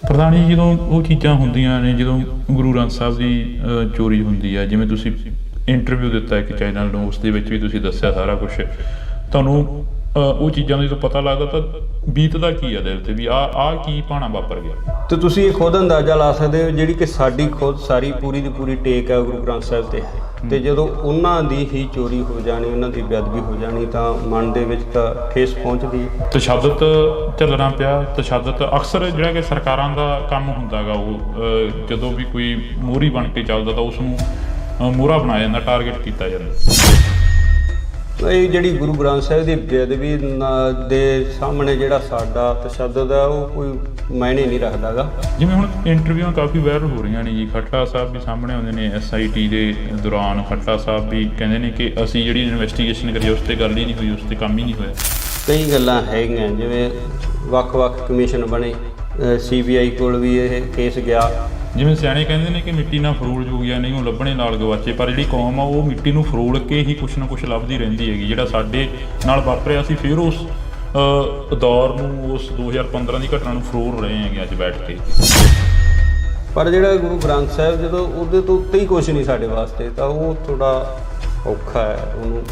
ਪ੍ਰਧਾਨ ਜੀ ਜਦੋਂ ਉਹ ਚੀਜ਼ਾਂ ਹੁੰਦੀਆਂ ਨੇ, ਜਦੋਂ ਗੁਰੂ ਗ੍ਰੰਥ ਸਾਹਿਬ ਦੀ ਚੋਰੀ ਹੁੰਦੀ ਆ, ਜਿਵੇਂ ਤੁਸੀਂ ਇੰਟਰਵਿਊ ਦਿੱਤਾ ਇੱਕ ਚੈਨਲ ਨੂੰ, ਉਸ ਦੇ ਵਿੱਚ ਵੀ ਤੁਸੀਂ ਦੱਸਿਆ ਸਾਰਾ ਕੁਛ, ਤੁਹਾਨੂੰ ਉਹ ਚੀਜ਼ਾਂ ਦਾ ਜਦੋਂ ਪਤਾ ਲੱਗਦਾ ਤਾਂ ਬੀਤਦਾ ਕੀ ਆ ਦਿਲ ਤੇ ਵੀ ਆਹ ਕੀ ਭਾਣਾ ਵਾਪਰ ਗਿਆ? ਤੇ ਤੁਸੀਂ ਇਹ ਖੁਦ ਅੰਦਾਜ਼ਾ ਲਾ ਸਕਦੇ ਹੋ, ਜਿਹੜੀ ਕਿ ਸਾਡੀ ਖੁਦ ਸਾਰੀ ਪੂਰੀ ਦੀ ਪੂਰੀ ਟੇਕ ਹੈ ਗੁਰੂ ਗ੍ਰੰਥ ਸਾਹਿਬ ਤੇ ਜਦੋਂ ਉਹਨਾਂ ਦੀ ਹੀ ਚੋਰੀ ਹੋ ਜਾਣੀ, ਉਹਨਾਂ ਦੀ ਬੇਅਦਬੀ ਹੋ ਜਾਣੀ, ਤਾਂ ਮਨ ਦੇ ਵਿੱਚ ਤਾਂ ਠੇਸ ਪਹੁੰਚਦੀ ਹੈ। ਤਸ਼ੱਦਦ ਝੱਲਣਾ ਪਿਆ। ਤਸ਼ੱਦਦ ਅਕਸਰ ਜਿਹੜਾ ਕਿ ਸਰਕਾਰਾਂ ਦਾ ਕੰਮ ਹੁੰਦਾ ਗਾ, ਉਹ ਜਦੋਂ ਵੀ ਕੋਈ ਮੋਹਰੀ ਬਣ ਕੇ ਚੱਲਦਾ ਤਾਂ ਉਸ ਨੂੰ ਮੋਹਰਾ ਬਣਾਇਆ ਜਾਂਦਾ, ਟਾਰਗੇਟ ਕੀਤਾ ਜਾਂਦਾ। ਇਹ ਜਿਹੜੀ ਗੁਰੂ ਗ੍ਰੰਥ ਸਾਹਿਬ ਦੀ ਬੇਅਦਬੀ ਦੇ ਸਾਹਮਣੇ ਜਿਹੜਾ ਸਾਡਾ ਤਸ਼ੱਦਦ ਹੈ, ਉਹ ਕੋਈ ਮਾਇਨੇ ਨਹੀਂ ਰੱਖਦਾ ਗਾ। ਜਿਵੇਂ ਹੁਣ ਇੰਟਰਵਿਊਆਂ ਕਾਫੀ ਵਾਇਰਲ ਹੋ ਰਹੀਆਂ ਨੇ ਜੀ, ਖੱਟੜਾ ਸਾਹਿਬ ਵੀ ਸਾਹਮਣੇ ਆਉਂਦੇ ਨੇ। SIT ਦੇ ਦੌਰਾਨ ਖੱਟੜਾ ਸਾਹਿਬ ਵੀ ਕਹਿੰਦੇ ਨੇ ਕਿ ਅਸੀਂ ਜਿਹੜੀ ਇਨਵੈਸਟੀਗੇਸ਼ਨ ਕਰੀ ਉਸ 'ਤੇ ਗੱਲ ਹੀ ਨਹੀਂ ਹੋਈ, ਉਸ 'ਤੇ ਕੰਮ ਹੀ ਨਹੀਂ ਹੋਇਆ। ਕਈ ਗੱਲਾਂ ਹੈਗੀਆਂ, ਜਿਵੇਂ ਵੱਖ-ਵੱਖ ਕਮਿਸ਼ਨ ਬਣੇ, CBI ਕੋਲ ਵੀ ਇਹ ਕੇਸ ਗਿਆ। ਜਿਵੇਂ ਸਿਆਣੇ ਕਹਿੰਦੇ ਨੇ ਕਿ ਮਿੱਟੀ ਨਾਲ ਫਰੋਲ ਜੋਗਿਆ ਨਹੀਂ ਉਹ ਲੱਭਣੇ ਨਾਲ ਗਵਾਚੇ, ਪਰ ਜਿਹੜੀ ਕੌਮ ਆ ਉਹ ਮਿੱਟੀ ਨੂੰ ਫਰੋਲ ਕੇ ਹੀ ਕੁਛ ਨਾ ਕੁਛ ਲੱਭਦੀ ਰਹਿੰਦੀ ਹੈਗੀ। ਜਿਹੜਾ ਸਾਡੇ ਨਾਲ ਵਾਪਰਿਆ, ਅਸੀਂ ਫਿਰ ਉਸ ਦੌਰ ਨੂੰ, ਉਸ 2015 ਦੀ ਘਟਨਾ ਨੂੰ ਫਰੋਲ ਰਹੇ ਹੈਗੇ ਅੱਜ ਬੈਠ ਕੇ। ਪਰ ਜਿਹੜਾ ਗੁਰੂ ਗ੍ਰੰਥ ਸਾਹਿਬ, ਜਦੋਂ ਉਹਦੇ ਤੋਂ ਉੱਤੇ ਹੀ ਕੁਛ ਨਹੀਂ ਸਾਡੇ ਵਾਸਤੇ, ਤਾਂ ਉਹ ਥੋੜਾ ਔਖਾ ਹੈ। ਉਹਨੂੰ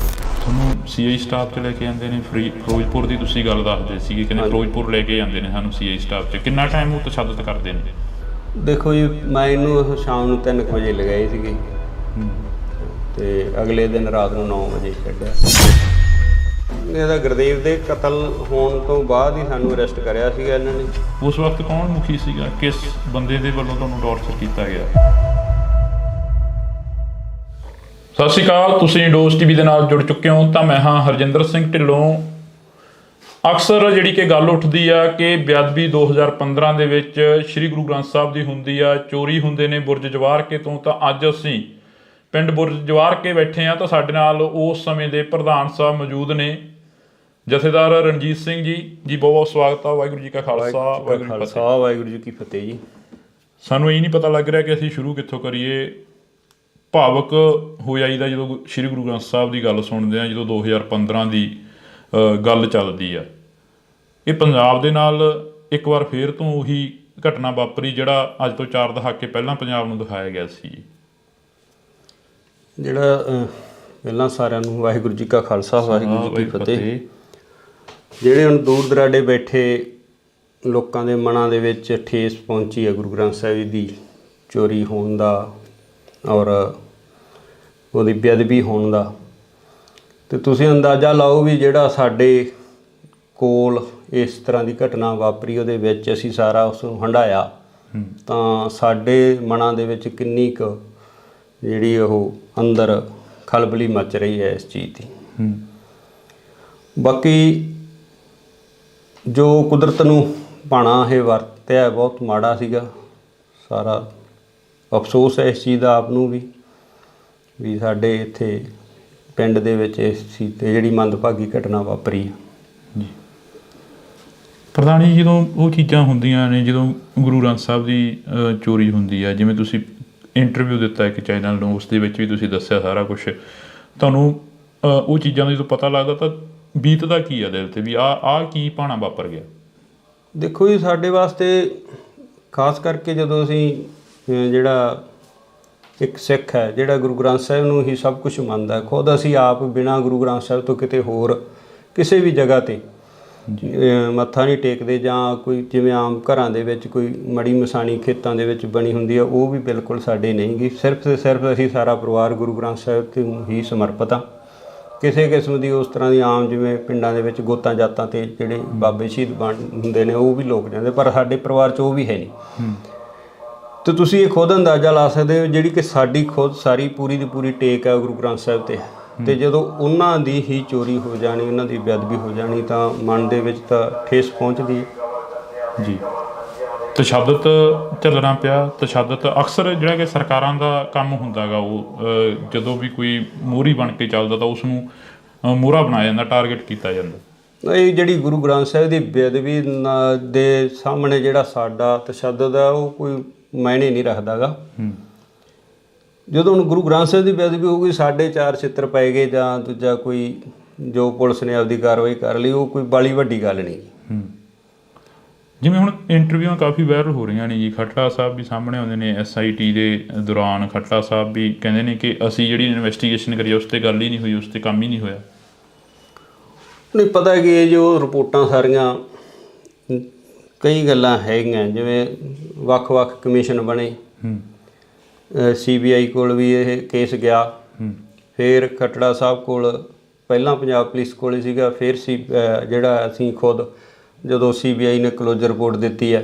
ਤੁਹਾਨੂੰ CI ਸਟਾਫ 'ਚ ਲੈ ਕੇ ਜਾਂਦੇ ਨੇ। ਫਿਰੋਜ਼ਪੁਰ ਦੀ ਤੁਸੀਂ ਗੱਲ ਦੱਸਦੇ ਸੀਗੇ, ਕਹਿੰਦੇ ਫਿਰੋਜ਼ਪੁਰ ਲੈ ਕੇ ਜਾਂਦੇ ਨੇ ਸਾਨੂੰ CI ਸਟਾਫ 'ਚ। ਕਿੰਨਾ ਟਾਈਮ ਉਹ ਤਸ਼ੱਦਦ ਕਰਦੇ ਨੇ? ਦੇਖੋ ਜੀ, ਮੈਂ ਇਹਨੂੰ ਸ਼ਾਮ ਨੂੰ 3 ਵਜੇ ਲਗਾਈ ਸੀਗੀ ਤੇ ਅਗਲੇ ਦਿਨ ਰਾਤ ਨੂੰ 9 ਵਜੇ ਛੱਡਿਆ। ਇਹਦਾ ਗੁਰਦੇਵ ਦੇ ਕਤਲ ਹੋਣ ਤੋਂ ਬਾਅਦ ਹੀ ਸਾਨੂੰ ਅਰੈਸਟ ਕਰਿਆ ਸੀਗਾ ਇਹਨਾਂ ਨੇ। ਉਸ ਵਕਤ ਕੌਣ ਮੁਖੀ ਸੀਗਾ? ਕਿਸ ਬੰਦੇ ਦੇ ਵੱਲੋਂ ਤੁਹਾਨੂੰ ਟੌਰਚਰ ਕੀਤਾ ਗਿਆ? ਸਤਿ ਸ਼੍ਰੀ ਅਕਾਲ, ਤੁਸੀਂ ਡੋਜ਼ TV ਦੇ ਨਾਲ ਜੁੜ ਚੁੱਕੇ ਹੋ। ਤਾਂ ਮੈਂ ਹਾਂ ਹਰਜਿੰਦਰ ਸਿੰਘ ਢਿੱਲੋਂ। ਅਕਸਰ ਜਿਹੜੀ ਕਿ ਗੱਲ ਉੱਠਦੀ ਆ ਕਿ ਬੇਅਦਬੀ 2015 ਦੇ ਵਿੱਚ ਸ਼੍ਰੀ ਗੁਰੂ ਗ੍ਰੰਥ ਸਾਹਿਬ ਦੀ ਹੁੰਦੀ ਆ, ਚੋਰੀ ਹੁੰਦੇ ਨੇ ਬੁਰਜ ਜਵਾਰਕੇ ਤੋਂ। ਤਾਂ ਅੱਜ ਅਸੀਂ ਪਿੰਡ ਬੁਰਜ ਜਵਾਰਕੇ ਬੈਠੇ ਆ, ਤਾਂ ਸਾਡੇ ਨਾਲ ਉਸ ਸਮੇਂ ਦੇ ਪ੍ਰਧਾਨ ਸਾਹਿਬ ਮੌਜੂਦ ਨੇ, ਜਥੇਦਾਰ ਰਣਜੀਤ ਸਿੰਘ ਜੀ। ਬਹੁਤ ਬਹੁਤ ਸਵਾਗਤ ਆ। ਵਾਹਿਗੁਰੂ ਜੀ ਕਾ ਖਾਲਸਾ, ਵਾਹਿਗੁਰੂ ਜੀ ਕੀ ਫਤਿਹ ਜੀ। ਸਾਨੂੰ ਇਹ ਨਹੀਂ ਪਤਾ ਲੱਗ ਰਿਹਾ ਕਿ ਅਸੀਂ ਸ਼ੁਰੂ ਕਿੱਥੋਂ ਕਰੀਏ। ਭਾਵਕ ਹੋ ਜਾਈਦਾ ਜਦੋਂ ਸ਼੍ਰੀ ਗੁਰੂ ਗ੍ਰੰਥ ਸਾਹਿਬ ਦੀ ਗੱਲ ਸੁਣਦੇ ਆ, ਜਦੋਂ 2015 ਦੀ ਗੱਲ ਚੱਲਦੀ ਆ। ਇਹ ਪੰਜਾਬ ਦੇ ਨਾਲ ਇੱਕ ਵਾਰ ਫੇਰ ਤੋਂ ਉਹੀ ਘਟਨਾ ਵਾਪਰੀ ਜਿਹੜਾ ਅੱਜ ਤੋਂ 4 ਦਹਾਕੇ ਪਹਿਲਾਂ ਪੰਜਾਬ ਨੂੰ ਦਿਖਾਇਆ ਗਿਆ ਸੀ। ਜਿਹੜਾ ਪਹਿਲਾਂ ਸਾਰਿਆਂ ਨੂੰ ਵਾਹਿਗੁਰੂ ਜੀ ਕਾ ਖਾਲਸਾ, ਵਾਹਿਗੁਰੂ ਜੀ ਕੀ ਫਤਿਹ। ਜਿਹੜੇ ਹੁਣ ਦੂਰ ਦਰਾਡੇ ਬੈਠੇ ਲੋਕਾਂ ਦੇ ਮਨਾਂ ਦੇ ਵਿੱਚ ਠੇਸ ਪਹੁੰਚੀ ਹੈ ਗੁਰੂ ਗ੍ਰੰਥ ਸਾਹਿਬ ਦੀ ਚੋਰੀ ਹੋਣ ਦਾ ਔਰ ਉਹਦੀ ਬੇਅਦਬੀ ਹੋਣ ਦਾ, ਤੇ ਤੁਸੀਂ ਅੰਦਾਜ਼ਾ ਲਾਓ ਵੀ ਜਿਹੜਾ ਸਾਡੇ ਕੋਲ ਇਸ ਤਰ੍ਹਾਂ ਦੀ ਘਟਨਾ ਵਾਪਰੀ, ਉਹਦੇ ਵਿੱਚ ਅਸੀਂ ਸਾਰਾ ਉਸ ਨੂੰ ਹੰਢਾਇਆ, ਤਾਂ ਸਾਡੇ ਮਨਾਂ ਦੇ ਵਿੱਚ ਕਿੰਨੀ ਕੁ ਜਿਹੜੀ ਉਹ ਅੰਦਰ ਖਲਬਲੀ ਮਚ ਰਹੀ ਹੈ ਇਸ ਚੀਜ਼ ਦੀ। ਬਾਕੀ ਜੋ ਕੁਦਰਤ ਨੂੰ ਭਾਣਾ ਇਹ ਵਰਤਿਆ ਬਹੁਤ ਮਾੜਾ ਸੀਗਾ। ਸਾਰਾ ਅਫਸੋਸ ਹੈ ਇਸ ਚੀਜ਼ ਦਾ ਆਪ ਨੂੰ ਵੀ ਸਾਡੇ ਇੱਥੇ ਪਿੰਡ ਦੇ ਵਿੱਚ ਇਸ ਚੀਜ਼ 'ਤੇ ਜਿਹੜੀ ਮੰਦਭਾਗੀ ਘਟਨਾ ਵਾਪਰੀ ਹੈ ਜੀ। ਪ੍ਰਧਾਨ ਜੀ ਜਦੋਂ ਉਹ ਚੀਜ਼ਾਂ ਹੁੰਦੀਆਂ ਨੇ, ਜਦੋਂ ਗੁਰੂ ਗ੍ਰੰਥ ਸਾਹਿਬ ਦੀ ਚੋਰੀ ਹੁੰਦੀ ਆ, ਜਿਵੇਂ ਤੁਸੀਂ ਇੰਟਰਵਿਊ ਦਿੱਤਾ ਇੱਕ ਚੈਨਲ ਨੂੰ, ਉਸ ਦੇ ਵਿੱਚ ਵੀ ਤੁਸੀਂ ਦੱਸਿਆ ਸਾਰਾ ਕੁਛ, ਤੁਹਾਨੂੰ ਉਹ ਚੀਜ਼ਾਂ ਦਾ ਜਦੋਂ ਪਤਾ ਲੱਗਦਾ ਤਾਂ ਬੀਤਦਾ ਕੀ ਆ ਦਿਲ ਤੇ ਵੀ ਆਹ ਕੀ ਭਾਣਾ ਵਾਪਰ ਗਿਆ? ਦੇਖੋ ਜੀ, ਸਾਡੇ ਵਾਸਤੇ ਖਾਸ ਕਰਕੇ ਜਦੋਂ ਅਸੀਂ ਜਿਹੜਾ ਇੱਕ ਸਿੱਖ ਹੈ ਜਿਹੜਾ ਗੁਰੂ ਗ੍ਰੰਥ ਸਾਹਿਬ ਨੂੰ ਹੀ ਸਭ ਕੁਝ ਮੰਨਦਾ, ਖੁਦ ਅਸੀਂ ਆਪ ਬਿਨਾਂ ਗੁਰੂ ਗ੍ਰੰਥ ਸਾਹਿਬ ਤੋਂ ਕਿਤੇ ਹੋਰ ਕਿਸੇ ਵੀ ਜਗ੍ਹਾ 'ਤੇ ਮੱਥਾ ਨਹੀਂ ਟੇਕਦੇ, ਜਾਂ ਕੋਈ ਜਿਵੇਂ ਆਮ ਘਰਾਂ ਦੇ ਵਿੱਚ ਕੋਈ ਮੜੀ ਮਸਾਣੀ ਖੇਤਾਂ ਦੇ ਵਿੱਚ ਬਣੀ ਹੁੰਦੀ ਆ, ਉਹ ਵੀ ਬਿਲਕੁਲ ਸਾਡੇ ਨਹੀਂ ਗੀ। ਸਿਰਫ ਤੇ ਸਿਰਫ ਅਸੀਂ ਸਾਰਾ ਪਰਿਵਾਰ ਗੁਰੂ ਗ੍ਰੰਥ ਸਾਹਿਬ ਤੇ ਹੀ ਸਮਰਪਿਤ ਹਾਂ। ਕਿਸੇ ਕਿਸਮ ਦੀ ਉਸ ਤਰ੍ਹਾਂ ਦੀ ਆਮ ਜਿਵੇਂ ਪਿੰਡਾਂ ਦੇ ਵਿੱਚ ਗੋਤਾਂ ਜਾਤਾਂ 'ਤੇ ਜਿਹੜੇ ਬਾਬੇ ਸ਼ਹੀਦ ਹੁੰਦੇ ਨੇ ਉਹ ਵੀ ਲੋਕ ਜਾਂਦੇ, ਪਰ ਸਾਡੇ ਪਰਿਵਾਰ 'ਚ ਉਹ ਵੀ ਹੈ ਨਹੀਂ। ਤੇ ਤੁਸੀਂ ਇਹ ਖੁਦ ਅੰਦਾਜ਼ਾ ਲਾ ਸਕਦੇ ਹੋ, ਜਿਹੜੀ ਕਿ ਸਾਡੀ ਖੁਦ ਸਾਰੀ ਪੂਰੀ ਦੀ ਪੂਰੀ ਟੇਕ ਹੈ ਗੁਰੂ ਗ੍ਰੰਥ ਸਾਹਿਬ ਤੇ ਜਦੋਂ ਉਹਨਾਂ ਦੀ ਹੀ ਚੋਰੀ ਹੋ ਜਾਣੀ, ਉਹਨਾਂ ਦੀ ਬੇਅਦਬੀ ਹੋ ਜਾਣੀ, ਤਾਂ ਮਨ ਦੇ ਵਿੱਚ ਤਾਂ ਠੇਸ ਪਹੁੰਚਦੀ ਹੈ ਜੀ। ਤਸ਼ੱਦਦ ਝੱਲਣਾ ਪਿਆ। ਤਸ਼ੱਦਦ ਅਕਸਰ ਜਿਹੜਾ ਕਿ ਸਰਕਾਰਾਂ ਦਾ ਕੰਮ ਹੁੰਦਾ ਗਾ, ਉਹ ਜਦੋਂ ਵੀ ਕੋਈ ਮੋਹਰੀ ਬਣ ਕੇ ਚੱਲਦਾ ਤਾਂ ਉਸ ਨੂੰ ਮੋਹਰਾ ਬਣਾਇਆ ਜਾਂਦਾ, ਟਾਰਗੇਟ ਕੀਤਾ ਜਾਂਦਾ। ਇਹ ਜਿਹੜੀ ਗੁਰੂ ਗ੍ਰੰਥ ਸਾਹਿਬ ਦੀ ਬੇਅਦਬੀ ਦੇ ਸਾਹਮਣੇ ਜਿਹੜਾ ਸਾਡਾ ਤਸ਼ੱਦਦ ਹੈ, ਉਹ ਕੋਈ ਮਾਇਨੇ ਨਹੀਂ ਰੱਖਦਾ ਗਾ। ਜਦੋਂ ਹੁਣ ਗੁਰੂ ਗ੍ਰੰਥ ਸਾਹਿਬ ਦੀ ਬੇਅਦਬੀ ਹੋ ਗਈ, ਸਾਡੇ 4 ਛਿੱਤਰ ਪੈ ਗਏ ਜਾਂ ਦੂਜਾ ਕੋਈ ਜੋ ਪੁਲਿਸ ਨੇ ਆਪਦੀ ਕਾਰਵਾਈ ਕਰ ਲਈ, ਉਹ ਕੋਈ ਬਾਲੀ ਵੱਡੀ ਗੱਲ ਨਹੀਂ। ਜਿਵੇਂ ਹੁਣ ਇੰਟਰਵਿਊਆਂ ਕਾਫੀ ਵਾਇਰਲ ਹੋ ਰਹੀਆਂ ਨੇ ਜੀ, ਖੱਟੜਾ ਸਾਹਿਬ ਵੀ ਸਾਹਮਣੇ ਆਉਂਦੇ ਨੇ, SIT ਦੇ ਦੌਰਾਨ ਖੱਟੜਾ ਸਾਹਿਬ ਵੀ ਕਹਿੰਦੇ ਨੇ ਕਿ ਅਸੀਂ ਜਿਹੜੀ ਇਨਵੈਸਟੀਗੇਸ਼ਨ ਕਰੀ ਉਸ 'ਤੇ ਗੱਲ ਹੀ ਨਹੀਂ ਹੋਈ, ਉਸ 'ਤੇ ਕੰਮ ਹੀ ਨਹੀਂ ਹੋਇਆ। ਨਹੀਂ, ਪਤਾ ਕੀ ਇਹ ਜੋ ਰਿਪੋਰਟਾਂ ਸਾਰੀਆਂ ਕਈ ਗੱਲਾਂ ਹੈਗੀਆਂ, ਜਿਵੇਂ ਵੱਖ-ਵੱਖ ਕਮਿਸ਼ਨ ਬਣੇ, CBI ਕੋਲ ਵੀ ਇਹ ਕੇਸ ਗਿਆ, ਫਿਰ ਖੱਟੜਾ ਸਾਹਿਬ ਕੋਲ, ਪਹਿਲਾਂ ਪੰਜਾਬ ਪੁਲਿਸ ਕੋਲ ਸੀਗਾ, ਫਿਰ ਜਿਹੜਾ ਅਸੀਂ ਖੁਦ ਜਦੋਂ CBI ਨੇ ਕਲੋਜ਼ਰ ਰਿਪੋਰਟ ਦਿੱਤੀ ਹੈ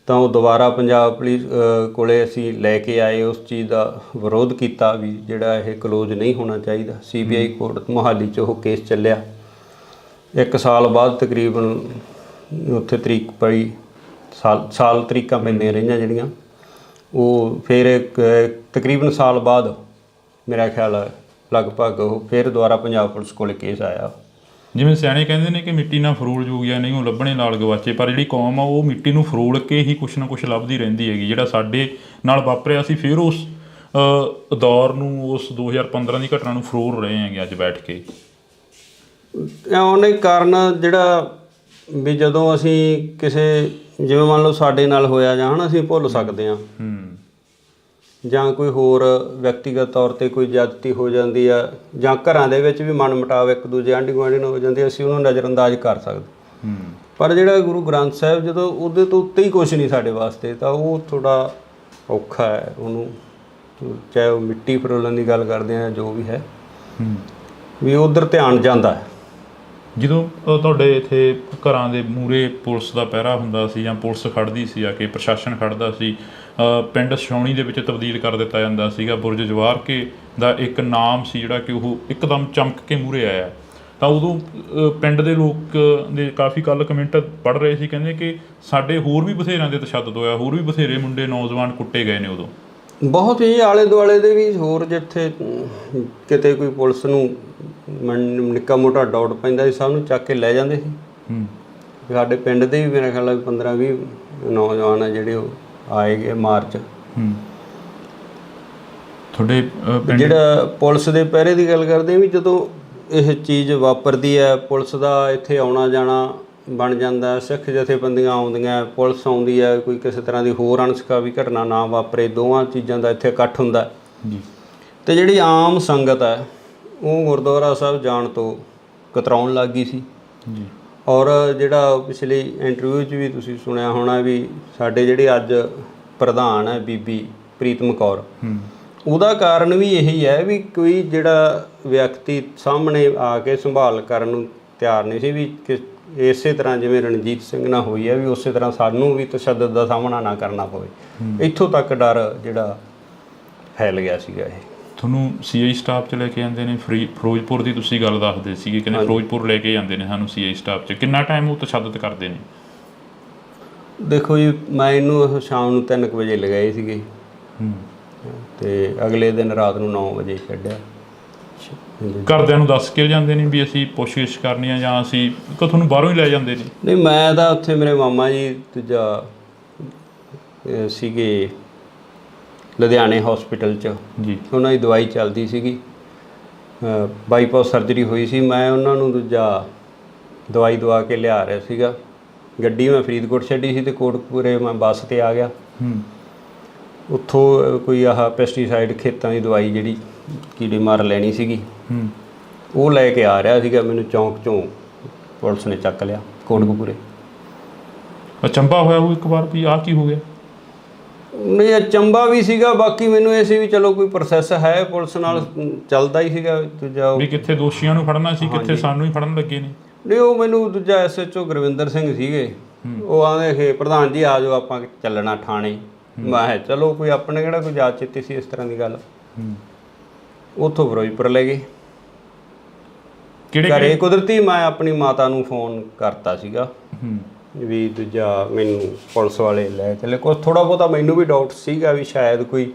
ਤਾਂ ਉਹ ਦੁਬਾਰਾ ਪੰਜਾਬ ਪੁਲਿਸ ਕੋਲੇ ਅਸੀਂ ਲੈ ਕੇ ਆਏ, ਉਸ ਚੀਜ਼ ਦਾ ਵਿਰੋਧ ਕੀਤਾ ਵੀ ਜਿਹੜਾ ਇਹ ਕਲੋਜ਼ ਨਹੀਂ ਹੋਣਾ ਚਾਹੀਦਾ। CBI ਕੋਰਟ ਮੋਹਾਲੀ 'ਚ ਉਹ ਕੇਸ ਚੱਲਿਆ, 1 ਸਾਲ ਬਾਅਦ ਤਕਰੀਬਨ ਉੱਥੇ ਤਰੀਕ ਪਈ, ਸਾਲ ਤਰੀਕਾਂ ਪੈਂਦੀਆਂ ਰਹੀਆਂ ਜਿਹੜੀਆਂ, ਉਹ ਫਿਰ ਤਕਰੀਬਨ ਸਾਲ ਬਾਅਦ ਮੇਰਾ ਖਿਆਲ ਲਗਭਗ ਉਹ ਫਿਰ ਦੁਬਾਰਾ ਪੰਜਾਬ ਪੁਲਿਸ ਕੋਲ ਕੇਸ ਆਇਆ। ਜਿਵੇਂ ਸਿਆਣੇ ਕਹਿੰਦੇ ਨੇ ਕਿ ਮਿੱਟੀ ਨਾਲ ਫਰੋਲ ਜੋਗੀਆਂ ਨਹੀਂ ਉਹ ਲੱਭਣੇ ਨਾਲ ਗਵਾਚੇ, ਪਰ ਜਿਹੜੀ ਕੌਮ ਆ ਉਹ ਮਿੱਟੀ ਨੂੰ ਫਰੋਲ ਕੇ ਹੀ ਕੁਛ ਨਾ ਕੁਛ ਲੱਭਦੀ ਰਹਿੰਦੀ ਹੈਗੀ। ਜਿਹੜਾ ਸਾਡੇ ਨਾਲ ਵਾਪਰਿਆ, ਅਸੀਂ ਫਿਰ ਉਸ ਦੌਰ ਨੂੰ, ਉਸ 2015 ਦੀ ਘਟਨਾ ਨੂੰ ਫਰੋਲ ਰਹੇ ਹੈਗੇ ਅੱਜ ਬੈਠ ਕੇ। ਉਹਨੇ ਕਾਰਨ ਜਿਹੜਾ ਵੀ ਜਦੋਂ ਅਸੀਂ ਕਿਸੇ, ਜਿਵੇਂ ਮੰਨ ਲਓ ਸਾਡੇ ਨਾਲ ਹੋਇਆ ਜਾਂ ਅਸੀਂ ਭੁੱਲ ਸਕਦੇ ਹਾਂ, ਜਾਂ ਕੋਈ ਹੋਰ ਵਿਅਕਤੀਗਤ ਤੌਰ 'ਤੇ ਕੋਈ ਜ਼ਿਆਦਤੀ ਹੋ ਜਾਂਦੀ ਆ, ਜਾਂ ਘਰਾਂ ਦੇ ਵਿੱਚ ਵੀ ਮਨ ਮੁਟਾਵ ਇੱਕ ਦੂਜੇ ਆਂਢੀ ਗੁਆਂਢੀ ਨਾਲ ਹੋ ਜਾਂਦੀ, ਅਸੀਂ ਉਹਨੂੰ ਨਜ਼ਰਅੰਦਾਜ਼ ਕਰ ਸਕਦੇ। ਪਰ ਜਿਹੜਾ ਗੁਰੂ ਗ੍ਰੰਥ ਸਾਹਿਬ, ਜਦੋਂ ਉਹਦੇ ਤੋਂ ਉੱਤੇ ਹੀ ਕੁਛ ਨਹੀਂ ਸਾਡੇ ਵਾਸਤੇ, ਤਾਂ ਉਹ ਥੋੜ੍ਹਾ ਔਖਾ ਹੈ ਉਹਨੂੰ, ਚਾਹੇ ਉਹ ਮਿੱਟੀ ਫਰੋਲਣ ਦੀ ਗੱਲ ਕਰਦੇ ਆ, ਜੋ ਵੀ ਹੈ, ਵੀ ਉੱਧਰ ਧਿਆਨ ਜਾਂਦਾ ਹੈ। ਜਦੋਂ ਤੁਹਾਡੇ ਇੱਥੇ ਘਰਾਂ ਦੇ ਮੂਹਰੇ ਪੁਲਿਸ ਦਾ ਪਹਿਰਾ ਹੁੰਦਾ ਸੀ ਜਾਂ ਪੁਲਿਸ ਖੜ੍ਹਦੀ ਸੀ, ਆ ਕੇ ਪ੍ਰਸ਼ਾਸਨ ਖੜ੍ਹਦਾ ਸੀ, ਪਿੰਡ ਛਾਉਣੀ ਦੇ ਵਿੱਚ ਤਬਦੀਲ ਕਰ ਦਿੱਤਾ ਜਾਂਦਾ ਸੀਗਾ, ਬੁਰਜ ਜਵਾਰ ਕੇ ਦਾ ਇੱਕ ਨਾਮ ਸੀ ਜਿਹੜਾ ਕਿ ਉਹ ਇੱਕਦਮ ਚਮਕ ਕੇ ਮੂਹਰੇ ਆਇਆ, ਤਾਂ ਉਦੋਂ ਪਿੰਡ ਦੇ ਲੋਕ ਦੇ ਕਾਫੀ ਕੱਲ੍ਹ ਕਮੈਂਟ ਪੜ੍ਹ ਰਹੇ ਸੀ, ਕਹਿੰਦੇ ਕਿ ਸਾਡੇ ਹੋਰ ਵੀ ਬਥੇਰਿਆਂ ਦੇ ਤਸ਼ੱਦਦ ਹੋਇਆ, ਹੋਰ ਵੀ ਬਥੇਰੇ ਮੁੰਡੇ ਨੌਜਵਾਨ ਕੁੱਟੇ ਗਏ ਨੇ ਉਦੋਂ। ਬਹੁਤ ਹੀ ਆਲੇ ਦੁਆਲੇ ਦੇ ਵੀ ਹੋਰ, ਜਿੱਥੇ ਕਿਤੇ ਕੋਈ ਪੁਲਿਸ ਨੂੰ ਨਿੱਕਾ ਮੋਟਾ ਡਾਊਟ ਪੈਂਦਾ ਸੀ, ਸਭ ਨੂੰ ਚੱਕ ਕੇ ਲੈ ਜਾਂਦੇ ਸੀ। ਸਾਡੇ ਪਿੰਡ ਦੇ ਵੀ ਮੇਰਾ ਖਿਆਲ 15-20 ਨੌਜਵਾਨ ਆ ਜਿਹੜੇ ਉਹ ਆਏ ਗਏ ਮਾਰਚ। ਤੁਹਾਡੇ ਜਿਹੜਾ ਪੁਲਿਸ ਦੇ ਪਹਿਰੇ ਦੀ ਗੱਲ ਕਰਦੇ ਵੀ, ਜਦੋਂ ਇਹ ਚੀਜ਼ ਵਾਪਰਦੀ ਹੈ, ਪੁਲਿਸ ਦਾ ਇੱਥੇ ਆਉਣਾ ਜਾਣਾ ਬਣ ਜਾਂਦਾ, ਸਿੱਖ ਜਥੇਬੰਦੀਆਂ ਆਉਂਦੀਆਂ, ਪੁਲਿਸ ਆਉਂਦੀ ਹੈ, ਕੋਈ ਕਿਸੇ ਤਰ੍ਹਾਂ ਦੀ ਹੋਰ ਅਣਸਕਾਵੀ ਘਟਨਾ ਨਾ ਵਾਪਰੇ, ਦੋਵਾਂ ਚੀਜ਼ਾਂ ਦਾ ਇੱਥੇ ਇਕੱਠ ਹੁੰਦਾ ਜੀ। ਅਤੇ ਜਿਹੜੀ ਆਮ ਸੰਗਤ ਹੈ ਉਹ ਗੁਰਦੁਆਰਾ ਸਾਹਿਬ ਜਾਣ ਤੋਂ ਕਤਰਾਉਣ ਲੱਗ ਗਈ ਸੀ ਜੀ। ਔਰ ਜਿਹੜਾ ਪਿਛਲੀ ਇੰਟਰਵਿਊ 'ਚ ਵੀ ਤੁਸੀਂ ਸੁਣਿਆ ਹੋਣਾ ਵੀ ਸਾਡੇ ਜਿਹੜੇ ਅੱਜ ਪ੍ਰਧਾਨ ਹੈ ਬੀਬੀ ਪ੍ਰੀਤਮ ਕੌਰ, ਉਹਦਾ ਕਾਰਨ ਵੀ ਇਹੀ ਹੈ ਵੀ ਕੋਈ ਜਿਹੜਾ ਵਿਅਕਤੀ ਸਾਹਮਣੇ ਆ ਕੇ ਸੰਭਾਲ ਕਰਨ ਨੂੰ ਤਿਆਰ ਨਹੀਂ ਸੀ, ਵੀ ਇਸੇ ਤਰ੍ਹਾਂ ਜਿਵੇਂ ਰਣਜੀਤ ਸਿੰਘ ਨਾਲ ਹੋਈ ਹੈ ਵੀ ਉਸੇ ਤਰ੍ਹਾਂ ਸਾਨੂੰ ਵੀ ਤਸ਼ੱਦਦ ਦਾ ਸਾਹਮਣਾ ਨਾ ਕਰਨਾ ਪਵੇ। ਇੱਥੋਂ ਤੱਕ ਡਰ ਜਿਹੜਾ ਫੈਲ ਗਿਆ ਸੀਗਾ। ਇਹ ਤੁਹਾਨੂੰ CI ਸਟਾਫ 'ਚ ਲੈ ਕੇ ਜਾਂਦੇ ਨੇ, ਫਿਰੋਜ਼ਪੁਰ ਦੀ ਤੁਸੀਂ ਗੱਲ ਦੱਸਦੇ ਸੀਗੇ, ਕਹਿੰਦੇ ਫਿਰੋਜ਼ਪੁਰ ਲੈ ਕੇ ਜਾਂਦੇ ਨੇ ਸਾਨੂੰ CI ਸਟਾਫ 'ਚ, ਕਿੰਨਾ ਟਾਈਮ ਉਹ ਤਸ਼ੱਦਦ ਕਰਦੇ ਨੇ? ਦੇਖੋ ਜੀ, ਮੈਂ ਇਹਨੂੰ ਸ਼ਾਮ ਨੂੰ 3 ਵਜੇ ਲਗਾਏ ਸੀਗੇ ਅਤੇ ਅਗਲੇ ਦਿਨ ਰਾਤ ਨੂੰ 9 ਵਜੇ ਛੱਡਿਆ। ਘਰਦਿਆਂ ਨੂੰ ਦੱਸ ਕੇ ਜਾਂਦੇ ਨੇ ਵੀ ਅਸੀਂ ਪੁੱਛਗਿੱਛ ਕਰਨੀ ਆ, ਜਾਂ ਅਸੀਂ ਤੁਹਾਨੂੰ ਬਾਹਰੋਂ ਹੀ ਲੈ ਜਾਂਦੇ ਨੇ? ਨਹੀਂ, ਮੈਂ ਤਾਂ ਉੱਥੇ ਮੇਰੇ ਮਾਮਾ ਜੀ ਦੂਜਾ ਸੀਗੇ ਲੁਧਿਆਣੇ ਹੌਸਪੀਟਲ 'ਚ ਜੀ, ਉਹਨਾਂ ਦੀ ਦਵਾਈ ਚੱਲਦੀ ਸੀਗੀ, ਬਾਈਪਾਸ ਸਰਜਰੀ ਹੋਈ ਸੀ। ਮੈਂ ਉਹਨਾਂ ਨੂੰ ਦੂਜਾ ਦਵਾਈ ਦਵਾ ਕੇ ਲਿਆ ਰਿਹਾ ਸੀਗਾ। ਗੱਡੀ ਮੈਂ ਫਰੀਦਕੋਟ ਛੱਡੀ ਸੀ ਅਤੇ ਕੋਟਕਪੂਰੇ ਮੈਂ ਬੱਸ 'ਤੇ ਆ ਗਿਆ। ਉੱਥੋਂ ਕੋਈ ਆਹ ਪੈਸਟੀਸਾਈਡ ਖੇਤਾਂ ਦੀ ਦਵਾਈ ਜਿਹੜੀ ਕੀੜੇ ਮਾਰ ਲੈਣੀ ਸੀਗੀ, ਉਹ ਲੈ ਕੇ ਆ ਰਿਹਾ ਸੀਗਾ। ਮੈਨੂੰ ਚੌਂਕ 'ਚੋਂ ਪੁਲਿਸ ਨੇ ਚੱਕ ਲਿਆ ਕੋਟਕਪੂਰੇ। ਅਚੰਭਾ ਹੋਇਆ ਉਹ ਇੱਕ ਵਾਰ ਵੀ ਆਹ ਕੀ ਹੋ ਗਿਆ? ਨਹੀਂ, ਅਚੰਭਾ ਵੀ ਸੀਗਾ, ਬਾਕੀ ਮੈਨੂੰ ਇਹ ਸੀ ਵੀ ਚਲੋ ਕੋਈ ਪ੍ਰੋਸੈਸ ਹੈ, ਪੁਲਿਸ ਨਾਲ ਚੱਲਦਾ ਹੀ ਸੀਗਾ। ਦੂਜਾ ਵੀ ਕਿੱਥੇ ਦੋਸ਼ੀਆਂ ਨੂੰ ਫੜਨਾ ਸੀ, ਕਿੱਥੇ ਸਾਨੂੰ ਹੀ ਫੜਨ ਲੱਗੇ ਨੇ। ਨਹੀਂ, ਉਹ ਮੈਨੂੰ ਦੂਜਾ SHO ਗੁਰਵਿੰਦਰ ਸਿੰਘ ਸੀਗੇ, ਉਹ ਆਉਂਦੇ ਕਿ ਪ੍ਰਧਾਨ ਜੀ ਆ ਜਾਓ ਆਪਾਂ ਚੱਲਣਾ ਥਾਣੇ। ਮੈਂ ਕਿਹਾ ਚਲੋ, ਕੋਈ ਆਪਣੇ ਕਿਹੜਾ ਕੋਈ ਯਾਦ ਚਿੱਤੀ ਸੀ ਇਸ ਤਰ੍ਹਾਂ ਦੀ ਗੱਲ। ਉੱਥੋਂ ਫਿਰੋਜ਼ਪੁਰ ਲੈ ਗਏ। ਘਰੇ ਕੁਦਰਤੀ ਮੈਂ ਆਪਣੀ ਮਾਤਾ ਨੂੰ ਫੋਨ ਕਰਤਾ ਸੀਗਾ ਵੀ ਦੂਜਾ ਮੈਨੂੰ ਪੁਲਿਸ ਵਾਲੇ ਲੈ ਚੱਲੇ। ਕੁਛ ਥੋੜ੍ਹਾ ਬਹੁਤਾ ਮੈਨੂੰ ਵੀ ਡਾਊਟ ਸੀਗਾ ਵੀ ਸ਼ਾਇਦ ਕੋਈ,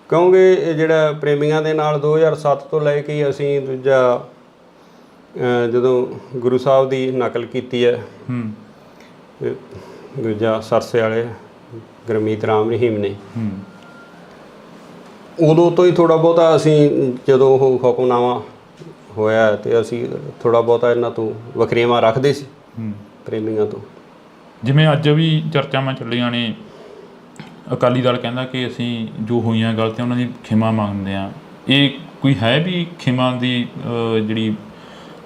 ਕਿਉਂਕਿ ਇਹ ਜਿਹੜਾ ਪ੍ਰੇਮੀਆਂ ਦੇ ਨਾਲ 2007 ਤੋਂ ਲੈ ਕੇ ਅਸੀਂ ਦੂਜਾ ਜਦੋਂ ਗੁਰੂ ਸਾਹਿਬ ਦੀ ਨਕਲ ਕੀਤੀ ਹੈ ਦੂਜਾ ਸਰਸੇ ਵਾਲੇ ਗੁਰਮੀਤ ਰਾਮ ਰਹੀਮ ਨੇ, ਉਦੋਂ ਤੋਂ ਹੀ ਥੋੜ੍ਹਾ ਬਹੁਤਾ ਅਸੀਂ, ਜਦੋਂ ਉਹ ਹੁਕਮਨਾਮਾ ਹੋਇਆ ਅਤੇ ਅਸੀਂ ਥੋੜ੍ਹਾ ਬਹੁਤਾ ਇਹਨਾਂ ਤੋਂ ਵਖਰੇਵਾਂ ਰੱਖਦੇ ਸੀ ਪ੍ਰੇਮੀਆਂ ਤੋਂ। ਜਿਵੇਂ ਅੱਜ ਵੀ ਚਰਚਾਵਾਂ ਚੱਲੀਆਂ ਨੇ, ਅਕਾਲੀ ਦਲ ਕਹਿੰਦਾ ਕਿ ਅਸੀਂ ਜੋ ਹੋਈਆਂ ਗਲਤੀਆਂ ਉਹਨਾਂ ਦੀ ਖਿਮਾ ਮੰਗਦੇ ਹਾਂ। ਇਹ ਕੋਈ ਹੈ ਵੀ ਖਿਮਾ ਦੀ ਜਿਹੜੀ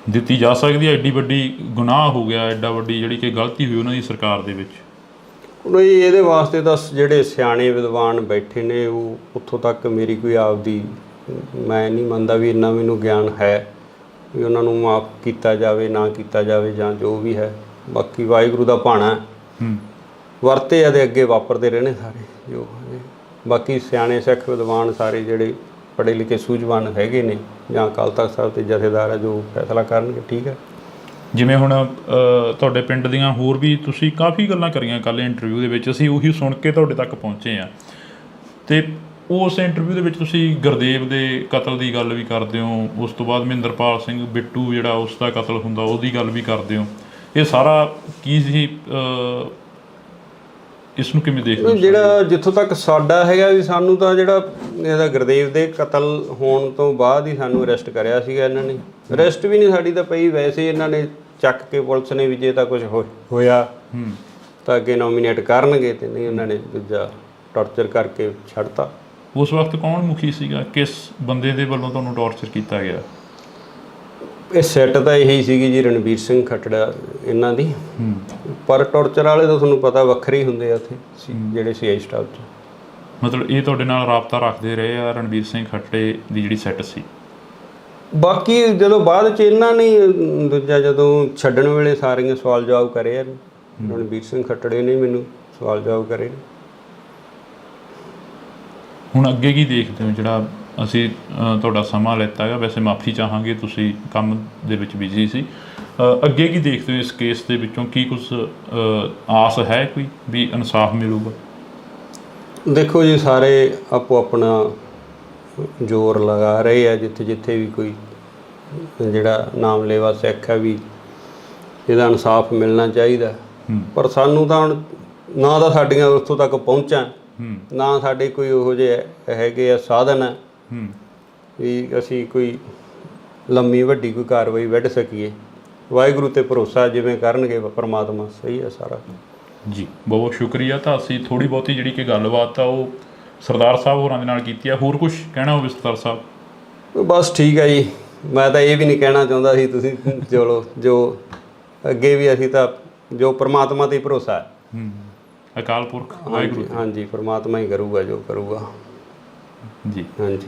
ਦਿੱਤੀ ਜਾ ਸਕਦੀ ਹੈ? ਐਡੀ ਵੱਡੀ ਗੁਨਾਹ ਹੋ ਗਿਆ, ਐਡਾ ਵੱਡੀ ਜਿਹੜੀ ਕਿ ਗਲਤੀ ਹੋਈ ਉਹਨਾਂ ਦੀ ਸਰਕਾਰ ਦੇ ਵਿੱਚ। ਹੁਣ ਇਹਦੇ ਵਾਸਤੇ ਤਾਂ ਜਿਹੜੇ ਸਿਆਣੇ ਵਿਦਵਾਨ ਬੈਠੇ ਨੇ, ਉਹ ਉੱਥੋਂ ਤੱਕ ਮੇਰੀ ਕੋਈ ਆਪਦੀ, ਮੈਂ ਨਹੀਂ ਮੰਨਦਾ ਵੀ ਇੰਨਾ ਮੈਨੂੰ ਗਿਆਨ ਹੈ ਵੀ ਉਹਨਾਂ ਨੂੰ ਮਾਫ਼ ਕੀਤਾ ਜਾਵੇ ਨਾ ਕੀਤਾ ਜਾਵੇ ਜਾਂ ਜੋ ਵੀ ਹੈ। ਬਾਕੀ ਵਾਹਿਗੁਰੂ ਦਾ ਭਾਣਾ ਵਰਤੇ ਆ, ਦੇ ਅੱਗੇ ਵਾਪਰਦੇ ਰਹਿਣੇ ਸਾਰੇ ਜੋ ਹੈ। ਬਾਕੀ ਸਿਆਣੇ ਸਿੱਖ ਵਿਦਵਾਨ ਸਾਰੇ ਜਿਹੜੇ ਪੜ੍ਹੇ ਲਿਖੇ ਸੂਝਵਾਨ ਹੈਗੇ ਨੇ ਜਾਂ ਅਕਾਲ ਤਖ਼ਤ ਸਾਹਿਬ ਦੇ ਜਥੇਦਾਰ ਆ, ਜੋ ਫੈਸਲਾ ਕਰਨਗੇ ਠੀਕ ਹੈ। ਜਿਵੇਂ ਹੁਣ ਤੁਹਾਡੇ ਪਿੰਡ ਦੀਆਂ ਹੋਰ ਵੀ ਤੁਸੀਂ ਕਾਫੀ ਗੱਲਾਂ ਕਰੀਆਂ ਕੱਲ੍ਹ ਇੰਟਰਵਿਊ ਦੇ ਵਿੱਚ, ਅਸੀਂ ਉਹੀ ਸੁਣ ਕੇ ਤੁਹਾਡੇ ਤੱਕ ਪਹੁੰਚੇ ਹਾਂ। ਅਤੇ ਉਸ ਇੰਟਰਵਿਊ ਦੇ ਵਿੱਚ ਤੁਸੀਂ ਗੁਰਦੇਵ ਦੇ ਕਤਲ ਦੀ ਗੱਲ ਵੀ ਕਰਦੇ ਹੋ, ਉਸ ਤੋਂ ਬਾਅਦ ਮਹਿੰਦਰਪਾਲ ਸਿੰਘ ਬਿੱਟੂ ਜਿਹੜਾ ਉਸ ਦਾ ਕਤਲ ਹੁੰਦਾ ਉਹਦੀ ਗੱਲ ਵੀ ਕਰਦੇ ਹੋ। ਇਹ ਸਾਰਾ ਕੀ ਸੀ, ਇਸ ਨੂੰ ਕਿਵੇਂ ਦੇਖਦੇ ਹੋ? ਜਿਹੜਾ ਜਿੱਥੋਂ ਤੱਕ ਸਾਡਾ ਹੈਗਾ ਵੀ ਸਾਨੂੰ ਤਾਂ ਜਿਹੜਾ ਇਹਦਾ ਗੁਰਦੇਵ ਦੇ ਕਤਲ ਹੋਣ ਤੋਂ ਬਾਅਦ ਹੀ ਸਾਨੂੰ ਅਰੈਸਟ ਕਰਿਆ ਸੀਗਾ ਇਹਨਾਂ ਨੇ। ਅਰੈਸਟ ਵੀ ਨਹੀਂ ਸਾਡੀ ਤਾਂ ਪਈ, ਵੈਸੇ ਇਹਨਾਂ ਨੇ ਚੱਕ ਕੇ ਪੁਲਿਸ ਨੇ ਵੀ ਜੇ ਤਾਂ ਕੁਝ ਹੋਇਆ ਤਾਂ ਅੱਗੇ ਨੋਮੀਨੇਟ ਕਰਨਗੇ, ਤੇ ਨਹੀਂ ਉਹਨਾਂ ਨੇ ਦੂਜਾ ਟੌਰਚਰ ਕਰਕੇ ਛੱਡਤਾ। ਉਸ ਵਕਤ ਕੌਣ ਮੁਖੀ ਸੀਗਾ? ਕਿਸ ਬੰਦੇ ਦੇ ਵੱਲੋਂ ਤੁਹਾਨੂੰ ਟੌਰਚਰ ਕੀਤਾ ਗਿਆ? ਇਹ ਸੈੱਟ ਤਾਂ ਇਹੀ ਸੀਗੀ ਜੀ, ਰਣਬੀਰ ਸਿੰਘ ਖੱਟੜਾ ਇਹਨਾਂ ਦੀ। ਪਰ ਟੌਰਚਰ ਵਾਲੇ ਤਾਂ ਤੁਹਾਨੂੰ ਪਤਾ ਵੱਖਰੇ ਹੀ ਹੁੰਦੇ ਆ ਉੱਥੇ ਜਿਹੜੇ CI ਸਟਾਫ 'ਚ। ਮਤਲਬ ਇਹ ਤੁਹਾਡੇ ਨਾਲ ਰਾਬਤਾ ਰੱਖਦੇ ਰਹੇ ਆ ਰਣਬੀਰ ਸਿੰਘ ਖੱਟੜੇ ਦੀ ਜਿਹੜੀ ਸੈੱਟ ਸੀ? ਬਾਕੀ ਜਦੋਂ ਬਾਅਦ 'ਚ ਇਹਨਾਂ ਨੇ ਦੂਜਾ ਜਦੋਂ ਛੱਡਣ ਵੇਲੇ ਸਾਰੀਆਂ ਸਵਾਲ ਜਵਾਬ ਕਰੇ ਆ, ਰਣਬੀਰ ਸਿੰਘ ਖੱਟੜੇ ਨੇ ਮੈਨੂੰ ਸਵਾਲ ਜਵਾਬ ਕਰੇ। ਹੁਣ ਅੱਗੇ ਕੀ ਦੇਖਦੇ ਹੋ? ਜਿਹੜਾ ਅਸੀਂ ਤੁਹਾਡਾ ਸਮਾਂ ਲਿੱਤਾ ਹੈਗਾ, ਵੈਸੇ ਮਾਫੀ ਚਾਹਾਂਗੇ, ਤੁਸੀਂ ਕੰਮ ਦੇ ਵਿੱਚ ਬਿਜ਼ੀ ਸੀ। ਅੱਗੇ ਕੀ ਦੇਖਦੇ ਹੋ ਇਸ ਕੇਸ ਦੇ ਵਿੱਚੋਂ? ਕੀ ਕੁਝ ਆਸ ਹੈ ਕੋਈ ਵੀ ਇਨਸਾਫ ਮਿਲੂਗਾ? ਦੇਖੋ ਜੀ, ਸਾਰੇ ਆਪੋ ਆਪਣਾ ਜ਼ੋਰ ਲਗਾ ਰਹੇ ਆ, ਜਿੱਥੇ ਜਿੱਥੇ ਵੀ ਕੋਈ ਜਿਹੜਾ ਨਾਮਲੇਵਾ ਸਿੱਖ ਹੈ ਵੀ ਇਹਦਾ ਇਨਸਾਫ ਮਿਲਣਾ ਚਾਹੀਦਾ। ਪਰ ਸਾਨੂੰ ਤਾਂ ਹੁਣ ਨਾ ਤਾਂ ਸਾਡੀਆਂ ਉੱਥੋਂ ਤੱਕ ਪਹੁੰਚਾਂ, ਨਾ ਸਾਡੇ ਕੋਈ ਉਹੋ ਜਿਹੇ ਹੈਗੇ ਆ ਸਾਧਨ ਹੈ ਵੀ ਅਸੀਂ ਕੋਈ ਲੰਮੀ ਵੱਡੀ ਕੋਈ ਕਾਰਵਾਈ ਵੱਢ ਸਕੀਏ। ਵਾਹਿਗੁਰੂ 'ਤੇ ਭਰੋਸਾ, ਜਿਵੇਂ ਕਰਨਗੇ ਪਰਮਾਤਮਾ, ਸਹੀ ਹੈ ਸਾਰਾ ਜੀ। ਬਹੁਤ ਬਹੁਤ ਸ਼ੁਕਰੀਆ। ਤਾਂ ਅਸੀਂ ਥੋੜ੍ਹੀ ਬਹੁਤੀ ਜਿਹੜੀ ਕਿ ਗੱਲਬਾਤ ਆ ਉਹ ਸਰਦਾਰ ਸਾਹਿਬ ਹੋਰਾਂ ਦੇ ਨਾਲ ਕੀਤੀ ਆ। ਹੋਰ ਕੁਝ ਕਹਿਣਾ ਹੋਵੇ ਸਰਦਾਰ ਸਾਹਿਬ? ਬਸ ਠੀਕ ਹੈ ਜੀ, ਮੈਂ ਤਾਂ ਇਹ ਵੀ ਨਹੀਂ ਕਹਿਣਾ ਚਾਹੁੰਦਾ ਸੀ, ਤੁਸੀਂ ਚਲੋ ਜੋ ਅੱਗੇ ਵੀ ਅਸੀਂ ਤਾਂ ਜੋ ਪਰਮਾਤਮਾ 'ਤੇ ਭਰੋਸਾ ਹੈ। ਅਕਾਲ ਪੁਰਖ ਵਾਹਿਗੁਰੂ। ਹਾਂਜੀ, ਪਰਮਾਤਮਾ ਹੀ ਕਰੂਗਾ ਜੋ ਕਰੂਗਾ ਜੀ। ਹਾਂਜੀ।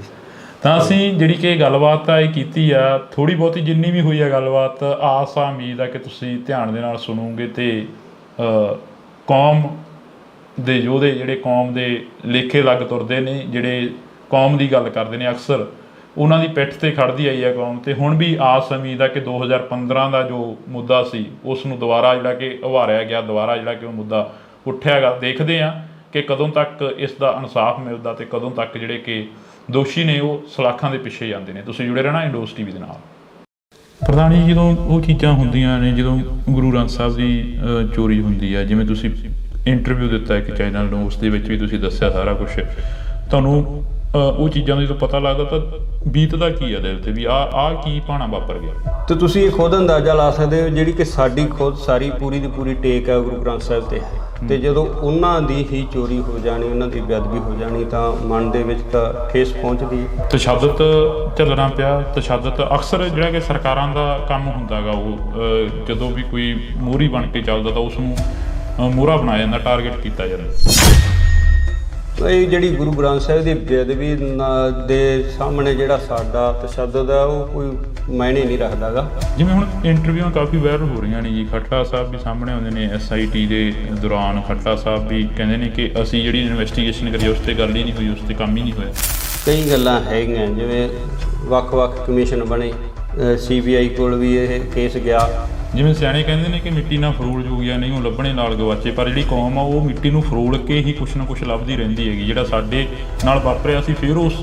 ਤਾਂ ਅਸੀਂ ਜਿਹੜੀ ਕਿ ਗੱਲਬਾਤ ਆ ਇਹ ਕੀਤੀ ਆ, ਥੋੜ੍ਹੀ ਬਹੁਤੀ ਜਿੰਨੀ ਵੀ ਹੋਈ ਆ ਗੱਲਬਾਤ, ਆਸ ਆ ਉਮੀਦ ਆ ਕਿ ਤੁਸੀਂ ਧਿਆਨ ਦੇ ਨਾਲ ਸੁਣੋਗੇ ਅਤੇ ਕੌਮ ਦੇ ਯੋਧੇ ਜਿਹੜੇ ਕੌਮ ਦੇ ਲੇਖੇ ਲੱਗ ਤੁਰਦੇ ਨੇ, ਜਿਹੜੇ ਕੌਮ ਦੀ ਗੱਲ ਕਰਦੇ ਨੇ ਅਕਸਰ, ਉਹਨਾਂ ਦੀ ਪਿੱਠ 'ਤੇ ਖੜ੍ਹਦੀ ਆਈ ਆ ਕੌਮ। ਅਤੇ ਹੁਣ ਵੀ ਆਸ ਉਮੀਦ ਆ ਕਿ 2015 ਦਾ ਜੋ ਮੁੱਦਾ ਸੀ ਉਸ ਨੂੰ ਦੁਬਾਰਾ ਜਿਹੜਾ ਕਿ ਉਭਾਰਿਆ ਗਿਆ, ਦੁਬਾਰਾ ਜਿਹੜਾ ਕਿ ਉਹ ਮੁੱਦਾ ਉੱਠਿਆ ਗਾ। ਦੇਖਦੇ ਹਾਂ ਕਿ ਕਦੋਂ ਤੱਕ ਇਸ ਦਾ ਇਨਸਾਫ ਮਿਲਦਾ ਅਤੇ ਕਦੋਂ ਤੱਕ ਜਿਹੜੇ ਕਿ ਦੋਸ਼ੀ ਨੇ ਉਹ ਸਲਾਖਾਂ ਦੇ ਪਿੱਛੇ ਜਾਂਦੇ ਨੇ। ਤੁਸੀਂ ਜੁੜੇ ਰਹਿਣਾ ਇੰਡੋਸ TV ਦੇ ਨਾਲ। ਪ੍ਰਧਾਨ ਜੀ, ਜਦੋਂ ਉਹ ਚੀਜ਼ਾਂ ਹੁੰਦੀਆਂ ਨੇ, ਜਦੋਂ ਗੁਰੂ ਗ੍ਰੰਥ ਸਾਹਿਬ ਦੀ ਚੋਰੀ ਹੁੰਦੀ ਹੈ, ਜਿਵੇਂ ਤੁਸੀਂ ਇੰਟਰਵਿਊ ਦਿੱਤਾ ਇੱਕ ਚੈਨਲ ਨੂੰ, ਉਸ ਦੇ ਵਿੱਚ ਵੀ ਤੁਸੀਂ ਦੱਸਿਆ ਸਾਰਾ ਕੁਛ, ਤੁਹਾਨੂੰ ਉਹ ਚੀਜ਼ਾਂ ਦਾ ਜਦੋਂ ਪਤਾ ਲੱਗਦਾ ਤਾਂ ਬੀਤਦਾ ਕੀ ਆ ਦਿਲ 'ਤੇ ਵੀ ਆਹ ਕੀ ਭਾਣਾ ਵਾਪਰ ਗਿਆ? ਤੇ ਤੁਸੀਂ ਇਹ ਖੁਦ ਅੰਦਾਜ਼ਾ ਲਾ ਸਕਦੇ ਹੋ, ਜਿਹੜੀ ਕਿ ਸਾਡੀ ਖੁਦ ਸਾਰੀ ਪੂਰੀ ਦੀ ਪੂਰੀ ਟੇਕ ਹੈ ਗੁਰੂ ਗ੍ਰੰਥ ਸਾਹਿਬ 'ਤੇ, ਤੇ ਜਦੋਂ ਉਹਨਾਂ ਦੀ ਹੀ ਚੋਰੀ ਹੋ ਜਾਣੀ, ਉਹਨਾਂ ਦੀ ਬੇਅਦਬੀ ਹੋ ਜਾਣੀ, ਤਾਂ ਮਨ ਦੇ ਵਿੱਚ ਤਾਂ ਠੇਸ ਪਹੁੰਚਦੀ। ਤਸ਼ੱਦਦ ਝੱਲਣਾ ਪਿਆ। ਤਸ਼ੱਦਦ ਅਕਸਰ ਜਿਹੜਾ ਕਿ ਸਰਕਾਰਾਂ ਦਾ ਕੰਮ ਹੁੰਦਾ ਗਾ, ਉਹ ਜਦੋਂ ਵੀ ਕੋਈ ਮੋਹਰੀ ਬਣ ਕੇ ਚੱਲਦਾ ਤਾਂ ਉਸ ਨੂੰ ਮੋਹਰਾ ਬਣਾਇਆ ਜਾਂਦਾ, ਟਾਰਗੇਟ ਕੀਤਾ ਜਾਂਦਾ। ਇਹ ਜਿਹੜੀ ਗੁਰੂ ਗ੍ਰੰਥ ਸਾਹਿਬ ਦੀ ਬੇਅਦਬੀ ਦੇ ਸਾਹਮਣੇ ਜਿਹੜਾ ਸਾਡਾ ਤਸ਼ੱਦਦ ਹੈ, ਉਹ ਕੋਈ ਮਾਇਨੇ ਨਹੀਂ ਰੱਖਦਾ ਗਾ। ਜਿਵੇਂ ਹੁਣ ਇੰਟਰਵਿਊਆਂ ਕਾਫੀ ਵਾਇਰਲ ਹੋ ਰਹੀਆਂ ਨੇ ਜੀ, ਖੱਟੜਾ ਸਾਹਿਬ ਵੀ ਸਾਹਮਣੇ ਆਉਂਦੇ ਨੇ SIT ਦੇ ਦੌਰਾਨ। ਖੱਟੜਾ ਸਾਹਿਬ ਵੀ ਕਹਿੰਦੇ ਨੇ ਕਿ ਅਸੀਂ ਜਿਹੜੀ ਇਨਵੈਸਟੀਗੇਸ਼ਨ ਕਰੀ ਉਸ 'ਤੇ ਗੱਲ ਹੀ ਨਹੀਂ ਹੋਈ, ਉਸ 'ਤੇ ਕੰਮ ਹੀ ਨਹੀਂ ਹੋਇਆ। ਕਈ ਗੱਲਾਂ ਹੈਗੀਆਂ, ਜਿਵੇਂ ਵੱਖ-ਵੱਖ ਕਮਿਸ਼ਨ ਬਣੇ, CBI ਕੋਲ ਵੀ ਇਹ ਕੇਸ ਗਿਆ। ਜਿਵੇਂ ਸਿਆਣੇ ਕਹਿੰਦੇ ਨੇ ਕਿ ਮਿੱਟੀ ਨਾਲ ਫਰੋਲ ਜੋ ਗਿਆ ਨਹੀਂ ਉਹ ਲੱਭਣੇ ਨਾਲ ਗਵਾਚੇ, ਪਰ ਜਿਹੜੀ ਕੌਮ ਆ ਉਹ ਮਿੱਟੀ ਨੂੰ ਫਰੋਲ ਕੇ ਹੀ ਕੁਛ ਨਾ ਕੁਛ ਲੱਭਦੀ ਰਹਿੰਦੀ ਹੈਗੀ। ਜਿਹੜਾ ਸਾਡੇ ਨਾਲ ਵਾਪਰਿਆ ਸੀ, ਫਿਰ ਉਸ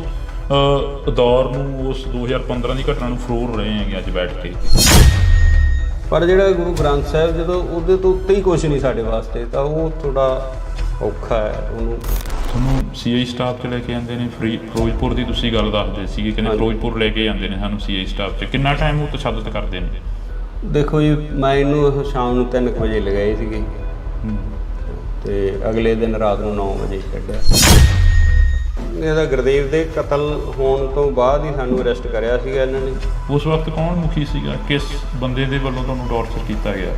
ਦੌਰ ਨੂੰ, ਉਸ 2015 ਦੀ ਘਟਨਾ ਨੂੰ ਫਰੋਲ ਰਹੇ ਹੈਗੇ ਅੱਜ ਬੈਠ ਕੇ। ਪਰ ਜਿਹੜਾ ਗੁਰੂ ਗ੍ਰੰਥ ਸਾਹਿਬ, ਜਦੋਂ ਉਹਦੇ ਤੋਂ ਉੱਤੇ ਹੀ ਕੁਛ ਨਹੀਂ ਸਾਡੇ ਵਾਸਤੇ, ਤਾਂ ਉਹ ਥੋੜ੍ਹਾ ਔਖਾ ਹੈ। ਉਹਨੂੰ ਤੁਹਾਨੂੰ CI ਸਟਾਫ 'ਚ ਲੈ ਕੇ ਆਉਂਦੇ ਨੇ, ਫਿਰੋਜ਼ਪੁਰ ਦੀ ਤੁਸੀਂ ਗੱਲ ਦੱਸਦੇ ਸੀਗੇ, ਕਹਿੰਦੇ ਫਿਰੋਜ਼ਪੁਰ ਲੈ ਕੇ ਜਾਂਦੇ ਨੇ ਸਾਨੂੰ CI ਸਟਾਫ 'ਚ। ਕਿੰਨਾ ਟਾਈਮ ਉਹ ਤਸ਼ੱਦਦ ਕਰਦੇ ਨੇ? ਦੇਖੋ ਜੀ, ਮੈਂ ਇਹਨੂੰ ਸ਼ਾਮ ਨੂੰ 3 ਵਜੇ ਲਗਾਏ ਸੀਗੇ, ਤੇ ਅਗਲੇ ਦਿਨ ਰਾਤ ਨੂੰ 9 ਵਜੇ ਛੱਡਿਆ। ਇਹਦਾ ਗੁਰਦੇਵ ਦੇ ਕਤਲ ਹੋਣ ਤੋਂ ਬਾਅਦ ਹੀ ਸਾਨੂੰ ਅਰੈਸਟ ਕਰਿਆ ਸੀਗਾ ਇਹਨਾਂ ਨੇ। ਉਸ ਵਕਤ ਕੌਣ ਮੁਖੀ ਸੀਗਾ, ਕਿਸ ਬੰਦੇ ਦੇ ਵੱਲੋਂ ਤੁਹਾਨੂੰ ਟੌਰਚਰ ਕੀਤਾ ਗਿਆ?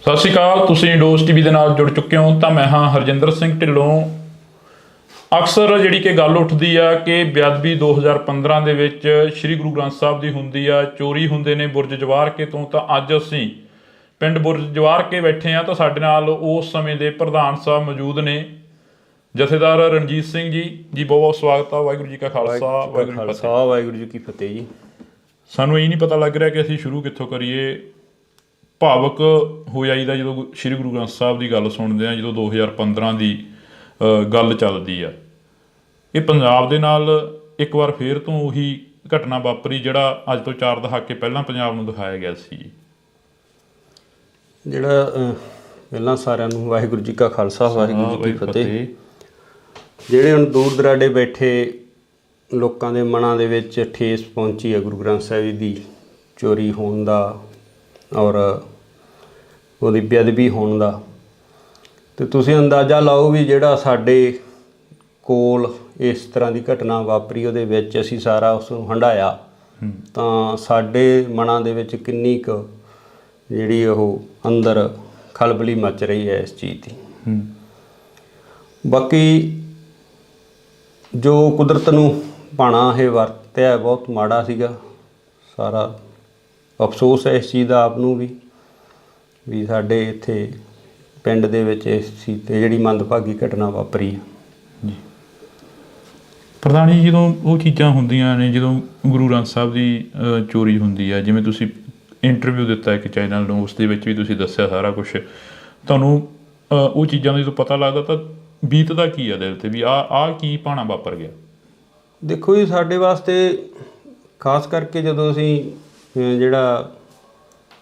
ਸਤਿ ਸ਼੍ਰੀ ਅਕਾਲ, ਤੁਸੀਂ ਡੋਜ਼ ਟੀਵੀ ਦੇ ਨਾਲ ਜੁੜ ਚੁੱਕੇ ਹੋ ਤਾਂ ਮੈਂ ਹਾਂ ਹਰਜਿੰਦਰ ਸਿੰਘ ਢਿੱਲੋਂ। ਅਕਸਰ ਜਿਹੜੀ ਕਿ ਗੱਲ ਉੱਠਦੀ ਆ ਕਿ ਬੇਅਦਬੀ 2015 ਦੇ ਵਿੱਚ ਸ੍ਰੀ ਗੁਰੂ ਗ੍ਰੰਥ ਸਾਹਿਬ ਦੀ ਹੁੰਦੀ ਆ, ਚੋਰੀ ਹੁੰਦੇ ਨੇ ਬੁਰਜ ਜਵਾਰ ਕੇ ਤੋਂ। ਤਾਂ ਅੱਜ ਅਸੀਂ ਪਿੰਡ ਬੁਰਜ ਜਵਾਰ ਕੇ ਬੈਠੇ ਆ ਤਾਂ ਸਾਡੇ ਨਾਲ ਉਸ ਸਮੇਂ ਦੇ ਪ੍ਰਧਾਨ ਸਾਹਿਬ ਮੌਜੂਦ ਨੇ, ਜਥੇਦਾਰ ਰਣਜੀਤ ਸਿੰਘ ਜੀ। ਜੀ ਬਹੁਤ ਬਹੁਤ ਸਵਾਗਤ ਆ। ਵਾਹਿਗੁਰੂ ਜੀ ਕਾ ਖਾਲਸਾ, ਵਾਹਿਗੁਰੂ ਜੀ ਕੀ ਫਤਿਹ ਜੀ। ਸਾਨੂੰ ਇਹ ਨਹੀਂ ਪਤਾ ਲੱਗ ਰਿਹਾ ਕਿ ਅਸੀਂ ਸ਼ੁਰੂ ਕਿੱਥੋਂ ਕਰੀਏ। ਭਾਵਕ ਹੋ ਜਾਈਦਾ ਜਦੋਂ ਸ੍ਰੀ ਗੁਰੂ ਗ੍ਰੰਥ ਸਾਹਿਬ ਦੀ ਗੱਲ ਸੁਣਦੇ ਆ, ਜਦੋਂ 2015 ਦੀ ਗੱਲ ਚੱਲਦੀ ਆ। ਇਹ ਪੰਜਾਬ ਦੇ ਨਾਲ ਇੱਕ ਵਾਰ ਫੇਰ ਤੋਂ ਉਹੀ ਘਟਨਾ ਵਾਪਰੀ ਜਿਹੜਾ ਅੱਜ ਤੋਂ 4 ਦਹਾਕੇ ਪਹਿਲਾਂ ਪੰਜਾਬ ਨੂੰ ਦਿਖਾਇਆ ਗਿਆ ਸੀ। ਜਿਹੜਾ ਪਹਿਲਾਂ ਸਾਰਿਆਂ ਨੂੰ ਵਾਹਿਗੁਰੂ ਜੀ ਕਾ ਖਾਲਸਾ, ਵਾਹਿਗੁਰੂ ਜੀ ਕੀ ਫਤਿਹ। ਜਿਹੜੇ ਹੁਣ ਦੂਰ ਦਰਾਡੇ ਬੈਠੇ ਲੋਕਾਂ ਦੇ ਮਨਾਂ ਦੇ ਵਿੱਚ ਠੇਸ ਪਹੁੰਚੀ ਹੈ ਗੁਰੂ ਗ੍ਰੰਥ ਸਾਹਿਬ ਦੀ ਚੋਰੀ ਹੋਣ ਦਾ ਔਰ ਉਹਦੀ ਬੇਅਦਬੀ ਹੋਣ ਦਾ, ਤੇ ਤੁਸੀਂ ਅੰਦਾਜ਼ਾ ਲਾਓ ਵੀ ਜਿਹੜਾ ਸਾਡੇ ਕੋਲ ਇਸ ਤਰ੍ਹਾਂ ਦੀ ਘਟਨਾ ਵਾਪਰੀ ਉਹਦੇ ਵਿੱਚ ਅਸੀਂ ਸਾਰਾ ਉਸ ਨੂੰ ਹੰਢਾਇਆ ਤਾਂ ਸਾਡੇ ਮਨਾਂ ਦੇ ਵਿੱਚ ਕਿੰਨੀ ਕੁ ਜਿਹੜੀ ਉਹ ਅੰਦਰ ਖਲਬਲੀ ਮਚ ਰਹੀ ਹੈ ਇਸ ਚੀਜ਼ ਦੀ। ਬਾਕੀ ਜੋ ਕੁਦਰਤ ਨੂੰ ਭਾਣਾ ਇਹ ਵਰਤਿਆ ਬਹੁਤ ਮਾੜਾ ਸੀਗਾ। ਸਾਰਾ ਅਫਸੋਸ ਹੈ ਇਸ ਚੀਜ਼ ਦਾ ਆਪ ਨੂੰ ਵੀ ਸਾਡੇ ਇੱਥੇ ਪਿੰਡ ਦੇ ਵਿੱਚ ਇਸ ਚੀਜ਼ 'ਤੇ ਜਿਹੜੀ ਮੰਦਭਾਗੀ ਘਟਨਾ ਵਾਪਰੀ ਹੈ ਜੀ। ਪ੍ਰਧਾਨ ਜੀ, ਜਦੋਂ ਉਹ ਚੀਜ਼ਾਂ ਹੁੰਦੀਆਂ ਨੇ, ਜਦੋਂ ਗੁਰੂ ਗ੍ਰੰਥ ਸਾਹਿਬ ਦੀ ਚੋਰੀ ਹੁੰਦੀ ਹੈ, ਜਿਵੇਂ ਤੁਸੀਂ ਇੰਟਰਵਿਊ ਦਿੱਤਾ ਇੱਕ ਚੈਨਲ ਨੂੰ, ਉਸ ਦੇ ਵਿੱਚ ਵੀ ਤੁਸੀਂ ਦੱਸਿਆ ਸਾਰਾ ਕੁਛ, ਤੁਹਾਨੂੰ ਉਹ ਚੀਜ਼ਾਂ ਦਾ ਜਦੋਂ ਪਤਾ ਲੱਗਦਾ ਤਾਂ ਬੀਤਦਾ ਕੀ ਆ ਦਿਲ 'ਤੇ ਵੀ ਆਹ ਕੀ ਭਾਣਾ ਵਾਪਰ ਗਿਆ? ਦੇਖੋ ਜੀ, ਸਾਡੇ ਵਾਸਤੇ ਖਾਸ ਕਰਕੇ ਜਦੋਂ ਅਸੀਂ ਜਿਹੜਾ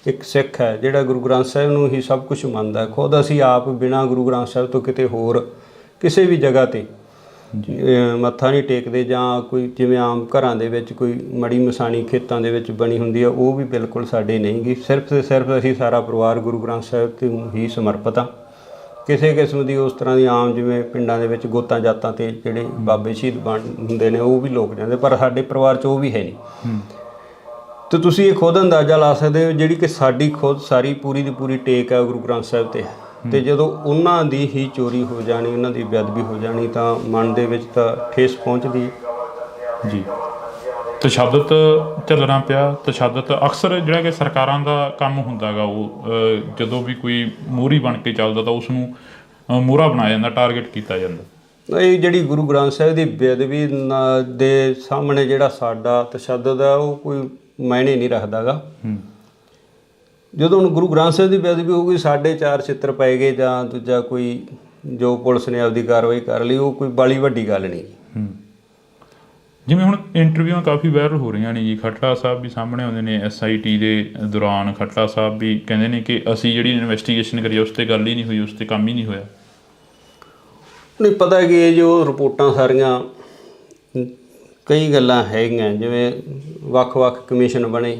ਇੱਕ ਸਿੱਖ ਹੈ ਜਿਹੜਾ ਗੁਰੂ ਗ੍ਰੰਥ ਸਾਹਿਬ ਨੂੰ ਹੀ ਸਭ ਕੁਝ ਮੰਨਦਾ, ਖੁਦ ਅਸੀਂ ਆਪ ਬਿਨਾਂ ਗੁਰੂ ਗ੍ਰੰਥ ਸਾਹਿਬ ਤੋਂ ਕਿਤੇ ਹੋਰ ਕਿਸੇ ਵੀ ਜਗ੍ਹਾ 'ਤੇ ਮੱਥਾ ਨਹੀਂ ਟੇਕਦੇ, ਜਾਂ ਕੋਈ ਜਿਵੇਂ ਆਮ ਘਰਾਂ ਦੇ ਵਿੱਚ ਕੋਈ ਮੜੀ ਮਸਾਣੀ ਖੇਤਾਂ ਦੇ ਵਿੱਚ ਬਣੀ ਹੁੰਦੀ ਹੈ, ਉਹ ਵੀ ਬਿਲਕੁਲ ਸਾਡੇ ਨਹੀਂ ਗੀ। ਸਿਰਫ ਤੇ ਸਿਰਫ ਅਸੀਂ ਸਾਰਾ ਪਰਿਵਾਰ ਗੁਰੂ ਗ੍ਰੰਥ ਸਾਹਿਬ ਤੇ ਹੀ ਸਮਰਪਿਤ ਹਾਂ। ਕਿਸੇ ਕਿਸਮ ਦੀ ਉਸ ਤਰ੍ਹਾਂ ਦੀ ਆਮ ਜਿਵੇਂ ਪਿੰਡਾਂ ਦੇ ਵਿੱਚ ਗੋਤਾਂ ਜਾਤਾਂ 'ਤੇ ਜਿਹੜੇ ਬਾਬੇ ਸ਼ਹੀਦ ਹੁੰਦੇ ਨੇ ਉਹ ਵੀ ਲੋਕ ਜਾਂਦੇ, ਪਰ ਸਾਡੇ ਪਰਿਵਾਰ 'ਚ ਉਹ ਵੀ ਹੈ ਨਹੀਂ। ਤੇ ਤੁਸੀਂ ਇਹ ਖੁਦ ਅੰਦਾਜ਼ਾ ਲਾ ਸਕਦੇ ਹੋ ਜਿਹੜੀ ਕਿ ਸਾਡੀ ਖੁਦ ਸਾਰੀ ਪੂਰੀ ਦੀ ਪੂਰੀ ਟੇਕ ਹੈ ਗੁਰੂ ਗ੍ਰੰਥ ਸਾਹਿਬ 'ਤੇ, ਤੇ ਜਦੋਂ ਉਹਨਾਂ ਦੀ ਹੀ ਚੋਰੀ ਹੋ ਜਾਣੀ, ਉਹਨਾਂ ਦੀ ਬੇਅਦਬੀ ਹੋ ਜਾਣੀ ਤਾਂ ਮਨ ਦੇ ਵਿੱਚ ਤਾਂ ਠੇਸ ਪਹੁੰਚਦੀ ਜੀ। ਤਸ਼ੱਦਦ ਚੱਲਣਾ ਪਿਆ। ਤਸ਼ੱਦਦ ਅਕਸਰ ਜਿਹੜਾ ਕਿ ਸਰਕਾਰਾਂ ਦਾ ਕੰਮ ਹੁੰਦਾ ਗਾ, ਉਹ ਜਦੋਂ ਵੀ ਕੋਈ ਮੋਹਰੀ ਬਣ ਕੇ ਚੱਲਦਾ ਤਾਂ ਉਸ ਨੂੰ ਮੋਹਰਾ ਬਣਾਇਆ ਜਾਂਦਾ, ਟਾਰਗੇਟ ਕੀਤਾ ਜਾਂਦਾ। ਇਹ ਜਿਹੜੀ ਗੁਰੂ ਗ੍ਰੰਥ ਸਾਹਿਬ ਦੀ ਬੇਅਦਬੀ ਦੇ ਸਾਹਮਣੇ ਜਿਹੜਾ ਸਾਡਾ ਤਸ਼ੱਦਦ ਆ ਉਹ ਕੋਈ ਮਾਇਨੇ ਨਹੀਂ ਰੱਖਦਾ ਗਾ। ਜਦੋਂ ਹੁਣ ਗੁਰੂ ਗ੍ਰੰਥ ਸਾਹਿਬ ਦੀ ਬੇਅਦਬੀ ਹੋ ਗਈ, ਸਾਡੇ 4 ਛਿੱਤਰ ਪੈ ਗਏ ਜਾਂ ਦੂਜਾ ਕੋਈ ਜੋ ਪੁਲਿਸ ਨੇ ਆਪਦੀ ਕਾਰਵਾਈ ਕਰ ਲਈ, ਉਹ ਕੋਈ ਬਾਲੀ ਵੱਡੀ ਗੱਲ ਨਹੀਂ। ਜਿਵੇਂ ਹੁਣ ਇੰਟਰਵਿਊਆਂ ਕਾਫੀ ਵਾਇਰਲ ਹੋ ਰਹੀਆਂ ਨੇ ਜੀ, ਖੱਟੜਾ ਸਾਹਿਬ ਵੀ ਸਾਹਮਣੇ ਆਉਂਦੇ ਨੇ। SIT ਦੇ ਦੌਰਾਨ ਖੱਟੜਾ ਸਾਹਿਬ ਵੀ ਕਹਿੰਦੇ ਨੇ ਕਿ ਅਸੀਂ ਜਿਹੜੀ ਇਨਵੈਸਟੀਗੇਸ਼ਨ ਕਰੀ ਉਸ 'ਤੇ ਗੱਲ ਹੀ ਨਹੀਂ ਹੋਈ, ਉਸ 'ਤੇ ਕੰਮ ਹੀ ਨਹੀਂ ਹੋਇਆ। ਨਹੀਂ ਪਤਾ ਕਿ ਇਹ ਜੋ ਰਿਪੋਰਟਾਂ ਸਾਰੀਆਂ ਕਈ ਗੱਲਾਂ ਹੈਗੀਆਂ, ਜਿਵੇਂ ਵੱਖ-ਵੱਖ ਕਮਿਸ਼ਨ ਬਣੇ,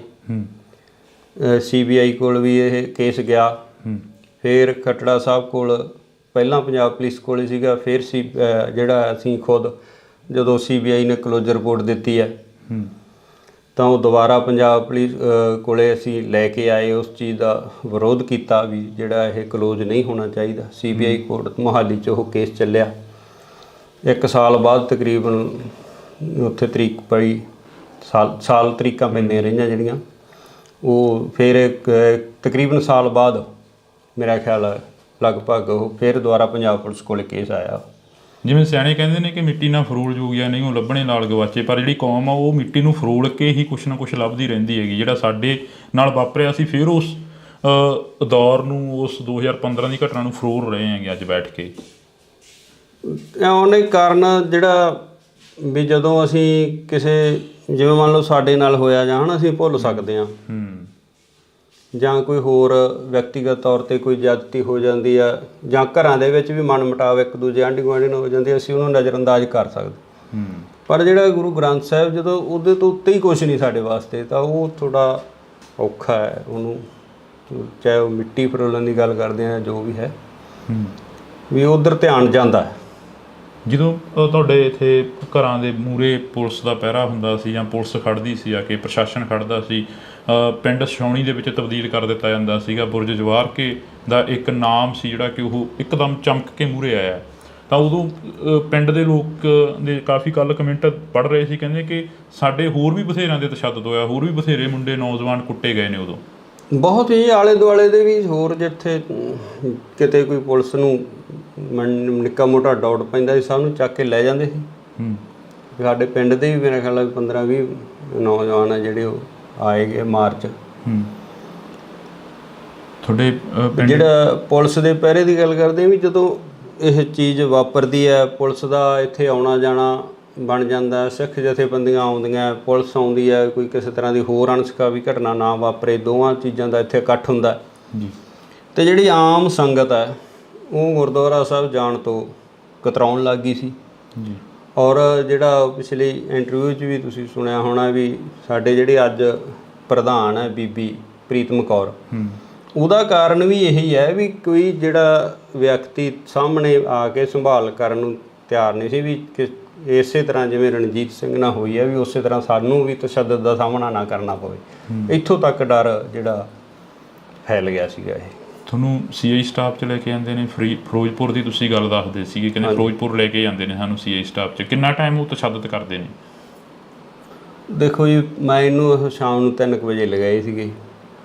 CBI ਕੋਲ ਵੀ ਇਹ ਕੇਸ ਗਿਆ, ਫਿਰ ਖੱਟੜਾ ਸਾਹਿਬ ਕੋਲ, ਪਹਿਲਾਂ ਪੰਜਾਬ ਪੁਲਿਸ ਕੋਲ ਹੀ ਸੀਗਾ, ਫਿਰ ਜਿਹੜਾ ਅਸੀਂ ਖੁਦ ਜਦੋਂ CBI ਨੇ ਕਲੋਜ਼ਰ ਰਿਪੋਰਟ ਦਿੱਤੀ ਹੈ ਤਾਂ ਉਹ ਦੁਬਾਰਾ ਪੰਜਾਬ ਪੁਲਿਸ ਕੋਲੇ ਅਸੀਂ ਲੈ ਕੇ ਆਏ, ਉਸ ਚੀਜ਼ ਦਾ ਵਿਰੋਧ ਕੀਤਾ ਵੀ ਜਿਹੜਾ ਇਹ ਕਲੋਜ਼ ਨਹੀਂ ਹੋਣਾ ਚਾਹੀਦਾ। CBI ਕੋਰਟ ਮੋਹਾਲੀ 'ਚ ਉਹ ਕੇਸ ਚੱਲਿਆ। 1 ਸਾਲ ਬਾਅਦ ਤਕਰੀਬਨ ਉੱਥੇ ਤਰੀਕ ਪਈ, ਸਾਲ ਤਰੀਕਾਂ ਪੈਂਦੀਆਂ ਰਹੀਆਂ ਜਿਹੜੀਆਂ, ਉਹ ਫਿਰ ਤਕਰੀਬਨ ਸਾਲ ਬਾਅਦ ਮੇਰਾ ਖਿਆਲ ਲਗਭਗ ਉਹ ਫਿਰ ਦੁਬਾਰਾ ਪੰਜਾਬ ਪੁਲਿਸ ਕੋਲ ਕੇਸ ਆਇਆ। ਜਿਵੇਂ ਸਿਆਣੇ ਕਹਿੰਦੇ ਨੇ ਕਿ ਮਿੱਟੀ ਨਾਲ ਫਰੋਲ ਜੋਗਿਆ ਨਹੀਂ ਉਹ ਲੱਭਣੇ ਨਾਲ ਗਵਾਚੇ, ਪਰ ਜਿਹੜੀ ਕੌਮ ਆ ਉਹ ਮਿੱਟੀ ਨੂੰ ਫਰੋਲ ਕੇ ਹੀ ਕੁਛ ਨਾ ਕੁਛ ਲੱਭਦੀ ਰਹਿੰਦੀ ਹੈਗੀ। ਜਿਹੜਾ ਸਾਡੇ ਨਾਲ ਵਾਪਰਿਆ, ਅਸੀਂ ਫਿਰ ਉਸ ਦੌਰ ਨੂੰ, ਉਸ 2015 ਦੀ ਘਟਨਾ ਨੂੰ ਫਰੋਲ ਰਹੇ ਹੈਗੇ ਅੱਜ ਬੈਠ ਕੇ। ਉਹਨੇ ਕਾਰਨ ਜਿਹੜਾ ਵੀ ਜਦੋਂ ਅਸੀਂ ਕਿਸੇ ਜਿਵੇਂ ਮੰਨ ਲਓ ਸਾਡੇ ਨਾਲ ਹੋਇਆ ਜਾਂ ਅਸੀਂ ਭੁੱਲ ਸਕਦੇ ਹਾਂ, ਜਾਂ ਕੋਈ ਹੋਰ ਵਿਅਕਤੀਗਤ ਤੌਰ 'ਤੇ ਕੋਈ ਜ਼ਿਆਦਤੀ ਹੋ ਜਾਂਦੀ ਆ, ਜਾਂ ਘਰਾਂ ਦੇ ਵਿੱਚ ਵੀ ਮਨਮੁਟਾਵ ਇੱਕ ਦੂਜੇ ਆਂਢੀ ਗੁਆਂਢੀ ਨਾਲ ਹੋ ਜਾਂਦੀ, ਅਸੀਂ ਉਹਨੂੰ ਨਜ਼ਰਅੰਦਾਜ਼ ਕਰ ਸਕਦੇ। ਪਰ ਜਿਹੜਾ ਗੁਰੂ ਗ੍ਰੰਥ ਸਾਹਿਬ ਜਦੋਂ ਉਹਦੇ ਤੋਂ ਉੱਤੇ ਹੀ ਕੁਛ ਨਹੀਂ ਸਾਡੇ ਵਾਸਤੇ, ਤਾਂ ਉਹ ਥੋੜ੍ਹਾ ਔਖਾ ਹੈ ਉਹਨੂੰ ਚਾਹੇ ਉਹ ਮਿੱਟੀ ਫਰੋਲਣ ਦੀ ਗੱਲ ਕਰਦੇ ਆ, ਜੋ ਵੀ ਹੈ ਵੀ ਉਧਰ ਧਿਆਨ ਜਾਂਦਾ ਹੈ। ਜਦੋਂ ਤੁਹਾਡੇ ਇੱਥੇ ਘਰਾਂ ਦੇ ਮੂਹਰੇ ਪੁਲਿਸ ਦਾ ਪਹਿਰਾ ਹੁੰਦਾ ਸੀ ਜਾਂ ਪੁਲਿਸ ਖੜ੍ਹਦੀ ਸੀ ਆ ਕੇ, ਪ੍ਰਸ਼ਾਸਨ ਖੜ੍ਹਦਾ ਸੀ, ਪਿੰਡ ਛਾਉਣੀ ਦੇ ਵਿੱਚ ਤਬਦੀਲ ਕਰ ਦਿੱਤਾ ਜਾਂਦਾ ਸੀਗਾ, ਬੁਰਜ ਜਵਾਰ ਕੇ ਦਾ ਇੱਕ ਨਾਮ ਸੀ ਜਿਹੜਾ ਕਿ ਉਹ ਇੱਕਦਮ ਚਮਕ ਕੇ ਮੂਹਰੇ ਆਇਆ, ਤਾਂ ਉਦੋਂ ਪਿੰਡ ਦੇ ਲੋਕ ਦੇ ਕਾਫੀ ਕੱਲ ਕਮੈਂਟ ਪੜ੍ਹ ਰਹੇ ਸੀ, ਕਹਿੰਦੇ ਕਿ ਸਾਡੇ ਹੋਰ ਵੀ ਬਥੇਰਿਆਂ ਦੇ ਤਸ਼ੱਦਦ ਹੋਇਆ, ਹੋਰ ਵੀ ਬਥੇਰੇ ਮੁੰਡੇ ਨੌਜਵਾਨ ਕੁੱਟੇ ਗਏ ਨੇ ਉਦੋਂ। ਬਹੁਤ ਹੀ ਆਲੇ ਦੁਆਲੇ ਦੇ ਵੀ ਹੋਰ ਜਿੱਥੇ ਕਿਤੇ ਕੋਈ ਪੁਲਿਸ ਨੂੰ ਨਿੱਕਾ ਮੋਟਾ ਡਾਊਟ ਪੈਂਦਾ ਸੀ, ਸਭ ਨੂੰ ਚੱਕ ਕੇ ਲੈ ਜਾਂਦੇ ਸੀ। ਸਾਡੇ ਪਿੰਡ ਦੇ ਵੀ ਮੇਰੇ ਖਿਆਲ ਨਾਲ 15-20 ਨੌਜਵਾਨ ਆ ਜਿਹੜੇ ਉਹ ਆਏ ਗਏ ਮਾਰਚ। ਤੁਹਾਡੇ ਜਿਹੜਾ ਪੁਲਿਸ ਦੇ ਪਹਿਰੇ ਦੀ ਗੱਲ ਕਰਦੇ ਵੀ ਜਦੋਂ ਇਹ ਚੀਜ਼ ਵਾਪਰਦੀ ਹੈ, ਪੁਲਿਸ ਦਾ ਇੱਥੇ ਆਉਣਾ ਜਾਣਾ ਬਣ ਜਾਂਦਾ, ਸਿੱਖ ਜਥੇਬੰਦੀਆਂ ਆਉਂਦੀਆਂ, ਪੁਲਿਸ ਆਉਂਦੀ ਹੈ, ਕੋਈ ਕਿਸੇ ਤਰ੍ਹਾਂ ਦੀ ਹੋਰ ਅਣਸਕਾਵੀ ਘਟਨਾ ਨਾ ਵਾਪਰੇ, ਦੋਵਾਂ ਚੀਜ਼ਾਂ ਦਾ ਇੱਥੇ ਇਕੱਠ ਹੁੰਦਾ ਜੀ। ਅਤੇ ਜਿਹੜੀ ਆਮ ਸੰਗਤ ਹੈ ਉਹ ਗੁਰਦੁਆਰਾ ਸਾਹਿਬ ਜਾਣ ਤੋਂ ਕਤਰਾਉਣ ਲੱਗ ਗਈ ਸੀ ਜੀ। ਔਰ ਜਿਹੜਾ ਪਿਛਲੀ ਇੰਟਰਵਿਊ 'ਚ ਵੀ ਤੁਸੀਂ ਸੁਣਿਆ ਹੋਣਾ ਵੀ ਸਾਡੇ ਜਿਹੜੇ ਅੱਜ ਪ੍ਰਧਾਨ ਹੈ ਬੀਬੀ ਪ੍ਰੀਤਮ ਕੌਰ, ਉਹਦਾ ਕਾਰਨ ਵੀ ਇਹੀ ਹੈ ਵੀ ਕੋਈ ਜਿਹੜਾ ਵਿਅਕਤੀ ਸਾਹਮਣੇ ਆ ਕੇ ਸੰਭਾਲ ਕਰਨ ਨੂੰ ਤਿਆਰ ਨਹੀਂ ਸੀ ਵੀ ਕਿ ਇਸੇ ਤਰ੍ਹਾਂ ਜਿਵੇਂ ਰਣਜੀਤ ਸਿੰਘ ਨਾਲ ਹੋਈ ਹੈ ਵੀ ਉਸੇ ਤਰ੍ਹਾਂ ਸਾਨੂੰ ਵੀ ਤਸ਼ੱਦਦ ਦਾ ਸਾਹਮਣਾ ਨਾ ਕਰਨਾ ਪਵੇ। ਇੱਥੋਂ ਤੱਕ ਡਰ ਜਿਹੜਾ ਫੈਲ ਗਿਆ ਸੀਗਾ। ਇਹ ਤੁਹਾਨੂੰ CI ਸਟਾਫ 'ਚ ਲੈ ਕੇ ਜਾਂਦੇ ਨੇ, ਫਿਰੋਜ਼ਪੁਰ ਦੀ ਤੁਸੀਂ ਗੱਲ ਦੱਸਦੇ ਸੀਗੇ, ਕਹਿੰਦੇ ਫਿਰੋਜ਼ਪੁਰ ਲੈ ਕੇ ਜਾਂਦੇ ਨੇ ਸਾਨੂੰ CI ਸਟਾਫ 'ਚ, ਕਿੰਨਾ ਟਾਈਮ ਉਹ ਤਸ਼ੱਦਦ ਕਰਦੇ ਨੇ? ਦੇਖੋ ਜੀ, ਮੈਂ ਇਹਨੂੰ ਸ਼ਾਮ ਨੂੰ 3 ਵਜੇ ਲਗਾਏ ਸੀਗੇ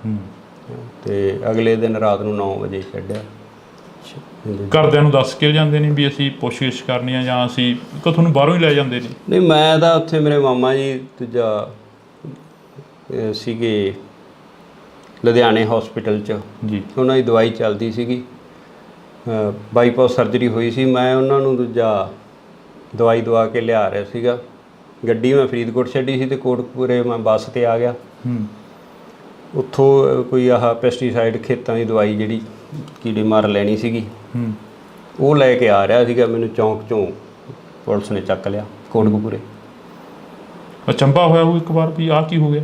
ਅਤੇ ਅਗਲੇ ਦਿਨ ਰਾਤ ਨੂੰ 9 ਵਜੇ ਛੱਡਿਆ। ਘਰਦਿਆਂ ਨੂੰ ਦੱਸ ਕੇ ਜਾਂਦੇ ਨੇ ਵੀ ਅਸੀਂ ਪੁੱਛਗਿੱਛ ਕਰਨੀ ਆ ਜਾਂ ਅਸੀਂ ਕਿ ਤੁਹਾਨੂੰ ਬਾਹਰੋਂ ਹੀ ਲੈ ਜਾਂਦੇ ਨੇ? ਨਹੀਂ, ਮੈਂ ਤਾਂ ਉੱਥੇ ਮੇਰੇ ਮਾਮਾ ਜੀ ਦੂਜਾ ਸੀਗੇ ਲੁਧਿਆਣੇ ਹੌਸਪੀਟਲ 'ਚ ਜੀ, ਉਹਨਾਂ ਦੀ ਦਵਾਈ ਚੱਲਦੀ ਸੀਗੀ, ਬਾਈਪਾਸ ਸਰਜਰੀ ਹੋਈ ਸੀ। ਮੈਂ ਉਹਨਾਂ ਨੂੰ ਦੂਜਾ ਦਵਾਈ ਦਵਾ ਕੇ ਲਿਆ ਰਿਹਾ ਸੀਗਾ। ਗੱਡੀ ਮੈਂ ਫਰੀਦਕੋਟ ਛੱਡੀ ਸੀ ਅਤੇ ਕੋਟਕਪੂਰੇ ਮੈਂ ਬੱਸ 'ਤੇ ਆ ਗਿਆ। ਉੱਥੋਂ ਕੋਈ ਆਹ ਪੈਸਟੀਸਾਈਡ ਖੇਤਾਂ ਦੀ ਦਵਾਈ ਜਿਹੜੀ ਕੀੜੇ ਮਾਰ ਲੈਣੀ ਸੀਗੀ, ਉਹ ਲੈ ਕੇ ਆ ਰਿਹਾ ਸੀਗਾ। ਮੈਨੂੰ ਚੌਂਕ 'ਚੋਂ ਪੁਲਿਸ ਨੇ ਚੱਕ ਲਿਆ ਕੋਟਕਪੂਰੇ। ਅਚੰਭਾ ਹੋਇਆ ਉਹ ਇੱਕ ਵਾਰ ਵੀ ਆਹ ਕੀ ਹੋ ਗਿਆ?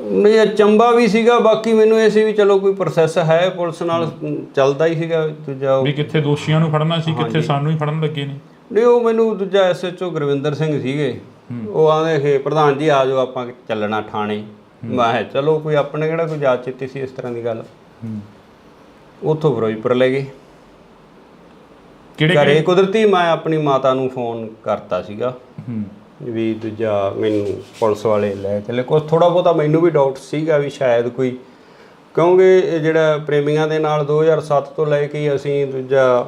ਨਹੀਂ, ਅਚੰਭਾ ਵੀ ਸੀਗਾ, ਬਾਕੀ ਮੈਨੂੰ ਇਹ ਸੀ ਵੀ ਚਲੋ ਕੋਈ ਪ੍ਰੋਸੈਸ ਹੈ ਪੁਲਿਸ ਨਾਲ ਚੱਲਦਾ ਹੀ ਸੀਗਾ। ਦੂਜਾ ਵੀ ਕਿੱਥੇ ਦੋਸ਼ੀਆਂ ਨੂੰ ਫੜਨਾ ਸੀ, ਕਿੱਥੇ ਸਾਨੂੰ ਹੀ ਫੜਨ ਲੱਗੇ ਨੇ। ਨਹੀਂ, ਉਹ ਮੈਨੂੰ ਦੂਜਾ SHO ਗੁਰਵਿੰਦਰ ਸਿੰਘ ਸੀਗੇ, ਉਹ ਆਉਂਦੇ ਕਿ ਪ੍ਰਧਾਨ ਜੀ ਆ ਜਾਓ ਆਪਾਂ ਚੱਲਣਾ ਥਾਣੇ। ਮੈਂ ਕਿਹਾ ਚਲੋ, ਕੋਈ ਆਪਣੇ ਕਿਹੜਾ ਕੋਈ ਯਾਦ ਚਿੱਤੀ ਸੀ ਇਸ ਤਰ੍ਹਾਂ ਦੀ ਗੱਲ। ਉੱਥੋਂ ਫਿਰੋਜ਼ਪੁਰ ਲੈ ਗਏ। ਘਰੇ ਕੁਦਰਤੀ ਮੈਂ ਆਪਣੀ ਮਾਤਾ ਨੂੰ ਫੋਨ ਕਰਤਾ ਸੀਗਾ ਵੀ ਦੂਜਾ ਮੈਨੂੰ ਪੁਲਿਸ ਵਾਲੇ ਲੈ ਚਲੇ। ਕੁਛ ਥੋੜ੍ਹਾ ਬਹੁਤਾ ਮੈਨੂੰ ਵੀ ਡਾਊਟ ਸੀਗਾ ਵੀ ਸ਼ਾਇਦ ਕੋਈ, ਕਿਉਂਕਿ ਇਹ ਜਿਹੜਾ ਪ੍ਰੇਮੀਆਂ ਦੇ ਨਾਲ 2007 ਤੋਂ ਲੈ ਕੇ ਅਸੀਂ ਦੂਜਾ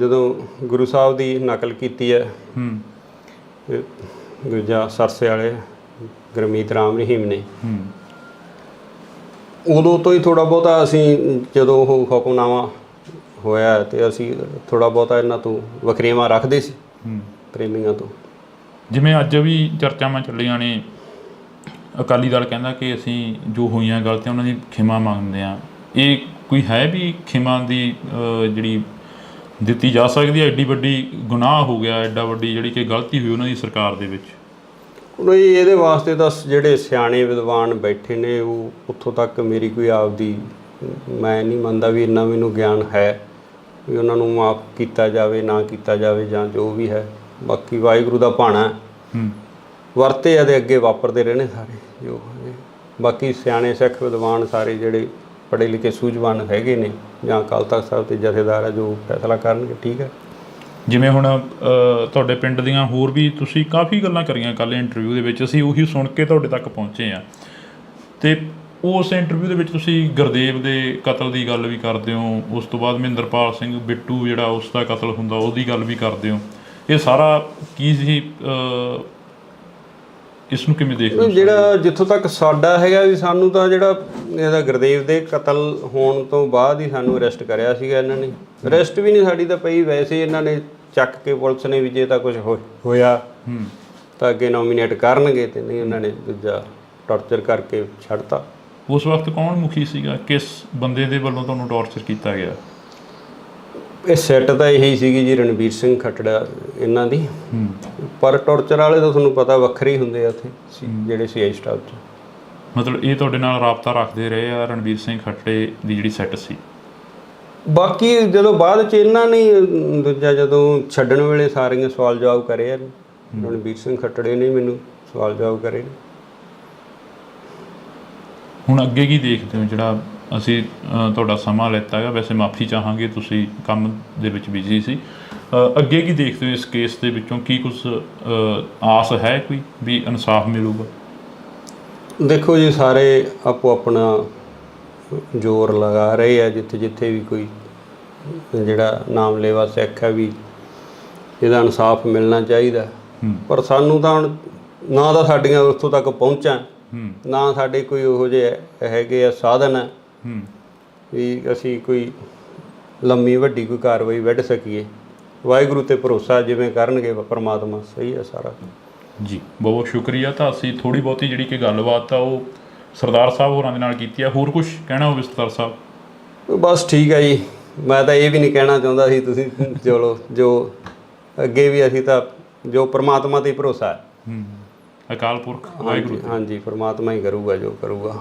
ਜਦੋਂ ਗੁਰੂ ਸਾਹਿਬ ਦੀ ਨਕਲ ਕੀਤੀ ਹੈ ਦੂਜਾ ਸਰਸੇ ਵਾਲੇ ਗੁਰਮੀਤ ਰਾਮ ਰਹੀਮ ਨੇ, ਉਦੋਂ ਤੋਂ ਹੀ ਥੋੜ੍ਹਾ ਬਹੁਤਾ ਅਸੀਂ ਜਦੋਂ ਉਹ ਹੁਕਮਨਾਮਾ ਹੋਇਆ ਅਤੇ ਅਸੀਂ ਥੋੜ੍ਹਾ ਬਹੁਤਾ ਇਹਨਾਂ ਤੋਂ ਵਖਰੇਵਾਂ ਰੱਖਦੇ ਸੀ ਪ੍ਰੇਮੀਆਂ ਤੋਂ। ਜਿਵੇਂ ਅੱਜ ਵੀ ਚਰਚਾਵਾਂ ਚੱਲੀਆਂ ਨੇ, ਅਕਾਲੀ ਦਲ ਕਹਿੰਦਾ ਕਿ ਅਸੀਂ ਜੋ ਹੋਈਆਂ ਗਲਤੀਆਂ ਉਹਨਾਂ ਦੀ ਖਿਮਾ ਮੰਗਦੇ ਹਾਂ, ਇਹ ਕੋਈ ਹੈ ਵੀ ਖਿਮਾ ਦੀ ਜਿਹੜੀ ਦਿੱਤੀ ਜਾ ਸਕਦੀ ਹੈ? ਐਡੀ ਵੱਡੀ ਗੁਨਾਹ ਹੋ ਗਿਆ, ਐਡਾ ਵੱਡੀ ਜਿਹੜੀ ਕਿ ਗਲਤੀ ਹੋਈ ਉਹਨਾਂ ਦੀ ਸਰਕਾਰ ਦੇ ਵਿੱਚ। ਨਹੀਂ, ਇਹਦੇ ਵਾਸਤੇ ਤਾਂ ਜਿਹੜੇ ਸਿਆਣੇ ਵਿਦਵਾਨ ਬੈਠੇ ਨੇ, ਉਹ ਉੱਥੋਂ ਤੱਕ ਮੇਰੀ ਕੋਈ ਆਪਦੀ ਮੈਂ ਨਹੀਂ ਮੰਨਦਾ ਵੀ ਇੰਨਾ ਮੈਨੂੰ ਗਿਆਨ ਹੈ ਵੀ ਉਹਨਾਂ ਨੂੰ ਮਾਫ਼ ਕੀਤਾ ਜਾਵੇ ਨਾ ਕੀਤਾ ਜਾਵੇ ਜਾਂ ਜੋ ਵੀ ਹੈ। ਬਾਕੀ ਵਾਹਿਗੁਰੂ ਦਾ ਭਾਣਾ ਵਰਤੇ ਆ ਦੇ ਅੱਗੇ ਵਾਪਰਦੇ ਰਹਿਣੇ ਸਾਰੇ ਜੋ। ਬਾਕੀ ਸਿਆਣੇ ਸਿੱਖ ਵਿਦਵਾਨ ਸਾਰੇ ਜਿਹੜੇ ਪੜ੍ਹੇ ਲਿਖੇ ਸੂਝਵਾਨ ਹੈਗੇ ਨੇ ਜਾਂ ਅਕਾਲ ਤਖ਼ਤ ਸਾਹਿਬ ਦੇ ਜਥੇਦਾਰ ਆ, ਜੋ ਫੈਸਲਾ ਕਰਨਗੇ ਠੀਕ ਹੈ। ਜਿਵੇਂ ਹੁਣ ਤੁਹਾਡੇ ਪਿੰਡ ਦੀਆਂ ਹੋਰ ਵੀ ਤੁਸੀਂ ਕਾਫੀ ਗੱਲਾਂ ਕਰੀਆਂ ਕੱਲ੍ਹ ਇੰਟਰਵਿਊ ਦੇ ਵਿੱਚ, ਅਸੀਂ ਉਹੀ ਸੁਣ ਕੇ ਤੁਹਾਡੇ ਤੱਕ ਪਹੁੰਚੇ ਹਾਂ। ਅਤੇ ਉਸ ਇੰਟਰਵਿਊ ਦੇ ਵਿੱਚ ਤੁਸੀਂ ਗੁਰਦੇਵ ਦੇ ਕਤਲ ਦੀ ਗੱਲ ਵੀ ਕਰਦੇ ਹੋ, ਉਸ ਤੋਂ ਬਾਅਦ ਮਹਿੰਦਰਪਾਲ ਸਿੰਘ ਬਿੱਟੂ ਜਿਹੜਾ ਉਸ ਦਾ ਕਤਲ ਹੁੰਦਾ ਉਹਦੀ ਗੱਲ ਵੀ ਕਰਦੇ ਹੋ। ਇਹ ਸਾਰਾ ਕੀ ਸੀ, ਇਸ ਨੂੰ ਕਿਵੇਂ ਦੇਖਦੇ ਹੋ? ਜਿਹੜਾ ਜਿੱਥੋਂ ਤੱਕ ਸਾਡਾ ਹੈਗਾ ਵੀ ਸਾਨੂੰ ਤਾਂ ਜਿਹੜਾ ਇਹਦਾ ਗੁਰਦੇਵ ਦੇ ਕਤਲ ਹੋਣ ਤੋਂ ਬਾਅਦ ਹੀ ਸਾਨੂੰ ਅਰੈਸਟ ਕਰਿਆ ਸੀਗਾ ਇਹਨਾਂ ਨੇ। ਅਰੈਸਟ ਵੀ ਨਹੀਂ ਸਾਡੀ ਤਾਂ ਪਈ, ਵੈਸੇ ਇਹਨਾਂ ਨੇ ਚੱਕ ਕੇ ਪੁਲਿਸ ਨੇ ਵੀ ਜੇ ਤਾਂ ਕੁਝ ਹੋਇਆ ਤਾਂ ਅੱਗੇ ਨੋਮੀਨੇਟ ਕਰਨਗੇ, ਅਤੇ ਨਹੀਂ ਉਹਨਾਂ ਨੇ ਦੂਜਾ ਟੌਰਚਰ ਕਰਕੇ ਛੱਡਤਾ। ਉਸ ਵਕਤ ਕੌਣ ਮੁਖੀ ਸੀਗਾ? ਕਿਸ ਬੰਦੇ ਦੇ ਵੱਲੋਂ ਤੁਹਾਨੂੰ ਟੌਰਚਰ ਕੀਤਾ ਗਿਆ? ਇਹ ਸੈੱਟ ਤਾਂ ਇਹੀ ਸੀਗੀ ਜੀ, ਰਣਬੀਰ ਸਿੰਘ ਖੱਟੜਾ ਇਹਨਾਂ ਦੀ। ਪਰ ਟੌਰਚਰ ਵਾਲੇ ਤਾਂ ਤੁਹਾਨੂੰ ਪਤਾ ਵੱਖਰੇ ਹੀ ਹੁੰਦੇ ਆ ਉੱਥੇ ਜਿਹੜੇ CI ਸਟਾਫ 'ਚ। ਮਤਲਬ ਇਹ ਤੁਹਾਡੇ ਨਾਲ ਰਾਬਤਾ ਰੱਖਦੇ ਰਹੇ ਆ ਰਣਬੀਰ ਸਿੰਘ ਖੱਟੜੇ ਦੀ ਜਿਹੜੀ ਸੈੱਟ ਸੀ? ਬਾਕੀ ਜਦੋਂ ਬਾਅਦ 'ਚ ਇਹਨਾਂ ਨੇ ਦੂਜਾ ਜਦੋਂ ਛੱਡਣ ਵੇਲੇ ਸਾਰੀਆਂ ਸਵਾਲ ਜਵਾਬ ਕਰੇ ਆ, ਰਣਬੀਰ ਸਿੰਘ ਖੱਟੜੇ ਨੇ ਮੈਨੂੰ ਸਵਾਲ ਜਵਾਬ ਕਰੇ ਨੇ। ਹੁਣ ਅੱਗੇ ਕੀ ਦੇਖਦੇ ਹੋ? ਜਿਹੜਾ ਅਸੀਂ ਤੁਹਾਡਾ ਸਮਾਂ ਲਿੱਤਾ ਹੈਗਾ, ਵੈਸੇ ਮਾਫੀ ਚਾਹਾਂਗੇ, ਤੁਸੀਂ ਕੰਮ ਦੇ ਵਿੱਚ ਬਿਜ਼ੀ ਸੀ। ਅੱਗੇ ਕੀ ਦੇਖਦੇ ਹੋ ਇਸ ਕੇਸ ਦੇ ਵਿੱਚੋਂ? ਕੀ ਕੁਝ ਆਸ ਹੈ ਕੋਈ ਵੀ ਇਨਸਾਫ ਮਿਲੂਗਾ? ਦੇਖੋ ਜੀ, ਸਾਰੇ ਆਪੋ ਆਪਣਾ ਜ਼ੋਰ ਲਗਾ ਰਹੇ ਆ, ਜਿੱਥੇ ਜਿੱਥੇ ਵੀ ਕੋਈ ਜਿਹੜਾ ਨਾਮਲੇਵਾ ਸਿੱਖ ਹੈ ਵੀ ਇਹਦਾ ਇਨਸਾਫ ਮਿਲਣਾ ਚਾਹੀਦਾ। ਪਰ ਸਾਨੂੰ ਤਾਂ ਹੁਣ ਨਾ ਤਾਂ ਸਾਡੀਆਂ ਉੱਥੋਂ ਤੱਕ ਪਹੁੰਚਾਂ, ਨਾ ਸਾਡੇ ਕੋਈ ਉਹੋ ਜਿਹੇ ਹੈਗੇ ਆ ਸਾਧਨ ਹੈ ਵੀ ਅਸੀਂ ਕੋਈ ਲੰਮੀ ਵੱਡੀ ਕੋਈ ਕਾਰਵਾਈ ਵੱਢ ਸਕੀਏ। ਵਾਹਿਗੁਰੂ 'ਤੇ ਭਰੋਸਾ, ਜਿਵੇਂ ਕਰਨਗੇ ਪਰਮਾਤਮਾ, ਸਹੀ ਹੈ ਸਾਰਾ ਜੀ। ਬਹੁਤ ਬਹੁਤ ਸ਼ੁਕਰੀਆ। ਤਾਂ ਅਸੀਂ ਥੋੜ੍ਹੀ ਬਹੁਤੀ ਜਿਹੜੀ ਕਿ ਗੱਲਬਾਤ ਆ ਉਹ ਸਰਦਾਰ ਸਾਹਿਬ ਹੋਰਾਂ ਦੇ ਨਾਲ ਕੀਤੀ ਆ। ਹੋਰ ਕੁਝ ਕਹਿਣਾ ਹੋਵੇ ਸਰਦਾਰ ਸਾਹਿਬ? ਬਸ ਠੀਕ ਹੈ ਜੀ, ਮੈਂ ਤਾਂ ਇਹ ਵੀ ਨਹੀਂ ਕਹਿਣਾ ਚਾਹੁੰਦਾ ਸੀ, ਤੁਸੀਂ ਚਲੋ ਜੋ ਅੱਗੇ ਵੀ ਅਸੀਂ ਤਾਂ ਜੋ ਪਰਮਾਤਮਾ 'ਤੇ ਭਰੋਸਾ ਹੈ। ਅਕਾਲ ਪੁਰਖ ਵਾਹਿਗੁਰੂ। ਹਾਂਜੀ, ਪਰਮਾਤਮਾ ਹੀ ਕਰੂਗਾ ਜੋ ਕਰੂਗਾ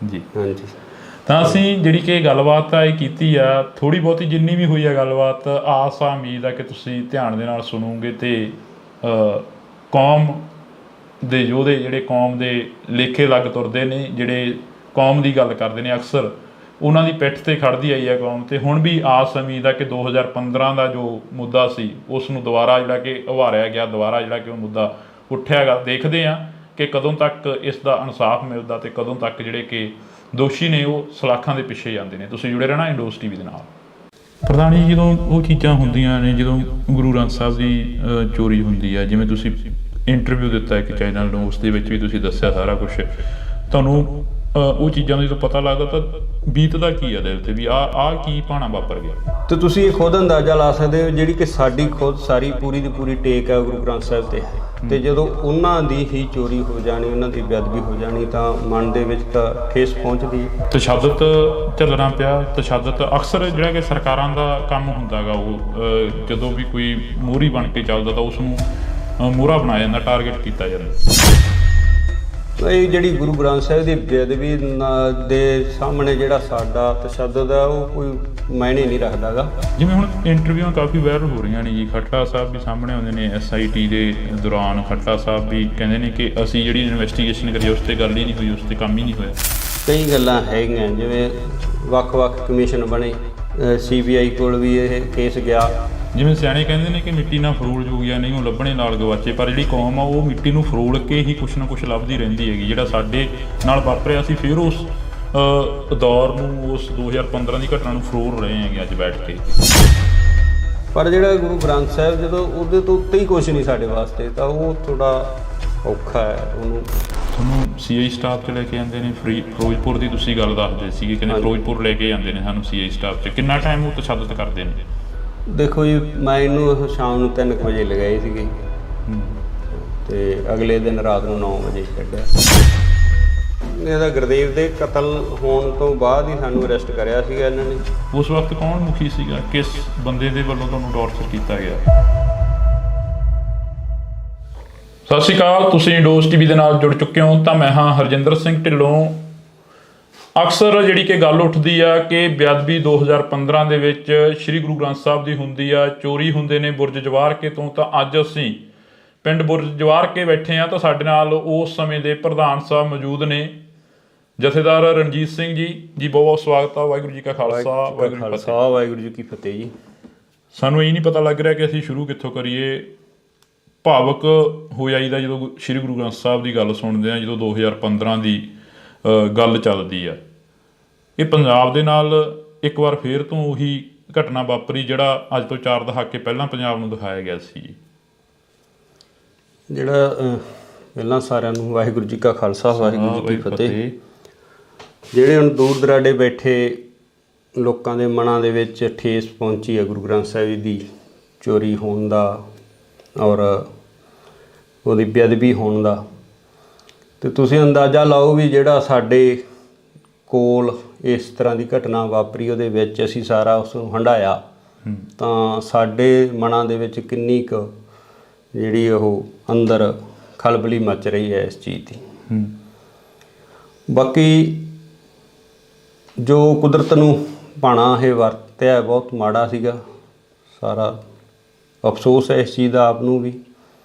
ਜੀ। ਹਾਂਜੀ। ਤਾਂ ਅਸੀਂ ਜਿਹੜੀ ਕਿ ਗੱਲਬਾਤ ਆ ਇਹ ਕੀਤੀ ਆ, ਥੋੜ੍ਹੀ ਬਹੁਤੀ ਜਿੰਨੀ ਵੀ ਹੋਈ ਆ ਗੱਲਬਾਤ, ਆਸ ਆ ਉਮੀਦ ਆ ਕਿ ਤੁਸੀਂ ਧਿਆਨ ਦੇ ਨਾਲ ਸੁਣੋਗੇ ਅਤੇ ਕੌਮ ਦੇ ਯੋਧੇ ਜਿਹੜੇ ਕੌਮ ਦੇ ਲੇਖੇ ਲੱਗ ਤੁਰਦੇ ਨੇ, ਜਿਹੜੇ ਕੌਮ ਦੀ ਗੱਲ ਕਰਦੇ ਨੇ ਅਕਸਰ, ਉਹਨਾਂ ਦੀ ਪਿੱਠ 'ਤੇ ਖੜ੍ਹਦੀ ਆਈ ਆ ਕੌਮ। ਅਤੇ ਹੁਣ ਵੀ ਆਸ ਉਮੀਦ ਆ ਕਿ 2015 ਦਾ ਜੋ ਮੁੱਦਾ ਸੀ ਉਸ ਨੂੰ ਦੁਬਾਰਾ ਜਿਹੜਾ ਕਿ ਉਭਾਰਿਆ ਗਿਆ, ਦੁਬਾਰਾ ਜਿਹੜਾ ਕਿ ਉਹ ਮੁੱਦਾ ਉੱਠਿਆ ਗਾ। ਦੇਖਦੇ ਹਾਂ ਕਿ ਕਦੋਂ ਤੱਕ ਇਸ ਦਾ ਇਨਸਾਫ ਮਿਲਦਾ ਅਤੇ ਕਦੋਂ ਤੱਕ ਜਿਹੜੇ ਕਿ ਦੋਸ਼ੀ ਨੇ ਉਹ ਸਲਾਖਾਂ ਦੇ ਪਿੱਛੇ ਜਾਂਦੇ ਨੇ। ਤੁਸੀਂ ਜੁੜੇ ਰਹਿਣਾ ਇੰਡੋਸ ਟੀਵੀ ਦੇ ਨਾਲ। ਪ੍ਰਧਾਨ ਜੀ, ਜਦੋਂ ਉਹ ਚੀਜ਼ਾਂ ਹੁੰਦੀਆਂ ਨੇ, ਜਦੋਂ ਗੁਰੂ ਗ੍ਰੰਥ ਸਾਹਿਬ ਦੀ ਚੋਰੀ ਹੁੰਦੀ ਹੈ, ਜਿਵੇਂ ਤੁਸੀਂ ਇੰਟਰਵਿਊ ਦਿੱਤਾ ਇੱਕ ਚੈਨਲ ਨੂੰ, ਉਸ ਦੇ ਵਿੱਚ ਵੀ ਤੁਸੀਂ ਦੱਸਿਆ ਸਾਰਾ ਕੁਛ, ਤੁਹਾਨੂੰ ਉਹ ਚੀਜ਼ਾਂ ਦਾ ਜਦੋਂ ਪਤਾ ਲੱਗਦਾ ਤਾਂ ਬੀਤਦਾ ਕੀ ਆ ਦਿਲ 'ਤੇ ਵੀ ਆਹ ਕੀ ਭਾਣਾ ਵਾਪਰ ਗਿਆ? ਤੇ ਤੁਸੀਂ ਇਹ ਖੁਦ ਅੰਦਾਜ਼ਾ ਲਾ ਸਕਦੇ ਹੋ, ਜਿਹੜੀ ਕਿ ਸਾਡੀ ਖੁਦ ਸਾਰੀ ਪੂਰੀ ਦੀ ਪੂਰੀ ਟੇਕ ਹੈ ਗੁਰੂ ਗ੍ਰੰਥ ਸਾਹਿਬ 'ਤੇ ਜਦੋਂ ਉਹਨਾਂ ਦੀ ਹੀ ਚੋਰੀ ਹੋ ਜਾਣੀ, ਉਹਨਾਂ ਦੀ ਬੇਅਦਬੀ ਹੋ ਜਾਣੀ, ਤਾਂ ਮਨ ਦੇ ਵਿੱਚ ਤਾਂ ਠੇਸ ਪਹੁੰਚਦੀ ਹੈ। ਤਸ਼ੱਦਦ ਝੱਲਣਾ ਪਿਆ। ਤਸ਼ੱਦਦ ਅਕਸਰ ਜਿਹੜਾ ਕਿ ਸਰਕਾਰਾਂ ਦਾ ਕੰਮ ਹੁੰਦਾ ਗਾ, ਉਹ ਜਦੋਂ ਵੀ ਕੋਈ ਮੋਹਰੀ ਬਣ ਕੇ ਚੱਲਦਾ ਤਾਂ ਉਸ ਨੂੰ ਮੋਹਰਾ ਬਣਾਇਆ ਜਾਂਦਾ, ਟਾਰਗੇਟ ਕੀਤਾ ਜਾਂਦਾ। ਇਹ ਜਿਹੜੀ ਗੁਰੂ ਗ੍ਰੰਥ ਸਾਹਿਬ ਦੀ ਬੇਅਦਬੀ ਦੇ ਸਾਹਮਣੇ ਜਿਹੜਾ ਸਾਡਾ ਤਸ਼ੱਦਦ ਹੈ ਉਹ ਕੋਈ ਮਾਇਨੇ ਨਹੀਂ ਰੱਖਦਾ ਗਾ। ਜਿਵੇਂ ਹੁਣ ਇੰਟਰਵਿਊਆਂ ਕਾਫੀ ਵਾਇਰਲ ਹੋ ਰਹੀਆਂ ਨੇ ਜੀ, ਖੱਟੜਾ ਸਾਹਿਬ ਵੀ ਸਾਹਮਣੇ ਆਉਂਦੇ ਨੇ SIT ਦੇ ਦੌਰਾਨ। ਖੱਟੜਾ ਸਾਹਿਬ ਵੀ ਕਹਿੰਦੇ ਨੇ ਕਿ ਅਸੀਂ ਜਿਹੜੀ ਇਨਵੈਸਟੀਗੇਸ਼ਨ ਕਰੀ ਉਸ 'ਤੇ ਗੱਲ ਹੀ ਨਹੀਂ ਹੋਈ, ਉਸ 'ਤੇ ਕੰਮ ਹੀ ਨਹੀਂ ਹੋਇਆ। ਕਈ ਗੱਲਾਂ ਹੈਗੀਆਂ, ਜਿਵੇਂ ਵੱਖ-ਵੱਖ ਕਮਿਸ਼ਨ ਬਣੇ, CBI ਕੋਲ ਵੀ ਇਹ ਕੇਸ ਗਿਆ। ਜਿਵੇਂ ਸਿਆਣੇ ਕਹਿੰਦੇ ਨੇ ਕਿ ਮਿੱਟੀ ਨਾਲ ਫਰੋਲ ਜੋਗਿਆ ਨਹੀਂ ਉਹ ਲੱਭਣੇ ਨਾਲ ਗਵਾਚੇ, ਪਰ ਜਿਹੜੀ ਕੌਮ ਆ ਉਹ ਮਿੱਟੀ ਨੂੰ ਫਰੋਲ ਕੇ ਹੀ ਕੁਛ ਨਾ ਕੁਛ ਲੱਭਦੀ ਰਹਿੰਦੀ ਹੈਗੀ। ਜਿਹੜਾ ਸਾਡੇ ਨਾਲ ਵਾਪਰਿਆ ਸੀ, ਫਿਰ ਉਸ ਦੌਰ ਨੂੰ, ਉਸ 2015 ਦੀ ਘਟਨਾ ਨੂੰ ਫਰੋਲ ਰਹੇ ਹੈਗੇ ਅੱਜ ਬੈਠ ਕੇ। ਪਰ ਜਿਹੜਾ ਗੁਰੂ ਗ੍ਰੰਥ ਸਾਹਿਬ, ਜਦੋਂ ਉਹਦੇ ਤੋਂ ਉੱਤੇ ਹੀ ਕੁਛ ਨਹੀਂ ਸਾਡੇ ਵਾਸਤੇ, ਤਾਂ ਉਹ ਥੋੜਾ ਔਖਾ ਹੈ। ਉਹਨੂੰ ਤੁਹਾਨੂੰ CI ਸਟਾਫ 'ਚ ਲੈ ਕੇ ਜਾਂਦੇ ਨੇ, ਫਿਰੋਜ਼ਪੁਰ ਦੀ ਤੁਸੀਂ ਗੱਲ ਦੱਸਦੇ ਸੀਗੇ, ਕਹਿੰਦੇ ਫਿਰੋਜ਼ਪੁਰ ਲੈ ਕੇ ਜਾਂਦੇ ਨੇ ਸਾਨੂੰ CI ਸਟਾਫ 'ਚ। ਕਿੰਨਾ ਟਾਈਮ ਉਹ ਤਸ਼ੱਦਦ ਕਰਦੇ ਨੇ? ਦੇਖੋ ਜੀ, ਮੈਂ ਇਹਨੂੰ ਸ਼ਾਮ ਨੂੰ 3 ਵਜੇ ਲਗਾਈ ਸੀਗੀ ਤੇ ਅਗਲੇ ਦਿਨ ਰਾਤ ਨੂੰ 9 ਵਜੇ ਕੱਢਿਆ। ਇਹਦਾ ਗੁਰਦੇਵ ਦੇ ਕਤਲ ਹੋਣ ਤੋਂ ਬਾਅਦ ਹੀ ਸਾਨੂੰ ਅਰੈਸਟ ਕਰਿਆ ਸੀਗਾ ਇਹਨਾਂ ਨੇ। ਉਸ ਵਕਤ ਕੌਣ ਮੁਖੀ ਸੀਗਾ? ਕਿਸ ਬੰਦੇ ਦੇ ਵੱਲੋਂ ਤੁਹਾਨੂੰ ਟੌਰਚਰ ਕੀਤਾ ਗਿਆ? ਸਤਿ ਸ਼੍ਰੀ ਅਕਾਲ, ਤੁਸੀਂ ਇੰਡੋਸ ਟੀਵੀ ਦੇ ਨਾਲ ਜੁੜ ਚੁੱਕੇ ਹੋ। ਤਾਂ ਮੈਂ ਹਾਂ ਹਰਜਿੰਦਰ ਸਿੰਘ ਢਿੱਲੋਂ। ਅਕਸਰ ਜਿਹੜੀ ਕਿ ਗੱਲ ਉੱਠਦੀ ਆ ਕਿ ਬੇਅਦਬੀ 2015 ਦੇ ਵਿੱਚ ਸ੍ਰੀ ਗੁਰੂ ਗ੍ਰੰਥ ਸਾਹਿਬ ਦੀ ਹੁੰਦੀ ਆ, ਚੋਰੀ ਹੁੰਦੇ ਨੇ ਬੁਰਜ ਜਵਾਰਕੇ ਤੋਂ। ਤਾਂ ਅੱਜ ਅਸੀਂ ਪਿੰਡ ਬੁਰਜ ਜਵਾਰਕੇ ਬੈਠੇ ਆ, ਤਾਂ ਸਾਡੇ ਨਾਲ ਉਸ ਸਮੇਂ ਦੇ ਪ੍ਰਧਾਨ ਸਾਹਿਬ ਮੌਜੂਦ ਨੇ, ਜਥੇਦਾਰ ਰਣਜੀਤ ਸਿੰਘ ਜੀ। ਜੀ ਬਹੁਤ ਬਹੁਤ ਸਵਾਗਤ ਆ। ਵਾਹਿਗੁਰੂ ਜੀ ਕਾ ਖਾਲਸਾ, ਵਾਹਿਗੁਰੂ ਜੀ ਕੀ ਫਤਿਹ ਜੀ। ਸਾਨੂੰ ਇਹ ਨਹੀਂ ਪਤਾ ਲੱਗ ਰਿਹਾ ਕਿ ਅਸੀਂ ਸ਼ੁਰੂ ਕਿੱਥੋਂ ਕਰੀਏ। ਭਾਵਕ ਹੋ ਜਾਈਦਾ ਜਦੋਂ ਸ੍ਰੀ ਗੁਰੂ ਗ੍ਰੰਥ ਸਾਹਿਬ ਦੀ ਗੱਲ ਸੁਣਦੇ ਆ, ਜਦੋਂ 2015 ਦੀ ਗੱਲ ਚੱਲਦੀ ਆ। ਇਹ ਪੰਜਾਬ ਦੇ ਨਾਲ ਇੱਕ ਵਾਰ ਫੇਰ ਤੋਂ ਉਹੀ ਘਟਨਾ ਵਾਪਰੀ ਜਿਹੜਾ ਅੱਜ ਤੋਂ 4 ਦਹਾਕੇ ਪਹਿਲਾਂ ਪੰਜਾਬ ਨੂੰ ਦਿਖਾਇਆ ਗਿਆ ਸੀ। ਜਿਹੜਾ ਪਹਿਲਾਂ ਸਾਰਿਆਂ ਨੂੰ ਵਾਹਿਗੁਰੂ ਜੀ ਕਾ ਖਾਲਸਾ, ਵਾਹਿਗੁਰੂ ਜੀ ਕੀ ਫਤਿਹ। ਜਿਹੜੇ ਹੁਣ ਦੂਰ ਦਰਾਡੇ ਬੈਠੇ ਲੋਕਾਂ ਦੇ ਮਨਾਂ ਦੇ ਵਿੱਚ ਠੇਸ ਪਹੁੰਚੀ ਹੈ ਗੁਰੂ ਗ੍ਰੰਥ ਸਾਹਿਬ ਦੀ ਚੋਰੀ ਹੋਣ ਦਾ ਔਰ ਉਹਦੀ ਬੇਅਦਬੀ ਹੋਣ ਦਾ, ਅਤੇ ਤੁਸੀਂ ਅੰਦਾਜ਼ਾ ਲਾਓ ਵੀ ਜਿਹੜਾ ਸਾਡੇ ਕੋਲ ਇਸ ਤਰ੍ਹਾਂ ਦੀ ਘਟਨਾ ਵਾਪਰੀ, ਉਹਦੇ ਵਿੱਚ ਅਸੀਂ ਸਾਰਾ ਉਸ ਨੂੰ ਹੰਢਾਇਆ, ਤਾਂ ਸਾਡੇ ਮਨਾਂ ਦੇ ਵਿੱਚ ਕਿੰਨੀ ਕੁ ਜਿਹੜੀ ਉਹ ਅੰਦਰ ਖਲਬਲੀ ਮਚ ਰਹੀ ਹੈ ਇਸ ਚੀਜ਼ ਦੀ। ਬਾਕੀ ਜੋ ਕੁਦਰਤ ਨੂੰ ਭਾਣਾ ਇਹ ਵਰਤਿਆ ਬਹੁਤ ਮਾੜਾ ਸੀਗਾ। ਸਾਰਾ ਅਫਸੋਸ ਹੈ ਇਸ ਚੀਜ਼ ਦਾ ਆਪ ਨੂੰ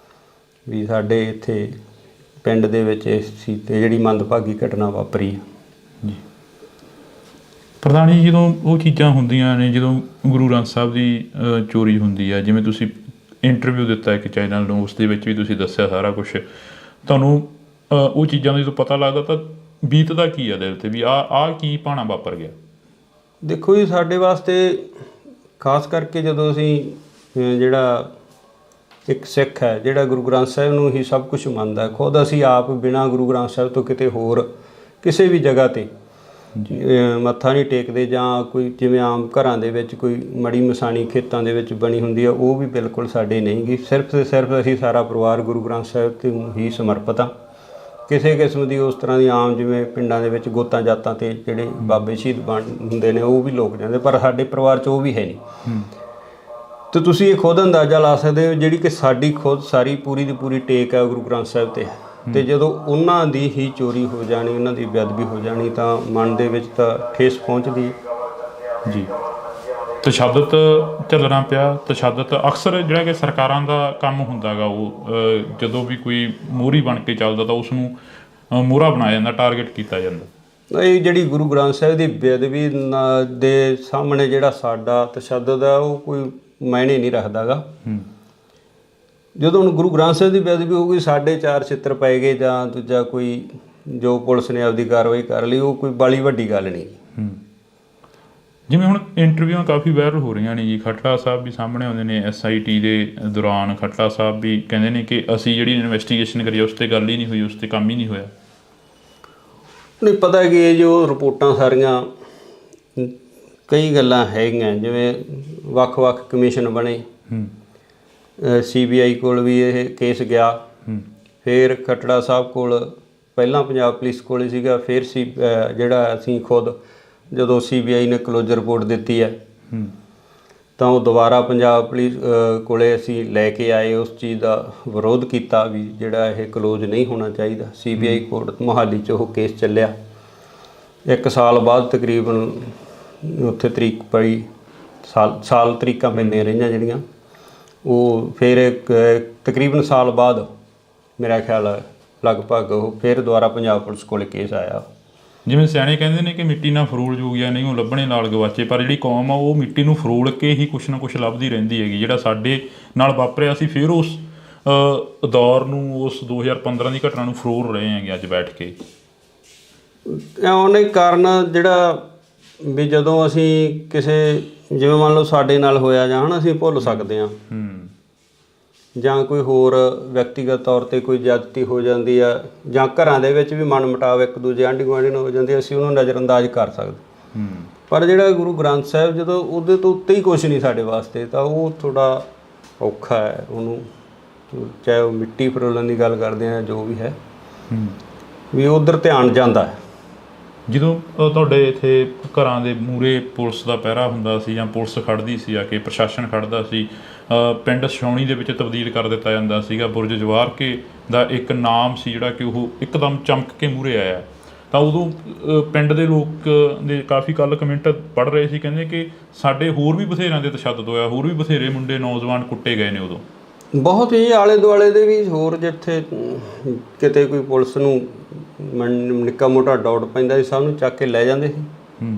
ਵੀ ਸਾਡੇ ਇੱਥੇ ਪਿੰਡ ਦੇ ਵਿੱਚ ਇਸ ਚੀਜ਼ 'ਤੇ ਜਿਹੜੀ ਮੰਦਭਾਗੀ ਘਟਨਾ ਵਾਪਰੀ ਹੈ। ਜੀ ਪ੍ਰਧਾਨ ਜੀ, ਜਦੋਂ ਉਹ ਚੀਜ਼ਾਂ ਹੁੰਦੀਆਂ ਨੇ, ਜਦੋਂ ਗੁਰੂ ਗ੍ਰੰਥ ਸਾਹਿਬ ਦੀ ਚੋਰੀ ਹੁੰਦੀ ਹੈ, ਜਿਵੇਂ ਤੁਸੀਂ ਇੰਟਰਵਿਊ ਦਿੱਤਾ ਇੱਕ ਚੈਨਲ ਨੂੰ, ਉਸ ਦੇ ਵਿੱਚ ਵੀ ਤੁਸੀਂ ਦੱਸਿਆ ਸਾਰਾ ਕੁਛ, ਤੁਹਾਨੂੰ ਉਹ ਚੀਜ਼ਾਂ ਦਾ ਜਦੋਂ ਪਤਾ ਲੱਗਦਾ ਤਾਂ ਬੀਤਦਾ ਕੀ ਆ ਦਿਲ 'ਤੇ ਵੀ ਆਹ ਕੀ ਭਾਣਾ ਵਾਪਰ ਗਿਆ? ਦੇਖੋ ਜੀ, ਸਾਡੇ ਵਾਸਤੇ ਖਾਸ ਕਰਕੇ ਜਦੋਂ ਅਸੀਂ ਜਿਹੜਾ ਇੱਕ ਸਿੱਖ ਹੈ ਜਿਹੜਾ ਗੁਰੂ ਗ੍ਰੰਥ ਸਾਹਿਬ ਨੂੰ ਹੀ ਸਭ ਕੁਝ ਮੰਨਦਾ, ਖੁਦ ਅਸੀਂ ਆਪ ਬਿਨਾਂ ਗੁਰੂ ਗ੍ਰੰਥ ਸਾਹਿਬ ਤੋਂ ਕਿਤੇ ਹੋਰ ਕਿਸੇ ਵੀ ਜਗ੍ਹਾ 'ਤੇ ਮੱਥਾ ਨਹੀਂ ਟੇਕਦੇ, ਜਾਂ ਕੋਈ ਜਿਵੇਂ ਆਮ ਘਰਾਂ ਦੇ ਵਿੱਚ ਕੋਈ ਮੜੀ ਮਸਾਣੀ ਖੇਤਾਂ ਦੇ ਵਿੱਚ ਬਣੀ ਹੁੰਦੀ ਆ, ਉਹ ਵੀ ਬਿਲਕੁਲ ਸਾਡੇ ਨਹੀਂ ਗੀ। ਸਿਰਫ ਤੇ ਸਿਰਫ ਅਸੀਂ ਸਾਰਾ ਪਰਿਵਾਰ ਗੁਰੂ ਗ੍ਰੰਥ ਸਾਹਿਬ 'ਤੇ ਹੀ ਸਮਰਪਿਤ ਹਾਂ। ਕਿਸੇ ਕਿਸਮ ਦੀ ਉਸ ਤਰ੍ਹਾਂ ਦੀ ਆਮ ਜਿਵੇਂ ਪਿੰਡਾਂ ਦੇ ਵਿੱਚ ਗੋਤਾਂ ਜਾਤਾਂ 'ਤੇ ਜਿਹੜੇ ਬਾਬੇ ਸ਼ਹੀਦ ਬਣ ਹੁੰਦੇ ਨੇ ਉਹ ਵੀ ਲੋਕ ਜਾਂਦੇ, ਪਰ ਸਾਡੇ ਪਰਿਵਾਰ 'ਚ ਉਹ ਵੀ ਹੈ ਨਹੀਂ। ਤੇ ਤੁਸੀਂ ਇਹ ਖੁਦ ਅੰਦਾਜ਼ਾ ਲਾ ਸਕਦੇ ਹੋ ਜਿਹੜੀ ਕਿ ਸਾਡੀ ਖੁਦ ਸਾਰੀ ਪੂਰੀ ਦੀ ਪੂਰੀ ਟੇਕ ਹੈ ਗੁਰੂ ਗ੍ਰੰਥ ਸਾਹਿਬ 'ਤੇ, ਤੇ ਜਦੋਂ ਉਹਨਾਂ ਦੀ ਹੀ ਚੋਰੀ ਹੋ ਜਾਣੀ, ਉਹਨਾਂ ਦੀ ਬੇਅਦਬੀ ਹੋ ਜਾਣੀ, ਤਾਂ ਮਨ ਦੇ ਵਿੱਚ ਤਾਂ ਠੇਸ ਪਹੁੰਚਦੀ ਜੀ। ਤਸ਼ੱਦਦ ਚੱਲਣਾ ਪਿਆ। ਤਸ਼ੱਦਦ ਅਕਸਰ ਜਿਹੜਾ ਕਿ ਸਰਕਾਰਾਂ ਦਾ ਕੰਮ ਹੁੰਦਾ ਗਾ, ਉਹ ਜਦੋਂ ਵੀ ਕੋਈ ਮੋਹਰੀ ਬਣ ਕੇ ਚੱਲਦਾ ਤਾਂ ਉਸ ਨੂੰ ਮੋਹਰਾ ਬਣਾਇਆ ਜਾਂਦਾ, ਟਾਰਗੇਟ ਕੀਤਾ ਜਾਂਦਾ। ਇਹ ਜਿਹੜੀ ਗੁਰੂ ਗ੍ਰੰਥ ਸਾਹਿਬ ਦੀ ਬੇਅਦਬੀ ਦੇ ਸਾਹਮਣੇ ਜਿਹੜਾ ਸਾਡਾ ਤਸ਼ੱਦਦ ਹੈ ਉਹ ਕੋਈ ਮਾਇਨੇ ਨਹੀਂ ਰੱਖਦਾ ਗਾ। ਜਦੋਂ ਹੁਣ ਗੁਰੂ ਗ੍ਰੰਥ ਸਾਹਿਬ ਦੀ ਬੇਅਦਬੀ ਹੋਊਗੀ, ਸਾਡੇ 4 ਛਿੱਤਰ ਪੈ ਗਏ ਜਾਂ ਦੂਜਾ ਕੋਈ ਜੋ ਪੁਲਿਸ ਨੇ ਆਪਦੀ ਕਾਰਵਾਈ ਕਰ ਲਈ, ਉਹ ਕੋਈ ਬਾਲੀ ਵੱਡੀ ਗੱਲ ਨਹੀਂ। ਜਿਵੇਂ ਹੁਣ ਇੰਟਰਵਿਊਆਂ ਕਾਫੀ ਵਾਇਰਲ ਹੋ ਰਹੀਆਂ ਨੇ ਜੀ, ਖੱਟੜਾ ਸਾਹਿਬ ਵੀ ਸਾਹਮਣੇ ਆਉਂਦੇ ਨੇ। SIT ਦੇ ਦੌਰਾਨ ਖੱਟੜਾ ਸਾਹਿਬ ਵੀ ਕਹਿੰਦੇ ਨੇ ਕਿ ਅਸੀਂ ਜਿਹੜੀ ਇਨਵੈਸਟੀਗੇਸ਼ਨ ਕਰੀ ਉਸ 'ਤੇ ਗੱਲ ਹੀ ਨਹੀਂ ਹੋਈ, ਉਸ 'ਤੇ ਕੰਮ ਹੀ ਨਹੀਂ ਹੋਇਆ। ਨਹੀਂ ਪਤਾ ਕਿ ਇਹ ਜੋ ਰਿਪੋਰਟਾਂ ਸਾਰੀਆਂ ਕਈ ਗੱਲਾਂ ਹੈਗੀਆਂ, ਜਿਵੇਂ ਵੱਖ-ਵੱਖ ਕਮਿਸ਼ਨ ਬਣੇ, CBI ਕੋਲ ਵੀ ਇਹ ਕੇਸ ਗਿਆ, ਫਿਰ ਖੱਟੜਾ ਸਾਹਿਬ ਕੋਲ, ਪਹਿਲਾਂ ਪੰਜਾਬ ਪੁਲਿਸ ਕੋਲ ਸੀਗਾ, ਫਿਰ ਜਿਹੜਾ ਅਸੀਂ ਖੁਦ ਜਦੋਂ CBI ਨੇ ਕਲੋਜ਼ਰ ਰਿਪੋਰਟ ਦਿੱਤੀ ਹੈ ਤਾਂ ਉਹ ਦੁਬਾਰਾ ਪੰਜਾਬ ਪੁਲਿਸ ਕੋਲੇ ਅਸੀਂ ਲੈ ਕੇ ਆਏ, ਉਸ ਚੀਜ਼ ਦਾ ਵਿਰੋਧ ਕੀਤਾ ਵੀ ਜਿਹੜਾ ਇਹ ਕਲੋਜ਼ ਨਹੀਂ ਹੋਣਾ ਚਾਹੀਦਾ। CBI ਕੋਰਟ ਮੋਹਾਲੀ 'ਚ ਉਹ ਕੇਸ ਚੱਲਿਆ। 1 ਸਾਲ ਬਾਅਦ ਤਕਰੀਬਨ ਉੱਥੇ ਤਰੀਕ ਪਈ, ਸਾਲ ਤਰੀਕਾਂ ਪੈਂਦੀਆਂ ਰਹੀਆਂ ਜਿਹੜੀਆਂ, ਉਹ ਫਿਰ ਤਕਰੀਬਨ ਸਾਲ ਬਾਅਦ ਮੇਰਾ ਖਿਆਲ ਲਗਭਗ ਉਹ ਫਿਰ ਦੁਬਾਰਾ ਪੰਜਾਬ ਪੁਲਿਸ ਕੋਲ ਕੇਸ ਆਇਆ। ਜਿਵੇਂ ਸਿਆਣੇ ਕਹਿੰਦੇ ਨੇ ਕਿ ਮਿੱਟੀ ਨਾਲ ਫਰੋਲ ਜੋਗਿਆ ਨਹੀਂ ਉਹ ਲੱਭਣੇ ਨਾਲ ਗਵਾਚੇ, ਪਰ ਜਿਹੜੀ ਕੌਮ ਆ ਉਹ ਮਿੱਟੀ ਨੂੰ ਫਰੋਲ ਕੇ ਹੀ ਕੁਛ ਨਾ ਕੁਛ ਲੱਭਦੀ ਰਹਿੰਦੀ ਹੈਗੀ। ਜਿਹੜਾ ਸਾਡੇ ਨਾਲ ਵਾਪਰਿਆ, ਅਸੀਂ ਫਿਰ ਉਸ ਦੌਰ ਨੂੰ, ਉਸ 2015 ਦੀ ਘਟਨਾ ਨੂੰ ਫਰੋਲ ਰਹੇ ਹੈਗੇ ਅੱਜ ਬੈਠ ਕੇ। ਉਹਨੇ ਕਾਰਨ ਜਿਹੜਾ ਵੀ ਜਦੋਂ ਅਸੀਂ ਕਿਸੇ, ਜਿਵੇਂ ਮੰਨ ਲਓ ਸਾਡੇ ਨਾਲ ਹੋਇਆ ਜਾਂ ਹਨਾ, ਅਸੀਂ ਭੁੱਲ ਸਕਦੇ ਹਾਂ, ਜਾਂ ਕੋਈ ਹੋਰ ਵਿਅਕਤੀਗਤ ਤੌਰ 'ਤੇ ਕੋਈ ਜ਼ਿਆਦਤੀ ਹੋ ਜਾਂਦੀ ਆ, ਜਾਂ ਘਰਾਂ ਦੇ ਵਿੱਚ ਵੀ ਮਨ ਮੁਟਾਵ ਇੱਕ ਦੂਜੇ ਆਂਢੀ ਗੁਆਂਢੀ ਨਾਲ ਹੋ ਜਾਂਦੀ, ਅਸੀਂ ਉਹਨੂੰ ਨਜ਼ਰਅੰਦਾਜ਼ ਕਰ ਸਕਦੇ। ਪਰ ਜਿਹੜਾ ਗੁਰੂ ਗ੍ਰੰਥ ਸਾਹਿਬ, ਜਦੋਂ ਉਹਦੇ ਤੋਂ ਉੱਤੇ ਹੀ ਕੁਛ ਨਹੀਂ ਸਾਡੇ ਵਾਸਤੇ, ਤਾਂ ਉਹ ਥੋੜ੍ਹਾ ਔਖਾ ਹੈ ਉਹਨੂੰ, ਚਾਹੇ ਉਹ ਮਿੱਟੀ ਫਰੋਲਣ ਦੀ ਗੱਲ ਕਰਦੇ ਆ, ਜੋ ਵੀ ਹੈ, ਵੀ ਉੱਧਰ ਧਿਆਨ ਜਾਂਦਾ ਹੈ। ਜਦੋਂ ਤੁਹਾਡੇ ਇੱਥੇ ਘਰਾਂ ਦੇ ਮੂਹਰੇ ਪੁਲਿਸ ਦਾ ਪਹਿਰਾ ਹੁੰਦਾ ਸੀ ਜਾਂ ਪੁਲਿਸ ਖੜ੍ਹਦੀ ਸੀ, ਆ ਕੇ ਪ੍ਰਸ਼ਾਸਨ ਖੜ੍ਹਦਾ ਸੀ, ਪਿੰਡ ਛਾਉਣੀ ਦੇ ਵਿੱਚ ਤਬਦੀਲ ਕਰ ਦਿੱਤਾ ਜਾਂਦਾ ਸੀਗਾ। ਬੁਰਜ ਜਵਾਰ ਕੇ ਦਾ ਇੱਕ ਨਾਮ ਸੀ ਜਿਹੜਾ ਕਿ ਉਹ ਇੱਕਦਮ ਚਮਕ ਕੇ ਮੂਹਰੇ ਆਇਆ, ਤਾਂ ਉਦੋਂ ਪਿੰਡ ਦੇ ਲੋਕ ਦੇ ਕਾਫੀ ਕੱਲ੍ਹ ਕਮੈਂਟ ਪੜ੍ਹ ਰਹੇ ਸੀ, ਕਹਿੰਦੇ ਕਿ ਸਾਡੇ ਹੋਰ ਵੀ ਬਥੇਰਿਆਂ ਦੇ ਤਸ਼ੱਦਦ ਹੋਇਆ, ਹੋਰ ਵੀ ਬਥੇਰੇ ਮੁੰਡੇ ਨੌਜਵਾਨ ਕੁੱਟੇ ਗਏ ਨੇ ਉਦੋਂ। ਬਹੁਤ ਹੀ ਆਲੇ ਦੁਆਲੇ ਦੇ ਵੀ ਹੋਰ, ਜਿੱਥੇ ਕਿਤੇ ਕੋਈ ਪੁਲਿਸ ਨੂੰ ਨਿੱਕਾ ਮੋਟਾ ਡਾਊਟ ਪੈਂਦਾ ਸੀ, ਸਭ ਨੂੰ ਚੱਕ ਕੇ ਲੈ ਜਾਂਦੇ ਸੀ।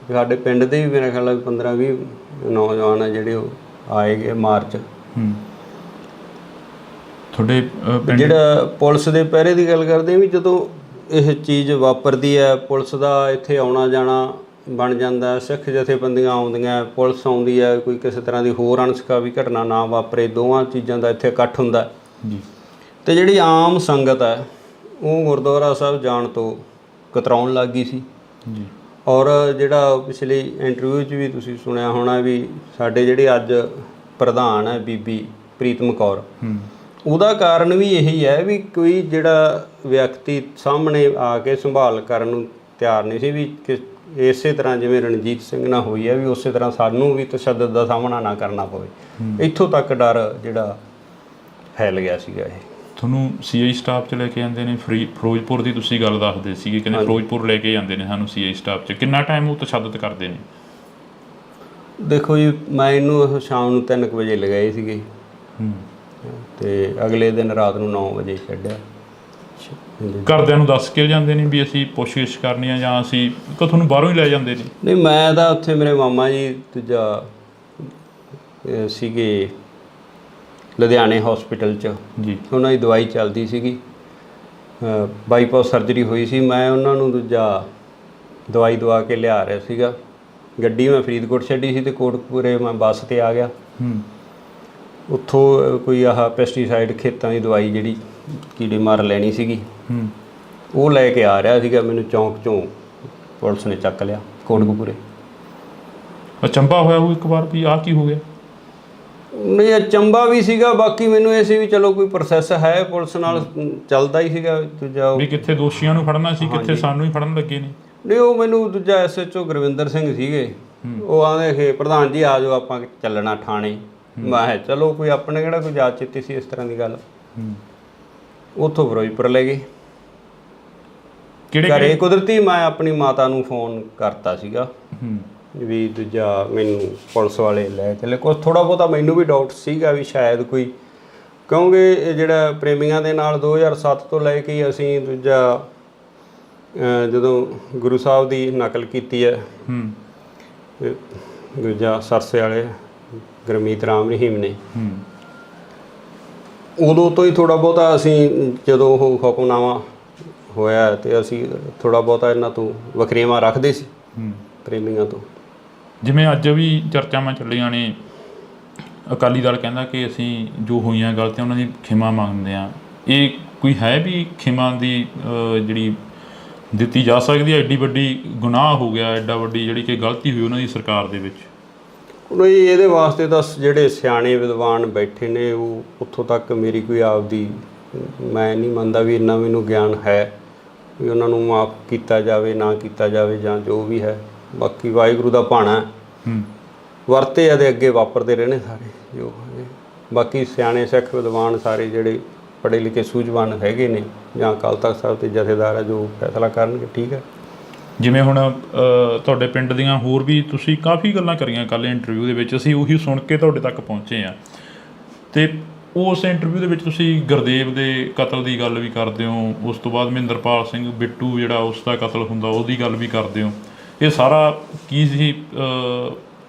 ਸਾਡੇ ਪਿੰਡ ਦੇ ਵੀ ਮੇਰਾ ਖਿਆਲ 15-20 ਨੌਜਵਾਨ ਆ ਜਿਹੜੇ ਉਹ ਆਏ ਗਏ ਮਾਰਚ। ਤੁਹਾਡੇ ਜਿਹੜਾ ਪੁਲਿਸ ਦੇ ਪਹਿਰੇ ਦੀ ਗੱਲ ਕਰਦੇ ਵੀ, ਜਦੋਂ ਇਹ ਚੀਜ਼ ਵਾਪਰਦੀ ਹੈ, ਪੁਲਿਸ ਦਾ ਇੱਥੇ ਆਉਣਾ ਜਾਣਾ ਬਣ ਜਾਂਦਾ, ਸਿੱਖ ਜਥੇਬੰਦੀਆਂ ਆਉਂਦੀਆਂ, ਪੁਲਿਸ ਆਉਂਦੀ ਹੈ, ਕੋਈ ਕਿਸੇ ਤਰ੍ਹਾਂ ਦੀ ਹੋਰ ਅਣਸੁਖਾਵੀ ਘਟਨਾ ਨਾ ਵਾਪਰੇ, ਦੋਵਾਂ ਚੀਜ਼ਾਂ ਦਾ ਇੱਥੇ ਇਕੱਠ ਹੁੰਦਾ ਜੀ। ਅਤੇ ਜਿਹੜੀ ਆਮ ਸੰਗਤ ਹੈ ਉਹ ਗੁਰਦੁਆਰਾ ਸਾਹਿਬ ਜਾਣ ਤੋਂ ਕਤਰਾਉਣ ਲੱਗ ਗਈ ਸੀ ਜੀ। ਔਰ ਜਿਹੜਾ ਪਿਛਲੀ ਇੰਟਰਵਿਊ 'ਚ ਵੀ ਤੁਸੀਂ ਸੁਣਿਆ ਹੋਣਾ ਵੀ ਸਾਡੇ ਜਿਹੜੇ ਅੱਜ ਪ੍ਰਧਾਨ ਹੈ ਬੀਬੀ ਪ੍ਰੀਤਮ ਕੌਰ, ਉਹਦਾ ਕਾਰਨ ਵੀ ਇਹੀ ਹੈ ਵੀ ਕੋਈ ਜਿਹੜਾ ਵਿਅਕਤੀ ਸਾਹਮਣੇ ਆ ਕੇ ਸੰਭਾਲ ਕਰਨ ਨੂੰ ਤਿਆਰ ਨਹੀਂ ਸੀ, ਵੀ ਇਸੇ ਤਰ੍ਹਾਂ ਜਿਵੇਂ ਰਣਜੀਤ ਸਿੰਘ ਨਾਲ ਹੋਈ ਹੈ ਵੀ ਉਸੇ ਤਰ੍ਹਾਂ ਸਾਨੂੰ ਵੀ ਤਸ਼ੱਦਦ ਦਾ ਸਾਹਮਣਾ ਨਾ ਕਰਨਾ ਪਵੇ। ਇੱਥੋਂ ਤੱਕ ਡਰ ਜਿਹੜਾ ਫੈਲ ਗਿਆ ਸੀਗਾ ਇਹ। ਤੁਹਾਨੂੰ ਸੀਆਈ ਸਟਾਫ 'ਚ ਲੈ ਕੇ ਜਾਂਦੇ ਨੇ ਫਿਰੋਜ਼ਪੁਰ ਦੀ ਤੁਸੀਂ ਗੱਲ ਦੱਸਦੇ ਸੀਗੇ, ਕਹਿੰਦੇ ਫਿਰੋਜ਼ਪੁਰ ਲੈ ਕੇ ਜਾਂਦੇ ਨੇ ਸਾਨੂੰ ਸੀਆਈ ਸਟਾਫ 'ਚ। ਕਿੰਨਾ ਟਾਈਮ ਉਹ ਤਸ਼ੱਦਦ ਕਰਦੇ ਨੇ? ਦੇਖੋ ਜੀ, ਮੈਂ ਇਹਨੂੰ ਸ਼ਾਮ ਨੂੰ 3 ਵਜੇ ਲਗਾਏ ਸੀਗੇ ਤੇ ਅਗਲੇ ਦਿਨ ਰਾਤ ਨੂੰ 9 ਵਜੇ ਛੱਡਿਆ। ਘਰਦਿਆਂ ਨੂੰ ਦੱਸ ਕੇ ਜਾਂਦੇ ਨੇ ਵੀ ਅਸੀਂ ਪੁੱਛਗਿੱਛ ਕਰਨੀ ਆ ਜਾਂ ਅਸੀਂ ਤੁਹਾਨੂੰ ਬਾਹਰੋਂ ਹੀ ਲੈ ਜਾਂਦੇ ਨੇ? ਨਹੀਂ, ਮੈਂ ਤਾਂ ਉੱਥੇ ਮੇਰੇ ਮਾਮਾ ਜੀ ਦੂਜਾ ਸੀਗੇ ਲੁਧਿਆਣੇ ਹਸਪੀਟਲ 'ਚ ਜੀ, ਉਹਨਾਂ ਦੀ ਦਵਾਈ ਚੱਲਦੀ ਸੀਗੀ, ਬਾਈਪਾਸ ਸਰਜਰੀ ਹੋਈ ਸੀ। ਮੈਂ ਉਹਨਾਂ ਨੂੰ ਦੂਜਾ ਦਵਾਈ ਦਵਾ ਕੇ ਲਿਆ ਰਿਹਾ ਸੀਗਾ। ਗੱਡੀ ਮੈਂ ਫਰੀਦਕੋਟ ਛੱਡੀ ਸੀ ਤੇ ਕੋਟਕਪੂਰੇ ਮੈਂ ਬੱਸ 'ਤੇ ਆ ਗਿਆ। ਉੱਥੋਂ ਕੋਈ ਆਹ ਪੈਸਟੀਸਾਈਡ ਖੇਤਾਂ ਦੀ ਦਵਾਈ ਜਿਹੜੀ ਕੀੜੇ ਮਾਰ ਲੈਣੀ ਸੀਗੀ, ਉਹ ਲੈ ਕੇ ਆ ਰਿਹਾ ਸੀਗਾ। ਮੈਨੂੰ ਚੌਂਕ 'ਚੋਂ ਪੁਲਿਸ ਨੇ ਚੱਕ ਲਿਆ ਕੋਟਕਪੂਰੇ। ਅਚੰਭਾ ਹੋਇਆ ਉਹ ਇੱਕ ਵਾਰ ਵੀ ਆਹ ਕੀ ਹੋ ਗਿਆ? ਨਹੀਂ, ਅਚੰਭਾ ਵੀ ਸੀਗਾ, ਬਾਕੀ ਮੈਨੂੰ ਇਹ ਸੀ ਵੀ ਚਲੋ ਕੋਈ ਪ੍ਰੋਸੈਸ ਹੈ, ਪੁਲਿਸ ਨਾਲ ਚੱਲਦਾ ਹੀ ਸੀਗਾ। ਦੂਜਾ ਵੀ ਕਿੱਥੇ ਦੋਸ਼ੀਆਂ ਨੂੰ ਫੜਨਾ ਸੀ, ਕਿੱਥੇ ਸਾਨੂੰ ਹੀ ਫੜਨ ਲੱਗੇ ਨੇ। ਨਹੀਂ, ਉਹ ਮੈਨੂੰ ਦੂਜਾ ਐਸਐਚਓ ਗੁਰਵਿੰਦਰ ਸਿੰਘ ਸੀਗੇ, ਉਹ ਆਂਦੇ ਕਿ ਪ੍ਰਧਾਨ ਜੀ ਆ ਜਾਓ ਆਪਾਂ ਚੱਲਣਾ ਥਾਣੇ। ਮੈਂ ਕਿਹਾ ਚਲੋ, ਕੋਈ ਆਪਣੇ ਕਿਹੜਾ ਕੋਈ ਜਾਤ ਚਿੱਤੀ ਸੀ ਇਸ ਤਰ੍ਹਾਂ ਦੀ ਗੱਲ। ਉੱਥੋਂ ਫਿਰੋਜ਼ਪੁਰ ਲੈ ਗਏ। ਘਰੇ ਕੁਦਰਤੀ ਮੈਂ ਆਪਣੀ ਮਾਤਾ ਨੂੰ ਫੋਨ ਕਰਤਾ ਸੀਗਾ ਵੀ ਦੂਜਾ ਮੈਨੂੰ ਪੁਲਿਸ ਵਾਲੇ ਲੈ ਚਲੇ। ਕੁਛ ਥੋੜ੍ਹਾ ਬਹੁਤਾ ਮੈਨੂੰ ਵੀ ਡਾਊਟ ਸੀਗਾ ਵੀ ਸ਼ਾਇਦ ਕੋਈ, ਕਿਉਂਕਿ ਇਹ ਜਿਹੜਾ ਪ੍ਰੇਮੀਆਂ ਦੇ ਨਾਲ 2007 ਤੋਂ ਲੈ ਕੇ ਅਸੀਂ ਦੂਜਾ ਜਦੋਂ ਗੁਰੂ ਸਾਹਿਬ ਦੀ ਨਕਲ ਕੀਤੀ ਹੈ ਦੂਜਾ ਸਰਸੇ ਵਾਲੇ ਗੁਰਮੀਤ ਰਾਮ ਰਹੀਮ ਨੇ, ਉਦੋਂ ਤੋਂ ਹੀ ਥੋੜ੍ਹਾ ਬਹੁਤਾ ਅਸੀਂ ਜਦੋਂ ਉਹ ਹੁਕਮਨਾਮਾ ਹੋਇਆ ਤੇ ਅਸੀਂ ਥੋੜ੍ਹਾ ਬਹੁਤਾ ਇਹਨਾਂ ਤੋਂ ਵਖਰੇਵਾਂ ਰੱਖਦੇ ਸੀ ਪ੍ਰੇਮੀਆਂ ਤੋਂ। ਜਿਵੇਂ ਅੱਜ ਵੀ ਚਰਚਾਵਾਂ ਚੱਲੀਆਂ ਨੇ, ਅਕਾਲੀ ਦਲ ਕਹਿੰਦਾ ਕਿ ਅਸੀਂ ਜੋ ਹੋਈਆਂ ਗਲਤੀਆਂ ਉਹਨਾਂ ਦੀ ਖਿਮਾ ਮੰਗਦੇ ਹਾਂ। ਇਹ ਕੋਈ ਹੈ ਵੀ ਖਿਮਾ ਦੀ ਜਿਹੜੀ ਦਿੱਤੀ ਜਾ ਸਕਦੀ ਹੈ? ਐਡੀ ਵੱਡੀ ਗੁਨਾਹ ਹੋ ਗਿਆ, ਐਡਾ ਵੱਡੀ ਜਿਹੜੀ ਕਿ ਗਲਤੀ ਹੋਈ ਉਹਨਾਂ ਦੀ ਸਰਕਾਰ ਦੇ ਵਿੱਚ। ਨਹੀਂ, ਇਹਦੇ ਵਾਸਤੇ ਤਾਂ ਜਿਹੜੇ ਸਿਆਣੇ ਵਿਦਵਾਨ ਬੈਠੇ ਨੇ, ਉਹ ਉੱਥੋਂ ਤੱਕ ਮੇਰੀ ਕੋਈ ਆਪਦੀ ਮੈਂ ਨਹੀਂ ਮੰਨਦਾ ਵੀ ਇੰਨਾ ਮੈਨੂੰ ਗਿਆਨ ਹੈ ਵੀ ਉਹਨਾਂ ਨੂੰ ਮਾਫ਼ ਕੀਤਾ ਜਾਵੇ ਨਾ ਕੀਤਾ ਜਾਵੇ ਜਾਂ ਜੋ ਵੀ ਹੈ। ਬਾਕੀ ਵਾਹਿਗੁਰੂ ਦਾ ਭਾਣਾ ਵਰਤੇ ਆ ਦੇ ਅੱਗੇ ਵਾਪਰਦੇ ਰਹਿਣੇ ਸਾਰੇ ਜੋ ਹੈ। ਬਾਕੀ ਸਿਆਣੇ ਸਿੱਖ ਵਿਦਵਾਨ ਸਾਰੇ ਜਿਹੜੇ ਪੜ੍ਹੇ ਲਿਖੇ ਸੂਝਵਾਨ ਹੈਗੇ ਨੇ ਜਾਂ ਅਕਾਲ ਤਖ਼ਤ ਸਾਹਿਬ ਤੇ ਜਥੇਦਾਰ ਆ, ਜੋ ਫੈਸਲਾ ਕਰਨਗੇ ਠੀਕ ਹੈ। ਜਿਵੇਂ ਹੁਣ ਤੁਹਾਡੇ ਪਿੰਡ ਦੀਆਂ ਹੋਰ ਵੀ ਤੁਸੀਂ ਕਾਫੀ ਗੱਲਾਂ ਕਰੀਆਂ ਕੱਲ੍ਹ ਇੰਟਰਵਿਊ ਦੇ ਵਿੱਚ, ਅਸੀਂ ਉਹੀ ਸੁਣ ਕੇ ਤੁਹਾਡੇ ਤੱਕ ਪਹੁੰਚੇ ਹਾਂ। ਅਤੇ ਉਸ ਇੰਟਰਵਿਊ ਦੇ ਵਿੱਚ ਤੁਸੀਂ ਗੁਰਦੇਵ ਦੇ ਕਤਲ ਦੀ ਗੱਲ ਵੀ ਕਰਦੇ ਹੋ, ਉਸ ਤੋਂ ਬਾਅਦ ਮਹਿੰਦਰਪਾਲ ਸਿੰਘ ਬਿੱਟੂ ਜਿਹੜਾ ਉਸ ਦਾ ਕਤਲ ਹੁੰਦਾ ਉਹਦੀ ਗੱਲ ਵੀ ਕਰਦੇ ਹੋ। ਇਹ ਸਾਰਾ ਕੀ ਸੀ?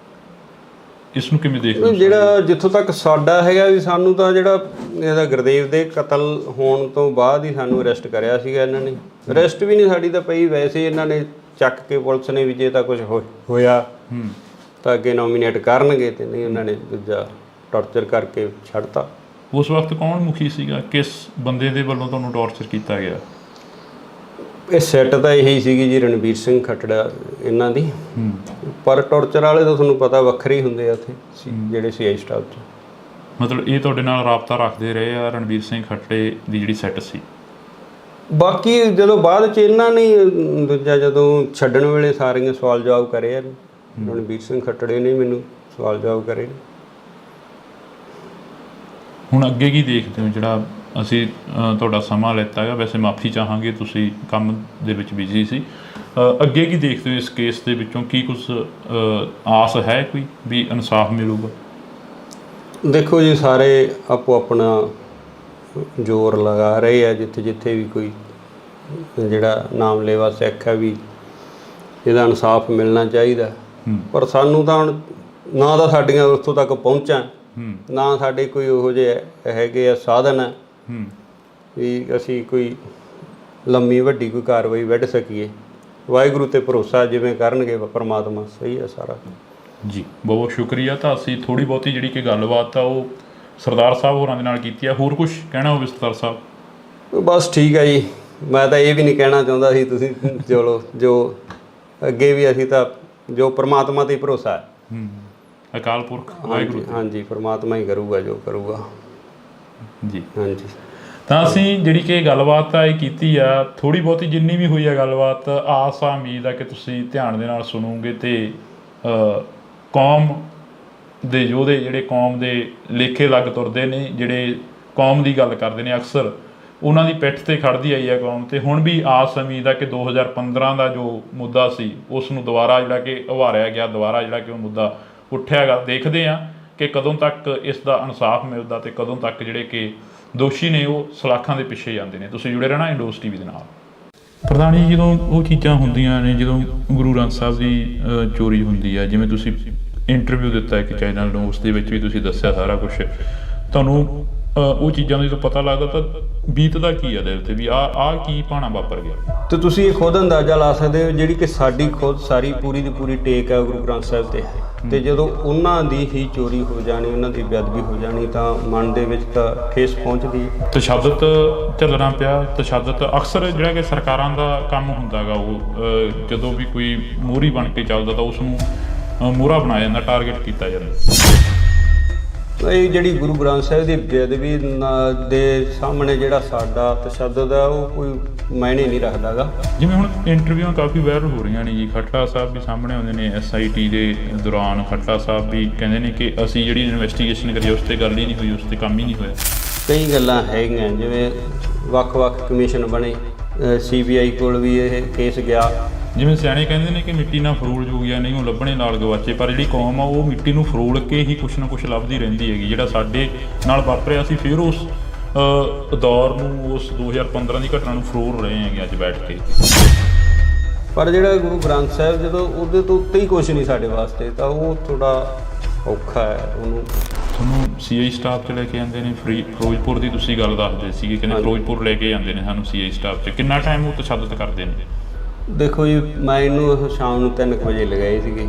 ਇਸ ਨੂੰ ਕਿਵੇਂ ਦੇਖਦੇ ਹੋ? ਜਿਹੜਾ ਜਿੱਥੋਂ ਤੱਕ ਸਾਡਾ ਹੈਗਾ ਵੀ ਸਾਨੂੰ ਤਾਂ ਜਿਹੜਾ ਇਹਦਾ ਗੁਰਦੇਵ ਦੇ ਕਤਲ ਹੋਣ ਤੋਂ ਬਾਅਦ ਹੀ ਸਾਨੂੰ ਅਰੈਸਟ ਕਰਿਆ ਸੀਗਾ ਇਹਨਾਂ ਨੇ। ਅਰੈਸਟ ਵੀ ਨਹੀਂ ਸਾਡੀ ਤਾਂ ਪਈ, ਵੈਸੇ ਇਹਨਾਂ ਨੇ ਚੱਕ ਕੇ ਪੁਲਿਸ ਨੇ ਵੀ ਜੇ ਤਾਂ ਕੁਝ ਹੋਇਆ ਤਾਂ ਅੱਗੇ ਨੋਮੀਨੇਟ ਕਰਨਗੇ, ਤੇ ਨਹੀਂ ਉਹਨਾਂ ਨੇ ਦੂਜਾ ਟੌਰਚਰ ਕਰਕੇ ਛੱਡਤਾ। ਉਸ ਵਕਤ ਕੌਣ ਮੁਖੀ ਸੀਗਾ? ਕਿਸ ਬੰਦੇ ਦੇ ਵੱਲੋਂ ਤੁਹਾਨੂੰ ਟੌਰਚਰ ਕੀਤਾ ਗਿਆ? ਇਹ ਸੈੱਟ ਤਾਂ ਇਹੀ ਸੀਗੀ ਜੀ, ਰਣਬੀਰ ਸਿੰਘ ਖੱਟੜਾ ਇਹਨਾਂ ਦੀ। ਪਰ ਟੌਰਚਰ ਵਾਲੇ ਤਾਂ ਤੁਹਾਨੂੰ ਪਤਾ ਵੱਖਰੇ ਹੀ ਹੁੰਦੇ ਆ ਉੱਥੇ ਜਿਹੜੇ ਸੀਆਈ ਸਟਾਫ 'ਚ। ਮਤਲਬ ਇਹ ਤੁਹਾਡੇ ਨਾਲ ਰਾਬਤਾ ਰੱਖਦੇ ਰਹੇ ਆ ਰਣਬੀਰ ਸਿੰਘ ਖੱਟੜੇ ਦੀ ਜਿਹੜੀ ਸੈੱਟ ਸੀ? ਬਾਕੀ ਜਦੋਂ ਬਾਅਦ 'ਚ ਇਹਨਾਂ ਨੇ ਦੂਜਾ ਜਦੋਂ ਛੱਡਣ ਵੇਲੇ ਸਾਰੀਆਂ ਸਵਾਲ ਜਵਾਬ ਕਰੇ ਆ, ਰਣਬੀਰ ਸਿੰਘ ਖੱਟੜੇ ਨੇ ਮੈਨੂੰ ਸਵਾਲ ਜਵਾਬ ਕਰੇ। ਹੁਣ ਅੱਗੇ ਕੀ ਦੇਖਦੇ ਹੋ? ਜਿਹੜਾ ਅਸੀਂ ਤੁਹਾਡਾ ਸਮਾਂ ਲਿੱਤਾ ਹੈਗਾ, ਵੈਸੇ ਮਾਫੀ ਚਾਹਾਂਗੇ, ਤੁਸੀਂ ਕੰਮ ਦੇ ਵਿੱਚ ਬਿਜ਼ੀ ਸੀ। ਅੱਗੇ ਕੀ ਦੇਖਦੇ ਹੋ ਇਸ ਕੇਸ ਦੇ ਵਿੱਚੋਂ? ਕੀ ਕੁਛ ਆਸ ਹੈ ਕੋਈ ਵੀ ਇਨਸਾਫ ਮਿਲੂਗਾ? ਦੇਖੋ ਜੀ, ਸਾਰੇ ਆਪੋ ਆਪਣਾ ਜ਼ੋਰ ਲਗਾ ਰਹੇ ਆ, ਜਿੱਥੇ ਜਿੱਥੇ ਵੀ ਕੋਈ ਜਿਹੜਾ ਨਾਮਲੇਵਾ ਸਿੱਖ ਹੈ ਵੀ ਇਹਦਾ ਇਨਸਾਫ ਮਿਲਣਾ ਚਾਹੀਦਾ। ਪਰ ਸਾਨੂੰ ਤਾਂ ਹੁਣ ਨਾ ਤਾਂ ਸਾਡੀਆਂ ਉੱਥੋਂ ਤੱਕ ਪਹੁੰਚਾਂ, ਨਾ ਸਾਡੇ ਕੋਈ ਉਹੋ ਜਿਹੇ ਹੈਗੇ ਆ ਸਾਧਨ ਹੈ ਵੀ ਅਸੀਂ ਕੋਈ ਲੰਮੀ ਵੱਡੀ ਕੋਈ ਕਾਰਵਾਈ ਵੱਢ ਸਕੀਏ। ਵਾਹਿਗੁਰੂ 'ਤੇ ਭਰੋਸਾ, ਜਿਵੇਂ ਕਰਨਗੇ ਪਰਮਾਤਮਾ, ਸਹੀ ਹੈ ਸਾਰਾ ਜੀ। ਬਹੁਤ ਬਹੁਤ ਸ਼ੁਕਰੀਆ। ਤਾਂ ਅਸੀਂ ਥੋੜ੍ਹੀ ਬਹੁਤੀ ਜਿਹੜੀ ਕਿ ਗੱਲਬਾਤ ਆ ਉਹ ਸਰਦਾਰ ਸਾਹਿਬ ਹੋਰਾਂ ਦੇ ਨਾਲ ਕੀਤੀ ਆ। ਹੋਰ ਕੁਝ ਕਹਿਣਾ ਹੋਵੇ ਸਰਦਾਰ ਸਾਹਿਬ? ਬਸ ਠੀਕ ਹੈ ਜੀ, ਮੈਂ ਤਾਂ ਇਹ ਵੀ ਨਹੀਂ ਕਹਿਣਾ ਚਾਹੁੰਦਾ ਸੀ। ਤੁਸੀਂ ਚਲੋ, ਜੋ ਅੱਗੇ ਵੀ ਅਸੀਂ ਤਾਂ ਜੋ ਪਰਮਾਤਮਾ 'ਤੇ ਭਰੋਸਾ ਹੈ, ਅਕਾਲ ਪੁਰਖ ਵਾਹਿਗੁਰੂ। ਹਾਂਜੀ, ਪਰਮਾਤਮਾ ਹੀ ਕਰੂਗਾ ਜੋ ਕਰੂਗਾ ਜੀ। ਹਾਂਜੀ, ਤਾਂ ਅਸੀਂ ਜਿਹੜੀ ਕਿ ਗੱਲਬਾਤ ਆ ਇਹ ਕੀਤੀ ਆ, ਥੋੜ੍ਹੀ ਬਹੁਤੀ ਜਿੰਨੀ ਵੀ ਹੋਈ ਆ ਗੱਲਬਾਤ, ਆਸ ਆ ਉਮੀਦ ਆ ਕਿ ਤੁਸੀਂ ਧਿਆਨ ਦੇ ਨਾਲ ਸੁਣੋਗੇ ਅਤੇ ਕੌਮ ਦੇ ਯੋਧੇ ਜਿਹੜੇ ਕੌਮ ਦੇ ਲੇਖੇ ਲੱਗ ਤੁਰਦੇ ਨੇ, ਜਿਹੜੇ ਕੌਮ ਦੀ ਗੱਲ ਕਰਦੇ ਨੇ ਅਕਸਰ, ਉਹਨਾਂ ਦੀ ਪਿੱਠ ਤੇ ਖੜਦੀ ਆਈ ਹੈ ਕੌਮ। ਤੇ ਹੁਣ ਵੀ ਆਸ ਉਮੀਦ ਆ ਕਿ 2015 ਦਾ ਜੋ ਮੁੱਦਾ ਸੀ ਉਸ ਨੂੰ ਦੁਬਾਰਾ ਜਿਹੜਾ ਕਿ ਉਭਾਰਿਆ ਗਿਆ, ਦੁਬਾਰਾ ਜਿਹੜਾ ਕਿ ਉਹ ਮੁੱਦਾ ਉੱਠਿਆ ਗਾ। ਦੇਖਦੇ ਹਾਂ ਕਿ ਕਦੋਂ ਤੱਕ ਇਸ ਦਾ ਇਨਸਾਫ ਮਿਲਦਾ ਤੇ ਕਦੋਂ ਤੱਕ ਜਿਹੜੇ ਕਿ ਦੋਸ਼ੀ ਨੇ ਉਹ ਸਲਾਖਾਂ ਦੇ ਪਿੱਛੇ ਜਾਂਦੇ ਨੇ। ਤੁਸੀਂ ਜੁੜੇ ਰਹਿਣਾ ਇੰਡੋਸ ਟੀਵੀ ਦੇ ਨਾਲ। ਪ੍ਰਧਾਨ ਜੀ, ਜਦੋਂ ਉਹ ਚੀਜ਼ਾਂ ਹੁੰਦੀਆਂ ਨੇ, ਜਦੋਂ ਗੁਰੂ ਗ੍ਰੰਥ ਸਾਹਿਬ ਦੀ ਚੋਰੀ ਹੁੰਦੀ ਆ, ਜਿਵੇਂ ਤੁਸੀਂ ਇੰਟਰਵਿਊ ਦਿੱਤਾ ਇੱਕ ਚੈਨਲ ਨੂੰ, ਉਸ ਦੇ ਵਿੱਚ ਵੀ ਤੁਸੀਂ ਦੱਸਿਆ ਸਾਰਾ ਕੁਛ, ਤੁਹਾਨੂੰ ਉਹ ਚੀਜ਼ਾਂ ਦਾ ਜਦੋਂ ਪਤਾ ਲੱਗਦਾ ਤਾਂ ਬੀਤਦਾ ਕੀ ਆ ਦਿਲ ਤੇ ਵੀ ਆਹ ਕੀ ਭਾਣਾ ਵਾਪਰ ਗਿਆ? ਤੇ ਤੁਸੀਂ ਇਹ ਖੁਦ ਅੰਦਾਜ਼ਾ ਲਾ ਸਕਦੇ ਹੋ, ਜਿਹੜੀ ਕਿ ਸਾਡੀ ਖੁਦ ਸਾਰੀ ਪੂਰੀ ਦੀ ਪੂਰੀ ਟੇਕ ਹੈ ਗੁਰੂ ਗ੍ਰੰਥ ਸਾਹਿਬ ਤੇ ਹੈ। ਤੇ ਜਦੋਂ ਉਹਨਾਂ ਦੀ ਹੀ ਚੋਰੀ ਹੋ ਜਾਣੀ, ਉਹਨਾਂ ਦੀ ਬੇਅਦਬੀ ਹੋ ਜਾਣੀ, ਤਾਂ ਮਨ ਦੇ ਵਿੱਚ ਤਾਂ ਠੇਸ ਪਹੁੰਚਦੀ ਹੈ। ਤਸ਼ੱਦਦ ਝੱਲਣਾ ਪਿਆ। ਤਸ਼ੱਦਦ ਅਕਸਰ ਜਿਹੜਾ ਕਿ ਸਰਕਾਰਾਂ ਦਾ ਕੰਮ ਹੁੰਦਾ ਗਾ, ਉਹ ਜਦੋਂ ਵੀ ਕੋਈ ਮੋਹਰੀ ਬਣ ਕੇ ਚੱਲਦਾ ਤਾਂ ਉਸ ਨੂੰ ਮੋਹਰਾ ਬਣਾਇਆ ਜਾਂਦਾ, ਟਾਰਗੇਟ ਕੀਤਾ ਜਾਂਦਾ। ਇਹ ਜਿਹੜੀ ਗੁਰੂ ਗ੍ਰੰਥ ਸਾਹਿਬ ਦੀ ਬੇਅਦਬੀ ਦੇ ਸਾਹਮਣੇ ਜਿਹੜਾ ਸਾਡਾ ਤਸ਼ੱਦਦ ਹੈ, ਉਹ ਕੋਈ ਮਾਇਨੇ ਨਹੀਂ ਰੱਖਦਾ ਗਾ। ਜਿਵੇਂ ਹੁਣ ਇੰਟਰਵਿਊਆਂ ਕਾਫੀ ਵਾਇਰਲ ਹੋ ਰਹੀਆਂ ਨੇ ਜੀ, ਖੱਟੜਾ ਸਾਹਿਬ ਵੀ ਸਾਹਮਣੇ ਆਉਂਦੇ ਨੇ। SIT ਦੇ ਦੌਰਾਨ ਖੱਟੜਾ ਸਾਹਿਬ ਵੀ ਕਹਿੰਦੇ ਨੇ ਕਿ ਅਸੀਂ ਜਿਹੜੀ ਇਨਵੈਸਟੀਗੇਸ਼ਨ ਕਰੀ ਉਸ 'ਤੇ ਗੱਲ ਹੀ ਨਹੀਂ ਹੋਈ, ਉਸ 'ਤੇ ਕੰਮ ਹੀ ਨਹੀਂ ਹੋਇਆ। ਕਈ ਗੱਲਾਂ ਹੈਗੀਆਂ, ਜਿਵੇਂ ਵੱਖ-ਵੱਖ ਕਮਿਸ਼ਨ ਬਣੇ, CBI ਕੋਲ ਵੀ ਇਹ ਕੇਸ ਗਿਆ। ਜਿਵੇਂ ਸਿਆਣੇ ਕਹਿੰਦੇ ਨੇ ਕਿ ਮਿੱਟੀ ਨਾਲ ਫਰੋਲ ਜੋ ਗਿਆ ਨਹੀਂ ਉਹ ਲੱਭਣੇ ਨਾਲ ਗਵਾਚੇ, ਪਰ ਜਿਹੜੀ ਕੌਮ ਆ ਉਹ ਮਿੱਟੀ ਨੂੰ ਫਰੋਲ ਕੇ ਹੀ ਕੁਛ ਨਾ ਕੁਛ ਲੱਭਦੀ ਰਹਿੰਦੀ ਹੈਗੀ। ਜਿਹੜਾ ਸਾਡੇ ਨਾਲ ਵਾਪਰਿਆ ਸੀ, ਫਿਰ ਉਸ ਦੌਰ ਨੂੰ, ਉਸ 2015 ਦੀ ਘਟਨਾ ਨੂੰ ਫਰੋਲ ਰਹੇ ਹੈਗੇ ਅੱਜ ਬੈਠ ਕੇ। ਪਰ ਜਿਹੜਾ ਗੁਰੂ ਗ੍ਰੰਥ ਸਾਹਿਬ, ਜਦੋਂ ਉਹਦੇ ਤੋਂ ਉੱਤੇ ਹੀ ਕੁਛ ਨਹੀਂ ਸਾਡੇ ਵਾਸਤੇ, ਤਾਂ ਉਹ ਥੋੜਾ ਔਖਾ ਹੈ। ਉਹਨੂੰ ਤੁਹਾਨੂੰ CI ਸਟਾਫ 'ਚ ਲੈ ਕੇ ਜਾਂਦੇ ਨੇ। ਫਿਰੋਜ਼ਪੁਰ ਦੀ ਤੁਸੀਂ ਗੱਲ ਦੱਸਦੇ ਸੀਗੇ, ਕਹਿੰਦੇ ਫਿਰੋਜ਼ਪੁਰ ਲੈ ਕੇ ਜਾਂਦੇ ਨੇ ਸਾਨੂੰ CI ਸਟਾਫ 'ਚ। ਕਿੰਨਾ ਟਾਈਮ ਉਹ ਤਸ਼ੱਦਦ ਕਰਦੇ ਨੇ? ਦੇਖੋ ਜੀ, ਮੈਂ ਇਹਨੂੰ ਸ਼ਾਮ ਨੂੰ 3 ਵਜੇ ਲਗਾਏ ਸੀਗੇ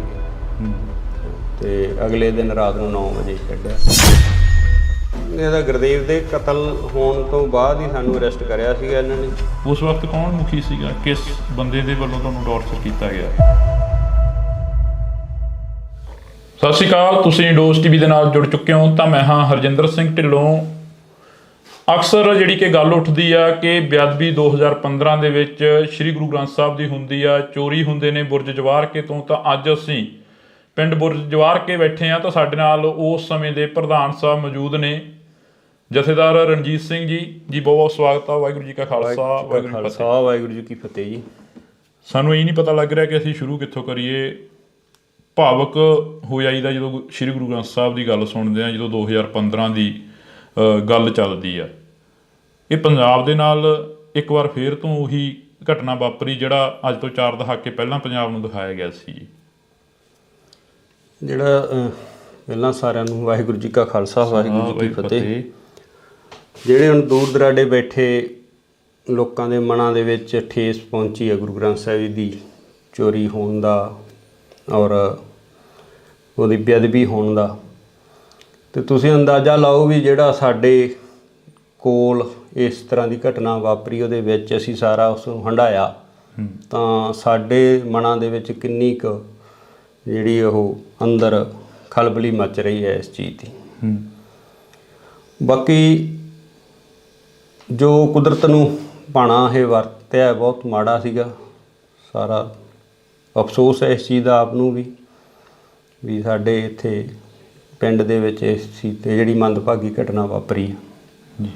ਤੇ ਅਗਲੇ ਦਿਨ ਰਾਤ ਨੂੰ 9 ਵਜੇ ਛੱਡਿਆ। ਇਹਦਾ ਗੁਰਦੇਵ ਦੇ ਕਤਲ ਹੋਣ ਤੋਂ ਬਾਅਦ ਹੀ ਸਾਨੂੰ ਅਰੈਸਟ ਕਰਿਆ ਸੀਗਾ ਇਹਨਾਂ ਨੇ। ਉਸ ਵਕਤ ਕੌਣ ਮੁਖੀ ਸੀਗਾ? ਕਿਸ ਬੰਦੇ ਦੇ ਵੱਲੋਂ ਤੁਹਾਨੂੰ ਟੌਰਚਰ ਕੀਤਾ ਗਿਆ? ਸਤਿ ਸ਼੍ਰੀ ਅਕਾਲ, ਤੁਸੀਂ ਇੰਡੋਸ ਟੀਵੀ ਦੇ ਨਾਲ ਜੁੜ ਚੁੱਕੇ ਹੋ ਤਾਂ ਮੈਂ ਹਾਂ ਹਰਜਿੰਦਰ ਸਿੰਘ ਢਿੱਲੋਂ। ਅਕਸਰ ਜਿਹੜੀ ਕਿ ਗੱਲ ਉੱਠਦੀ ਆ ਕਿ ਬੇਅਦਬੀ 2015 ਦੇ ਵਿੱਚ ਸ੍ਰੀ ਗੁਰੂ ਗ੍ਰੰਥ ਸਾਹਿਬ ਦੀ ਹੁੰਦੀ ਆ, ਚੋਰੀ ਹੁੰਦੇ ਨੇ ਬੁਰਜ ਜਵਾਰਕੇ ਤੋਂ। ਤਾਂ ਅੱਜ ਅਸੀਂ ਪਿੰਡ ਬੁਰਜ ਜਵਾਰਕੇ ਬੈਠੇ ਆ, ਤਾਂ ਸਾਡੇ ਨਾਲ ਉਸ ਸਮੇਂ ਦੇ ਪ੍ਰਧਾਨ ਸਾਹਿਬ ਮੌਜੂਦ ਨੇ, ਜਥੇਦਾਰ ਰਣਜੀਤ ਸਿੰਘ ਜੀ। ਜੀ ਬਹੁਤ ਬਹੁਤ ਸਵਾਗਤ ਆ। ਵਾਹਿਗੁਰੂ ਜੀ ਕਾ ਖਾਲਸਾ, ਵਾਹਿਗੁਰੂ ਜੀ ਕੀ ਫਤਿਹ ਜੀ। ਸਾਨੂੰ ਇਹ ਨਹੀਂ ਪਤਾ ਲੱਗ ਰਿਹਾ ਕਿ ਅਸੀਂ ਸ਼ੁਰੂ ਕਿੱਥੋਂ ਕਰੀਏ। ਭਾਵਕ ਹੋ ਜਾਈਦਾ ਜਦੋਂ ਸ੍ਰੀ ਗੁਰੂ ਗ੍ਰੰਥ ਸਾਹਿਬ ਦੀ ਗੱਲ ਸੁਣਦੇ ਆ, ਜਦੋਂ 2015 ਦੀ ਗੱਲ ਚੱਲਦੀ ਆ। ਇਹ ਪੰਜਾਬ ਦੇ ਨਾਲ ਇੱਕ ਵਾਰ ਫੇਰ ਤੋਂ ਉਹੀ ਘਟਨਾ ਵਾਪਰੀ ਜਿਹੜਾ ਅੱਜ ਤੋਂ 4 ਦਹਾਕੇ ਪਹਿਲਾਂ ਪੰਜਾਬ ਨੂੰ ਦਿਖਾਇਆ ਗਿਆ ਸੀ। ਜਿਹੜਾ ਪਹਿਲਾਂ ਸਾਰਿਆਂ ਨੂੰ ਵਾਹਿਗੁਰੂ ਜੀ ਕਾ ਖਾਲਸਾ, ਵਾਹਿਗੁਰੂ ਜੀ ਕੀ ਫਤਿਹ। ਜਿਹੜੇ ਹੁਣ ਦੂਰ ਦਰਾਡੇ ਬੈਠੇ ਲੋਕਾਂ ਦੇ ਮਨਾਂ ਦੇ ਵਿੱਚ ਠੇਸ ਪਹੁੰਚੀ ਹੈ ਗੁਰੂ ਗ੍ਰੰਥ ਸਾਹਿਬ ਦੀ ਚੋਰੀ ਹੋਣ ਦਾ ਔਰ ਉਹਦੀ ਬੇਅਦਬੀ ਹੋਣ ਦਾ, ਤੇ ਤੁਸੀਂ ਅੰਦਾਜ਼ਾ ਲਾਓ ਵੀ ਜਿਹੜਾ ਸਾਡੇ ਕੋਲ ਇਸ ਤਰ੍ਹਾਂ ਦੀ ਘਟਨਾ ਵਾਪਰੀ, ਉਹਦੇ ਵਿੱਚ ਅਸੀਂ ਸਾਰਾ ਉਸ ਨੂੰ ਹੰਢਾਇਆ, ਤਾਂ ਸਾਡੇ ਮਨਾਂ ਦੇ ਵਿੱਚ ਕਿੰਨੀ ਕੁ ਜਿਹੜੀ ਉਹ ਅੰਦਰ ਖਲਬਲੀ ਮਚ ਰਹੀ ਹੈ ਇਸ ਚੀਜ਼ ਦੀ। ਬਾਕੀ ਜੋ ਕੁਦਰਤ ਨੂੰ ਭਾਣਾ ਇਹ ਵਰਤਿਆ ਬਹੁਤ ਮਾੜਾ ਸੀਗਾ। ਸਾਰਾ ਅਫਸੋਸ ਹੈ ਇਸ ਚੀਜ਼ ਦਾ ਆਪ ਨੂੰ ਵੀ ਸਾਡੇ ਇੱਥੇ ਪਿੰਡ ਦੇ ਵਿੱਚ ਇਸ ਚੀਜ਼ 'ਤੇ ਜਿਹੜੀ ਮੰਦਭਾਗੀ ਘਟਨਾ ਵਾਪਰੀ ਹੈ ਜੀ।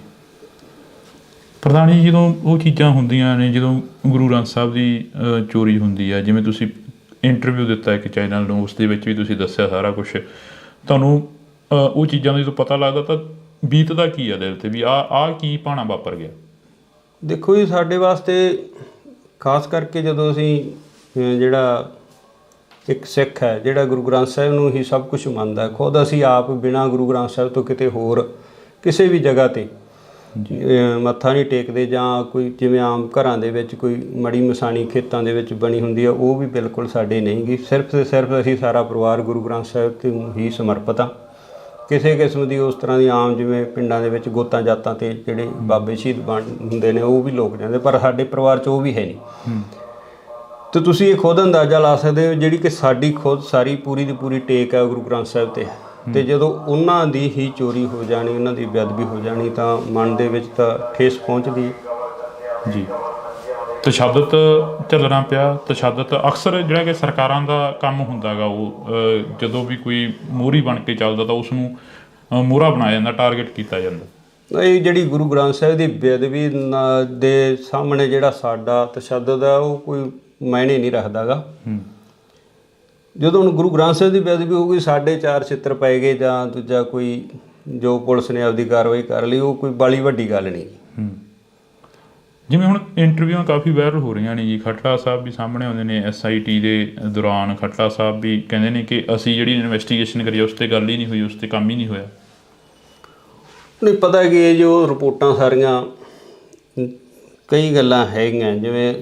ਪ੍ਰਧਾਨ ਜੀ, ਜਦੋਂ ਉਹ ਚੀਜ਼ਾਂ ਹੁੰਦੀਆਂ ਨੇ, ਜਦੋਂ ਗੁਰੂ ਗ੍ਰੰਥ ਸਾਹਿਬ ਦੀ ਚੋਰੀ ਹੁੰਦੀ ਆ, ਜਿਵੇਂ ਤੁਸੀਂ ਇੰਟਰਵਿਊ ਦਿੱਤਾ ਇੱਕ ਚੈਨਲ ਨੂੰ, ਉਸ ਦੇ ਵਿੱਚ ਵੀ ਤੁਸੀਂ ਦੱਸਿਆ ਸਾਰਾ ਕੁਛ, ਤੁਹਾਨੂੰ ਉਹ ਚੀਜ਼ਾਂ ਦਾ ਜਦੋਂ ਪਤਾ ਲੱਗਦਾ ਤਾਂ ਬੀਤਦਾ ਕੀ ਆ ਦਿਲ ਤੇ ਵੀ ਆਹ ਕੀ ਭਾਣਾ ਵਾਪਰ ਗਿਆ? ਦੇਖੋ ਜੀ, ਸਾਡੇ ਵਾਸਤੇ ਖਾਸ ਕਰਕੇ ਜਦੋਂ ਅਸੀਂ ਜਿਹੜਾ ਇੱਕ ਸਿੱਖ ਹੈ, ਜਿਹੜਾ ਗੁਰੂ ਗ੍ਰੰਥ ਸਾਹਿਬ ਨੂੰ ਹੀ ਸਭ ਕੁਝ ਮੰਨਦਾ, ਖੁਦ ਅਸੀਂ ਆਪ ਬਿਨਾਂ ਗੁਰੂ ਗ੍ਰੰਥ ਸਾਹਿਬ ਤੋਂ ਕਿਤੇ ਹੋਰ ਕਿਸੇ ਵੀ ਜਗ੍ਹਾ 'ਤੇ ਮੱਥਾ ਨਹੀਂ ਟੇਕਦੇ, ਜਾਂ ਕੋਈ ਜਿਵੇਂ ਆਮ ਘਰਾਂ ਦੇ ਵਿੱਚ ਕੋਈ ਮੜੀ ਮਸਾਣੀ ਖੇਤਾਂ ਦੇ ਵਿੱਚ ਬਣੀ ਹੁੰਦੀ ਆ, ਉਹ ਵੀ ਬਿਲਕੁਲ ਸਾਡੇ ਨਹੀਂ ਗੀ। ਸਿਰਫ ਤੇ ਸਿਰਫ ਅਸੀਂ ਸਾਰਾ ਪਰਿਵਾਰ ਗੁਰੂ ਗ੍ਰੰਥ ਸਾਹਿਬ ਤੇ ਹੀ ਸਮਰਪਿਤ ਹਾਂ। ਕਿਸੇ ਕਿਸਮ ਦੀ ਉਸ ਤਰ੍ਹਾਂ ਦੀ ਆਮ ਜਿਵੇਂ ਪਿੰਡਾਂ ਦੇ ਵਿੱਚ ਗੋਤਾਂ ਜਾਤਾਂ 'ਤੇ ਜਿਹੜੇ ਬਾਬੇ ਸ਼ਹੀਦ ਬਣ ਹੁੰਦੇ ਨੇ ਉਹ ਵੀ ਲੋਕ ਜਾਂਦੇ, ਪਰ ਸਾਡੇ ਪਰਿਵਾਰ 'ਚ ਉਹ ਵੀ ਹੈ ਨਹੀਂ। ਤੇ ਤੁਸੀਂ ਇਹ ਖੁਦ ਅੰਦਾਜ਼ਾ ਲਾ ਸਕਦੇ ਹੋ, ਜਿਹੜੀ ਕਿ ਸਾਡੀ ਖੁਦ ਸਾਰੀ ਪੂਰੀ ਦੀ ਪੂਰੀ ਟੇਕ ਹੈ ਗੁਰੂ ਗ੍ਰੰਥ ਸਾਹਿਬ ਤੇ ਹੈ। ਤੇ ਜਦੋਂ ਉਹਨਾਂ ਦੀ ਹੀ ਚੋਰੀ ਹੋ ਜਾਣੀ, ਉਹਨਾਂ ਦੀ ਬੇਅਦਬੀ ਹੋ ਜਾਣੀ, ਤਾਂ ਮਨ ਦੇ ਵਿੱਚ ਤਾਂ ਠੇਸ ਪਹੁੰਚਦੀ ਹੈ ਜੀ। ਤਸ਼ੱਦਦ ਝੱਲਣਾ ਪਿਆ। ਤਸ਼ੱਦਦ ਅਕਸਰ ਜਿਹੜਾ ਕਿ ਸਰਕਾਰਾਂ ਦਾ ਕੰਮ ਹੁੰਦਾ ਗਾ, ਉਹ ਜਦੋਂ ਵੀ ਕੋਈ ਮੋਹਰੀ ਬਣ ਕੇ ਚੱਲਦਾ ਤਾਂ ਉਸ ਨੂੰ ਮੋਹਰਾ ਬਣਾਇਆ ਜਾਂਦਾ, ਟਾਰਗੇਟ ਕੀਤਾ ਜਾਂਦਾ। ਇਹ ਜਿਹੜੀ ਗੁਰੂ ਗ੍ਰੰਥ ਸਾਹਿਬ ਦੀ ਬੇਅਦਬੀ ਦੇ ਸਾਹਮਣੇ ਜਿਹੜਾ ਸਾਡਾ ਤਸ਼ੱਦਦ ਆ ਉਹ ਕੋਈ ਮਾਇਨੇ ਨਹੀਂ ਰੱਖਦਾ ਗਾ। ਜਦੋਂ ਹੁਣ ਗੁਰੂ ਗ੍ਰੰਥ ਸਾਹਿਬ ਦੀ ਬੇਅਦਬੀ ਹੋ ਗਈ, ਸਾਡੇ 4 ਛਿੱਤਰ ਪੈ ਗਏ ਜਾਂ ਦੂਜਾ ਕੋਈ ਜੋ ਪੁਲਿਸ ਨੇ ਆਪਦੀ ਕਾਰਵਾਈ ਕਰ ਲਈ, ਉਹ ਕੋਈ ਬਾਲੀ ਵੱਡੀ ਗੱਲ ਨਹੀਂ। ਜਿਵੇਂ ਹੁਣ ਇੰਟਰਵਿਊਆਂ ਕਾਫੀ ਵਾਇਰਲ ਹੋ ਰਹੀਆਂ ਨੇ ਜੀ, ਖੱਟੜਾ ਸਾਹਿਬ ਵੀ ਸਾਹਮਣੇ ਆਉਂਦੇ ਨੇ, SIT ਦੇ ਦੌਰਾਨ ਖੱਟੜਾ ਸਾਹਿਬ ਵੀ ਕਹਿੰਦੇ ਨੇ ਕਿ ਅਸੀਂ ਜਿਹੜੀ ਇਨਵੈਸਟੀਗੇਸ਼ਨ ਕਰੀ ਉਸ 'ਤੇ ਗੱਲ ਹੀ ਨਹੀਂ ਹੋਈ, ਉਸ 'ਤੇ ਕੰਮ ਹੀ ਨਹੀਂ ਹੋਇਆ। ਨਹੀਂ ਪਤਾ ਕਿ ਇਹ ਜੋ ਰਿਪੋਰਟਾਂ ਸਾਰੀਆਂ ਕਈ ਗੱਲਾਂ ਹੈਗੀਆਂ, ਜਿਵੇਂ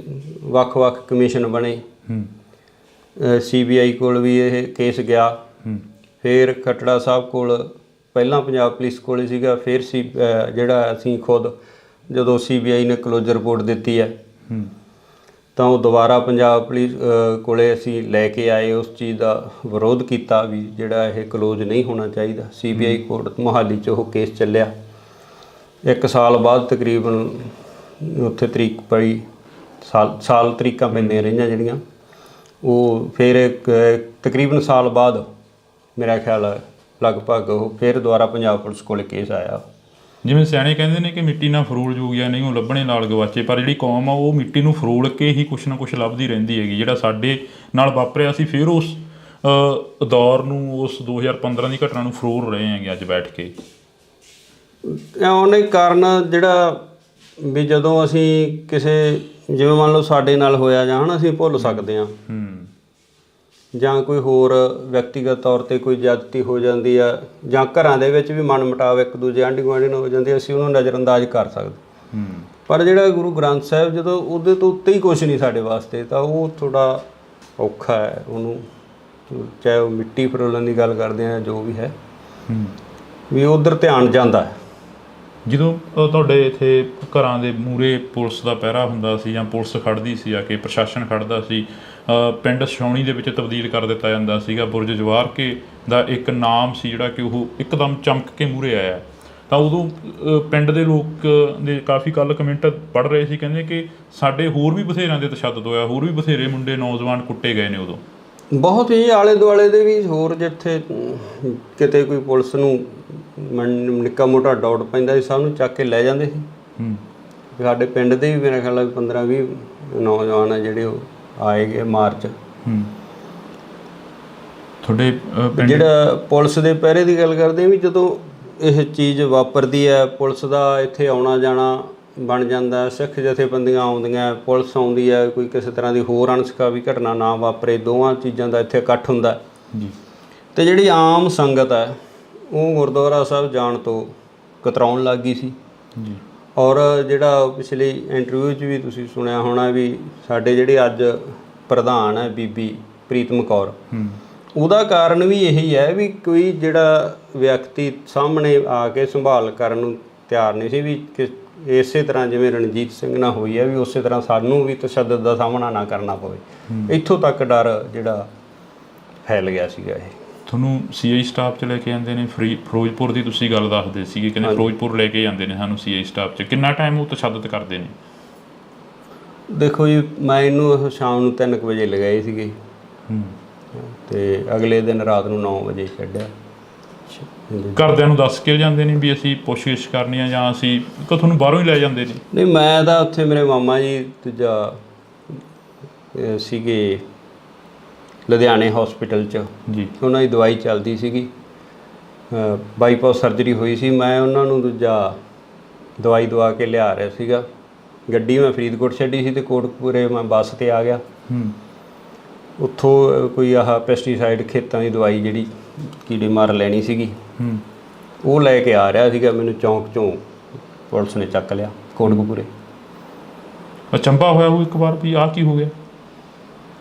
ਵੱਖ-ਵੱਖ ਕਮਿਸ਼ਨ ਬਣੇ, CBI ਕੋਲ ਵੀ ਇਹ ਕੇਸ ਗਿਆ, ਫਿਰ ਖੱਟੜਾ ਸਾਹਿਬ ਕੋਲ, ਪਹਿਲਾਂ ਪੰਜਾਬ ਪੁਲਿਸ ਕੋਲ ਹੀ ਸੀਗਾ, ਫਿਰ ਜਿਹੜਾ ਅਸੀਂ ਖੁਦ ਜਦੋਂ CBI ਨੇ ਕਲੋਜ਼ਰ ਰਿਪੋਰਟ ਦਿੱਤੀ ਹੈ ਤਾਂ ਉਹ ਦੁਬਾਰਾ ਪੰਜਾਬ ਪੁਲਿਸ ਕੋਲੇ ਅਸੀਂ ਲੈ ਕੇ ਆਏ, ਉਸ ਚੀਜ਼ ਦਾ ਵਿਰੋਧ ਕੀਤਾ ਵੀ ਜਿਹੜਾ ਇਹ ਕਲੋਜ਼ ਨਹੀਂ ਹੋਣਾ ਚਾਹੀਦਾ। CBI ਕੋਰਟ ਮੋਹਾਲੀ 'ਚ ਉਹ ਕੇਸ ਚੱਲਿਆ। 1 ਸਾਲ ਬਾਅਦ ਤਕਰੀਬਨ ਉੱਥੇ ਤਰੀਕ ਪਈ, ਸਾਲ ਤਰੀਕਾਂ ਪੈਂਦੀਆਂ ਰਹੀਆਂ ਜਿਹੜੀਆਂ, ਉਹ ਫਿਰ ਤਕਰੀਬਨ ਸਾਲ ਬਾਅਦ ਮੇਰਾ ਖਿਆਲ ਲਗਭਗ ਉਹ ਫਿਰ ਦੁਬਾਰਾ ਪੰਜਾਬ ਪੁਲਿਸ ਕੋਲ ਕੇਸ ਆਇਆ। ਜਿਵੇਂ ਸਿਆਣੇ ਕਹਿੰਦੇ ਨੇ ਕਿ ਮਿੱਟੀ ਨਾਲ ਫਰੋਲ ਜੋਗਿਆ ਨਹੀਂ ਉਹ ਲੱਭਣੇ ਨਾਲ ਗਵਾਚੇ, ਪਰ ਜਿਹੜੀ ਕੌਮ ਆ ਉਹ ਮਿੱਟੀ ਨੂੰ ਫਰੋਲ ਕੇ ਹੀ ਕੁਛ ਨਾ ਕੁਛ ਲੱਭਦੀ ਰਹਿੰਦੀ ਹੈਗੀ। ਜਿਹੜਾ ਸਾਡੇ ਨਾਲ ਵਾਪਰਿਆ ਸੀ, ਫਿਰ ਉਸ ਦੌਰ ਨੂੰ, ਉਸ 2015 ਦੀ ਘਟਨਾ ਨੂੰ ਫਰੋਲ ਰਹੇ ਹੈਗੇ ਅੱਜ ਬੈਠ ਕੇ। ਉਹਨੇ ਕਾਰਨ ਜਿਹੜਾ ਵੀ ਜਦੋਂ ਅਸੀਂ ਕਿਸੇ, ਜਿਵੇਂ ਮੰਨ ਲਓ ਸਾਡੇ ਨਾਲ ਹੋਇਆ ਜਾਂ ਅਸੀਂ ਭੁੱਲ ਸਕਦੇ ਹਾਂ, ਜਾਂ ਕੋਈ ਹੋਰ ਵਿਅਕਤੀਗਤ ਤੌਰ 'ਤੇ ਕੋਈ ਜ਼ਿਆਦਤੀ ਹੋ ਜਾਂਦੀ ਆ, ਜਾਂ ਘਰਾਂ ਦੇ ਵਿੱਚ ਵੀ ਮਨਮੁਟਾਵ ਇੱਕ ਦੂਜੇ ਆਂਢੀ ਗੁਆਂਢੀ ਨਾਲ ਹੋ ਜਾਂਦੀ, ਅਸੀਂ ਉਹਨੂੰ ਨਜ਼ਰਅੰਦਾਜ਼ ਕਰ ਸਕਦੇ। ਪਰ ਜਿਹੜਾ ਗੁਰੂ ਗ੍ਰੰਥ ਸਾਹਿਬ, ਜਦੋਂ ਉਹਦੇ ਤੋਂ ਉੱਤੇ ਹੀ ਕੁਛ ਨਹੀਂ ਸਾਡੇ ਵਾਸਤੇ, ਤਾਂ ਉਹ ਥੋੜ੍ਹਾ ਔਖਾ ਹੈ ਉਹਨੂੰ, ਚਾਹੇ ਉਹ ਮਿੱਟੀ ਫਰੋਲਣ ਦੀ ਗੱਲ ਕਰਦੇ ਆ, ਜੋ ਵੀ ਹੈ, ਵੀ ਉੱਧਰ ਧਿਆਨ ਜਾਂਦਾ ਹੈ। ਜਦੋਂ ਤੁਹਾਡੇ ਇੱਥੇ ਘਰਾਂ ਦੇ ਮੂਹਰੇ ਪੁਲਿਸ ਦਾ ਪਹਿਰਾ ਹੁੰਦਾ ਸੀ ਜਾਂ ਪੁਲਿਸ ਖੜ੍ਹਦੀ ਸੀ, ਆ ਕੇ ਪ੍ਰਸ਼ਾਸਨ ਖੜ੍ਹਦਾ ਸੀ, ਪਿੰਡ ਛਾਉਣੀ ਦੇ ਵਿੱਚ ਤਬਦੀਲ ਕਰ ਦਿੱਤਾ ਜਾਂਦਾ ਸੀਗਾ, ਬੁਰਜ ਜਵਾਰ ਕੇ ਦਾ ਇੱਕ ਨਾਮ ਸੀ ਜਿਹੜਾ ਕਿ ਉਹ ਇੱਕਦਮ ਚਮਕ ਕੇ ਮੂਹਰੇ ਆਇਆ, ਤਾਂ ਉਦੋਂ ਪਿੰਡ ਦੇ ਲੋਕ ਦੇ ਕਾਫੀ ਕੱਲ੍ਹ ਕਮੈਂਟ ਪੜ੍ਹ ਰਹੇ ਸੀ, ਕਹਿੰਦੇ ਕਿ ਸਾਡੇ ਹੋਰ ਵੀ ਬਥੇਰਿਆਂ ਦੇ ਤਸ਼ੱਦਦ ਹੋਇਆ, ਹੋਰ ਵੀ ਬਥੇਰੇ ਮੁੰਡੇ ਨੌਜਵਾਨ ਕੁੱਟੇ ਗਏ ਨੇ ਉਦੋਂ। ਬਹੁਤ ਹੀ ਆਲੇ ਦੁਆਲੇ ਦੇ ਵੀ ਹੋਰ, ਜਿੱਥੇ ਕਿਤੇ ਕੋਈ ਪੁਲਿਸ ਨੂੰ ਨਿੱਕਾ ਮੋਟਾ ਡਾਊਟ ਪੈਂਦਾ ਸੀ, ਸਭ ਨੂੰ ਚੱਕ ਕੇ ਲੈ ਜਾਂਦੇ ਸੀ। ਸਾਡੇ ਪਿੰਡ ਦੇ ਵੀ ਮੇਰਾ ਖਿਆਲ 15-20 ਨੌਜਵਾਨ ਆ ਜਿਹੜੇ ਉਹ ਆਏ ਗਏ ਮਾਰਚ। ਤੁਹਾਡੇ ਜਿਹੜਾ ਪੁਲਿਸ ਦੇ ਪਹਿਰੇ ਦੀ ਗੱਲ ਕਰਦੇ ਵੀ, ਜਦੋਂ ਇਹ ਚੀਜ਼ ਵਾਪਰਦੀ ਹੈ, ਪੁਲਿਸ ਦਾ ਇੱਥੇ ਆਉਣਾ ਜਾਣਾ ਬਣ ਜਾਂਦਾ, ਸਿੱਖ ਜਥੇਬੰਦੀਆਂ ਆਉਂਦੀਆਂ, ਪੁਲਿਸ ਆਉਂਦੀ ਹੈ, ਕੋਈ ਕਿਸੇ ਤਰ੍ਹਾਂ ਦੀ ਹੋਰ ਅਣਸੁਖਾਵੀ ਘਟਨਾ ਨਾ ਵਾਪਰੇ, ਦੋਵਾਂ ਚੀਜ਼ਾਂ ਦਾ ਇੱਥੇ ਇਕੱਠ ਹੁੰਦਾ ਜੀ। ਅਤੇ ਜਿਹੜੀ ਆਮ ਸੰਗਤ ਹੈ ਉਹ ਗੁਰਦੁਆਰਾ ਸਾਹਿਬ ਜਾਣ ਤੋਂ ਕਤਰਾਉਣ ਲੱਗ ਗਈ ਸੀ ਜੀ। ਔਰ ਜਿਹੜਾ ਪਿਛਲੀ ਇੰਟਰਵਿਊ 'ਚ ਵੀ ਤੁਸੀਂ ਸੁਣਿਆ ਹੋਣਾ ਵੀ ਸਾਡੇ ਜਿਹੜੇ ਅੱਜ ਪ੍ਰਧਾਨ ਹੈ ਬੀਬੀ ਪ੍ਰੀਤਮ ਕੌਰ, ਉਹਦਾ ਕਾਰਨ ਵੀ ਇਹੀ ਹੈ ਵੀ ਕੋਈ ਜਿਹੜਾ ਵਿਅਕਤੀ ਸਾਹਮਣੇ ਆ ਕੇ ਸੰਭਾਲ ਕਰਨ ਨੂੰ ਤਿਆਰ ਨਹੀਂ ਸੀ, ਵੀ ਇਸੇ ਤਰ੍ਹਾਂ ਜਿਵੇਂ ਰਣਜੀਤ ਸਿੰਘ ਨਾਲ ਹੋਈ ਹੈ ਵੀ ਉਸੇ ਤਰ੍ਹਾਂ ਸਾਨੂੰ ਵੀ ਤਸ਼ੱਦਦ ਦਾ ਸਾਹਮਣਾ ਨਾ ਕਰਨਾ ਪਵੇ। ਇੱਥੋਂ ਤੱਕ ਡਰ ਜਿਹੜਾ ਫੈਲ ਗਿਆ ਸੀਗਾ। ਇਹ ਤੁਹਾਨੂੰ CI ਸਟਾਫ 'ਚ ਲੈ ਕੇ ਜਾਂਦੇ ਨੇ, ਫਿਰੋਜ਼ਪੁਰ ਦੀ ਤੁਸੀਂ ਗੱਲ ਦੱਸਦੇ ਸੀਗੇ, ਕਹਿੰਦੇ ਫਿਰੋਜ਼ਪੁਰ ਲੈ ਕੇ ਜਾਂਦੇ ਨੇ ਸਾਨੂੰ CI ਸਟਾਫ 'ਚ, ਕਿੰਨਾ ਟਾਈਮ ਉਹ ਤਸ਼ੱਦਦ ਕਰਦੇ ਨੇ? ਦੇਖੋ ਜੀ, ਮੈਂ ਇਹਨੂੰ ਸ਼ਾਮ ਨੂੰ 3 ਵਜੇ ਲਗਾਏ ਸੀਗੇ ਅਤੇ ਅਗਲੇ ਦਿਨ ਰਾਤ ਨੂੰ 9 ਵਜੇ ਛੱਡਿਆ। ਘਰਦਿਆਂ ਨੂੰ ਦੱਸ ਕੇ ਜਾਂਦੇ ਨੇ ਵੀ ਅਸੀਂ ਪੁੱਛਗਿੱਛ ਕਰਨੀ ਆ, ਜਾਂ ਅਸੀਂ ਤੁਹਾਨੂੰ ਬਾਹਰੋਂ ਹੀ ਲੈ ਜਾਂਦੇ ਨੇ? ਨਹੀਂ, ਮੈਂ ਤਾਂ ਉੱਥੇ ਮੇਰੇ ਮਾਮਾ ਜੀ ਦੂਜਾ ਸੀਗੇ ਲੁਧਿਆਣੇ ਹੌਸਪੀਟਲ 'ਚ ਜੀ, ਉਹਨਾਂ ਦੀ ਦਵਾਈ ਚੱਲਦੀ ਸੀਗੀ, ਬਾਈਪਾਸ ਸਰਜਰੀ ਹੋਈ ਸੀ। ਮੈਂ ਉਹਨਾਂ ਨੂੰ ਦੂਜਾ ਦਵਾਈ ਦਵਾ ਕੇ ਲਿਆ ਰਿਹਾ ਸੀਗਾ। ਗੱਡੀ ਮੈਂ ਫਰੀਦਕੋਟ ਛੱਡੀ ਸੀ ਅਤੇ ਕੋਟਕਪੂਰੇ ਮੈਂ ਬੱਸ 'ਤੇ ਆ ਗਿਆ। ਉੱਥੋਂ ਕੋਈ ਆਹ ਪੈਸਟੀਸਾਈਡ ਖੇਤਾਂ ਦੀ ਦਵਾਈ ਜਿਹੜੀ ਕੀੜੇ ਮਾਰ ਲੈਣੀ ਸੀਗੀ, ਉਹ ਲੈ ਕੇ ਆ ਰਿਹਾ ਸੀਗਾ। ਮੈਨੂੰ ਚੌਂਕ 'ਚੋਂ ਪੁਲਿਸ ਨੇ ਚੱਕ ਲਿਆ ਕੋਟਕਪੂਰੇ। ਅਚੰਭਾ ਹੋਇਆ ਉਹ ਇੱਕ ਵਾਰ ਵੀ ਆਹ ਕੀ ਹੋ ਗਿਆ?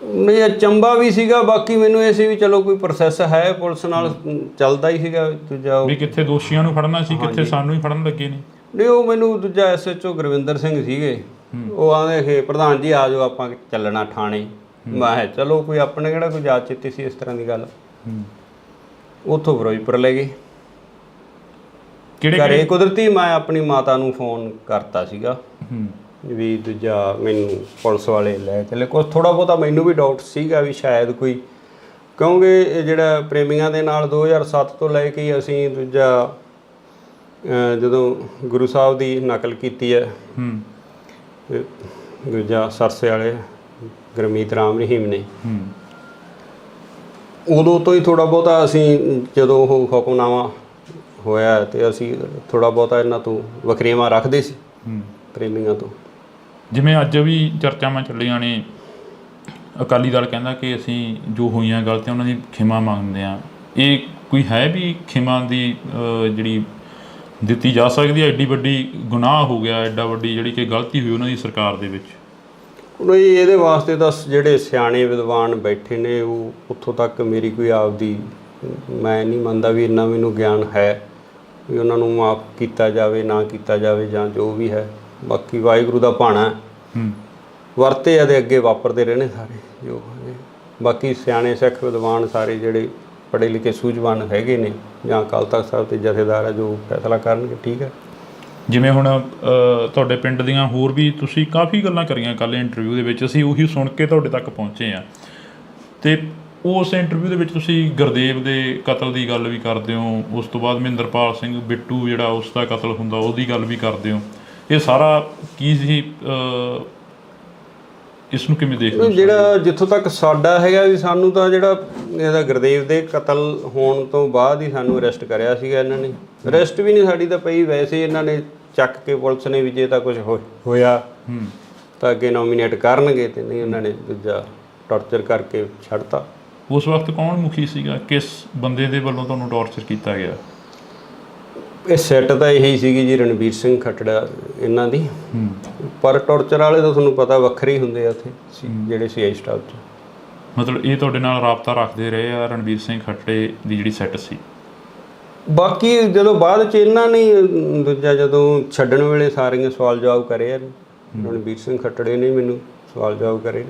ਨਹੀਂ, ਅਚੰਭਾ ਵੀ ਸੀਗਾ, ਬਾਕੀ ਮੈਨੂੰ ਇਹ ਸੀ ਵੀ ਚਲੋ ਕੋਈ ਪ੍ਰੋਸੈਸ ਹੈ ਪੁਲਿਸ ਨਾਲ ਚੱਲਦਾ ਹੀ ਸੀਗਾ। ਦੂਜਾ ਵੀ ਕਿੱਥੇ ਦੋਸ਼ੀਆਂ ਨੂੰ ਫੜਨਾ ਸੀ, ਕਿੱਥੇ ਸਾਨੂੰ ਹੀ ਫੜਨ ਲੱਗੇ ਨੇ। ਨਹੀਂ, ਉਹ ਮੈਨੂੰ ਦੂਜਾ SHO ਗੁਰਵਿੰਦਰ ਸਿੰਘ ਸੀਗੇ, ਉਹ ਆਉਂਦੇ ਕਿ ਪ੍ਰਧਾਨ ਜੀ ਆ ਜਾਓ ਆਪਾਂ ਚੱਲਣਾ ਥਾਣੇ। ਮੈਂ ਕਿਹਾ ਚਲੋ, ਕੋਈ ਆਪਣੇ ਕਿਹੜਾ ਕੋਈ ਯਾਦ ਚਿੱਤੀ ਸੀ ਇਸ ਤਰ੍ਹਾਂ ਦੀ ਗੱਲ। ਉੱਥੋਂ ਫਿਰੋਜ਼ਪੁਰ ਲੈ ਗਏ। ਘਰੇ ਕੁਦਰਤੀ ਮੈਂ ਆਪਣੀ ਮਾਤਾ ਨੂੰ ਫੋਨ ਕਰਤਾ ਸੀਗਾ ਵੀ ਦੂਜਾ ਮੈਨੂੰ ਪੁਲਿਸ ਵਾਲੇ ਲੈ ਚਲੇ। ਕੁਛ ਥੋੜ੍ਹਾ ਬਹੁਤਾ ਮੈਨੂੰ ਵੀ ਡਾਊਟ ਸੀਗਾ ਵੀ ਸ਼ਾਇਦ ਕੋਈ, ਕਿਉਂਕਿ ਜਿਹੜਾ ਪ੍ਰੇਮੀਆਂ ਦੇ ਨਾਲ 2007 ਤੋਂ ਲੈ ਕੇ ਅਸੀਂ ਦੂਜਾ ਜਦੋਂ ਗੁਰੂ ਸਾਹਿਬ ਦੀ ਨਕਲ ਕੀਤੀ ਹੈ ਦੂਜਾ ਸਰਸੇ ਵਾਲੇ ਗੁਰਮੀਤ ਰਾਮ ਰਹੀਮ ਨੇ, ਉਦੋਂ ਤੋਂ ਹੀ ਥੋੜ੍ਹਾ ਬਹੁਤਾ ਅਸੀਂ ਜਦੋਂ ਉਹ ਹੁਕਮਨਾਮਾ ਹੋਇਆ ਅਤੇ ਅਸੀਂ ਥੋੜ੍ਹਾ ਬਹੁਤਾ ਇਹਨਾਂ ਤੋਂ ਵਖਰੇਵਾਂ ਰੱਖਦੇ ਸੀ ਪ੍ਰੇਮੀਆਂ ਤੋਂ। ਜਿਵੇਂ ਅੱਜ ਵੀ ਚਰਚਾਵਾਂ ਚੱਲੀਆਂ ਨੇ, ਅਕਾਲੀ ਦਲ ਕਹਿੰਦਾ ਕਿ ਅਸੀਂ ਜੋ ਹੋਈਆਂ ਗਲਤੀਆਂ ਉਹਨਾਂ ਦੀ ਖਿਮਾ ਮੰਗਦੇ ਹਾਂ, ਇਹ ਕੋਈ ਹੈ ਵੀ ਖਿਮਾ ਦੀ ਜਿਹੜੀ ਦਿੱਤੀ ਜਾ ਸਕਦੀ ਹੈ? ਐਡੀ ਵੱਡੀ ਗੁਨਾਹ ਹੋ ਗਿਆ, ਐਡਾ ਵੱਡੀ ਜਿਹੜੀ ਕਿ ਗਲਤੀ ਹੋਈ ਉਹਨਾਂ ਦੀ ਸਰਕਾਰ ਦੇ ਵਿੱਚ। ਹੁਣ ਇਹਦੇ ਵਾਸਤੇ ਤਾਂ ਜਿਹੜੇ ਸਿਆਣੇ ਵਿਦਵਾਨ ਬੈਠੇ ਨੇ ਉਹ ਉੱਥੋਂ ਤੱਕ ਮੇਰੀ ਕੋਈ ਆਪਦੀ ਮੈਂ ਨਹੀਂ ਮੰਨਦਾ ਵੀ ਇੰਨਾ ਮੈਨੂੰ ਗਿਆਨ ਹੈ ਵੀ ਉਹਨਾਂ ਨੂੰ ਮਾਫ਼ ਕੀਤਾ ਜਾਵੇ ਨਾ ਕੀਤਾ ਜਾਵੇ ਜਾਂ ਜੋ ਵੀ ਹੈ। ਬਾਕੀ ਵਾਹਿਗੁਰੂ ਦਾ ਭਾਣਾ ਵਰਤੇ ਆ ਦੇ ਅੱਗੇ ਵਾਪਰਦੇ ਰਹਿਣੇ ਸਾਰੇ ਜੋ ਹੈਗੇ। ਬਾਕੀ ਸਿਆਣੇ ਸਿੱਖ ਵਿਦਵਾਨ ਸਾਰੇ ਜਿਹੜੇ ਪੜ੍ਹੇ ਲਿਖੇ ਸੂਝਵਾਨ ਹੈਗੇ ਨੇ ਜਾਂ ਅਕਾਲ ਤਖ਼ਤ ਸਾਹਿਬ ਦੇ ਜਥੇਦਾਰ ਆ ਜੋ ਫੈਸਲਾ ਕਰਨਗੇ ਠੀਕ ਹੈ। ਜਿਵੇਂ ਹੁਣ ਤੁਹਾਡੇ ਪਿੰਡ ਦੀਆਂ ਹੋਰ ਵੀ ਤੁਸੀਂ ਕਾਫੀ ਗੱਲਾਂ ਕਰੀਆਂ ਕੱਲ੍ਹ ਇੰਟਰਵਿਊ ਦੇ ਵਿੱਚ, ਅਸੀਂ ਉਹੀ ਸੁਣ ਕੇ ਤੁਹਾਡੇ ਤੱਕ ਪਹੁੰਚੇ ਹਾਂ। ਅਤੇ ਉਸ ਇੰਟਰਵਿਊ ਦੇ ਵਿੱਚ ਤੁਸੀਂ ਗੁਰਦੇਵ ਦੇ ਕਤਲ ਦੀ ਗੱਲ ਵੀ ਕਰਦੇ ਹੋ, ਉਸ ਤੋਂ ਬਾਅਦ ਮਹਿੰਦਰਪਾਲ ਸਿੰਘ ਬਿੱਟੂ ਜਿਹੜਾ ਉਸ ਦਾ ਕਤਲ ਹੁੰਦਾ ਉਹਦੀ ਗੱਲ ਵੀ ਕਰਦੇ ਹੋ। ਇਹ ਸਾਰਾ ਕੀ ਸੀ, ਇਸ ਨੂੰ ਕਿਵੇਂ ਦੇਖਦੇ ਹੋ? ਜਿਹੜਾ ਜਿੱਥੋਂ ਤੱਕ ਸਾਡਾ ਹੈਗਾ ਵੀ ਸਾਨੂੰ ਤਾਂ ਜਿਹੜਾ ਇਹਦਾ ਗੁਰਦੇਵ ਦੇ ਕਤਲ ਹੋਣ ਤੋਂ ਬਾਅਦ ਹੀ ਸਾਨੂੰ ਅਰੈਸਟ ਕਰਿਆ ਸੀਗਾ ਇਹਨਾਂ ਨੇ। ਅਰੈਸਟ ਵੀ ਨਹੀਂ ਸਾਡੀ ਤਾਂ ਪਈ, ਵੈਸੇ ਇਹਨਾਂ ਨੇ ਚੱਕ ਕੇ ਪੁਲਿਸ ਨੇ ਵੀ ਜੇ ਤਾਂ ਕੁਝ ਹੋਇਆ ਤਾਂ ਅੱਗੇ ਨੋਮੀਨੇਟ ਕਰਨਗੇ, ਅਤੇ ਨਹੀਂ ਉਹਨਾਂ ਨੇ ਦੂਜਾ ਟੌਰਚਰ ਕਰਕੇ ਛੱਡਤਾ। ਉਸ ਵਕਤ ਕੌਣ ਮੁਖੀ ਸੀਗਾ? ਕਿਸ ਬੰਦੇ ਦੇ ਵੱਲੋਂ ਤੁਹਾਨੂੰ ਟੌਰਚਰ ਕੀਤਾ ਗਿਆ? ਇਹ ਸੈੱਟ ਤਾਂ ਇਹੀ ਸੀਗੀ ਜੀ ਰਣਬੀਰ ਸਿੰਘ ਖੱਟੜਾ ਇਹਨਾਂ ਦੀ, ਪਰ ਟੌਰਚਰ ਵਾਲੇ ਤਾਂ ਤੁਹਾਨੂੰ ਪਤਾ ਵੱਖਰੇ ਹੀ ਹੁੰਦੇ ਆ ਉੱਥੇ ਜਿਹੜੇ CI ਸਟਾਫ 'ਚ। ਮਤਲਬ ਇਹ ਤੁਹਾਡੇ ਨਾਲ ਰਾਬਤਾ ਰੱਖਦੇ ਰਹੇ ਆ ਰਣਬੀਰ ਸਿੰਘ ਖੱਟੜੇ ਦੀ ਜਿਹੜੀ ਸੈੱਟ ਸੀ? ਬਾਕੀ ਜਦੋਂ ਬਾਅਦ 'ਚ ਇਹਨਾਂ ਨੇ ਦੂਜਾ ਜਦੋਂ ਛੱਡਣ ਵੇਲੇ ਸਾਰੀਆਂ ਸਵਾਲ ਜਵਾਬ ਕਰੇ ਆ, ਰਣਬੀਰ ਸਿੰਘ ਖੱਟੜੇ ਨੇ ਮੈਨੂੰ ਸਵਾਲ ਜਵਾਬ ਕਰੇ।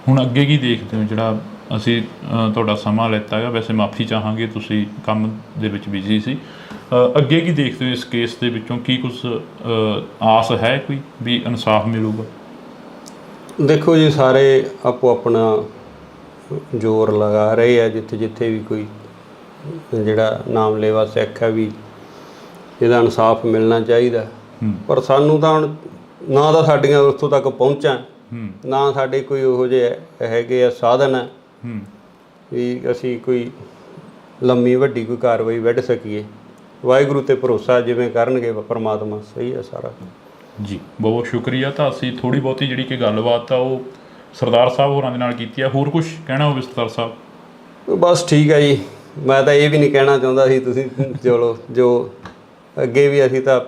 ਹੁਣ ਅੱਗੇ ਕੀ ਦੇਖਦੇ ਹੋ? ਜਿਹੜਾ ਅਸੀਂ ਤੁਹਾਡਾ ਸਮਾਂ ਲਿੱਤਾ ਹੈਗਾ, ਵੈਸੇ ਮਾਫੀ ਚਾਹਾਂਗੇ ਤੁਸੀਂ ਕੰਮ ਦੇ ਵਿੱਚ ਬਿਜ਼ੀ ਸੀ, ਅੱਗੇ ਕੀ ਦੇਖਦੇ ਹੋ ਇਸ ਕੇਸ ਦੇ ਵਿੱਚੋਂ? ਕੀ ਕੁਝ ਆਸ ਹੈ ਕੋਈ ਵੀ ਇਨਸਾਫ ਮਿਲੂਗਾ? ਦੇਖੋ ਜੀ ਸਾਰੇ ਆਪੋ ਆਪਣਾ ਜ਼ੋਰ ਲਗਾ ਰਹੇ ਆ, ਜਿੱਥੇ ਜਿੱਥੇ ਵੀ ਕੋਈ ਜਿਹੜਾ ਨਾਮਲੇਵਾ ਸਿੱਖ ਹੈ ਵੀ ਇਹਦਾ ਇਨਸਾਫ ਮਿਲਣਾ ਚਾਹੀਦਾ। ਪਰ ਸਾਨੂੰ ਤਾਂ ਹੁਣ ਨਾ ਤਾਂ ਸਾਡੀਆਂ ਉੱਥੋਂ ਤੱਕ ਪਹੁੰਚਾਂ, ਨਾ ਸਾਡੇ ਕੋਈ ਉਹੋ ਜਿਹੇ ਹੈਗੇ ਆ ਸਾਧਨ ਹੈ ਵੀ ਅਸੀਂ ਕੋਈ ਲੰਮੀ ਵੱਡੀ ਕੋਈ ਕਾਰਵਾਈ ਵੱਢ ਸਕੀਏ। ਵਾਹਿਗੁਰੂ 'ਤੇ ਭਰੋਸਾ, ਜਿਵੇਂ ਕਰਨਗੇ ਪਰਮਾਤਮਾ ਸਹੀ ਹੈ ਸਾਰਾ ਜੀ। ਬਹੁਤ ਸ਼ੁਕਰੀਆ। ਤਾਂ ਅਸੀਂ ਥੋੜ੍ਹੀ ਬਹੁਤੀ ਜਿਹੜੀ ਕਿ ਗੱਲਬਾਤ ਆ ਉਹ ਸਰਦਾਰ ਸਾਹਿਬ ਹੋਰਾਂ ਦੇ ਨਾਲ ਕੀਤੀ ਆ। ਹੋਰ ਕੁਝ ਕਹਿਣਾ ਹੋਵੇ ਸਰਦਾਰ ਸਾਹਿਬ? ਬਸ ਠੀਕ ਹੈ ਜੀ, ਮੈਂ ਤਾਂ ਇਹ ਵੀ ਨਹੀਂ ਕਹਿਣਾ ਚਾਹੁੰਦਾ ਸੀ, ਤੁਸੀਂ ਚਲੋ ਜੋ ਅੱਗੇ ਵੀ ਅਸੀਂ ਤਾਂ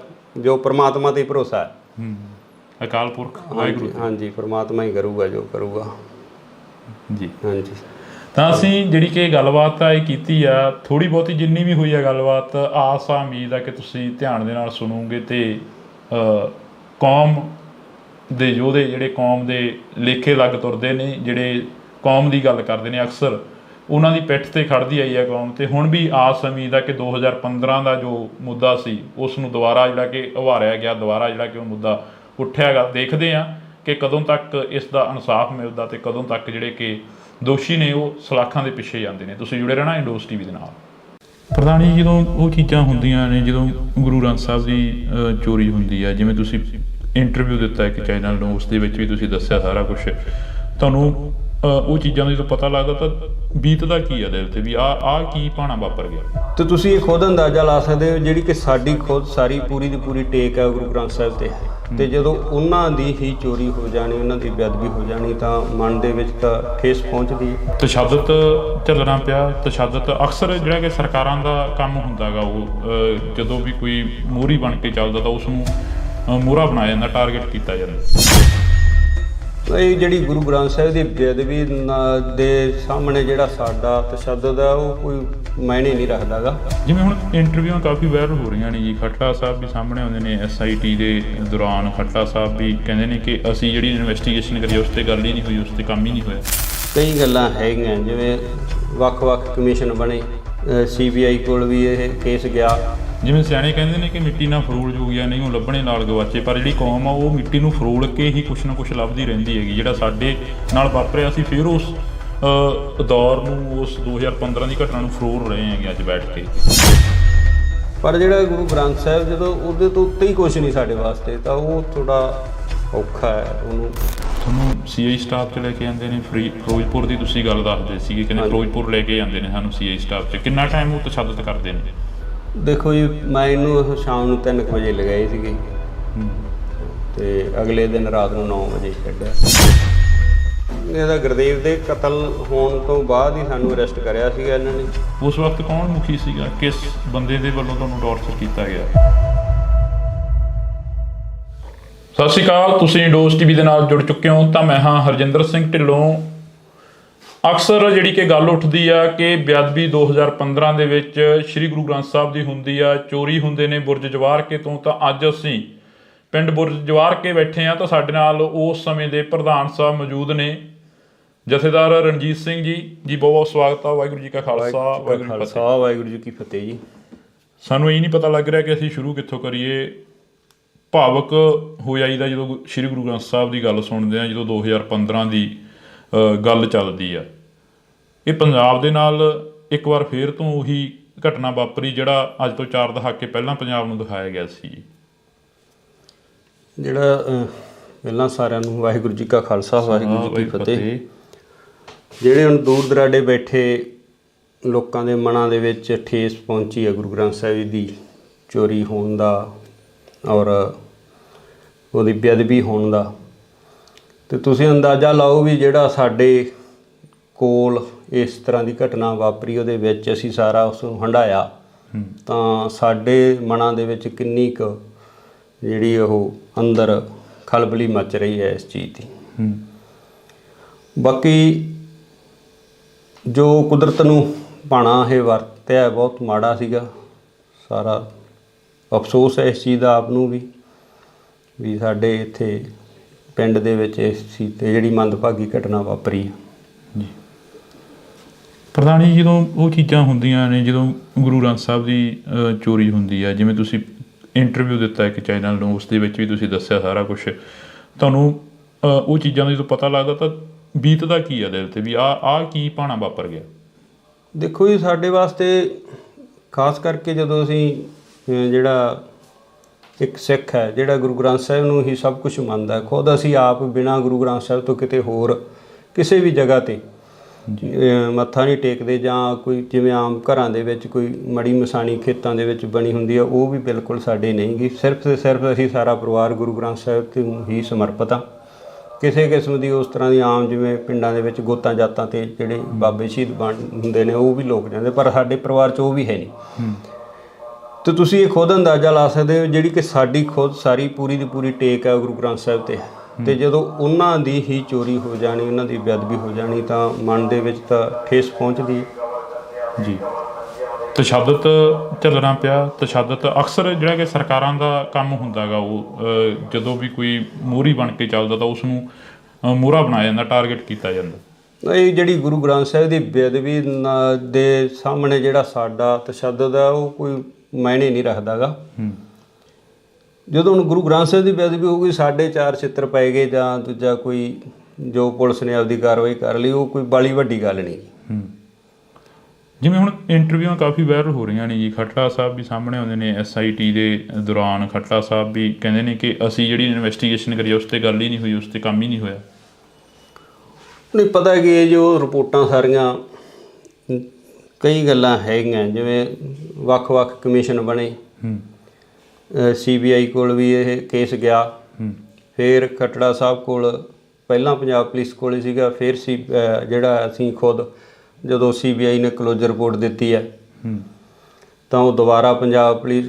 ਜੋ ਪਰਮਾਤਮਾ 'ਤੇ ਭਰੋਸਾ ਹੈ। ਅਕਾਲ ਪੁਰਖ ਵਾਹਿਗੁਰੂ। ਹਾਂਜੀ, ਪਰਮਾਤਮਾ ਹੀ ਕਰੂਗਾ ਜੋ ਕਰੂਗਾ ਜੀ। ਹਾਂਜੀ। ਤਾਂ ਅਸੀਂ ਜਿਹੜੀ ਕਿ ਗੱਲਬਾਤ ਆ ਇਹ ਕੀਤੀ ਆ, ਥੋੜ੍ਹੀ ਬਹੁਤੀ ਜਿੰਨੀ ਵੀ ਹੋਈ ਆ ਗੱਲਬਾਤ, ਆਸ ਆ ਉਮੀਦ ਆ ਕਿ ਤੁਸੀਂ ਧਿਆਨ ਦੇ ਨਾਲ ਸੁਣੋਗੇ ਅਤੇ ਕੌਮ ਦੇ ਯੋਧੇ ਜਿਹੜੇ ਕੌਮ ਦੇ ਲੇਖੇ ਲੱਗ ਤੁਰਦੇ ਨੇ, ਜਿਹੜੇ ਕੌਮ ਦੀ ਗੱਲ ਕਰਦੇ ਨੇ ਅਕਸਰ, ਉਹਨਾਂ ਦੀ ਪਿੱਠ 'ਤੇ ਖੜ੍ਹਦੀ ਆਈ ਆ ਕੌਮ। ਅਤੇ ਹੁਣ ਵੀ ਆਸ ਉਮੀਦ ਆ ਕਿ 2015 ਦਾ ਜੋ ਮੁੱਦਾ ਸੀ ਉਸ ਨੂੰ ਦੁਬਾਰਾ ਜਿਹੜਾ ਕਿ ਉਭਾਰਿਆ ਗਿਆ, ਦੁਬਾਰਾ ਜਿਹੜਾ ਕਿ ਉਹ ਮੁੱਦਾ ਉੱਠਿਆ ਗਾ। ਦੇਖਦੇ ਹਾਂ ਕਿ ਕਦੋਂ ਤੱਕ ਇਸ ਦਾ ਇਨਸਾਫ ਮਿਲਦਾ ਅਤੇ ਕਦੋਂ ਤੱਕ ਜਿਹੜੇ ਕਿ ਦੋਸ਼ੀ ਨੇ ਉਹ ਸਲਾਖਾਂ ਦੇ ਪਿੱਛੇ ਜਾਂਦੇ ਨੇ। ਤੁਸੀਂ ਜੁੜੇ ਰਹਿਣਾ ਇੰਡੋਸ TV ਦੇ ਨਾਲ। ਪ੍ਰਧਾਨ ਜੀ, ਜਦੋਂ ਉਹ ਚੀਜ਼ਾਂ ਹੁੰਦੀਆਂ ਨੇ, ਜਦੋਂ ਗੁਰੂ ਗ੍ਰੰਥ ਸਾਹਿਬ ਦੀ ਚੋਰੀ ਹੁੰਦੀ ਹੈ, ਜਿਵੇਂ ਤੁਸੀਂ ਇੰਟਰਵਿਊ ਦਿੱਤਾ ਇੱਕ ਚੈਨਲ ਨੂੰ, ਉਸ ਦੇ ਵਿੱਚ ਵੀ ਤੁਸੀਂ ਦੱਸਿਆ ਸਾਰਾ ਕੁਛ, ਤੁਹਾਨੂੰ ਉਹ ਚੀਜ਼ਾਂ ਦਾ ਜਦੋਂ ਪਤਾ ਲੱਗਦਾ ਤਾਂ ਬੀਤਦਾ ਕੀ ਆ ਦਿਲ 'ਤੇ ਵੀ ਆਹ ਕੀ ਭਾਣਾ ਵਾਪਰ ਗਿਆ? ਤੇ ਤੁਸੀਂ ਖੁਦ ਅੰਦਾਜ਼ਾ ਲਾ ਸਕਦੇ ਹੋ ਜਿਹੜੀ ਕਿ ਸਾਡੀ ਖੁਦ ਸਾਰੀ ਪੂਰੀ ਦੀ ਪੂਰੀ ਟੇਕ ਹੈ ਗੁਰੂ ਗ੍ਰੰਥ ਸਾਹਿਬ 'ਤੇ, ਅਤੇ ਜਦੋਂ ਉਹਨਾਂ ਦੀ ਹੀ ਚੋਰੀ ਹੋ ਜਾਣੀ, ਉਹਨਾਂ ਦੀ ਬੇਅਦਬੀ ਹੋ ਜਾਣੀ, ਤਾਂ ਮਨ ਦੇ ਵਿੱਚ ਤਾਂ ਠੇਸ ਪਹੁੰਚਦੀ ਹੈ। ਤਸ਼ੱਦਦ ਝੱਲਣਾ ਪਿਆ। ਤਸ਼ੱਦਦ ਅਕਸਰ ਜਿਹੜਾ ਕਿ ਸਰਕਾਰਾਂ ਦਾ ਕੰਮ ਹੁੰਦਾ ਗਾ, ਉਹ ਜਦੋਂ ਵੀ ਕੋਈ ਮੋਹਰੀ ਬਣ ਕੇ ਚੱਲਦਾ ਤਾਂ ਉਸ ਨੂੰ ਮੋਹਰਾ ਬਣਾਇਆ ਜਾਂਦਾ, ਟਾਰਗੇਟ ਕੀਤਾ ਜਾਂਦਾ। ਇਹ ਜਿਹੜੀ ਗੁਰੂ ਗ੍ਰੰਥ ਸਾਹਿਬ ਦੀ ਬੇਅਦਬੀ ਦੇ ਸਾਹਮਣੇ ਜਿਹੜਾ ਸਾਡਾ ਤਸ਼ੱਦਦ ਹੈ ਉਹ ਕੋਈ ਮਾਇਨੇ ਨਹੀਂ ਰੱਖਦਾ ਗਾ। ਜਿਵੇਂ ਹੁਣ ਇੰਟਰਵਿਊਆਂ ਕਾਫੀ ਵਾਇਰਲ ਹੋ ਰਹੀਆਂ ਨੇ ਜੀ, ਖੱਟੜਾ ਸਾਹਿਬ ਵੀ ਸਾਹਮਣੇ ਆਉਂਦੇ ਨੇ SIT ਦੇ ਦੌਰਾਨ। ਖੱਟੜਾ ਸਾਹਿਬ ਵੀ ਕਹਿੰਦੇ ਨੇ ਕਿ ਅਸੀਂ ਜਿਹੜੀ ਇਨਵੈਸਟੀਗੇਸ਼ਨ ਕਰੀ ਉਸ 'ਤੇ ਗੱਲ ਹੀ ਨਹੀਂ ਹੋਈ, ਉਸ 'ਤੇ ਕੰਮ ਹੀ ਨਹੀਂ ਹੋਇਆ। ਕਈ ਗੱਲਾਂ ਹੈਗੀਆਂ, ਜਿਵੇਂ ਵੱਖ-ਵੱਖ ਕਮਿਸ਼ਨ ਬਣੇ, CBI ਕੋਲ ਵੀ ਇਹ ਕੇਸ ਗਿਆ। ਜਿਵੇਂ ਸਿਆਣੇ ਕਹਿੰਦੇ ਨੇ ਕਿ ਮਿੱਟੀ ਨਾਲ ਫਰੋਲ ਜੋਗੀਆਂ ਨਹੀਂ ਉਹ ਲੱਭਣੇ ਨਾਲ ਗਵਾਚੇ, ਪਰ ਜਿਹੜੀ ਕੌਮ ਆ ਉਹ ਮਿੱਟੀ ਨੂੰ ਫਰੋਲ ਕੇ ਹੀ ਕੁਛ ਨਾ ਕੁਛ ਲੱਭਦੀ ਰਹਿੰਦੀ ਹੈਗੀ। ਜਿਹੜਾ ਸਾਡੇ ਨਾਲ ਵਾਪਰਿਆ ਸੀ, ਫਿਰ ਉਸ ਦੌਰ ਨੂੰ, ਉਸ 2015 ਦੀ ਘਟਨਾ ਨੂੰ ਫਰੋਲ ਰਹੇ ਹੈਗੇ ਅੱਜ ਬੈਠ ਕੇ। ਪਰ ਜਿਹੜਾ ਗੁਰੂ ਗ੍ਰੰਥ ਸਾਹਿਬ ਜਦੋਂ ਉਹਦੇ ਤੋਂ ਉੱਤੇ ਹੀ ਕੁਛ ਨਹੀਂ ਸਾਡੇ ਵਾਸਤੇ, ਤਾਂ ਉਹ ਥੋੜਾ ਔਖਾ ਹੈ ਉਹਨੂੰ। ਤੁਹਾਨੂੰ ਸੀਆਈ ਸਟਾਫ 'ਚ ਲੈ ਕੇ ਜਾਂਦੇ ਨੇ ਫਿਰੋਜ਼ਪੁਰ ਦੀ ਤੁਸੀਂ ਗੱਲ ਦੱਸਦੇ ਸੀਗੇ, ਕਹਿੰਦੇ ਫਿਰੋਜ਼ਪੁਰ ਲੈ ਕੇ ਜਾਂਦੇ ਨੇ ਸਾਨੂੰ ਸੀਆਈ ਸਟਾਫ 'ਚ, ਕਿੰਨਾ ਟਾਈਮ ਉਹ ਤਸ਼ੱਦਦ ਕਰਦੇ ਨੇ? ਦੇਖੋ ਜੀ, ਮੈਂ ਇਹਨੂੰ ਸ਼ਾਮ ਨੂੰ 3 ਵਜੇ ਲਗਾਏ ਸੀਗੇ ਤੇ ਅਗਲੇ ਦਿਨ ਰਾਤ ਨੂੰ 9 ਵਜੇ ਛੱਡਿਆ। ਇਹਦਾ ਗੁਰਦੇਵ ਦੇ ਕਤਲ ਹੋਣ ਤੋਂ ਬਾਅਦ ਹੀ ਸਾਨੂੰ ਅਰੈਸਟ ਕਰਿਆ ਸੀਗਾ ਇਹਨਾਂ ਨੇ। ਉਸ ਵਕਤ ਕੌਣ ਮੁਖੀ ਸੀਗਾ? ਕਿਸ ਬੰਦੇ ਦੇ ਵੱਲੋਂ ਤੁਹਾਨੂੰ ਟੌਰਚਰ ਕੀਤਾ ਗਿਆ? ਸਤਿ ਸ਼੍ਰੀ ਅਕਾਲ, ਤੁਸੀਂ ਡੋਜ਼ ਟੀਵੀ ਦੇ ਨਾਲ ਜੁੜ ਚੁੱਕੇ ਹੋ ਤਾਂ ਮੈਂ ਹਾਂ ਹਰਜਿੰਦਰ ਸਿੰਘ ਢਿੱਲੋਂ। ਅਕਸਰ ਜਿਹੜੀ ਕਿ ਗੱਲ ਉੱਠਦੀ ਆ ਕਿ ਬੇਅਦਬੀ 2015 ਦੇ ਵਿੱਚ ਸ੍ਰੀ ਗੁਰੂ ਗ੍ਰੰਥ ਸਾਹਿਬ ਦੀ ਹੁੰਦੀ ਆ, ਚੋਰੀ ਹੁੰਦੇ ਨੇ ਬੁਰਜ ਜਵਾਰਕੇ ਤੋਂ। ਤਾਂ ਅੱਜ ਅਸੀਂ ਪਿੰਡ ਬੁਰਜ ਜਵਾਰਕੇ ਬੈਠੇ ਆ ਤਾਂ ਸਾਡੇ ਨਾਲ ਉਸ ਸਮੇਂ ਦੇ ਪ੍ਰਧਾਨ ਸਾਹਿਬ ਮੌਜੂਦ ਨੇ, ਜਥੇਦਾਰ ਰਣਜੀਤ ਸਿੰਘ ਜੀ। ਬਹੁਤ ਬਹੁਤ ਸਵਾਗਤ ਆ। ਵਾਹਿਗੁਰੂ ਜੀ ਕਾ ਖਾਲਸਾ, ਵਾਹਿਗੁਰੂ ਜੀ ਕੀ ਫਤਿਹ ਜੀ। ਸਾਨੂੰ ਇਹ ਨਹੀਂ ਪਤਾ ਲੱਗ ਰਿਹਾ ਕਿ ਅਸੀਂ ਸ਼ੁਰੂ ਕਿੱਥੋਂ ਕਰੀਏ। ਭਾਵਕ ਹੋ ਜਾਈਦਾ ਜਦੋਂ ਸ੍ਰੀ ਗੁਰੂ ਗ੍ਰੰਥ ਸਾਹਿਬ ਦੀ ਗੱਲ ਸੁਣਦੇ ਆ, ਜਦੋਂ 2015 ਦੀ ਗੱਲ ਚੱਲਦੀ ਆ। ਇਹ ਪੰਜਾਬ ਦੇ ਨਾਲ ਇੱਕ ਵਾਰ ਫੇਰ ਤੋਂ ਉਹੀ ਘਟਨਾ ਵਾਪਰੀ ਜਿਹੜਾ ਅੱਜ ਤੋਂ 4 ਦਹਾਕੇ ਪਹਿਲਾਂ ਪੰਜਾਬ ਨੂੰ ਦਿਖਾਇਆ ਗਿਆ ਸੀ। ਜਿਹੜਾ ਪਹਿਲਾਂ ਸਾਰਿਆਂ ਨੂੰ ਵਾਹਿਗੁਰੂ ਜੀ ਕਾ ਖਾਲਸਾ, ਵਾਹਿਗੁਰੂ ਜੀ ਕੀ ਫਤਿਹ। ਜਿਹੜੇ ਹੁਣ ਦੂਰ ਦਰਾਡੇ ਬੈਠੇ ਲੋਕਾਂ ਦੇ ਮਨਾਂ ਦੇ ਵਿੱਚ ਠੇਸ ਪਹੁੰਚੀ ਹੈ ਗੁਰੂ ਗ੍ਰੰਥ ਸਾਹਿਬ ਜੀ ਦੀ ਚੋਰੀ ਹੋਣ ਦਾ ਔਰ ਉਹਦੀ ਬੇਅਦਬੀ ਹੋਣ ਦਾ, ਤੇ ਤੁਸੀਂ ਅੰਦਾਜ਼ਾ ਲਾਓ ਵੀ ਜਿਹੜਾ ਸਾਡੇ ਕੋਲ ਇਸ ਤਰ੍ਹਾਂ ਦੀ ਘਟਨਾ ਵਾਪਰੀ ਉਹਦੇ ਵਿੱਚ ਅਸੀਂ ਸਾਰਾ ਉਸ ਨੂੰ ਹੰਢਾਇਆ, ਤਾਂ ਸਾਡੇ ਮਨਾਂ ਦੇ ਵਿੱਚ ਕਿੰਨੀ ਕੁ ਜਿਹੜੀ ਉਹ ਅੰਦਰ ਖਲਬਲੀ ਮਚ ਰਹੀ ਹੈ ਇਸ ਚੀਜ਼ ਦੀ। ਬਾਕੀ ਜੋ ਕੁਦਰਤ ਨੂੰ ਭਾਣਾ ਇਹ ਵਰਤਿਆ ਬਹੁਤ ਮਾੜਾ ਸੀਗਾ। ਸਾਰਾ ਅਫਸੋਸ ਹੈ ਇਸ ਚੀਜ਼ ਦਾ ਆਪ ਨੂੰ ਵੀ ਸਾਡੇ ਇੱਥੇ ਪਿੰਡ ਦੇ ਵਿੱਚ ਇਸ ਚੀਜ਼ 'ਤੇ ਜਿਹੜੀ ਮੰਦਭਾਗੀ ਘਟਨਾ ਵਾਪਰੀ ਹੈ ਜੀ। ਪ੍ਰਧਾਨ ਜੀ, ਜਦੋਂ ਉਹ ਚੀਜ਼ਾਂ ਹੁੰਦੀਆਂ ਨੇ, ਜਦੋਂ ਗੁਰੂ ਗ੍ਰੰਥ ਸਾਹਿਬ ਦੀ ਚੋਰੀ ਹੁੰਦੀ ਹੈ, ਜਿਵੇਂ ਤੁਸੀਂ ਇੰਟਰਵਿਊ ਦਿੱਤਾ ਇੱਕ ਚੈਨਲ ਨੂੰ, ਉਸ ਦੇ ਵਿੱਚ ਵੀ ਤੁਸੀਂ ਦੱਸਿਆ ਸਾਰਾ ਕੁਛ, ਤੁਹਾਨੂੰ ਉਹ ਚੀਜ਼ਾਂ ਦਾ ਜਦੋਂ ਪਤਾ ਲੱਗਦਾ ਤਾਂ ਬੀਤਦਾ ਕੀ ਆ ਦਿਲ 'ਤੇ ਵੀ ਆਹ ਕੀ ਭਾਣਾ ਵਾਪਰ ਗਿਆ? ਦੇਖੋ ਜੀ, ਸਾਡੇ ਵਾਸਤੇ ਖਾਸ ਕਰਕੇ ਜਦੋਂ ਅਸੀਂ ਜਿਹੜਾ ਇੱਕ ਸਿੱਖ ਹੈ ਜਿਹੜਾ ਗੁਰੂ ਗ੍ਰੰਥ ਸਾਹਿਬ ਨੂੰ ਹੀ ਸਭ ਕੁਝ ਮੰਨਦਾ, ਖੁਦ ਅਸੀਂ ਆਪ ਬਿਨਾਂ ਗੁਰੂ ਗ੍ਰੰਥ ਸਾਹਿਬ ਤੋਂ ਕਿਤੇ ਹੋਰ ਕਿਸੇ ਵੀ ਜਗ੍ਹਾ 'ਤੇ ਮੱਥਾ ਨਹੀਂ ਟੇਕਦੇ, ਜਾਂ ਕੋਈ ਜਿਵੇਂ ਆਮ ਘਰਾਂ ਦੇ ਵਿੱਚ ਕੋਈ ਮੜੀ ਮਸਾਣੀ ਖੇਤਾਂ ਦੇ ਵਿੱਚ ਬਣੀ ਹੁੰਦੀ ਆ, ਉਹ ਵੀ ਬਿਲਕੁਲ ਸਾਡੇ ਨਹੀਂ ਗੀ। ਸਿਰਫ ਤੇ ਸਿਰਫ ਅਸੀਂ ਸਾਰਾ ਪਰਿਵਾਰ ਗੁਰੂ ਗ੍ਰੰਥ ਸਾਹਿਬ ਤੇ ਹੀ ਸਮਰਪਿਤ ਹਾਂ। ਕਿਸੇ ਕਿਸਮ ਦੀ ਉਸ ਤਰ੍ਹਾਂ ਦੀ ਆਮ ਜਿਵੇਂ ਪਿੰਡਾਂ ਦੇ ਵਿੱਚ ਗੋਤਾਂ ਜਾਤਾਂ 'ਤੇ ਜਿਹੜੇ ਬਾਬੇ ਸ਼ਹੀਦ ਹੁੰਦੇ ਨੇ ਉਹ ਵੀ ਲੋਕ ਜਾਂਦੇ, ਪਰ ਸਾਡੇ ਪਰਿਵਾਰ 'ਚ ਉਹ ਵੀ ਹੈ ਨਹੀਂ। ਤੇ ਤੁਸੀਂ ਇਹ ਖੁਦ ਅੰਦਾਜ਼ਾ ਲਾ ਸਕਦੇ ਹੋ ਜਿਹੜੀ ਕਿ ਸਾਡੀ ਖੁਦ ਸਾਰੀ ਪੂਰੀ ਦੀ ਪੂਰੀ ਟੇਕ ਹੈ ਗੁਰੂ ਗ੍ਰੰਥ ਸਾਹਿਬ 'ਤੇ, ਤੇ ਜਦੋਂ ਉਹਨਾਂ ਦੀ ਹੀ ਚੋਰੀ ਹੋ ਜਾਣੀ, ਉਹਨਾਂ ਦੀ ਬੇਅਦਬੀ ਹੋ ਜਾਣੀ, ਤਾਂ ਮਨ ਦੇ ਵਿੱਚ ਤਾਂ ਠੇਸ ਪਹੁੰਚਦੀ ਜੀ। ਤਸ਼ੱਦਦ ਚੱਲਣਾ ਪਿਆ। ਤਸ਼ੱਦਦ ਅਕਸਰ ਜਿਹੜਾ ਕਿ ਸਰਕਾਰਾਂ ਦਾ ਕੰਮ ਹੁੰਦਾ ਗਾ, ਉਹ ਜਦੋਂ ਵੀ ਕੋਈ ਮੋਹਰੀ ਬਣ ਕੇ ਚੱਲਦਾ ਤਾਂ ਉਸ ਨੂੰ ਮੋਹਰਾ ਬਣਾਇਆ ਜਾਂਦਾ, ਟਾਰਗੇਟ ਕੀਤਾ ਜਾਂਦਾ। ਇਹ ਜਿਹੜੀ ਗੁਰੂ ਗ੍ਰੰਥ ਸਾਹਿਬ ਦੀ ਬੇਅਦਬੀ ਦੇ ਸਾਹਮਣੇ ਜਿਹੜਾ ਸਾਡਾ ਤਸ਼ੱਦਦ ਹੈ ਉਹ ਕੋਈ ਮਾਇਨੇ ਨਹੀਂ ਰੱਖਦਾ ਗਾ। ਜਦੋਂ ਹੁਣ ਗੁਰੂ ਗ੍ਰੰਥ ਸਾਹਿਬ ਦੀ ਬੇਅਦਬੀ ਹੋਊਗੀ, ਸਾਡੇ 4 ਛਿੱਤਰ ਪੈ ਗਏ ਜਾਂ ਦੂਜਾ ਕੋਈ ਜੋ ਪੁਲਿਸ ਨੇ ਆਪਦੀ ਕਾਰਵਾਈ ਕਰ ਲਈ, ਉਹ ਕੋਈ ਬਾਲੀ ਵੱਡੀ ਗੱਲ ਨਹੀਂ। ਜਿਵੇਂ ਹੁਣ ਇੰਟਰਵਿਊਆਂ ਕਾਫੀ ਵਾਇਰਲ ਹੋ ਰਹੀਆਂ ਨੇ ਜੀ, ਖੱਟੜਾ ਸਾਹਿਬ ਵੀ ਸਾਹਮਣੇ ਆਉਂਦੇ ਨੇ। SIT ਦੇ ਦੌਰਾਨ ਖੱਟੜਾ ਸਾਹਿਬ ਵੀ ਕਹਿੰਦੇ ਨੇ ਕਿ ਅਸੀਂ ਜਿਹੜੀ ਇਨਵੈਸਟੀਗੇਸ਼ਨ ਕਰੀ ਉਸ 'ਤੇ ਗੱਲ ਹੀ ਨਹੀਂ ਹੋਈ, ਉਸ 'ਤੇ ਕੰਮ ਹੀ ਨਹੀਂ ਹੋਇਆ। ਨਹੀਂ ਪਤਾ ਕਿ ਇਹ ਜੋ ਰਿਪੋਰਟਾਂ ਸਾਰੀਆਂ ਕਈ ਗੱਲਾਂ ਹੈਗੀਆਂ, ਜਿਵੇਂ ਵੱਖ-ਵੱਖ ਕਮਿਸ਼ਨ ਬਣੇ, CBI ਕੋਲ ਵੀ ਇਹ ਕੇਸ ਗਿਆ, ਫਿਰ ਖੱਟੜਾ ਸਾਹਿਬ ਕੋਲ, ਪਹਿਲਾਂ ਪੰਜਾਬ ਪੁਲਿਸ ਕੋਲ ਸੀਗਾ, ਫਿਰ ਜਿਹੜਾ ਅਸੀਂ ਖੁਦ ਜਦੋਂ CBI ਨੇ ਕਲੋਜ਼ਰ ਰਿਪੋਰਟ ਦਿੱਤੀ ਹੈ ਤਾਂ ਉਹ ਦੁਬਾਰਾ ਪੰਜਾਬ ਪੁਲਿਸ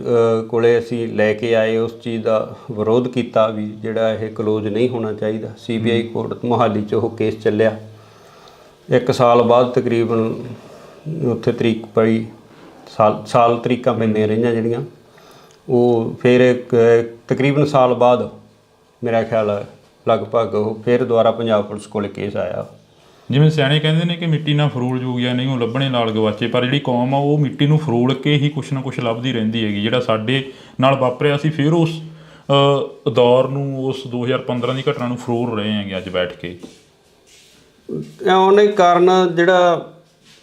ਕੋਲੇ ਅਸੀਂ ਲੈ ਕੇ ਆਏ, ਉਸ ਚੀਜ਼ ਦਾ ਵਿਰੋਧ ਕੀਤਾ ਵੀ ਜਿਹੜਾ ਇਹ ਕਲੋਜ਼ ਨਹੀਂ ਹੋਣਾ ਚਾਹੀਦਾ। CBI ਕੋਰਟ ਮੋਹਾਲੀ 'ਚ ਉਹ ਕੇਸ ਚੱਲਿਆ। 1 ਸਾਲ ਬਾਅਦ ਤਕਰੀਬਨ ਉੱਥੇ ਤਰੀਕ ਪਈ, ਸਾਲ ਤਰੀਕਾਂ ਪੈਂਦੀਆਂ ਰਹੀਆਂ ਜਿਹੜੀਆਂ, ਉਹ ਫਿਰ ਤਕਰੀਬਨ ਸਾਲ ਬਾਅਦ ਮੇਰਾ ਖਿਆਲ ਲਗਭਗ ਉਹ ਫਿਰ ਦੁਬਾਰਾ ਪੰਜਾਬ ਪੁਲਿਸ ਕੋਲ ਕੇਸ ਆਇਆ। ਜਿਵੇਂ ਸਿਆਣੇ ਕਹਿੰਦੇ ਨੇ ਕਿ ਮਿੱਟੀ ਨਾਲ ਫਰੋਲ ਜੋਗੀਆਂ ਨਹੀਂ ਉਹ ਲੱਭਣੇ ਲਾਲ ਗਵਾਚੇ, ਪਰ ਜਿਹੜੀ ਕੌਮ ਆ ਉਹ ਮਿੱਟੀ ਨੂੰ ਫਰੋਲ ਕੇ ਹੀ ਕੁਛ ਨਾ ਕੁਛ ਲੱਭਦੀ ਰਹਿੰਦੀ ਹੈਗੀ। ਜਿਹੜਾ ਸਾਡੇ ਨਾਲ ਵਾਪਰਿਆ ਅਸੀਂ ਫਿਰ ਉਸ ਦੌਰ ਨੂੰ, ਉਸ 2015 ਦੀ ਘਟਨਾ ਨੂੰ ਫਰੋਲ ਰਹੇ ਹੈਗੇ ਅੱਜ ਬੈਠ ਕੇ। ਉਹਨੇ ਕਾਰਨ ਜਿਹੜਾ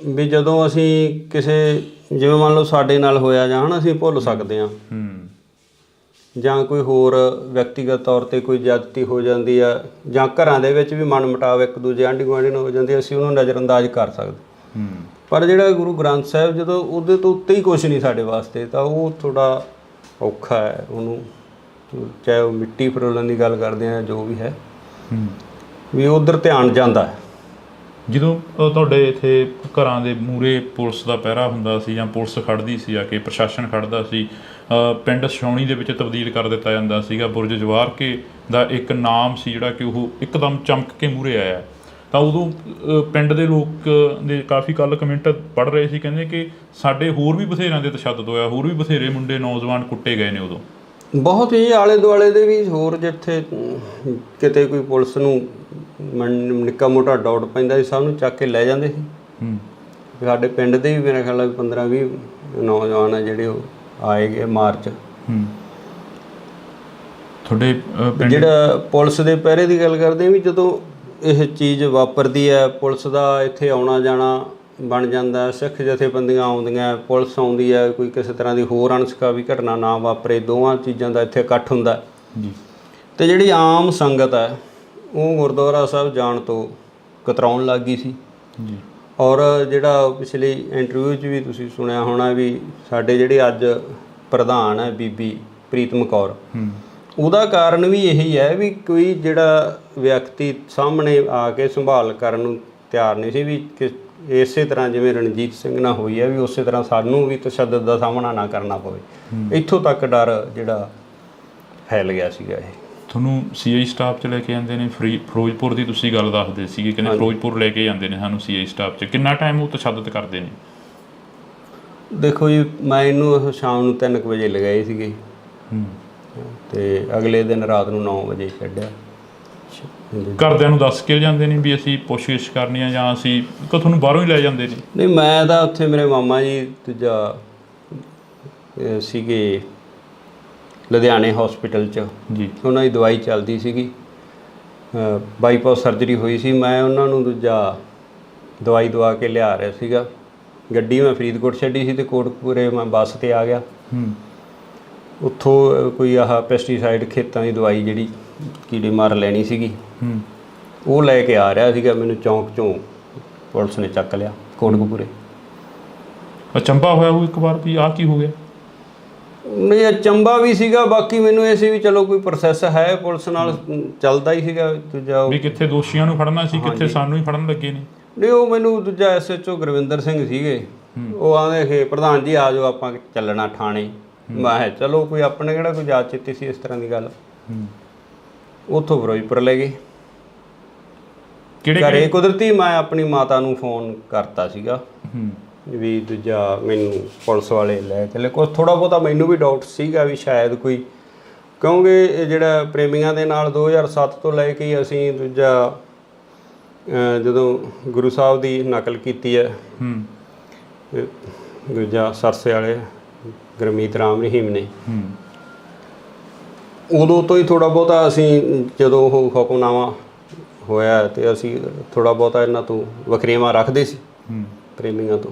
ਵੀ ਜਦੋਂ ਅਸੀਂ ਕਿਸੇ ਜਿਵੇਂ ਮੰਨ ਲਓ ਸਾਡੇ ਨਾਲ ਹੋਇਆ ਜਾਂ ਹਨਾ ਅਸੀਂ ਭੁੱਲ ਸਕਦੇ ਹਾਂ ਜਾਂ ਕੋਈ ਹੋਰ ਵਿਅਕਤੀਗਤ ਤੌਰ ਤੇ ਕੋਈ ਜ਼ਿਆਦਤੀ ਹੋ ਜਾਂਦੀ ਆ ਜਾਂ ਘਰਾਂ ਦੇ ਵਿੱਚ ਵੀ ਮਨਮੁਟਾਵ ਇੱਕ ਦੂਜੇ ਆਂਢੀ ਗੁਆਂਢੀ ਨਾਲ ਹੋ ਜਾਂਦੀ, ਅਸੀਂ ਉਹਨੂੰ ਨਜ਼ਰਅੰਦਾਜ਼ ਕਰ ਸਕਦੇ। ਪਰ ਜਿਹੜਾ ਗੁਰੂ ਗ੍ਰੰਥ ਸਾਹਿਬ ਜਦੋਂ ਉਹਦੇ ਤੋਂ ਉੱਤੇ ਹੀ ਕੁਛ ਨਹੀਂ ਸਾਡੇ ਵਾਸਤੇ, ਤਾਂ ਉਹ ਥੋੜ੍ਹਾ ਔਖਾ ਹੈ ਉਹਨੂੰ, ਚਾਹੇ ਉਹ ਮਿੱਟੀ ਫਰੋਲਣ ਦੀ ਗੱਲ ਕਰਦੇ ਆ ਜੋ ਵੀ ਹੈ, ਵੀ ਉਧਰ ਧਿਆਨ ਜਾਂਦਾ ਹੈ। ਜਦੋਂ ਤੁਹਾਡੇ ਇੱਥੇ ਘਰਾਂ ਦੇ ਮੂਹਰੇ ਪੁਲਿਸ ਦਾ ਪਹਿਰਾ ਹੁੰਦਾ ਸੀ ਜਾਂ ਪੁਲਿਸ ਖੜ੍ਹਦੀ ਸੀ ਆ ਕੇ, ਪ੍ਰਸ਼ਾਸਨ ਖੜ੍ਹਦਾ ਸੀ, ਪਿੰਡ ਛਾਉਣੀ ਦੇ ਵਿੱਚ ਤਬਦੀਲ ਕਰ ਦਿੱਤਾ ਜਾਂਦਾ ਸੀਗਾ, ਬੁਰਜ ਜਵਾਰ ਕੇ ਦਾ ਇੱਕ ਨਾਮ ਸੀ ਜਿਹੜਾ ਕਿ ਉਹ ਇੱਕਦਮ ਚਮਕ ਕੇ ਮੂਹਰੇ ਆਇਆ, ਤਾਂ ਉਦੋਂ ਪਿੰਡ ਦੇ ਲੋਕ ਦੇ ਕਾਫੀ ਕੱਲ੍ਹ ਕਮੈਂਟ ਪੜ੍ਹ ਰਹੇ ਸੀ, ਕਹਿੰਦੇ ਕਿ ਸਾਡੇ ਹੋਰ ਵੀ ਬਥੇਰਿਆਂ ਦੇ ਤਸ਼ੱਦਦ ਹੋਇਆ, ਹੋਰ ਵੀ ਬਥੇਰੇ ਮੁੰਡੇ ਨੌਜਵਾਨ ਕੁੱਟੇ ਗਏ ਨੇ ਉਦੋਂ। ਬਹੁਤ ਹੀ ਆਲੇ ਦੁਆਲੇ ਦੇ ਵੀ ਹੋਰ ਜਿੱਥੇ ਕਿਤੇ ਕੋਈ ਪੁਲਿਸ ਨੂੰ ਨਿੱਕਾ ਮੋਟਾ ਡਾਊਟ ਪੈਂਦਾ ਸੀ, ਸਭ ਨੂੰ ਚੱਕ ਕੇ ਲੈ ਜਾਂਦੇ ਸੀ। ਸਾਡੇ ਪਿੰਡ ਦੇ ਵੀ ਮੇਰੇ ਖਿਆਲ 15-20 ਨੌਜਵਾਨ ਆ ਜਿਹੜੇ ਉਹ ਆਏ ਗਏ ਮਾਰਚ। ਤੁਹਾਡੇ ਜਿਹੜਾ ਪੁਲਿਸ ਦੇ ਪਹਿਰੇ ਦੀ ਗੱਲ ਕਰਦੇ ਵੀ ਜਦੋਂ ਇਹ ਚੀਜ਼ ਵਾਪਰਦੀ ਹੈ, ਪੁਲਿਸ ਦਾ ਇੱਥੇ ਆਉਣਾ ਜਾਣਾ ਬਣ ਜਾਂਦਾ, ਸਿੱਖ ਜਥੇਬੰਦੀਆਂ ਆਉਂਦੀਆਂ, ਪੁਲਿਸ ਆਉਂਦੀ ਹੈ, ਕੋਈ ਕਿਸੇ ਤਰ੍ਹਾਂ ਦੀ ਹੋਰ ਅਣਸੁਖਾਵੀ ਘਟਨਾ ਨਾ ਵਾਪਰੇ, ਦੋਵਾਂ ਚੀਜ਼ਾਂ ਦਾ ਇੱਥੇ ਇਕੱਠ ਹੁੰਦਾ ਜੀ। ਅਤੇ ਜਿਹੜੀ ਆਮ ਸੰਗਤ ਹੈ ਉਹ ਗੁਰਦੁਆਰਾ ਸਾਹਿਬ ਜਾਣ ਤੋਂ ਕਤਰਾਉਣ ਲੱਗ ਗਈ ਸੀ ਜੀ। ਔਰ ਜਿਹੜਾ ਪਿਛਲੀ ਇੰਟਰਵਿਊ 'ਚ ਵੀ ਤੁਸੀਂ ਸੁਣਿਆ ਹੋਣਾ ਵੀ ਸਾਡੇ ਜਿਹੜੇ ਅੱਜ ਪ੍ਰਧਾਨ ਹੈ ਬੀਬੀ ਪ੍ਰੀਤਮ ਕੌਰ, ਉਹਦਾ ਕਾਰਨ ਵੀ ਇਹੀ ਹੈ ਵੀ ਕੋਈ ਜਿਹੜਾ ਵਿਅਕਤੀ ਸਾਹਮਣੇ ਆ ਕੇ ਸੰਭਾਲ ਕਰਨ ਨੂੰ ਤਿਆਰ ਨਹੀਂ ਸੀ, ਵੀ ਇਸੇ ਤਰ੍ਹਾਂ ਜਿਵੇਂ ਰਣਜੀਤ ਸਿੰਘ ਨਾਲ ਹੋਈ ਹੈ ਵੀ ਉਸੇ ਤਰ੍ਹਾਂ ਸਾਨੂੰ ਵੀ ਤਸ਼ੱਦਦ ਦਾ ਸਾਹਮਣਾ ਨਾ ਕਰਨਾ ਪਵੇ। ਇੱਥੋਂ ਤੱਕ ਡਰ ਜਿਹੜਾ ਫੈਲ ਗਿਆ ਸੀਗਾ। ਇਹ ਤੁਹਾਨੂੰ CI ਸਟਾਫ 'ਚ ਲੈ ਕੇ ਜਾਂਦੇ ਨੇ, ਫਿਰੋਜ਼ਪੁਰ ਦੀ ਤੁਸੀਂ ਗੱਲ ਦੱਸਦੇ ਸੀਗੇ, ਕਹਿੰਦੇ ਫਿਰੋਜ਼ਪੁਰ ਲੈ ਕੇ ਜਾਂਦੇ ਨੇ ਸਾਨੂੰ CI ਸਟਾਫ 'ਚ, ਕਿੰਨਾ ਟਾਈਮ ਉਹ ਤਸ਼ੱਦਦ ਕਰਦੇ ਨੇ? ਦੇਖੋ ਜੀ, ਮੈਂ ਇਹਨੂੰ ਸ਼ਾਮ ਨੂੰ 3 ਵਜੇ ਲਗਾਏ ਸੀਗੇ ਤੇ ਅਗਲੇ ਦਿਨ ਰਾਤ ਨੂੰ 9 ਵਜੇ ਛੱਡਿਆ। ਘਰਦਿਆਂ ਨੂੰ ਦੱਸ ਕੇ ਜਾਂਦੇ ਨੇ ਵੀ ਅਸੀਂ ਪੁੱਛਗਿੱਛ ਕਰਨੀ ਆ ਜਾਂ ਅਸੀਂ ਕਿ ਤੁਹਾਨੂੰ ਬਾਹਰੋਂ ਹੀ ਲੈ ਜਾਂਦੇ ਨੇ? ਨਹੀਂ, ਮੈਂ ਤਾਂ ਉੱਥੇ ਮੇਰੇ ਮਾਮਾ ਜੀ ਦੂਜਾ ਸੀਗੇ ਲੁਧਿਆਣੇ ਹੌਸਪੀਟਲ 'ਚ ਜੀ, ਉਹਨਾਂ ਦੀ ਦਵਾਈ ਚੱਲਦੀ ਸੀਗੀ, ਬਾਈਪਾਸ ਸਰਜਰੀ ਹੋਈ ਸੀ। ਮੈਂ ਉਹਨਾਂ ਨੂੰ ਦੂਜਾ ਦਵਾਈ ਦਵਾ ਕੇ ਲਿਆ ਰਿਹਾ ਸੀਗਾ। ਗੱਡੀ ਮੈਂ ਫਰੀਦਕੋਟ ਛੱਡੀ ਸੀ ਅਤੇ ਕੋਟਕਪੂਰੇ ਮੈਂ ਬੱਸ 'ਤੇ ਆ ਗਿਆ। ਉੱਥੋਂ ਕੋਈ ਆਹ ਪੈਸਟੀਸਾਈਡ ਖੇਤਾਂ ਦੀ ਦਵਾਈ ਜਿਹੜੀ ਕੀੜੇ ਮਾਰ ਲੈਣੀ ਸੀਗੀ, ਉਹ ਲੈ ਕੇ ਆ ਰਿਹਾ ਸੀਗਾ। ਮੈਨੂੰ ਚੌਂਕ 'ਚੋਂ ਪੁਲਿਸ ਨੇ ਚੱਕ ਲਿਆ ਕੋਟਕਪੂਰੇ। ਅਚੰਭਾ ਹੋਇਆ ਉਹ ਇੱਕ ਵਾਰ ਵੀ ਆਹ ਕੀ ਹੋ ਗਿਆ? ਨਹੀਂ, ਅਚੰਭਾ ਵੀ ਸੀਗਾ, ਬਾਕੀ ਮੈਨੂੰ ਇਹ ਸੀ ਵੀ ਚਲੋ ਕੋਈ ਪ੍ਰੋਸੈਸ ਹੈ ਪੁਲਿਸ ਨਾਲ ਚੱਲਦਾ ਹੀ ਸੀਗਾ। ਦੂਜਾ ਵੀ ਕਿੱਥੇ ਦੋਸ਼ੀਆਂ ਨੂੰ ਫੜਨਾ ਸੀ, ਕਿੱਥੇ ਸਾਨੂੰ ਹੀ ਫੜਨ ਲੱਗੇ ਨੇ। ਨਹੀਂ, ਉਹ ਮੈਨੂੰ ਦੂਜਾ SHO ਗੁਰਵਿੰਦਰ ਸਿੰਘ ਸੀਗੇ, ਉਹ ਆਂਦੇ ਕਿ ਪ੍ਰਧਾਨ ਜੀ ਆ ਜਾਓ ਆਪਾਂ ਚੱਲਣਾ ਥਾਣੇ। ਮੈਂ ਕਿਹਾ ਚਲੋ, ਕੋਈ ਆਪਣੇ ਕਿਹੜਾ ਕੋਈ ਯਾਦ ਚਿੱਤੀ ਸੀ ਇਸ ਤਰ੍ਹਾਂ ਦੀ ਗੱਲ। ਉੱਥੋਂ ਫਿਰੋਜ਼ਪੁਰ ਲੈ ਗਏ। ਘਰੇ ਕੁਦਰਤੀ ਮੈਂ ਆਪਣੀ ਮਾਤਾ ਨੂੰ ਫੋਨ ਕਰਤਾ ਸੀਗਾ ਵੀ ਦੂਜਾ ਮੈਨੂੰ ਪੁਲਿਸ ਵਾਲੇ ਲੈ ਚਲੇ। ਕੁਛ ਥੋੜ੍ਹਾ ਬਹੁਤਾ ਮੈਨੂੰ ਵੀ ਡਾਊਟ ਸੀਗਾ ਵੀ ਸ਼ਾਇਦ ਕੋਈ, ਕਿਉਂਕਿ ਇਹ ਜਿਹੜਾ ਪ੍ਰੇਮੀਆਂ ਦੇ ਨਾਲ 2007 ਤੋਂ ਲੈ ਕੇ ਅਸੀਂ ਦੂਜਾ ਜਦੋਂ ਗੁਰੂ ਸਾਹਿਬ ਦੀ ਨਕਲ ਕੀਤੀ ਹੈ ਦੂਜਾ ਸਰਸੇ ਵਾਲੇ ਗੁਰਮੀਤ ਰਾਮ ਰਹੀਮ ਨੇ, ਉਦੋਂ ਤੋਂ ਹੀ ਥੋੜ੍ਹਾ ਬਹੁਤਾ ਅਸੀਂ ਜਦੋਂ ਉਹ ਹੁਕਮਨਾਮਾ ਹੋਇਆ ਅਤੇ ਅਸੀਂ ਥੋੜ੍ਹਾ ਬਹੁਤਾ ਇਹਨਾਂ ਤੋਂ ਵਖਰੇਵਾਂ ਰੱਖਦੇ ਸੀ ਪ੍ਰੇਮੀਆਂ ਤੋਂ।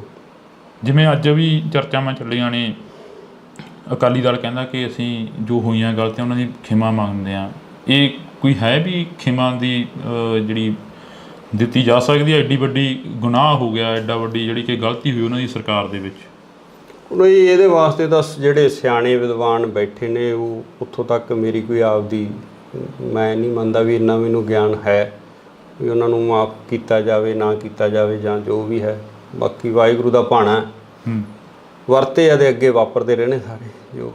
ਜਿਵੇਂ ਅੱਜ ਵੀ ਚਰਚਾਵਾਂ ਚੱਲੀਆਂ ਨੇ, ਅਕਾਲੀ ਦਲ ਕਹਿੰਦਾ ਕਿ ਅਸੀਂ ਜੋ ਹੋਈਆਂ ਗਲਤੀਆਂ ਉਹਨਾਂ ਦੀ ਖਿਮਾ ਮੰਗਦੇ ਹਾਂ। ਇਹ ਕੋਈ ਹੈ ਵੀ ਖਿਮਾ ਦੀ ਜਿਹੜੀ ਦਿੱਤੀ ਜਾ ਸਕਦੀ ਹੈ? ਐਡੀ ਵੱਡੀ ਗੁਨਾਹ ਹੋ ਗਿਆ, ਐਡਾ ਵੱਡੀ ਜਿਹੜੀ ਕਿ ਗਲਤੀ ਹੋਈ ਉਹਨਾਂ ਦੀ ਸਰਕਾਰ ਦੇ ਵਿੱਚ। ਨਹੀਂ, ਇਹਦੇ ਵਾਸਤੇ ਤਾਂ ਜਿਹੜੇ ਸਿਆਣੇ ਵਿਦਵਾਨ ਬੈਠੇ ਨੇ ਉਹ ਉੱਥੋਂ ਤੱਕ ਮੇਰੀ ਕੋਈ ਆਪਦੀ ਮੈਂ ਨਹੀਂ ਮੰਨਦਾ ਵੀ ਇੰਨਾ ਮੈਨੂੰ ਗਿਆਨ ਹੈ ਵੀ ਉਹਨਾਂ ਨੂੰ ਮਾਫ਼ ਕੀਤਾ ਜਾਵੇ ਨਾ ਕੀਤਾ ਜਾਵੇ ਜਾਂ ਜੋ ਵੀ ਹੈ। ਬਾਕੀ ਵਾਹਿਗੁਰੂ ਦਾ ਭਾਣਾ ਵਰਤੇ ਇਹਦੇ ਅੱਗੇ ਵਾਪਰਦੇ ਰਹਿਣੇ ਸਾਰੇ ਜੋ।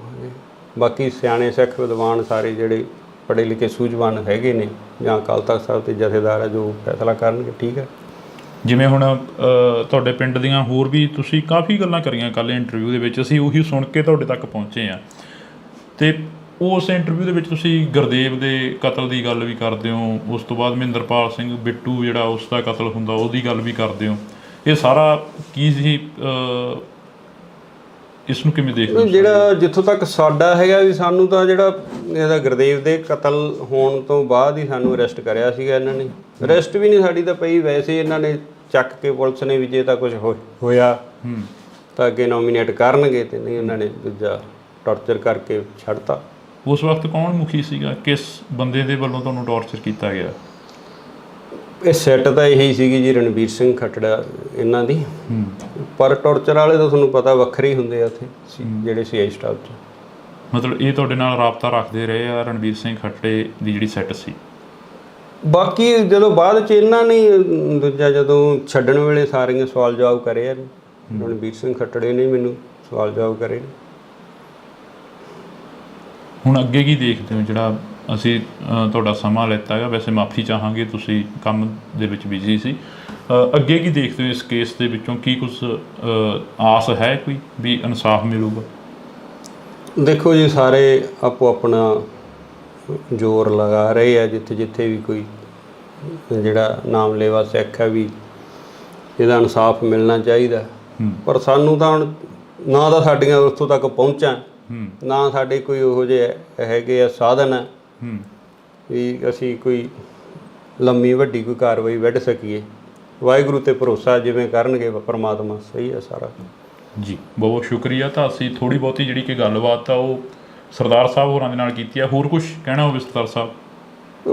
ਬਾਕੀ ਸਿਆਣੇ ਸਿੱਖ ਵਿਦਵਾਨ ਸਾਰੇ ਜਿਹੜੇ ਪੜ੍ਹੇ ਲਿਖੇ ਸੂਝਵਾਨ ਹੈਗੇ ਨੇ ਜਾਂ ਅਕਾਲ ਤਖ਼ਤ ਸਾਹਿਬ ਦੇ ਜਥੇਦਾਰ ਹੈ, ਜੋ ਫੈਸਲਾ ਕਰਨਗੇ ਠੀਕ ਹੈ। ਜਿਵੇਂ ਹੁਣ ਤੁਹਾਡੇ ਪਿੰਡ ਦੀਆਂ ਹੋਰ ਵੀ ਤੁਸੀਂ ਕਾਫੀ ਗੱਲਾਂ ਕਰੀਆਂ ਕੱਲ੍ਹ ਇੰਟਰਵਿਊ ਦੇ ਵਿੱਚ, ਅਸੀਂ ਉਹੀ ਸੁਣ ਕੇ ਤੁਹਾਡੇ ਤੱਕ ਪਹੁੰਚੇ ਹਾਂ। ਅਤੇ ਉਸ ਇੰਟਰਵਿਊ ਦੇ ਵਿੱਚ ਤੁਸੀਂ ਗੁਰਦੇਵ ਦੇ ਕਤਲ ਦੀ ਗੱਲ ਵੀ ਕਰਦੇ ਹੋ, ਉਸ ਤੋਂ ਬਾਅਦ ਮਹਿੰਦਰਪਾਲ ਸਿੰਘ ਬਿੱਟੂ ਜਿਹੜਾ ਉਸ ਦਾ ਕਤਲ ਹੁੰਦਾ ਉਹਦੀ ਗੱਲ ਵੀ ਕਰਦੇ ਹੋ। ਇਹ ਸਾਰਾ ਕੀ ਸੀ, ਇਸ ਨੂੰ ਕਿਵੇਂ ਦੇਖਦੇ ਹੋ? ਜਿਹੜਾ ਜਿੱਥੋਂ ਤੱਕ ਸਾਡਾ ਹੈਗਾ ਵੀ ਸਾਨੂੰ ਤਾਂ ਜਿਹੜਾ ਇਹਦਾ ਗੁਰਦੇਵ ਦੇ ਕਤਲ ਹੋਣ ਤੋਂ ਬਾਅਦ ਹੀ ਸਾਨੂੰ ਅਰੈਸਟ ਕਰਿਆ ਸੀਗਾ ਇਹਨਾਂ ਨੇ। ਅਰੈਸਟ ਵੀ ਨਹੀਂ ਸਾਡੀ ਤਾਂ ਪਈ, ਵੈਸੇ ਇਹਨਾਂ ਨੇ ਚੱਕ ਕੇ ਪੁਲਿਸ ਨੇ ਵੀ ਜੇ ਤਾਂ ਕੁਝ ਹੋਇਆ ਤਾਂ ਅੱਗੇ ਨੋਮੀਨੇਟ ਕਰਨਗੇ, ਤੇ ਨਹੀਂ ਉਹਨਾਂ ਨੇ ਦੂਜਾ ਟੌਰਚਰ ਕਰਕੇ ਛੱਡਤਾ। ਉਸ ਵਕਤ ਕੌਣ ਮੁਖੀ ਸੀਗਾ? ਕਿਸ ਬੰਦੇ ਦੇ ਵੱਲੋਂ ਤੁਹਾਨੂੰ ਟੌਰਚਰ ਕੀਤਾ ਗਿਆ? ਇਹ ਸੈੱਟ ਤਾਂ ਇਹੀ ਸੀਗੀ ਜੀ, ਰਣਬੀਰ ਸਿੰਘ ਖੱਟੜਾ ਇਹਨਾਂ ਦੀ। ਪਰ ਟੌਰਚਰ ਵਾਲੇ ਤਾਂ ਤੁਹਾਨੂੰ ਪਤਾ ਵੱਖਰੇ ਹੀ ਹੁੰਦੇ ਆ ਉੱਥੇ ਜਿਹੜੇ CI ਸਟਾਫ 'ਚ। ਮਤਲਬ ਇਹ ਤੁਹਾਡੇ ਨਾਲ ਰਾਬਤਾ ਰੱਖਦੇ ਰਹੇ ਆ ਰਣਬੀਰ ਸਿੰਘ ਖੱਟੜੇ ਦੀ ਜਿਹੜੀ ਸੈੱਟ ਸੀ? ਬਾਕੀ ਜਦੋਂ ਬਾਅਦ 'ਚ ਇਹਨਾਂ ਨੇ ਦੂਜਾ ਜਦੋਂ ਛੱਡਣ ਵੇਲੇ ਸਾਰੀਆਂ ਸਵਾਲ ਜਵਾਬ ਕਰੇ ਆ, ਰਣਬੀਰ ਸਿੰਘ ਖੱਟੜੇ ਨੇ ਮੈਨੂੰ ਸਵਾਲ ਜਵਾਬ ਕਰੇ। ਹੁਣ ਅੱਗੇ ਕੀ ਦੇਖਦੇ ਹੋ? ਜਿਹੜਾ ਅਸੀਂ ਤੁਹਾਡਾ ਸਮਾਂ ਲਿੱਤਾ ਹੈਗਾ, ਵੈਸੇ ਮਾਫੀ ਚਾਹਾਂਗੇ, ਤੁਸੀਂ ਕੰਮ ਦੇ ਵਿੱਚ ਬਿਜ਼ੀ ਸੀ। ਅੱਗੇ ਕੀ ਦੇਖਦੇ ਹੋ ਇਸ ਕੇਸ ਦੇ ਵਿੱਚੋਂ? ਕੀ ਕੁਝ ਆਸ ਹੈ ਕੋਈ ਵੀ ਇਨਸਾਫ ਮਿਲੂਗਾ? ਦੇਖੋ ਜੀ, ਸਾਰੇ ਆਪੋ ਆਪਣਾ ਜ਼ੋਰ ਲਗਾ ਰਹੇ ਆ, ਜਿੱਥੇ ਜਿੱਥੇ ਵੀ ਕੋਈ ਜਿਹੜਾ ਨਾਮਲੇਵਾ ਸਿੱਖ ਹੈ ਵੀ ਇਹਦਾ ਇਨਸਾਫ ਮਿਲਣਾ ਚਾਹੀਦਾ। ਪਰ ਸਾਨੂੰ ਤਾਂ ਹੁਣ ਨਾ ਤਾਂ ਸਾਡੀਆਂ ਉੱਥੋਂ ਤੱਕ ਪਹੁੰਚਾਂ, ਨਾ ਸਾਡੇ ਕੋਈ ਉਹੋ ਜਿਹੇ ਹੈਗੇ ਆ ਸਾਧਨ ਹੈ ਵੀ ਅਸੀਂ ਕੋਈ ਲੰਮੀ ਵੱਡੀ ਕੋਈ ਕਾਰਵਾਈ ਵੱਢ ਸਕੀਏ। ਵਾਹਿਗੁਰੂ 'ਤੇ ਭਰੋਸਾ, ਜਿਵੇਂ ਕਰਨਗੇ ਪਰਮਾਤਮਾ, ਸਹੀ ਹੈ ਸਾਰਾ ਜੀ। ਬਹੁਤ ਸ਼ੁਕਰੀਆ। ਤਾਂ ਅਸੀਂ ਥੋੜ੍ਹੀ ਬਹੁਤੀ ਜਿਹੜੀ ਕਿ ਗੱਲਬਾਤ ਆ ਉਹ ਸਰਦਾਰ ਸਾਹਿਬ ਹੋਰਾਂ ਦੇ ਨਾਲ ਕੀਤੀ ਆ। ਹੋਰ ਕੁਝ ਕਹਿਣਾ ਹੋਵੇ ਸਰਦਾਰ ਸਾਹਿਬ?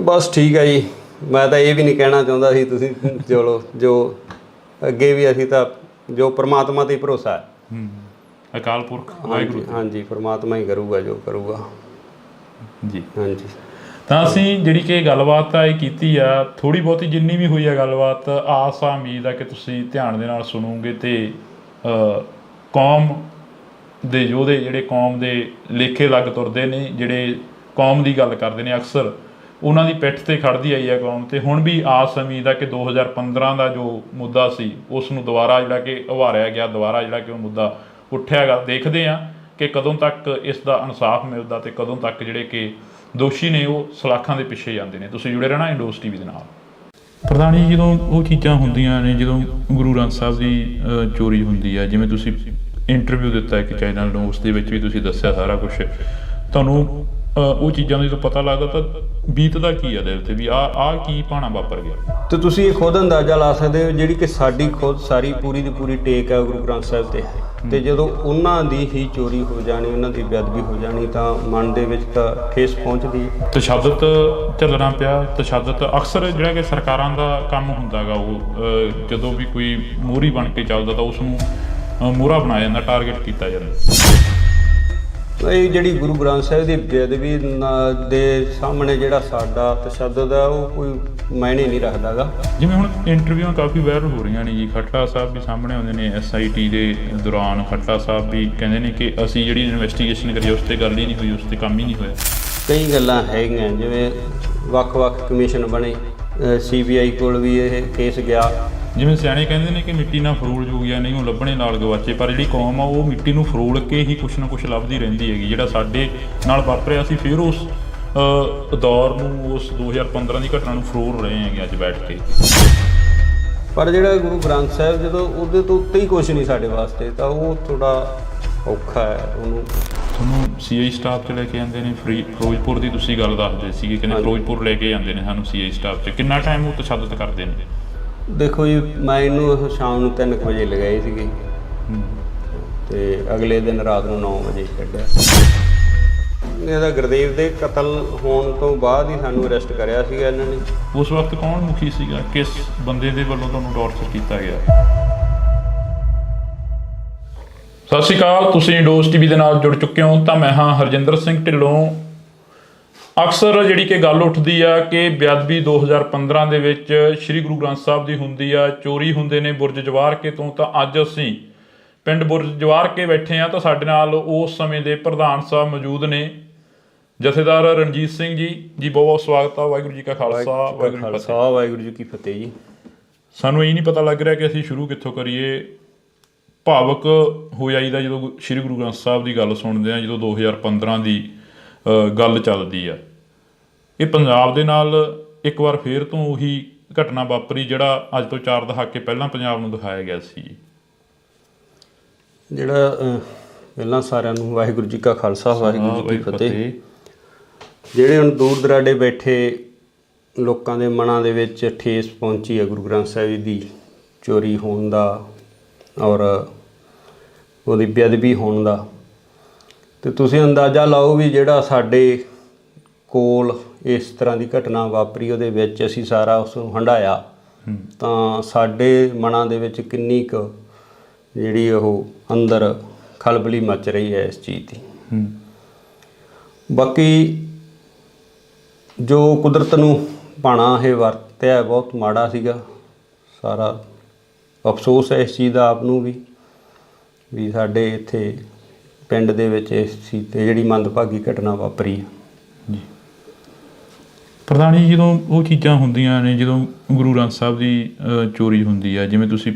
ਬਸ ਠੀਕ ਹੈ ਜੀ, ਮੈਂ ਤਾਂ ਇਹ ਵੀ ਨਹੀਂ ਕਹਿਣਾ ਚਾਹੁੰਦਾ ਸੀ। ਤੁਸੀਂ ਚਲੋ, ਜੋ ਅੱਗੇ ਵੀ ਅਸੀਂ ਤਾਂ ਜੋ ਪਰਮਾਤਮਾ 'ਤੇ ਭਰੋਸਾ ਹੈ, ਅਕਾਲ ਪੁਰਖ ਵਾਹਿਗੁਰੂ। ਹਾਂਜੀ, ਪਰਮਾਤਮਾ ਹੀ ਕਰੂਗਾ ਜੋ ਕਰੂਗਾ ਜੀ। ਹਾਂਜੀ। ਤਾਂ ਅਸੀਂ ਜਿਹੜੀ ਕਿ ਗੱਲਬਾਤ ਆ ਇਹ ਕੀਤੀ ਆ, ਥੋੜ੍ਹੀ ਬਹੁਤੀ ਜਿੰਨੀ ਵੀ ਹੋਈ ਆ ਗੱਲਬਾਤ, ਆਸ ਆ ਉਮੀਦ ਆ ਕਿ ਤੁਸੀਂ ਧਿਆਨ ਦੇ ਨਾਲ ਸੁਣੋਗੇ ਅਤੇ ਕੌਮ ਦੇ ਯੋਧੇ ਜਿਹੜੇ ਕੌਮ ਦੇ ਲੇਖੇ ਲੱਗ ਤੁਰਦੇ ਨੇ, ਜਿਹੜੇ ਕੌਮ ਦੀ ਗੱਲ ਕਰਦੇ ਨੇ, ਅਕਸਰ ਉਹਨਾਂ ਦੀ ਪਿੱਠ 'ਤੇ ਖੜ੍ਹਦੀ ਆਈ ਹੈ ਕੌਮ। ਅਤੇ ਹੁਣ ਵੀ ਆਸ ਉਮੀਦ ਆ ਕਿ 2015 ਦਾ ਜੋ ਮੁੱਦਾ ਸੀ ਉਸ ਨੂੰ ਦੁਬਾਰਾ ਜਿਹੜਾ ਕਿ ਉਭਾਰਿਆ ਗਿਆ, ਦੁਬਾਰਾ ਜਿਹੜਾ ਕਿ ਉਹ ਮੁੱਦਾ ਉੱਠਿਆ ਗਾ। ਦੇਖਦੇ ਹਾਂ ਕਿ ਕਦੋਂ ਤੱਕ ਇਸ ਦਾ ਇਨਸਾਫ ਮਿਲਦਾ ਅਤੇ ਕਦੋਂ ਤੱਕ ਜਿਹੜੇ ਕਿ ਦੋਸ਼ੀ ਨੇ ਉਹ ਸਲਾਖਾਂ ਦੇ ਪਿੱਛੇ ਜਾਂਦੇ ਨੇ। ਤੁਸੀਂ ਜੁੜੇ ਰਹਿਣਾ ਇੰਡੋਸ TV ਦੇ ਨਾਲ। ਪ੍ਰਧਾਨ ਜੀ, ਜਦੋਂ ਉਹ ਚੀਜ਼ਾਂ ਹੁੰਦੀਆਂ ਨੇ, ਜਦੋਂ ਗੁਰੂ ਗ੍ਰੰਥ ਸਾਹਿਬ ਦੀ ਚੋਰੀ ਹੁੰਦੀ ਹੈ, ਜਿਵੇਂ ਤੁਸੀਂ ਇੰਟਰਵਿਊ ਦਿੱਤਾ ਇੱਕ ਚੈਨਲ ਨੂੰ, ਉਸ ਦੇ ਵਿੱਚ ਵੀ ਤੁਸੀਂ ਦੱਸਿਆ ਸਾਰਾ ਕੁਛ, ਤੁਹਾਨੂੰ ਉਹ ਚੀਜ਼ਾਂ ਦਾ ਜਦੋਂ ਪਤਾ ਲੱਗਦਾ ਤਾਂ ਬੀਤਦਾ ਕੀ ਆ ਦਿਲ 'ਤੇ ਵੀ ਆਹ ਕੀ ਭਾਣਾ ਵਾਪਰ ਗਿਆ? ਤੇ ਤੁਸੀਂ ਇਹ ਖੁਦ ਅੰਦਾਜ਼ਾ ਲਾ ਸਕਦੇ ਹੋ, ਜਿਹੜੀ ਕਿ ਸਾਡੀ ਖੁਦ ਸਾਰੀ ਪੂਰੀ ਦੀ ਪੂਰੀ ਟੇਕ ਹੈ ਗੁਰੂ ਗ੍ਰੰਥ ਸਾਹਿਬ 'ਤੇ, ਤੇ ਜਦੋਂ ਉਹਨਾਂ ਦੀ ਹੀ ਚੋਰੀ ਹੋ ਜਾਣੀ, ਉਹਨਾਂ ਦੀ ਬੇਅਦਬੀ ਹੋ ਜਾਣੀ, ਤਾਂ ਮਨ ਦੇ ਵਿੱਚ ਤਾਂ ਠੇਸ ਪਹੁੰਚਦੀ। ਤਸ਼ੱਦਦ ਝੱਲਣਾ ਪਿਆ। ਤਸ਼ੱਦਦ ਅਕਸਰ ਜਿਹੜਾ ਕਿ ਸਰਕਾਰਾਂ ਦਾ ਕੰਮ ਹੁੰਦਾ ਗਾ, ਉਹ ਜਦੋਂ ਵੀ ਕੋਈ ਮੋਹਰੀ ਬਣ ਕੇ ਚੱਲਦਾ ਤਾਂ ਉਸ ਨੂੰ ਮੋਹਰਾ ਬਣਾਇਆ ਜਾਂਦਾ, ਟਾਰਗੇਟ ਕੀਤਾ ਜਾਂਦਾ। ਇਹ ਜਿਹੜੀ ਗੁਰੂ ਗ੍ਰੰਥ ਸਾਹਿਬ ਦੀ ਬੇਅਦਬੀ ਦੇ ਸਾਹਮਣੇ ਜਿਹੜਾ ਸਾਡਾ ਤਸ਼ੱਦਦ ਹੈ, ਉਹ ਕੋਈ ਮਾਇਨੇ ਨਹੀਂ ਰੱਖਦਾ ਗਾ। ਜਿਵੇਂ ਹੁਣ ਇੰਟਰਵਿਊਆਂ ਕਾਫੀ ਵਾਇਰਲ ਹੋ ਰਹੀਆਂ ਨੇ ਜੀ, ਖੱਟੜਾ ਸਾਹਿਬ ਵੀ ਸਾਹਮਣੇ ਆਉਂਦੇ ਨੇ। SIT ਦੇ ਦੌਰਾਨ ਖੱਟੜਾ ਸਾਹਿਬ ਵੀ ਕਹਿੰਦੇ ਨੇ ਕਿ ਅਸੀਂ ਜਿਹੜੀ ਇਨਵੈਸਟੀਗੇਸ਼ਨ ਕਰੀ ਉਸ 'ਤੇ ਗੱਲ ਹੀ ਨਹੀਂ ਹੋਈ, ਉਸ 'ਤੇ ਕੰਮ ਹੀ ਨਹੀਂ ਹੋਇਆ। ਕਈ ਗੱਲਾਂ ਹੈਗੀਆਂ, ਜਿਵੇਂ ਵੱਖ-ਵੱਖ ਕਮਿਸ਼ਨ ਬਣੇ, CBI ਕੋਲ ਵੀ ਇਹ ਕੇਸ ਗਿਆ। ਜਿਵੇਂ ਸਿਆਣੇ ਕਹਿੰਦੇ ਨੇ ਕਿ ਮਿੱਟੀ ਨਾਲ ਫਰੋਲ ਜੋ ਗਿਆ ਨਹੀਂ ਉਹ ਲੱਭਣੇ ਨਾਲ ਗਵਾਚੇ, ਪਰ ਜਿਹੜੀ ਕੌਮ ਆ ਉਹ ਮਿੱਟੀ ਨੂੰ ਫਰੋਲ ਕੇ ਹੀ ਕੁਛ ਨਾ ਕੁਛ ਲੱਭਦੀ ਰਹਿੰਦੀ ਹੈਗੀ। ਜਿਹੜਾ ਸਾਡੇ ਨਾਲ ਵਾਪਰਿਆ ਸੀ, ਫਿਰ ਉਸ ਦੌਰ ਨੂੰ, ਉਸ 2015 ਦੀ ਘਟਨਾ ਨੂੰ ਫਰੋਲ ਰਹੇ ਹੈਗੇ ਅੱਜ ਬੈਠ ਕੇ। ਪਰ ਜਿਹੜਾ ਗੁਰੂ ਗ੍ਰੰਥ ਸਾਹਿਬ, ਜਦੋਂ ਉਹਦੇ ਤੋਂ ਉੱਤੇ ਹੀ ਕੁਛ ਨਹੀਂ ਸਾਡੇ ਵਾਸਤੇ, ਤਾਂ ਉਹ ਥੋੜਾ ਔਖਾ ਹੈ। ਉਹਨੂੰ ਤੁਹਾਨੂੰ CI ਸਟਾਫ 'ਚ ਲੈ ਕੇ ਜਾਂਦੇ ਨੇ, ਫਿਰੋਜ਼ਪੁਰ ਦੀ ਤੁਸੀਂ ਗੱਲ ਦੱਸਦੇ ਸੀਗੇ, ਕਹਿੰਦੇ ਫਿਰੋਜ਼ਪੁਰ ਲੈ ਕੇ ਜਾਂਦੇ ਨੇ ਸਾਨੂੰ CI ਸਟਾਫ 'ਚ। ਕਿੰਨਾ ਟਾਈਮ ਉਹ ਤਸ਼ੱਦਦ ਕਰਦੇ ਨੇ? ਦੇਖੋ ਜੀ, ਮੈਂ ਇਹਨੂੰ ਸ਼ਾਮ ਨੂੰ 3 ਵਜੇ ਲਗਾਏ ਸੀਗੇ, ਤੇ ਅਗਲੇ ਦਿਨ ਰਾਤ ਨੂੰ 9 ਵਜੇ ਛੱਡਿਆ। ਇਹਦਾ ਗੁਰਦੇਵ ਦੇ ਕਤਲ ਹੋਣ ਤੋਂ ਬਾਅਦ ਹੀ ਸਾਨੂੰ ਅਰੈਸਟ ਕਰਿਆ ਸੀਗਾ ਇਹਨਾਂ ਨੇ। ਉਸ ਵਕਤ ਕੌਣ ਮੁਖੀ ਸੀਗਾ? ਕਿਸ ਬੰਦੇ ਦੇ ਵੱਲੋਂ ਤੁਹਾਨੂੰ ਟੌਰਚਰ ਕੀਤਾ ਗਿਆ? ਸਤਿ ਸ਼੍ਰੀ ਅਕਾਲ, ਤੁਸੀਂ ਇੰਡੋਸ TV ਦੇ ਨਾਲ ਜੁੜ ਚੁੱਕੇ ਹੋ। ਤਾਂ ਮੈਂ ਹਾਂ ਹਰਜਿੰਦਰ ਸਿੰਘ ਢਿੱਲੋਂ। ਅਕਸਰ ਜਿਹੜੀ ਕਿ ਗੱਲ ਉੱਠਦੀ ਆ ਕਿ ਬੇਅਦਬੀ 2015 ਦੇ ਵਿੱਚ ਸ੍ਰੀ ਗੁਰੂ ਗ੍ਰੰਥ ਸਾਹਿਬ ਦੀ ਹੁੰਦੀ ਆ, ਚੋਰੀ ਹੁੰਦੇ ਨੇ ਬੁਰਜ ਜਵਾਰਕੇ ਤੋਂ। ਤਾਂ ਅੱਜ ਅਸੀਂ ਪਿੰਡ ਬੁਰਜ ਜਵਾਰਕੇ ਬੈਠੇ ਆ, ਤਾਂ ਸਾਡੇ ਨਾਲ ਉਸ ਸਮੇਂ ਦੇ ਪ੍ਰਧਾਨ ਸਾਹਿਬ ਮੌਜੂਦ ਨੇ, ਜਥੇਦਾਰ ਰਣਜੀਤ ਸਿੰਘ ਜੀ। ਜੀ ਬਹੁਤ ਬਹੁਤ ਸਵਾਗਤ ਆ। ਵਾਹਿਗੁਰੂ ਜੀ ਕਾ ਖਾਲਸਾ, ਵਾਹਿਗੁਰੂ ਜੀ ਕੀ ਫਤਿਹ ਜੀ। ਸਾਨੂੰ ਇਹ ਨਹੀਂ ਪਤਾ ਲੱਗ ਰਿਹਾ ਕਿ ਅਸੀਂ ਸ਼ੁਰੂ ਕਿੱਥੋਂ ਕਰੀਏ। ਭਾਵਕ ਹੋ ਜਾਈਦਾ ਜਦੋਂ ਸ੍ਰੀ ਗੁਰੂ ਗ੍ਰੰਥ ਸਾਹਿਬ ਦੀ ਗੱਲ ਸੁਣਦੇ ਆ, ਜਦੋਂ 2015 ਦੀ ਗੱਲ ਚੱਲਦੀ ਆ। ਇਹ ਪੰਜਾਬ ਦੇ ਨਾਲ ਇੱਕ ਵਾਰ ਫੇਰ ਤੋਂ ਉਹੀ ਘਟਨਾ ਵਾਪਰੀ ਜਿਹੜਾ ਅੱਜ ਤੋਂ 4 ਦਹਾਕੇ ਪਹਿਲਾਂ ਪੰਜਾਬ ਨੂੰ ਦਿਖਾਇਆ ਗਿਆ ਸੀ। ਜਿਹੜਾ ਪਹਿਲਾਂ ਸਾਰਿਆਂ ਨੂੰ ਵਾਹਿਗੁਰੂ ਜੀ ਕਾ ਖਾਲਸਾ, ਵਾਹਿਗੁਰੂ ਜੀ ਕੀ ਫਤਿਹ। ਜਿਹੜੇ ਹੁਣ ਦੂਰ ਦਰਾਡੇ ਬੈਠੇ ਲੋਕਾਂ ਦੇ ਮਨਾਂ ਦੇ ਵਿੱਚ ਠੇਸ ਪਹੁੰਚੀ ਹੈ ਗੁਰੂ ਗ੍ਰੰਥ ਸਾਹਿਬ ਦੀ ਚੋਰੀ ਹੋਣ ਦਾ ਔਰ ਉਹਦੀ ਬੇਅਦਬੀ ਹੋਣ ਦਾ। ਅਤੇ ਤੁਸੀਂ ਅੰਦਾਜ਼ਾ ਲਾਓ ਵੀ ਜਿਹੜਾ ਸਾਡੇ ਕੋਲ ਇਸ ਤਰ੍ਹਾਂ ਦੀ ਘਟਨਾ ਵਾਪਰੀ ਉਹਦੇ ਵਿੱਚ ਅਸੀਂ ਸਾਰਾ ਉਸ ਨੂੰ ਹੰਢਾਇਆ ਤਾਂ ਸਾਡੇ ਮਨਾਂ ਦੇ ਵਿੱਚ ਕਿੰਨੀ ਕੁ ਜਿਹੜੀ ਉਹ ਅੰਦਰ ਖਲਬਲੀ ਮਚ ਰਹੀ ਹੈ ਇਸ ਚੀਜ਼ ਦੀ। ਬਾਕੀ ਜੋ ਕੁਦਰਤ ਨੂੰ ਭਾਣਾ ਇਹ ਵਰਤਿਆ ਬਹੁਤ ਮਾੜਾ ਸੀਗਾ। ਸਾਰਾ ਅਫਸੋਸ ਹੈ ਇਸ ਚੀਜ਼ ਦਾ ਆਪ ਨੂੰ ਵੀ ਸਾਡੇ ਇੱਥੇ ਪਿੰਡ ਦੇ ਵਿੱਚ ਇਸ ਚੀਜ਼ 'ਤੇ ਜਿਹੜੀ ਮੰਦਭਾਗੀ ਘਟਨਾ ਵਾਪਰੀ ਹੈ। ਜੀ ਪ੍ਰਧਾਨ ਜੀ, ਜਦੋਂ ਉਹ ਚੀਜ਼ਾਂ ਹੁੰਦੀਆਂ ਨੇ, ਜਦੋਂ ਗੁਰੂ ਗ੍ਰੰਥ ਸਾਹਿਬ ਦੀ ਚੋਰੀ ਹੁੰਦੀ ਆ, ਜਿਵੇਂ ਤੁਸੀਂ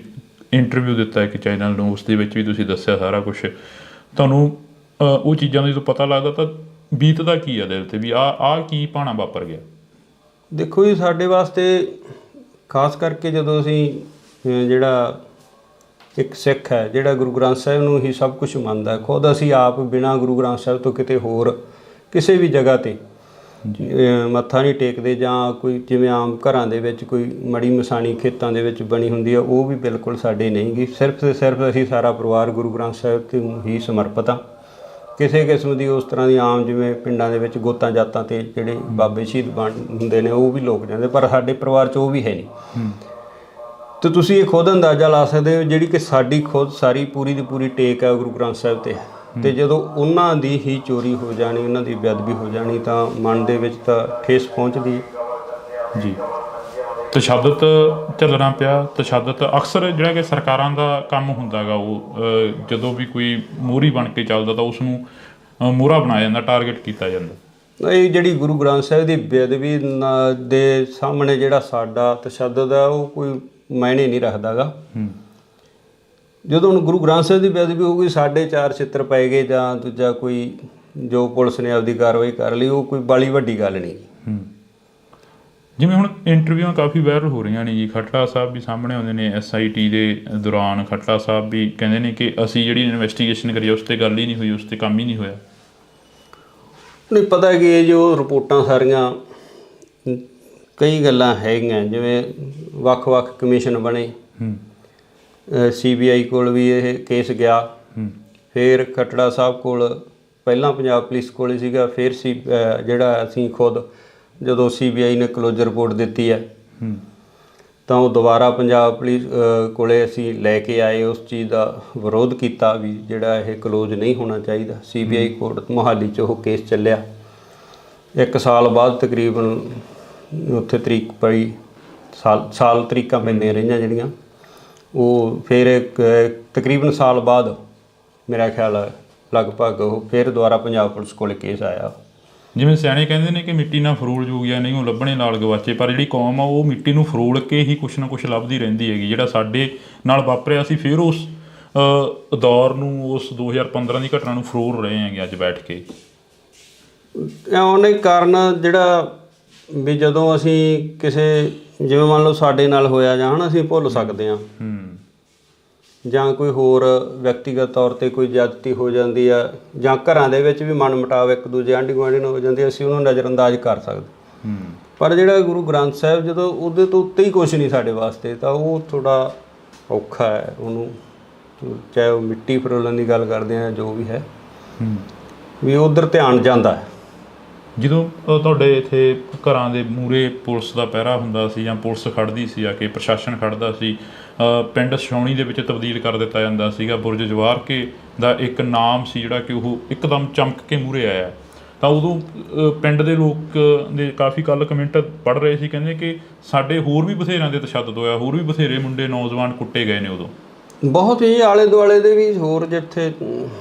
ਇੰਟਰਵਿਊ ਦਿੱਤਾ ਇੱਕ ਚੈਨਲ ਨੂੰ, ਉਸ ਦੇ ਵਿੱਚ ਵੀ ਤੁਸੀਂ ਦੱਸਿਆ ਸਾਰਾ ਕੁਛ, ਤੁਹਾਨੂੰ ਉਹ ਚੀਜ਼ਾਂ ਦਾ ਜਦੋਂ ਪਤਾ ਲੱਗਦਾ ਤਾਂ ਬੀਤਦਾ ਕੀ ਆ ਦਿਲ 'ਤੇ ਵੀ ਆਹ ਕੀ ਭਾਣਾ ਵਾਪਰ ਗਿਆ? ਦੇਖੋ ਜੀ, ਸਾਡੇ ਵਾਸਤੇ ਖਾਸ ਕਰਕੇ ਜਦੋਂ ਅਸੀਂ ਜਿਹੜਾ ਇੱਕ ਸਿੱਖ ਹੈ ਜਿਹੜਾ ਗੁਰੂ ਗ੍ਰੰਥ ਸਾਹਿਬ ਨੂੰ ਹੀ ਸਭ ਕੁਝ ਮੰਨਦਾ, ਖੁਦ ਅਸੀਂ ਆਪ ਬਿਨਾਂ ਗੁਰੂ ਗ੍ਰੰਥ ਸਾਹਿਬ ਤੋਂ ਕਿਤੇ ਹੋਰ ਕਿਸੇ ਵੀ ਜਗ੍ਹਾ 'ਤੇ ਮੱਥਾ ਨਹੀਂ ਟੇਕਦੇ, ਜਾਂ ਕੋਈ ਜਿਵੇਂ ਆਮ ਘਰਾਂ ਦੇ ਵਿੱਚ ਕੋਈ ਮੜੀ ਮਸਾਣੀ ਖੇਤਾਂ ਦੇ ਵਿੱਚ ਬਣੀ ਹੁੰਦੀ ਹੈ, ਉਹ ਵੀ ਬਿਲਕੁਲ ਸਾਡੇ ਨਹੀਂ ਗੀ। ਸਿਰਫ ਅਤੇ ਸਿਰਫ ਅਸੀਂ ਸਾਰਾ ਪਰਿਵਾਰ ਗੁਰੂ ਗ੍ਰੰਥ ਸਾਹਿਬ ਤੇ ਹੀ ਸਮਰਪਿਤ ਹਾਂ। ਕਿਸੇ ਕਿਸਮ ਦੀ ਉਸ ਤਰ੍ਹਾਂ ਦੀ ਆਮ ਜਿਵੇਂ ਪਿੰਡਾਂ ਦੇ ਵਿੱਚ ਗੋਤਾਂ ਜਾਤਾਂ 'ਤੇ ਜਿਹੜੇ ਬਾਬੇ ਸ਼ਹੀਦ ਹੁੰਦੇ ਨੇ ਉਹ ਵੀ ਲੋਕ ਜਾਂਦੇ, ਪਰ ਸਾਡੇ ਪਰਿਵਾਰ 'ਚ ਉਹ ਵੀ ਹੈ ਨਹੀਂ। ਅਤੇ ਤੁਸੀਂ ਇਹ ਖੁਦ ਅੰਦਾਜ਼ਾ ਲਾ ਸਕਦੇ ਹੋ ਜਿਹੜੀ ਕਿ ਸਾਡੀ ਖੁਦ ਸਾਰੀ ਪੂਰੀ ਦੀ ਪੂਰੀ ਟੇਕ ਹੈ ਗੁਰੂ ਗ੍ਰੰਥ ਸਾਹਿਬ 'ਤੇ, ਅਤੇ ਜਦੋਂ ਉਹਨਾਂ ਦੀ ਹੀ ਚੋਰੀ ਹੋ ਜਾਣੀ, ਉਹਨਾਂ ਦੀ ਬੇਅਦਬੀ ਹੋ ਜਾਣੀ ਤਾਂ ਮਨ ਦੇ ਵਿੱਚ ਤਾਂ ਠੇਸ ਪਹੁੰਚਦੀ। ਜੀ ਤਸ਼ੱਦਦ ਚੱਲਣਾ ਪਿਆ। ਤਸ਼ੱਦਦ ਅਕਸਰ ਜਿਹੜਾ ਕਿ ਸਰਕਾਰਾਂ ਦਾ ਕੰਮ ਹੁੰਦਾ ਗਾ, ਉਹ ਜਦੋਂ ਵੀ ਕੋਈ ਮੋਹਰੀ ਬਣ ਕੇ ਚੱਲਦਾ ਤਾਂ ਉਸ ਨੂੰ ਮੋਹਰਾ ਬਣਾਇਆ ਜਾਂਦਾ, ਟਾਰਗੇਟ ਕੀਤਾ ਜਾਂਦਾ। ਇਹ ਜਿਹੜੀ ਗੁਰੂ ਗ੍ਰੰਥ ਸਾਹਿਬ ਦੀ ਬੇਅਦਬੀ ਦੇ ਸਾਹਮਣੇ ਜਿਹੜਾ ਸਾਡਾ ਤਸ਼ੱਦਦ ਹੈ ਉਹ ਕੋਈ ਮਾਇਨੇ ਨਹੀਂ ਰੱਖਦਾ ਗਾ। ਜਦੋਂ ਹੁਣ ਗੁਰੂ ਗ੍ਰੰਥ ਸਾਹਿਬ ਦੀ ਬੇਅਦਬੀ ਹੋ ਗਈ, ਸਾਡੇ 4 ਛਿੱਤਰ ਪੈ ਗਏ ਜਾਂ ਦੂਜਾ ਕੋਈ ਜੋ ਪੁਲਿਸ ਨੇ ਆਪਦੀ ਕਾਰਵਾਈ ਕਰ ਲਈ, ਉਹ ਕੋਈ ਬਾਲੀ ਵੱਡੀ ਗੱਲ ਨਹੀਂ। ਜਿਵੇਂ ਹੁਣ ਇੰਟਰਵਿਊਆਂ ਕਾਫੀ ਵਾਇਰਲ ਹੋ ਰਹੀਆਂ ਨੇ ਜੀ, ਖੱਟੜਾ ਸਾਹਿਬ ਵੀ ਸਾਹਮਣੇ ਆਉਂਦੇ ਨੇ, SIT ਦੇ ਦੌਰਾਨ ਖੱਟੜਾ ਸਾਹਿਬ ਵੀ ਕਹਿੰਦੇ ਨੇ ਕਿ ਅਸੀਂ ਜਿਹੜੀ ਇਨਵੈਸਟੀਗੇਸ਼ਨ ਕਰੀ ਉਸ 'ਤੇ ਗੱਲ ਹੀ ਨਹੀਂ ਹੋਈ, ਉਸ 'ਤੇ ਕੰਮ ਹੀ ਨਹੀਂ ਹੋਇਆ। ਨਹੀਂ ਪਤਾ ਕਿ ਇਹ ਜੋ ਰਿਪੋਰਟਾਂ ਸਾਰੀਆਂ ਕਈ ਗੱਲਾਂ ਹੈਗੀਆਂ, ਜਿਵੇਂ ਵੱਖ-ਵੱਖ ਕਮਿਸ਼ਨ ਬਣੇ, CBI ਕੋਲ ਵੀ ਇਹ ਕੇਸ ਗਿਆ, ਫਿਰ ਖੱਟੜਾ ਸਾਹਿਬ ਕੋਲ, ਪਹਿਲਾਂ ਪੰਜਾਬ ਪੁਲਿਸ ਕੋਲ ਹੀ ਸੀਗਾ, ਫਿਰ ਜਿਹੜਾ ਅਸੀਂ ਖੁਦ ਜਦੋਂ CBI ਨੇ ਕਲੋਜ਼ਰ ਰਿਪੋਰਟ ਦਿੱਤੀ ਹੈ ਤਾਂ ਉਹ ਦੁਬਾਰਾ ਪੰਜਾਬ ਪੁਲਿਸ ਕੋਲੇ ਅਸੀਂ ਲੈ ਕੇ ਆਏ, ਉਸ ਚੀਜ਼ ਦਾ ਵਿਰੋਧ ਕੀਤਾ ਵੀ ਜਿਹੜਾ ਇਹ ਕਲੋਜ਼ ਨਹੀਂ ਹੋਣਾ ਚਾਹੀਦਾ। CBI ਕੋਰਟ ਮੋਹਾਲੀ 'ਚ ਉਹ ਕੇਸ ਚੱਲਿਆ। 1 ਸਾਲ ਬਾਅਦ ਤਕਰੀਬਨ ਉੱਥੇ ਤਰੀਕ ਪਈ, ਸਾਲ ਤਰੀਕਾਂ ਪੈਂਦੀਆਂ ਰਹੀਆਂ ਜਿਹੜੀਆਂ, ਉਹ ਫਿਰ ਤਕਰੀਬਨ ਸਾਲ ਬਾਅਦ ਮੇਰਾ ਖਿਆਲ ਲਗਭਗ ਉਹ ਫਿਰ ਦੁਬਾਰਾ ਪੰਜਾਬ ਪੁਲਿਸ ਕੋਲ ਕੇਸ ਆਇਆ। ਜਿਵੇਂ ਸਿਆਣੇ ਕਹਿੰਦੇ ਨੇ ਕਿ ਮਿੱਟੀ ਨਾਲ ਫਰੋਲ ਜੋਗਿਆ ਨਹੀਂ ਉਹ ਲੱਭਣੇ ਨਾਲ ਗਵਾਚੇ, ਪਰ ਜਿਹੜੀ ਕੌਮ ਆ ਉਹ ਮਿੱਟੀ ਨੂੰ ਫਰੋਲ ਕੇ ਹੀ ਕੁਛ ਨਾ ਕੁਛ ਲੱਭਦੀ ਰਹਿੰਦੀ ਹੈਗੀ। ਜਿਹੜਾ ਸਾਡੇ ਨਾਲ ਵਾਪਰਿਆ, ਅਸੀਂ ਫਿਰ ਉਸ ਦੌਰ ਨੂੰ, ਉਸ 2015 ਦੀ ਘਟਨਾ ਨੂੰ ਫਰੋਲ ਰਹੇ ਹੈਗੇ ਅੱਜ ਬੈਠ ਕੇ। ਉਹਨੇ ਕਾਰਨ ਜਿਹੜਾ ਵੀ ਜਦੋਂ ਅਸੀਂ ਕਿਸੇ, ਜਿਵੇਂ ਮੰਨ ਲਓ ਸਾਡੇ ਨਾਲ ਹੋਇਆ ਜਾਂ ਅਸੀਂ ਭੁੱਲ ਸਕਦੇ ਹਾਂ, ਜਾਂ ਕੋਈ ਹੋਰ ਵਿਅਕਤੀਗਤ ਤੌਰ 'ਤੇ ਕੋਈ ਜ਼ਿਆਦਤੀ ਹੋ ਜਾਂਦੀ ਆ, ਜਾਂ ਘਰਾਂ ਦੇ ਵਿੱਚ ਵੀ ਮਨ ਮੁਟਾਵ ਇੱਕ ਦੂਜੇ ਆਂਢੀ ਗੁਆਂਢੀ ਨਾਲ ਹੋ ਜਾਂਦੀ, ਅਸੀਂ ਉਹਨੂੰ ਨਜ਼ਰਅੰਦਾਜ਼ ਕਰ ਸਕਦੇ। ਪਰ ਜਿਹੜਾ ਗੁਰੂ ਗ੍ਰੰਥ ਸਾਹਿਬ, ਜਦੋਂ ਉਹਦੇ ਤੋਂ ਉੱਤੇ ਹੀ ਕੁਛ ਨਹੀਂ ਸਾਡੇ ਵਾਸਤੇ, ਤਾਂ ਉਹ ਥੋੜ੍ਹਾ ਔਖਾ ਹੈ ਉਹਨੂੰ, ਚਾਹੇ ਉਹ ਮਿੱਟੀ ਫਰੋਲਣ ਦੀ ਗੱਲ ਕਰਦੇ ਆ, ਜੋ ਵੀ ਹੈ, ਵੀ ਉੱਧਰ ਧਿਆਨ ਜਾਂਦਾ ਹੈ। ਜਦੋਂ ਤੁਹਾਡੇ ਇੱਥੇ ਘਰਾਂ ਦੇ ਮੂਹਰੇ ਪੁਲਿਸ ਦਾ ਪਹਿਰਾ ਹੁੰਦਾ ਸੀ ਜਾਂ ਪੁਲਿਸ ਖੜ੍ਹਦੀ ਸੀ, ਆ ਕੇ ਪ੍ਰਸ਼ਾਸਨ ਖੜ੍ਹਦਾ ਸੀ, ਪਿੰਡ ਛਾਉਣੀ ਦੇ ਵਿੱਚ ਤਬਦੀਲ ਕਰ ਦਿੱਤਾ ਜਾਂਦਾ ਸੀਗਾ, ਬੁਰਜ ਜਵਾਰ ਕੇ ਦਾ ਇੱਕ ਨਾਮ ਸੀ ਜਿਹੜਾ ਕਿ ਉਹ ਇੱਕਦਮ ਚਮਕ ਕੇ ਮੂਹਰੇ ਆਇਆ, ਤਾਂ ਉਦੋਂ ਪਿੰਡ ਦੇ ਲੋਕ ਦੇ ਕਾਫੀ ਕੱਲ੍ਹ ਕਮੈਂਟ ਪੜ੍ਹ ਰਹੇ ਸੀ, ਕਹਿੰਦੇ ਕਿ ਸਾਡੇ ਹੋਰ ਵੀ ਬਥੇਰਿਆਂ ਦੇ ਤਸ਼ੱਦਦ ਹੋਇਆ, ਹੋਰ ਵੀ ਬਥੇਰੇ ਮੁੰਡੇ ਨੌਜਵਾਨ ਕੁੱਟੇ ਗਏ ਨੇ ਉਦੋਂ। ਬਹੁਤ ਹੀ ਆਲੇ ਦੁਆਲੇ ਦੇ ਵੀ ਹੋਰ ਜਿੱਥੇ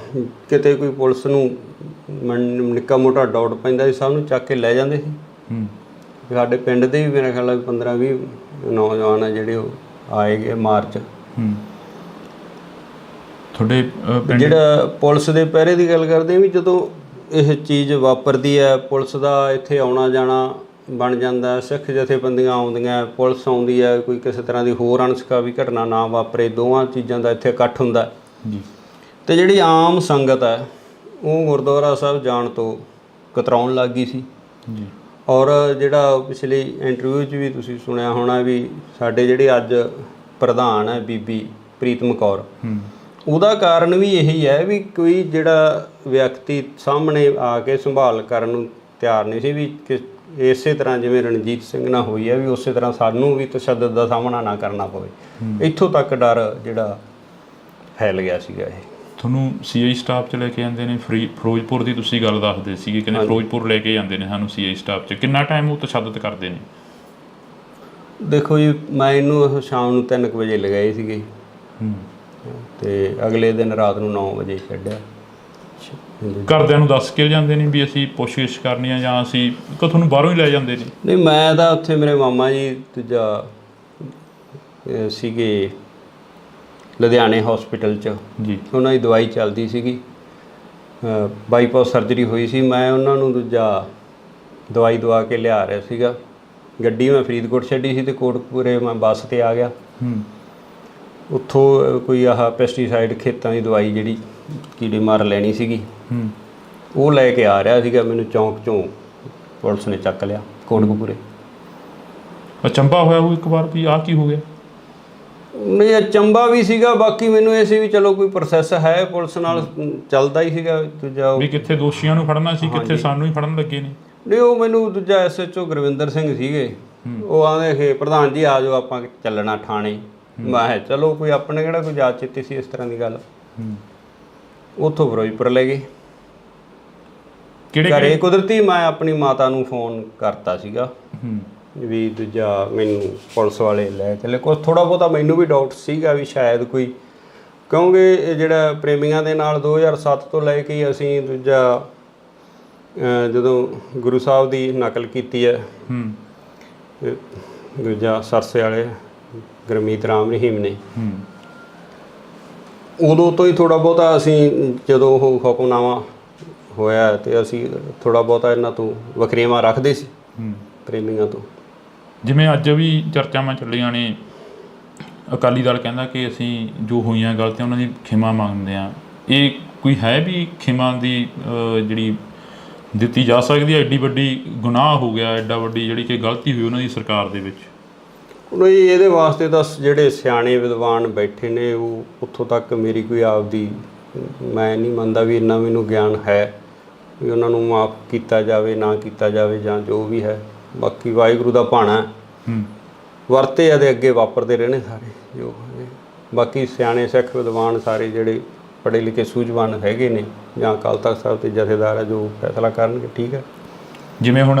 ਕਿਤੇ ਕੋਈ ਪੁਲਿਸ ਨੂੰ ਨਿੱਕਾ ਮੋਟਾ ਡਾਊਟ ਪੈਂਦਾ ਸੀ, ਸਭ ਨੂੰ ਚੱਕ ਕੇ ਲੈ ਜਾਂਦੇ ਸੀ। ਸਾਡੇ ਪਿੰਡ ਦੇ ਵੀ ਮੇਰਾ ਖਿਆਲ 15-20 ਨੌਜਵਾਨ ਆ ਜਿਹੜੇ ਉਹ ਆਏ ਗਏ ਮਾਰਚ। ਤੁਹਾਡੇ ਜਿਹੜਾ ਪੁਲਿਸ ਦੇ ਪਹਿਰੇ ਦੀ ਗੱਲ ਕਰਦੇ ਵੀ, ਜਦੋਂ ਇਹ ਚੀਜ਼ ਵਾਪਰਦੀ ਹੈ, ਪੁਲਿਸ ਦਾ ਇੱਥੇ ਆਉਣਾ ਜਾਣਾ ਬਣ ਜਾਂਦਾ, ਸਿੱਖ ਜਥੇਬੰਦੀਆਂ ਆਉਂਦੀਆਂ, ਪੁਲਿਸ ਆਉਂਦੀ ਹੈ, ਕੋਈ ਕਿਸੇ ਤਰ੍ਹਾਂ ਦੀ ਹੋਰ ਅਣਸੁਖਾਵੀ ਘਟਨਾ ਨਾ ਵਾਪਰੇ, ਦੋਵਾਂ ਚੀਜ਼ਾਂ ਦਾ ਇੱਥੇ ਇਕੱਠ ਹੁੰਦਾ ਜੀ। ਅਤੇ ਜਿਹੜੀ ਆਮ ਸੰਗਤ ਹੈ ਉਹ ਗੁਰਦੁਆਰਾ ਸਾਹਿਬ ਜਾਣ ਤੋਂ ਕਤਰਾਉਣ ਲੱਗ ਗਈ ਸੀ ਜੀ। ਔਰ ਜਿਹੜਾ ਪਿਛਲੀ ਇੰਟਰਵਿਊ 'ਚ ਵੀ ਤੁਸੀਂ ਸੁਣਿਆ ਹੋਣਾ ਵੀ ਸਾਡੇ ਜਿਹੜੇ ਅੱਜ ਪ੍ਰਧਾਨ ਹੈ ਬੀਬੀ ਪ੍ਰੀਤਮ ਕੌਰ, ਉਹਦਾ ਕਾਰਨ ਵੀ ਇਹੀ ਹੈ ਵੀ ਕੋਈ ਜਿਹੜਾ ਵਿਅਕਤੀ ਸਾਹਮਣੇ ਆ ਕੇ ਸੰਭਾਲ ਕਰਨ ਨੂੰ ਤਿਆਰ ਨਹੀਂ ਸੀ ਵੀ ਇਸੇ ਤਰ੍ਹਾਂ ਜਿਵੇਂ ਰਣਜੀਤ ਸਿੰਘ ਨਾਲ ਹੋਈ ਹੈ ਵੀ ਉਸੇ ਤਰ੍ਹਾਂ ਸਾਨੂੰ ਵੀ ਤਸ਼ੱਦਦ ਦਾ ਸਾਹਮਣਾ ਨਾ ਕਰਨਾ ਪਵੇ। ਇੱਥੋਂ ਤੱਕ ਡਰ ਜਿਹੜਾ ਫੈਲ ਗਿਆ ਸੀਗਾ। ਇਹ ਤੁਹਾਨੂੰ ਸੀਆਈ ਸਟਾਫ 'ਚ ਲੈ ਕੇ ਜਾਂਦੇ ਨੇ, ਫਿਰੋਜ਼ਪੁਰ ਦੀ ਤੁਸੀਂ ਗੱਲ ਦੱਸਦੇ ਸੀਗੇ, ਕਹਿੰਦੇ ਫਿਰੋਜ਼ਪੁਰ ਲੈ ਕੇ ਜਾਂਦੇ ਨੇ ਸਾਨੂੰ ਸੀਆਈ ਸਟਾਫ 'ਚ, ਕਿੰਨਾ ਟਾਈਮ ਉਹ ਤਸ਼ੱਦਦ ਕਰਦੇ ਨੇ? ਦੇਖੋ ਜੀ, ਮੈਂ ਇਹਨੂੰ ਸ਼ਾਮ ਨੂੰ 3 ਵਜੇ ਲਗਾਏ ਸੀਗੇ ਤੇ ਅਗਲੇ ਦਿਨ ਰਾਤ ਨੂੰ 9 ਵਜੇ ਛੱਡਿਆ। ਘਰਦਿਆਂ ਨੂੰ ਦੱਸ ਕੇ ਜਾਂਦੇ ਨੇ ਵੀ ਅਸੀਂ ਪੁੱਛਗਿੱਛ ਕਰਨੀ ਆ ਜਾਂ ਅਸੀਂ ਕਿ ਤੁਹਾਨੂੰ ਬਾਹਰੋਂ ਹੀ ਲੈ ਜਾਂਦੇ ਨੇ? ਨਹੀਂ, ਮੈਂ ਤਾਂ ਉੱਥੇ ਮੇਰੇ ਮਾਮਾ ਜੀ ਦੂਜਾ ਸੀਗੇ ਲੁਧਿਆਣੇ ਹਸਪੀਟਲ 'ਚ ਜੀ, ਉਹਨਾਂ ਦੀ ਦਵਾਈ ਚੱਲਦੀ ਸੀਗੀ, ਬਾਈਪਾਸ ਸਰਜਰੀ ਹੋਈ ਸੀ। ਮੈਂ ਉਹਨਾਂ ਨੂੰ ਦੂਜਾ ਦਵਾਈ ਦਵਾ ਕੇ ਲਿਆ ਰਿਹਾ ਸੀਗਾ। ਗੱਡੀ ਮੈਂ ਫਰੀਦਕੋਟ ਛੱਡੀ ਸੀ ਤੇ ਕੋਟਕਪੂਰੇ ਮੈਂ ਬੱਸ 'ਤੇ ਆ ਗਿਆ। ਉੱਥੋਂ ਕੋਈ ਆਹ ਪੈਸਟੀਸਾਈਡ ਖੇਤਾਂ ਦੀ ਦਵਾਈ ਜਿਹੜੀ ਕੀੜੇ ਮਾਰ ਲੈਣੀ ਸੀਗੀ, ਉਹ ਲੈ ਕੇ ਆ ਰਿਹਾ ਸੀਗਾ। ਮੈਨੂੰ ਚੌਂਕ 'ਚੋਂ ਪੁਲਿਸ ਨੇ ਚੱਕ ਲਿਆ ਕੋਟਕਪੂਰੇ। ਅਚੰਭਾ ਹੋਇਆ ਉਹ ਇੱਕ ਵਾਰ ਵੀ ਆਹ ਕੀ ਹੋ ਗਿਆ? ਨਹੀਂ, ਅਚੰਭਾ ਵੀ ਸੀਗਾ, ਬਾਕੀ ਮੈਨੂੰ ਇਹ ਸੀ ਵੀ ਚਲੋ ਕੋਈ ਪ੍ਰੋਸੈਸ ਹੈ ਪੁਲਿਸ ਨਾਲ ਚੱਲਦਾ ਹੀ ਸੀਗਾ। ਦੂਜਾ ਵੀ ਕਿੱਥੇ ਦੋਸ਼ੀਆਂ ਨੂੰ ਫੜਨਾ ਸੀ, ਕਿੱਥੇ ਸਾਨੂੰ ਹੀ ਫੜਨ ਲੱਗੇ ਨੇ। ਨਹੀਂ, ਉਹ ਮੈਨੂੰ ਦੂਜਾ ਐਸਐਚਓ ਗੁਰਵਿੰਦਰ ਸਿੰਘ ਸੀਗੇ, ਉਹ ਆਂਦੇ ਕਿ ਪ੍ਰਧਾਨ ਜੀ ਆ ਜਾਓ ਆਪਾਂ ਚੱਲਣਾ ਥਾਣੇ। ਮੈਂ ਕਿਹਾ ਚਲੋ, ਕੋਈ ਆਪਣੇ ਕਿਹੜਾ ਕੋਈ ਯਾਦ ਚਿੱਤੀ ਸੀ ਇਸ ਤਰ੍ਹਾਂ ਦੀ ਗੱਲ। ਉੱਥੋਂ ਫਿਰੋਜ਼ਪੁਰ ਲੈ ਗਏ। ਘਰੇ ਕੁਦਰਤੀ ਮੈਂ ਆਪਣੀ ਮਾਤਾ ਨੂੰ ਫੋਨ ਕਰਤਾ ਸੀਗਾ ਵੀ ਦੂਜਾ ਮੈਨੂੰ ਪੁਲਿਸ ਵਾਲੇ ਲੈ ਚੱਲੇ। ਕੁਛ ਥੋੜ੍ਹਾ ਬਹੁਤਾ ਮੈਨੂੰ ਵੀ ਡਾਊਟ ਸੀਗਾ ਵੀ ਸ਼ਾਇਦ ਕੋਈ, ਕਿਉਂਕਿ ਇਹ ਜਿਹੜਾ ਪ੍ਰੇਮੀਆਂ ਦੇ ਨਾਲ 2007 ਤੋਂ ਲੈ ਕੇ ਅਸੀਂ ਦੂਜਾ ਜਦੋਂ ਗੁਰੂ ਸਾਹਿਬ ਦੀ ਨਕਲ ਕੀਤੀ ਹੈ ਦੂਜਾ ਸਰਸੇ ਵਾਲੇ ਗੁਰਮੀਤ ਰਾਮ ਰਹੀਮ ਨੇ, ਉਦੋਂ ਤੋਂ ਹੀ ਥੋੜ੍ਹਾ ਬਹੁਤਾ ਅਸੀਂ ਜਦੋਂ ਉਹ ਹੁਕਮਨਾਮਾ ਹੋਇਆ ਤੇ ਅਸੀਂ ਥੋੜ੍ਹਾ ਬਹੁਤਾ ਇਹਨਾਂ ਤੋਂ ਵਖਰੇਵਾਂ ਰੱਖਦੇ ਸੀ ਪ੍ਰੇਮੀਆਂ ਤੋਂ। ਜਿਵੇਂ ਅੱਜ ਵੀ ਚਰਚਾਵਾਂ ਚੱਲੀਆਂ ਨੇ, ਅਕਾਲੀ ਦਲ ਕਹਿੰਦਾ ਕਿ ਅਸੀਂ ਜੋ ਹੋਈਆਂ ਗਲਤੀਆਂ ਉਹਨਾਂ ਦੀ ਖਿਮਾ ਮੰਗਦੇ ਹਾਂ। ਇਹ ਕੋਈ ਹੈ ਵੀ ਖਿਮਾ ਦੀ ਜਿਹੜੀ ਦਿੱਤੀ ਜਾ ਸਕਦੀ ਹੈ? ਐਡੀ ਵੱਡੀ ਗੁਨਾਹ ਹੋ ਗਿਆ, ਐਡਾ ਵੱਡੀ ਜਿਹੜੀ ਕਿ ਗਲਤੀ ਹੋਈ ਉਹਨਾਂ ਦੀ ਸਰਕਾਰ ਦੇ ਵਿੱਚ। ਨਹੀਂ, ਇਹਦੇ ਵਾਸਤੇ ਤਾਂ ਜਿਹੜੇ ਸਿਆਣੇ ਵਿਦਵਾਨ ਬੈਠੇ ਨੇ ਉਹ ਉੱਥੋਂ ਤੱਕ ਮੇਰੀ ਕੋਈ ਆਪਦੀ ਮੈਂ ਨਹੀਂ ਮੰਨਦਾ ਵੀ ਇੰਨਾ ਮੈਨੂੰ ਗਿਆਨ ਹੈ ਵੀ ਉਹਨਾਂ ਨੂੰ ਮਾਫ਼ ਕੀਤਾ ਜਾਵੇ ਨਾ ਕੀਤਾ ਜਾਵੇ ਜਾਂ ਜੋ ਵੀ ਹੈ। ਬਾਕੀ ਵਾਹਿਗੁਰੂ ਦਾ ਭਾਣਾ ਵਰਤੇ ਆ ਦੇ ਅੱਗੇ ਵਾਪਰਦੇ ਰਹਿਣੇ ਸਾਰੇ ਜੋ। ਬਾਕੀ ਸਿਆਣੇ ਸਿੱਖ ਵਿਦਵਾਨ ਸਾਰੇ ਜਿਹੜੇ ਪੜ੍ਹੇ ਲਿਖੇ ਸੂਝਵਾਨ ਹੈਗੇ ਨੇ ਜਾਂ ਅਕਾਲ ਤਖ਼ਤ ਸਾਹਿਬ ਦੇ ਜਥੇਦਾਰ ਆ, ਜੋ ਫੈਸਲਾ ਕਰਨਗੇ ਠੀਕ ਹੈ। ਜਿਵੇਂ ਹੁਣ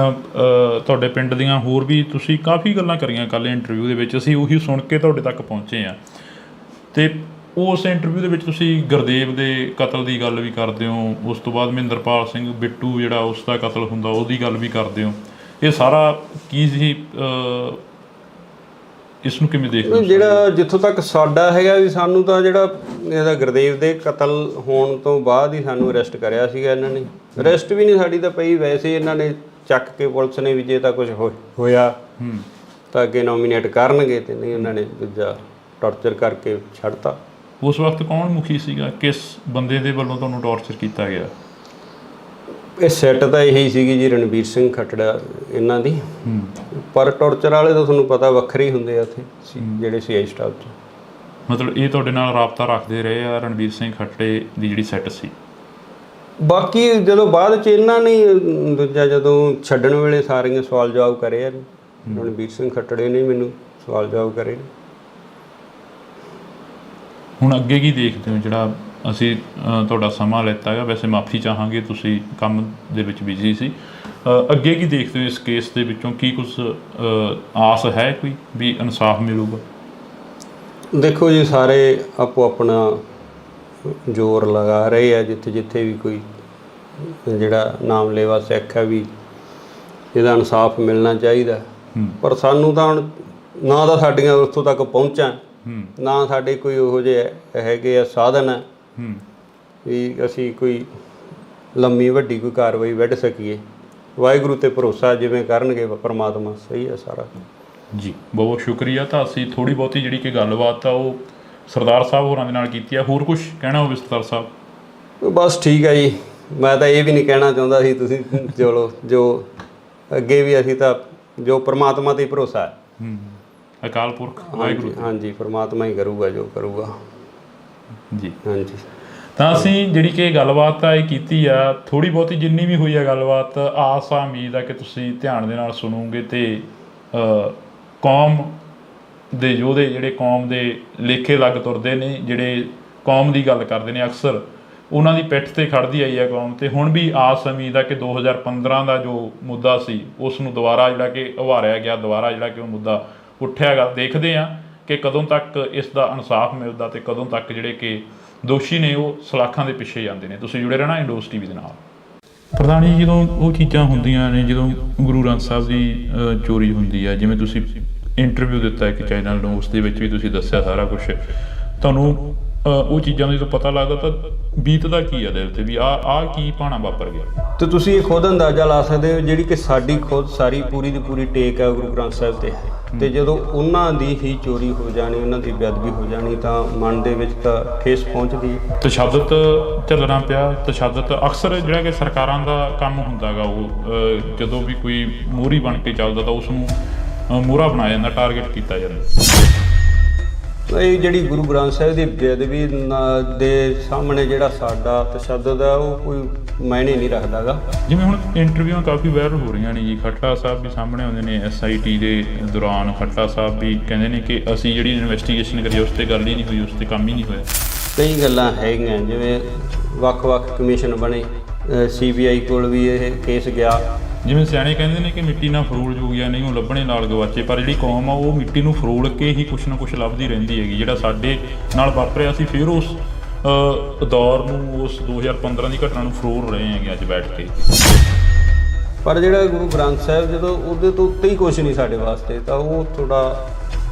ਤੁਹਾਡੇ ਪਿੰਡ ਦੀਆਂ ਹੋਰ ਵੀ ਤੁਸੀਂ ਕਾਫੀ ਗੱਲਾਂ ਕਰੀਆਂ ਕੱਲ੍ਹ ਇੰਟਰਵਿਊ ਦੇ ਵਿੱਚ, ਅਸੀਂ ਉਹੀ ਸੁਣ ਕੇ ਤੁਹਾਡੇ ਤੱਕ ਪਹੁੰਚੇ ਹਾਂ। ਅਤੇ ਉਸ ਇੰਟਰਵਿਊ ਦੇ ਵਿੱਚ ਤੁਸੀਂ ਗੁਰਦੇਵ ਦੇ ਕਤਲ ਦੀ ਗੱਲ ਵੀ ਕਰਦੇ ਹੋ, ਉਸ ਤੋਂ ਬਾਅਦ ਮਹਿੰਦਰਪਾਲ ਸਿੰਘ ਬਿੱਟੂ ਜਿਹੜਾ ਉਸ ਦਾ ਕਤਲ ਹੁੰਦਾ ਉਹਦੀ ਗੱਲ ਵੀ ਕਰਦੇ ਹੋ। ਇਹ ਸਾਰਾ ਕੀ ਸੀ, ਇਸ ਨੂੰ ਕਿਵੇਂ ਦੇਖਦੇ ਹੋ? ਜਿਹੜਾ ਜਿੱਥੋਂ ਤੱਕ ਸਾਡਾ ਹੈਗਾ ਵੀ ਸਾਨੂੰ ਤਾਂ ਜਿਹੜਾ ਇਹਦਾ ਗੁਰਦੇਵ ਦੇ ਕਤਲ ਹੋਣ ਤੋਂ ਬਾਅਦ ਹੀ ਸਾਨੂੰ ਅਰੈਸਟ ਕਰਿਆ ਸੀਗਾ ਇਹਨਾਂ ਨੇ। ਅਰੈਸਟ ਵੀ ਨਹੀਂ ਸਾਡੀ ਤਾਂ ਪਈ, ਵੈਸੇ ਇਹਨਾਂ ਨੇ ਚੱਕ ਕੇ ਪੁਲਿਸ ਨੇ ਵੀ ਜੇ ਤਾਂ ਕੁਝ ਹੋਇਆ ਤਾਂ ਅੱਗੇ ਨੋਮੀਨੇਟ ਕਰਨਗੇ, ਤੇ ਨਹੀਂ ਉਹਨਾਂ ਨੇ ਦੂਜਾ ਟੌਰਚਰ ਕਰਕੇ ਛੱਡਤਾ। ਉਸ ਵਕਤ ਕੌਣ ਮੁਖੀ ਸੀਗਾ? ਕਿਸ ਬੰਦੇ ਦੇ ਵੱਲੋਂ ਤੁਹਾਨੂੰ ਟੌਰਚਰ ਕੀਤਾ ਗਿਆ? ਇਹ ਸੈੱਟ ਤਾਂ ਇਹੀ ਸੀਗੀ ਜੀ, ਰਣਬੀਰ ਸਿੰਘ ਖੱਟੜਾ ਇਹਨਾਂ ਦੀ। ਪਰ ਟੌਰਚਰ ਵਾਲੇ ਤਾਂ ਤੁਹਾਨੂੰ ਪਤਾ ਵੱਖਰੇ ਹੀ ਹੁੰਦੇ ਆ ਉੱਥੇ ਜਿਹੜੇ ਸੀਆਈ ਸਟਾਫ 'ਚ। ਮਤਲਬ ਇਹ ਤੁਹਾਡੇ ਨਾਲ ਰਾਬਤਾ ਰੱਖਦੇ ਰਹੇ ਆ ਰਣਬੀਰ ਸਿੰਘ ਖੱਟੜੇ ਦੀ ਜਿਹੜੀ ਸੈੱਟ ਸੀ? ਬਾਕੀ ਜਦੋਂ ਬਾਅਦ 'ਚ ਇਹਨਾਂ ਨੇ ਦੂਜਾ ਜਦੋਂ ਛੱਡਣ ਵੇਲੇ ਸਾਰੀਆਂ ਸਵਾਲ ਜਵਾਬ ਕਰੇ ਆ, ਰਣਬੀਰ ਸਿੰਘ ਖੱਟੜੇ ਨੇ ਮੈਨੂੰ ਸਵਾਲ ਜਵਾਬ ਕਰੇ। ਹੁਣ ਅੱਗੇ ਕੀ ਦੇਖਦੇ ਹੋ? ਜਿਹੜਾ ਅਸੀਂ ਤੁਹਾਡਾ ਸਮਾਂ ਲਿੱਤਾ ਹੈਗਾ, ਵੈਸੇ ਮਾਫੀ ਚਾਹਾਂਗੇ, ਤੁਸੀਂ ਕੰਮ ਦੇ ਵਿੱਚ ਬਿਜ਼ੀ ਸੀ। ਅੱਗੇ ਕੀ ਦੇਖਦੇ ਹੋ ਇਸ ਕੇਸ ਦੇ ਵਿੱਚੋਂ? ਕੀ ਕੁਝ ਆਸ ਹੈ ਕੋਈ ਵੀ ਇਨਸਾਫ ਮਿਲੂਗਾ? ਦੇਖੋ ਜੀ, ਸਾਰੇ ਆਪੋ ਆਪਣਾ ਜ਼ੋਰ ਲਗਾ ਰਹੇ ਆ, ਜਿੱਥੇ ਜਿੱਥੇ ਵੀ ਕੋਈ ਜਿਹੜਾ ਨਾਮਲੇਵਾ ਸਿੱਖ ਹੈ ਵੀ ਇਹਦਾ ਇਨਸਾਫ ਮਿਲਣਾ ਚਾਹੀਦਾ। ਪਰ ਸਾਨੂੰ ਤਾਂ ਹੁਣ ਨਾ ਤਾਂ ਸਾਡੀਆਂ ਉੱਥੋਂ ਤੱਕ ਪਹੁੰਚਾਂ, ਨਾ ਸਾਡੇ ਕੋਈ ਉਹੋ ਜਿਹੇ ਹੈਗੇ ਆ ਸਾਧਨ ਹੈ ਵੀ ਅਸੀਂ ਕੋਈ ਲੰਮੀ ਵੱਡੀ ਕੋਈ ਕਾਰਵਾਈ ਵੱਢ ਸਕੀਏ। ਵਾਹਿਗੁਰੂ 'ਤੇ ਭਰੋਸਾ, ਜਿਵੇਂ ਕਰਨਗੇ ਪਰਮਾਤਮਾ ਸਹੀ ਹੈ ਸਾਰਾ ਜੀ। ਬਹੁਤ ਸ਼ੁਕਰੀਆ। ਤਾਂ ਅਸੀਂ ਥੋੜ੍ਹੀ ਬਹੁਤੀ ਜਿਹੜੀ ਕਿ ਗੱਲਬਾਤ ਆ ਉਹ ਸਰਦਾਰ ਸਾਹਿਬ ਹੋਰਾਂ ਦੇ ਨਾਲ ਕੀਤੀ ਆ। ਹੋਰ ਕੁਝ ਕਹਿਣਾ ਹੋਵੇ ਸਰਦਾਰ ਸਾਹਿਬ? ਬਸ ਠੀਕ ਹੈ ਜੀ, ਮੈਂ ਤਾਂ ਇਹ ਵੀ ਨਹੀਂ ਕਹਿਣਾ ਚਾਹੁੰਦਾ ਸੀ, ਤੁਸੀਂ ਚਲੋ ਜੋ ਅੱਗੇ ਵੀ ਅਸੀਂ ਤਾਂ ਜੋ ਪਰਮਾਤਮਾ 'ਤੇ ਭਰੋਸਾ ਹੈ। ਅਕਾਲ ਪੁਰਖ ਵਾਹਿਗੁਰੂ ਹਾਂਜੀ ਪ੍ਰਮਾਤਮਾ ਹੀ ਕਰੂਗਾ ਜੋ ਕਰੂਗਾ ਜੀ। ਹਾਂਜੀ। ਤਾਂ ਅਸੀਂ ਜਿਹੜੀ ਕਿ ਗੱਲਬਾਤ ਆ ਇਹ ਕੀਤੀ ਆ, ਥੋੜ੍ਹੀ ਬਹੁਤੀ ਜਿੰਨੀ ਵੀ ਹੋਈ ਆ ਗੱਲਬਾਤ, ਆਸ ਆ ਉਮੀਦ ਆ ਕਿ ਤੁਸੀਂ ਧਿਆਨ ਦੇ ਨਾਲ ਸੁਣੋਗੇ ਅਤੇ ਕੌਮ ਦੇ ਯੋਧੇ ਜਿਹੜੇ ਕੌਮ ਦੇ ਲੇਖੇ ਲੱਗ ਤੁਰਦੇ ਨੇ, ਜਿਹੜੇ ਕੌਮ ਦੀ ਗੱਲ ਕਰਦੇ ਨੇ ਅਕਸਰ, ਉਹਨਾਂ ਦੀ ਪਿੱਠ 'ਤੇ ਖੜ੍ਹਦੀ ਆਈ ਆ ਕੌਮ। ਅਤੇ ਹੁਣ ਵੀ ਆਸ ਉਮੀਦ ਆ ਕਿ 2015 ਦਾ ਜੋ ਮੁੱਦਾ ਸੀ ਉਸ ਨੂੰ ਦੁਬਾਰਾ ਜਿਹੜਾ ਕਿ ਉਭਾਰਿਆ ਗਿਆ, ਦੁਬਾਰਾ ਜਿਹੜਾ ਕਿ ਉਹ ਮੁੱਦਾ ਉੱਠਿਆ ਗਾ। ਦੇਖਦੇ ਹਾਂ ਕਿ ਕਦੋਂ ਤੱਕ ਇਸ ਦਾ ਇਨਸਾਫ ਮਿਲਦਾ ਅਤੇ ਕਦੋਂ ਤੱਕ ਜਿਹੜੇ ਕਿ ਦੋਸ਼ੀ ਨੇ ਉਹ ਸਲਾਖਾਂ ਦੇ ਪਿੱਛੇ ਜਾਂਦੇ ਨੇ। ਤੁਸੀਂ ਜੁੜੇ ਰਹਿਣਾ ਇੰਡੋਸ ਟੀਵੀ ਦੇ ਨਾਲ। ਪ੍ਰਧਾਨ ਜੀ, ਜਦੋਂ ਉਹ ਚੀਜ਼ਾਂ ਹੁੰਦੀਆਂ ਨੇ, ਜਦੋਂ ਗੁਰੂ ਗ੍ਰੰਥ ਸਾਹਿਬ ਦੀ ਚੋਰੀ ਹੁੰਦੀ ਹੈ, ਜਿਵੇਂ ਤੁਸੀਂ ਇੰਟਰਵਿਊ ਦਿੱਤਾ ਇੱਕ ਚੈਨਲ ਨੂੰ, ਉਸ ਦੇ ਵਿੱਚ ਵੀ ਤੁਸੀਂ ਦੱਸਿਆ ਸਾਰਾ ਕੁਛ, ਤੁਹਾਨੂੰ ਉਹ ਚੀਜ਼ਾਂ ਦਾ ਜਦੋਂ ਪਤਾ ਲੱਗਦਾ ਤਾਂ ਬੀਤਦਾ ਕੀ ਆ ਦਿਲ 'ਤੇ ਵੀ ਆਹ ਕੀ ਭਾਣਾ ਵਾਪਰ ਗਿਆ? ਤੇ ਤੁਸੀਂ ਖੁਦ ਅੰਦਾਜ਼ਾ ਲਾ ਸਕਦੇ ਹੋ, ਜਿਹੜੀ ਕਿ ਸਾਡੀ ਖੁਦ ਸਾਰੀ ਪੂਰੀ ਦੀ ਪੂਰੀ ਟੇਕ ਹੈ ਗੁਰੂ ਗ੍ਰੰਥ ਸਾਹਿਬ ਤੇ ਜਦੋਂ ਉਹਨਾਂ ਦੀ ਹੀ ਚੋਰੀ ਹੋ ਜਾਣੀ, ਉਹਨਾਂ ਦੀ ਬੇਅਦਬੀ ਹੋ ਜਾਣੀ, ਤਾਂ ਮਨ ਦੇ ਵਿੱਚ ਤਾਂ ਠੇਸ ਪਹੁੰਚਦੀ ਹੈ। ਤਸ਼ੱਦਦ ਝੱਲਣਾ ਪਿਆ। ਤਸ਼ੱਦਦ ਅਕਸਰ ਜਿਹੜਾ ਕਿ ਸਰਕਾਰਾਂ ਦਾ ਕੰਮ ਹੁੰਦਾ ਗਾ, ਉਹ ਜਦੋਂ ਵੀ ਕੋਈ ਮੋਹਰੀ ਬਣ ਕੇ ਚੱਲਦਾ ਤਾਂ ਉਸ ਨੂੰ ਮੋਹਰਾ ਬਣਾਇਆ ਜਾਂਦਾ, ਟਾਰਗੇਟ ਕੀਤਾ ਜਾਂਦਾ। ਇਹ ਜਿਹੜੀ ਗੁਰੂ ਗ੍ਰੰਥ ਸਾਹਿਬ ਦੀ ਬੇਅਦਬੀ ਦੇ ਸਾਹਮਣੇ ਜਿਹੜਾ ਸਾਡਾ ਤਸ਼ੱਦਦ ਹੈ ਉਹ ਕੋਈ ਮਾਇਨੇ ਨਹੀਂ ਰੱਖਦਾ ਗਾ। ਜਿਵੇਂ ਹੁਣ ਇੰਟਰਵਿਊਆਂ ਕਾਫੀ ਵਾਇਰਲ ਹੋ ਰਹੀਆਂ ਨੇ ਜੀ, ਖੱਟੜਾ ਸਾਹਿਬ ਵੀ ਸਾਹਮਣੇ ਆਉਂਦੇ ਨੇ SIT ਦੇ ਦੌਰਾਨ। ਖੱਟੜਾ ਸਾਹਿਬ ਵੀ ਕਹਿੰਦੇ ਨੇ ਕਿ ਅਸੀਂ ਜਿਹੜੀ ਇਨਵੈਸਟੀਗੇਸ਼ਨ ਕਰੀ ਉਸ 'ਤੇ ਗੱਲ ਹੀ ਨਹੀਂ ਹੋਈ, ਉਸ 'ਤੇ ਕੰਮ ਹੀ ਨਹੀਂ ਹੋਇਆ। ਕਈ ਗੱਲਾਂ ਹੈਗੀਆਂ, ਜਿਵੇਂ ਵੱਖ-ਵੱਖ ਕਮਿਸ਼ਨ ਬਣੇ, CBI ਕੋਲ ਵੀ ਇਹ ਕੇਸ ਗਿਆ। ਜਿਵੇਂ ਸਿਆਣੇ ਕਹਿੰਦੇ ਨੇ ਕਿ ਮਿੱਟੀ ਨਾਲ ਫਰੋਲ ਜੋਗਿਆ ਨਹੀਂ ਉਹ ਲੱਭਣੇ ਨਾਲ ਗਵਾਚੇ, ਪਰ ਜਿਹੜੀ ਕੌਮ ਆ ਉਹ ਮਿੱਟੀ ਨੂੰ ਫਰੋਲ ਕੇ ਹੀ ਕੁਛ ਨਾ ਕੁਛ ਲੱਭਦੀ ਰਹਿੰਦੀ ਹੈਗੀ। ਜਿਹੜਾ ਸਾਡੇ ਨਾਲ ਵਾਪਰਿਆ ਸੀ, ਫਿਰ ਉਸ ਦੌਰ ਨੂੰ, ਉਸ 2015 ਦੀ ਘਟਨਾ ਨੂੰ ਫਰੋਲ ਰਹੇ ਹੈਗੇ ਅੱਜ ਬੈਠ ਕੇ। ਪਰ ਜਿਹੜਾ ਗੁਰੂ ਗ੍ਰੰਥ ਸਾਹਿਬ, ਜਦੋਂ ਉਹਦੇ ਤੋਂ ਉੱਤੇ ਹੀ ਕੁਛ ਨਹੀਂ ਸਾਡੇ ਵਾਸਤੇ, ਤਾਂ ਉਹ ਥੋੜਾ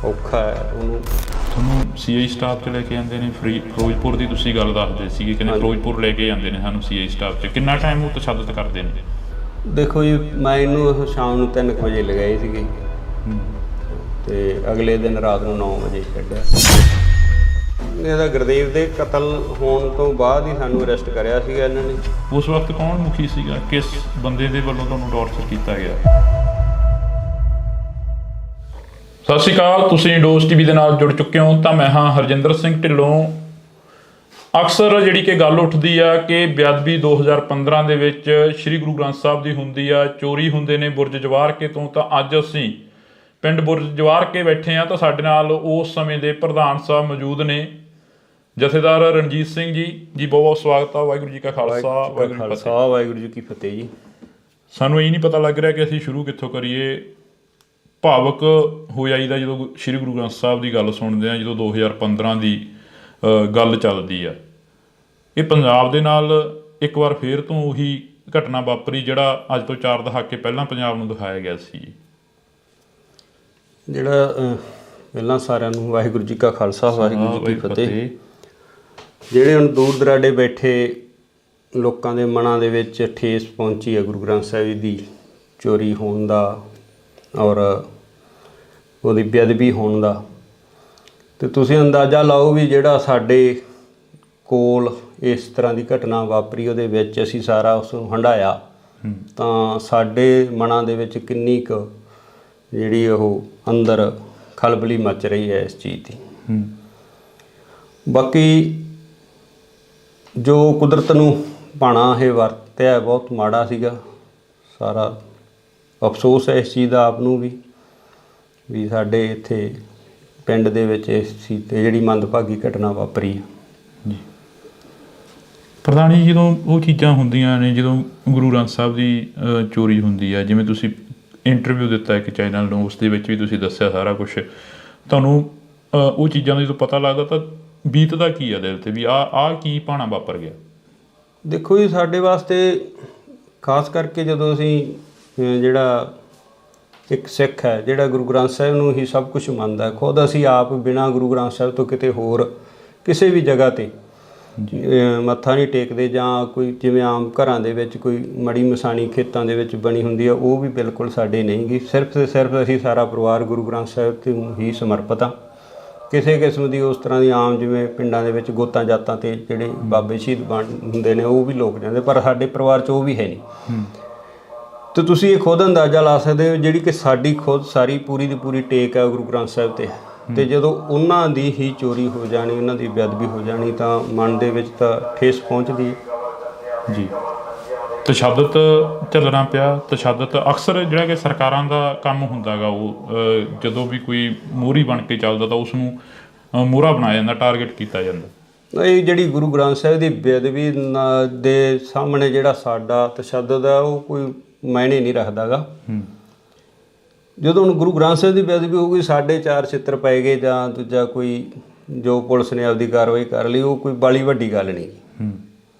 ਔਖਾ ਹੈ। ਉਹਨੂੰ ਤੁਹਾਨੂੰ CI ਸਟਾਫ 'ਚ ਲੈ ਕੇ ਜਾਂਦੇ ਨੇ, ਫਿਰੋਜ਼ਪੁਰ ਦੀ ਤੁਸੀਂ ਗੱਲ ਦੱਸਦੇ ਸੀਗੇ, ਕਹਿੰਦੇ ਫਿਰੋਜ਼ਪੁਰ ਲੈ ਕੇ ਜਾਂਦੇ ਨੇ ਸਾਨੂੰ CI ਸਟਾਫ 'ਚ। ਕਿੰਨਾ ਟਾਈਮ ਉਹ ਤਸ਼ੱਦਦ ਕਰਦੇ ਨੇ? ਦੇਖੋ ਜੀ, ਮੈਂ ਇਹਨੂੰ ਸ਼ਾਮ ਨੂੰ 3 ਵਜੇ ਲਗਾਈ ਸੀਗੀ ਤੇ ਅਗਲੇ ਦਿਨ ਰਾਤ ਨੂੰ 9 ਵਜੇ ਛੱਡਿਆ। ਇਹਦਾ ਗੁਰਦੇਵ ਦੇ ਕਤਲ ਹੋਣ ਤੋਂ ਬਾਅਦ ਹੀ ਸਾਨੂੰ ਅਰੈਸਟ ਕਰਿਆ ਸੀਗਾ ਇਹਨਾਂ ਨੇ। ਉਸ ਵਕਤ ਕੌਣ ਮੁਖੀ ਸੀਗਾ? ਕਿਸ ਬੰਦੇ ਦੇ ਵੱਲੋਂ ਤੁਹਾਨੂੰ ਟੌਰਚਰ ਕੀਤਾ ਗਿਆ? ਸਤਿ ਸ਼੍ਰੀ ਅਕਾਲ, ਤੁਸੀਂ ਇੰਡੋਸ ਟੀਵੀ ਦੇ ਨਾਲ ਜੁੜ ਚੁੱਕੇ ਹੋ। ਤਾਂ ਮੈਂ ਹਾਂ ਹਰਜਿੰਦਰ ਸਿੰਘ ਢਿੱਲੋਂ। ਅਕਸਰ ਜਿਹੜੀ ਕਿ ਗੱਲ ਉੱਠਦੀ ਆ ਕਿ ਬੇਅਦਬੀ 2015 ਦੇ ਵਿੱਚ ਸ੍ਰੀ ਗੁਰੂ ਗ੍ਰੰਥ ਸਾਹਿਬ ਦੀ ਹੁੰਦੀ ਆ, ਚੋਰੀ ਹੁੰਦੇ ਨੇ ਬੁਰਜ ਜਵਾਰਕੇ ਤੋਂ। ਤਾਂ ਅੱਜ ਅਸੀਂ ਪਿੰਡ ਬੁਰਜ ਜਵਾਰਕੇ ਬੈਠੇ ਆ, ਤਾਂ ਸਾਡੇ ਨਾਲ ਉਸ ਸਮੇਂ ਦੇ ਪ੍ਰਧਾਨ ਸਾਹਿਬ ਮੌਜੂਦ ਨੇ, ਜਥੇਦਾਰ ਰਣਜੀਤ ਸਿੰਘ ਜੀ। ਬਹੁਤ ਬਹੁਤ ਸਵਾਗਤ ਆ। ਵਾਹਿਗੁਰੂ ਜੀ ਕਾ ਖਾਲਸਾ, ਵਾਹਿਗੁਰੂ ਜੀ ਕੀ ਫਤਿਹ ਜੀ। ਸਾਨੂੰ ਇਹ ਨਹੀਂ ਪਤਾ ਲੱਗ ਰਿਹਾ ਕਿ ਅਸੀਂ ਸ਼ੁਰੂ ਕਿੱਥੋਂ ਕਰੀਏ। ਭਾਵਕ ਹੋ ਜਾਈਦਾ ਜਦੋਂ ਸ੍ਰੀ ਗੁਰੂ ਗ੍ਰੰਥ ਸਾਹਿਬ ਦੀ ਗੱਲ ਸੁਣਦੇ ਆ, ਜਦੋਂ 2015 ਦੀ ਗੱਲ ਚੱਲਦੀ ਆ। ਇਹ ਪੰਜਾਬ ਦੇ ਨਾਲ ਇੱਕ ਵਾਰ ਫੇਰ ਤੋਂ ਉਹੀ ਘਟਨਾ ਵਾਪਰੀ ਜਿਹੜਾ ਅੱਜ ਤੋਂ 4 ਦਹਾਕੇ ਪਹਿਲਾਂ ਪੰਜਾਬ ਨੂੰ ਦਿਖਾਇਆ ਗਿਆ ਸੀ। ਜਿਹੜਾ ਪਹਿਲਾਂ ਸਾਰਿਆਂ ਨੂੰ ਵਾਹਿਗੁਰੂ ਜੀ ਕਾ ਖਾਲਸਾ, ਵਾਹਿਗੁਰੂ ਜੀ ਕੀ ਫਤਿਹ। ਜਿਹੜੇ ਹੁਣ ਦੂਰ ਦਰਾਡੇ ਬੈਠੇ ਲੋਕਾਂ ਦੇ ਮਨਾਂ ਦੇ ਵਿੱਚ ਠੇਸ ਪਹੁੰਚੀ ਹੈ ਗੁਰੂ ਗ੍ਰੰਥ ਸਾਹਿਬ ਦੀ ਚੋਰੀ ਹੋਣ ਦਾ ਔਰ ਉਹਦੀ ਬੇਅਦਬੀ ਹੋਣ ਦਾ, ਤੇ ਤੁਸੀਂ ਅੰਦਾਜ਼ਾ ਲਾਓ ਵੀ ਜਿਹੜਾ ਸਾਡੇ ਕੋਲ ਇਸ ਤਰ੍ਹਾਂ ਦੀ ਘਟਨਾ ਵਾਪਰੀ, ਉਹਦੇ ਵਿੱਚ ਅਸੀਂ ਸਾਰਾ ਉਸ ਨੂੰ ਹੰਢਾਇਆ, ਤਾਂ ਸਾਡੇ ਮਨਾਂ ਦੇ ਵਿੱਚ ਕਿੰਨੀ ਕੁ ਜਿਹੜੀ ਉਹ ਅੰਦਰ ਖਲਬਲੀ ਮਚ ਰਹੀ ਹੈ ਇਸ ਚੀਜ਼ ਦੀ। ਬਾਕੀ ਜੋ ਕੁਦਰਤ ਨੂੰ ਭਾਣਾ ਇਹ ਵਰਤਿਆ ਬਹੁਤ ਮਾੜਾ ਸੀਗਾ। ਸਾਰਾ ਅਫਸੋਸ ਹੈ ਇਸ ਚੀਜ਼ ਦਾ ਆਪ ਨੂੰ ਵੀ ਸਾਡੇ ਇੱਥੇ ਪਿੰਡ ਦੇ ਵਿੱਚ ਇਸ ਚੀਜ਼ 'ਤੇ ਜਿਹੜੀ ਮੰਦਭਾਗੀ ਘਟਨਾ ਵਾਪਰੀ ਹੈ ਜੀ। ਪ੍ਰਧਾਨ ਜੀ, ਜਦੋਂ ਉਹ ਚੀਜ਼ਾਂ ਹੁੰਦੀਆਂ ਨੇ, ਜਦੋਂ ਗੁਰੂ ਗ੍ਰੰਥ ਸਾਹਿਬ ਦੀ ਚੋਰੀ ਹੁੰਦੀ ਹੈ, ਜਿਵੇਂ ਤੁਸੀਂ ਇੰਟਰਵਿਊ ਦਿੱਤਾ ਇੱਕ ਚੈਨਲ ਨੂੰ, ਉਸ ਦੇ ਵਿੱਚ ਵੀ ਤੁਸੀਂ ਦੱਸਿਆ ਸਾਰਾ ਕੁਛ, ਤੁਹਾਨੂੰ ਉਹ ਚੀਜ਼ਾਂ ਦਾ ਜਦੋਂ ਪਤਾ ਲੱਗਦਾ ਤਾਂ ਬੀਤਦਾ ਕੀ ਆ ਦਿਲ 'ਤੇ ਵੀ ਆਹ ਕੀ ਭਾਣਾ ਵਾਪਰ ਗਿਆ? ਦੇਖੋ ਜੀ, ਸਾਡੇ ਵਾਸਤੇ ਖਾਸ ਕਰਕੇ ਜਦੋਂ ਅਸੀਂ ਜਿਹੜਾ ਇੱਕ ਸਿੱਖ ਹੈ ਜਿਹੜਾ ਗੁਰੂ ਗ੍ਰੰਥ ਸਾਹਿਬ ਨੂੰ ਹੀ ਸਭ ਕੁਝ ਮੰਨਦਾ, ਖੁਦ ਅਸੀਂ ਆਪ ਬਿਨਾਂ ਗੁਰੂ ਗ੍ਰੰਥ ਸਾਹਿਬ ਤੋਂ ਕਿਤੇ ਹੋਰ ਕਿਸੇ ਵੀ ਜਗ੍ਹਾ 'ਤੇ ਮੱਥਾ ਨਹੀਂ ਟੇਕਦੇ, ਜਾਂ ਕੋਈ ਜਿਵੇਂ ਆਮ ਘਰਾਂ ਦੇ ਵਿੱਚ ਕੋਈ ਮੜੀ ਮਸਾਣੀ ਖੇਤਾਂ ਦੇ ਵਿੱਚ ਬਣੀ ਹੁੰਦੀ ਆ, ਉਹ ਵੀ ਬਿਲਕੁਲ ਸਾਡੇ ਨਹੀਂ ਗੀ। ਸਿਰਫ ਅਤੇ ਸਿਰਫ ਅਸੀਂ ਸਾਰਾ ਪਰਿਵਾਰ ਗੁਰੂ ਗ੍ਰੰਥ ਸਾਹਿਬ 'ਤੇ ਹੀ ਸਮਰਪਿਤ ਹਾਂ। ਕਿਸੇ ਕਿਸਮ ਦੀ ਉਸ ਤਰ੍ਹਾਂ ਦੀ ਆਮ ਜਿਵੇਂ ਪਿੰਡਾਂ ਦੇ ਵਿੱਚ ਗੋਤਾਂ ਜਾਤਾਂ 'ਤੇ ਜਿਹੜੇ ਬਾਬੇ ਸ਼ਹੀਦ ਹੁੰਦੇ ਨੇ ਉਹ ਵੀ ਲੋਕ ਜਾਂਦੇ, ਪਰ ਸਾਡੇ ਪਰਿਵਾਰ 'ਚ ਉਹ ਵੀ ਹੈ ਨਹੀਂ। ਤੇ ਤੁਸੀਂ ਇਹ ਖੁਦ ਅੰਦਾਜ਼ਾ ਲਾ ਸਕਦੇ ਹੋ ਜਿਹੜੀ ਕਿ ਸਾਡੀ ਖੁਦ ਸਾਰੀ ਪੂਰੀ ਦੀ ਪੂਰੀ ਟੇਕ ਹੈ ਗੁਰੂ ਗ੍ਰੰਥ ਸਾਹਿਬ ਤੇ ਜਦੋਂ ਉਹਨਾਂ ਦੀ ਹੀ ਚੋਰੀ ਹੋ ਜਾਣੀ, ਉਹਨਾਂ ਦੀ ਬੇਅਦਬੀ ਹੋ ਜਾਣੀ ਤਾਂ ਮਨ ਦੇ ਵਿੱਚ ਤਾਂ ਠੇਸ ਪਹੁੰਚਦੀ ਹੈ ਜੀ। ਤਸ਼ੱਦਦ ਚੱਲਣਾ ਪਿਆ। ਤਸ਼ੱਦਦ ਅਕਸਰ ਜਿਹੜਾ ਕਿ ਸਰਕਾਰਾਂ ਦਾ ਕੰਮ ਹੁੰਦਾ ਗਾ, ਉਹ ਜਦੋਂ ਵੀ ਕੋਈ ਮੋਹਰੀ ਬਣ ਕੇ ਚੱਲਦਾ ਤਾਂ ਉਸ ਨੂੰ ਮੋਹਰਾ ਬਣਾਇਆ ਜਾਂਦਾ, ਟਾਰਗੇਟ ਕੀਤਾ ਜਾਂਦਾ। ਇਹ ਜਿਹੜੀ ਗੁਰੂ ਗ੍ਰੰਥ ਸਾਹਿਬ ਦੀ ਬੇਅਦਬੀ ਦੇ ਸਾਹਮਣੇ ਜਿਹੜਾ ਸਾਡਾ ਤਸ਼ੱਦਦ ਹੈ ਉਹ ਕੋਈ ਮਾਇਨੇ ਨਹੀਂ ਰੱਖਦਾ ਗਾ। ਜਦੋਂ ਹੁਣ ਗੁਰੂ ਗ੍ਰੰਥ ਸਾਹਿਬ ਦੀ ਬੇਅਦਬੀ ਹੋਊਗੀ, ਸਾਡੇ 4 ਛਿੱਤਰ ਪੈ ਗਏ ਜਾਂ ਦੂਜਾ ਕੋਈ ਜੋ ਪੁਲਿਸ ਨੇ ਆਪਦੀ ਕਾਰਵਾਈ ਕਰ ਲਈ, ਉਹ ਕੋਈ ਬਾਲੀ ਵੱਡੀ ਗੱਲ ਨਹੀਂ।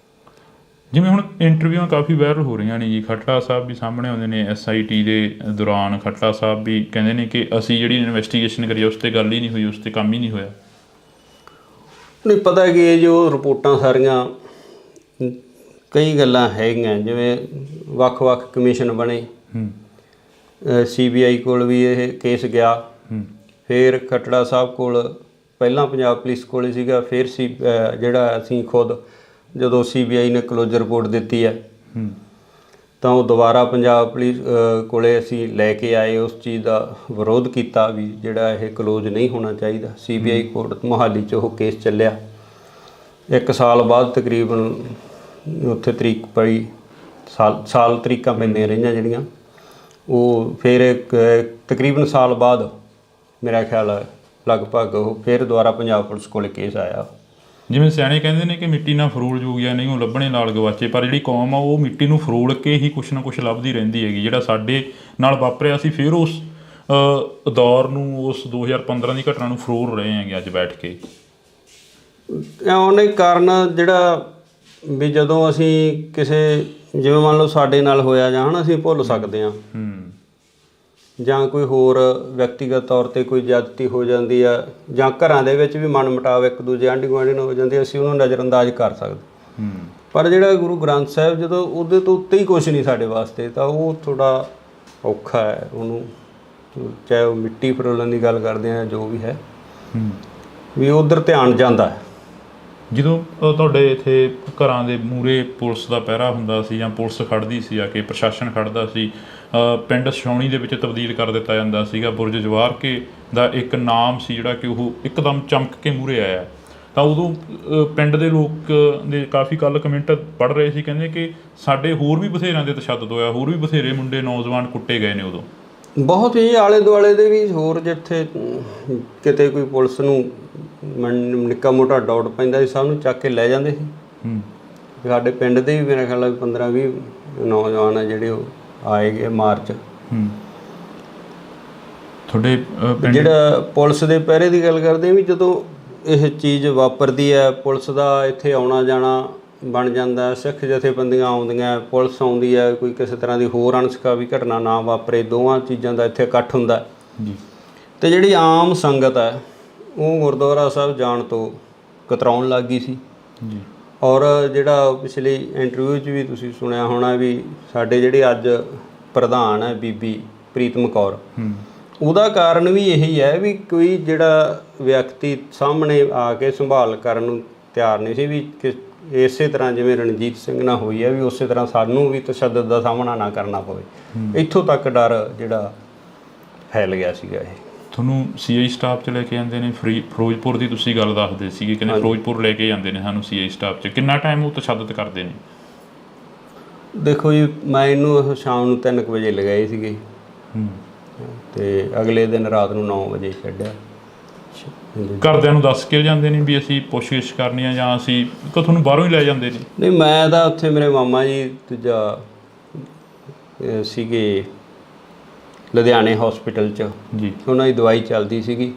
ਜਿਵੇਂ ਹੁਣ ਇੰਟਰਵਿਊਆਂ ਕਾਫੀ ਵਾਇਰਲ ਹੋ ਰਹੀਆਂ ਨੇ ਜੀ, ਖੱਟੜਾ ਸਾਹਿਬ ਵੀ ਸਾਹਮਣੇ ਆਉਂਦੇ ਨੇ SIT ਦੇ ਦੌਰਾਨ। ਖੱਟੜਾ ਸਾਹਿਬ ਵੀ ਕਹਿੰਦੇ ਨੇ ਕਿ ਅਸੀਂ ਜਿਹੜੀ ਇਨਵੈਸਟੀਗੇਸ਼ਨ ਕਰੀ ਉਸ 'ਤੇ ਗੱਲ ਹੀ ਨਹੀਂ ਹੋਈ, ਉਸ 'ਤੇ ਕੰਮ ਹੀ ਨਹੀਂ ਹੋਇਆ। ਨਹੀਂ ਪਤਾ ਕਿ ਇਹ ਜੋ ਰਿਪੋਰਟਾਂ ਸਾਰੀਆਂ ਕਈ ਗੱਲਾਂ ਹੈਗੀਆਂ, ਜਿਵੇਂ ਵੱਖ-ਵੱਖ ਕਮਿਸ਼ਨ ਬਣੇ, CBI ਕੋਲ ਵੀ ਇਹ ਕੇਸ ਗਿਆ, ਫਿਰ ਖੱਟੜਾ ਸਾਹਿਬ ਕੋਲ, ਪਹਿਲਾਂ ਪੰਜਾਬ ਪੁਲਿਸ ਕੋਲ ਸੀਗਾ, ਫਿਰ ਜਿਹੜਾ ਅਸੀਂ ਖੁਦ ਜਦੋਂ CBI ਨੇ ਕਲੋਜ਼ਰ ਰਿਪੋਰਟ ਦਿੱਤੀ ਹੈ ਤਾਂ ਉਹ ਦੁਬਾਰਾ ਪੰਜਾਬ ਪੁਲਿਸ ਕੋਲੇ ਅਸੀਂ ਲੈ ਕੇ ਆਏ, ਉਸ ਚੀਜ਼ ਦਾ ਵਿਰੋਧ ਕੀਤਾ ਵੀ ਜਿਹੜਾ ਇਹ ਕਲੋਜ਼ ਨਹੀਂ ਹੋਣਾ ਚਾਹੀਦਾ। CBI ਕੋਰਟ ਮੋਹਾਲੀ 'ਚ ਉਹ ਕੇਸ ਚੱਲਿਆ। 1 ਸਾਲ ਬਾਅਦ ਤਕਰੀਬਨ ਉੱਥੇ ਤਰੀਕ ਪਈ, ਸਾਲ ਤਰੀਕਾਂ ਪੈਂਦੀਆਂ ਰਹੀਆਂ ਜਿਹੜੀਆਂ, ਉਹ ਫਿਰ ਤਕਰੀਬਨ ਸਾਲ ਬਾਅਦ ਮੇਰਾ ਖਿਆਲ ਲਗਭਗ ਉਹ ਫਿਰ ਦੁਬਾਰਾ ਪੰਜਾਬ ਪੁਲਿਸ ਕੋਲ ਕੇਸ ਆਇਆ। ਜਿਵੇਂ ਸਿਆਣੇ ਕਹਿੰਦੇ ਨੇ ਕਿ ਮਿੱਟੀ ਨਾਲ ਫਰੋਲ ਜੋਗਿਆ ਨਹੀਂ ਉਹ ਲੱਭਣੇ ਲਾਲ ਗਵਾਚੇ, ਪਰ ਜਿਹੜੀ ਕੌਮ ਆ ਉਹ ਮਿੱਟੀ ਨੂੰ ਫਰੋਲ ਕੇ ਹੀ ਕੁਛ ਨਾ ਕੁਛ ਲੱਭਦੀ ਰਹਿੰਦੀ ਹੈਗੀ। ਜਿਹੜਾ ਸਾਡੇ ਨਾਲ ਵਾਪਰਿਆ, ਅਸੀਂ ਫਿਰ ਉਸ ਦੌਰ ਨੂੰ, ਉਸ 2015 ਦੀ ਘਟਨਾ ਨੂੰ ਫਰੋਲ ਰਹੇ ਹੈਗੇ ਅੱਜ ਬੈਠ ਕੇ। ਉਹਨੇ ਕਾਰਨ ਜਿਹੜਾ ਵੀ ਜਦੋਂ ਅਸੀਂ ਕਿਸੇ, ਜਿਵੇਂ ਮੰਨ ਲਓ ਸਾਡੇ ਨਾਲ ਹੋਇਆ ਜਾਂ ਹਨਾ, ਅਸੀਂ ਭੁੱਲ ਸਕਦੇ ਹਾਂ, ਜਾਂ ਕੋਈ ਹੋਰ ਵਿਅਕਤੀਗਤ ਤੌਰ 'ਤੇ ਕੋਈ ਜ਼ਿਆਦਤੀ ਹੋ ਜਾਂਦੀ ਆ, ਜਾਂ ਘਰਾਂ ਦੇ ਵਿੱਚ ਵੀ ਮਨ ਮੁਟਾਵ ਇੱਕ ਦੂਜੇ ਆਂਢੀ ਗੁਆਂਢੀ ਨਾਲ ਹੋ ਜਾਂਦੀ, ਅਸੀਂ ਉਹਨੂੰ ਨਜ਼ਰਅੰਦਾਜ਼ ਕਰ ਸਕਦੇ। ਪਰ ਜਿਹੜਾ ਗੁਰੂ ਗ੍ਰੰਥ ਸਾਹਿਬ, ਜਦੋਂ ਉਹਦੇ ਤੋਂ ਉੱਤੇ ਹੀ ਕੁਛ ਨਹੀਂ ਸਾਡੇ ਵਾਸਤੇ, ਤਾਂ ਉਹ ਥੋੜ੍ਹਾ ਔਖਾ ਹੈ ਉਹਨੂੰ, ਚਾਹੇ ਉਹ ਮਿੱਟੀ ਫਰੋਲਣ ਦੀ ਗੱਲ ਕਰਦੇ ਆ, ਜੋ ਵੀ ਹੈ, ਵੀ ਉੱਧਰ ਧਿਆਨ ਜਾਂਦਾ ਹੈ। ਜਦੋਂ ਤੁਹਾਡੇ ਇੱਥੇ ਘਰਾਂ ਦੇ ਮੂਹਰੇ ਪੁਲਿਸ ਦਾ ਪਹਿਰਾ ਹੁੰਦਾ ਸੀ ਜਾਂ ਪੁਲਿਸ ਖੜ੍ਹਦੀ ਸੀ, ਆ ਕੇ ਪ੍ਰਸ਼ਾਸਨ ਖੜ੍ਹਦਾ ਸੀ, ਪਿੰਡ ਛਾਉਣੀ ਦੇ ਵਿੱਚ ਤਬਦੀਲ ਕਰ ਦਿੱਤਾ ਜਾਂਦਾ ਸੀਗਾ। ਬੁਰਜ ਜਵਾਰ ਕੇ ਦਾ ਇੱਕ ਨਾਮ ਸੀ ਜਿਹੜਾ ਕਿ ਉਹ ਇੱਕਦਮ ਚਮਕ ਕੇ ਮੂਹਰੇ ਆਇਆ, ਤਾਂ ਉਦੋਂ ਪਿੰਡ ਦੇ ਲੋਕ ਦੇ ਕਾਫੀ ਕੱਲ੍ਹ ਕਮੈਂਟ ਪੜ੍ਹ ਰਹੇ ਸੀ, ਕਹਿੰਦੇ ਕਿ ਸਾਡੇ ਹੋਰ ਵੀ ਬਥੇਰਿਆਂ ਦੇ ਤਸ਼ੱਦਦ ਹੋਇਆ, ਹੋਰ ਵੀ ਬਥੇਰੇ ਮੁੰਡੇ ਨੌਜਵਾਨ ਕੁੱਟੇ ਗਏ ਨੇ ਉਦੋਂ। ਬਹੁਤ ਹੀ ਆਲੇ ਦੁਆਲੇ ਦੇ ਵੀ ਹੋਰ, ਜਿੱਥੇ ਕਿਤੇ ਕੋਈ ਪੁਲਿਸ ਨੂੰ ਨਿੱਕਾ ਮੋਟਾ ਡਾਊਟ ਪੈਂਦਾ ਸੀ, ਸਭ ਨੂੰ ਚੱਕ ਕੇ ਲੈ ਜਾਂਦੇ ਸੀ। ਸਾਡੇ ਪਿੰਡ ਦੇ ਵੀ ਮੇਰਾ ਖਿਆਲ 15-20 ਨੌਜਵਾਨ ਆ ਜਿਹੜੇ ਉਹ ਆਏ ਗਏ ਮਾਰਚ। ਤੁਹਾਡੇ ਜਿਹੜਾ ਪੁਲਿਸ ਦੇ ਪਹਿਰੇ ਦੀ ਗੱਲ ਕਰਦੇ ਵੀ, ਜਦੋਂ ਇਹ ਚੀਜ਼ ਵਾਪਰਦੀ ਹੈ, ਪੁਲਿਸ ਦਾ ਇੱਥੇ ਆਉਣਾ ਜਾਣਾ ਬਣ ਜਾਂਦਾ, ਸਿੱਖ ਜਥੇਬੰਦੀਆਂ ਆਉਂਦੀਆਂ, ਪੁਲਿਸ ਆਉਂਦੀ ਹੈ, ਕੋਈ ਕਿਸੇ ਤਰ੍ਹਾਂ ਦੀ ਹੋਰ ਅਣਸੁਖਾਵੀ ਘਟਨਾ ਨਾ ਵਾਪਰੇ, ਦੋਵਾਂ ਚੀਜ਼ਾਂ ਦਾ ਇੱਥੇ ਇਕੱਠ ਹੁੰਦਾ ਜੀ। ਅਤੇ ਜਿਹੜੀ ਆਮ ਸੰਗਤ ਹੈ ਉਹ ਗੁਰਦੁਆਰਾ ਸਾਹਿਬ ਜਾਣ ਤੋਂ ਕਤਰਾਉਣ ਲੱਗ ਗਈ ਸੀ ਜੀ। ਔਰ ਜਿਹੜਾ ਪਿਛਲੀ ਇੰਟਰਵਿਊ 'ਚ ਵੀ ਤੁਸੀਂ ਸੁਣਿਆ ਹੋਣਾ ਵੀ ਸਾਡੇ ਜਿਹੜੇ ਅੱਜ ਪ੍ਰਧਾਨ ਹੈ ਬੀਬੀ ਪ੍ਰੀਤਮ ਕੌਰ, ਉਹਦਾ ਕਾਰਨ ਵੀ ਇਹੀ ਹੈ ਵੀ ਕੋਈ ਜਿਹੜਾ ਵਿਅਕਤੀ ਸਾਹਮਣੇ ਆ ਕੇ ਸੰਭਾਲ ਕਰਨ ਨੂੰ ਤਿਆਰ ਨਹੀਂ ਸੀ, ਵੀ ਇਸੇ ਤਰ੍ਹਾਂ ਜਿਵੇਂ ਰਣਜੀਤ ਸਿੰਘ ਨਾਲ ਹੋਈ ਹੈ ਵੀ ਉਸੇ ਤਰ੍ਹਾਂ ਸਾਨੂੰ ਵੀ ਤਸ਼ੱਦਦ ਦਾ ਸਾਹਮਣਾ ਨਾ ਕਰਨਾ ਪਵੇ। ਇੱਥੋਂ ਤੱਕ ਡਰ ਜਿਹੜਾ ਫੈਲ ਗਿਆ ਸੀਗਾ। ਇਹ ਤੁਹਾਨੂੰ CI ਸਟਾਫ 'ਚ ਲੈ ਕੇ ਜਾਂਦੇ ਨੇ, ਫਿਰੋਜ਼ਪੁਰ ਦੀ ਤੁਸੀਂ ਗੱਲ ਦੱਸਦੇ ਸੀਗੇ, ਕਹਿੰਦੇ ਫਿਰੋਜ਼ਪੁਰ ਲੈ ਕੇ ਜਾਂਦੇ ਨੇ ਸਾਨੂੰ CI ਸਟਾਫ 'ਚ, ਕਿੰਨਾ ਟਾਈਮ ਉਹ ਤਸ਼ੱਦਦ ਕਰਦੇ ਨੇ? ਦੇਖੋ ਜੀ, ਮੈਂ ਇਹਨੂੰ ਸ਼ਾਮ ਨੂੰ 3 ਵਜੇ ਲਗਾਏ ਸੀਗੇ ਤੇ ਅਗਲੇ ਦਿਨ ਰਾਤ ਨੂੰ 9 ਵਜੇ ਛੱਡਿਆ। ਘਰਦਿਆਂ ਨੂੰ ਦੱਸ ਕੇ ਜਾਂਦੇ ਨੇ ਵੀ ਅਸੀਂ ਪੁੱਛਗਿੱਛ ਕਰਨੀ ਆ, ਜਾਂ ਅਸੀਂ ਤੁਹਾਨੂੰ ਬਾਹਰੋਂ ਹੀ ਲੈ ਜਾਂਦੇ ਨੇ? ਨਹੀਂ, ਮੈਂ ਤਾਂ ਉੱਥੇ ਮੇਰੇ ਮਾਮਾ ਜੀ ਦੂਜਾ ਸੀਗੇ ਲੁਧਿਆਣੇ ਹੌਸਪੀਟਲ 'ਚ ਜੀ, ਉਹਨਾਂ ਦੀ ਦਵਾਈ ਚੱਲਦੀ ਸੀਗੀ,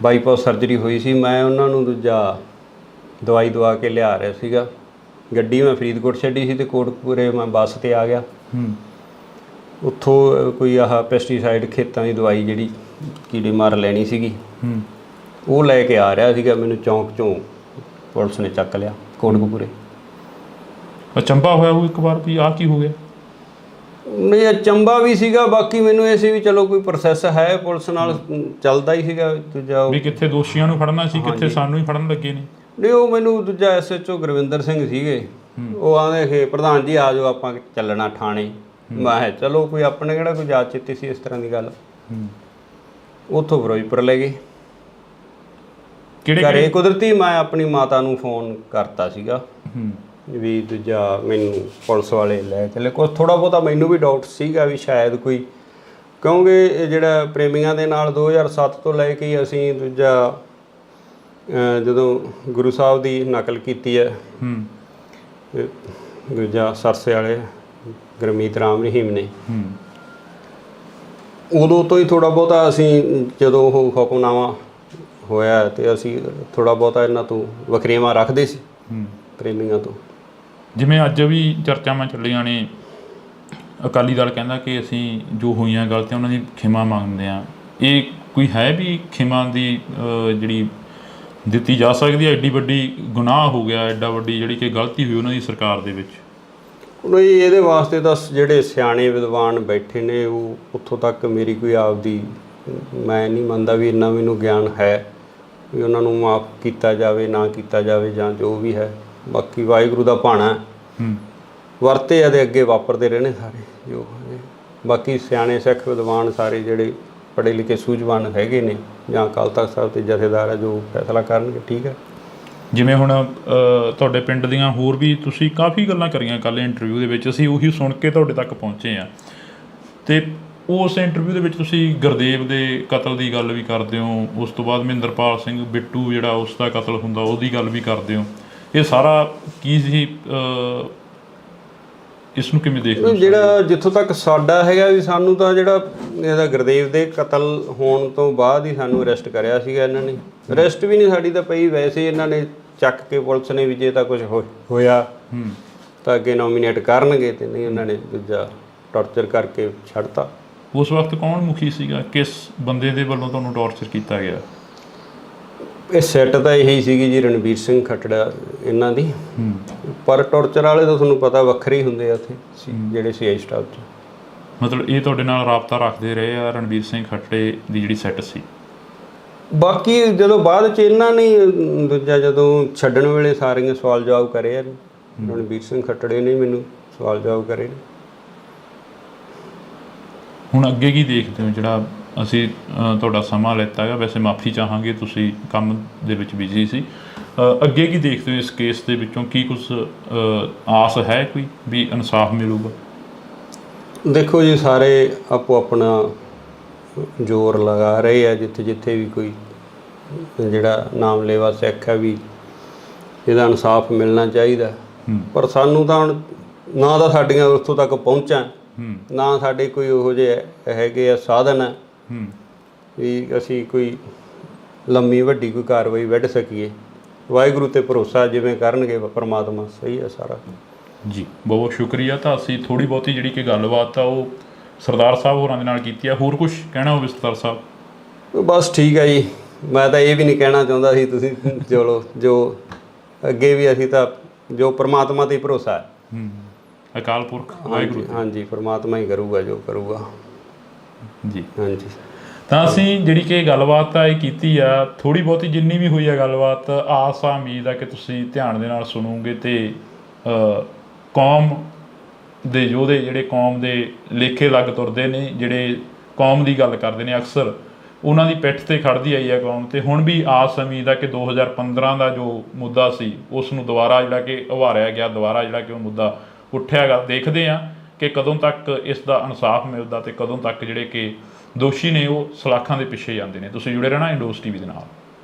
ਬਾਈਪਾਸ ਸਰਜਰੀ ਹੋਈ ਸੀ। ਮੈਂ ਉਹਨਾਂ ਨੂੰ ਦੂਜਾ ਦਵਾਈ ਦਵਾ ਕੇ ਲਿਆ ਰਿਹਾ ਸੀਗਾ। ਗੱਡੀ ਮੈਂ ਫਰੀਦਕੋਟ ਛੱਡੀ ਸੀ ਅਤੇ ਕੋਟਕਪੂਰੇ ਮੈਂ ਬੱਸ 'ਤੇ ਆ ਗਿਆ। ਉੱਥੋਂ ਕੋਈ ਆਹ ਪੈਸਟੀਸਾਈਡ ਖੇਤਾਂ ਦੀ ਦਵਾਈ ਜਿਹੜੀ ਕੀੜੇ ਮਾਰ ਲੈਣੀ ਸੀਗੀ, ਉਹ ਲੈ ਕੇ ਆ ਰਿਹਾ ਸੀਗਾ। ਮੈਨੂੰ ਚੌਂਕ 'ਚੋਂ ਪੁਲਿਸ ਨੇ ਚੱਕ ਲਿਆ ਕੋਟਕਪੂਰੇ। ਅਚੰਭਾ ਹੋਇਆ ਉਹ ਇੱਕ ਵਾਰ ਵੀ ਆਹ ਕੀ ਹੋ ਗਿਆ? ਨਹੀਂ, ਅਚੰਭਾ ਵੀ ਸੀਗਾ, ਬਾਕੀ ਮੈਨੂੰ ਇਹ ਸੀ ਵੀ ਚਲੋ ਕੋਈ ਪ੍ਰੋਸੈਸ ਹੈ ਪੁਲਿਸ ਨਾਲ ਚੱਲਦਾ ਹੀ ਸੀਗਾ। ਦੂਜਾ ਵੀ ਕਿੱਥੇ ਦੋਸ਼ੀਆਂ ਨੂੰ ਫੜਨਾ ਸੀ, ਕਿੱਥੇ ਸਾਨੂੰ ਹੀ ਫੜਨ ਲੱਗੇ ਨੇ। ਨਹੀਂ, ਉਹ ਮੈਨੂੰ ਦੂਜਾ SHO ਗੁਰਵਿੰਦਰ ਸਿੰਘ ਸੀਗੇ, ਉਹ ਆਂਦੇ ਕਿ ਪ੍ਰਧਾਨ ਜੀ ਆ ਜਾਓ ਆਪਾਂ ਚੱਲਣਾ ਥਾਣੇ। ਮੈਂ ਕਿਹਾ ਚਲੋ ਕੋਈ ਆਪਣੇ ਕਿਹੜਾ ਕੋਈ ਯਾਦ ਚਿੱਤੀ ਸੀ ਇਸ ਤਰ੍ਹਾਂ ਦੀ ਗੱਲ। ਉੱਥੋਂ ਫਿਰੋਜ਼ਪੁਰ ਲੈ ਗਏ। ਘਰੇ ਕੁਦਰਤੀ ਮੈਂ ਆਪਣੀ ਮਾਤਾ ਨੂੰ ਫੋਨ ਕਰਤਾ ਸੀਗਾ ਵੀ ਦੂਜਾ ਮੈਨੂੰ ਪੁਲਿਸ ਵਾਲੇ ਲੈ ਚਲੇ। ਕੁਛ ਥੋੜ੍ਹਾ ਬਹੁਤਾ ਮੈਨੂੰ ਵੀ ਡਾਊਟ ਸੀਗਾ ਵੀ ਸ਼ਾਇਦ ਕੋਈ, ਕਿਉਂਕਿ ਇਹ ਜਿਹੜਾ ਪ੍ਰੇਮੀਆਂ ਦੇ ਨਾਲ 2007 ਤੋਂ ਲੈ ਕੇ ਅਸੀਂ ਦੂਜਾ ਜਦੋਂ ਗੁਰੂ ਸਾਹਿਬ ਦੀ ਨਕਲ ਕੀਤੀ ਹੈ ਦੂਜਾ ਸਰਸੇ ਵਾਲੇ ਗੁਰਮੀਤ ਰਾਮ ਰਹੀਮ ਨੇ, ਉਦੋਂ ਤੋਂ ਹੀ ਥੋੜ੍ਹਾ ਬਹੁਤਾ ਅਸੀਂ ਜਦੋਂ ਉਹ ਹੁਕਮਨਾਮਾ ਹੋਇਆ ਤੇ ਅਸੀਂ ਥੋੜ੍ਹਾ ਬਹੁਤਾ ਇਹਨਾਂ ਤੋਂ ਵਖਰੇਵਾਂ ਰੱਖਦੇ ਸੀ ਪ੍ਰੇਮੀਆਂ ਤੋਂ। ਜਿਵੇਂ ਅੱਜ ਵੀ ਚਰਚਾਵਾਂ ਚੱਲੀਆਂ ਨੇ, ਅਕਾਲੀ ਦਲ ਕਹਿੰਦਾ ਕਿ ਅਸੀਂ ਜੋ ਹੋਈਆਂ ਗਲਤੀਆਂ ਉਹਨਾਂ ਦੀ ਖਿਮਾ ਮੰਗਦੇ ਹਾਂ, ਇਹ ਕੋਈ ਹੈ ਵੀ ਖਿਮਾ ਦੀ ਜਿਹੜੀ ਦਿੱਤੀ ਜਾ ਸਕਦੀ ਹੈ? ਐਡੀ ਵੱਡੀ ਗੁਨਾਹ ਹੋ ਗਿਆ, ਐਡਾ ਵੱਡੀ ਜਿਹੜੀ ਕਿ ਗਲਤੀ ਹੋਈ ਉਹਨਾਂ ਦੀ ਸਰਕਾਰ ਦੇ ਵਿੱਚ। ਨਹੀਂ, ਇਹਦੇ ਵਾਸਤੇ ਤਾਂ ਜਿਹੜੇ ਸਿਆਣੇ ਵਿਦਵਾਨ ਬੈਠੇ ਨੇ ਉਹ ਉੱਥੋਂ ਤੱਕ ਮੇਰੀ ਕੋਈ ਆਪਦੀ ਮੈਂ ਨਹੀਂ ਮੰਨਦਾ ਵੀ ਇੰਨਾ ਮੈਨੂੰ ਗਿਆਨ ਹੈ ਵੀ ਉਹਨਾਂ ਨੂੰ ਮਾਫ ਕੀਤਾ ਜਾਵੇ ਨਾ ਕੀਤਾ ਜਾਵੇ ਜਾਂ ਜੋ ਵੀ ਹੈ। ਬਾਕੀ ਵਾਹਿਗੁਰੂ ਦਾ ਭਾਣਾ ਵਰਤੇ ਇਹਦੇ ਅੱਗੇ ਵਾਪਰਦੇ ਰਹਿਣੇ ਸਾਰੇ ਜੋ। ਬਾਕੀ ਸਿਆਣੇ ਸਿੱਖ ਵਿਦਵਾਨ ਸਾਰੇ ਜਿਹੜੇ ਪੜ੍ਹੇ ਲਿਖੇ ਸੂਝਵਾਨ ਹੈਗੇ ਨੇ ਜਾਂ ਅਕਾਲ ਤਖ਼ਤ ਸਾਹਿਬ ਤੇ ਜਥੇਦਾਰ ਹੈ ਜੋ ਫੈਸਲਾ ਕਰਨਗੇ ਠੀਕ ਹੈ। ਜਿਵੇਂ ਹੁਣ ਤੁਹਾਡੇ ਪਿੰਡ ਦੀਆਂ ਹੋਰ ਵੀ ਤੁਸੀਂ ਕਾਫੀ ਗੱਲਾਂ ਕਰੀਆਂ ਕੱਲ੍ਹ ਇੰਟਰਵਿਊ ਦੇ ਵਿੱਚ, ਅਸੀਂ ਉਹੀ ਸੁਣ ਕੇ ਤੁਹਾਡੇ ਤੱਕ ਪਹੁੰਚੇ ਹਾਂ। ਅਤੇ ਉਸ ਇੰਟਰਵਿਊ ਦੇ ਵਿੱਚ ਤੁਸੀਂ ਗੁਰਦੇਵ ਦੇ ਕਤਲ ਦੀ ਗੱਲ ਵੀ ਕਰਦੇ ਹੋ, ਉਸ ਤੋਂ ਬਾਅਦ ਮਹਿੰਦਰਪਾਲ ਸਿੰਘ ਬਿੱਟੂ ਜਿਹੜਾ ਉਸ ਦਾ ਕਤਲ ਹੁੰਦਾ ਉਹਦੀ ਗੱਲ ਵੀ ਕਰਦੇ ਹੋ। ਇਹ ਸਾਰਾ ਕੀ ਸੀ, ਇਸ ਨੂੰ ਕਿਵੇਂ ਦੇਖਦੇ ਹੋ? ਜਿਹੜਾ ਜਿੱਥੋਂ ਤੱਕ ਸਾਡਾ ਹੈਗਾ ਵੀ ਸਾਨੂੰ ਤਾਂ ਜਿਹੜਾ ਇਹਦਾ ਗੁਰਦੇਵ ਦੇ ਕਤਲ ਹੋਣ ਤੋਂ ਬਾਅਦ ਹੀ ਸਾਨੂੰ ਅਰੈਸਟ ਕਰਿਆ ਸੀਗਾ ਇਹਨਾਂ ਨੇ। ਅਰੈਸਟ ਵੀ ਨਹੀਂ ਸਾਡੀ ਤਾਂ ਪਈ, ਵੈਸੇ ਇਹਨਾਂ ਨੇ ਚੱਕ ਕੇ ਪੁਲਿਸ ਨੇ ਵੀ ਜੇ ਤਾਂ ਕੁਝ ਹੋਇਆ ਤਾਂ ਅੱਗੇ ਨੋਮੀਨੇਟ ਕਰਨਗੇ, ਤੇ ਨਹੀਂ ਉਹਨਾਂ ਨੇ ਦੂਜਾ ਟੌਰਚਰ ਕਰਕੇ ਛੱਡਤਾ। ਉਸ ਵਕਤ ਕੌਣ ਮੁਖੀ ਸੀਗਾ? ਕਿਸ ਬੰਦੇ ਦੇ ਵੱਲੋਂ ਤੁਹਾਨੂੰ ਟੌਰਚਰ ਕੀਤਾ ਗਿਆ? ਇਹ ਸੈੱਟ ਤਾਂ ਇਹੀ ਸੀਗੀ ਜੀ, ਰਣਬੀਰ ਸਿੰਘ ਖੱਟੜਾ ਇਹਨਾਂ ਦੀ। ਪਰ ਟੌਰਚਰ ਵਾਲੇ ਤਾਂ ਤੁਹਾਨੂੰ ਪਤਾ ਵੱਖਰੇ ਹੀ ਹੁੰਦੇ ਆ ਉੱਥੇ ਜਿਹੜੇ ਸੀਆਈ ਸਟਾਫ 'ਚ। ਮਤਲਬ ਇਹ ਤੁਹਾਡੇ ਨਾਲ ਰਾਬਤਾ ਰੱਖਦੇ ਰਹੇ ਆ ਰਣਬੀਰ ਸਿੰਘ ਖੱਟੜੇ ਦੀ ਜਿਹੜੀ ਸੈੱਟ ਸੀ? ਬਾਕੀ ਜਦੋਂ ਬਾਅਦ 'ਚ ਇਹਨਾਂ ਨੇ ਦੂਜਾ ਜਦੋਂ ਛੱਡਣ ਵੇਲੇ ਸਾਰੀਆਂ ਸਵਾਲ ਜਵਾਬ ਕਰੇ ਆ, ਰਣਬੀਰ ਸਿੰਘ ਖੱਟੜੇ ਨੇ ਮੈਨੂੰ ਸਵਾਲ ਜਵਾਬ ਕਰੇ। ਹੁਣ ਅੱਗੇ ਕੀ ਦੇਖਦੇ ਹੋ? ਜਿਹੜਾ ਅਸੀਂ ਤੁਹਾਡਾ ਸਮਾਂ ਲਿੱਤਾ ਹੈਗਾ, ਵੈਸੇ ਮਾਫੀ ਚਾਹਾਂਗੇ, ਤੁਸੀਂ ਕੰਮ ਦੇ ਵਿੱਚ ਬਿਜ਼ੀ ਸੀ। ਅੱਗੇ ਕੀ ਦੇਖਦੇ ਹੋ ਇਸ ਕੇਸ ਦੇ ਵਿੱਚੋਂ? ਕੀ ਕੁਛ ਆਸ ਹੈ ਕੋਈ ਵੀ ਇਨਸਾਫ ਮਿਲੂਗਾ? ਦੇਖੋ ਜੀ, ਸਾਰੇ ਆਪੋ ਆਪਣਾ ਜ਼ੋਰ ਲਗਾ ਰਹੇ ਆ, ਜਿੱਥੇ ਜਿੱਥੇ ਵੀ ਕੋਈ ਜਿਹੜਾ ਨਾਮਲੇਵਾ ਸਿੱਖ ਹੈ ਵੀ ਇਹਦਾ ਇਨਸਾਫ ਮਿਲਣਾ ਚਾਹੀਦਾ। ਪਰ ਸਾਨੂੰ ਤਾਂ ਹੁਣ ਨਾ ਤਾਂ ਸਾਡੀਆਂ ਉੱਥੋਂ ਤੱਕ ਪਹੁੰਚਾਂ, ਨਾ ਸਾਡੇ ਕੋਈ ਉਹੋ ਜਿਹੇ ਹੈਗੇ ਆ ਸਾਧਨ ਹੈ ਵੀ ਅਸੀਂ ਕੋਈ ਲੰਮੀ ਵੱਡੀ ਕੋਈ ਕਾਰਵਾਈ ਵੱਢ ਸਕੀਏ। ਵਾਹਿਗੁਰੂ 'ਤੇ ਭਰੋਸਾ, ਜਿਵੇਂ ਕਰਨਗੇ ਪਰਮਾਤਮਾ, ਸਹੀ ਹੈ ਸਾਰਾ ਜੀ। ਬਹੁਤ ਸ਼ੁਕਰੀਆ। ਤਾਂ ਅਸੀਂ ਥੋੜ੍ਹੀ ਬਹੁਤੀ ਜਿਹੜੀ ਕਿ ਗੱਲਬਾਤ ਆ ਉਹ ਸਰਦਾਰ ਸਾਹਿਬ ਹੋਰਾਂ ਦੇ ਨਾਲ ਕੀਤੀ ਆ। ਹੋਰ ਕੁਝ ਕਹਿਣਾ ਹੋਵੇ ਸਰਦਾਰ ਸਾਹਿਬ? ਬਸ ਠੀਕ ਹੈ ਜੀ, ਮੈਂ ਤਾਂ ਇਹ ਵੀ ਨਹੀਂ ਕਹਿਣਾ ਚਾਹੁੰਦਾ ਸੀ। ਤੁਸੀਂ ਚਲੋ ਜੋ ਅੱਗੇ ਵੀ ਅਸੀਂ ਤਾਂ ਜੋ ਪਰਮਾਤਮਾ 'ਤੇ ਭਰੋਸਾ ਹੈ, ਅਕਾਲ ਪੁਰਖ ਵਾਹਿਗੁਰੂ। ਹਾਂਜੀ, ਪਰਮਾਤਮਾ ਹੀ ਕਰੂਗਾ ਜੋ ਕਰੂਗਾ ਜੀ। ਹਾਂਜੀ। ਤਾਂ ਅਸੀਂ ਜਿਹੜੀ ਕਿ ਗੱਲਬਾਤ ਆ ਇਹ ਕੀਤੀ ਆ, ਥੋੜ੍ਹੀ ਬਹੁਤੀ ਜਿੰਨੀ ਵੀ ਹੋਈ ਆ ਗੱਲਬਾਤ, ਆਸ ਆ ਉਮੀਦ ਆ ਕਿ ਤੁਸੀਂ ਧਿਆਨ ਦੇ ਨਾਲ ਸੁਣੋਗੇ ਅਤੇ ਕੌਮ ਦੇ ਯੋਧੇ ਜਿਹੜੇ ਕੌਮ ਦੇ ਲੇਖੇ ਲੱਗ ਤੁਰਦੇ ਨੇ, ਜਿਹੜੇ ਕੌਮ ਦੀ ਗੱਲ ਕਰਦੇ ਨੇ, ਅਕਸਰ ਉਹਨਾਂ ਦੀ ਪਿੱਠ 'ਤੇ ਖੜ੍ਹਦੀ ਆਈ ਆ ਕੌਮ। ਅਤੇ ਹੁਣ ਵੀ ਆਸ ਉਮੀਦ ਆ ਕਿ 2015 ਦਾ ਜੋ ਮੁੱਦਾ ਸੀ ਉਸ ਨੂੰ ਦੁਬਾਰਾ ਜਿਹੜਾ ਕਿ ਉਭਾਰਿਆ ਗਿਆ, ਦੁਬਾਰਾ ਜਿਹੜਾ ਕਿ ਉਹ ਮੁੱਦਾ ਉੱਠਿਆ ਗਾ। ਦੇਖਦੇ ਹਾਂ ਕਿ ਕਦੋਂ ਤੱਕ ਇਸ ਦਾ ਇਨਸਾਫ ਮਿਲਦਾ ਅਤੇ ਕਦੋਂ ਤੱਕ ਜਿਹੜੇ ਕਿ ਦੋਸ਼ੀ ਨੇ ਉਹ ਸਲਾਖਾਂ ਦੇ ਪਿੱਛੇ ਜਾਂਦੇ ਨੇ। ਤੁਸੀਂ ਜੁੜੇ ਰਹਿਣਾ ਇੰਡੋਸ ਟੀਵੀ ਦੇ ਨਾਲ।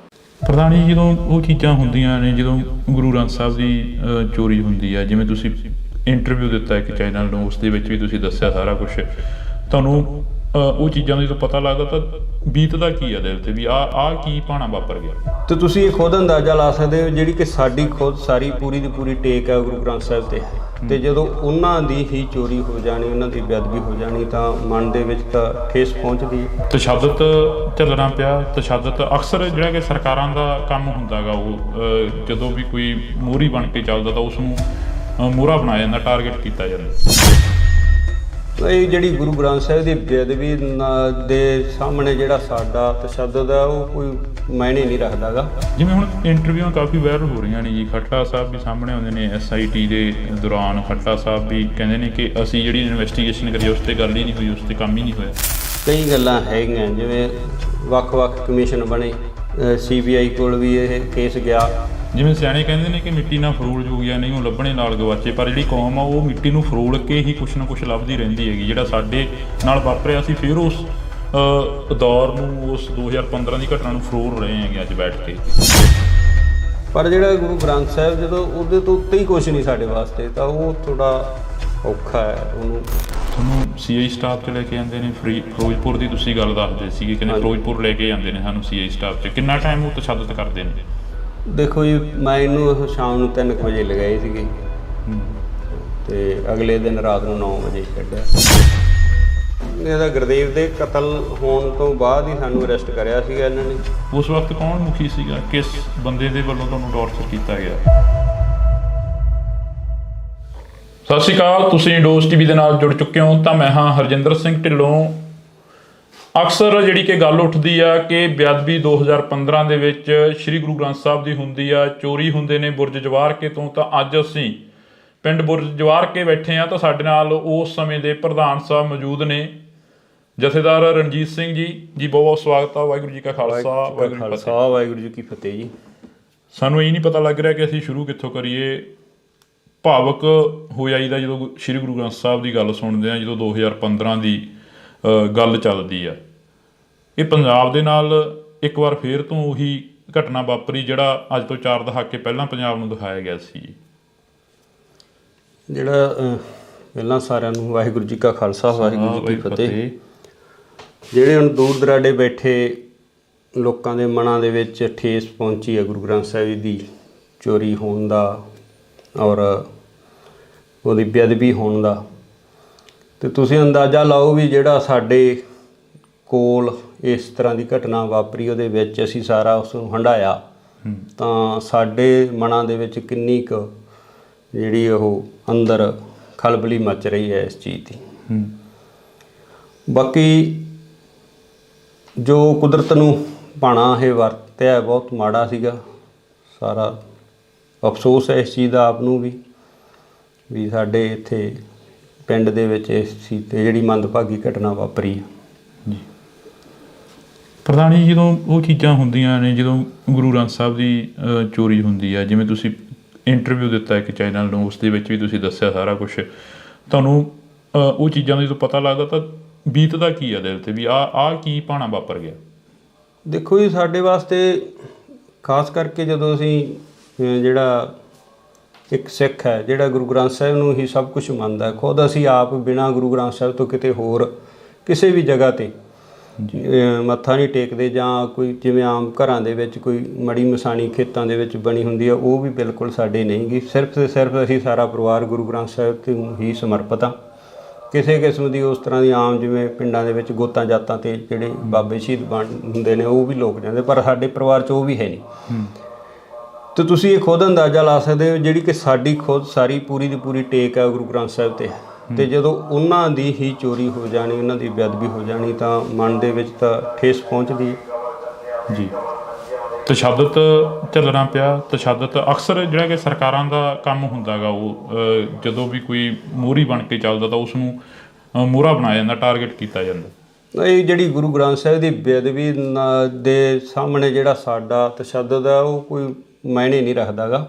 ਪ੍ਰਧਾਨ ਜੀ, ਜਦੋਂ ਉਹ ਚੀਜ਼ਾਂ ਹੁੰਦੀਆਂ ਨੇ, ਜਦੋਂ ਗੁਰੂ ਗ੍ਰੰਥ ਸਾਹਿਬ ਦੀ ਚੋਰੀ ਹੁੰਦੀ ਆ, ਜਿਵੇਂ ਤੁਸੀਂ ਇੰਟਰਵਿਊ ਦਿੱਤਾ ਇੱਕ ਚੈਨਲ ਨੂੰ, ਉਸ ਦੇ ਵਿੱਚ ਵੀ ਤੁਸੀਂ ਦੱਸਿਆ ਸਾਰਾ ਕੁਛ, ਤੁਹਾਨੂੰ ਉਹ ਚੀਜ਼ਾਂ ਦਾ ਜਦੋਂ ਪਤਾ ਲੱਗਦਾ ਤਾਂ ਬੀਤਦਾ ਕੀ ਆ ਦਿਲ 'ਤੇ ਵੀ ਆਹ ਕੀ ਭਾਣਾ ਵਾਪਰ ਗਿਆ? ਤੇ ਤੁਸੀਂ ਇਹ ਖੁਦ ਅੰਦਾਜ਼ਾ ਲਾ ਸਕਦੇ ਹੋ, ਜਿਹੜੀ ਕਿ ਸਾਡੀ ਖੁਦ ਸਾਰੀ ਪੂਰੀ ਦੀ ਪੂਰੀ ਟੇਕ ਹੈ ਗੁਰੂ ਗ੍ਰੰਥ ਸਾਹਿਬ 'ਤੇ, ਅਤੇ ਜਦੋਂ ਉਹਨਾਂ ਦੀ ਹੀ ਚੋਰੀ ਹੋ ਜਾਣੀ, ਉਹਨਾਂ ਦੀ ਬੇਅਦਬੀ ਹੋ ਜਾਣੀ, ਤਾਂ ਮਨ ਦੇ ਵਿੱਚ ਤਾਂ ਠੇਸ ਪਹੁੰਚਦੀ। ਤਸ਼ੱਦਦ ਝੱਲਣਾ ਪਿਆ। ਤਸ਼ੱਦਦ ਅਕਸਰ ਜਿਹੜਾ ਕਿ ਸਰਕਾਰਾਂ ਦਾ ਕੰਮ ਹੁੰਦਾ ਗਾ, ਉਹ ਜਦੋਂ ਵੀ ਕੋਈ ਮੋਹਰੀ ਬਣ ਕੇ ਚੱਲਦਾ ਤਾਂ ਉਸ ਨੂੰ ਮੋਹਰਾ ਬਣਾਇਆ ਜਾਂਦਾ, ਟਾਰਗੇਟ ਕੀਤਾ ਜਾਂਦਾ। ਇਹ ਜਿਹੜੀ ਗੁਰੂ ਗ੍ਰੰਥ ਸਾਹਿਬ ਦੀ ਬੇਅਦਬੀ ਦੇ ਸਾਹਮਣੇ ਜਿਹੜਾ ਸਾਡਾ ਤਸ਼ੱਦਦ ਹੈ ਉਹ ਕੋਈ ਮਾਇਨੇ ਨਹੀਂ ਰੱਖਦਾ ਗਾ। ਜਿਵੇਂ ਹੁਣ ਇੰਟਰਵਿਊਆਂ ਕਾਫੀ ਵਾਇਰਲ ਹੋ ਰਹੀਆਂ ਨੇ ਜੀ, ਖੱਟੜਾ ਸਾਹਿਬ ਵੀ ਸਾਹਮਣੇ ਆਉਂਦੇ ਨੇ SIT ਦੇ ਦੌਰਾਨ। ਖੱਟੜਾ ਸਾਹਿਬ ਵੀ ਕਹਿੰਦੇ ਨੇ ਕਿ ਅਸੀਂ ਜਿਹੜੀ ਇਨਵੈਸਟੀਗੇਸ਼ਨ ਕਰੀ ਉਸ ਤੇ ਗੱਲ ਹੀ ਨਹੀਂ ਹੋਈ, ਉਸ ਤੇ ਕੰਮ ਹੀ ਨਹੀਂ ਹੋਇਆ। ਕਈ ਗੱਲਾਂ ਹੈਗੀਆਂ, ਜਿਵੇਂ ਵੱਖ-ਵੱਖ ਕਮਿਸ਼ਨ ਬਣੇ, CBI ਕੋਲ ਵੀ ਇਹ ਕੇਸ ਗਿਆ। ਜਿਵੇਂ ਸਿਆਣੇ ਕਹਿੰਦੇ ਨੇ ਕਿ ਮਿੱਟੀ ਨਾਲ ਫਰੋਲ ਜੋਗਿਆ ਨਹੀਂ ਉਹ ਲੱਭਣੇ ਨਾਲ ਗਵਾਚੇ, ਪਰ ਜਿਹੜੀ ਕੌਮ ਆ ਉਹ ਮਿੱਟੀ ਨੂੰ ਫਰੋਲ ਕੇ ਹੀ ਕੁਛ ਨਾ ਕੁਛ ਲੱਭਦੀ ਰਹਿੰਦੀ ਹੈਗੀ। ਜਿਹੜਾ ਸਾਡੇ ਨਾਲ ਵਾਪਰਿਆ ਸੀ, ਫਿਰ ਉਸ ਦੌਰ ਨੂੰ, ਉਸ 2015 ਦੀ ਘਟਨਾ ਨੂੰ ਫਰੋਲ ਰਹੇ ਹੈਗੇ ਅੱਜ ਬੈਠ ਕੇ। ਪਰ ਜਿਹੜਾ ਗੁਰੂ ਗ੍ਰੰਥ ਸਾਹਿਬ ਜਦੋਂ ਉਹਦੇ ਤੋਂ ਉੱਤੇ ਹੀ ਕੁਛ ਨਹੀਂ ਸਾਡੇ ਵਾਸਤੇ, ਤਾਂ ਉਹ ਥੋੜਾ ਔਖਾ ਹੈ। ਉਹਨੂੰ ਤੁਹਾਨੂੰ CI ਸਟਾਫ 'ਚ ਲੈ ਕੇ ਜਾਂਦੇ ਨੇ, ਫਿਰੋਜ਼ਪੁਰ ਦੀ ਤੁਸੀਂ ਗੱਲ ਦੱਸਦੇ ਸੀਗੇ, ਕਹਿੰਦੇ ਫਿਰੋਜ਼ਪੁਰ ਲੈ ਕੇ ਜਾਂਦੇ ਨੇ ਸਾਨੂੰ CI ਸਟਾਫ 'ਚ। ਕਿੰਨਾ ਟਾਈਮ ਉਹ ਤਸ਼ੱਦਦ ਕਰਦੇ ਨੇ? ਦੇਖੋ ਜੀ, ਮੈਂ ਇਹਨੂੰ ਸ਼ਾਮ ਨੂੰ 3 ਵਜੇ ਲਗਾਏ ਸੀਗੇ ਤੇ ਅਗਲੇ ਦਿਨ ਰਾਤ ਨੂੰ 9 ਵਜੇ ਛੱਡਿਆ। ਇਹਦਾ ਗੁਰਦੇਵ ਦੇ ਕਤਲ ਹੋਣ ਤੋਂ ਬਾਅਦ ਹੀ ਸਾਨੂੰ ਅਰੈਸਟ ਕਰਿਆ ਸੀਗਾ ਇਹਨਾਂ ਨੇ। ਉਸ ਵਕਤ ਕੌਣ ਮੁਖੀ ਸੀਗਾ? ਕਿਸ ਬੰਦੇ ਦੇ ਵੱਲੋਂ ਤੁਹਾਨੂੰ ਟੌਰਚਰ ਕੀਤਾ ਗਿਆ? ਸਤਿ ਸ਼੍ਰੀ ਅਕਾਲ, ਤੁਸੀਂ ਡੋਜ਼ TV ਦੇ ਨਾਲ ਜੁੜ ਚੁੱਕੇ ਹੋ। ਤਾਂ ਮੈਂ ਹਾਂ ਹਰਜਿੰਦਰ ਸਿੰਘ ਢਿੱਲੋਂ। ਅਕਸਰ ਜਿਹੜੀ ਕਿ ਗੱਲ ਉੱਠਦੀ ਆ ਕਿ ਬੇਅਦਬੀ 2015 ਦੇ ਵਿੱਚ ਸ੍ਰੀ ਗੁਰੂ ਗ੍ਰੰਥ ਸਾਹਿਬ ਦੀ ਹੁੰਦੀ ਆ, ਚੋਰੀ ਹੁੰਦੇ ਨੇ ਬੁਰਜ ਜਵਾਰਕੇ ਤੋਂ। ਤਾਂ ਅੱਜ ਅਸੀਂ ਪਿੰਡ ਬੁਰਜ ਜਵਾਰਕੇ ਬੈਠੇ ਆ, ਤਾਂ ਸਾਡੇ ਨਾਲ ਉਸ ਸਮੇਂ ਦੇ ਪ੍ਰਧਾਨ ਸਾਹਿਬ ਮੌਜੂਦ ਨੇ, ਜਥੇਦਾਰ ਰਣਜੀਤ ਸਿੰਘ ਜੀ। ਜੀ ਬਹੁਤ ਬਹੁਤ ਸਵਾਗਤ ਆ। ਵਾਹਿਗੁਰੂ ਜੀ ਕਾ ਖਾਲਸਾ, ਵਾਹਿਗੁਰੂ ਜੀ ਕੀ ਫਤਿਹ ਜੀ। ਸਾਨੂੰ ਇਹ ਨਹੀਂ ਪਤਾ ਲੱਗ ਰਿਹਾ ਕਿ ਅਸੀਂ ਸ਼ੁਰੂ ਕਿੱਥੋਂ ਕਰੀਏ। ਭਾਵਕ ਹੋ ਜਾਈਦਾ ਜਦੋਂ ਸ੍ਰੀ ਗੁਰੂ ਗ੍ਰੰਥ ਸਾਹਿਬ ਦੀ ਗੱਲ ਸੁਣਦੇ ਆ, ਜਦੋਂ 2015 ਦੀ ਗੱਲ ਚੱਲਦੀ ਆ। ਇਹ ਪੰਜਾਬ ਦੇ ਨਾਲ ਇੱਕ ਵਾਰ ਫੇਰ ਤੋਂ ਉਹੀ ਘਟਨਾ ਵਾਪਰੀ ਜਿਹੜਾ ਅੱਜ ਤੋਂ 4 ਦਹਾਕੇ ਪਹਿਲਾਂ ਪੰਜਾਬ ਨੂੰ ਦਿਖਾਇਆ ਗਿਆ ਸੀ। ਜਿਹੜਾ ਪਹਿਲਾਂ ਸਾਰਿਆਂ ਨੂੰ ਵਾਹਿਗੁਰੂ ਜੀ ਕਾ ਖਾਲਸਾ, ਵਾਹਿਗੁਰੂ ਜੀ ਕੀ ਫਤਿਹ। ਜਿਹੜੇ ਹੁਣ ਦੂਰ ਦਰਾਡੇ ਬੈਠੇ ਲੋਕਾਂ ਦੇ ਮਨਾਂ ਦੇ ਵਿੱਚ ਠੇਸ ਪਹੁੰਚੀ ਹੈ ਗੁਰੂ ਗ੍ਰੰਥ ਸਾਹਿਬ ਦੀ ਚੋਰੀ ਹੋਣ ਦਾ ਔਰ ਉਹਦੀ ਬੇਅਦਬੀ ਹੋਣ ਦਾ, ਤੇ ਤੁਸੀਂ ਅੰਦਾਜ਼ਾ ਲਾਓ ਵੀ ਜਿਹੜਾ ਸਾਡੇ ਕੋਲ ਇਸ ਤਰ੍ਹਾਂ ਦੀ ਘਟਨਾ ਵਾਪਰੀ ਉਹਦੇ ਵਿੱਚ ਅਸੀਂ ਸਾਰਾ ਉਸ ਨੂੰ ਹੰਢਾਇਆ, ਤਾਂ ਸਾਡੇ ਮਨਾਂ ਦੇ ਵਿੱਚ ਕਿੰਨੀ ਕੁ ਜਿਹੜੀ ਉਹ ਅੰਦਰ ਖਲਬਲੀ ਮਚ ਰਹੀ ਹੈ ਇਸ ਚੀਜ਼ ਦੀ। ਬਾਕੀ ਜੋ ਕੁਦਰਤ ਨੂੰ ਭਾਣਾ ਇਹ ਵਰਤਿਆ ਬਹੁਤ ਮਾੜਾ ਸੀਗਾ। ਸਾਰਾ ਅਫਸੋਸ ਹੈ ਇਸ ਚੀਜ਼ ਦਾ ਆਪ ਨੂੰ ਵੀ ਸਾਡੇ ਇੱਥੇ ਪਿੰਡ ਦੇ ਵਿੱਚ ਇਸ ਚੀਜ਼ 'ਤੇ ਜਿਹੜੀ ਮੰਦਭਾਗੀ ਘਟਨਾ ਵਾਪਰੀ ਹੈ ਜੀ। ਪ੍ਰਧਾਨ ਜੀ, ਜਦੋਂ ਉਹ ਚੀਜ਼ਾਂ ਹੁੰਦੀਆਂ ਨੇ, ਜਦੋਂ ਗੁਰੂ ਗ੍ਰੰਥ ਸਾਹਿਬ ਦੀ ਚੋਰੀ ਹੁੰਦੀ ਆ, ਜਿਵੇਂ ਤੁਸੀਂ ਇੰਟਰਵਿਊ ਦਿੱਤਾ ਇੱਕ ਚੈਨਲ ਨੂੰ, ਉਸ ਦੇ ਵਿੱਚ ਵੀ ਤੁਸੀਂ ਦੱਸਿਆ ਸਾਰਾ ਕੁਛ, ਤੁਹਾਨੂੰ ਉਹ ਚੀਜ਼ਾਂ ਦਾ ਜਦੋਂ ਪਤਾ ਲੱਗਦਾ ਤਾਂ ਬੀਤਦਾ ਕੀ ਆ ਦਿਲ 'ਤੇ ਵੀ ਆਹ ਕੀ ਭਾਣਾ ਵਾਪਰ ਗਿਆ? ਦੇਖੋ ਜੀ, ਸਾਡੇ ਵਾਸਤੇ ਖਾਸ ਕਰਕੇ ਜਦੋਂ ਅਸੀਂ ਜਿਹੜਾ ਇੱਕ ਸਿੱਖ ਹੈ ਜਿਹੜਾ ਗੁਰੂ ਗ੍ਰੰਥ ਸਾਹਿਬ ਨੂੰ ਹੀ ਸਭ ਕੁਝ ਮੰਨਦਾ, ਖੁਦ ਅਸੀਂ ਆਪ ਬਿਨਾਂ ਗੁਰੂ ਗ੍ਰੰਥ ਸਾਹਿਬ ਤੋਂ ਕਿਤੇ ਹੋਰ ਕਿਸੇ ਵੀ ਜਗ੍ਹਾ 'ਤੇ ਮੱਥਾ ਨਹੀਂ ਟੇਕਦੇ, ਜਾਂ ਕੋਈ ਜਿਵੇਂ ਆਮ ਘਰਾਂ ਦੇ ਵਿੱਚ ਕੋਈ ਮੜੀ ਮਸਾਣੀ ਖੇਤਾਂ ਦੇ ਵਿੱਚ ਬਣੀ ਹੁੰਦੀ ਆ, ਉਹ ਵੀ ਬਿਲਕੁਲ ਸਾਡੇ ਨਹੀਂ ਗੀ। ਸਿਰਫ ਤੇ ਸਿਰਫ ਅਸੀਂ ਸਾਰਾ ਪਰਿਵਾਰ ਗੁਰੂ ਗ੍ਰੰਥ ਸਾਹਿਬ ਤੋਂ ਹੀ ਸਮਰਪਿਤ ਹਾਂ। ਕਿਸੇ ਕਿਸਮ ਦੀ ਉਸ ਤਰ੍ਹਾਂ ਦੀ ਆਮ ਜਿਵੇਂ ਪਿੰਡਾਂ ਦੇ ਵਿੱਚ ਗੋਤਾਂ ਜਾਤਾਂ 'ਤੇ ਜਿਹੜੇ ਬਾਬੇ ਸ਼ਹੀਦ ਹੁੰਦੇ ਨੇ ਉਹ ਵੀ ਲੋਕ ਜਾਂਦੇ, ਪਰ ਸਾਡੇ ਪਰਿਵਾਰ 'ਚ ਉਹ ਵੀ ਹੈ ਨਹੀਂ। ਤੇ ਤੁਸੀਂ ਇਹ ਖੁਦ ਅੰਦਾਜ਼ਾ ਲਾ ਸਕਦੇ ਹੋ ਜਿਹੜੀ ਕਿ ਸਾਡੀ ਖੁਦ ਸਾਰੀ ਪੂਰੀ ਦੀ ਪੂਰੀ ਟੇਕ ਹੈ ਗੁਰੂ ਗ੍ਰੰਥ ਸਾਹਿਬ 'ਤੇ, ਤੇ ਜਦੋਂ ਉਹਨਾਂ ਦੀ ਹੀ ਚੋਰੀ ਹੋ ਜਾਣੀ, ਉਹਨਾਂ ਦੀ ਬੇਅਦਬੀ ਹੋ ਜਾਣੀ, ਤਾਂ ਮਨ ਦੇ ਵਿੱਚ ਤਾਂ ਠੇਸ ਪਹੁੰਚਦੀ ਜੀ। ਤਸ਼ੱਦਦ ਚੱਲਣਾ ਪਿਆ। ਤਸ਼ੱਦਦ ਅਕਸਰ ਜਿਹੜਾ ਕਿ ਸਰਕਾਰਾਂ ਦਾ ਕੰਮ ਹੁੰਦਾ ਗਾ, ਉਹ ਜਦੋਂ ਵੀ ਕੋਈ ਮੋਹਰੀ ਬਣ ਕੇ ਚੱਲਦਾ ਤਾਂ ਉਸ ਨੂੰ ਮੋਹਰਾ ਬਣਾਇਆ ਜਾਂਦਾ, ਟਾਰਗੇਟ ਕੀਤਾ ਜਾਂਦਾ। ਇਹ ਜਿਹੜੀ ਗੁਰੂ ਗ੍ਰੰਥ ਸਾਹਿਬ ਦੀ ਬੇਅਦਬੀ ਦੇ ਸਾਹਮਣੇ ਜਿਹੜਾ ਸਾਡਾ ਤਸ਼ੱਦਦ ਹੈ ਉਹ ਕੋਈ ਮਾਇਨੇ ਨਹੀਂ ਰੱਖਦਾ ਗਾ।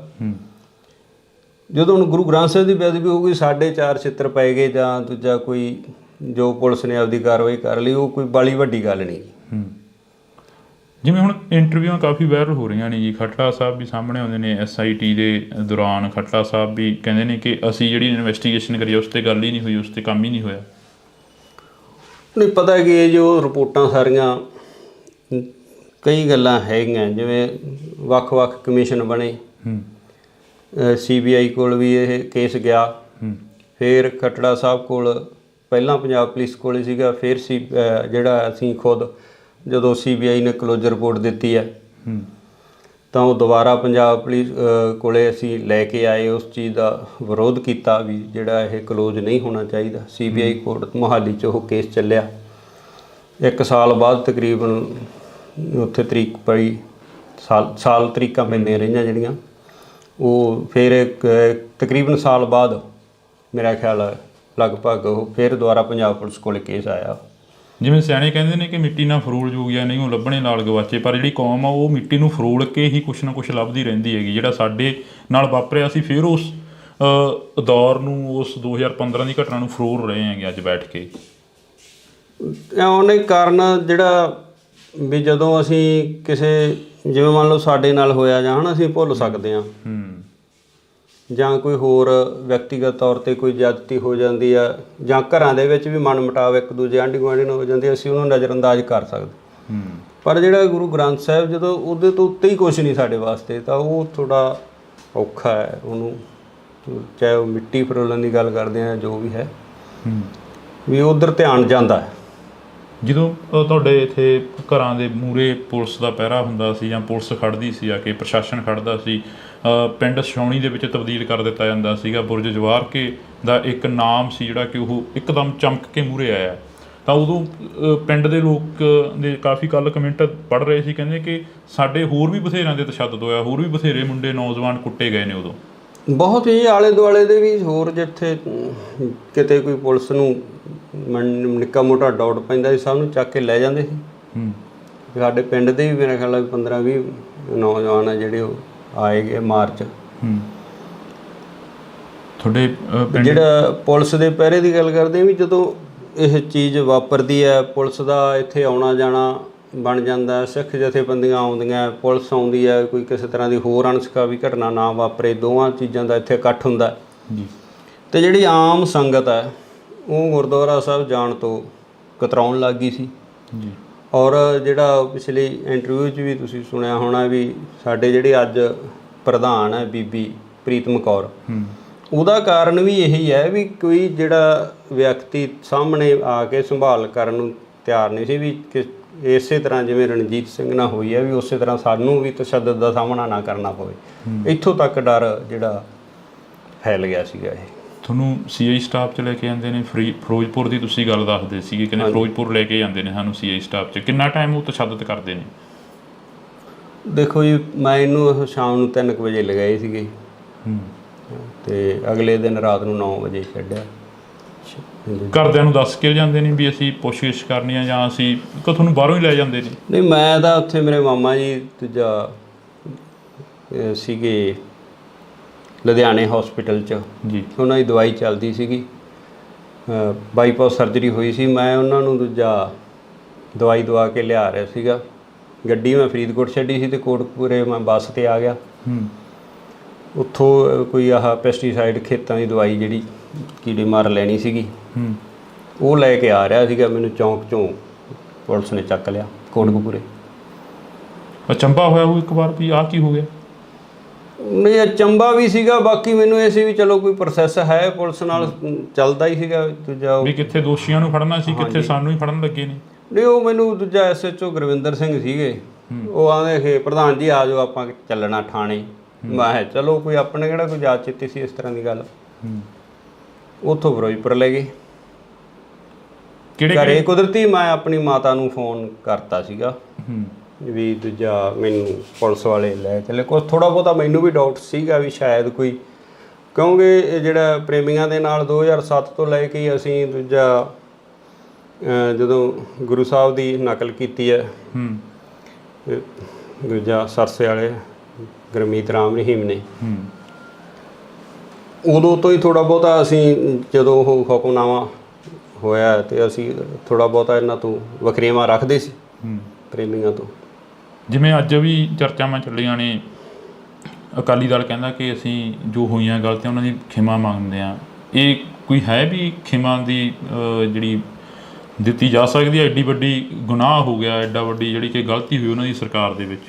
ਜਦੋਂ ਹੁਣ ਗੁਰੂ ਗ੍ਰੰਥ ਸਾਹਿਬ ਦੀ ਬੇਅਦਬੀ ਹੋ ਗਈ, ਸਾਡੇ 4 ਛਿੱਤਰ ਪੈ ਗਏ ਜਾਂ ਦੂਜਾ ਕੋਈ ਜੋ ਪੁਲਿਸ ਨੇ ਆਪਦੀ ਕਾਰਵਾਈ ਕਰ ਲਈ, ਉਹ ਕੋਈ ਬਾਲੀ ਵੱਡੀ ਗੱਲ ਨਹੀਂ। ਜਿਵੇਂ ਹੁਣ ਇੰਟਰਵਿਊਆਂ ਕਾਫੀ ਵਾਇਰਲ ਹੋ ਰਹੀਆਂ ਨੇ ਜੀ, ਖੱਟੜਾ ਸਾਹਿਬ ਵੀ ਸਾਹਮਣੇ ਆਉਂਦੇ ਨੇ SIT ਦੇ ਦੌਰਾਨ। ਖੱਟੜਾ ਸਾਹਿਬ ਵੀ ਕਹਿੰਦੇ ਨੇ ਕਿ ਅਸੀਂ ਜਿਹੜੀ ਇਨਵੈਸਟੀਗੇਸ਼ਨ ਕਰੀ ਉਸ ਤੇ ਗੱਲ ਹੀ ਨਹੀਂ ਹੋਈ, ਉਸ ਤੇ ਕੰਮ ਹੀ ਨਹੀਂ ਹੋਇਆ। ਨਹੀਂ ਪਤਾ ਕਿ ਇਹ ਜੋ ਰਿਪੋਰਟਾਂ ਸਾਰੀਆਂ ਕਈ ਗੱਲਾਂ ਹੈਗੀਆਂ, ਜਿਵੇਂ ਵੱਖ-ਵੱਖ ਕਮਿਸ਼ਨ ਬਣੇ, CBI ਕੋਲ ਵੀ ਇਹ ਕੇਸ ਗਿਆ, ਫਿਰ ਖੱਟੜਾ ਸਾਹਿਬ ਕੋਲ, ਪਹਿਲਾਂ ਪੰਜਾਬ ਪੁਲਿਸ ਕੋਲ ਸੀਗਾ, ਫਿਰ ਜਿਹੜਾ ਅਸੀਂ ਖੁਦ ਜਦੋਂ CBI ਨੇ ਕਲੋਜ਼ਰ ਰਿਪੋਰਟ ਦਿੱਤੀ ਹੈ ਤਾਂ ਉਹ ਦੁਬਾਰਾ ਪੰਜਾਬ ਪੁਲਿਸ ਕੋਲੇ ਅਸੀਂ ਲੈ ਕੇ ਆਏ, ਉਸ ਚੀਜ਼ ਦਾ ਵਿਰੋਧ ਕੀਤਾ ਵੀ ਜਿਹੜਾ ਇਹ ਕਲੋਜ਼ ਨਹੀਂ ਹੋਣਾ ਚਾਹੀਦਾ। CBI ਕੋਰਟ ਮੋਹਾਲੀ 'ਚ ਉਹ ਕੇਸ ਚੱਲਿਆ। 1 ਸਾਲ ਬਾਅਦ ਤਕਰੀਬਨ ਉੱਥੇ ਤਰੀਕ ਪਈ, ਸਾਲ ਤਰੀਕਾਂ ਪੈਂਦੀਆਂ ਰਹੀਆਂ ਜਿਹੜੀਆਂ, ਉਹ ਫਿਰ ਤਕਰੀਬਨ ਸਾਲ ਬਾਅਦ ਮੇਰਾ ਖਿਆਲ ਹੈ ਲਗਭਗ ਉਹ ਫਿਰ ਦੁਬਾਰਾ ਪੰਜਾਬ ਪੁਲਿਸ ਕੋਲ ਕੇਸ ਆਇਆ। ਜਿਵੇਂ ਸਿਆਣੇ ਕਹਿੰਦੇ ਨੇ ਕਿ ਮਿੱਟੀ ਨਾਲ ਫਰੋਲ ਜੋਗੀਆਂ ਨਹੀਂ ਉਹ ਲੱਭਣੇ ਨਾਲ ਗਵਾਚੇ, ਪਰ ਜਿਹੜੀ ਕੌਮ ਆ ਉਹ ਮਿੱਟੀ ਨੂੰ ਫਰੋਲ ਕੇ ਹੀ ਕੁਛ ਨਾ ਕੁਛ ਲੱਭਦੀ ਰਹਿੰਦੀ ਹੈਗੀ। ਜਿਹੜਾ ਸਾਡੇ ਨਾਲ ਵਾਪਰਿਆ ਸੀ ਫਿਰ ਉਸ ਦੌਰ ਨੂੰ, ਉਸ 2015 ਦੀ ਘਟਨਾ ਨੂੰ ਫਰੋਲ ਰਹੇ ਹੈਗੇ ਅੱਜ ਬੈਠ ਕੇ। ਉਹਨੇ ਕਾਰਨ ਜਿਹੜਾ ਵੀ ਜਦੋਂ ਅਸੀਂ ਕਿਸੇ, ਜਿਵੇਂ ਮੰਨ ਲਓ ਸਾਡੇ ਨਾਲ ਹੋਇਆ ਜਾਂ ਅਸੀਂ ਭੁੱਲ ਸਕਦੇ ਹਾਂ, ਜਾਂ ਕੋਈ ਹੋਰ ਵਿਅਕਤੀਗਤ ਤੌਰ 'ਤੇ ਕੋਈ ਜ਼ਿਆਦਤੀ ਹੋ ਜਾਂਦੀ ਆ, ਜਾਂ ਘਰਾਂ ਦੇ ਵਿੱਚ ਵੀ ਮਨ ਮੁਟਾਵ ਇੱਕ ਦੂਜੇ ਆਂਢੀ ਗੁਆਂਢੀ ਨਾਲ ਹੋ ਜਾਂਦੀ, ਅਸੀਂ ਉਹਨੂੰ ਨਜ਼ਰਅੰਦਾਜ਼ ਕਰ ਸਕਦੇ। ਪਰ ਜਿਹੜਾ ਗੁਰੂ ਗ੍ਰੰਥ ਸਾਹਿਬ, ਜਦੋਂ ਉਹਦੇ ਤੋਂ ਉੱਤੇ ਹੀ ਕੁਛ ਨਹੀਂ ਸਾਡੇ ਵਾਸਤੇ, ਤਾਂ ਉਹ ਥੋੜ੍ਹਾ ਔਖਾ ਹੈ ਉਹਨੂੰ, ਚਾਹੇ ਉਹ ਮਿੱਟੀ ਫਰੋਲਣ ਦੀ ਗੱਲ ਕਰਦੇ ਆ, ਜੋ ਵੀ ਹੈ, ਵੀ ਉੱਧਰ ਧਿਆਨ ਜਾਂਦਾ ਹੈ। ਜਦੋਂ ਤੁਹਾਡੇ ਇੱਥੇ ਘਰਾਂ ਦੇ ਮੂਹਰੇ ਪੁਲਿਸ ਦਾ ਪਹਿਰਾ ਹੁੰਦਾ ਸੀ ਜਾਂ ਪੁਲਿਸ ਖੜ੍ਹਦੀ ਸੀ, ਆ ਕੇ ਪ੍ਰਸ਼ਾਸਨ ਖੜ੍ਹਦਾ ਸੀ, ਪਿੰਡ ਛਾਉਣੀ ਦੇ ਵਿੱਚ ਤਬਦੀਲ ਕਰ ਦਿੱਤਾ ਜਾਂਦਾ ਸੀਗਾ। ਬੁਰਜ ਜਵਾਰ ਕੇ ਦਾ ਇੱਕ ਨਾਮ ਸੀ ਜਿਹੜਾ ਕਿ ਉਹ ਇੱਕਦਮ ਚਮਕ ਕੇ ਮੂਹਰੇ ਆਇਆ, ਤਾਂ ਉਦੋਂ ਪਿੰਡ ਦੇ ਲੋਕ ਦੇ ਕਾਫੀ ਕੱਲ੍ਹ ਕਮੈਂਟ ਪੜ੍ਹ ਰਹੇ ਸੀ, ਕਹਿੰਦੇ ਕਿ ਸਾਡੇ ਹੋਰ ਵੀ ਬਥੇਰਿਆਂ ਦੇ ਤਸ਼ੱਦਦ ਹੋਇਆ, ਹੋਰ ਵੀ ਬਥੇਰੇ ਮੁੰਡੇ ਨੌਜਵਾਨ ਕੁੱਟੇ ਗਏ ਨੇ ਉਦੋਂ। ਬਹੁਤ ਹੀ ਆਲੇ ਦੁਆਲੇ ਦੇ ਵੀ ਹੋਰ ਜਿੱਥੇ ਕਿਤੇ ਕੋਈ ਪੁਲਿਸ ਨੂੰ ਨਿੱਕਾ ਮੋਟਾ ਡਾਊਟ ਪੈਂਦਾ ਸੀ, ਸਭ ਨੂੰ ਚੱਕ ਕੇ ਲੈ ਜਾਂਦੇ ਸੀ। ਸਾਡੇ ਪਿੰਡ ਦੇ ਵੀ ਮੇਰਾ ਖਿਆਲ ਹੈ 15-20 ਨੌਜਵਾਨ ਆ ਜਿਹੜੇ ਉਹ ਆਏ ਗਏ ਮਾਰਚ। ਤੁਹਾਡੇ ਜਿਹੜਾ ਪੁਲਿਸ ਦੇ ਪਹਿਰੇ ਦੀ ਗੱਲ ਕਰਦੇ ਵੀ, ਜਦੋਂ ਇਹ ਚੀਜ਼ ਵਾਪਰਦੀ ਹੈ, ਪੁਲਿਸ ਦਾ ਇੱਥੇ ਆਉਣਾ ਜਾਣਾ ਬਣ ਜਾਂਦਾ, ਸਿੱਖ ਜਥੇਬੰਦੀਆਂ ਆਉਂਦੀਆਂ, ਪੁਲਿਸ ਆਉਂਦੀ ਹੈ, ਕੋਈ ਕਿਸੇ ਤਰ੍ਹਾਂ ਦੀ ਹੋਰ ਅਣਸੁਖਾਵੀ ਘਟਨਾ ਨਾ ਵਾਪਰੇ, ਦੋਵਾਂ ਚੀਜ਼ਾਂ ਦਾ ਇੱਥੇ ਇਕੱਠ ਹੁੰਦਾ ਜੀ। ਅਤੇ ਜਿਹੜੀ ਆਮ ਸੰਗਤ ਹੈ ਉਹ ਗੁਰਦੁਆਰਾ ਸਾਹਿਬ ਜਾਣ ਤੋਂ ਕਤਰਾਉਣ ਲੱਗ ਗਈ ਸੀ ਜੀ। ਔਰ ਜਿਹੜਾ ਪਿਛਲੀ ਇੰਟਰਵਿਊ 'ਚ ਵੀ ਤੁਸੀਂ ਸੁਣਿਆ ਹੋਣਾ ਵੀ ਸਾਡੇ ਜਿਹੜੇ ਅੱਜ ਪ੍ਰਧਾਨ ਹੈ ਬੀਬੀ ਪ੍ਰੀਤਮ ਕੌਰ, ਉਹਦਾ ਕਾਰਨ ਵੀ ਇਹੀ ਹੈ ਵੀ ਕੋਈ ਜਿਹੜਾ ਵਿਅਕਤੀ ਸਾਹਮਣੇ ਆ ਕੇ ਸੰਭਾਲ ਕਰਨ ਨੂੰ ਤਿਆਰ ਨਹੀਂ ਸੀ, ਵੀ ਇਸੇ ਤਰ੍ਹਾਂ ਜਿਵੇਂ ਰਣਜੀਤ ਸਿੰਘ ਨਾਲ ਹੋਈ ਹੈ ਵੀ ਉਸੇ ਤਰ੍ਹਾਂ ਸਾਨੂੰ ਵੀ ਤਸ਼ੱਦਦ ਦਾ ਸਾਹਮਣਾ ਨਾ ਕਰਨਾ ਪਵੇ। ਇੱਥੋਂ ਤੱਕ ਡਰ ਜਿਹੜਾ ਫੈਲ ਗਿਆ ਸੀਗਾ। ਇਹ ਤੁਹਾਨੂੰ CI ਸਟਾਫ 'ਚ ਲੈ ਕੇ ਜਾਂਦੇ ਨੇ, ਫਿਰੋਜ਼ਪੁਰ ਦੀ ਤੁਸੀਂ ਗੱਲ ਦੱਸਦੇ ਸੀਗੇ, ਕਹਿੰਦੇ ਫਿਰੋਜ਼ਪੁਰ ਲੈ ਕੇ ਜਾਂਦੇ ਨੇ ਸਾਨੂੰ CI ਸਟਾਫ 'ਚ, ਕਿੰਨਾ ਟਾਈਮ ਉਹ ਤਸ਼ੱਦਦ ਕਰਦੇ ਨੇ? ਦੇਖੋ ਜੀ, ਮੈਂ ਇਹਨੂੰ ਸ਼ਾਮ ਨੂੰ 3 ਵਜੇ ਲਗਾਏ ਸੀਗੇ ਅਤੇ ਅਗਲੇ ਦਿਨ ਰਾਤ ਨੂੰ 9 ਵਜੇ ਛੱਡਿਆ। ਘਰਦਿਆਂ ਨੂੰ ਦੱਸ ਕੇ ਜਾਂਦੇ ਨੇ ਵੀ ਅਸੀਂ ਪੁੱਛਗਿੱਛ ਕਰਨੀ ਆ, ਜਾਂ ਅਸੀਂ ਤੁਹਾਨੂੰ ਬਾਹਰੋਂ ਹੀ ਲੈ ਜਾਂਦੇ ਨੇ? ਨਹੀਂ, ਮੈਂ ਤਾਂ ਉੱਥੇ ਮੇਰੇ ਮਾਮਾ ਜੀ ਦੂਜਾ ਸੀਗੇ ਲੁਧਿਆਣੇ ਹੌਸਪੀਟਲ 'ਚ ਜੀ, ਉਹਨਾਂ ਦੀ ਦਵਾਈ ਚੱਲਦੀ ਸੀਗੀ, ਬਾਈਪਾਸ ਸਰਜਰੀ ਹੋਈ ਸੀ। ਮੈਂ ਉਹਨਾਂ ਨੂੰ ਦੂਜਾ ਦਵਾਈ ਦਵਾ ਕੇ ਲਿਆ ਰਿਹਾ ਸੀਗਾ। ਗੱਡੀ ਮੈਂ ਫਰੀਦਕੋਟ ਛੱਡੀ ਸੀ ਅਤੇ ਕੋਟਕਪੂਰੇ ਮੈਂ ਬੱਸ 'ਤੇ ਆ ਗਿਆ। ਉੱਥੋਂ ਕੋਈ ਆਹ ਪੈਸਟੀਸਾਈਡ ਖੇਤਾਂ ਦੀ ਦਵਾਈ ਜਿਹੜੀ ਕੀੜੇ ਮਾਰ ਲੈਣੀ ਸੀਗੀ, ਉਹ ਲੈ ਕੇ ਆ ਰਿਹਾ ਸੀਗਾ। ਮੈਨੂੰ ਚੌਂਕ 'ਚੋਂ ਪੁਲਿਸ ਨੇ ਚੱਕ ਲਿਆ ਕੋਟਕਪੂਰੇ। ਅਚੰਭਾ ਹੋਇਆ ਉਹ ਇੱਕ ਵਾਰ ਵੀ ਆਹ ਕੀ ਹੋ ਗਿਆ? ਨਹੀਂ, ਅਚੰਭਾ ਵੀ ਸੀਗਾ, ਬਾਕੀ ਮੈਨੂੰ ਇਹ ਸੀ ਵੀ ਚਲੋ ਕੋਈ ਪ੍ਰੋਸੈਸ ਹੈ ਪੁਲਿਸ ਨਾਲ ਚੱਲਦਾ ਹੀ ਸੀਗਾ। ਦੂਜਾ ਵੀ ਕਿੱਥੇ ਦੋਸ਼ੀਆਂ ਨੂੰ ਫੜਨਾ ਸੀ, ਕਿੱਥੇ ਸਾਨੂੰ ਹੀ ਫੜਨ ਲੱਗੇ ਨੇ। ਨਹੀਂ, ਉਹ ਮੈਨੂੰ ਦੂਜਾ SHO ਗੁਰਵਿੰਦਰ ਸਿੰਘ ਸੀਗੇ, ਉਹ ਆਉਂਦੇ ਕਿ ਪ੍ਰਧਾਨ ਜੀ ਆ ਜਾਓ ਆਪਾਂ ਚੱਲਣਾ ਥਾਣੇ। ਮੈਂ ਕਿਹਾ ਚਲੋ, ਕੋਈ ਆਪਣੇ ਕਿਹੜਾ ਕੋਈ ਯਾਦ ਚਿੱਤੀ ਸੀ ਇਸ ਤਰ੍ਹਾਂ ਦੀ ਗੱਲ। ਉੱਥੋਂ ਫਿਰੋਜ਼ਪੁਰ ਲੈ ਗਏ। ਘਰੇ ਕੁਦਰਤੀ ਮੈਂ ਆਪਣੀ ਮਾਤਾ ਨੂੰ ਫੋਨ ਕਰਤਾ ਸੀਗਾ ਵੀ ਦੂਜਾ ਮੈਨੂੰ ਪੁਲਿਸ ਵਾਲੇ ਲੈ ਚੱਲੇ। ਕੁਛ ਥੋੜ੍ਹਾ ਬਹੁਤਾ ਮੈਨੂੰ ਵੀ ਡਾਊਟ ਸੀਗਾ ਵੀ ਸ਼ਾਇਦ ਕੋਈ, ਕਿਉਂਕਿ ਇਹ ਜਿਹੜਾ ਪ੍ਰੇਮੀਆਂ ਦੇ ਨਾਲ 2007 ਤੋਂ ਲੈ ਕੇ ਅਸੀਂ ਦੂਜਾ ਜਦੋਂ ਗੁਰੂ ਸਾਹਿਬ ਦੀ ਨਕਲ ਕੀਤੀ ਹੈ ਦੂਜਾ ਸਰਸੇ ਵਾਲੇ ਗੁਰਮੀਤ ਰਾਮ ਰਹੀਮ ਨੇ, ਉਦੋਂ ਤੋਂ ਹੀ ਥੋੜ੍ਹਾ ਬਹੁਤਾ ਅਸੀਂ, ਜਦੋਂ ਉਹ ਹੁਕਮਨਾਮਾ ਹੋਇਆ ਅਤੇ ਅਸੀਂ ਥੋੜ੍ਹਾ ਬਹੁਤਾ ਇਹਨਾਂ ਤੋਂ ਵਖਰੇਵਾਂ ਰੱਖਦੇ ਸੀ ਪ੍ਰੇਮੀਆਂ ਤੋਂ। ਜਿਵੇਂ ਅੱਜ ਵੀ ਚਰਚਾਵਾਂ ਚੱਲੀਆਂ ਨੇ, ਅਕਾਲੀ ਦਲ ਕਹਿੰਦਾ ਕਿ ਅਸੀਂ ਜੋ ਹੋਈਆਂ ਗਲਤੀਆਂ ਉਹਨਾਂ ਦੀ ਖਿਮਾ ਮੰਗਦੇ ਹਾਂ। ਇਹ ਕੋਈ ਹੈ ਵੀ ਖਿਮਾ ਦੀ ਜਿਹੜੀ ਦਿੱਤੀ ਜਾ ਸਕਦੀ ਹੈ? ਐਡੀ ਵੱਡੀ ਗੁਨਾਹ ਹੋ ਗਿਆ, ਐਡਾ ਵੱਡੀ ਜਿਹੜੀ ਕਿ ਗਲਤੀ ਹੋਈ ਉਹਨਾਂ ਦੀ ਸਰਕਾਰ ਦੇ ਵਿੱਚ।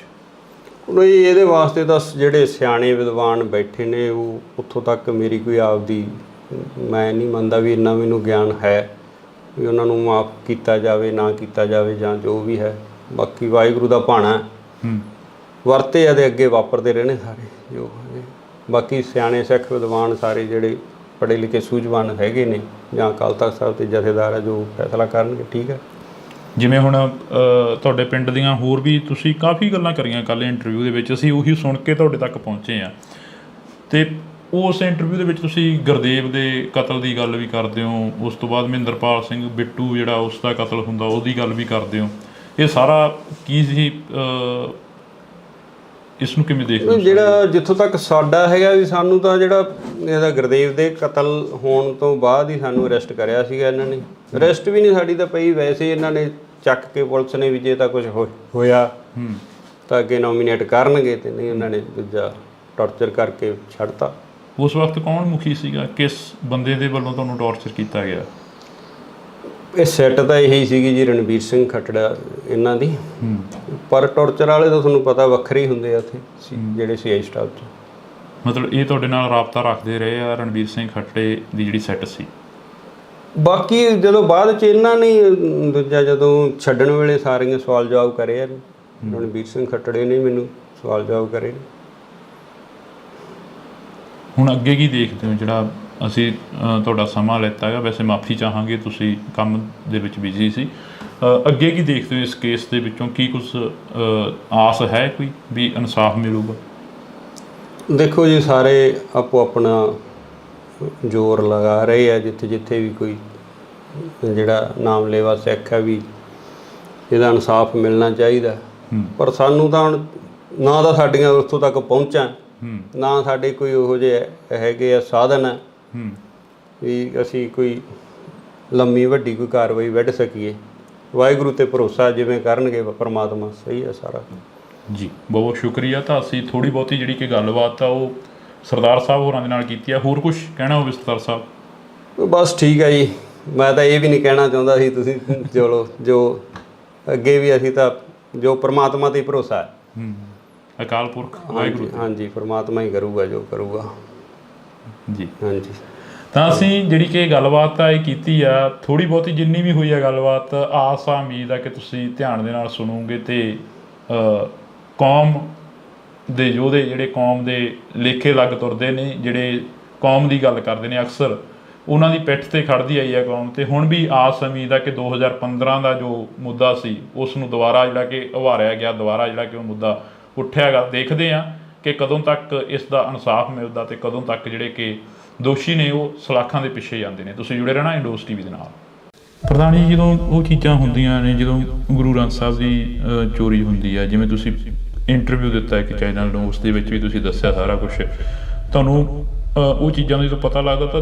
ਨਹੀਂ, ਇਹਦੇ ਵਾਸਤੇ ਤਾਂ ਜਿਹੜੇ ਸਿਆਣੇ ਵਿਦਵਾਨ ਬੈਠੇ ਨੇ, ਉਹ ਉੱਥੋਂ ਤੱਕ ਮੇਰੀ ਕੋਈ ਆਪਦੀ, ਮੈਂ ਨਹੀਂ ਮੰਨਦਾ ਵੀ ਇੰਨਾ ਮੈਨੂੰ ਗਿਆਨ ਹੈ ਵੀ ਉਹਨਾਂ ਨੂੰ ਮਾਫ਼ ਕੀਤਾ ਜਾਵੇ ਨਾ ਕੀਤਾ ਜਾਵੇ ਜਾਂ ਜੋ ਵੀ ਹੈ। ਬਾਕੀ ਵਾਹਿਗੁਰੂ ਦਾ ਭਾਣਾ, ਵਰਤੇ ਆ ਤੇ ਅੱਗੇ ਵਾਪਰਦੇ ਰਹਿਣੇ ਸਾਰੇ ਜੋ ਹੈਗੇ। ਬਾਕੀ ਸਿਆਣੇ ਸਿੱਖ ਵਿਦਵਾਨ ਸਾਰੇ ਜਿਹੜੇ ਪੜ੍ਹੇ ਲਿਖੇ ਸੂਝਵਾਨ ਹੈਗੇ ਨੇ ਜਾਂ ਅਕਾਲ ਤਖ਼ਤ ਸਾਹਿਬ ਦੇ ਜਥੇਦਾਰ ਆ ਜੋ ਫੈਸਲਾ ਕਰਨਗੇ ਠੀਕ ਹੈ। ਜਿਵੇਂ ਹੁਣ ਤੁਹਾਡੇ ਪਿੰਡ ਦੀਆਂ ਹੋਰ ਵੀ ਤੁਸੀਂ ਕਾਫੀ ਗੱਲਾਂ ਕਰੀਆਂ ਕੱਲ੍ਹ ਇੰਟਰਵਿਊ ਦੇ ਵਿੱਚ, ਅਸੀਂ ਉਹੀ ਸੁਣ ਕੇ ਤੁਹਾਡੇ ਤੱਕ ਪਹੁੰਚੇ ਹਾਂ। ਅਤੇ ਉਸ ਇੰਟਰਵਿਊ ਦੇ ਵਿੱਚ ਤੁਸੀਂ ਗੁਰਦੇਵ ਦੇ ਕਤਲ ਦੀ ਗੱਲ ਵੀ ਕਰਦੇ ਹੋ, ਉਸ ਤੋਂ ਬਾਅਦ ਮਹਿੰਦਰਪਾਲ ਸਿੰਘ ਬਿੱਟੂ ਜਿਹੜਾ ਉਸ ਦਾ ਕਤਲ ਹੁੰਦਾ ਉਹਦੀ ਗੱਲ ਵੀ ਕਰਦੇ ਹੋ। ਇਹ ਸਾਰਾ ਕੀ ਸੀ, ਇਸ ਨੂੰ ਕਿਵੇਂ ਦੇਖਦੇ ਹੋ? ਜਿਹੜਾ ਜਿੱਥੋਂ ਤੱਕ ਸਾਡਾ ਹੈਗਾ ਵੀ ਸਾਨੂੰ ਤਾਂ ਜਿਹੜਾ ਇਹਦਾ ਗੁਰਦੇਵ ਦੇ ਕਤਲ ਹੋਣ ਤੋਂ ਬਾਅਦ ਹੀ ਸਾਨੂੰ ਅਰੈਸਟ ਕਰਿਆ ਸੀਗਾ ਇਹਨਾਂ ਨੇ। ਅਰੈਸਟ ਵੀ ਨਹੀਂ ਸਾਡੀ ਤਾਂ ਪਈ, ਵੈਸੇ ਇਹਨਾਂ ਨੇ ਚੱਕ ਕੇ ਪੁਲਿਸ ਨੇ ਵੀ ਜੇ ਤਾਂ ਕੁਝ ਹੋਇਆ ਤਾਂ ਅੱਗੇ ਨੋਮੀਨੇਟ ਕਰਨਗੇ, ਤੇ ਨਹੀਂ ਉਹਨਾਂ ਨੇ ਦੂਜਾ ਟੌਰਚਰ ਕਰਕੇ ਛੱਡਤਾ। ਉਸ ਵਕਤ ਕੌਣ ਮੁਖੀ ਸੀਗਾ, ਕਿਸ ਬੰਦੇ ਦੇ ਵੱਲੋਂ ਤੁਹਾਨੂੰ ਟੌਰਚਰ ਕੀਤਾ ਗਿਆ? ਇਹ ਸੈੱਟ ਤਾਂ ਇਹੀ ਸੀਗੀ ਜੀ ਰਣਬੀਰ ਸਿੰਘ ਖੱਟੜਾ ਇਹਨਾਂ ਦੀ, ਪਰ ਟੌਰਚਰ ਵਾਲੇ ਤਾਂ ਤੁਹਾਨੂੰ ਪਤਾ ਵੱਖਰੇ ਹੀ ਹੁੰਦੇ ਆ ਉੱਥੇ ਜਿਹੜੇ CI ਸਟਾਫ 'ਚ। ਮਤਲਬ ਇਹ ਤੁਹਾਡੇ ਨਾਲ ਰਾਬਤਾ ਰੱਖਦੇ ਰਹੇ ਆ ਰਣਬੀਰ ਸਿੰਘ ਖੱਟੜੇ ਦੀ ਜਿਹੜੀ ਸੈੱਟ ਸੀ? ਬਾਕੀ ਜਦੋਂ ਬਾਅਦ 'ਚ ਇਹਨਾਂ ਨੇ ਦੂਜਾ ਜਦੋਂ ਛੱਡਣ ਵੇਲੇ ਸਾਰੀਆਂ ਸਵਾਲ ਜਵਾਬ ਕਰੇ ਆ, ਰਣਬੀਰ ਸਿੰਘ ਖੱਟੜੇ ਨੇ ਮੈਨੂੰ ਸਵਾਲ ਜਵਾਬ ਕਰੇ। ਹੁਣ ਅੱਗੇ ਕੀ ਦੇਖਦੇ ਹੋ? ਜਿਹੜਾ ਅਸੀਂ ਤੁਹਾਡਾ ਸਮਾਂ ਲਿੱਤਾ ਹੈਗਾ, ਵੈਸੇ ਮਾਫੀ ਚਾਹਾਂਗੇ, ਤੁਸੀਂ ਕੰਮ ਦੇ ਵਿੱਚ ਬਿਜ਼ੀ ਸੀ। ਅੱਗੇ ਕੀ ਦੇਖਦੇ ਹੋ ਇਸ ਕੇਸ ਦੇ ਵਿੱਚੋਂ? ਕੀ ਕੁਝ ਆਸ ਹੈ ਕੋਈ ਵੀ ਇਨਸਾਫ ਮਿਲੂਗਾ? ਦੇਖੋ ਜੀ, ਸਾਰੇ ਆਪੋ ਆਪਣਾ ਜ਼ੋਰ ਲਗਾ ਰਹੇ ਆ, ਜਿੱਥੇ ਜਿੱਥੇ ਵੀ ਕੋਈ ਜਿਹੜਾ ਨਾਮਲੇਵਾ ਸਿੱਖ ਹੈ ਵੀ ਇਹਦਾ ਇਨਸਾਫ ਮਿਲਣਾ ਚਾਹੀਦਾ। ਪਰ ਸਾਨੂੰ ਤਾਂ ਹੁਣ ਨਾ ਤਾਂ ਸਾਡੀਆਂ ਉੱਥੋਂ ਤੱਕ ਪਹੁੰਚਾਂ, ਨਾ ਸਾਡੇ ਕੋਈ ਉਹੋ ਜਿਹੇ ਹੈਗੇ ਆ ਸਾਧਨ ਹੈ ਵੀ ਅਸੀਂ ਕੋਈ ਲੰਮੀ ਵੱਡੀ ਕੋਈ ਕਾਰਵਾਈ ਵੱਢ ਸਕੀਏ। ਵਾਹਿਗੁਰੂ 'ਤੇ ਭਰੋਸਾ, ਜਿਵੇਂ ਕਰਨਗੇ ਪਰਮਾਤਮਾ, ਸਹੀ ਹੈ ਸਾਰਾ ਜੀ। ਬਹੁਤ ਸ਼ੁਕਰੀਆ। ਤਾਂ ਅਸੀਂ ਥੋੜ੍ਹੀ ਬਹੁਤੀ ਜਿਹੜੀ ਕਿ ਗੱਲਬਾਤ ਆ ਉਹ ਸਰਦਾਰ ਸਾਹਿਬ ਹੋਰਾਂ ਦੇ ਨਾਲ ਕੀਤੀ ਆ। ਹੋਰ ਕੁਝ ਕਹਿਣਾ ਹੋਵੇ ਸਰਦਾਰ ਸਾਹਿਬ? ਬਸ ਠੀਕ ਹੈ ਜੀ, ਮੈਂ ਤਾਂ ਇਹ ਵੀ ਨਹੀਂ ਕਹਿਣਾ ਚਾਹੁੰਦਾ ਸੀ, ਤੁਸੀਂ ਚਲੋ ਜੋ ਅੱਗੇ ਵੀ ਅਸੀਂ ਤਾਂ ਜੋ ਪਰਮਾਤਮਾ 'ਤੇ ਭਰੋਸਾ ਹੈ। ਅਕਾਲ ਪੁਰਖ ਵਾਹਿਗੁਰੂ। ਹਾਂਜੀ, ਪਰਮਾਤਮਾ ਹੀ ਕਰੂਗਾ ਜੋ ਕਰੂਗਾ ਜੀ। ਹਾਂਜੀ। ਤਾਂ ਅਸੀਂ ਜਿਹੜੀ ਕਿ ਗੱਲਬਾਤ ਆ ਇਹ ਕੀਤੀ ਆ, ਥੋੜ੍ਹੀ ਬਹੁਤੀ ਜਿੰਨੀ ਵੀ ਹੋਈ ਆ ਗੱਲਬਾਤ, ਆਸ ਆ ਉਮੀਦ ਆ ਕਿ ਤੁਸੀਂ ਧਿਆਨ ਦੇ ਨਾਲ ਸੁਣੋਗੇ ਅਤੇ ਕੌਮ ਦੇ ਯੋਧੇ ਜਿਹੜੇ ਕੌਮ ਦੇ ਲੇਖੇ ਲੱਗ ਤੁਰਦੇ ਨੇ, ਜਿਹੜੇ ਕੌਮ ਦੀ ਗੱਲ ਕਰਦੇ ਨੇ ਅਕਸਰ, ਉਹਨਾਂ ਦੀ ਪਿੱਠ 'ਤੇ ਖੜ੍ਹਦੀ ਆਈ ਆ ਕੌਮ। ਅਤੇ ਹੁਣ ਵੀ ਆਸ ਉਮੀਦ ਆ ਕਿ 2015 ਦਾ ਜੋ ਮੁੱਦਾ ਸੀ ਉਸ ਨੂੰ ਦੁਬਾਰਾ ਜਿਹੜਾ ਕਿ ਉਭਾਰਿਆ ਗਿਆ, ਦੁਬਾਰਾ ਜਿਹੜਾ ਕਿ ਉਹ ਮੁੱਦਾ ਉੱਠਿਆ ਗਾ। ਦੇਖਦੇ ਹਾਂ ਕਿ ਕਦੋਂ ਤੱਕ ਇਸ ਦਾ ਇਨਸਾਫ ਮਿਲਦਾ ਅਤੇ ਕਦੋਂ ਤੱਕ ਜਿਹੜੇ ਕਿ ਦੋਸ਼ੀ ਨੇ ਉਹ ਸਲਾਖਾਂ ਦੇ ਪਿੱਛੇ ਜਾਂਦੇ ਨੇ। ਤੁਸੀਂ ਜੁੜੇ ਰਹਿਣਾ ਇੰਡੋਸ TV ਦੇ ਨਾਲ। ਪ੍ਰਧਾਨ ਜੀ, ਜਦੋਂ ਉਹ ਚੀਜ਼ਾਂ ਹੁੰਦੀਆਂ ਨੇ, ਜਦੋਂ ਗੁਰੂ ਗ੍ਰੰਥ ਸਾਹਿਬ ਦੀ ਚੋਰੀ ਹੁੰਦੀ ਹੈ, ਜਿਵੇਂ ਤੁਸੀਂ ਇੰਟਰਵਿਊ ਦਿੱਤਾ ਇੱਕ ਚੈਨਲ ਨੂੰ, ਉਸ ਦੇ ਵਿੱਚ ਵੀ ਤੁਸੀਂ ਦੱਸਿਆ ਸਾਰਾ ਕੁਛ, ਤੁਹਾਨੂੰ ਉਹ ਚੀਜ਼ਾਂ ਦਾ ਜਦੋਂ ਪਤਾ ਲੱਗਦਾ ਤਾਂ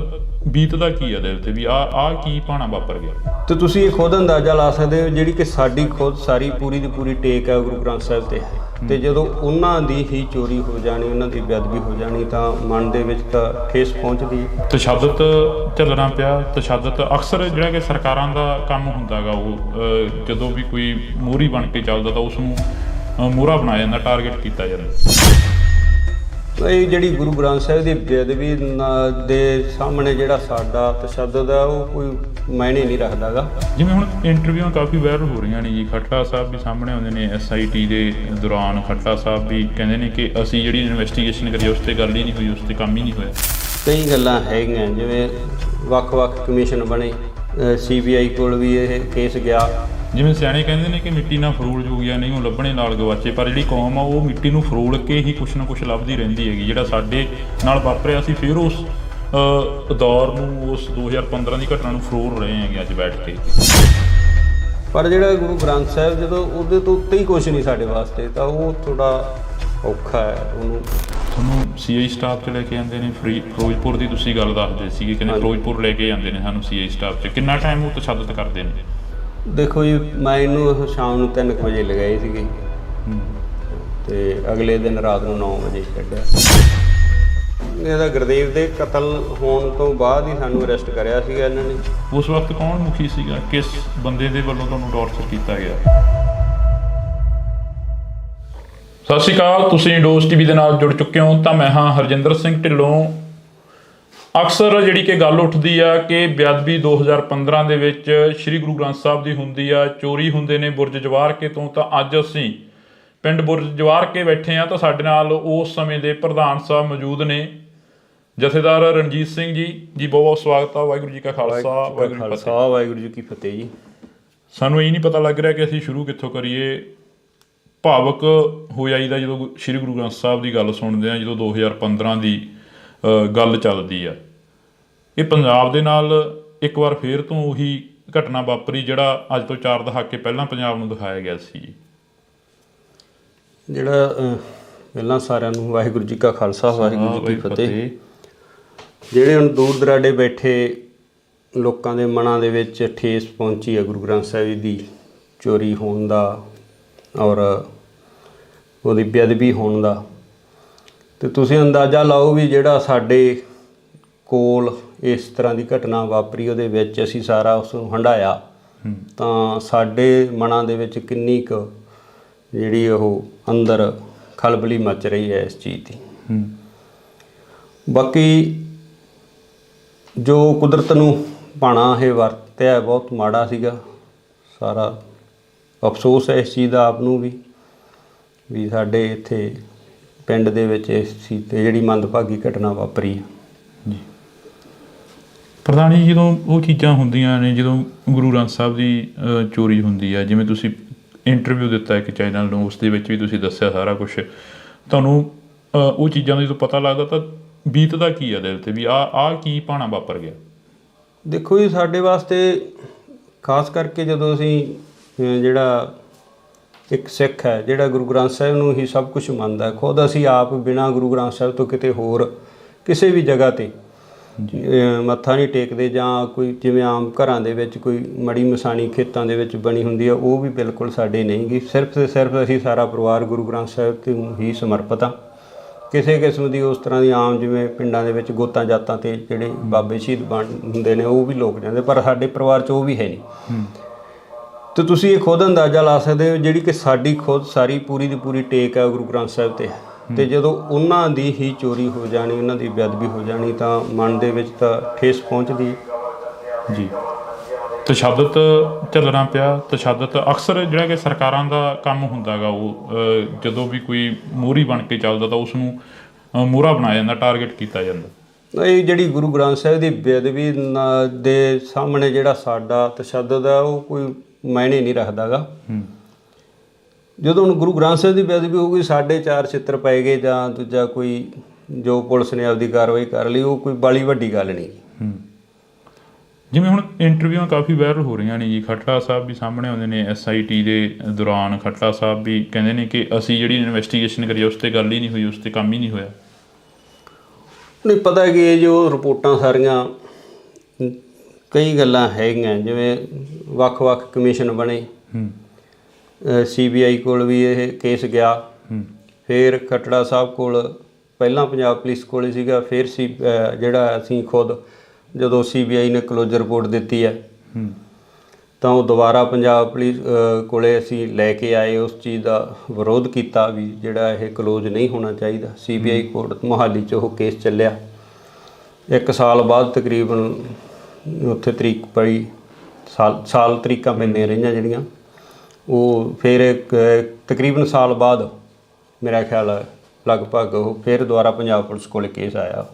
ਬੀਤਦਾ ਕੀ ਆ ਦਿਲ 'ਤੇ ਵੀ ਆਹ ਕੀ ਭਾਣਾ ਵਾਪਰ ਗਿਆ? ਤੇ ਤੁਸੀਂ ਇਹ ਖੁਦ ਅੰਦਾਜ਼ਾ ਲਾ ਸਕਦੇ ਹੋ, ਜਿਹੜੀ ਕਿ ਸਾਡੀ ਖੁਦ ਸਾਰੀ ਪੂਰੀ ਦੀ ਪੂਰੀ ਟੇਕ ਹੈ ਗੁਰੂ ਗ੍ਰੰਥ ਸਾਹਿਬ 'ਤੇ, ਤੇ ਜਦੋਂ ਉਹਨਾਂ ਦੀ ਹੀ ਚੋਰੀ ਹੋ ਜਾਣੀ, ਉਹਨਾਂ ਦੀ ਬੇਅਦਬੀ ਹੋ ਜਾਣੀ, ਤਾਂ ਮਨ ਦੇ ਵਿੱਚ ਤਾਂ ਠੇਸ ਪਹੁੰਚਦੀ। ਤਸ਼ੱਦਦ ਝੱਲਣਾ ਪਿਆ। ਤਸ਼ੱਦਦ ਅਕਸਰ ਜਿਹੜਾ ਕਿ ਸਰਕਾਰਾਂ ਦਾ ਕੰਮ ਹੁੰਦਾ ਗਾ, ਉਹ ਜਦੋਂ ਵੀ ਕੋਈ ਮੋਹਰੀ ਬਣ ਕੇ ਚੱਲਦਾ ਤਾਂ ਉਸ ਨੂੰ ਮੋਹਰਾ ਬਣਾਇਆ ਜਾਂਦਾ, ਟਾਰਗੇਟ ਕੀਤਾ ਜਾਂਦਾ। ਇਹ ਜਿਹੜੀ ਗੁਰੂ ਗ੍ਰੰਥ ਸਾਹਿਬ ਦੀ ਬੇਅਦਬੀ ਦੇ ਸਾਹਮਣੇ ਜਿਹੜਾ ਸਾਡਾ ਤਸ਼ੱਦਦ ਹੈ ਉਹ ਕੋਈ ਮਾਇਨੇ ਨਹੀਂ ਰੱਖਦਾ ਗਾ। ਜਿਵੇਂ ਹੁਣ ਇੰਟਰਵਿਊਆਂ ਕਾਫੀ ਵਾਇਰਲ ਹੋ ਰਹੀਆਂ ਨੇ ਜੀ, ਖੱਟੜਾ ਸਾਹਿਬ ਵੀ ਸਾਹਮਣੇ ਆਉਂਦੇ ਨੇ, SIT ਦੇ ਦੌਰਾਨ ਖੱਟੜਾ ਸਾਹਿਬ ਵੀ ਕਹਿੰਦੇ ਨੇ ਕਿ ਅਸੀਂ ਜਿਹੜੀ ਇਨਵੈਸਟੀਗੇਸ਼ਨ ਕਰੀ ਉਸ 'ਤੇ ਗੱਲ ਹੀ ਨਹੀਂ ਹੋਈ, ਉਸ 'ਤੇ ਕੰਮ ਹੀ ਨਹੀਂ ਹੋਇਆ। ਕਈ ਗੱਲਾਂ ਹੈਗੀਆਂ, ਜਿਵੇਂ ਵੱਖ-ਵੱਖ ਕਮਿਸ਼ਨ ਬਣੇ, CBI ਕੋਲ ਵੀ ਇਹ ਕੇਸ ਗਿਆ। ਜਿਵੇਂ ਸਿਆਣੇ ਕਹਿੰਦੇ ਨੇ ਕਿ ਮਿੱਟੀ ਨਾਲ ਫਰੋਲ ਜੋ ਗਿਆ ਨਹੀਂ ਉਹ ਲੱਭਣੇ ਨਾਲ ਗਵਾਚੇ, ਪਰ ਜਿਹੜੀ ਕੌਮ ਆ ਉਹ ਮਿੱਟੀ ਨੂੰ ਫਰੋਲ ਕੇ ਹੀ ਕੁਛ ਨਾ ਕੁਛ ਲੱਭਦੀ ਰਹਿੰਦੀ ਹੈਗੀ। ਜਿਹੜਾ ਸਾਡੇ ਨਾਲ ਵਾਪਰਿਆ, ਅਸੀਂ ਫਿਰ ਉਸ ਦੌਰ ਨੂੰ, ਉਸ 2015 ਦੀ ਘਟਨਾ ਨੂੰ ਫਰੋਲ ਰਹੇ ਹੈਗੇ ਅੱਜ ਬੈਠ ਕੇ। ਪਰ ਜਿਹੜਾ ਗੁਰੂ ਗ੍ਰੰਥ ਸਾਹਿਬ, ਜਦੋਂ ਉਹਦੇ ਤੋਂ ਉੱਤੇ ਹੀ ਕੁਛ ਨਹੀਂ ਸਾਡੇ ਵਾਸਤੇ, ਤਾਂ ਉਹ ਥੋੜਾ ਔਖਾ ਹੈ। ਉਹਨੂੰ ਤੁਹਾਨੂੰ CI ਸਟਾਫ 'ਚ ਲੈ ਕੇ ਆਉਂਦੇ ਨੇ, ਫਿਰੋਜ਼ਪੁਰ ਦੀ ਤੁਸੀਂ ਗੱਲ ਦੱਸਦੇ ਸੀਗੇ, ਕਹਿੰਦੇ ਫਿਰੋਜ਼ਪੁਰ ਲੈ ਕੇ ਜਾਂਦੇ ਨੇ ਸਾਨੂੰ CI ਸਟਾਫ 'ਚ। ਕਿੰਨਾ ਟਾਈਮ ਉਹ ਤਸ਼ੱਦਦ ਕਰਦੇ ਨੇ? ਦੇਖੋ ਜੀ, ਮੈਂ ਇਹਨੂੰ ਸ਼ਾਮ ਨੂੰ 3 ਵਜੇ ਲਗਾਏ ਸੀਗੇ ਤੇ ਅਗਲੇ ਦਿਨ ਰਾਤ ਨੂੰ 9 ਵਜੇ ਛੱਡਿਆ। ਇਹਦਾ ਗੁਰਦੇਵ ਦੇ ਕਤਲ ਹੋਣ ਤੋਂ ਬਾਅਦ ਹੀ ਸਾਨੂੰ ਅਰੈਸਟ ਕਰਿਆ ਸੀਗਾ ਇਹਨਾਂ ਨੇ। ਉਸ ਵਕਤ ਕੌਣ ਮੁਖੀ ਸੀਗਾ, ਕਿਸ ਬੰਦੇ ਦੇ ਵੱਲੋਂ ਤੁਹਾਨੂੰ ਟੌਰਚਰ ਕੀਤਾ ਗਿਆ? ਸਤਿ ਸ਼੍ਰੀ ਅਕਾਲ, ਤੁਸੀਂ ਇੰਡੋਸ TV ਦੇ ਨਾਲ ਜੁੜ ਚੁੱਕੇ ਹੋ। ਤਾਂ ਮੈਂ ਹਾਂ ਹਰਜਿੰਦਰ ਸਿੰਘ ਢਿੱਲੋਂ। ਅਕਸਰ ਜਿਹੜੀ ਕਿ ਗੱਲ ਉੱਠਦੀ ਆ ਕਿ ਬੇਅਦਬੀ 2015 ਦੇ ਵਿੱਚ ਸ਼੍ਰੀ ਗੁਰੂ ਗ੍ਰੰਥ ਸਾਹਿਬ ਦੀ ਹੁੰਦੀ ਆ, ਚੋਰੀ ਹੁੰਦੇ ਨੇ ਬੁਰਜ ਜਵਾਰ ਕੇ ਤੋਂ। ਤਾਂ ਅੱਜ ਅਸੀਂ ਪਿੰਡ ਬੁਰਜ ਜਵਾਰ ਕੇ ਬੈਠੇ ਆ ਤਾਂ ਸਾਡੇ ਨਾਲ ਉਸ ਸਮੇਂ ਦੇ ਪ੍ਰਧਾਨ ਸਾਹਿਬ ਮੌਜੂਦ ਨੇ, ਜਥੇਦਾਰ ਰਣਜੀਤ ਸਿੰਘ ਜੀ। ਜੀ ਬਹੁਤ ਬਹੁਤ ਸਵਾਗਤ ਆ। ਵਾਹਿਗੁਰੂ ਜੀ ਕਾ ਖਾਲਸਾ, ਵਾਹਿਗੁਰੂ ਜੀ ਕੀ ਫਤਿਹ ਜੀ। ਸਾਨੂੰ ਇਹ ਨਹੀਂ ਪਤਾ ਲੱਗ ਰਿਹਾ ਕਿ ਅਸੀਂ ਸ਼ੁਰੂ ਕਿੱਥੋਂ ਕਰੀਏ। ਭਾਵਕ ਹੋ ਜਾਈਦਾ ਜਦੋਂ ਸ਼੍ਰੀ ਗੁਰੂ ਗ੍ਰੰਥ ਸਾਹਿਬ ਦੀ ਗੱਲ ਸੁਣਦੇ ਆ, ਜਦੋਂ 2015 ਦੀ ਗੱਲ ਚੱਲਦੀ ਆ। ਇਹ ਪੰਜਾਬ ਦੇ ਨਾਲ ਇੱਕ ਵਾਰ ਫੇਰ ਤੋਂ ਉਹੀ ਘਟਨਾ ਵਾਪਰੀ ਜਿਹੜਾ ਅੱਜ ਤੋਂ 4 ਦਹਾਕੇ ਪਹਿਲਾਂ ਪੰਜਾਬ ਨੂੰ ਦਿਖਾਇਆ ਗਿਆ ਸੀ। ਜਿਹੜਾ ਪਹਿਲਾਂ ਸਾਰਿਆਂ ਨੂੰ ਵਾਹਿਗੁਰੂ ਜੀ ਕਾ ਖਾਲਸਾ, ਵਾਹਿਗੁਰੂ ਜੀ ਕੀ ਫਤਿਹ। ਜਿਹੜੇ ਹੁਣ ਦੂਰ ਦਰਾਡੇ ਬੈਠੇ ਲੋਕਾਂ ਦੇ ਮਨਾਂ ਦੇ ਵਿੱਚ ਠੇਸ ਪਹੁੰਚੀ ਹੈ ਗੁਰੂ ਗ੍ਰੰਥ ਸਾਹਿਬ ਦੀ ਚੋਰੀ ਹੋਣ ਦਾ ਔਰ ਉਹਦੀ ਬੇਅਦਬੀ ਹੋਣ ਦਾ, ਅਤੇ ਤੁਸੀਂ ਅੰਦਾਜ਼ਾ ਲਾਓ ਵੀ ਜਿਹੜਾ ਸਾਡੇ ਕੋਲ ਇਸ ਤਰ੍ਹਾਂ ਦੀ ਘਟਨਾ ਵਾਪਰੀ ਉਹਦੇ ਵਿੱਚ ਅਸੀਂ ਸਾਰਾ ਉਸ ਨੂੰ ਹੰਢਾਇਆ ਤਾਂ ਸਾਡੇ ਮਨਾਂ ਦੇ ਵਿੱਚ ਕਿੰਨੀ ਕੁ ਜਿਹੜੀ ਉਹ ਅੰਦਰ ਖਲਬਲੀ ਮਚ ਰਹੀ ਹੈ ਇਸ ਚੀਜ਼ ਦੀ। ਬਾਕੀ ਜੋ ਕੁਦਰਤ ਨੂੰ ਭਾਣਾ ਇਹ ਵਰਤਿਆ ਬਹੁਤ ਮਾੜਾ ਸੀਗਾ। ਸਾਰਾ ਅਫਸੋਸ ਹੈ ਇਸ ਚੀਜ਼ ਦਾ ਆਪ ਨੂੰ ਵੀ ਸਾਡੇ ਇੱਥੇ ਪਿੰਡ ਦੇ ਵਿੱਚ ਇਸ ਚੀਜ਼ 'ਤੇ ਜਿਹੜੀ ਮੰਦਭਾਗੀ ਘਟਨਾ ਵਾਪਰੀ ਹੈ ਜੀ। ਪ੍ਰਧਾਨ ਜੀ, ਜਦੋਂ ਉਹ ਚੀਜ਼ਾਂ ਹੁੰਦੀਆਂ ਨੇ, ਜਦੋਂ ਗੁਰੂ ਗ੍ਰੰਥ ਸਾਹਿਬ ਦੀ ਚੋਰੀ ਹੁੰਦੀ ਹੈ, ਜਿਵੇਂ ਤੁਸੀਂ ਇੰਟਰਵਿਊ ਦਿੱਤਾ ਇੱਕ ਚੈਨਲ ਨੂੰ, ਉਸ ਦੇ ਵਿੱਚ ਵੀ ਤੁਸੀਂ ਦੱਸਿਆ ਸਾਰਾ ਕੁਛ, ਤੁਹਾਨੂੰ ਉਹ ਚੀਜ਼ਾਂ ਦਾ ਜਦੋਂ ਪਤਾ ਲੱਗਦਾ ਤਾਂ ਬੀਤਦਾ ਕੀ ਆ ਦਿਲ 'ਤੇ ਵੀ ਆਹ ਕੀ ਭਾਣਾ ਵਾਪਰ ਗਿਆ? ਦੇਖੋ ਜੀ, ਸਾਡੇ ਵਾਸਤੇ ਖਾਸ ਕਰਕੇ ਜਦੋਂ ਅਸੀਂ ਜਿਹੜਾ ਇੱਕ ਸਿੱਖ ਹੈ ਜਿਹੜਾ ਗੁਰੂ ਗ੍ਰੰਥ ਸਾਹਿਬ ਨੂੰ ਹੀ ਸਭ ਕੁਝ ਮੰਨਦਾ ਹੈ, ਖੁਦ ਅਸੀਂ ਆਪ ਬਿਨਾਂ ਗੁਰੂ ਗ੍ਰੰਥ ਸਾਹਿਬ ਤੋਂ ਕਿਤੇ ਹੋਰ ਕਿਸੇ ਵੀ ਜਗ੍ਹਾ 'ਤੇ ਮੱਥਾ ਨਹੀਂ ਟੇਕਦੇ, ਜਾਂ ਕੋਈ ਜਿਵੇਂ ਆਮ ਘਰਾਂ ਦੇ ਵਿੱਚ ਕੋਈ ਮੜੀ ਮਸਾਣੀ ਖੇਤਾਂ ਦੇ ਵਿੱਚ ਬਣੀ ਹੁੰਦੀ ਹੈ, ਉਹ ਵੀ ਬਿਲਕੁਲ ਸਾਡੇ ਨਹੀਂ ਗੀ। ਸਿਰਫ ਅਤੇ ਸਿਰਫ ਅਸੀਂ ਸਾਰਾ ਪਰਿਵਾਰ ਗੁਰੂ ਗ੍ਰੰਥ ਸਾਹਿਬ ਤੋਂ ਹੀ ਸਮਰਪਿਤ ਹਾਂ। ਕਿਸੇ ਕਿਸਮ ਦੀ ਉਸ ਤਰ੍ਹਾਂ ਦੀ ਆਮ ਜਿਵੇਂ ਪਿੰਡਾਂ ਦੇ ਵਿੱਚ ਗੋਤਾਂ ਜਾਤਾਂ 'ਤੇ ਜਿਹੜੇ ਬਾਬੇ ਸ਼ਹੀਦ ਬਣ ਹੁੰਦੇ ਨੇ ਉਹ ਵੀ ਲੋਕ ਜਾਂਦੇ, ਪਰ ਸਾਡੇ ਪਰਿਵਾਰ 'ਚ ਉਹ ਵੀ ਹੈ ਨਹੀਂ। ਅਤੇ ਤੁਸੀਂ ਇਹ ਖੁਦ ਅੰਦਾਜ਼ਾ ਲਾ ਸਕਦੇ ਹੋ ਜਿਹੜੀ ਕਿ ਸਾਡੀ ਖੁਦ ਸਾਰੀ ਪੂਰੀ ਦੀ ਪੂਰੀ ਟੇਕ ਹੈ ਗੁਰੂ ਗ੍ਰੰਥ ਸਾਹਿਬ 'ਤੇ, ਅਤੇ ਜਦੋਂ ਉਹਨਾਂ ਦੀ ਹੀ ਚੋਰੀ ਹੋ ਜਾਣੀ, ਉਹਨਾਂ ਦੀ ਬੇਅਦਬੀ ਹੋ ਜਾਣੀ ਤਾਂ ਮਨ ਦੇ ਵਿੱਚ ਤਾਂ ਠੇਸ ਪਹੁੰਚਦੀ ਜੀ। ਤਸ਼ੱਦਦ ਚੱਲਣਾ ਪਿਆ। ਤਸ਼ੱਦਦ ਅਕਸਰ ਜਿਹੜਾ ਕਿ ਸਰਕਾਰਾਂ ਦਾ ਕੰਮ ਹੁੰਦਾ ਗਾ, ਉਹ ਜਦੋਂ ਵੀ ਕੋਈ ਮੋਹਰੀ ਬਣ ਕੇ ਚੱਲਦਾ ਤਾਂ ਉਸ ਨੂੰ ਮੋਹਰਾ ਬਣਾਇਆ ਜਾਂਦਾ, ਟਾਰਗੇਟ ਕੀਤਾ ਜਾਂਦਾ। ਇਹ ਜਿਹੜੀ ਗੁਰੂ ਗ੍ਰੰਥ ਸਾਹਿਬ ਦੀ ਬੇਅਦਬੀ ਦੇ ਸਾਹਮਣੇ ਜਿਹੜਾ ਸਾਡਾ ਤਸ਼ੱਦਦ ਹੈ ਉਹ ਕੋਈ ਮਾਇਨੇ ਨਹੀਂ ਰੱਖਦਾ ਗਾ। ਜਦੋਂ ਹੁਣ ਗੁਰੂ ਗ੍ਰੰਥ ਸਾਹਿਬ ਦੀ ਬੇਅਦਬੀ ਹੋ ਗਈ, ਸਾਡੇ 4 ਛਿੱਤਰ ਪੈ ਗਏ ਜਾਂ ਦੂਜਾ ਕੋਈ ਜੋ ਪੁਲਿਸ ਨੇ ਆਪਦੀ ਕਾਰਵਾਈ ਕਰ ਲਈ, ਉਹ ਕੋਈ ਬਾਲੀ ਵੱਡੀ ਗੱਲ ਨਹੀਂ। ਜਿਵੇਂ ਹੁਣ ਇੰਟਰਵਿਊਆਂ ਕਾਫੀ ਵਾਇਰਲ ਹੋ ਰਹੀਆਂ ਨੇ ਜੀ, ਖੱਟੜਾ ਸਾਹਿਬ ਵੀ ਸਾਹਮਣੇ ਆਉਂਦੇ ਨੇ। SIT ਦੇ ਦੌਰਾਨ ਖੱਟੜਾ ਸਾਹਿਬ ਵੀ ਕਹਿੰਦੇ ਨੇ ਕਿ ਅਸੀਂ ਜਿਹੜੀ ਇਨਵੈਸਟੀਗੇਸ਼ਨ ਕਰੀ ਉਸ 'ਤੇ ਗੱਲ ਹੀ ਨਹੀਂ ਹੋਈ, ਉਸ 'ਤੇ ਕੰਮ ਹੀ ਨਹੀਂ ਹੋਇਆ। ਨਹੀਂ ਪਤਾ ਕਿ ਇਹ ਜੋ ਰਿਪੋਰਟਾਂ ਸਾਰੀਆਂ ਕਈ ਗੱਲਾਂ ਹੈਗੀਆਂ, ਜਿਵੇਂ ਵੱਖ-ਵੱਖ ਕਮਿਸ਼ਨ ਬਣੇ, CBI ਕੋਲ ਵੀ ਇਹ ਕੇਸ ਗਿਆ, ਫਿਰ ਖੱਟੜਾ ਸਾਹਿਬ ਕੋਲ, ਪਹਿਲਾਂ ਪੰਜਾਬ ਪੁਲਿਸ ਕੋਲ ਹੀ ਸੀਗਾ, ਫਿਰ ਜਿਹੜਾ ਅਸੀਂ ਖੁਦ ਜਦੋਂ CBI ਨੇ ਕਲੋਜ਼ਰ ਰਿਪੋਰਟ ਦਿੱਤੀ ਹੈ ਤਾਂ ਉਹ ਦੁਬਾਰਾ ਪੰਜਾਬ ਪੁਲਿਸ ਕੋਲੇ ਅਸੀਂ ਲੈ ਕੇ ਆਏ, ਉਸ ਚੀਜ਼ ਦਾ ਵਿਰੋਧ ਕੀਤਾ ਵੀ ਜਿਹੜਾ ਇਹ ਕਲੋਜ਼ ਨਹੀਂ ਹੋਣਾ ਚਾਹੀਦਾ। CBI ਕੋਰਟ ਮੋਹਾਲੀ 'ਚ ਉਹ ਕੇਸ ਚੱਲਿਆ। 1 ਸਾਲ ਬਾਅਦ ਤਕਰੀਬਨ ਉੱਥੇ ਤਰੀਕ ਪਈ, ਸਾਲ ਤਰੀਕਾਂ ਪੈਂਦੀਆਂ ਰਹੀਆਂ ਜਿਹੜੀਆਂ, ਉਹ ਫਿਰ ਤਕਰੀਬਨ ਸਾਲ ਬਾਅਦ ਮੇਰਾ ਖਿਆਲ ਲਗਭਗ ਉਹ ਫਿਰ ਦੁਬਾਰਾ ਪੰਜਾਬ ਪੁਲਿਸ ਕੋਲ ਕੇਸ ਆਇਆ।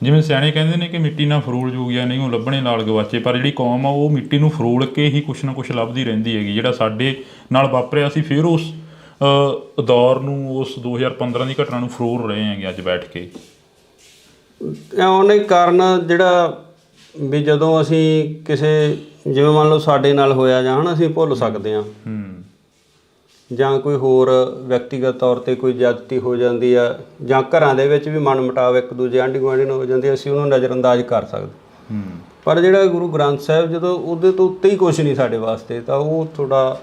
ਜਿਵੇਂ ਸਿਆਣੇ ਕਹਿੰਦੇ ਨੇ ਕਿ ਮਿੱਟੀ ਨਾਲ ਫਰੋਲ ਜੋਗਿਆ ਨਹੀਂ ਉਹ ਲੱਭਣੇ ਨਾਲ ਗਵਾਚੇ, ਪਰ ਜਿਹੜੀ ਕੌਮ ਆ ਉਹ ਮਿੱਟੀ ਨੂੰ ਫਰੋਲ ਕੇ ਹੀ ਕੁਛ ਨਾ ਕੁਛ ਲੱਭਦੀ ਰਹਿੰਦੀ ਹੈਗੀ। ਜਿਹੜਾ ਸਾਡੇ ਨਾਲ ਵਾਪਰਿਆ, ਅਸੀਂ ਫਿਰ ਉਸ ਦੌਰ ਨੂੰ, ਉਸ 2015 ਦੀ ਘਟਨਾ ਨੂੰ ਫਰੋਲ ਰਹੇ ਹੈਗੇ ਅੱਜ ਬੈਠ ਕੇ। ਉਹਨੇ ਕਾਰਨ ਜਿਹੜਾ ਵੀ ਜਦੋਂ ਅਸੀਂ ਕਿਸੇ ਜਿਵੇਂ ਮੰਨ ਲਓ ਸਾਡੇ ਨਾਲ ਹੋਇਆ ਜਾਂ ਅਸੀਂ ਭੁੱਲ ਸਕਦੇ ਹਾਂ, ਜਾਂ ਕੋਈ ਹੋਰ ਵਿਅਕਤੀਗਤ ਤੌਰ 'ਤੇ ਕੋਈ ਜ਼ਿਆਦਤੀ ਹੋ ਜਾਂਦੀ ਆ, ਜਾਂ ਘਰਾਂ ਦੇ ਵਿੱਚ ਵੀ ਮਨਮੁਟਾਵ ਇੱਕ ਦੂਜੇ ਆਂਢੀ ਗੁਆਂਢੀ ਨਾਲ ਹੋ ਜਾਂਦੀ, ਅਸੀਂ ਉਹਨੂੰ ਨਜ਼ਰਅੰਦਾਜ਼ ਕਰ ਸਕਦੇ। ਪਰ ਜਿਹੜਾ ਗੁਰੂ ਗ੍ਰੰਥ ਸਾਹਿਬ, ਜਦੋਂ ਉਹਦੇ ਤੋਂ ਉੱਤੇ ਹੀ ਕੁਛ ਨਹੀਂ ਸਾਡੇ ਵਾਸਤੇ, ਤਾਂ ਉਹ ਥੋੜ੍ਹਾ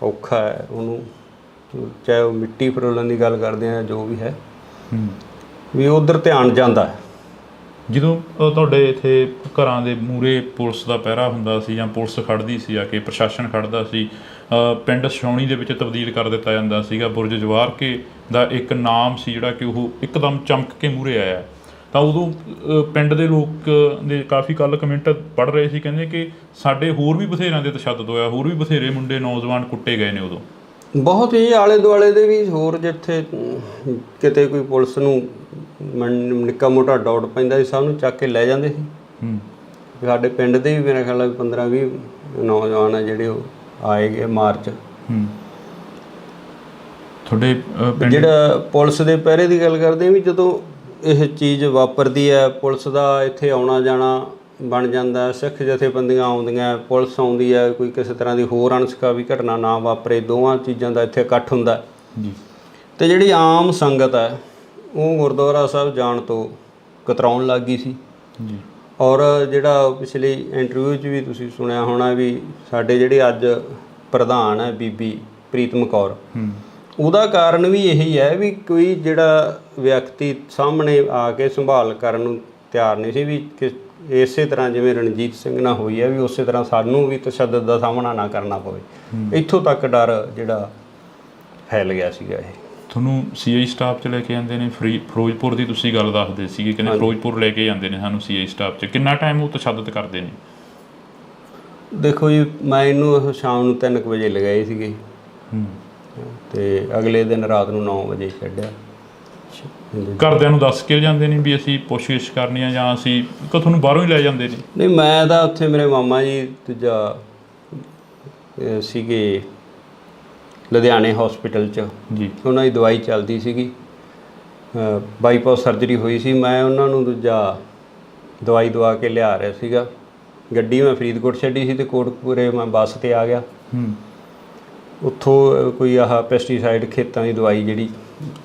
ਔਖਾ ਹੈ ਉਹਨੂੰ, ਚਾਹੇ ਉਹ ਮਿੱਟੀ ਫਰੋਲਣ ਦੀ ਗੱਲ ਕਰਦੇ ਆ ਜੋ ਵੀ ਹੈ, ਵੀ ਉੱਧਰ ਧਿਆਨ ਜਾਂਦਾ ਹੈ। ਜਦੋਂ ਤੁਹਾਡੇ ਇੱਥੇ ਘਰਾਂ ਦੇ ਮੂਹਰੇ ਪੁਲਿਸ ਦਾ ਪਹਿਰਾ ਹੁੰਦਾ ਸੀ ਜਾਂ ਪੁਲਿਸ ਖੜ੍ਹਦੀ ਸੀ, ਆ ਕੇ ਪ੍ਰਸ਼ਾਸਨ ਖੜ੍ਹਦਾ ਸੀ, ਪਿੰਡ ਛਾਉਣੀ ਦੇ ਵਿੱਚ ਤਬਦੀਲ ਕਰ ਦਿੱਤਾ ਜਾਂਦਾ ਸੀਗਾ। ਬੁਰਜ ਜਵਾਰ ਕੇ ਦਾ ਇੱਕ ਨਾਮ ਸੀ ਜਿਹੜਾ ਕਿ ਉਹ ਇੱਕਦਮ ਚਮਕ ਕੇ ਮੂਹਰੇ ਆਇਆ, ਤਾਂ ਉਦੋਂ ਪਿੰਡ ਦੇ ਲੋਕ ਦੇ ਕਾਫੀ ਕੱਲ੍ਹ ਕਮੈਂਟ ਪੜ੍ਹ ਰਹੇ ਸੀ, ਕਹਿੰਦੇ ਕਿ ਸਾਡੇ ਹੋਰ ਵੀ ਬਥੇਰਿਆਂ ਦੇ ਤਸ਼ੱਦਦ ਹੋਇਆ, ਹੋਰ ਵੀ ਬਥੇਰੇ ਮੁੰਡੇ ਨੌਜਵਾਨ ਕੁੱਟੇ ਗਏ ਨੇ ਉਦੋਂ। ਬਹੁਤ ਹੀ ਆਲੇ ਦੁਆਲੇ ਦੇ ਵੀ ਹੋਰ ਜਿੱਥੇ ਕਿਤੇ ਕੋਈ ਪੁਲਿਸ ਨੂੰ ਨਿੱਕਾ ਮੋਟਾ ਡਾਊਟ ਪੈਂਦਾ ਸੀ ਸਭ ਨੂੰ ਚੱਕ ਕੇ ਲੈ ਜਾਂਦੇ ਸੀ। ਸਾਡੇ ਪਿੰਡ ਦੇ ਵੀ ਮੇਰੇ ਖਿਆਲ ਨਾਲ 15-20 ਨੌਜਵਾਨ ਆ ਜਿਹੜੇ ਉਹ ਆਏ ਗਏ ਮਾਰਚ। ਤੁਹਾਡੇ ਜਿਹੜਾ ਪੁਲਿਸ ਦੇ ਪਹਿਰੇ ਦੀ ਗੱਲ ਕਰਦੇ ਵੀ ਜਦੋਂ ਇਹ ਚੀਜ਼ ਵਾਪਰਦੀ ਹੈ, ਪੁਲਿਸ ਦਾ ਇੱਥੇ ਆਉਣਾ ਜਾਣਾ ਬਣ ਜਾਂਦਾ, ਸਿੱਖ ਜਥੇਬੰਦੀਆਂ ਆਉਂਦੀਆਂ, ਪੁਲਿਸ ਆਉਂਦੀ ਹੈ, ਕੋਈ ਕਿਸੇ ਤਰ੍ਹਾਂ ਦੀ ਹੋਰ ਅਣਸੁਖਾਵੀ ਘਟਨਾ ਨਾ ਵਾਪਰੇ, ਦੋਵਾਂ ਚੀਜ਼ਾਂ ਦਾ ਇੱਥੇ ਇਕੱਠ ਹੁੰਦਾ ਜੀ। ਅਤੇ ਜਿਹੜੀ ਆਮ ਸੰਗਤ ਹੈ ਉਹ ਗੁਰਦੁਆਰਾ ਸਾਹਿਬ ਜਾਣ ਤੋਂ ਕਤਰਾਉਣ ਲੱਗ ਗਈ ਸੀ ਜੀ। ਔਰ ਜਿਹੜਾ ਪਿਛਲੀ ਇੰਟਰਵਿਊ 'ਚ ਵੀ ਤੁਸੀਂ ਸੁਣਿਆ ਹੋਣਾ ਵੀ ਸਾਡੇ ਜਿਹੜੇ ਅੱਜ ਪ੍ਰਧਾਨ ਹੈ ਬੀਬੀ ਪ੍ਰੀਤਮ ਕੌਰ, ਉਹਦਾ ਕਾਰਨ ਵੀ ਇਹੀ ਹੈ ਵੀ ਕੋਈ ਜਿਹੜਾ ਵਿਅਕਤੀ ਸਾਹਮਣੇ ਆ ਕੇ ਸੰਭਾਲ ਕਰਨ ਨੂੰ ਤਿਆਰ ਨਹੀਂ ਸੀ ਵੀ ਇਸੇ ਤਰ੍ਹਾਂ ਜਿਵੇਂ ਰਣਜੀਤ ਸਿੰਘ ਨਾਲ ਹੋਈ ਹੈ ਵੀ ਉਸੇ ਤਰ੍ਹਾਂ ਸਾਨੂੰ ਵੀ ਤਸ਼ੱਦਦ ਦਾ ਸਾਹਮਣਾ ਨਾ ਕਰਨਾ ਪਵੇ। ਇੱਥੋਂ ਤੱਕ ਡਰ ਜਿਹੜਾ ਫੈਲ ਗਿਆ ਸੀਗਾ। ਇਹ ਤੁਹਾਨੂੰ ਸੀਆਈ ਸਟਾਫ 'ਚ ਲੈ ਕੇ ਜਾਂਦੇ ਨੇ, ਫਿਰੋਜ਼ਪੁਰ ਦੀ ਤੁਸੀਂ ਗੱਲ ਦੱਸਦੇ ਸੀਗੇ, ਕਹਿੰਦੇ ਫਿਰੋਜ਼ਪੁਰ ਲੈ ਕੇ ਜਾਂਦੇ ਨੇ ਸਾਨੂੰ ਸੀਆਈ ਸਟਾਫ 'ਚ, ਕਿੰਨਾ ਟਾਈਮ ਉਹ ਤਸ਼ੱਦਦ ਕਰਦੇ ਨੇ? ਦੇਖੋ ਜੀ, ਮੈਂ ਇਹਨੂੰ ਸ਼ਾਮ ਨੂੰ 3 ਵਜੇ ਲਗਾਏ ਸੀਗੇ ਤੇ ਅਗਲੇ ਦਿਨ ਰਾਤ ਨੂੰ 9 ਵਜੇ ਛੱਡਿਆ। ਘਰਦਿਆਂ ਨੂੰ ਦੱਸ ਕੇ ਜਾਂਦੇ ਨੇ ਵੀ ਅਸੀਂ ਪੁੱਛਗਿੱਛ ਕਰਨੀ ਆ ਜਾਂ ਅਸੀਂ ਤੁਹਾਨੂੰ ਬਾਹਰੋਂ ਹੀ ਲੈ ਜਾਂਦੇ ਨੇ? ਨਹੀਂ, ਮੈਂ ਤਾਂ ਉੱਥੇ ਮੇਰੇ ਮਾਮਾ ਜੀ ਦੂਜਾ ਸੀਗੇ ਲੁਧਿਆਣੇ ਹੌਸਪੀਟਲ 'ਚ ਜੀ, ਉਹਨਾਂ ਦੀ ਦਵਾਈ ਚੱਲਦੀ ਸੀਗੀ, ਬਾਈਪਾਸ ਸਰਜਰੀ ਹੋਈ ਸੀ। ਮੈਂ ਉਹਨਾਂ ਨੂੰ ਦੂਜਾ ਦਵਾਈ ਦਵਾ ਕੇ ਲਿਆ ਰਿਹਾ ਸੀਗਾ। ਗੱਡੀ ਮੈਂ ਫਰੀਦਕੋਟ ਛੱਡੀ ਸੀ ਅਤੇ ਕੋਟਕਪੂਰੇ ਮੈਂ ਬੱਸ 'ਤੇ ਆ ਗਿਆ। ਉੱਥੋਂ ਕੋਈ ਆਹ ਪੈਸਟੀਸਾਈਡ ਖੇਤਾਂ ਦੀ ਦਵਾਈ ਜਿਹੜੀ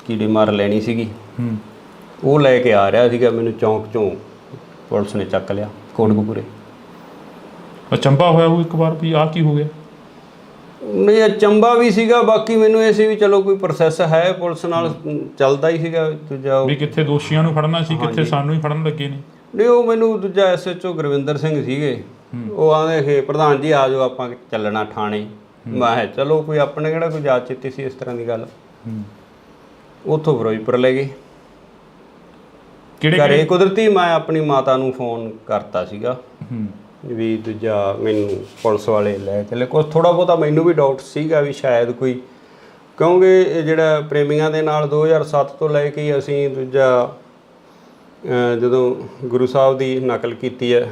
ਕੀੜੇ ਮਾਰ ਲੈਣੀ ਸੀਗੀ ਉਹ ਲੈ ਕੇ ਆ ਰਿਹਾ ਸੀਗਾ। ਮੈਨੂੰ ਚੌਂਕ 'ਚੋਂ ਪੁਲਿਸ ਨੇ ਚੱਕ ਲਿਆ ਕੋਟਕਪੂਰੇ। ਅਚੰਭਾ ਹੋਇਆ ਉਹ ਇੱਕ ਵਾਰ ਵੀ ਆਹ ਕੀ ਹੋ ਗਿਆ? ਨਹੀਂ, ਅਚੰਭਾ ਵੀ ਸੀਗਾ, ਬਾਕੀ ਮੈਨੂੰ ਇਹ ਸੀ ਵੀ ਚਲੋ ਕੋਈ ਪ੍ਰੋਸੈਸ ਹੈ ਪੁਲਿਸ ਨਾਲ ਚੱਲਦਾ ਹੀ ਸੀਗਾ। ਦੂਜਾ ਵੀ ਕਿੱਥੇ ਦੋਸ਼ੀਆਂ ਨੂੰ ਫੜਨਾ ਸੀ, ਕਿੱਥੇ ਸਾਨੂੰ ਹੀ ਫੜਨ ਲੱਗੇ ਨੇ। ਨਹੀਂ, ਉਹ ਮੈਨੂੰ ਦੂਜਾ SHO ਗੁਰਵਿੰਦਰ ਸਿੰਘ ਸੀਗੇ, ਉਹ ਆਂਦੇ ਕਿ ਪ੍ਰਧਾਨ ਜੀ ਆ ਜਾਓ ਆਪਾਂ ਚੱਲਣਾ ਥਾਣੇ। ਮੈਂ ਕਿਹਾ ਚਲੋ, ਕੋਈ ਆਪਣੇ ਕਿਹੜਾ ਕੋਈ ਯਾਦ ਚਿੱਤੀ ਸੀ ਇਸ ਤਰ੍ਹਾਂ ਦੀ ਗੱਲ। ਉੱਥੋਂ ਫਿਰੋਜ਼ਪੁਰ ਲੈ ਗਏ। ਘਰੇ ਕੁਦਰਤੀ ਮੈਂ ਆਪਣੀ ਮਾਤਾ ਨੂੰ ਫੋਨ ਕਰਤਾ ਸੀਗਾ ਵੀ ਦੂਜਾ ਮੈਨੂੰ ਪੁਲਿਸ ਵਾਲੇ ਲੈ ਚਲੇ। ਕੁਛ ਥੋੜ੍ਹਾ ਬਹੁਤਾ ਮੈਨੂੰ ਵੀ ਡਾਊਟ ਸੀਗਾ ਵੀ ਸ਼ਾਇਦ ਕੋਈ, ਕਿਉਂਕਿ ਇਹ ਜਿਹੜਾ ਪ੍ਰੇਮੀਆਂ ਦੇ ਨਾਲ 2007 ਤੋਂ ਲੈ ਕੇ ਅਸੀਂ ਦੂਜਾ ਜਦੋਂ ਗੁਰੂ ਸਾਹਿਬ ਦੀ ਨਕਲ ਕੀਤੀ ਹੈ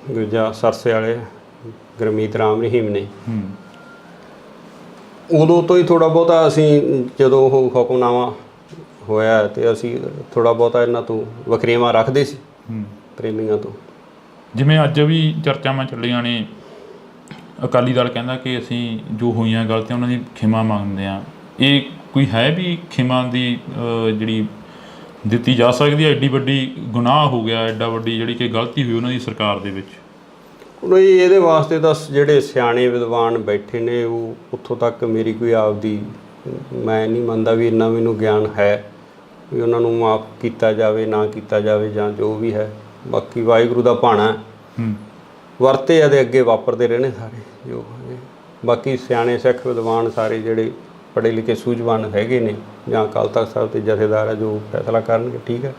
ਦੂਜਾ ਸਰਸੇ ਵਾਲੇ ਗੁਰਮੀਤ ਰਾਮ ਰਹੀਮ ਨੇ, ਉਦੋਂ ਤੋਂ ਹੀ ਥੋੜ੍ਹਾ ਬਹੁਤਾ ਅਸੀਂ ਜਦੋਂ ਉਹ ਹੁਕਮਨਾਮਾ ਹੋਇਆ ਅਤੇ ਅਸੀਂ ਥੋੜ੍ਹਾ ਬਹੁਤਾ ਇਹਨਾਂ ਤੋਂ ਵਖਰੇਵਾਂ ਰੱਖਦੇ ਸੀ ਪ੍ਰੇਮੀਆਂ ਤੋਂ। ਜਿਵੇਂ ਅੱਜ ਵੀ ਚਰਚਾਵਾਂ ਚੱਲੀਆਂ ਨੇ, ਅਕਾਲੀ ਦਲ ਕਹਿੰਦਾ ਕਿ ਅਸੀਂ ਜੋ ਹੋਈਆਂ ਗਲਤੀਆਂ ਉਹਨਾਂ ਦੀ ਖਿਮਾ ਮੰਗਦੇ ਹਾਂ। ਇਹ ਕੋਈ ਹੈ ਵੀ ਖਿਮਾ ਦੀ ਜਿਹੜੀ ਦਿੱਤੀ ਜਾ ਸਕਦੀ ਹੈ? ਐਡੀ ਵੱਡੀ ਗੁਨਾਹ ਹੋ ਗਿਆ, ਐਡਾ ਵੱਡੀ ਜਿਹੜੀ ਕਿ ਗਲਤੀ ਹੋਈ ਉਹਨਾਂ ਦੀ ਸਰਕਾਰ ਦੇ ਵਿੱਚ। ਨਹੀਂ, ਇਹਦੇ ਵਾਸਤੇ ਤਾਂ ਜਿਹੜੇ ਸਿਆਣੇ ਵਿਦਵਾਨ ਬੈਠੇ ਨੇ ਉਹ ਉੱਥੋਂ ਤੱਕ ਮੇਰੀ ਕੋਈ ਆਪਦੀ ਮੈਂ ਨਹੀਂ ਮੰਨਦਾ ਵੀ ਇੰਨਾ ਮੈਨੂੰ ਗਿਆਨ ਹੈ ਵੀ ਉਹਨਾਂ ਨੂੰ ਮਾਫ਼ ਕੀਤਾ ਜਾਵੇ ਨਾ ਕੀਤਾ ਜਾਵੇ ਜਾਂ ਜੋ ਵੀ ਹੈ। ਬਾਕੀ ਵਾਹਿਗੁਰੂ ਦਾ ਭਾਣਾ ਵਰਤੇ ਆ ਦੇ ਅੱਗੇ ਵਾਪਰਦੇ ਰਹਿਣੇ ਸਾਰੇ ਜੋ। ਬਾਕੀ ਸਿਆਣੇ ਸਿੱਖ ਵਿਦਵਾਨ ਸਾਰੇ ਜਿਹੜੇ ਪੜ੍ਹੇ ਲਿਖੇ ਸੂਝਵਾਨ ਹੈਗੇ ਨੇ ਜਾਂ ਅਕਾਲ ਤਖ਼ਤ ਸਾਹਿਬ ਦੇ ਜਥੇਦਾਰ ਆ ਜੋ ਫੈਸਲਾ ਕਰਨਗੇ ਠੀਕ ਹੈ।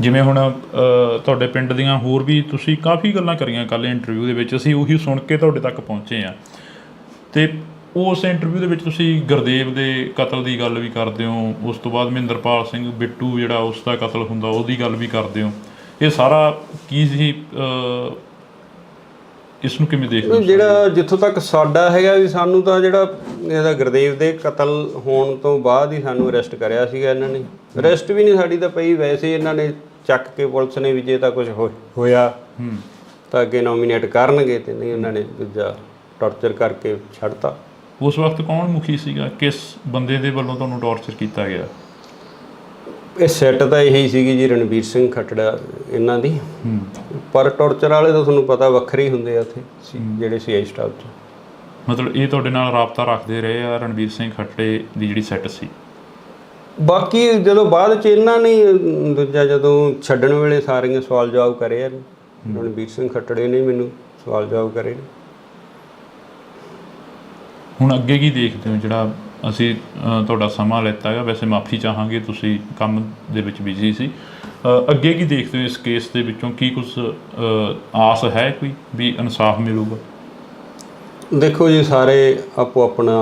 ਜਿਵੇਂ ਹੁਣ ਤੁਹਾਡੇ ਪਿੰਡ ਦੀਆਂ ਹੋਰ ਵੀ ਤੁਸੀਂ ਕਾਫੀ ਗੱਲਾਂ ਕਰੀਆਂ ਕੱਲ੍ਹ ਇੰਟਰਵਿਊ ਦੇ ਵਿੱਚ, ਅਸੀਂ ਉਹੀ ਸੁਣ ਕੇ ਤੁਹਾਡੇ ਤੱਕ ਪਹੁੰਚੇ ਹਾਂ। ਅਤੇ ਉਸ ਇੰਟਰਵਿਊ ਦੇ ਵਿੱਚ ਤੁਸੀਂ ਗੁਰਦੇਵ ਦੇ ਕਤਲ ਦੀ ਗੱਲ ਵੀ ਕਰਦੇ ਹੋ, ਉਸ ਤੋਂ ਬਾਅਦ ਮਹਿੰਦਰਪਾਲ ਸਿੰਘ ਬਿੱਟੂ ਜਿਹੜਾ ਉਸ ਦਾ ਕਤਲ ਹੁੰਦਾ ਉਹਦੀ ਗੱਲ ਵੀ ਕਰਦੇ ਹੋ। ਇਹ ਸਾਰਾ ਕੀ ਸੀ, ਇਸ ਨੂੰ ਕਿਵੇਂ ਦੇਖਦੇ ਹੋ? ਜਿਹੜਾ ਜਿੱਥੋਂ ਤੱਕ ਸਾਡਾ ਹੈਗਾ ਵੀ ਸਾਨੂੰ ਤਾਂ ਜਿਹੜਾ ਇਹਦਾ ਗੁਰਦੇਵ ਦੇ ਕਤਲ ਹੋਣ ਤੋਂ ਬਾਅਦ ਹੀ ਸਾਨੂੰ ਅਰੈਸਟ ਕਰਿਆ ਸੀਗਾ ਇਹਨਾਂ ਨੇ। ਅਰੈਸਟ ਵੀ ਨਹੀਂ ਸਾਡੀ ਤਾਂ ਪਈ, ਵੈਸੇ ਇਹਨਾਂ ਨੇ ਚੱਕ ਕੇ ਪੁਲਿਸ ਨੇ ਵੀ ਜੇ ਤਾਂ ਕੁਝ ਹੋਇਆ ਤਾਂ ਅੱਗੇ ਨੋਮੀਨੇਟ ਕਰਨਗੇ ਅਤੇ ਨਹੀਂ ਉਹਨਾਂ ਨੇ ਦੂਜਾ ਟੌਰਚਰ ਕਰਕੇ ਛੱਡਤਾ। ਉਸ ਵਕਤ ਕੌਣ ਮੁਖੀ ਸੀਗਾ? ਕਿਸ ਬੰਦੇ ਦੇ ਵੱਲੋਂ ਤੁਹਾਨੂੰ ਟੌਰਚਰ ਕੀਤਾ ਗਿਆ? ਇਹ ਸੈੱਟ ਤਾਂ ਇਹੀ ਸੀਗੀ ਜੀ, ਰਣਬੀਰ ਸਿੰਘ ਖੱਟੜਾ ਇਹਨਾਂ ਦੀ। ਪਰ ਟੌਰਚਰ ਵਾਲੇ ਤਾਂ ਤੁਹਾਨੂੰ ਪਤਾ ਵੱਖਰੇ ਹੀ ਹੁੰਦੇ ਆ ਉੱਥੇ ਜਿਹੜੇ CI ਸਟਾਫ 'ਚ। ਮਤਲਬ ਇਹ ਤੁਹਾਡੇ ਨਾਲ ਰਾਬਤਾ ਰੱਖਦੇ ਰਹੇ ਆ ਰਣਬੀਰ ਸਿੰਘ ਖੱਟੜੇ ਦੀ ਜਿਹੜੀ ਸੈੱਟ ਸੀ? ਬਾਕੀ ਜਦੋਂ ਬਾਅਦ 'ਚ ਇਹਨਾਂ ਨੇ ਦੂਜਾ ਜਦੋਂ ਛੱਡਣ ਵੇਲੇ ਸਾਰੀਆਂ ਸਵਾਲ ਜਵਾਬ ਕਰੇ ਆ, ਰਣਬੀਰ ਸਿੰਘ ਖੱਟੜੇ ਨੇ ਮੈਨੂੰ ਸਵਾਲ ਜਵਾਬ ਕਰੇ। ਹੁਣ ਅੱਗੇ ਕੀ ਦੇਖਦੇ ਹੋ? ਜਿਹੜਾ ਅਸੀਂ ਤੁਹਾਡਾ ਸਮਾਂ ਲਿੱਤਾ ਹੈਗਾ, ਵੈਸੇ ਮਾਫੀ ਚਾਹਾਂਗੇ, ਤੁਸੀਂ ਕੰਮ ਦੇ ਵਿੱਚ ਬਿਜ਼ੀ ਸੀ। ਅੱਗੇ ਕੀ ਦੇਖਦੇ ਹੋ ਇਸ ਕੇਸ ਦੇ ਵਿੱਚੋਂ? ਕੀ ਕੁਛ ਆਸ ਹੈ ਕੋਈ ਵੀ ਇਨਸਾਫ ਮਿਲੂਗਾ? ਦੇਖੋ ਜੀ, ਸਾਰੇ ਆਪੋ ਆਪਣਾ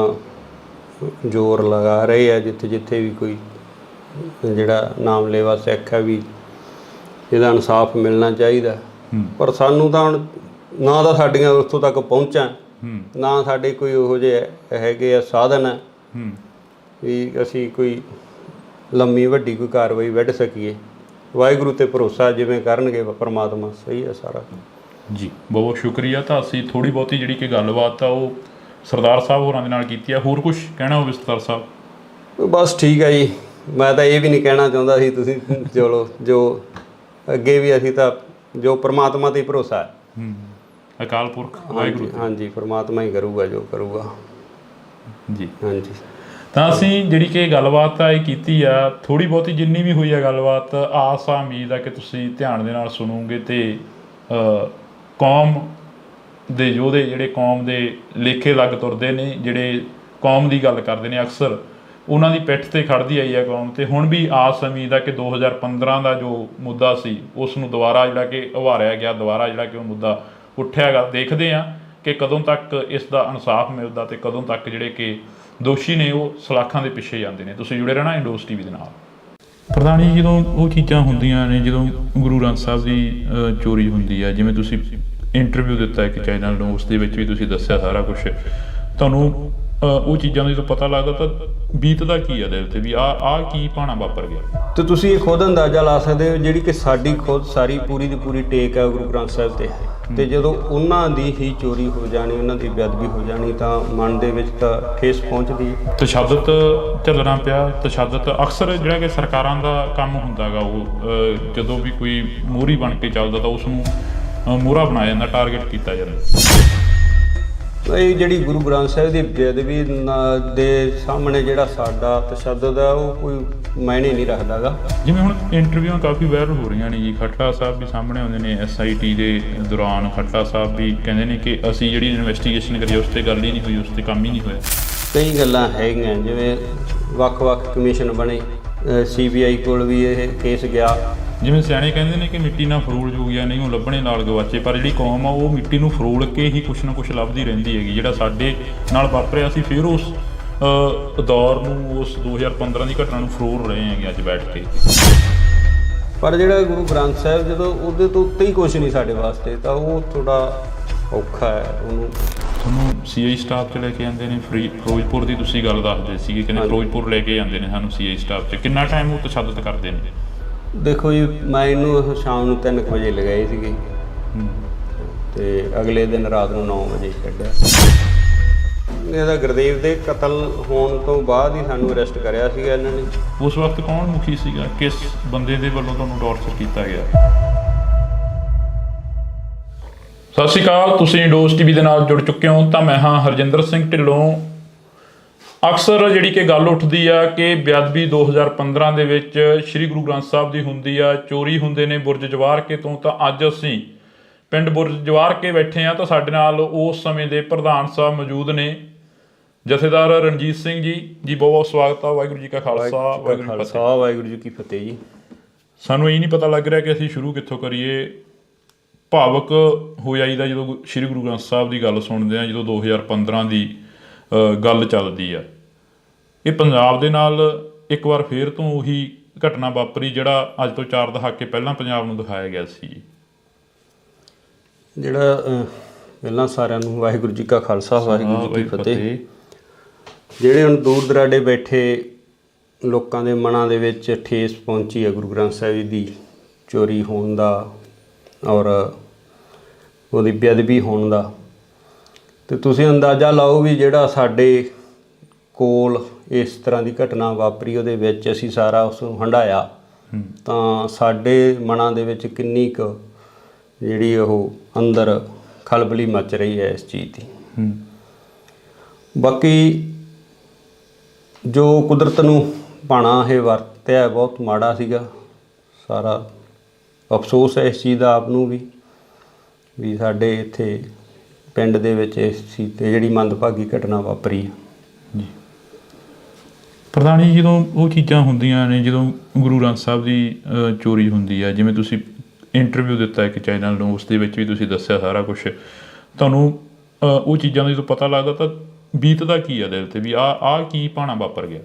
ਜ਼ੋਰ ਲਗਾ ਰਹੇ ਆ, ਜਿੱਥੇ ਜਿੱਥੇ ਵੀ ਕੋਈ ਜਿਹੜਾ ਨਾਮਲੇਵਾ ਸਿੱਖ ਹੈ ਵੀ ਇਹਦਾ ਇਨਸਾਫ ਮਿਲਣਾ ਚਾਹੀਦਾ। ਪਰ ਸਾਨੂੰ ਤਾਂ ਹੁਣ ਨਾ ਤਾਂ ਸਾਡੀਆਂ ਉੱਥੋਂ ਤੱਕ ਪਹੁੰਚਾਂ, ਨਾ ਸਾਡੇ ਕੋਈ ਉਹੋ ਜਿਹੇ ਹੈਗੇ ਆ ਸਾਧਨ ਹੈ ਵੀ ਅਸੀਂ ਕੋਈ ਲੰਮੀ ਵੱਡੀ ਕੋਈ ਕਾਰਵਾਈ ਵੱਢ ਸਕੀਏ। ਵਾਹਿਗੁਰੂ 'ਤੇ ਭਰੋਸਾ, ਜਿਵੇਂ ਕਰਨਗੇ ਪਰਮਾਤਮਾ, ਸਹੀ ਹੈ ਸਾਰਾ ਜੀ। ਬਹੁਤ ਬਹੁਤ ਸ਼ੁਕਰੀਆ। ਤਾਂ ਅਸੀਂ ਥੋੜ੍ਹੀ ਬਹੁਤੀ ਜਿਹੜੀ ਕਿ ਗੱਲਬਾਤ ਆ ਉਹ ਸਰਦਾਰ ਸਾਹਿਬ ਹੋਰਾਂ ਦੇ ਨਾਲ ਕੀਤੀ ਆ। ਹੋਰ ਕੁਝ ਕਹਿਣਾ ਹੋਵੇ ਸਰਦਾਰ ਸਾਹਿਬ? ਬਸ ਠੀਕ ਹੈ ਜੀ, ਮੈਂ ਤਾਂ ਇਹ ਵੀ ਨਹੀਂ ਕਹਿਣਾ ਚਾਹੁੰਦਾ ਸੀ, ਤੁਸੀਂ ਚਲੋ ਜੋ ਅੱਗੇ ਵੀ ਅਸੀਂ ਤਾਂ ਜੋ ਪਰਮਾਤਮਾ 'ਤੇ ਭਰੋਸਾ ਹੈ। ਅਕਾਲ ਪੁਰਖ ਵਾਹਿਗੁਰੂ। ਹਾਂਜੀ, ਪਰਮਾਤਮਾ ਹੀ ਕਰੂਗਾ ਜੋ ਕਰੂਗਾ ਜੀ। ਹਾਂਜੀ। ਤਾਂ ਅਸੀਂ ਜਿਹੜੀ ਕਿ ਗੱਲਬਾਤ ਆ ਇਹ ਕੀਤੀ ਆ, ਥੋੜ੍ਹੀ ਬਹੁਤੀ ਜਿੰਨੀ ਵੀ ਹੋਈ ਆ ਗੱਲਬਾਤ, ਆਸ ਆ ਉਮੀਦ ਆ ਕਿ ਤੁਸੀਂ ਧਿਆਨ ਦੇ ਨਾਲ ਸੁਣੋਗੇ ਅਤੇ ਕੌਮ ਦੇ ਯੋਧੇ ਜਿਹੜੇ ਕੌਮ ਦੇ ਲੇਖੇ ਲੱਗ ਤੁਰਦੇ ਨੇ, ਜਿਹੜੇ ਕੌਮ ਦੀ ਗੱਲ ਕਰਦੇ ਨੇ ਅਕਸਰ, ਉਹਨਾਂ ਦੀ ਪਿੱਠ 'ਤੇ ਖੜ੍ਹਦੀ ਆਈ ਆ ਕੌਮ। ਅਤੇ ਹੁਣ ਵੀ ਆਸ ਉਮੀਦ ਆ ਕਿ 2015 ਦਾ ਜੋ ਮੁੱਦਾ ਸੀ ਉਸ ਨੂੰ ਦੁਬਾਰਾ ਜਿਹੜਾ ਕਿ ਉਭਾਰਿਆ ਗਿਆ, ਦੁਬਾਰਾ ਜਿਹੜਾ ਕਿ ਉਹ ਮੁੱਦਾ ਉੱਠਿਆ ਗਾ। ਦੇਖਦੇ ਹਾਂ ਕਿ ਕਦੋਂ ਤੱਕ ਇਸ ਦਾ ਇਨਸਾਫ ਮਿਲਦਾ ਅਤੇ ਕਦੋਂ ਤੱਕ ਜਿਹੜੇ ਕਿ ਦੋਸ਼ੀ ਨੇ ਉਹ ਸਲਾਖਾਂ ਦੇ ਪਿੱਛੇ ਜਾਂਦੇ ਨੇ। ਤੁਸੀਂ ਜੁੜੇ ਰਹਿਣਾ ਇੰਡੋਸ ਟੀਵੀ ਦੇ ਨਾਲ। ਪ੍ਰਧਾਨ ਜੀ, ਜਦੋਂ ਉਹ ਚੀਜ਼ਾਂ ਹੁੰਦੀਆਂ ਨੇ, ਜਦੋਂ ਗੁਰੂ ਗ੍ਰੰਥ ਸਾਹਿਬ ਦੀ ਚੋਰੀ ਹੁੰਦੀ ਹੈ, ਜਿਵੇਂ ਤੁਸੀਂ ਇੰਟਰਵਿਊ ਦਿੱਤਾ ਇੱਕ ਚੈਨਲ ਨੂੰ, ਉਸ ਦੇ ਵਿੱਚ ਵੀ ਤੁਸੀਂ ਦੱਸਿਆ ਸਾਰਾ ਕੁਛ, ਤੁਹਾਨੂੰ ਉਹ ਚੀਜ਼ਾਂ ਦਾ ਜਦੋਂ ਪਤਾ ਲੱਗਦਾ ਤਾਂ ਬੀਤਦਾ ਕੀ ਆ ਦਿਲ 'ਤੇ ਵੀ ਆਹ ਕੀ ਭਾਣਾ ਵਾਪਰ ਗਿਆ? ਤੇ ਤੁਸੀਂ ਇਹ ਖੁਦ ਅੰਦਾਜ਼ਾ ਲਾ ਸਕਦੇ ਹੋ, ਜਿਹੜੀ ਕਿ ਸਾਡੀ ਖੁਦ ਸਾਰੀ ਪੂਰੀ ਦੀ ਪੂਰੀ ਟੇਕ ਹੈ ਗੁਰੂ ਗ੍ਰੰਥ ਸਾਹਿਬ 'ਤੇ ਜਦੋਂ ਉਹਨਾਂ ਦੀ ਹੀ ਚੋਰੀ ਹੋ ਜਾਣੀ, ਉਹਨਾਂ ਦੀ ਬੇਅਦਬੀ ਹੋ ਜਾਣੀ, ਤਾਂ ਮਨ ਦੇ ਵਿੱਚ ਤਾਂ ਠੇਸ ਪਹੁੰਚਦੀ ਹੈ। ਤਸ਼ੱਦਦ ਝੱਲਣਾ ਪਿਆ। ਤਸ਼ੱਦਦ ਅਕਸਰ ਜਿਹੜਾ ਕਿ ਸਰਕਾਰਾਂ ਦਾ ਕੰਮ ਹੁੰਦਾ ਗਾ, ਉਹ ਜਦੋਂ ਵੀ ਕੋਈ ਮੋਹਰੀ ਬਣ ਕੇ ਚੱਲਦਾ ਤਾਂ ਉਸ ਨੂੰ ਮੋਹਰਾ ਬਣਾਇਆ ਜਾਂਦਾ, ਟਾਰਗੇਟ ਕੀਤਾ ਜਾਂਦਾ। ਇਹ ਜਿਹੜੀ ਗੁਰੂ ਗ੍ਰੰਥ ਸਾਹਿਬ ਦੀ ਬੇਅਦਬੀ ਦੇ ਸਾਹਮਣੇ ਜਿਹੜਾ ਸਾਡਾ ਤਸ਼ੱਦਦ ਹੈ, ਉਹ ਕੋਈ ਮਾਇਨੇ ਨਹੀਂ ਰੱਖਦਾ ਗਾ। ਜਿਵੇਂ ਹੁਣ ਇੰਟਰਵਿਊਆਂ ਕਾਫੀ ਵਾਇਰਲ ਹੋ ਰਹੀਆਂ ਨੇ ਜੀ, ਖੱਟੜਾ ਸਾਹਿਬ ਵੀ ਸਾਹਮਣੇ ਆਉਂਦੇ ਨੇ। SIT ਦੇ ਦੌਰਾਨ ਖੱਟੜਾ ਸਾਹਿਬ ਵੀ ਕਹਿੰਦੇ ਨੇ ਕਿ ਅਸੀਂ ਜਿਹੜੀ ਇਨਵੈਸਟੀਗੇਸ਼ਨ ਕਰੀ ਉਸ 'ਤੇ ਗੱਲ ਹੀ ਨਹੀਂ ਹੋਈ, ਉਸ 'ਤੇ ਕੰਮ ਹੀ ਨਹੀਂ ਹੋਇਆ। ਕਈ ਗੱਲਾਂ ਹੈਗੀਆਂ, ਜਿਵੇਂ ਵੱਖ-ਵੱਖ ਕਮਿਸ਼ਨ ਬਣੇ, CBI ਕੋਲ ਵੀ ਇਹ ਕੇਸ ਗਿਆ। ਜਿਵੇਂ ਸਿਆਣੇ ਕਹਿੰਦੇ ਨੇ ਕਿ ਮਿੱਟੀ ਨਾਲ ਫਰੋਲ ਜੋਗਿਆ ਨਹੀਂ ਉਹ ਲੱਭਣੇ ਨਾਲ ਗਵਾਚੇ, ਪਰ ਜਿਹੜੀ ਕੌਮ ਆ ਉਹ ਮਿੱਟੀ ਨੂੰ ਫਰੋਲ ਕੇ ਹੀ ਕੁਛ ਨਾ ਕੁਛ ਲੱਭਦੀ ਰਹਿੰਦੀ ਹੈਗੀ। ਜਿਹੜਾ ਸਾਡੇ ਨਾਲ ਵਾਪਰਿਆ ਸੀ, ਫਿਰ ਉਸ ਦੌਰ ਨੂੰ, ਉਸ 2015 ਦੀ ਘਟਨਾ ਨੂੰ ਫਰੋਲ ਰਹੇ ਹੈਗੇ ਅੱਜ ਬੈਠ ਕੇ। ਪਰ ਜਿਹੜਾ ਗੁਰੂ ਗ੍ਰੰਥ ਸਾਹਿਬ, ਜਦੋਂ ਉਹਦੇ ਤੋਂ ਉੱਤੇ ਹੀ ਕੁਛ ਨਹੀਂ ਸਾਡੇ ਵਾਸਤੇ, ਤਾਂ ਉਹ ਥੋੜਾ ਔਖਾ ਹੈ। ਉਹਨੂੰ ਤੁਹਾਨੂੰ CI ਸਟਾਫ 'ਚ ਲੈ ਕੇ ਜਾਂਦੇ ਨੇ, ਫਿਰੋਜ਼ਪੁਰ ਦੀ ਤੁਸੀਂ ਗੱਲ ਦੱਸਦੇ ਸੀਗੇ, ਕਹਿੰਦੇ ਫਿਰੋਜ਼ਪੁਰ ਲੈ ਕੇ ਜਾਂਦੇ ਨੇ ਸਾਨੂੰ CI ਸਟਾਫ 'ਚ। ਕਿੰਨਾ ਟਾਈਮ ਉਹ ਤਸ਼ੱਦਦ ਕਰਦੇ ਨੇ? ਦੇਖੋ ਜੀ, ਮੈਂ ਇਹਨੂੰ ਸ਼ਾਮ ਨੂੰ 3 ਵਜੇ ਲਗਾਈ ਸੀਗੀ ਤੇ ਅਗਲੇ ਦਿਨ ਰਾਤ ਨੂੰ 9 ਵਜੇ ਛੱਡਿਆ। ਇਹਦਾ ਗੁਰਦੇਵ ਦੇ ਕਤਲ ਹੋਣ ਤੋਂ ਬਾਅਦ ਹੀ ਸਾਨੂੰ ਅਰੈਸਟ ਕਰਿਆ ਸੀਗਾ ਇਹਨਾਂ ਨੇ। ਉਸ ਵਕਤ ਕੌਣ ਮੁਖੀ ਸੀਗਾ? ਕਿਸ ਬੰਦੇ ਦੇ ਵੱਲੋਂ ਤੁਹਾਨੂੰ ਟੌਰਚਰ ਕੀਤਾ ਗਿਆ? ਸਤਿ ਸ਼੍ਰੀ ਅਕਾਲ, ਤੁਸੀਂ ਇੰਡੋਸ ਟੀਵੀ ਦੇ ਨਾਲ ਜੁੜ ਚੁੱਕੇ ਹੋ। ਤਾਂ ਮੈਂ ਹਾਂ ਹਰਜਿੰਦਰ ਸਿੰਘ ਢਿੱਲੋਂ। ਅਕਸਰ ਜਿਹੜੀ ਕਿ ਗੱਲ ਉੱਠਦੀ ਆ ਕਿ ਬੇਅਦਬੀ 2015 ਦੇ ਵਿੱਚ ਸ਼੍ਰੀ ਗੁਰੂ ਗ੍ਰੰਥ ਸਾਹਿਬ ਦੀ ਹੁੰਦੀ ਆ, ਚੋਰੀ ਹੁੰਦੇ ਨੇ ਬੁਰਜ ਜਵਾਰਕੇ ਤੋਂ। ਤਾਂ ਅੱਜ ਅਸੀਂ ਪਿੰਡ ਬੁਰਜ ਜਵਾਰਕੇ ਬੈਠੇ ਆ, ਤਾਂ ਸਾਡੇ ਨਾਲ ਉਸ ਸਮੇਂ ਦੇ ਪ੍ਰਧਾਨ ਸਾਹਿਬ ਮੌਜੂਦ ਨੇ, ਜਥੇਦਾਰ ਰਣਜੀਤ ਸਿੰਘ ਜੀ। ਜੀ ਬਹੁਤ ਬਹੁਤ ਸਵਾਗਤ ਆ। ਵਾਹਿਗੁਰੂ ਜੀ ਕਾ ਖਾਲਸਾ, ਵਾਹਿਗੁਰੂ ਜੀ ਕੀ ਫਤਿਹ ਜੀ। ਸਾਨੂੰ ਇਹ ਨਹੀਂ ਪਤਾ ਲੱਗ ਰਿਹਾ ਕਿ ਅਸੀਂ ਸ਼ੁਰੂ ਕਿੱਥੋਂ ਕਰੀਏ। ਭਾਵਕ ਹੋ ਜਾਈਦਾ ਜਦੋਂ ਸ਼੍ਰੀ ਗੁਰੂ ਗ੍ਰੰਥ ਸਾਹਿਬ ਦੀ ਗੱਲ ਸੁਣਦੇ ਆ, ਜਦੋਂ 2015 ਦੀ ਗੱਲ ਚੱਲਦੀ ਆ। ਇਹ ਪੰਜਾਬ ਦੇ ਨਾਲ ਇੱਕ ਵਾਰ ਫੇਰ ਤੋਂ ਉਹੀ ਘਟਨਾ ਵਾਪਰੀ ਜਿਹੜਾ ਅੱਜ ਤੋਂ 4 ਦਹਾਕੇ ਪਹਿਲਾਂ ਪੰਜਾਬ ਨੂੰ ਦਿਖਾਇਆ ਗਿਆ ਸੀ। ਜਿਹੜਾ ਪਹਿਲਾਂ ਸਾਰਿਆਂ ਨੂੰ ਵਾਹਿਗੁਰੂ ਜੀ ਕਾ ਖਾਲਸਾ, ਵਾਹਿਗੁਰੂ ਜੀ ਕੀ ਫਤਿਹ। ਜਿਹੜੇ ਹੁਣ ਦੂਰ ਦਰਾਡੇ ਬੈਠੇ ਲੋਕਾਂ ਦੇ ਮਨਾਂ ਦੇ ਵਿੱਚ ਠੇਸ ਪਹੁੰਚੀ ਹੈ ਗੁਰੂ ਗ੍ਰੰਥ ਸਾਹਿਬ ਦੀ ਚੋਰੀ ਹੋਣ ਦਾ ਔਰ ਉਹਦੀ ਬੇਅਦਬੀ ਹੋਣ ਦਾ, ਅਤੇ ਤੁਸੀਂ ਅੰਦਾਜ਼ਾ ਲਾਓ ਵੀ ਜਿਹੜਾ ਸਾਡੇ ਕੋਲ ਇਸ ਤਰ੍ਹਾਂ ਦੀ ਘਟਨਾ ਵਾਪਰੀ, ਉਹਦੇ ਵਿੱਚ ਅਸੀਂ ਸਾਰਾ ਉਸ ਨੂੰ ਹੰਢਾਇਆ, ਤਾਂ ਸਾਡੇ ਮਨਾਂ ਦੇ ਵਿੱਚ ਕਿੰਨੀ ਕੁ ਜਿਹੜੀ ਉਹ ਅੰਦਰ ਖਲਬਲੀ ਮਚ ਰਹੀ ਹੈ ਇਸ ਚੀਜ਼ ਦੀ। ਬਾਕੀ ਜੋ ਕੁਦਰਤ ਨੂੰ ਭਾਣਾ ਇਹ ਵਰਤਿਆ ਬਹੁਤ ਮਾੜਾ ਸੀਗਾ। ਸਾਰਾ ਅਫਸੋਸ ਹੈ ਇਸ ਚੀਜ਼ ਦਾ ਆਪ ਨੂੰ ਵੀ ਸਾਡੇ ਇੱਥੇ ਪਿੰਡ ਦੇ ਵਿੱਚ ਇਸ ਚੀਜ਼ 'ਤੇ ਜਿਹੜੀ ਮੰਦਭਾਗੀ ਘਟਨਾ ਵਾਪਰੀ ਹੈ ਜੀ। ਪ੍ਰਧਾਨ ਜੀ, ਜਦੋਂ ਉਹ ਚੀਜ਼ਾਂ ਹੁੰਦੀਆਂ ਨੇ, ਜਦੋਂ ਗੁਰੂ ਗ੍ਰੰਥ ਸਾਹਿਬ ਦੀ ਚੋਰੀ ਹੁੰਦੀ ਹੈ, ਜਿਵੇਂ ਤੁਸੀਂ ਇੰਟਰਵਿਊ ਦਿੱਤਾ ਇੱਕ ਚੈਨਲ ਨੂੰ, ਉਸ ਦੇ ਵਿੱਚ ਵੀ ਤੁਸੀਂ ਦੱਸਿਆ ਸਾਰਾ ਕੁਛ, ਤੁਹਾਨੂੰ ਉਹ ਚੀਜ਼ਾਂ ਦਾ ਜਦੋਂ ਪਤਾ ਲੱਗਦਾ ਤਾਂ ਬੀਤਦਾ ਕੀ ਆ ਦਿਲ ਤੇ ਵੀ ਆਹ ਕੀ ਭਾਣਾ ਵਾਪਰ ਗਿਆ?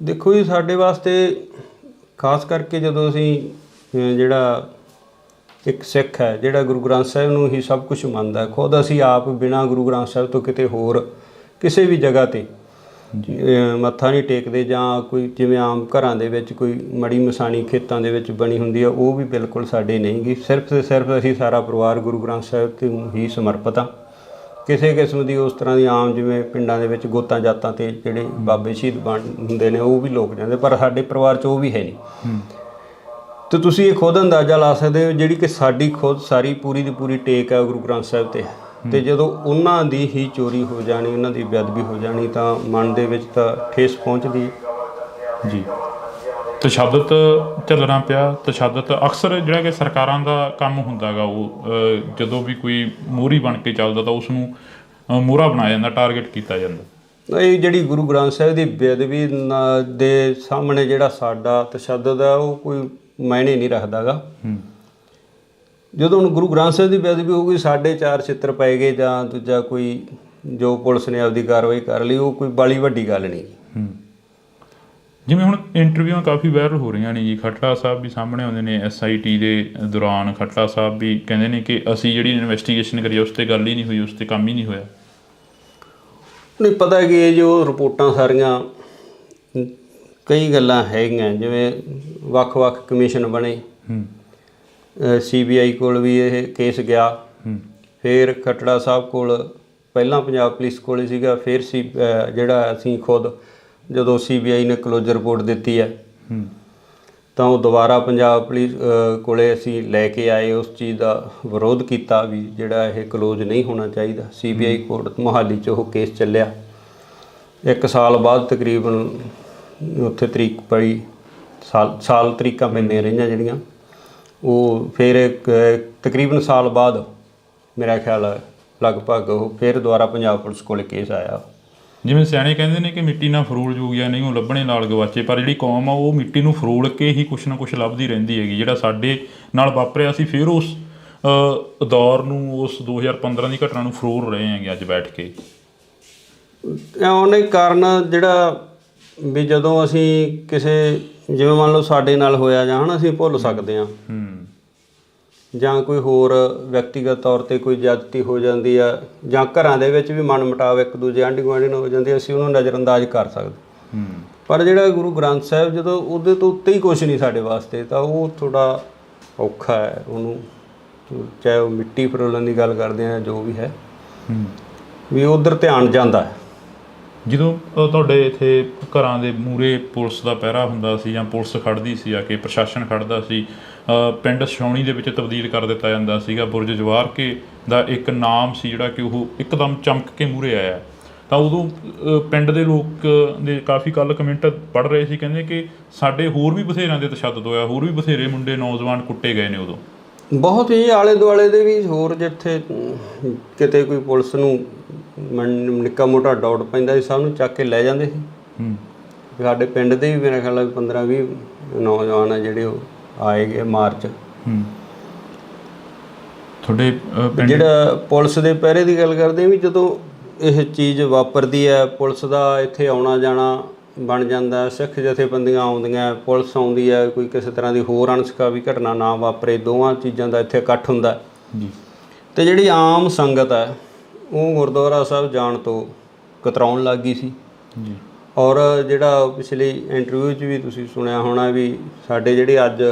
ਦੇਖੋ ਜੀ, ਸਾਡੇ ਵਾਸਤੇ ਖਾਸ ਕਰਕੇ ਜਦੋਂ ਅਸੀਂ ਜਿਹੜਾ ਇੱਕ ਸਿੱਖ ਹੈ ਜਿਹੜਾ ਗੁਰੂ ਗ੍ਰੰਥ ਸਾਹਿਬ ਨੂੰ ਹੀ ਸਭ ਕੁਝ ਮੰਨਦਾ, ਖੁਦ ਅਸੀਂ ਆਪ ਬਿਨਾਂ ਗੁਰੂ ਗ੍ਰੰਥ ਸਾਹਿਬ ਤੋਂ ਕਿਤੇ ਹੋਰ ਕਿਸੇ ਵੀ ਜਗ੍ਹਾ ਤੇ ਮੱਥਾ ਨਹੀਂ ਟੇਕਦੇ, ਜਾਂ ਕੋਈ ਜਿਵੇਂ ਆਮ ਘਰਾਂ ਦੇ ਵਿੱਚ ਕੋਈ ਮੜੀ ਮਸਾਣੀ ਖੇਤਾਂ ਦੇ ਵਿੱਚ ਬਣੀ ਹੁੰਦੀ ਆ, ਉਹ ਵੀ ਬਿਲਕੁਲ ਸਾਡੇ ਨਹੀਂ ਗੀ। ਸਿਰਫ ਤੇ ਸਿਰਫ ਅਸੀਂ ਸਾਰਾ ਪਰਿਵਾਰ ਗੁਰੂ ਗ੍ਰੰਥ ਸਾਹਿਬ ਤੇ ਹੀ ਸਮਰਪਿਤ ਹਾਂ। ਕਿਸੇ ਕਿਸਮ ਦੀ ਉਸ ਤਰ੍ਹਾਂ ਦੀ ਆਮ ਜਿਵੇਂ ਪਿੰਡਾਂ ਦੇ ਵਿੱਚ ਗੋਤਾਂ ਜਾਤਾਂ ਤੇ ਜਿਹੜੇ ਬਾਬੇ ਸ਼ਹੀਦ ਬਣ ਹੁੰਦੇ ਨੇ ਉਹ ਵੀ ਲੋਕ ਜਾਂਦੇ, ਪਰ ਸਾਡੇ ਪਰਿਵਾਰ 'ਚ ਉਹ ਵੀ ਹੈ ਨਹੀਂ। ਤੇ ਤੁਸੀਂ ਇਹ ਖੁਦ ਅੰਦਾਜ਼ਾ ਲਾ ਸਕਦੇ ਹੋ, ਜਿਹੜੀ ਕਿ ਸਾਡੀ ਖੁਦ ਸਾਰੀ ਪੂਰੀ ਦੀ ਪੂਰੀ ਟੇਕ ਹੈ ਗੁਰੂ ਗ੍ਰੰਥ ਸਾਹਿਬ ਤੇ ਜਦੋਂ ਉਹਨਾਂ ਦੀ ਹੀ ਚੋਰੀ ਹੋ ਜਾਣੀ, ਉਹਨਾਂ ਦੀ ਬੇਅਦਬੀ ਹੋ ਜਾਣੀ, ਤਾਂ ਮਨ ਦੇ ਵਿੱਚ ਤਾਂ ਠੇਸ ਪਹੁੰਚਦੀ ਜੀ। ਤਸ਼ੱਦਦ ਚੱਲਣਾ ਪਿਆ। ਤਸ਼ੱਦਦ ਅਕਸਰ ਜਿਹੜਾ ਕਿ ਸਰਕਾਰਾਂ ਦਾ ਕੰਮ ਹੁੰਦਾ ਗਾ, ਉਹ ਜਦੋਂ ਵੀ ਕੋਈ ਮੋਹਰੀ ਬਣ ਕੇ ਚੱਲਦਾ ਤਾਂ ਉਸ ਨੂੰ ਮੋਹਰਾ ਬਣਾਇਆ ਜਾਂਦਾ, ਟਾਰਗੇਟ ਕੀਤਾ ਜਾਂਦਾ। ਇਹ ਜਿਹੜੀ ਗੁਰੂ ਗ੍ਰੰਥ ਸਾਹਿਬ ਦੀ ਬੇਅਦਬੀ ਦੇ ਸਾਹਮਣੇ ਜਿਹੜਾ ਸਾਡਾ ਤਸ਼ੱਦਦ ਹੈ ਉਹ ਕੋਈ ਮਾਇਨੇ ਨਹੀਂ ਰੱਖਦਾ ਗਾ। ਜਦੋਂ ਹੁਣ ਗੁਰੂ ਗ੍ਰੰਥ ਸਾਹਿਬ ਦੀ ਬੇਅਦਬੀ ਹੋਊਗੀ, ਸਾਡੇ 4 ਛਿੱਤਰ ਪੈ ਗਏ ਜਾਂ ਦੂਜਾ ਕੋਈ ਜੋ ਪੁਲਿਸ ਨੇ ਆਪਦੀ ਕਾਰਵਾਈ ਕਰ ਲਈ, ਉਹ ਕੋਈ ਬਾਲੀ ਵੱਡੀ ਗੱਲ ਨਹੀਂ। ਜਿਵੇਂ ਹੁਣ ਇੰਟਰਵਿਊਆਂ ਕਾਫੀ ਵਾਇਰਲ ਹੋ ਰਹੀਆਂ ਨੇ ਜੀ, ਖੱਟੜਾ ਸਾਹਿਬ ਵੀ ਸਾਹਮਣੇ ਆਉਂਦੇ ਨੇ। SIT ਦੇ ਦੌਰਾਨ ਖੱਟੜਾ ਸਾਹਿਬ ਵੀ ਕਹਿੰਦੇ ਨੇ ਕਿ ਅਸੀਂ ਜਿਹੜੀ ਇਨਵੈਸਟੀਗੇਸ਼ਨ ਕਰੀ ਉਸ 'ਤੇ ਗੱਲ ਹੀ ਨਹੀਂ ਹੋਈ, ਉਸ 'ਤੇ ਕੰਮ ਹੀ ਨਹੀਂ ਹੋਇਆ। ਨਹੀਂ ਪਤਾ ਕਿ ਇਹ ਜੋ ਰਿਪੋਰਟਾਂ ਸਾਰੀਆਂ ਕਈ ਗੱਲਾਂ ਹੈਗੀਆਂ, ਜਿਵੇਂ ਵੱਖ-ਵੱਖ ਕਮਿਸ਼ਨ ਬਣੇ, CBI ਕੋਲ ਵੀ ਇਹ ਕੇਸ ਗਿਆ, ਫਿਰ ਖੱਟੜਾ ਸਾਹਿਬ ਕੋਲ, ਪਹਿਲਾਂ ਪੰਜਾਬ ਪੁਲਿਸ ਕੋਲ ਸੀਗਾ, ਫਿਰ ਜਿਹੜਾ ਅਸੀਂ ਖੁਦ ਜਦੋਂ CBI ਨੇ ਕਲੋਜ਼ਰ ਰਿਪੋਰਟ ਦਿੱਤੀ ਹੈ ਤਾਂ ਉਹ ਦੁਬਾਰਾ ਪੰਜਾਬ ਪੁਲਿਸ ਕੋਲੇ ਅਸੀਂ ਲੈ ਕੇ ਆਏ, ਉਸ ਚੀਜ਼ ਦਾ ਵਿਰੋਧ ਕੀਤਾ ਵੀ ਜਿਹੜਾ ਇਹ ਕਲੋਜ਼ ਨਹੀਂ ਹੋਣਾ ਚਾਹੀਦਾ। CBI ਕੋਰਟ ਮੋਹਾਲੀ 'ਚ ਉਹ ਕੇਸ ਚੱਲਿਆ। 1 ਸਾਲ ਬਾਅਦ ਤਕਰੀਬਨ ਉੱਥੇ ਤਰੀਕ ਪਈ, ਸਾਲ ਤਰੀਕਾਂ ਪੈਂਦੀਆਂ ਰਹੀਆਂ ਜਿਹੜੀਆਂ, ਉਹ ਫਿਰ ਤਕਰੀਬਨ ਸਾਲ ਬਾਅਦ ਮੇਰਾ ਖਿਆਲ ਲਗਭਗ ਉਹ ਫਿਰ ਦੁਬਾਰਾ ਪੰਜਾਬ ਪੁਲਿਸ ਕੋਲ ਕੇਸ ਆਇਆ। ਜਿਵੇਂ ਸਿਆਣੇ ਕਹਿੰਦੇ ਨੇ ਕਿ ਮਿੱਟੀ ਨਾਲ ਫਰੋਲ ਜੋਗਿਆ ਨਹੀਂ ਉਹ ਲੱਭਣੇ ਨਾਲ ਗਵਾਚੇ, ਪਰ ਜਿਹੜੀ ਕੌਮ ਆ ਉਹ ਮਿੱਟੀ ਨੂੰ ਫਰੋਲ ਕੇ ਹੀ ਕੁਛ ਨਾ ਕੁਛ ਲੱਭਦੀ ਰਹਿੰਦੀ ਹੈਗੀ। ਜਿਹੜਾ ਸਾਡੇ ਨਾਲ ਵਾਪਰਿਆ, ਅਸੀਂ ਫਿਰ ਉਸ ਦੌਰ ਨੂੰ, ਉਸ 2015 ਦੀ ਘਟਨਾ ਨੂੰ ਫਰੋਲ ਰਹੇ ਹੈਗੇ ਅੱਜ ਬੈਠ ਕੇ। ਉਹਨੇ ਕਾਰਨ ਜਿਹੜਾ ਵੀ ਜਦੋਂ ਅਸੀਂ ਕਿਸੇ, ਜਿਵੇਂ ਮੰਨ ਲਓ ਸਾਡੇ ਨਾਲ ਹੋਇਆ ਜਾਂ ਹਨਾ, ਅਸੀਂ ਭੁੱਲ ਸਕਦੇ ਹਾਂ, ਜਾਂ ਕੋਈ ਹੋਰ ਵਿਅਕਤੀਗਤ ਤੌਰ 'ਤੇ ਕੋਈ ਜ਼ਿਆਦਤੀ ਹੋ ਜਾਂਦੀ ਆ, ਜਾਂ ਘਰਾਂ ਦੇ ਵਿੱਚ ਵੀ ਮਨ ਮੁਟਾਵ ਇੱਕ ਦੂਜੇ ਆਂਢੀ ਗੁਆਂਢੀ ਨਾਲ ਹੋ ਜਾਂਦੀ, ਅਸੀਂ ਉਹਨੂੰ ਨਜ਼ਰਅੰਦਾਜ਼ ਕਰ ਸਕਦੇ। ਪਰ ਜਿਹੜਾ ਗੁਰੂ ਗ੍ਰੰਥ ਸਾਹਿਬ, ਜਦੋਂ ਉਹਦੇ ਤੋਂ ਉੱਤੇ ਹੀ ਕੁਛ ਨਹੀਂ ਸਾਡੇ ਵਾਸਤੇ, ਤਾਂ ਉਹ ਥੋੜ੍ਹਾ ਔਖਾ ਹੈ। ਉਹਨੂੰ ਚਾਹੇ ਉਹ ਮਿੱਟੀ ਫਰੋਲਣ ਦੀ ਗੱਲ ਕਰਦੇ ਆ, ਜੋ ਵੀ ਹੈ, ਵੀ ਉੱਧਰ ਧਿਆਨ ਜਾਂਦਾ ਹੈ। ਜਦੋਂ ਤੁਹਾਡੇ ਇੱਥੇ ਘਰਾਂ ਦੇ ਮੂਹਰੇ ਪੁਲਿਸ ਦਾ ਪਹਿਰਾ ਹੁੰਦਾ ਸੀ ਜਾਂ ਪੁਲਿਸ ਖੜ੍ਹਦੀ ਸੀ, ਆ ਕੇ ਪ੍ਰਸ਼ਾਸਨ ਖੜ੍ਹਦਾ ਸੀ, ਪਿੰਡ ਛਾਉਣੀ ਦੇ ਵਿੱਚ ਤਬਦੀਲ ਕਰ ਦਿੱਤਾ ਜਾਂਦਾ ਸੀਗਾ। ਬੁਰਜ ਜਵਾਰ ਕੇ ਦਾ ਇੱਕ ਨਾਮ ਸੀ ਜਿਹੜਾ ਕਿ ਉਹ ਇੱਕਦਮ ਚਮਕ ਕੇ ਮੂਹਰੇ ਆਇਆ, ਤਾਂ ਉਦੋਂ ਪਿੰਡ ਦੇ ਲੋਕ ਦੇ ਕਾਫੀ ਕੱਲ੍ਹ ਕਮੈਂਟ ਪੜ੍ਹ ਰਹੇ ਸੀ, ਕਹਿੰਦੇ ਕਿ ਸਾਡੇ ਹੋਰ ਵੀ ਬਥੇਰਿਆਂ ਦੇ ਤਸ਼ੱਦਦ ਹੋਇਆ, ਹੋਰ ਵੀ ਬਥੇਰੇ ਮੁੰਡੇ ਨੌਜਵਾਨ ਕੁੱਟੇ ਗਏ ਨੇ ਉਦੋਂ। ਬਹੁਤ ਹੀ ਆਲੇ ਦੁਆਲੇ ਦੇ ਵੀ ਹੋਰ, ਜਿੱਥੇ ਕਿਤੇ ਕੋਈ ਪੁਲਿਸ ਨੂੰ ਨਿੱਕਾ ਮੋਟਾ ਡਾਊਟ ਪੈਂਦਾ ਸੀ, ਸਭ ਨੂੰ ਚੱਕ ਕੇ ਲੈ ਜਾਂਦੇ ਸੀ। ਸਾਡੇ ਪਿੰਡ ਦੇ ਵੀ ਮੇਰਾ ਖਿਆਲ 15-20 ਨੌਜਵਾਨ ਆ ਜਿਹੜੇ ਉਹ ਆਏ ਗਏ ਮਾਰਚ। ਤੁਹਾਡੇ ਜਿਹੜਾ ਪੁਲਿਸ ਦੇ ਪਹਿਰੇ ਦੀ ਗੱਲ ਕਰਦੇ ਵੀ, ਜਦੋਂ ਇਹ ਚੀਜ਼ ਵਾਪਰਦੀ ਹੈ, ਪੁਲਿਸ ਦਾ ਇੱਥੇ ਆਉਣਾ ਜਾਣਾ ਬਣ ਜਾਂਦਾ, ਸਿੱਖ ਜਥੇਬੰਦੀਆਂ ਆਉਂਦੀਆਂ, ਪੁਲਿਸ ਆਉਂਦੀ ਹੈ, ਕੋਈ ਕਿਸੇ ਤਰ੍ਹਾਂ ਦੀ ਹੋਰ ਅਣਸੁਖਾਵੀ ਘਟਨਾ ਨਾ ਵਾਪਰੇ, ਦੋਵਾਂ ਚੀਜ਼ਾਂ ਦਾ ਇੱਥੇ ਇਕੱਠ ਹੁੰਦਾ ਜੀ। ਅਤੇ ਜਿਹੜੀ ਆਮ ਸੰਗਤ ਹੈ ਉਹ ਗੁਰਦੁਆਰਾ ਸਾਹਿਬ ਜਾਣ ਤੋਂ ਕਤਰਾਉਣ ਲੱਗ ਗਈ ਸੀ ਜੀ। ਔਰ ਜਿਹੜਾ ਪਿਛਲੀ ਇੰਟਰਵਿਊ 'ਚ ਵੀ ਤੁਸੀਂ ਸੁਣਿਆ ਹੋਣਾ ਵੀ ਸਾਡੇ ਜਿਹੜੇ ਅੱਜ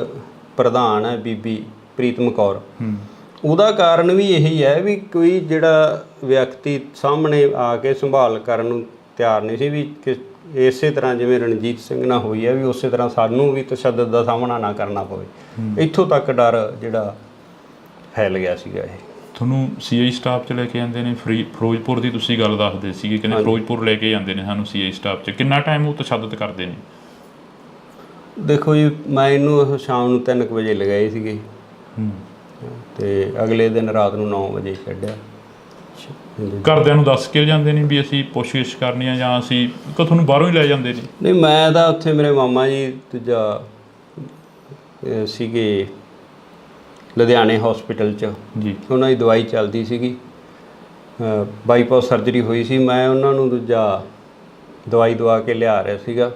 ਪ੍ਰਧਾਨ ਹੈ ਬੀਬੀ ਪ੍ਰੀਤਮ ਕੌਰ, ਉਹਦਾ ਕਾਰਨ ਵੀ ਇਹੀ ਹੈ ਵੀ ਕੋਈ ਜਿਹੜਾ ਵਿਅਕਤੀ ਸਾਹਮਣੇ ਆ ਕੇ ਸੰਭਾਲ ਕਰਨ ਨੂੰ ਤਿਆਰ ਨਹੀਂ ਸੀ, ਵੀ ਇਸੇ ਤਰ੍ਹਾਂ ਜਿਵੇਂ ਰਣਜੀਤ ਸਿੰਘ ਨਾਲ ਹੋਈ ਹੈ, ਵੀ ਉਸੇ ਤਰ੍ਹਾਂ ਸਾਨੂੰ ਵੀ ਤਸ਼ੱਦਦ ਦਾ ਸਾਹਮਣਾ ਨਾ ਕਰਨਾ ਪਵੇ। ਇੱਥੋਂ ਤੱਕ ਡਰ ਜਿਹੜਾ ਫੈਲ ਗਿਆ ਸੀਗਾ। ਇਹ ਤੁਹਾਨੂੰ CI ਸਟਾਫ 'ਚ ਲੈ ਕੇ ਜਾਂਦੇ ਨੇ, ਫਿਰੋਜ਼ਪੁਰ ਦੀ ਤੁਸੀਂ ਗੱਲ ਦੱਸਦੇ ਸੀਗੇ, ਕਹਿੰਦੇ ਫਿਰੋਜ਼ਪੁਰ ਲੈ ਕੇ ਜਾਂਦੇ ਨੇ ਸਾਨੂੰ CI ਸਟਾਫ 'ਚ, ਕਿੰਨਾ ਟਾਈਮ ਉਹ ਤਸ਼ੱਦਦ ਕਰਦੇ ਨੇ? ਦੇਖੋ ਜੀ, ਮੈਂ ਇਹਨੂੰ ਸ਼ਾਮ ਨੂੰ 3 ਵਜੇ ਲਗਾਏ ਸੀਗੇ, ਅਤੇ ਅਗਲੇ ਦਿਨ ਰਾਤ ਨੂੰ 9 ਵਜੇ ਛੱਡਿਆ। ਘਰਦਿਆਂ ਨੂੰ ਦੱਸ ਕੇ ਜਾਂਦੇ ਨੇ ਵੀ ਅਸੀਂ ਪੁੱਛਗਿੱਛ ਕਰਨੀ ਆ, ਜਾਂ ਅਸੀਂ ਤੁਹਾਨੂੰ ਬਾਹਰੋਂ ਹੀ ਲੈ ਜਾਂਦੇ ਨੇ? ਨਹੀਂ, ਮੈਂ ਤਾਂ ਉੱਥੇ ਮੇਰੇ ਮਾਮਾ ਜੀ ਦੂਜਾ ਸੀਗੇ ਲੁਧਿਆਣੇ ਹੌਸਪੀਟਲ 'ਚ ਜੀ, ਉਹਨਾਂ ਦੀ ਦਵਾਈ ਚੱਲਦੀ ਸੀਗੀ, ਬਾਈਪਾਸ ਸਰਜਰੀ ਹੋਈ ਸੀ। ਮੈਂ ਉਹਨਾਂ ਨੂੰ ਦੂਜਾ ਦਵਾਈ ਦਵਾ ਕੇ ਲਿਆ ਰਿਹਾ ਸੀਗਾ।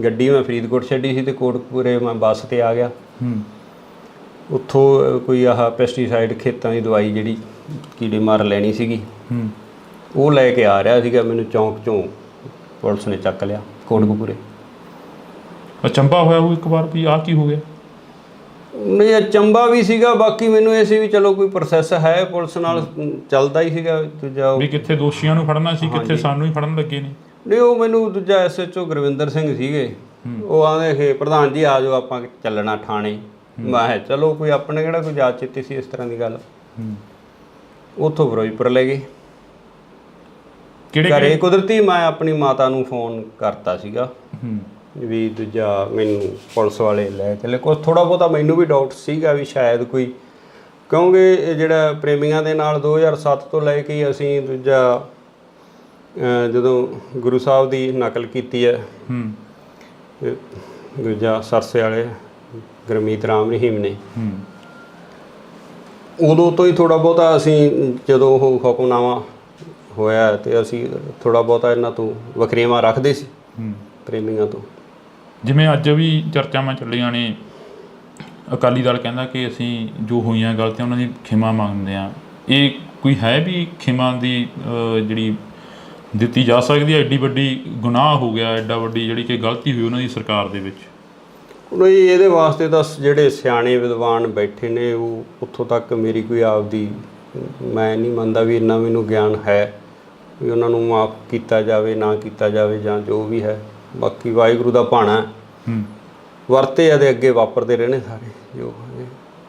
ਗੱਡੀ ਮੈਂ ਫਰੀਦਕੋਟ ਛੱਡੀ ਸੀ ਅਤੇ ਕੋਟਕਪੂਰੇ ਮੈਂ ਬੱਸ 'ਤੇ ਆ ਗਿਆ। ਉੱਥੋਂ ਕੋਈ ਆਹ ਪੈਸਟੀਸਾਈਡ ਖੇਤਾਂ ਦੀ ਦਵਾਈ ਜਿਹੜੀ ਕੀੜੇ ਮਾਰ ਲੈਣੀ ਸੀਗੀ, ਉਹ ਲੈ ਕੇ ਆ ਰਿਹਾ ਸੀਗਾ। ਮੈਨੂੰ ਚੌਂਕ 'ਚੋਂ ਪੁਲਿਸ ਨੇ ਚੱਕ ਲਿਆ ਕੋਟਕਪੂਰੇ। ਅਚੰਭਾ ਹੋਇਆ ਉਹ ਇੱਕ ਵਾਰ ਵੀ ਆਹ ਕੀ ਹੋ ਗਿਆ? ਨਹੀਂ, ਅਚੰਭਾ ਵੀ ਸੀਗਾ, ਬਾਕੀ ਮੈਨੂੰ ਇਹ ਸੀ ਵੀ ਚਲੋ ਕੋਈ ਪ੍ਰੋਸੈਸ ਹੈ, ਪੁਲਿਸ ਨਾਲ ਚੱਲਦਾ ਹੀ ਸੀਗਾ। ਦੂਜਾ ਵੀ ਕਿੱਥੇ ਦੋਸ਼ੀਆਂ ਨੂੰ ਫੜਨਾ ਸੀ, ਕਿੱਥੇ ਸਾਨੂੰ ਹੀ ਫੜਨ ਲੱਗੇ ਨੇ। ਨਹੀਂ, ਉਹ ਮੈਨੂੰ ਦੂਜਾ SHO ਗੁਰਵਿੰਦਰ ਸਿੰਘ ਸੀਗੇ, ਉਹ ਆਂਦੇ ਕਿ ਪ੍ਰਧਾਨ ਜੀ ਆ ਜਾਓ ਆਪਾਂ ਚੱਲਣਾ ਥਾਣੇ। ਮੈਂ ਕਿਹਾ ਚਲੋ, ਕੋਈ ਆਪਣੇ ਕਿਹੜਾ ਕੋਈ ਜਾਤ ਚਿੱਤੀ ਸੀ ਇਸ ਤਰ੍ਹਾਂ ਦੀ ਗੱਲ। ਉੱਥੋਂ ਫਿਰੋਜ਼ਪੁਰ ਲੈ ਗਏ। ਘਰੇ ਕੁਦਰਤੀ ਮੈਂ ਆਪਣੀ ਮਾਤਾ ਨੂੰ ਫੋਨ ਕਰਤਾ ਸੀਗਾ ਵੀ ਦੂਜਾ ਮੈਨੂੰ ਪੁਲਿਸ ਵਾਲੇ ਲੈ ਚਲੇ। ਕੁਛ ਥੋੜ੍ਹਾ ਬਹੁਤਾ ਮੈਨੂੰ ਵੀ ਡਾਊਟ ਸੀਗਾ ਵੀ ਸ਼ਾਇਦ ਕੋਈ, ਕਿਉਂਕਿ ਇਹ ਜਿਹੜਾ ਪ੍ਰੇਮੀਆਂ ਦੇ ਨਾਲ 2007 ਤੋਂ ਲੈ ਕੇ ਅਸੀਂ ਦੂਜਾ ਜਦੋਂ ਗੁਰੂ ਸਾਹਿਬ ਦੀ ਨਕਲ ਕੀਤੀ ਹੈ, ਦੂਜਾ ਸਰਸੇ ਵਾਲੇ ਗੁਰਮੀਤ ਰਾਮ ਰਹੀਮ ਨੇ, ਉਦੋਂ ਤੋਂ ਹੀ ਥੋੜ੍ਹਾ ਬਹੁਤਾ ਅਸੀਂ ਜਦੋਂ ਉਹ ਹੁਕਮਨਾਮਾ ਹੋਇਆ ਤੇ ਅਸੀਂ ਥੋੜ੍ਹਾ ਬਹੁਤਾ ਇਹਨਾਂ ਤੋਂ ਵਖਰੇਵਾਂ ਰੱਖਦੇ ਸੀ ਪ੍ਰੇਮੀਆਂ ਤੋਂ। ਜਿਵੇਂ ਅੱਜ ਵੀ ਚਰਚਾਵਾਂ ਚੱਲੀਆਂ ਨੇ, ਅਕਾਲੀ ਦਲ ਕਹਿੰਦਾ ਕਿ ਅਸੀਂ ਜੋ ਹੋਈਆਂ ਗਲਤੀਆਂ ਉਹਨਾਂ ਦੀ ਖਿਮਾ ਮੰਗਦੇ ਹਾਂ। ਇਹ ਕੋਈ ਹੈ ਵੀ ਖਿਮਾ ਦੀ ਜਿਹੜੀ ਦਿੱਤੀ ਜਾ ਸਕਦੀ ਹੈ? ਐਡੀ ਵੱਡੀ ਗੁਨਾਹ ਹੋ ਗਿਆ, ਐਡਾ ਵੱਡੀ ਜਿਹੜੀ ਕਿ ਗਲਤੀ ਹੋਈ ਉਹਨਾਂ ਦੀ ਸਰਕਾਰ ਦੇ ਵਿੱਚ। ਨਹੀਂ, ਇਹਦੇ ਵਾਸਤੇ ਤਾਂ ਜਿਹੜੇ ਸਿਆਣੇ ਵਿਦਵਾਨ ਬੈਠੇ ਨੇ, ਉਹ ਉੱਥੋਂ ਤੱਕ ਮੇਰੀ ਕੋਈ ਆਪਦੀ ਮੈਂ ਨਹੀਂ ਮੰਨਦਾ ਵੀ ਇੰਨਾ ਮੈਨੂੰ ਗਿਆਨ ਹੈ ਵੀ ਉਹਨਾਂ ਨੂੰ ਮਾਫ਼ ਕੀਤਾ ਜਾਵੇ ਨਾ ਕੀਤਾ ਜਾਵੇ ਜਾਂ ਜੋ ਵੀ ਹੈ। ਬਾਕੀ ਵਾਹਿਗੁਰੂ ਦਾ ਭਾਣਾ ਵਰਤੇ ਆ ਦੇ ਅੱਗੇ ਵਾਪਰਦੇ ਰਹਿਣੇ ਸਾਰੇ ਜੋ।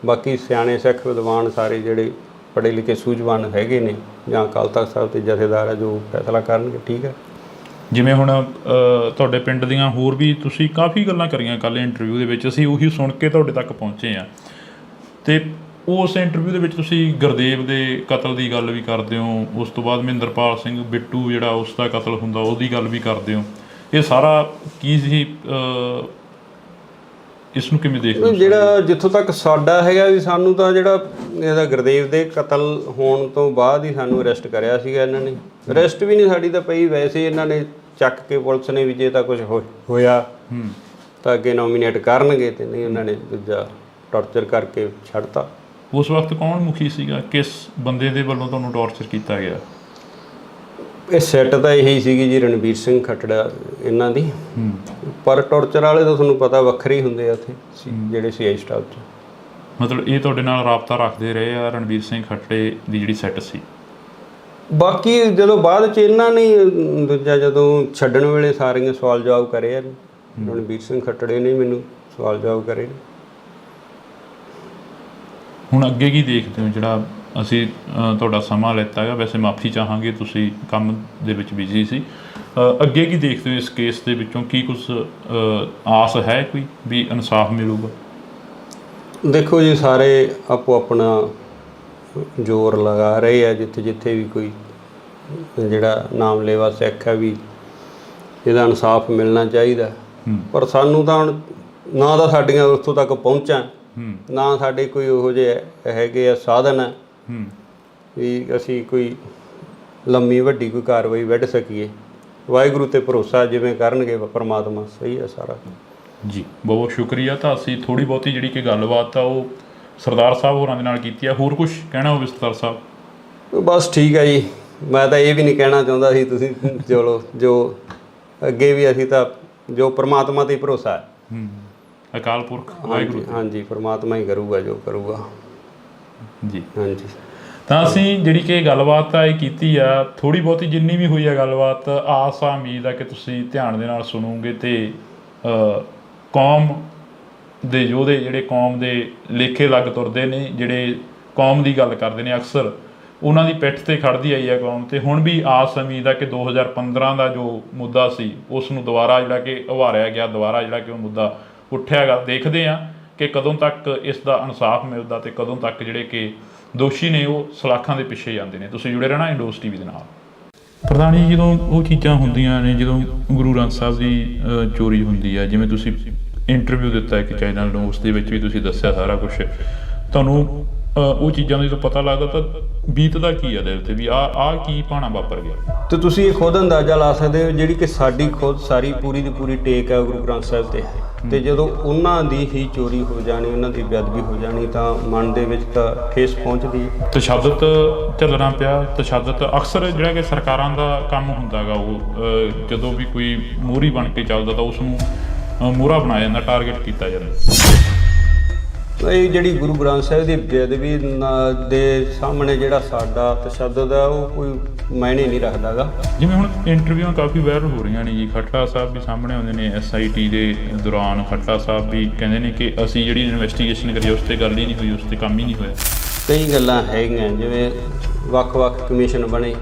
ਬਾਕੀ ਸਿਆਣੇ ਸਿੱਖ ਵਿਦਵਾਨ ਸਾਰੇ ਜਿਹੜੇ ਪੜ੍ਹੇ ਲਿਖੇ ਸੂਝਵਾਨ ਹੈਗੇ ਨੇ ਜਾਂ ਅਕਾਲ ਤਖ਼ਤ ਸਾਹਿਬ ਤੇ ਜਥੇਦਾਰ ਆ, ਜੋ ਫੈਸਲਾ ਕਰਨਗੇ ਠੀਕ ਹੈ। ਜਿਵੇਂ ਹੁਣ ਤੁਹਾਡੇ ਪਿੰਡ ਦੀਆਂ ਹੋਰ ਵੀ ਤੁਸੀਂ ਕਾਫੀ ਗੱਲਾਂ ਕਰੀਆਂ ਕੱਲ੍ਹ ਇੰਟਰਵਿਊ ਦੇ ਵਿੱਚ, ਅਸੀਂ ਉਹੀ ਸੁਣ ਕੇ ਤੁਹਾਡੇ ਤੱਕ ਪਹੁੰਚੇ ਹਾਂ। ਅਤੇ ਉਸ ਇੰਟਰਵਿਊ ਦੇ ਵਿੱਚ ਤੁਸੀਂ ਗੁਰਦੇਵ ਦੇ ਕਤਲ ਦੀ ਗੱਲ ਵੀ ਕਰਦੇ ਹੋ, ਉਸ ਤੋਂ ਬਾਅਦ ਮਹਿੰਦਰਪਾਲ ਸਿੰਘ ਬਿੱਟੂ ਜਿਹੜਾ ਉਸ ਦਾ ਕਤਲ ਹੁੰਦਾ ਉਹਦੀ ਗੱਲ ਵੀ ਕਰਦੇ ਹੋ। ਇਹ ਸਾਰਾ ਕੀ ਸੀ, ਇਸ ਨੂੰ ਕਿਵੇਂ ਦੇਖਦੇ ਹੋ? ਜਿਹੜਾ ਜਿੱਥੋਂ ਤੱਕ ਸਾਡਾ ਹੈਗਾ ਵੀ ਸਾਨੂੰ ਤਾਂ ਜਿਹੜਾ ਇਹਦਾ ਗੁਰਦੇਵ ਦੇ ਕਤਲ ਹੋਣ ਤੋਂ ਬਾਅਦ ਹੀ ਸਾਨੂੰ ਅਰੈਸਟ ਕਰਿਆ ਸੀਗਾ ਇਹਨਾਂ ਨੇ। ਅਰੈਸਟ ਵੀ ਨਹੀਂ ਸਾਡੀ ਤਾਂ ਪਈ, ਵੈਸੇ ਇਹਨਾਂ ਨੇ ਚੱਕ ਕੇ ਪੁਲਿਸ ਨੇ ਵੀ ਜੇ ਤਾਂ ਕੁਝ ਹੋਇਆ ਤਾਂ ਅੱਗੇ ਨੋਮੀਨੇਟ ਕਰਨਗੇ, ਤੇ ਨਹੀਂ ਉਹਨਾਂ ਨੇ ਦੂਜਾ ਟੌਰਚਰ ਕਰਕੇ ਛੱਡਤਾ। ਉਸ ਵਕਤ ਕੌਣ ਮੁਖੀ ਸੀਗਾ? ਕਿਸ ਬੰਦੇ ਦੇ ਵੱਲੋਂ ਤੁਹਾਨੂੰ ਟੌਰਚਰ ਕੀਤਾ ਗਿਆ? ਇਹ ਸੈੱਟ ਤਾਂ ਇਹੀ ਸੀਗੀ ਜੀ, ਰਣਬੀਰ ਸਿੰਘ ਖੱਟੜਾ ਇਹਨਾਂ ਦੀ। ਪਰ ਟੌਰਚਰ ਵਾਲੇ ਤਾਂ ਤੁਹਾਨੂੰ ਪਤਾ ਵੱਖਰੇ ਹੀ ਹੁੰਦੇ ਆ ਉੱਥੇ ਜਿਹੜੇ CI ਸਟਾਫ 'ਚ। ਮਤਲਬ ਇਹ ਤੁਹਾਡੇ ਨਾਲ ਰਾਬਤਾ ਰੱਖਦੇ ਰਹੇ ਆ ਰਣਬੀਰ ਸਿੰਘ ਖੱਟੜੇ ਦੀ ਜਿਹੜੀ ਸੈੱਟ ਸੀ? ਬਾਕੀ ਜਦੋਂ ਬਾਅਦ 'ਚ ਇਹਨਾਂ ਨੇ ਦੂਜਾ ਜਦੋਂ ਛੱਡਣ ਵੇਲੇ ਸਾਰੀਆਂ ਸਵਾਲ ਜਵਾਬ ਕਰੇ ਆ, ਰਣਬੀਰ ਸਿੰਘ ਖੱਟੜੇ ਨੇ ਮੈਨੂੰ ਸਵਾਲ ਜਵਾਬ ਕਰੇ। ਹੁਣ ਅੱਗੇ ਕੀ ਦੇਖਦੇ ਹੋ? ਜਿਹੜਾ ਅਸੀਂ ਤੁਹਾਡਾ ਸਮਾਂ ਲਿੱਤਾ ਹੈਗਾ, ਵੈਸੇ ਮਾਫੀ ਚਾਹਾਂਗੇ, ਤੁਸੀਂ ਕੰਮ ਦੇ ਵਿੱਚ ਬਿਜ਼ੀ ਸੀ। ਅੱਗੇ ਕੀ ਦੇਖਦੇ ਹੋ ਇਸ ਕੇਸ ਦੇ ਵਿੱਚੋਂ? ਕੀ ਕੁਛ ਆਸ ਹੈ ਕੋਈ ਵੀ ਇਨਸਾਫ ਮਿਲੂਗਾ? ਦੇਖੋ ਜੀ, ਸਾਰੇ ਆਪੋ ਆਪਣਾ ਜ਼ੋਰ ਲਗਾ ਰਹੇ ਆ, ਜਿੱਥੇ ਜਿੱਥੇ ਵੀ ਕੋਈ ਜਿਹੜਾ ਨਾਮਲੇਵਾ ਸਿੱਖ ਹੈ ਵੀ ਇਹਦਾ ਇਨਸਾਫ ਮਿਲਣਾ ਚਾਹੀਦਾ। ਪਰ ਸਾਨੂੰ ਤਾਂ ਹੁਣ ਨਾ ਤਾਂ ਸਾਡੀਆਂ ਉੱਥੋਂ ਤੱਕ ਪਹੁੰਚਾਂ, ਨਾ ਸਾਡੇ ਕੋਈ ਉਹੋ ਜਿਹੇ ਹੈਗੇ ਆ ਸਾਧਨ ਹੈ ਵੀ ਅਸੀਂ ਕੋਈ ਲੰਮੀ ਵੱਡੀ ਕੋਈ ਕਾਰਵਾਈ ਵੱਢ ਸਕੀਏ। ਵਾਹਿਗੁਰੂ 'ਤੇ ਭਰੋਸਾ, ਜਿਵੇਂ ਕਰਨਗੇ ਪਰਮਾਤਮਾ, ਸਹੀ ਹੈ ਸਾਰਾ ਜੀ। ਬਹੁਤ ਸ਼ੁਕਰੀਆ। ਤਾਂ ਅਸੀਂ ਥੋੜ੍ਹੀ ਬਹੁਤੀ ਜਿਹੜੀ ਕਿ ਗੱਲਬਾਤ ਆ ਉਹ ਸਰਦਾਰ ਸਾਹਿਬ ਹੋਰਾਂ ਦੇ ਨਾਲ ਕੀਤੀ ਆ। ਹੋਰ ਕੁਝ ਕਹਿਣਾ ਹੋਵੇ ਸਰਦਾਰ ਸਾਹਿਬ? ਬਸ ਠੀਕ ਹੈ ਜੀ, ਮੈਂ ਤਾਂ ਇਹ ਵੀ ਨਹੀਂ ਕਹਿਣਾ ਚਾਹੁੰਦਾ ਸੀ। ਤੁਸੀਂ ਚਲੋ, ਜੋ ਅੱਗੇ ਵੀ ਅਸੀਂ ਤਾਂ ਜੋ ਪਰਮਾਤਮਾ 'ਤੇ ਭਰੋਸਾ ਹੈ, ਅਕਾਲ ਪੁਰਖ ਵਾਹਿਗੁਰੂ। ਹਾਂਜੀ, ਪਰਮਾਤਮਾ ਹੀ ਕਰੂਗਾ ਜੋ ਕਰੂਗਾ ਜੀ। ਹਾਂਜੀ। ਤਾਂ ਅਸੀਂ ਜਿਹੜੀ ਕਿ ਗੱਲਬਾਤ ਆ ਇਹ ਕੀਤੀ ਆ, ਥੋੜ੍ਹੀ ਬਹੁਤੀ ਜਿੰਨੀ ਵੀ ਹੋਈ ਆ ਗੱਲਬਾਤ, ਆਸ ਆ ਉਮੀਦ ਆ ਕਿ ਤੁਸੀਂ ਧਿਆਨ ਦੇ ਨਾਲ ਸੁਣੋਗੇ ਅਤੇ ਕੌਮ ਦੇ ਯੋਧੇ ਜਿਹੜੇ ਕੌਮ ਦੇ ਲੇਖੇ ਲੱਗ ਤੁਰਦੇ ਨੇ, ਜਿਹੜੇ ਕੌਮ ਦੀ ਗੱਲ ਕਰਦੇ ਨੇ, ਅਕਸਰ ਉਹਨਾਂ ਦੀ ਪਿੱਠ 'ਤੇ ਖੜ੍ਹਦੀ ਆਈ ਆ ਕੌਮ। ਅਤੇ ਹੁਣ ਵੀ ਆਸ ਉਮੀਦ ਆ ਕਿ 2015 ਦਾ ਜੋ ਮੁੱਦਾ ਸੀ ਉਸ ਨੂੰ ਦੁਬਾਰਾ ਜਿਹੜਾ ਕਿ ਉਭਾਰਿਆ ਗਿਆ, ਦੁਬਾਰਾ ਜਿਹੜਾ ਕਿ ਉਹ ਮੁੱਦਾ ਉੱਠਿਆ ਗਾ। ਦੇਖਦੇ ਹਾਂ ਕਿ ਕਦੋਂ ਤੱਕ ਇਸ ਦਾ ਇਨਸਾਫ ਮਿਲਦਾ ਅਤੇ ਕਦੋਂ ਤੱਕ ਜਿਹੜੇ ਕਿ ਦੋਸ਼ੀ ਨੇ ਉਹ ਸਲਾਖਾਂ ਦੇ ਪਿੱਛੇ ਜਾਂਦੇ ਨੇ। ਤੁਸੀਂ ਜੁੜੇ ਰਹਿਣਾ ਇੰਡੋਸ TV ਦੇ ਨਾਲ। ਪ੍ਰਧਾਨ ਜੀ, ਜਦੋਂ ਉਹ ਚੀਜ਼ਾਂ ਹੁੰਦੀਆਂ ਨੇ, ਜਦੋਂ ਗੁਰੂ ਗ੍ਰੰਥ ਸਾਹਿਬ ਦੀ ਚੋਰੀ ਹੁੰਦੀ ਹੈ, ਜਿਵੇਂ ਤੁਸੀਂ ਇੰਟਰਵਿਊ ਦਿੱਤਾ ਇੱਕ ਚੈਨਲ ਨੂੰ, ਉਸ ਦੇ ਵਿੱਚ ਵੀ ਤੁਸੀਂ ਦੱਸਿਆ ਸਾਰਾ ਕੁਛ, ਤੁਹਾਨੂੰ ਉਹ ਚੀਜ਼ਾਂ ਦੀ ਤਾਂ ਪਤਾ ਲੱਗਦਾ ਤਾਂ ਬੀਤਦਾ ਕੀ ਆ ਦਿਲ ਤੇ ਵੀ ਆਹ ਕੀ ਭਾਣਾ ਵਾਪਰ ਗਿਆ। ਤੇ ਤੁਸੀਂ ਇਹ ਖੁਦ ਅੰਦਾਜ਼ਾ ਲਾ ਸਕਦੇ ਹੋ ਜਿਹੜੀ ਕਿ ਸਾਡੀ ਖੁਦ ਸਾਰੀ ਪੂਰੀ ਦੀ ਪੂਰੀ ਟੇਕ ਹੈ ਗੁਰੂ ਗ੍ਰੰਥ ਸਾਹਿਬ ਤੇ, ਤੇ ਜਦੋਂ ਉਹਨਾਂ ਦੀ ਹੀ ਚੋਰੀ ਹੋ ਜਾਣੀ, ਉਹਨਾਂ ਦੀ ਬੇਅਦਬੀ ਹੋ ਜਾਣੀ ਤਾਂ ਮਨ ਦੇ ਵਿੱਚ ਤਾਂ ਠੇਸ ਪਹੁੰਚਦੀ ਹੈ। ਤਸ਼ੱਦਦ ਝੱਲਣਾ ਪਿਆ। ਤਸ਼ੱਦਦ ਅਕਸਰ ਜਿਹੜਾ ਕਿ ਸਰਕਾਰਾਂ ਦਾ ਕੰਮ ਹੁੰਦਾ ਗਾ, ਉਹ ਜਦੋਂ ਵੀ ਕੋਈ ਮੋਹਰੀ ਬਣ ਕੇ ਚੱਲਦਾ ਤਾਂ ਉਸ ਨੂੰ ਮੋਹਰਾ ਬਣਾਇਆ ਜਾਂਦਾ, ਟਾਰਗੇਟ ਕੀਤਾ ਜਾਂਦਾ। ਇਹ ਜਿਹੜੀ ਗੁਰੂ ਗ੍ਰੰਥ ਸਾਹਿਬ ਦੀ ਬੇਅਦਬੀ ਦੇ ਸਾਹਮਣੇ ਜਿਹੜਾ ਸਾਡਾ ਤਸ਼ੱਦਦ ਹੈ ਉਹ ਕੋਈ ਮਾਇਨੇ ਨਹੀਂ ਰੱਖਦਾ ਗਾ। ਜਿਵੇਂ ਹੁਣ ਇੰਟਰਵਿਊਆਂ ਕਾਫੀ ਵਾਇਰਲ ਹੋ ਰਹੀਆਂ ਨੇ ਜੀ, ਖੱਟੜਾ ਸਾਹਿਬ ਵੀ ਸਾਹਮਣੇ ਆਉਂਦੇ ਨੇ SIT ਦੇ ਦੌਰਾਨ। ਖੱਟੜਾ ਸਾਹਿਬ ਵੀ ਕਹਿੰਦੇ ਨੇ ਕਿ ਅਸੀਂ ਜਿਹੜੀ ਇਨਵੈਸਟੀਗੇਸ਼ਨ ਕਰੀ ਉਸ ਤੇ ਗੱਲ ਹੀ ਨਹੀਂ ਹੋਈ, ਉਸ ਤੇ ਕੰਮ ਹੀ ਨਹੀਂ ਹੋਇਆ। ਕਈ ਗੱਲਾਂ ਹੈਗੀਆਂ, ਜਿਵੇਂ ਵੱਖ-ਵੱਖ ਕਮਿਸ਼ਨ ਬਣੇ,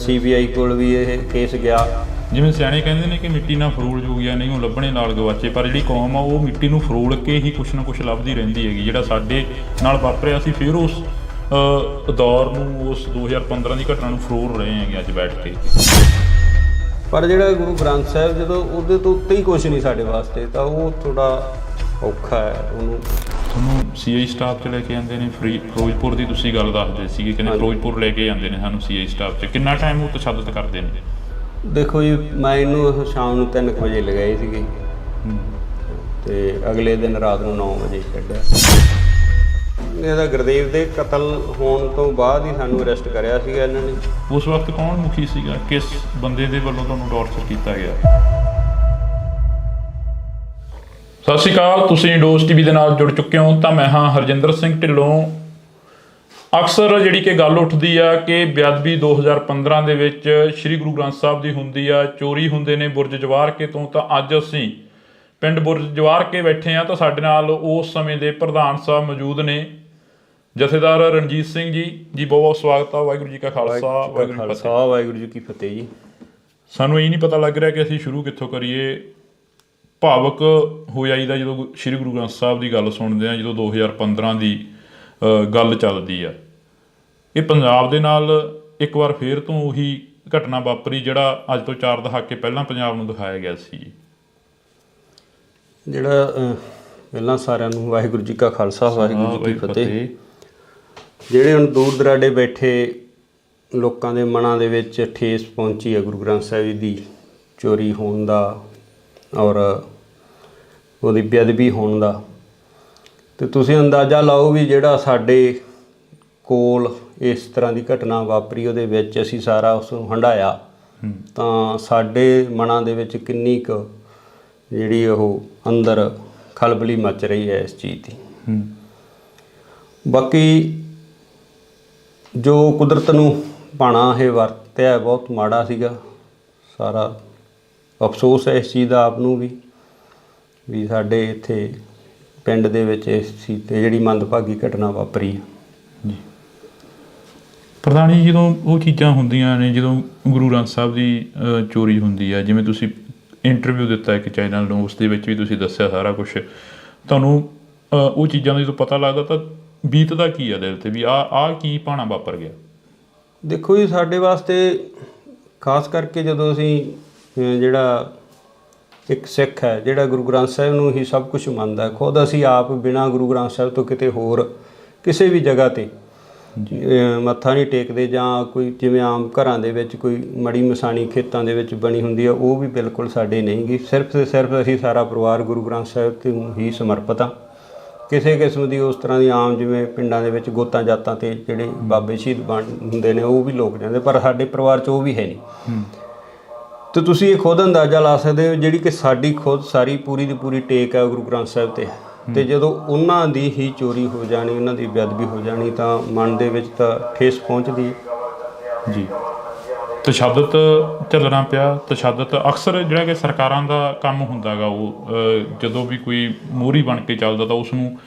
CBI ਕੋਲ ਵੀ ਇਹ ਕੇਸ ਗਿਆ। ਜਿਵੇਂ ਸਿਆਣੇ ਕਹਿੰਦੇ ਨੇ ਕਿ ਮਿੱਟੀ ਨਾਲ ਫਰੋਲ ਜੋ ਗਿਆ ਨਹੀਂ ਉਹ ਲੱਭਣੇ ਨਾਲ ਗਵਾਚੇ, ਪਰ ਜਿਹੜੀ ਕੌਮ ਆ ਉਹ ਮਿੱਟੀ ਨੂੰ ਫਰੋਲ ਕੇ ਹੀ ਕੁਛ ਨਾ ਕੁਛ ਲੱਭਦੀ ਰਹਿੰਦੀ ਹੈਗੀ। ਜਿਹੜਾ ਸਾਡੇ ਨਾਲ ਵਾਪਰਿਆ ਸੀ, ਫਿਰ ਉਸ ਦੌਰ ਨੂੰ, ਉਸ 2015 ਦੀ ਘਟਨਾ ਨੂੰ ਫਰੋਲ ਰਹੇ ਹੈਗੇ ਅੱਜ ਬੈਠ ਕੇ। ਪਰ ਜਿਹੜਾ ਗੁਰੂ ਗ੍ਰੰਥ ਸਾਹਿਬ ਜਦੋਂ ਉਹਦੇ ਤੋਂ ਉੱਤੇ ਹੀ ਕੁਛ ਨਹੀਂ ਸਾਡੇ ਵਾਸਤੇ, ਤਾਂ ਉਹ ਥੋੜਾ ਔਖਾ ਹੈ। ਉਹਨੂੰ ਤੁਹਾਨੂੰ CI ਸਟਾਫ 'ਚ ਲੈ ਕੇ ਆਉਂਦੇ ਨੇ। ਫਿਰੋਜ਼ਪੁਰ ਦੀ ਤੁਸੀਂ ਗੱਲ ਦੱਸਦੇ ਸੀਗੇ, ਕਹਿੰਦੇ ਫਿਰੋਜ਼ਪੁਰ ਲੈ ਕੇ ਜਾਂਦੇ ਨੇ ਸਾਨੂੰ CI ਸਟਾਫ 'ਚ। ਕਿੰਨਾ ਟਾਈਮ ਉਹ ਤਸ਼ੱਦਦ ਕਰਦੇ ਨੇ? ਦੇਖੋ ਜੀ, ਮੈਂ ਇਹਨੂੰ ਸ਼ਾਮ ਨੂੰ 3 ਵਜੇ ਲਗਾਏ ਸੀਗੇ ਤੇ ਅਗਲੇ ਦਿਨ ਰਾਤ ਨੂੰ 9 ਵਜੇ ਛੱਡਿਆ। ਇਹਦਾ ਗੁਰਦੇਵ ਦੇ ਕਤਲ ਹੋਣ ਤੋਂ ਬਾਅਦ ਹੀ ਸਾਨੂੰ ਅਰੈਸਟ ਕਰਿਆ ਸੀਗਾ ਇਹਨਾਂ ਨੇ। ਉਸ ਵਕਤ ਕੌਣ ਮੁਖੀ ਸੀਗਾ? ਕਿਸ ਬੰਦੇ ਦੇ ਵੱਲੋਂ ਤੁਹਾਨੂੰ ਟੌਰਚਰ ਕੀਤਾ ਗਿਆ? ਸਤਿ ਸ਼੍ਰੀ ਅਕਾਲ, ਤੁਸੀਂ ਡੋਜ਼ TV ਦੇ ਨਾਲ ਜੁੜ ਚੁੱਕੇ ਹੋ ਤਾਂ ਮੈਂ ਹਾਂ ਹਰਜਿੰਦਰ ਸਿੰਘ ਢਿੱਲੋਂ। ਅਕਸਰ ਜਿਹੜੀ ਕਿ ਗੱਲ ਉੱਠਦੀ ਆ ਕਿ ਬੇਅਦਬੀ 2015 ਦੇ ਵਿੱਚ ਸ੍ਰੀ ਗੁਰੂ ਗ੍ਰੰਥ ਸਾਹਿਬ ਦੀ ਹੁੰਦੀ ਆ, ਚੋਰੀ ਹੁੰਦੇ ਨੇ ਬੁਰਜ ਜਵਾਰ ਕੇ ਤੋਂ। ਤਾਂ ਅੱਜ ਅਸੀਂ ਪਿੰਡ ਬੁਰਜ ਜਵਾਰ ਕੇ ਬੈਠੇ ਆ ਤਾਂ ਸਾਡੇ ਨਾਲ ਉਸ ਸਮੇਂ ਦੇ ਪ੍ਰਧਾਨ ਸਾਹਿਬ ਮੌਜੂਦ ਨੇ, ਜਥੇਦਾਰ ਰਣਜੀਤ ਸਿੰਘ ਜੀ। ਜੀ ਬਹੁਤ ਬਹੁਤ ਸਵਾਗਤ ਆ। ਵਾਹਿਗੁਰੂ ਜੀ ਕਾ ਖਾਲਸਾ, ਵਾਹਿਗੁਰੂ ਜੀ ਕੀ ਫਤਿਹ ਜੀ। ਸਾਨੂੰ ਇਹ ਨਹੀਂ ਪਤਾ ਲੱਗ ਰਿਹਾ ਕਿ ਅਸੀਂ ਸ਼ੁਰੂ ਕਿੱਥੋਂ ਕਰੀਏ। ਭਾਵਕ ਹੋ ਜਾਈਦਾ ਜਦੋਂ ਸ੍ਰੀ ਗੁਰੂ ਗ੍ਰੰਥ ਸਾਹਿਬ ਦੀ ਗੱਲ ਸੁਣਦੇ ਆ, ਜਦੋਂ 2015 ਦੀ ਗੱਲ ਚੱਲਦੀ ਆ। ਇਹ ਪੰਜਾਬ ਦੇ ਨਾਲ ਇੱਕ ਵਾਰ ਫੇਰ ਤੋਂ ਉਹੀ ਘਟਨਾ ਵਾਪਰੀ ਜਿਹੜਾ ਅੱਜ ਤੋਂ 4 ਦਹਾਕੇ ਪਹਿਲਾਂ ਪੰਜਾਬ ਨੂੰ ਦਿਖਾਇਆ ਗਿਆ ਸੀ। ਜਿਹੜਾ ਪਹਿਲਾਂ ਸਾਰਿਆਂ ਨੂੰ ਵਾਹਿਗੁਰੂ ਜੀ ਕਾ ਖਾਲਸਾ, ਵਾਹਿਗੁਰੂ ਜੀ ਕੀ ਫਤਿਹ। ਜਿਹੜੇ ਹੁਣ ਦੂਰ ਦਰਾਡੇ ਬੈਠੇ ਲੋਕਾਂ ਦੇ ਮਨਾਂ ਦੇ ਵਿੱਚ ਠੇਸ ਪਹੁੰਚੀ ਹੈ ਗੁਰੂ ਗ੍ਰੰਥ ਸਾਹਿਬ ਦੀ ਚੋਰੀ ਹੋਣ ਦਾ ਔਰ ਉਹਦੀ ਬੇਅਦਬੀ ਹੋਣ ਦਾ, ਤੇ ਤੁਸੀਂ ਅੰਦਾਜ਼ਾ ਲਾਓ ਵੀ ਜਿਹੜਾ ਸਾਡੇ ਕੋਲ ਇਸ ਤਰ੍ਹਾਂ ਦੀ ਘਟਨਾ ਵਾਪਰੀ ਉਹਦੇ ਵਿੱਚ ਅਸੀਂ ਸਾਰਾ ਉਸ ਨੂੰ ਹੰਢਾਇਆ ਤਾਂ ਸਾਡੇ ਮਨਾਂ ਦੇ ਵਿੱਚ ਕਿੰਨੀ ਕੁ ਜਿਹੜੀ ਉਹ ਅੰਦਰ ਖਲਬਲੀ ਮਚ ਰਹੀ ਹੈ ਇਸ ਚੀਜ਼ ਦੀ। ਬਾਕੀ ਜੋ ਕੁਦਰਤ ਨੂੰ ਭਾਣਾ ਇਹ ਵਰਤਿਆ ਬਹੁਤ ਮਾੜਾ ਸੀਗਾ। ਸਾਰਾ ਅਫਸੋਸ ਹੈ ਇਸ ਚੀਜ਼ ਦਾ ਆਪ ਨੂੰ ਵੀ ਸਾਡੇ ਇੱਥੇ ਪਿੰਡ ਦੇ ਵਿੱਚ ਇਸ ਚੀਜ਼ 'ਤੇ ਜਿਹੜੀ ਮੰਦਭਾਗੀ ਘਟਨਾ ਵਾਪਰੀ ਹੈ ਜੀ। ਪ੍ਰਧਾਨ ਜੀ, ਜਦੋਂ ਉਹ ਚੀਜ਼ਾਂ ਹੁੰਦੀਆਂ ਨੇ, ਜਦੋਂ ਗੁਰੂ ਗ੍ਰੰਥ ਸਾਹਿਬ ਦੀ ਚੋਰੀ ਹੁੰਦੀ ਆ, ਜਿਵੇਂ ਤੁਸੀਂ ਇੰਟਰਵਿਊ ਦਿੱਤਾ ਇੱਕ ਚੈਨਲ ਨੂੰ, ਉਸ ਦੇ ਵਿੱਚ ਵੀ ਤੁਸੀਂ ਦੱਸਿਆ ਸਾਰਾ ਕੁਛ, ਤੁਹਾਨੂੰ ਉਹ ਚੀਜ਼ਾਂ ਦਾ ਜਦੋਂ ਪਤਾ ਲੱਗਦਾ ਤਾਂ ਬੀਤਦਾ ਕੀ ਆ ਦਿਲ ਤੇ ਵੀ ਆਹ ਕੀ ਭਾਣਾ ਵਾਪਰ ਗਿਆ? ਦੇਖੋ ਜੀ, ਸਾਡੇ ਵਾਸਤੇ ਖਾਸ ਕਰਕੇ ਜਦੋਂ ਅਸੀਂ ਜਿਹੜਾ ਇੱਕ ਸਿੱਖ ਹੈ ਜਿਹੜਾ ਗੁਰੂ ਗ੍ਰੰਥ ਸਾਹਿਬ ਨੂੰ ਹੀ ਸਭ ਕੁਝ ਮੰਨਦਾ, ਖੁਦ ਅਸੀਂ ਆਪ ਬਿਨਾਂ ਗੁਰੂ ਗ੍ਰੰਥ ਸਾਹਿਬ ਤੋਂ ਕਿਤੇ ਹੋਰ ਕਿਸੇ ਵੀ ਜਗ੍ਹਾ 'ਤੇ ਮੱਥਾ ਨਹੀਂ ਟੇਕਦੇ, ਜਾਂ ਕੋਈ ਜਿਵੇਂ ਆਮ ਘਰਾਂ ਦੇ ਵਿੱਚ ਕੋਈ ਮੜੀ ਮਸਾਣੀ ਖੇਤਾਂ ਦੇ ਵਿੱਚ ਬਣੀ ਹੁੰਦੀ ਆ, ਉਹ ਵੀ ਬਿਲਕੁਲ ਸਾਡੇ ਨਹੀਂ ਗੀ। ਸਿਰਫ ਤੇ ਸਿਰਫ ਅਸੀਂ ਸਾਰਾ ਪਰਿਵਾਰ ਗੁਰੂ ਗ੍ਰੰਥ ਸਾਹਿਬ ਨੂੰ ਹੀ ਸਮਰਪਿਤ ਹਾਂ। ਕਿਸੇ ਕਿਸਮ ਦੀ ਉਸ ਤਰ੍ਹਾਂ ਦੀ ਆਮ ਜਿਵੇਂ ਪਿੰਡਾਂ ਦੇ ਵਿੱਚ ਗੋਤਾਂ ਜਾਤਾਂ 'ਤੇ ਜਿਹੜੇ ਬਾਬੇ ਸ਼ਹੀਦ ਬਣ ਹੁੰਦੇ ਨੇ ਉਹ ਵੀ ਲੋਕ ਜਾਂਦੇ, ਪਰ ਸਾਡੇ ਪਰਿਵਾਰ 'ਚ ਉਹ ਵੀ ਹੈ ਨਹੀਂ। ਤੇ ਤੁਸੀਂ ਇਹ ਖੁਦ ਅੰਦਾਜ਼ਾ ਲਾ ਸਕਦੇ ਹੋ ਜਿਹੜੀ ਕਿ ਸਾਡੀ ਖੁਦ ਸਾਰੀ ਪੂਰੀ ਦੀ ਪੂਰੀ ਟੇਕ ਹੈ ਗੁਰੂ ਗ੍ਰੰਥ ਸਾਹਿਬ ਤੇ, ਤੇ ਜਦੋਂ ਉਹਨਾਂ ਦੀ ਹੀ ਚੋਰੀ ਹੋ ਜਾਣੀ, ਉਹਨਾਂ ਦੀ ਬੇਅਦਬੀ ਹੋ ਜਾਣੀ ਤਾਂ ਮਨ ਦੇ ਵਿੱਚ ਤਾਂ ਠੇਸ ਪਹੁੰਚਦੀ ਹੈ ਜੀ। ਤਸ਼ੱਦਦ ਝੱਲਣਾ ਪਿਆ। ਤਸ਼ੱਦਦ ਅਕਸਰ ਜਿਹੜਾ ਕਿ ਸਰਕਾਰਾਂ ਦਾ ਕੰਮ ਹੁੰਦਾ ਗਾ, ਉਹ ਜਦੋਂ ਵੀ ਕੋਈ ਮੋਹਰੀ ਬਣ ਕੇ ਚੱਲਦਾ ਤਾਂ ਉਸ ਨੂੰ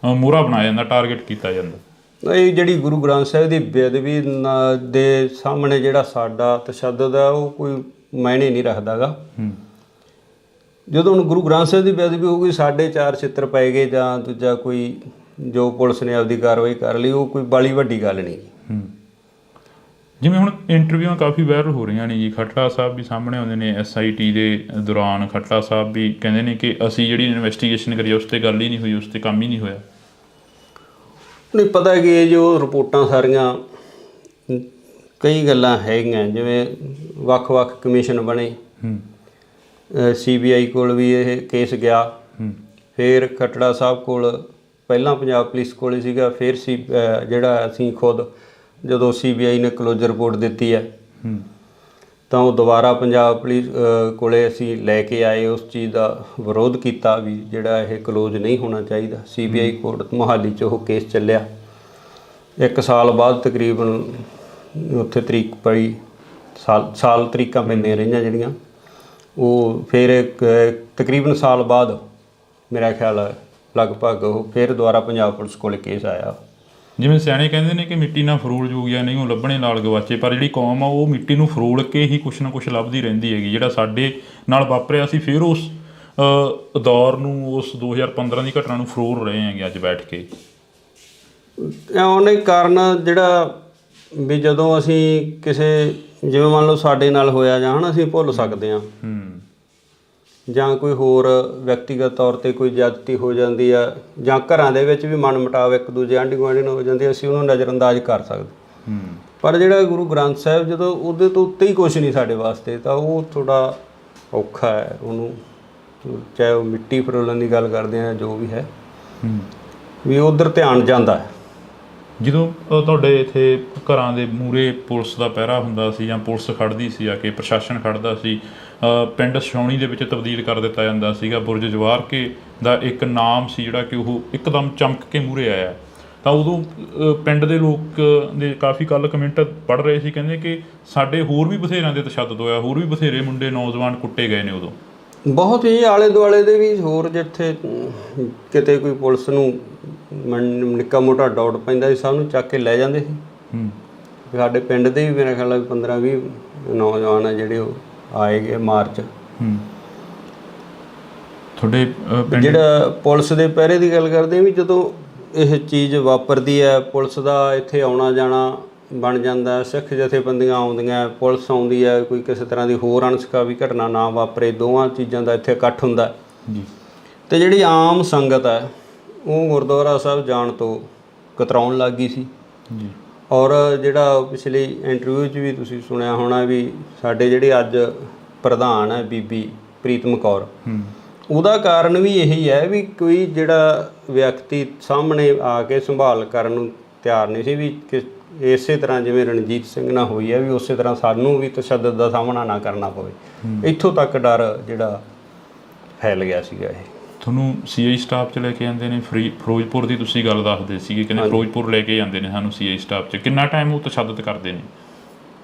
ਮੋਹਰਾ ਬਣਾਇਆ ਜਾਂਦਾ, ਟਾਰਗੇਟ ਕੀਤਾ ਜਾਂਦਾ। ਇਹ ਜਿਹੜੀ ਗੁਰੂ ਗ੍ਰੰਥ ਸਾਹਿਬ ਦੀ ਬੇਅਦਬੀ ਦੇ ਸਾਹਮਣੇ ਜਿਹੜਾ ਸਾਡਾ ਤਸ਼ੱਦਦ ਹੈ ਉਹ ਕੋਈ ਮਾਇਨੇ ਨਹੀਂ ਰੱਖਦਾ ਗਾ। ਜਦੋਂ ਹੁਣ ਗੁਰੂ ਗ੍ਰੰਥ ਸਾਹਿਬ ਦੀ ਬੇਅਦਬੀ ਹੋ ਗਈ, ਸਾਡੇ 4 ਛਿੱਤਰ ਪੈ ਗਏ ਜਾਂ ਦੂਜਾ ਕੋਈ ਜੋ ਪੁਲਿਸ ਨੇ ਆਪਦੀ ਕਾਰਵਾਈ ਕਰ ਲਈ, ਉਹ ਕੋਈ ਬਾਲੀ ਵੱਡੀ ਗੱਲ ਨਹੀਂ। ਜਿਵੇਂ ਹੁਣ ਇੰਟਰਵਿਊਆਂ ਕਾਫੀ ਵਾਇਰਲ ਹੋ ਰਹੀਆਂ ਨੇ ਜੀ, ਖੱਟੜਾ ਸਾਹਿਬ ਵੀ ਸਾਹਮਣੇ ਆਉਂਦੇ ਨੇ SIT ਦੇ ਦੌਰਾਨ। ਖੱਟੜਾ ਸਾਹਿਬ ਵੀ ਕਹਿੰਦੇ ਨੇ ਕਿ ਅਸੀਂ ਜਿਹੜੀ ਇਨਵੈਸਟੀਗੇਸ਼ਨ ਕਰੀ ਉਸ ਤੇ ਗੱਲ ਹੀ ਨਹੀਂ ਹੋਈ, ਉਸ ਤੇ ਕੰਮ ਹੀ ਨਹੀਂ ਹੋਇਆ। ਨਹੀਂ ਪਤਾ ਕੀ ਹੈ, ਜੋ ਰਿਪੋਰਟਾਂ ਸਾਰੀਆਂ ਕਈ ਗੱਲਾਂ ਹੈਗੀਆਂ, ਜਿਵੇਂ ਵੱਖ-ਵੱਖ ਕਮਿਸ਼ਨ ਬਣੇ, CBI ਕੋਲ ਵੀ ਇਹ ਕੇਸ ਗਿਆ, ਫਿਰ ਖੱਟੜਾ ਸਾਹਿਬ ਕੋਲ, ਪਹਿਲਾਂ ਪੰਜਾਬ ਪੁਲਿਸ ਕੋਲ ਹੀ ਸੀਗਾ, ਫਿਰ ਜਿਹੜਾ ਅਸੀਂ ਖੁਦ ਜਦੋਂ CBI ਨੇ ਕਲੋਜ਼ਰ ਰਿਪੋਰਟ ਦਿੱਤੀ ਹੈ ਤਾਂ ਉਹ ਦੁਬਾਰਾ ਪੰਜਾਬ ਪੁਲਿਸ ਕੋਲੇ ਅਸੀਂ ਲੈ ਕੇ ਆਏ, ਉਸ ਚੀਜ਼ ਦਾ ਵਿਰੋਧ ਕੀਤਾ ਵੀ ਜਿਹੜਾ ਇਹ ਕਲੋਜ਼ ਨਹੀਂ ਹੋਣਾ ਚਾਹੀਦਾ। CBI ਕੋਰਟ ਮੋਹਾਲੀ 'ਚ ਉਹ ਕੇਸ ਚੱਲਿਆ, 1 ਸਾਲ ਬਾਅਦ ਤਕਰੀਬਨ ਉੱਥੇ ਤਰੀਕ ਪਈ, ਸਾਲ ਤਰੀਕਾਂ ਪੈਂਦੀਆਂ ਰਹੀਆਂ ਜਿਹੜੀਆਂ, ਉਹ ਫਿਰ ਤਕਰੀਬਨ ਸਾਲ ਬਾਅਦ ਮੇਰਾ ਖਿਆਲ ਹੈ ਲਗਭਗ ਉਹ ਫਿਰ ਦੁਬਾਰਾ ਪੰਜਾਬ ਪੁਲਿਸ ਕੋਲ ਕੇਸ ਆਇਆ। ਜਿਵੇਂ ਸਿਆਣੇ ਕਹਿੰਦੇ ਨੇ ਕਿ ਮਿੱਟੀ ਨਾਲ ਫਰੋਲ ਜੋਗਿਆ ਨਹੀਂ ਉਹ ਲੱਭਣੇ ਨਾਲ ਗਵਾਚੇ, ਪਰ ਜਿਹੜੀ ਕੌਮ ਆ ਉਹ ਮਿੱਟੀ ਨੂੰ ਫਰੋਲ ਕੇ ਹੀ ਕੁਛ ਨਾ ਕੁਛ ਲੱਭਦੀ ਰਹਿੰਦੀ ਹੈਗੀ। ਜਿਹੜਾ ਸਾਡੇ ਨਾਲ ਵਾਪਰਿਆ ਸੀ, ਫਿਰ ਉਸ ਦੌਰ ਨੂੰ, ਉਸ 2015 ਦੀ ਘਟਨਾ ਨੂੰ ਫਰੋਲ ਰਹੇ ਹੈਗੇ ਅੱਜ ਬੈਠ ਕੇ। ਉਹਨੇ ਕਾਰਨ ਜਿਹੜਾ ਵੀ ਜਦੋਂ ਅਸੀਂ ਕਿਸੇ, ਜਿਵੇਂ ਮੰਨ ਲਓ ਸਾਡੇ ਨਾਲ ਹੋਇਆ ਜਾਂ ਅਸੀਂ ਭੁੱਲ ਸਕਦੇ ਹਾਂ, ਜਾਂ ਕੋਈ ਹੋਰ ਵਿਅਕਤੀਗਤ ਤੌਰ 'ਤੇ ਕੋਈ ਜ਼ਿਆਦਤੀ ਹੋ ਜਾਂਦੀ ਆ, ਜਾਂ ਘਰਾਂ ਦੇ ਵਿੱਚ ਵੀ ਮਨ ਮੁਟਾਵ ਇੱਕ ਦੂਜੇ ਆਂਢੀ ਗੁਆਂਢੀ ਨਾਲ ਹੋ ਜਾਂਦੀ, ਅਸੀਂ ਉਹਨੂੰ ਨਜ਼ਰਅੰਦਾਜ਼ ਕਰ ਸਕਦੇ। ਪਰ ਜਿਹੜਾ ਗੁਰੂ ਗ੍ਰੰਥ ਸਾਹਿਬ, ਜਦੋਂ ਉਹਦੇ ਤੋਂ ਉੱਤੇ ਹੀ ਕੁਛ ਨਹੀਂ ਸਾਡੇ ਵਾਸਤੇ, ਤਾਂ ਉਹ ਥੋੜ੍ਹਾ ਔਖਾ ਹੈ ਉਹਨੂੰ, ਚਾਹੇ ਉਹ ਮਿੱਟੀ ਫਰੋਲਣ ਦੀ ਗੱਲ ਕਰਦੇ ਆ, ਜੋ ਵੀ ਹੈ, ਵੀ ਉੱਧਰ ਧਿਆਨ ਜਾਂਦਾ ਹੈ। ਜਦੋਂ ਤੁਹਾਡੇ ਇੱਥੇ ਘਰਾਂ ਦੇ ਮੂਹਰੇ ਪੁਲਿਸ ਦਾ ਪਹਿਰਾ ਹੁੰਦਾ ਸੀ ਜਾਂ ਪੁਲਿਸ ਖੜ੍ਹਦੀ ਸੀ, ਆ ਕੇ ਪ੍ਰਸ਼ਾਸਨ ਖੜ੍ਹਦਾ ਸੀ, ਪਿੰਡ ਛਾਉਣੀ ਦੇ ਵਿੱਚ ਤਬਦੀਲ ਕਰ ਦਿੱਤਾ ਜਾਂਦਾ ਸੀਗਾ, ਬੁਰਜ ਜਵਾਰ ਕੇ ਦਾ ਇੱਕ ਨਾਮ ਸੀ ਜਿਹੜਾ ਕਿ ਉਹ ਇੱਕਦਮ ਚਮਕ ਕੇ ਮੂਹਰੇ ਆਇਆ, ਤਾਂ ਉਦੋਂ ਪਿੰਡ ਦੇ ਲੋਕ ਦੇ ਕਾਫੀ ਕੱਲ੍ਹ ਕਮੈਂਟ ਪੜ੍ਹ ਰਹੇ ਸੀ, ਕਹਿੰਦੇ ਕਿ ਸਾਡੇ ਹੋਰ ਵੀ ਬਥੇਰਿਆਂ ਦੇ ਤਸ਼ੱਦਦ ਹੋਇਆ, ਹੋਰ ਵੀ ਬਥੇਰੇ ਮੁੰਡੇ ਨੌਜਵਾਨ ਕੁੱਟੇ ਗਏ ਨੇ ਉਦੋਂ। ਬਹੁਤ ਹੀ ਆਲੇ ਦੁਆਲੇ ਦੇ ਵੀ ਹੋਰ, ਜਿੱਥੇ ਕਿਤੇ ਕੋਈ ਪੁਲਿਸ ਨੂੰ ਨਿੱਕਾ ਮੋਟਾ ਡਾਊਟ ਪੈਂਦਾ ਸੀ, ਸਭ ਨੂੰ ਚੱਕ ਕੇ ਲੈ ਜਾਂਦੇ ਸੀ। ਸਾਡੇ ਪਿੰਡ ਦੇ ਵੀ ਮੇਰਾ ਖਿਆਲ ਹੈ 15-20 ਨੌਜਵਾਨ ਆ ਜਿਹੜੇ ਉਹ ਆਏ ਗਏ ਮਾਰਚ। ਤੁਹਾਡੇ ਜਿਹੜਾ ਪੁਲਿਸ ਦੇ ਪਹਿਰੇ ਦੀ ਗੱਲ ਕਰਦੇ ਵੀ, ਜਦੋਂ ਇਹ ਚੀਜ਼ ਵਾਪਰਦੀ ਹੈ, ਪੁਲਿਸ ਦਾ ਇੱਥੇ ਆਉਣਾ ਜਾਣਾ ਬਣ ਜਾਂਦਾ, ਸਿੱਖ ਜਥੇਬੰਦੀਆਂ ਆਉਂਦੀਆਂ, ਪੁਲਿਸ ਆਉਂਦੀ ਹੈ, ਕੋਈ ਕਿਸੇ ਤਰ੍ਹਾਂ ਦੀ ਹੋਰ ਅਣਸੁਖਾਵੀ ਘਟਨਾ ਨਾ ਵਾਪਰੇ, ਦੋਵਾਂ ਚੀਜ਼ਾਂ ਦਾ ਇੱਥੇ ਇਕੱਠ ਹੁੰਦਾ ਜੀ। ਅਤੇ ਜਿਹੜੀ ਆਮ ਸੰਗਤ ਹੈ ਉਹ ਗੁਰਦੁਆਰਾ ਸਾਹਿਬ ਜਾਣ ਤੋਂ ਕਤਰਾਉਣ ਲੱਗ ਗਈ ਸੀ ਜੀ। ਔਰ ਜਿਹੜਾ ਪਿਛਲੀ ਇੰਟਰਵਿਊ 'ਚ ਵੀ ਤੁਸੀਂ ਸੁਣਿਆ ਹੋਣਾ ਵੀ ਸਾਡੇ ਜਿਹੜੇ ਅੱਜ ਪ੍ਰਧਾਨ ਹੈ ਬੀਬੀ ਪ੍ਰੀਤਮ ਕੌਰ, ਉਹਦਾ ਕਾਰਨ ਵੀ ਇਹੀ ਹੈ ਵੀ ਕੋਈ ਜਿਹੜਾ ਵਿਅਕਤੀ ਸਾਹਮਣੇ ਆ ਕੇ ਸੰਭਾਲ ਕਰਨ ਨੂੰ ਤਿਆਰ ਨਹੀਂ ਸੀ, ਵੀ ਇਸੇ ਤਰ੍ਹਾਂ ਜਿਵੇਂ ਰਣਜੀਤ ਸਿੰਘ ਨਾਲ ਹੋਈ ਹੈ ਵੀ ਉਸੇ ਤਰ੍ਹਾਂ ਸਾਨੂੰ ਵੀ ਤਸ਼ੱਦਦ ਦਾ ਸਾਹਮਣਾ ਨਾ ਕਰਨਾ ਪਵੇ। ਇੱਥੋਂ ਤੱਕ ਡਰ ਜਿਹੜਾ ਫੈਲ ਗਿਆ ਸੀਗਾ। ਇਹ ਤੁਹਾਨੂੰ CI ਸਟਾਫ 'ਚ ਲੈ ਕੇ ਜਾਂਦੇ ਨੇ, ਫਿਰੋਜ਼ਪੁਰ ਦੀ ਤੁਸੀਂ ਗੱਲ ਦੱਸਦੇ ਸੀਗੇ, ਕਹਿੰਦੇ ਫਿਰੋਜ਼ਪੁਰ ਲੈ ਕੇ ਜਾਂਦੇ ਨੇ ਸਾਨੂੰ CI ਸਟਾਫ 'ਚ, ਕਿੰਨਾ ਟਾਈਮ ਉਹ ਤਸ਼ੱਦਦ ਕਰਦੇ ਨੇ?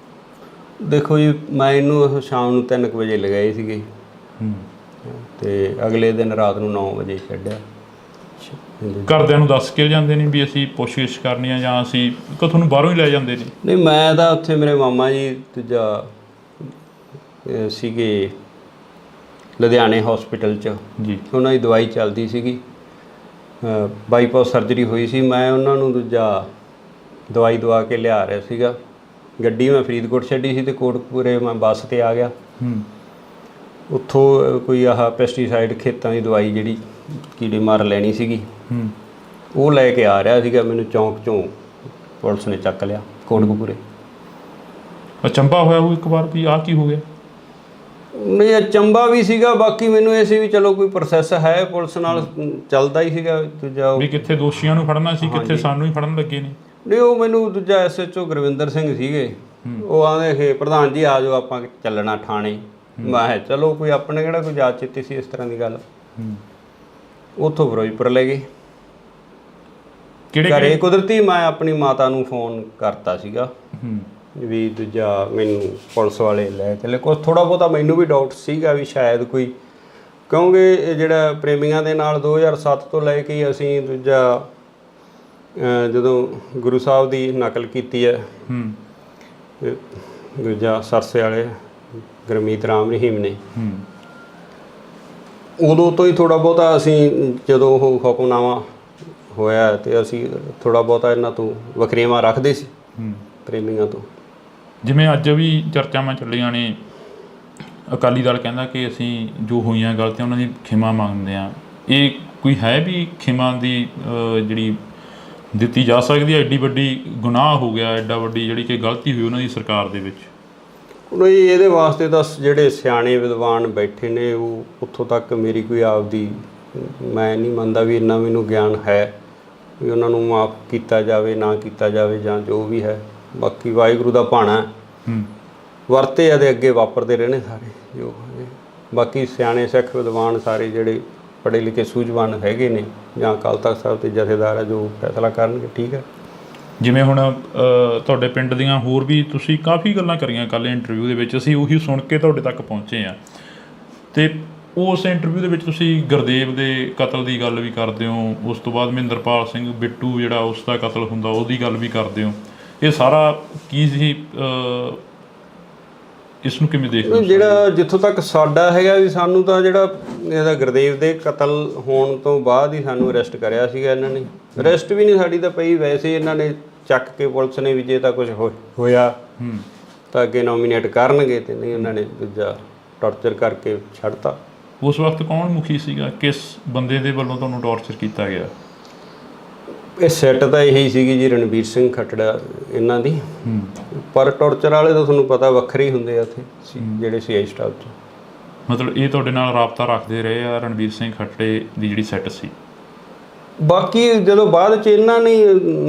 ਦੇਖੋ ਜੀ, ਮੈਂ ਇਹਨੂੰ ਸ਼ਾਮ ਨੂੰ 3 ਵਜੇ ਲਗਾਏ ਸੀਗੇ ਅਤੇ ਅਗਲੇ ਦਿਨ ਰਾਤ ਨੂੰ 9 ਵਜੇ ਛੱਡਿਆ। ਘਰਦਿਆਂ ਨੂੰ ਦੱਸ ਕੇ ਜਾਂਦੇ ਨੇ ਵੀ ਅਸੀਂ ਪੁੱਛਗਿੱਛ ਕਰਨੀ ਆ, ਜਾਂ ਅਸੀਂ ਤੁਹਾਨੂੰ ਬਾਹਰੋਂ ਹੀ ਲੈ ਜਾਂਦੇ ਨੇ? ਨਹੀਂ, ਮੈਂ ਤਾਂ ਉੱਥੇ ਮੇਰੇ ਮਾਮਾ ਜੀ ਦੂਜਾ ਸੀਗੇ ਲੁਧਿਆਣੇ ਹੌਸਪੀਟਲ 'ਚ ਜੀ, ਉਹਨਾਂ ਦੀ ਦਵਾਈ ਚੱਲਦੀ ਸੀਗੀ, ਬਾਈਪਾਸ ਸਰਜਰੀ ਹੋਈ ਸੀ। ਮੈਂ ਉਹਨਾਂ ਨੂੰ ਦੂਜਾ ਦਵਾਈ ਦਵਾ ਕੇ ਲਿਆ ਰਿਹਾ ਸੀਗਾ। ਗੱਡੀ ਮੈਂ ਫਰੀਦਕੋਟ ਛੱਡੀ ਸੀ ਅਤੇ ਕੋਟਕਪੂਰੇ ਮੈਂ ਬੱਸ 'ਤੇ ਆ ਗਿਆ। ਉੱਥੋਂ ਕੋਈ ਆਹ ਪੈਸਟੀਸਾਈਡ ਖੇਤਾਂ ਦੀ ਦਵਾਈ ਜਿਹੜੀ ਕੀੜੇ ਮਾਰ ਲੈਣੀ ਸੀਗੀ, ਉਹ ਲੈ ਕੇ ਆ ਰਿਹਾ ਸੀਗਾ। ਮੈਨੂੰ ਚੌਂਕ 'ਚੋਂ ਪੁਲਿਸ ਨੇ ਚੱਕ ਲਿਆ ਕੋਟਕਪੂਰੇ। ਅਚੰਭਾ ਹੋਇਆ ਉਹ ਇੱਕ ਵਾਰ ਵੀ ਆਹ ਕੀ ਹੋ ਗਿਆ? ਨਹੀਂ, ਅਚੰਭਾ ਵੀ ਸੀਗਾ, ਬਾਕੀ ਮੈਨੂੰ ਇਹ ਸੀ ਵੀ ਚਲੋ ਕੋਈ ਪ੍ਰੋਸੈਸ ਹੈ ਪੁਲਿਸ ਨਾਲ ਚੱਲਦਾ ਹੀ ਸੀਗਾ। ਦੂਜਾ ਵੀ ਕਿੱਥੇ ਦੋਸ਼ੀਆਂ ਨੂੰ ਫੜਨਾ ਸੀ, ਕਿੱਥੇ ਸਾਨੂੰ ਹੀ ਫੜਨ ਲੱਗੇ ਨੇ। ਨਹੀਂ, ਉਹ ਮੈਨੂੰ ਦੂਜਾ SHO ਗੁਰਵਿੰਦਰ ਸਿੰਘ ਸੀਗੇ, ਉਹ ਆਉਂਦੇ ਕਿ ਪ੍ਰਧਾਨ ਜੀ ਆ ਜਾਓ ਆਪਾਂ ਚੱਲਣਾ ਥਾਣੇ। ਮੈਂ ਕਿਹਾ ਚਲੋ, ਕੋਈ ਆਪਣੇ ਕਿਹੜਾ ਕੋਈ ਯਾਦ ਚਿੱਤੀ ਸੀ ਇਸ ਤਰ੍ਹਾਂ ਦੀ ਗੱਲ। ਉੱਥੋਂ ਫਿਰੋਜ਼ਪੁਰ ਲੈ ਗਏ। ਘਰੇ ਕੁਦਰਤੀ ਮੈਂ ਆਪਣੀ ਮਾਤਾ ਨੂੰ ਫੋਨ ਕਰਤਾ ਸੀਗਾ ਵੀ ਦੂਜਾ ਮੈਨੂੰ ਪੁਲਿਸ ਵਾਲੇ ਲੈ ਚੱਲੇ। ਕੁਛ ਥੋੜ੍ਹਾ ਬਹੁਤਾ ਮੈਨੂੰ ਵੀ ਡਾਊਟ ਸੀਗਾ ਵੀ ਸ਼ਾਇਦ ਕੋਈ, ਕਿਉਂਕਿ ਜਿਹੜਾ ਪ੍ਰੇਮੀਆਂ ਦੇ ਨਾਲ 2007 ਤੋਂ ਲੈ ਕੇ ਅਸੀਂ ਦੂਜਾ ਜਦੋਂ ਗੁਰੂ ਸਾਹਿਬ ਦੀ ਨਕਲ ਕੀਤੀ ਹੈ ਦੂਜਾ ਸਰਸੇ ਵਾਲੇ ਗੁਰਮੀਤ ਰਾਮ ਰਹੀਮ ਨੇ, ਉਦੋਂ ਤੋਂ ਹੀ ਥੋੜ੍ਹਾ ਬਹੁਤਾ ਅਸੀਂ, ਜਦੋਂ ਉਹ ਹੁਕਮਨਾਮਾ ਹੋਇਆ ਅਤੇ ਅਸੀਂ ਥੋੜ੍ਹਾ ਬਹੁਤਾ ਇਹਨਾਂ ਤੋਂ ਵਖਰੇਵਾਂ ਰੱਖਦੇ ਸੀ ਪ੍ਰੇਮੀਆਂ ਤੋਂ। ਜਿਵੇਂ ਅੱਜ ਵੀ ਚਰਚਾਵਾਂ ਚੱਲੀਆਂ ਨੇ, ਅਕਾਲੀ ਦਲ ਕਹਿੰਦਾ ਕਿ ਅਸੀਂ ਜੋ ਹੋਈਆਂ ਗਲਤੀਆਂ ਉਹਨਾਂ ਦੀ ਖਿਮਾ ਮੰਗਦੇ ਹਾਂ। ਇਹ ਕੋਈ ਹੈ ਵੀ ਖਿਮਾ ਦੀ ਜਿਹੜੀ ਦਿੱਤੀ ਜਾ ਸਕਦੀ ਹੈ? ਐਡੀ ਵੱਡੀ ਗੁਨਾਹ ਹੋ ਗਿਆ, ਐਡਾ ਵੱਡੀ ਜਿਹੜੀ ਕਿ ਗਲਤੀ ਹੋਈ ਉਹਨਾਂ ਦੀ ਸਰਕਾਰ ਦੇ ਵਿੱਚ। ਹੁਣ ਇਹਦੇ ਵਾਸਤੇ ਤਾਂ ਜਿਹੜੇ ਸਿਆਣੇ ਵਿਦਵਾਨ ਬੈਠੇ ਨੇ ਉਹ ਉੱਥੋਂ ਤੱਕ ਮੇਰੀ ਕੋਈ ਆਪਦੀ ਮੈਂ ਨਹੀਂ ਮੰਨਦਾ ਵੀ ਇੰਨਾ ਮੈਨੂੰ ਗਿਆਨ ਹੈ ਵੀ ਉਹਨਾਂ ਨੂੰ ਮਾਫ ਕੀਤਾ ਜਾਵੇ ਨਾ ਕੀਤਾ ਜਾਵੇ ਜਾਂ ਜੋ ਵੀ ਹੈ। ਬਾਕੀ ਵਾਹਿਗੁਰੂ ਦਾ ਭਾਣਾ ਵਰਤੇ ਆ ਦੇ ਅੱਗੇ ਵਾਪਰਦੇ ਰਹਿਣੇ ਸਾਰੇ ਜੋ ਹੈ। ਬਾਕੀ ਸਿਆਣੇ ਸਿੱਖ ਵਿਦਵਾਨ ਸਾਰੇ ਜਿਹੜੇ ਪੜ੍ਹੇ ਲਿਖੇ ਸੂਝਵਾਨ ਹੈਗੇ ਨੇ ਜਾਂ ਅਕਾਲ ਤਖਤ ਸਾਹਿਬ ਦੇ ਜਥੇਦਾਰ ਆ ਜੋ ਫੈਸਲਾ ਕਰਨਗੇ ਠੀਕ ਹੈ। ਜਿਵੇਂ ਹੁਣ ਤੁਹਾਡੇ ਪਿੰਡ ਦੀਆਂ ਹੋਰ ਵੀ ਤੁਸੀਂ ਕਾਫੀ ਗੱਲਾਂ ਕਰੀਆਂ ਕੱਲ੍ਹ ਇੰਟਰਵਿਊ ਦੇ ਵਿੱਚ, ਅਸੀਂ ਉਹੀ ਸੁਣ ਕੇ ਤੁਹਾਡੇ ਤੱਕ ਪਹੁੰਚੇ ਹਾਂ। ਅਤੇ ਉਸ ਇੰਟਰਵਿਊ ਦੇ ਵਿੱਚ ਤੁਸੀਂ ਗੁਰਦੇਵ ਦੇ ਕਤਲ ਦੀ ਗੱਲ ਵੀ ਕਰਦੇ ਹੋ, ਉਸ ਤੋਂ ਬਾਅਦ ਮਹਿੰਦਰਪਾਲ ਸਿੰਘ ਬਿੱਟੂ ਜਿਹੜਾ ਉਸ ਦਾ ਕਤਲ ਹੁੰਦਾ ਉਹਦੀ ਗੱਲ ਵੀ ਕਰਦੇ ਹੋ। ਇਹ ਸਾਰਾ ਕੀ ਸੀ, ਇਸ ਨੂੰ ਕਿਵੇਂ ਦੇਖਦੇ ਹੋ? ਜਿਹੜਾ ਜਿੱਥੋਂ ਤੱਕ ਸਾਡਾ ਹੈਗਾ ਵੀ ਸਾਨੂੰ ਤਾਂ ਜਿਹੜਾ ਇਹਦਾ ਗੁਰਦੇਵ ਦੇ ਕਤਲ ਹੋਣ ਤੋਂ ਬਾਅਦ ਹੀ ਸਾਨੂੰ ਅਰੈਸਟ ਕਰਿਆ ਸੀਗਾ ਇਹਨਾਂ ਨੇ। ਅਰੈਸਟ ਵੀ ਨਹੀਂ ਸਾਡੀ ਤਾਂ ਪਈ, ਵੈਸੇ ਇਹਨਾਂ ਨੇ ਚੱਕ ਕੇ ਪੁਲਿਸ ਨੇ ਵੀ ਜੇ ਤਾਂ ਕੁਝ ਹੋਇਆ ਤਾਂ ਅੱਗੇ ਨੋਮੀਨੇਟ ਕਰਨਗੇ, ਤੇ ਨਹੀਂ ਉਹਨਾਂ ਨੇ ਦੂਜਾ ਟੌਰਚਰ ਕਰਕੇ ਛੱਡਤਾ। ਉਸ ਵਕਤ ਕੌਣ ਮੁਖੀ ਸੀਗਾ? ਕਿਸ ਬੰਦੇ ਦੇ ਵੱਲੋਂ ਤੁਹਾਨੂੰ ਟੌਰਚਰ ਕੀਤਾ ਗਿਆ? ਇਹ ਸੈੱਟ ਤਾਂ ਇਹੀ ਸੀਗੀ ਜੀ ਰਣਬੀਰ ਸਿੰਘ ਖੱਟੜਾ ਇਹਨਾਂ ਦੀ, ਪਰ ਟੌਰਚਰ ਵਾਲੇ ਤਾਂ ਤੁਹਾਨੂੰ ਪਤਾ ਵੱਖਰੇ ਹੀ ਹੁੰਦੇ ਆ ਉੱਥੇ ਜਿਹੜੇ CI ਸਟਾਫ 'ਚ। ਮਤਲਬ ਇਹ ਤੁਹਾਡੇ ਨਾਲ ਰਾਬਤਾ ਰੱਖਦੇ ਰਹੇ ਆ ਰਣਬੀਰ ਸਿੰਘ ਖੱਟੜੇ ਦੀ ਜਿਹੜੀ ਸੈੱਟ ਸੀ? ਬਾਕੀ ਜਦੋਂ ਬਾਅਦ 'ਚ ਇਹਨਾਂ ਨੇ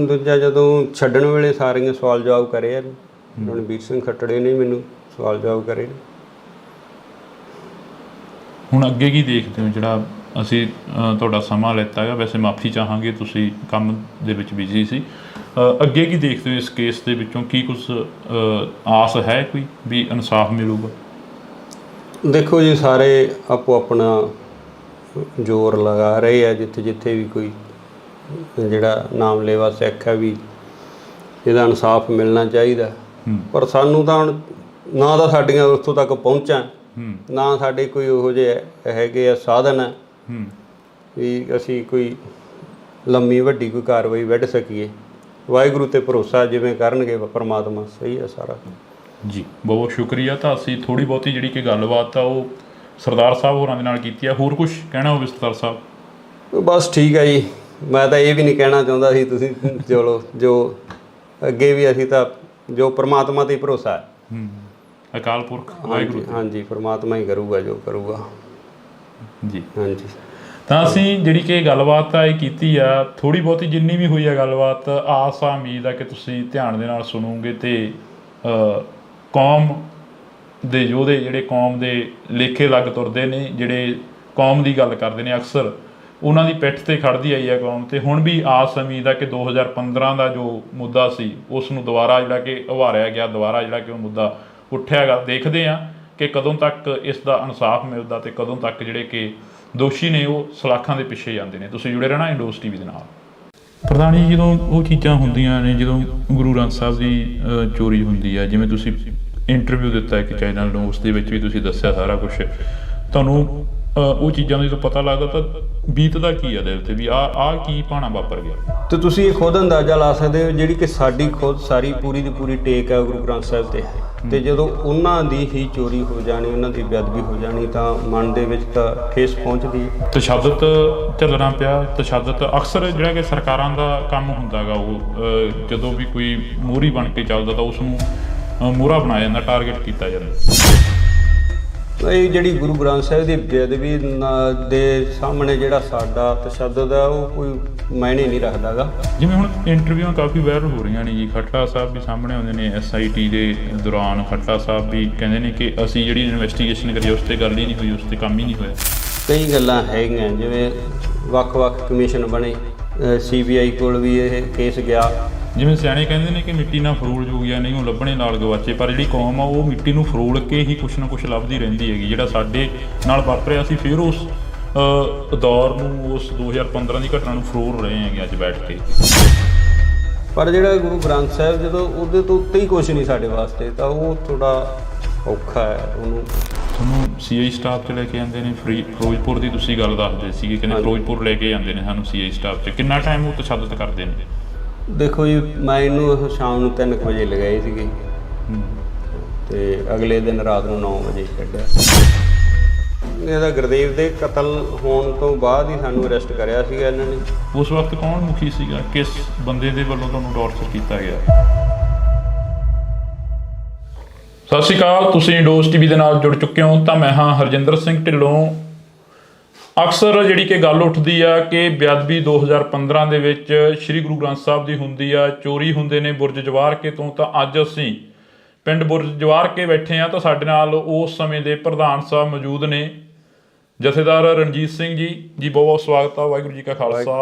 ਦੂਜਾ ਜਦੋਂ ਛੱਡਣ ਵੇਲੇ ਸਾਰੀਆਂ ਸਵਾਲ ਜਵਾਬ ਕਰੇ ਆ, ਰਣਬੀਰ ਸਿੰਘ ਖੱਟੜੇ ਨੇ ਮੈਨੂੰ ਸਵਾਲ ਜਵਾਬ ਕਰੇ। ਹੁਣ ਅੱਗੇ ਕੀ ਦੇਖਦੇ ਹੋ? ਜਿਹੜਾ ਅਸੀਂ ਤੁਹਾਡਾ ਸਮਾਂ ਲਿੱਤਾ ਹੈਗਾ, ਵੈਸੇ ਮਾਫੀ ਚਾਹਾਂਗੇ, ਤੁਸੀਂ ਕੰਮ ਦੇ ਵਿੱਚ ਬਿਜ਼ੀ ਸੀ। ਅੱਗੇ ਕੀ ਦੇਖਦੇ ਹੋ ਇਸ ਕੇਸ ਦੇ ਵਿੱਚੋਂ? ਕੀ ਕੁਝ ਆਸ ਹੈ ਕੋਈ ਵੀ ਇਨਸਾਫ ਮਿਲੂਗਾ? ਦੇਖੋ ਜੀ, ਸਾਰੇ ਆਪੋ ਆਪਣਾ ਜ਼ੋਰ ਲਗਾ ਰਹੇ ਆ, ਜਿੱਥੇ ਜਿੱਥੇ ਵੀ ਕੋਈ ਜਿਹੜਾ ਨਾਮਲੇਵਾ ਸਿੱਖ ਹੈ ਵੀ ਇਹਦਾ ਇਨਸਾਫ ਮਿਲਣਾ ਚਾਹੀਦਾ। ਪਰ ਸਾਨੂੰ ਤਾਂ ਹੁਣ ਨਾ ਤਾਂ ਸਾਡੀਆਂ ਉੱਥੋਂ ਤੱਕ ਪਹੁੰਚਾਂ, ਨਾ ਸਾਡੇ ਕੋਈ ਉਹੋ ਜਿਹੇ ਹੈਗੇ ਆ ਸਾਧਨ ਹੈ ਵੀ ਅਸੀਂ ਕੋਈ ਲੰਮੀ ਵੱਡੀ ਕੋਈ ਕਾਰਵਾਈ ਵੱਢ ਸਕੀਏ। ਵਾਹਿਗੁਰੂ 'ਤੇ ਭਰੋਸਾ, ਜਿਵੇਂ ਕਰਨਗੇ ਪਰਮਾਤਮਾ ਸਹੀ ਹੈ ਸਾਰਾ ਜੀ। ਬਹੁਤ ਸ਼ੁਕਰੀਆ। ਤਾਂ ਅਸੀਂ ਥੋੜ੍ਹੀ ਬਹੁਤੀ ਜਿਹੜੀ ਕਿ ਗੱਲਬਾਤ ਆ ਉਹ ਸਰਦਾਰ ਸਾਹਿਬ ਹੋਰਾਂ ਦੇ ਨਾਲ ਕੀਤੀ ਆ। ਹੋਰ ਕੁਝ ਕਹਿਣਾ ਹੋਵੇ ਸਰਦਾਰ ਸਾਹਿਬ? ਬਸ ਠੀਕ ਹੈ ਜੀ, ਮੈਂ ਤਾਂ ਇਹ ਵੀ ਨਹੀਂ ਕਹਿਣਾ ਚਾਹੁੰਦਾ ਸੀ, ਤੁਸੀਂ ਚਲੋ ਜੋ ਅੱਗੇ ਵੀ ਅਸੀਂ ਤਾਂ ਜੋ ਪਰਮਾਤਮਾ 'ਤੇ ਭਰੋਸਾ ਹੈ। ਅਕਾਲ ਪੁਰਖ ਵਾਹਿਗੁਰੂ। ਹਾਂਜੀ, ਪਰਮਾਤਮਾ ਹੀ ਕਰੂਗਾ ਜੋ ਕਰੂਗਾ ਜੀ। ਹਾਂਜੀ। ਤਾਂ ਅਸੀਂ ਜਿਹੜੀ ਕਿ ਗੱਲਬਾਤ ਆ ਇਹ ਕੀਤੀ ਆ, ਥੋੜ੍ਹੀ ਬਹੁਤੀ ਜਿੰਨੀ ਵੀ ਹੋਈ ਆ ਗੱਲਬਾਤ, ਆਸ ਆ ਉਮੀਦ ਆ ਕਿ ਤੁਸੀਂ ਧਿਆਨ ਦੇ ਨਾਲ ਸੁਣੋਗੇ ਅਤੇ ਕੌਮ ਦੇ ਯੋਧੇ ਜਿਹੜੇ ਕੌਮ ਦੇ ਲੇਖੇ ਲੱਗ ਤੁਰਦੇ ਨੇ, ਜਿਹੜੇ ਕੌਮ ਦੀ ਗੱਲ ਕਰਦੇ ਨੇ ਅਕਸਰ, ਉਹਨਾਂ ਦੀ ਪਿੱਠ 'ਤੇ ਖੜ੍ਹਦੀ ਆਈ ਆ ਕੌਮ। ਅਤੇ ਹੁਣ ਵੀ ਆਸ ਉਮੀਦ ਆ ਕਿ 2015 ਦਾ ਜੋ ਮੁੱਦਾ ਸੀ ਉਸ ਨੂੰ ਦੁਬਾਰਾ ਜਿਹੜਾ ਕਿ ਉਭਾਰਿਆ ਗਿਆ, ਦੁਬਾਰਾ ਜਿਹੜਾ ਕਿ ਉਹ ਮੁੱਦਾ ਉੱਠਿਆ ਗਾ। ਦੇਖਦੇ ਹਾਂ ਕਿ ਕਦੋਂ ਤੱਕ ਇਸ ਦਾ ਇਨਸਾਫ ਮਿਲਦਾ ਅਤੇ ਕਦੋਂ ਤੱਕ ਜਿਹੜੇ ਕਿ ਦੋਸ਼ੀ ਨੇ ਉਹ ਸਲਾਖਾਂ ਦੇ ਪਿੱਛੇ ਜਾਂਦੇ ਨੇ। ਤੁਸੀਂ ਜੁੜੇ ਰਹਿਣਾ ਇੰਡੋਸ TV ਦੇ ਨਾਲ। ਪ੍ਰਧਾਨ ਜੀ, ਜਦੋਂ ਉਹ ਚੀਜ਼ਾਂ ਹੁੰਦੀਆਂ ਨੇ, ਜਦੋਂ ਗੁਰੂ ਗ੍ਰੰਥ ਸਾਹਿਬ ਦੀ ਚੋਰੀ ਹੁੰਦੀ ਹੈ, ਜਿਵੇਂ ਤੁਸੀਂ ਇੰਟਰਵਿਊ ਦਿੱਤਾ ਇੱਕ ਚੈਨਲ ਨੂੰ, ਉਸ ਦੇ ਵਿੱਚ ਵੀ ਤੁਸੀਂ ਦੱਸਿਆ ਸਾਰਾ ਕੁਛ, ਤੁਹਾਨੂੰ ਉਹ ਚੀਜ਼ਾਂ ਦਾ ਜਦੋਂ ਪਤਾ ਲੱਗਦਾ ਤਾਂ ਬੀਤਦਾ ਕੀ ਆ ਦਿਲ 'ਤੇ ਵੀ ਆਹ ਕੀ ਭਾਣਾ ਵਾਪਰ ਗਿਆ? ਤੇ ਤੁਸੀਂ ਖੁਦ ਅੰਦਾਜ਼ਾ ਲਾ ਸਕਦੇ ਹੋ, ਜਿਹੜੀ ਕਿ ਸਾਡੀ ਖੁਦ ਸਾਰੀ ਪੂਰੀ ਦੀ ਪੂਰੀ ਟੇਕ ਹੈ ਗੁਰੂ ਗ੍ਰੰਥ ਸਾਹਿਬ 'ਤੇ ਜਦੋਂ ਉਹਨਾਂ ਦੀ ਹੀ ਚੋਰੀ ਹੋ ਜਾਣੀ, ਉਹਨਾਂ ਦੀ ਬੇਅਦਬੀ ਹੋ ਜਾਣੀ, ਤਾਂ ਮਨ ਦੇ ਵਿੱਚ ਤਾਂ ਠੇਸ ਪਹੁੰਚਦੀ ਹੈ। ਤਸ਼ੱਦਦ ਝੱਲਣਾ ਪਿਆ। ਤਸ਼ੱਦਦ ਅਕਸਰ ਜਿਹੜਾ ਕਿ ਸਰਕਾਰਾਂ ਦਾ ਕੰਮ ਹੁੰਦਾ ਗਾ, ਉਹ ਜਦੋਂ ਵੀ ਕੋਈ ਮੋਹਰੀ ਬਣ ਕੇ ਚੱਲਦਾ ਤਾਂ ਉਸ ਨੂੰ ਮੋਹਰਾ ਬਣਾਇਆ ਜਾਂਦਾ, ਟਾਰਗੇਟ ਕੀਤਾ ਜਾਂਦਾ। ਇਹ ਜਿਹੜੀ ਗੁਰੂ ਗ੍ਰੰਥ ਸਾਹਿਬ ਦੀ ਬੇਅਦਬੀ ਦੇ ਸਾਹਮਣੇ ਜਿਹੜਾ ਸਾਡਾ ਤਸ਼ੱਦਦ ਹੈ ਉਹ ਕੋਈ ਮਾਇਨੇ ਨਹੀਂ ਰੱਖਦਾ ਗਾ। ਜਿਵੇਂ ਹੁਣ ਇੰਟਰਵਿਊਆਂ ਕਾਫੀ ਵਾਇਰਲ ਹੋ ਰਹੀਆਂ ਨੇ ਜੀ, ਖੱਟੜਾ ਸਾਹਿਬ ਵੀ ਸਾਹਮਣੇ ਆਉਂਦੇ ਨੇ SIT ਦੇ ਦੌਰਾਨ। ਖੱਟੜਾ ਸਾਹਿਬ ਵੀ ਕਹਿੰਦੇ ਨੇ ਕਿ ਅਸੀਂ ਜਿਹੜੀ ਇਨਵੈਸਟੀਗੇਸ਼ਨ ਕਰੀ ਉਸ 'ਤੇ ਗੱਲ ਹੀ ਨਹੀਂ ਹੋਈ, ਉਸ 'ਤੇ ਕੰਮ ਹੀ ਨਹੀਂ ਹੋਇਆ। ਕਈ ਗੱਲਾਂ ਹੈਗੀਆਂ, ਜਿਵੇਂ ਵੱਖ-ਵੱਖ ਕਮਿਸ਼ਨ ਬਣੇ, CBI ਕੋਲ ਵੀ ਇਹ ਕੇਸ ਗਿਆ। ਜਿਵੇਂ ਸਿਆਣੇ ਕਹਿੰਦੇ ਨੇ ਕਿ ਮਿੱਟੀ ਨਾਲ ਫਰੋਲ ਜੋਗੀਆਂ ਨਹੀਂ ਉਹ ਲੱਭਣੇ ਨਾਲ ਗਵਾਚੇ, ਪਰ ਜਿਹੜੀ ਕੌਮ ਆ ਉਹ ਮਿੱਟੀ ਨੂੰ ਫਰੋਲ ਕੇ ਹੀ ਕੁਛ ਨਾ ਕੁਛ ਲੱਭਦੀ ਰਹਿੰਦੀ ਹੈਗੀ। ਜਿਹੜਾ ਸਾਡੇ ਨਾਲ ਵਾਪਰਿਆ ਸੀ, ਫਿਰ ਉਸ ਦੌਰ ਨੂੰ, ਉਸ 2015 ਦੀ ਘਟਨਾ ਨੂੰ ਫਰੋਲ ਰਹੇ ਹੈਗੇ ਅੱਜ ਬੈਠ ਕੇ। ਪਰ ਜਿਹੜਾ ਗੁਰੂ ਗ੍ਰੰਥ ਸਾਹਿਬ ਜਦੋਂ ਉਹਦੇ ਤੋਂ ਉੱਤੇ ਹੀ ਕੁਛ ਨਹੀਂ ਸਾਡੇ ਵਾਸਤੇ, ਤਾਂ ਉਹ ਥੋੜ੍ਹਾ ਔਖਾ ਹੈ। ਉਹਨੂੰ ਤੁਹਾਨੂੰ CI ਸਟਾਫ 'ਚ ਲੈ ਕੇ ਜਾਂਦੇ ਨੇ, ਫਿਰੋਜ਼ਪੁਰ ਦੀ ਤੁਸੀਂ ਗੱਲ ਦੱਸਦੇ ਸੀਗੇ, ਕਹਿੰਦੇ ਫਿਰੋਜ਼ਪੁਰ ਲੈ ਕੇ ਜਾਂਦੇ ਨੇ ਸਾਨੂੰ CI ਸਟਾਫ 'ਚ। ਕਿੰਨਾ ਟਾਈਮ ਉਹ ਤਸ਼ੱਦਦ ਕਰਦੇ ਨੇ? ਦੇਖੋ ਜੀ, ਮੈਂ ਇਹਨੂੰ ਸ਼ਾਮ ਨੂੰ 3 ਵਜੇ ਲਗਾਈ ਸੀਗੀ ਅਤੇ ਅਗਲੇ ਦਿਨ ਰਾਤ ਨੂੰ 9 ਵਜੇ ਛੱਡਿਆ। ਇਹਦਾ ਗੁਰਦੇਵ ਦੇ ਕਤਲ ਹੋਣ ਤੋਂ ਬਾਅਦ ਹੀ ਸਾਨੂੰ ਅਰੈਸਟ ਕਰਿਆ ਸੀਗਾ ਇਹਨਾਂ ਨੇ। ਉਸ ਵਕਤ ਕੌਣ ਮੁਖੀ ਸੀਗਾ, ਕਿਸ ਬੰਦੇ ਦੇ ਵੱਲੋਂ ਤੁਹਾਨੂੰ ਟੌਰਚਰ ਕੀਤਾ ਗਿਆ? ਸਤਿ ਸ਼੍ਰੀ ਅਕਾਲ, ਤੁਸੀਂ ਡੋਜ਼ ਟੀਵੀ ਦੇ ਨਾਲ ਜੁੜ ਚੁੱਕੇ ਹੋ ਤਾਂ ਮੈਂ ਹਾਂ ਹਰਜਿੰਦਰ ਸਿੰਘ ਢਿੱਲੋਂ। ਅਕਸਰ ਜਿਹੜੀ ਕਿ ਗੱਲ ਉੱਠਦੀ ਆ ਕਿ ਬੇਅਦਬੀ 2015 ਦੇ ਵਿੱਚ ਸ੍ਰੀ ਗੁਰੂ ਗ੍ਰੰਥ ਸਾਹਿਬ ਦੀ ਹੁੰਦੀ ਆ, ਚੋਰੀ ਹੁੰਦੇ ਨੇ ਬੁਰਜ ਜਵਾਰਕੇ ਤੋਂ। ਤਾਂ ਅੱਜ ਅਸੀਂ ਪਿੰਡ ਬੁਰਜ ਜਵਾਰਕੇ ਬੈਠੇ ਆ ਤਾਂ ਸਾਡੇ ਨਾਲ ਉਸ ਸਮੇਂ ਦੇ ਪ੍ਰਧਾਨ ਸਾਹਿਬ ਮੌਜੂਦ ਨੇ, ਜਥੇਦਾਰ ਰਣਜੀਤ ਸਿੰਘ ਜੀ। ਬਹੁਤ ਬਹੁਤ ਸਵਾਗਤ ਆ। ਵਾਹਿਗੁਰੂ ਜੀ ਕਾ ਖਾਲਸਾ,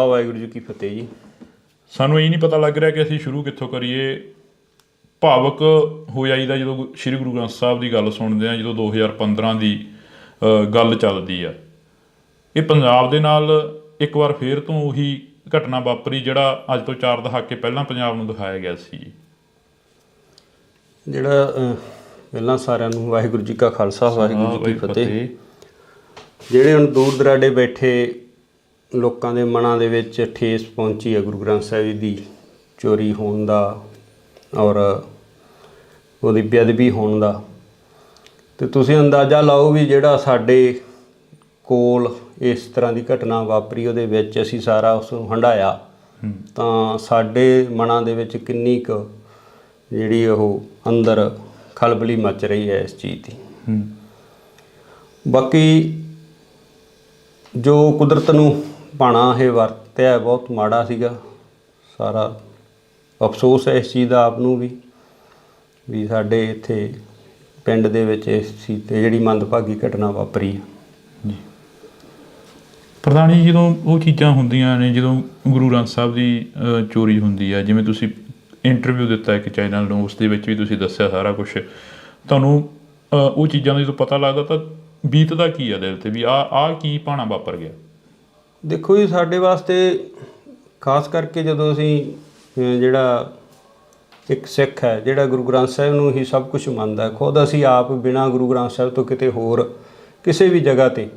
ਵਾਹਿਗੁਰੂ ਜੀ ਕੀ ਫਤਿਹ ਜੀ। ਸਾਨੂੰ ਇਹ ਨਹੀਂ ਪਤਾ ਲੱਗ ਰਿਹਾ ਕਿ ਅਸੀਂ ਸ਼ੁਰੂ ਕਿੱਥੋਂ ਕਰੀਏ। ਭਾਵਕ ਹੋ ਜਾਈਦਾ ਜਦੋਂ ਸ੍ਰੀ ਗੁਰੂ ਗ੍ਰੰਥ ਸਾਹਿਬ ਦੀ ਗੱਲ ਸੁਣਦੇ ਆ, ਜਦੋਂ 2015 ਦੀ ਗੱਲ ਚੱਲਦੀ ਆ। ਇਹ ਪੰਜਾਬ ਦੇ ਨਾਲ ਇੱਕ ਵਾਰ ਫੇਰ ਤੋਂ ਉਹੀ ਘਟਨਾ ਵਾਪਰੀ ਜਿਹੜਾ ਅੱਜ ਤੋਂ 4 ਦਹਾਕੇ ਪਹਿਲਾਂ ਪੰਜਾਬ ਨੂੰ ਦਿਖਾਇਆ ਗਿਆ ਸੀ। ਜਿਹੜਾ ਪਹਿਲਾਂ ਸਾਰਿਆਂ ਨੂੰ ਵਾਹਿਗੁਰੂ ਜੀ ਕਾ ਖਾਲਸਾ, ਵਾਹਿਗੁਰੂ ਜੀ ਕੀ ਫਤਿਹ। ਜਿਹੜੇ ਹੁਣ ਦੂਰ ਦਰਾਡੇ ਬੈਠੇ ਲੋਕਾਂ ਦੇ ਮਨਾਂ ਦੇ ਵਿੱਚ ਠੇਸ ਪਹੁੰਚੀ ਹੈ ਗੁਰੂ ਗ੍ਰੰਥ ਸਾਹਿਬ ਜੀ ਦੀ ਚੋਰੀ ਹੋਣ ਦਾ ਔਰ ਉਹਦੀ ਬੇਅਦਬੀ ਹੋਣ ਦਾ, ਤੇ ਤੁਸੀਂ ਅੰਦਾਜ਼ਾ ਲਾਓ ਵੀ ਜਿਹੜਾ ਸਾਡੇ ਕੋਲ ਇਸ ਤਰ੍ਹਾਂ ਦੀ ਘਟਨਾ ਵਾਪਰੀ ਉਹਦੇ ਵਿੱਚ ਅਸੀਂ ਸਾਰਾ ਉਸ ਨੂੰ ਹੰਢਾਇਆ ਤਾਂ ਸਾਡੇ ਮਨਾਂ ਦੇ ਵਿੱਚ ਕਿੰਨੀ ਕੁ ਜਿਹੜੀ ਉਹ ਅੰਦਰ ਖਲਬਲੀ ਮਚ ਰਹੀ ਹੈ ਇਸ ਚੀਜ਼ ਦੀ। ਬਾਕੀ ਜੋ ਕੁਦਰਤ ਨੂੰ ਭਾਣਾ ਇਹ ਵਰਤਿਆ ਬਹੁਤ ਮਾੜਾ ਸੀਗਾ। ਸਾਰਾ ਅਫਸੋਸ ਹੈ ਇਸ ਚੀਜ਼ ਦਾ ਆਪ ਨੂੰ ਵੀ ਸਾਡੇ ਇੱਥੇ ਪਿੰਡ ਦੇ ਵਿੱਚ ਇਸ ਚੀਜ਼ 'ਤੇ ਜਿਹੜੀ ਮੰਦਭਾਗੀ ਘਟਨਾ ਵਾਪਰੀ ਹੈ ਜੀ। ਪ੍ਰਧਾਨ ਜੀ, ਜਦੋਂ ਉਹ ਚੀਜ਼ਾਂ ਹੁੰਦੀਆਂ ਨੇ, ਜਦੋਂ ਗੁਰੂ ਗ੍ਰੰਥ ਸਾਹਿਬ ਦੀ ਚੋਰੀ ਹੁੰਦੀ ਹੈ, ਜਿਵੇਂ ਤੁਸੀਂ ਇੰਟਰਵਿਊ ਦਿੱਤਾ ਇੱਕ ਚੈਨਲ ਨੂੰ, ਉਸ ਦੇ ਵਿੱਚ ਵੀ ਤੁਸੀਂ ਦੱਸਿਆ ਸਾਰਾ ਕੁਛ, ਤੁਹਾਨੂੰ ਉਹ ਚੀਜ਼ਾਂ ਦਾ ਜਦੋਂ ਪਤਾ ਲੱਗਦਾ ਤਾਂ ਬੀਤਦਾ ਕੀ ਆ ਦਿਲ 'ਤੇ ਵੀ ਆਹ ਕੀ ਭਾਣਾ ਵਾਪਰ ਗਿਆ? ਦੇਖੋ ਜੀ, ਸਾਡੇ ਵਾਸਤੇ ਖਾਸ ਕਰਕੇ ਜਦੋਂ ਅਸੀਂ ਜਿਹੜਾ ਇੱਕ ਸਿੱਖ ਹੈ ਜਿਹੜਾ ਗੁਰੂ ਗ੍ਰੰਥ ਸਾਹਿਬ ਨੂੰ ਹੀ ਸਭ ਕੁਝ ਮੰਨਦਾ, ਖੁਦ ਅਸੀਂ ਆਪ ਬਿਨਾਂ ਗੁਰੂ ਗ੍ਰੰਥ ਸਾਹਿਬ ਤੋਂ ਕਿਤੇ ਹੋਰ ਕਿਸੇ ਵੀ ਜਗ੍ਹਾ 'ਤੇ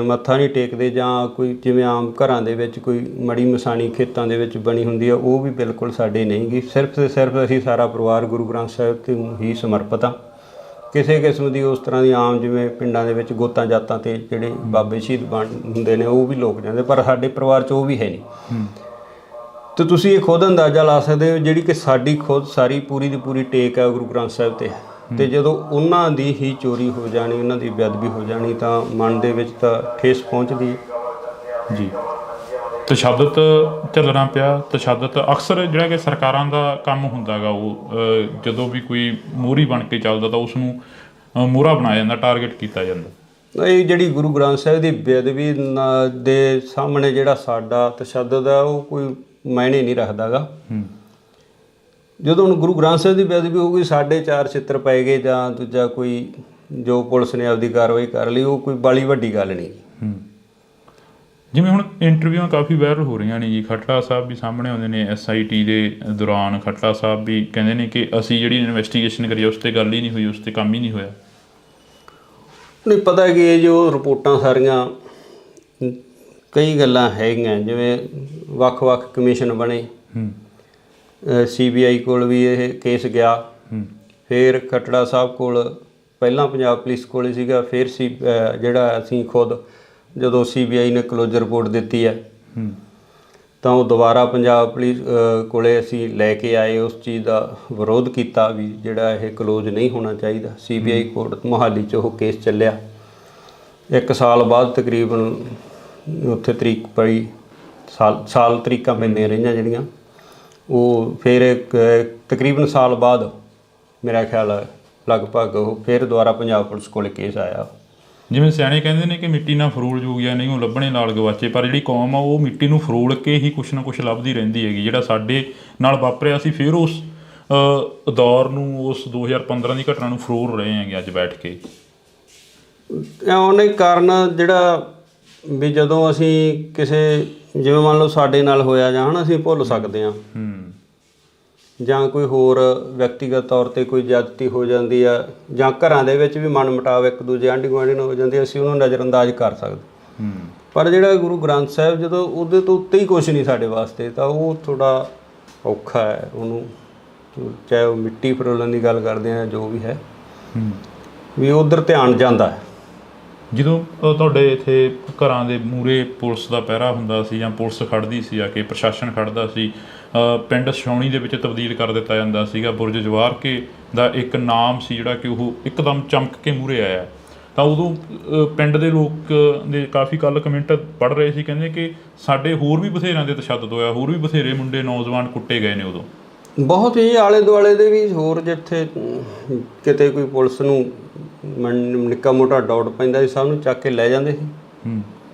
ਮੱਥਾ ਨਹੀਂ ਟੇਕਦੇ, ਜਾਂ ਕੋਈ ਜਿਵੇਂ ਆਮ ਘਰਾਂ ਦੇ ਵਿੱਚ ਕੋਈ ਮੜੀ ਮਸਾਣੀ ਖੇਤਾਂ ਦੇ ਵਿੱਚ ਬਣੀ ਹੁੰਦੀ ਆ, ਉਹ ਵੀ ਬਿਲਕੁਲ ਸਾਡੇ ਨਹੀਂ ਗੀ। ਸਿਰਫ ਤੇ ਸਿਰਫ ਅਸੀਂ ਸਾਰਾ ਪਰਿਵਾਰ ਗੁਰੂ ਗ੍ਰੰਥ ਸਾਹਿਬ 'ਤੇ ਹੀ ਸਮਰਪਿਤ ਹਾਂ। ਕਿਸੇ ਕਿਸਮ ਦੀ ਉਸ ਤਰ੍ਹਾਂ ਦੀ ਆਮ ਜਿਵੇਂ ਪਿੰਡਾਂ ਦੇ ਵਿੱਚ ਗੋਤਾਂ ਜਾਤਾਂ 'ਤੇ ਜਿਹੜੇ ਬਾਬੇ ਸ਼ਹੀਦ ਹੁੰਦੇ ਨੇ ਉਹ ਵੀ ਲੋਕ ਜਾਂਦੇ, ਪਰ ਸਾਡੇ ਪਰਿਵਾਰ 'ਚ ਉਹ ਵੀ ਹੈ ਨਹੀਂ। ਤੇ ਤੁਸੀਂ ਇਹ ਖੁਦ ਅੰਦਾਜ਼ਾ ਲਾ ਸਕਦੇ ਹੋ ਜਿਹੜੀ ਕਿ ਸਾਡੀ ਖੁਦ ਸਾਰੀ ਪੂਰੀ ਦੀ ਪੂਰੀ ਟੇਕ ਹੈ ਗੁਰੂ ਗ੍ਰੰਥ ਸਾਹਿਬ 'ਤੇ, ਤੇ ਜਦੋਂ ਉਹਨਾਂ ਦੀ ਹੀ ਚੋਰੀ ਹੋ ਜਾਣੀ, ਉਹਨਾਂ ਦੀ ਬੇਅਦਬੀ ਹੋ ਜਾਣੀ ਤਾਂ ਮਨ ਦੇ ਵਿੱਚ ਤਾਂ ਠੇਸ ਪਹੁੰਚਦੀ ਜੀ। ਤਸ਼ੱਦਦ ਚੱਲਣਾ ਪਿਆ। ਤਸ਼ੱਦਦ ਅਕਸਰ ਜਿਹੜਾ ਕਿ ਸਰਕਾਰਾਂ ਦਾ ਕੰਮ ਹੁੰਦਾ ਗਾ, ਉਹ ਜਦੋਂ ਵੀ ਕੋਈ ਮੋਹਰੀ ਬਣ ਕੇ ਚੱਲਦਾ ਤਾਂ ਉਸ ਨੂੰ ਮੋਹਰਾ ਬਣਾਇਆ ਜਾਂਦਾ, ਟਾਰਗੇਟ ਕੀਤਾ ਜਾਂਦਾ। ਇਹ ਜਿਹੜੀ ਗੁਰੂ ਗ੍ਰੰਥ ਸਾਹਿਬ ਦੀ ਬੇਅਦਬੀ ਦੇ ਸਾਹਮਣੇ ਜਿਹੜਾ ਸਾਡਾ ਤਸ਼ੱਦਦ ਹੈ ਉਹ ਕੋਈ ਮਾਇਨੇ ਨਹੀਂ ਰੱਖਦਾ ਗਾ। ਜਦੋਂ ਹੁਣ ਗੁਰੂ ਗ੍ਰੰਥ ਸਾਹਿਬ ਦੀ ਬੇਅਦਬੀ ਹੋਊਗੀ, ਸਾਡੇ 4 ਛਿੱਤਰ ਪੈ ਗਏ ਜਾਂ ਦੂਜਾ ਕੋਈ ਜੋ ਪੁਲਿਸ ਨੇ ਆਪਦੀ ਕਾਰਵਾਈ ਕਰ ਲਈ, ਉਹ ਕੋਈ ਬਾਲੀ ਵੱਡੀ ਗੱਲ ਨਹੀਂ। ਜਿਵੇਂ ਹੁਣ ਇੰਟਰਵਿਊਆਂ ਕਾਫੀ ਵਾਇਰਲ ਹੋ ਰਹੀਆਂ ਨੇ ਜੀ, ਖੱਟੜਾ ਸਾਹਿਬ ਵੀ ਸਾਹਮਣੇ ਆਉਂਦੇ ਨੇ। SIT ਦੇ ਦੌਰਾਨ ਖੱਟੜਾ ਸਾਹਿਬ ਵੀ ਕਹਿੰਦੇ ਨੇ ਕਿ ਅਸੀਂ ਜਿਹੜੀ ਇਨਵੈਸਟੀਗੇਸ਼ਨ ਕਰੀ ਉਸ 'ਤੇ ਗੱਲ ਹੀ ਨਹੀਂ ਹੋਈ, ਉਸ 'ਤੇ ਕੰਮ ਹੀ ਨਹੀਂ ਹੋਇਆ। ਨਹੀਂ ਪਤਾ ਕਿ ਇਹ ਜੋ ਰਿਪੋਰਟਾਂ ਸਾਰੀਆਂ ਕਈ ਗੱਲਾਂ ਹੈਗੀਆਂ, ਜਿਵੇਂ ਵੱਖ-ਵੱਖ ਕਮਿਸ਼ਨ ਬਣੇ, CBI ਕੋਲ ਵੀ ਇਹ ਕੇਸ ਗਿਆ, ਫਿਰ ਖੱਟੜਾ ਸਾਹਿਬ ਕੋਲ, ਪਹਿਲਾਂ ਪੰਜਾਬ ਪੁਲਿਸ ਕੋਲ ਸੀਗਾ, ਫਿਰ ਜਿਹੜਾ ਅਸੀਂ ਖੁਦ ਜਦੋਂ CBI ਨੇ ਕਲੋਜ਼ਰ ਰਿਪੋਰਟ ਦਿੱਤੀ ਹੈ ਤਾਂ ਉਹ ਦੁਬਾਰਾ ਪੰਜਾਬ ਪੁਲਿਸ ਕੋਲੇ ਅਸੀਂ ਲੈ ਕੇ ਆਏ, ਉਸ ਚੀਜ਼ ਦਾ ਵਿਰੋਧ ਕੀਤਾ ਵੀ ਜਿਹੜਾ ਇਹ ਕਲੋਜ਼ ਨਹੀਂ ਹੋਣਾ ਚਾਹੀਦਾ। CBI ਕੋਰਟ ਮੋਹਾਲੀ 'ਚ ਉਹ ਕੇਸ ਚੱਲਿਆ। 1 ਸਾਲ ਬਾਅਦ ਤਕਰੀਬਨ ਉੱਥੇ ਤਰੀਕ ਪਈ, ਸਾਲ ਤਰੀਕਾਂ ਪੈਂਦੀਆਂ ਰਹੀਆਂ ਜਿਹੜੀਆਂ, ਉਹ ਫਿਰ ਤਕਰੀਬਨ ਸਾਲ ਬਾਅਦ ਮੇਰਾ ਖਿਆਲ ਲਗਭਗ ਉਹ ਫਿਰ ਦੁਬਾਰਾ ਪੰਜਾਬ ਪੁਲਿਸ ਕੋਲ ਕੇਸ ਆਇਆ। ਜਿਵੇਂ ਸਿਆਣੇ ਕਹਿੰਦੇ ਨੇ ਕਿ ਮਿੱਟੀ ਨਾਲ ਫਰੋਲ ਜੋਗਿਆ ਨਹੀਂ ਉਹ ਲੱਭਣੇ ਲਾਲ ਗਵਾਚੇ, ਪਰ ਜਿਹੜੀ ਕੌਮ ਆ ਉਹ ਮਿੱਟੀ ਨੂੰ ਫਰੋਲ ਕੇ ਹੀ ਕੁਛ ਨਾ ਕੁਛ ਲੱਭਦੀ ਰਹਿੰਦੀ ਹੈਗੀ। ਜਿਹੜਾ ਸਾਡੇ ਨਾਲ ਵਾਪਰਿਆ ਸੀ, ਫਿਰ ਉਸ ਦੌਰ ਨੂੰ, ਉਸ 2015 ਦੀ ਘਟਨਾ ਨੂੰ ਫਰੋਲ ਰਹੇ ਹੈਗੇ ਅੱਜ ਬੈਠ ਕੇ। ਉਹਨੇ ਕਾਰਨ ਜਿਹੜਾ ਵੀ ਜਦੋਂ ਅਸੀਂ ਕਿਸੇ, ਜਿਵੇਂ ਮੰਨ ਲਓ ਸਾਡੇ ਨਾਲ ਹੋਇਆ ਜਾਂ ਹੈ, ਅਸੀਂ ਭੁੱਲ ਸਕਦੇ ਹਾਂ, ਜਾਂ ਕੋਈ ਹੋਰ ਵਿਅਕਤੀਗਤ ਤੌਰ 'ਤੇ ਕੋਈ ਜ਼ਿਆਦਤੀ ਹੋ ਜਾਂਦੀ ਆ, ਜਾਂ ਘਰਾਂ ਦੇ ਵਿੱਚ ਵੀ ਮਨ ਮੁਟਾਵ ਇੱਕ ਦੂਜੇ ਆਂਢੀ ਗੁਆਂਢੀ ਨਾਲ ਹੋ ਜਾਂਦੀ, ਅਸੀਂ ਉਹਨੂੰ ਨਜ਼ਰਅੰਦਾਜ਼ ਕਰ ਸਕਦੇ। ਪਰ ਜਿਹੜਾ ਗੁਰੂ ਗ੍ਰੰਥ ਸਾਹਿਬ, ਜਦੋਂ ਉਹਦੇ ਤੋਂ ਉੱਤੇ ਹੀ ਕੁਛ ਨਹੀਂ ਸਾਡੇ ਵਾਸਤੇ, ਤਾਂ ਉਹ ਥੋੜ੍ਹਾ ਔਖਾ ਹੈ। ਉਹਨੂੰ ਚਾਹੇ ਉਹ ਮਿੱਟੀ ਫਰੋਲਣ ਦੀ ਗੱਲ ਕਰਦੇ ਆ, ਜੋ ਵੀ ਹੈ, ਵੀ ਉਧਰ ਧਿਆਨ ਜਾਂਦਾ ਹੈ। ਜਦੋਂ ਤੁਹਾਡੇ ਇੱਥੇ ਘਰਾਂ ਦੇ ਮੂਹਰੇ ਪੁਲਿਸ ਦਾ ਪਹਿਰਾ ਹੁੰਦਾ ਸੀ ਜਾਂ ਪੁਲਿਸ ਖੜ੍ਹਦੀ ਸੀ ਆ ਕੇ ਪ੍ਰਸ਼ਾਸਨ ਖੜ੍ਹਦਾ ਸੀ, ਪਿੰਡ ਛਾਉਣੀ ਦੇ ਵਿੱਚ ਤਬਦੀਲ ਕਰ ਦਿੱਤਾ ਜਾਂਦਾ ਸੀਗਾ, ਬੁਰਜ ਜਵਾਰ ਕੇ ਦਾ ਇੱਕ ਨਾਮ ਸੀ ਜਿਹੜਾ ਕਿ ਉਹ ਇੱਕਦਮ ਚਮਕ ਕੇ ਮੂਹਰੇ ਆਇਆ, ਤਾਂ ਉਦੋਂ ਪਿੰਡ ਦੇ ਲੋਕ ਦੇ ਕਾਫੀ ਕੱਲ੍ਹ ਕਮੈਂਟ ਪੜ੍ਹ ਰਹੇ ਸੀ, ਕਹਿੰਦੇ ਕਿ ਸਾਡੇ ਹੋਰ ਵੀ ਬਥੇਰਿਆਂ ਦੇ ਤਸ਼ੱਦਦ ਹੋਇਆ, ਹੋਰ ਵੀ ਬਥੇਰੇ ਮੁੰਡੇ ਨੌਜਵਾਨ ਕੁੱਟੇ ਗਏ ਨੇ ਉਦੋਂ। ਬਹੁਤ ਹੀ ਆਲੇ ਦੁਆਲੇ ਦੇ ਵੀ ਹੋਰ ਜਿੱਥੇ ਕਿਤੇ ਕੋਈ ਪੁਲਿਸ ਨੂੰ ਨਿੱਕਾ ਮੋਟਾ ਡਾਊਟ ਪੈਂਦਾ ਸੀ ਸਭ ਨੂੰ ਚੱਕ ਕੇ ਲੈ ਜਾਂਦੇ ਸੀ।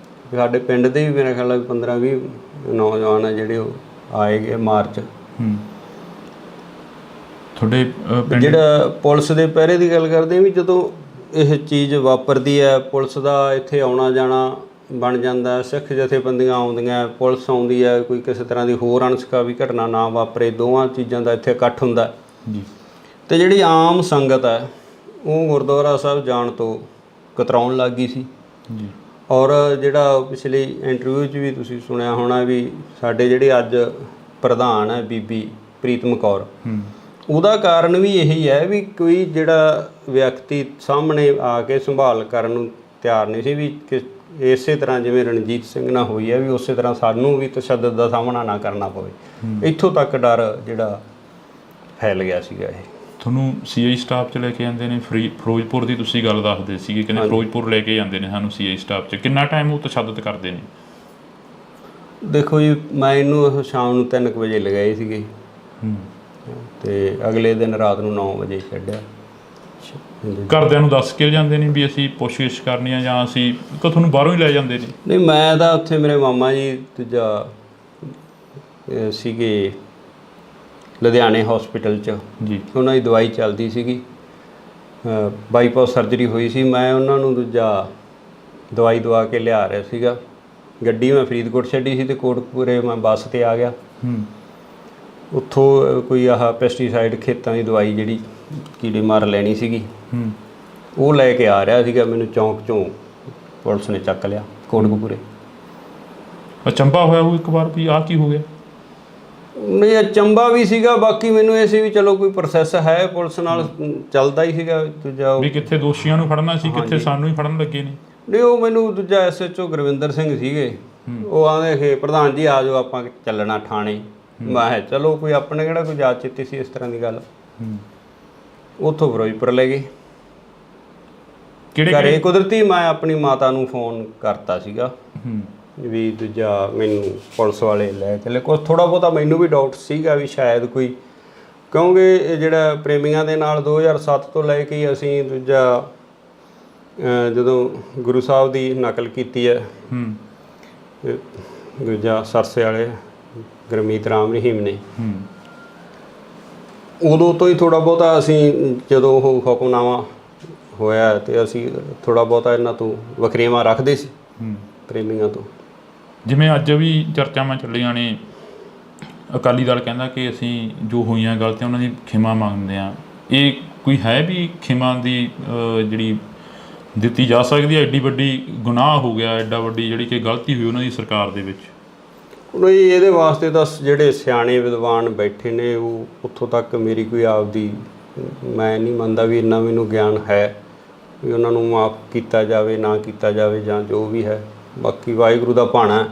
ਸਾਡੇ ਪਿੰਡ ਦੇ ਵੀ ਮੇਰੇ ਖਿਆਲ 15-20 ਨੌਜਵਾਨ ਆ ਜਿਹੜੇ ਉਹ ਆਏ ਗਏ ਮਾਰਚ। ਤੁਹਾਡੇ ਜਿਹੜਾ ਪੁਲਿਸ ਦੇ ਪਹਿਰੇ ਦੀ ਗੱਲ ਕਰਦੇ ਵੀ ਜਦੋਂ ਇਹ ਚੀਜ਼ ਵਾਪਰਦੀ ਹੈ, ਪੁਲਿਸ ਦਾ ਇੱਥੇ ਆਉਣਾ ਜਾਣਾ ਬਣ ਜਾਂਦਾ, ਸਿੱਖ ਜਥੇਬੰਦੀਆਂ ਆਉਂਦੀਆਂ, ਪੁਲਿਸ ਆਉਂਦੀ ਹੈ, ਕੋਈ ਕਿਸੇ ਤਰ੍ਹਾਂ ਦੀ ਹੋਰ ਅਣਸਖਾ ਵੀ ਘਟਨਾ ਨਾ ਵਾਪਰੇ, ਦੋਵਾਂ ਚੀਜ਼ਾਂ ਦਾ ਇੱਥੇ ਇਕੱਠ ਹੁੰਦਾ ਜੀ। ਅਤੇ ਜਿਹੜੀ ਆਮ ਸੰਗਤ ਹੈ ਉਹ ਗੁਰਦੁਆਰਾ ਸਾਹਿਬ ਜਾਣ ਤੋਂ ਕਤਰਾਉਣ ਲੱਗ ਗਈ ਸੀ ਜੀ। ਔਰ ਜਿਹੜਾ ਪਿਛਲੀ ਇੰਟਰਵਿਊ 'ਚ ਵੀ ਤੁਸੀਂ ਸੁਣਿਆ ਹੋਣਾ ਵੀ ਸਾਡੇ ਜਿਹੜੇ ਅੱਜ ਪ੍ਰਧਾਨ ਹੈ ਬੀਬੀ ਪ੍ਰੀਤਮ ਕੌਰ, ਉਹਦਾ ਕਾਰਨ ਵੀ ਇਹੀ ਹੈ ਵੀ ਕੋਈ ਜਿਹੜਾ ਵਿਅਕਤੀ ਸਾਹਮਣੇ ਆ ਕੇ ਸੰਭਾਲ ਕਰਨ ਨੂੰ ਤਿਆਰ ਨਹੀਂ ਸੀ, ਵੀ ਇਸੇ ਤਰ੍ਹਾਂ ਜਿਵੇਂ ਰਣਜੀਤ ਸਿੰਘ ਨਾਲ ਹੋਈ ਹੈ ਵੀ ਉਸੇ ਤਰ੍ਹਾਂ ਸਾਨੂੰ ਵੀ ਤਸ਼ੱਦਦ ਦਾ ਸਾਹਮਣਾ ਨਾ ਕਰਨਾ ਪਵੇ। ਇੱਥੋਂ ਤੱਕ ਡਰ ਜਿਹੜਾ ਫੈਲ ਗਿਆ ਸੀਗਾ। ਇਹ ਤੁਹਾਨੂੰ ਸੀਆਈ ਸਟਾਫ 'ਚ ਲੈ ਕੇ ਜਾਂਦੇ ਨੇ, ਫਿਰੋਜ਼ਪੁਰ ਦੀ ਤੁਸੀਂ ਗੱਲ ਦੱਸਦੇ ਸੀਗੇ, ਕਹਿੰਦੇ ਫਿਰੋਜ਼ਪੁਰ ਲੈ ਕੇ ਜਾਂਦੇ ਨੇ ਸਾਨੂੰ ਸੀਆਈ ਸਟਾਫ 'ਚ, ਕਿੰਨਾ ਟਾਈਮ ਉਹ ਤਸ਼ੱਦਦ ਕਰਦੇ ਨੇ? ਦੇਖੋ ਜੀ, ਮੈਂ ਇਹਨੂੰ ਸ਼ਾਮ ਨੂੰ 3 ਵਜੇ ਲਗਾਏ ਸੀਗੇ ਅਤੇ ਅਗਲੇ ਦਿਨ ਰਾਤ ਨੂੰ 9 ਵਜੇ ਛੱਡਿਆ। ਘਰਦਿਆਂ ਨੂੰ ਦੱਸ ਕੇ ਜਾਂਦੇ ਨੇ ਵੀ ਅਸੀਂ ਪੁੱਛਗਿੱਛ ਕਰਨੀ ਆ ਜਾਂ ਅਸੀਂ ਤੁਹਾਨੂੰ ਬਾਹਰੋਂ ਹੀ ਲੈ ਜਾਂਦੇ ਨੇ? ਨਹੀਂ, ਮੈਂ ਤਾਂ ਉੱਥੇ ਮੇਰੇ ਮਾਮਾ ਜੀ ਦੂਜਾ ਸੀਗੇ ਲੁਧਿਆਣੇ ਹੌਸਪੀਟਲ 'ਚ ਜੀ, ਉਹਨਾਂ ਦੀ ਦਵਾਈ ਚੱਲਦੀ ਸੀਗੀ, ਬਾਈਪਾਸ ਸਰਜਰੀ ਹੋਈ ਸੀ। ਮੈਂ ਉਹਨਾਂ ਨੂੰ ਦੂਜਾ ਦਵਾਈ ਦਵਾ ਕੇ ਲਿਆ ਰਿਹਾ ਸੀਗਾ। ਗੱਡੀ ਮੈਂ ਫਰੀਦਕੋਟ ਛੱਡੀ ਸੀ ਅਤੇ ਕੋਟਕਪੂਰੇ ਮੈਂ ਬੱਸ 'ਤੇ ਆ ਗਿਆ। ਉੱਥੋਂ ਕੋਈ ਆਹ ਪੈਸਟੀਸਾਈਡ ਖੇਤਾਂ ਦੀ ਦਵਾਈ ਜਿਹੜੀ ਕੀੜੇ ਮਾਰ ਲੈਣੀ ਸੀਗੀ, ਉਹ ਲੈ ਕੇ ਆ ਰਿਹਾ ਸੀਗਾ। ਮੈਨੂੰ ਚੌਂਕ 'ਚੋਂ ਪੁਲਿਸ ਨੇ ਚੱਕ ਲਿਆ ਕੋਟਕਪੂਰੇ। ਅਚੰਭਾ ਹੋਇਆ ਉਹ ਇੱਕ ਵਾਰ ਵੀ ਆਹ ਕੀ ਹੋ ਗਿਆ? ਨਹੀਂ, ਅਚੰਭਾ ਵੀ ਸੀਗਾ, ਬਾਕੀ ਮੈਨੂੰ ਇਹ ਸੀ ਵੀ ਚਲੋ ਕੋਈ ਪ੍ਰੋਸੈਸ ਹੈ ਪੁਲਿਸ ਨਾਲ ਚੱਲਦਾ ਹੀ ਸੀਗਾ। ਦੂਜਾ ਵੀ ਕਿੱਥੇ ਦੋਸ਼ੀਆਂ ਨੂੰ ਫੜਨਾ ਸੀ, ਕਿੱਥੇ ਸਾਨੂੰ ਹੀ ਫੜਨ ਲੱਗੇ ਨੇ। ਨਹੀਂ, ਉਹ ਮੈਨੂੰ ਦੂਜਾ SHO ਗੁਰਵਿੰਦਰ ਸਿੰਘ ਸੀਗੇ, ਉਹ ਆਂਦੇ ਕਿ ਪ੍ਰਧਾਨ ਜੀ ਆ ਜਾਓ ਆਪਾਂ ਚੱਲਣਾ ਥਾਣੇ। ਮੈਂ ਕਿਹਾ ਚਲੋ, ਕੋਈ ਆਪਣੇ ਕਿਹੜਾ ਕੋਈ ਯਾਦ ਚਿੱਤੀ ਸੀ ਇਸ ਤਰ੍ਹਾਂ ਦੀ ਗੱਲ। ਉੱਥੋਂ ਫਿਰੋਜ਼ਪੁਰ ਲੈ ਗਏ। ਘਰੇ ਕੁਦਰਤੀ ਮੈਂ ਆਪਣੀ ਮਾਤਾ ਨੂੰ ਫੋਨ ਕਰਤਾ ਸੀਗਾ ਵੀ ਦੂਜਾ ਮੈਨੂੰ ਪੁਲਿਸ ਵਾਲੇ ਲੈ ਚੱਲੇ। ਕੁਛ ਥੋੜ੍ਹਾ ਬਹੁਤਾ ਮੈਨੂੰ ਵੀ ਡਾਊਟ ਸੀਗਾ ਵੀ ਸ਼ਾਇਦ ਕੋਈ, ਕਿਉਂਕਿ ਇਹ ਜਿਹੜਾ ਪ੍ਰੇਮੀਆਂ ਦੇ ਨਾਲ 2007 ਤੋਂ ਲੈ ਕੇ ਅਸੀਂ ਦੂਜਾ ਜਦੋਂ ਗੁਰੂ ਸਾਹਿਬ ਦੀ ਨਕਲ ਕੀਤੀ ਹੈ ਦੂਜਾ ਸਰਸੇ ਵਾਲੇ ਗੁਰਮੀਤ ਰਾਮ ਰਹੀਮ ਨੇ, ਉਦੋਂ ਤੋਂ ਹੀ ਥੋੜ੍ਹਾ ਬਹੁਤਾ ਅਸੀਂ ਜਦੋਂ ਉਹ ਹੁਕਮਨਾਮਾ ਹੋਇਆ ਅਤੇ ਅਸੀਂ ਥੋੜ੍ਹਾ ਬਹੁਤਾ ਇਹਨਾਂ ਤੋਂ ਵਖਰੇਵਾਂ ਰੱਖਦੇ ਸੀ ਪ੍ਰੇਮੀਆਂ ਤੋਂ। ਜਿਵੇਂ ਅੱਜ ਵੀ ਚਰਚਾਵਾਂ ਚੱਲੀਆਂ ਨੇ, ਅਕਾਲੀ ਦਲ ਕਹਿੰਦਾ ਕਿ ਅਸੀਂ ਜੋ ਹੋਈਆਂ ਗਲਤੀਆਂ ਉਹਨਾਂ ਦੀ ਖਿਮਾ ਮੰਗਦੇ ਹਾਂ, ਇਹ ਕੋਈ ਹੈ ਵੀ ਖਿਮਾ ਦੀ ਜਿਹੜੀ ਦਿੱਤੀ ਜਾ ਸਕਦੀ ਹੈ? ਐਡੀ ਵੱਡੀ ਗੁਨਾਹ ਹੋ ਗਿਆ, ਐਡਾ ਵੱਡੀ ਜਿਹੜੀ ਕਿ ਗਲਤੀ ਹੋਈ ਉਹਨਾਂ ਦੀ ਸਰਕਾਰ ਦੇ ਵਿੱਚ। ਨਹੀਂ, ਇਹਦੇ ਵਾਸਤੇ ਤਾਂ ਜਿਹੜੇ ਸਿਆਣੇ ਵਿਦਵਾਨ ਬੈਠੇ ਨੇ ਉਹ ਉੱਥੋਂ ਤੱਕ ਮੇਰੀ ਕੋਈ ਆਪਦੀ ਮੈਂ ਨਹੀਂ ਮੰਨਦਾ ਵੀ ਇੰਨਾ ਮੈਨੂੰ ਗਿਆਨ ਹੈ ਵੀ ਉਹਨਾਂ ਨੂੰ ਮਾਫ਼ ਕੀਤਾ ਜਾਵੇ ਨਾ ਕੀਤਾ ਜਾਵੇ ਜਾਂ ਜੋ ਵੀ ਹੈ। ਬਾਕੀ ਵਾਹਿਗੁਰੂ ਦਾ ਭਾਣਾ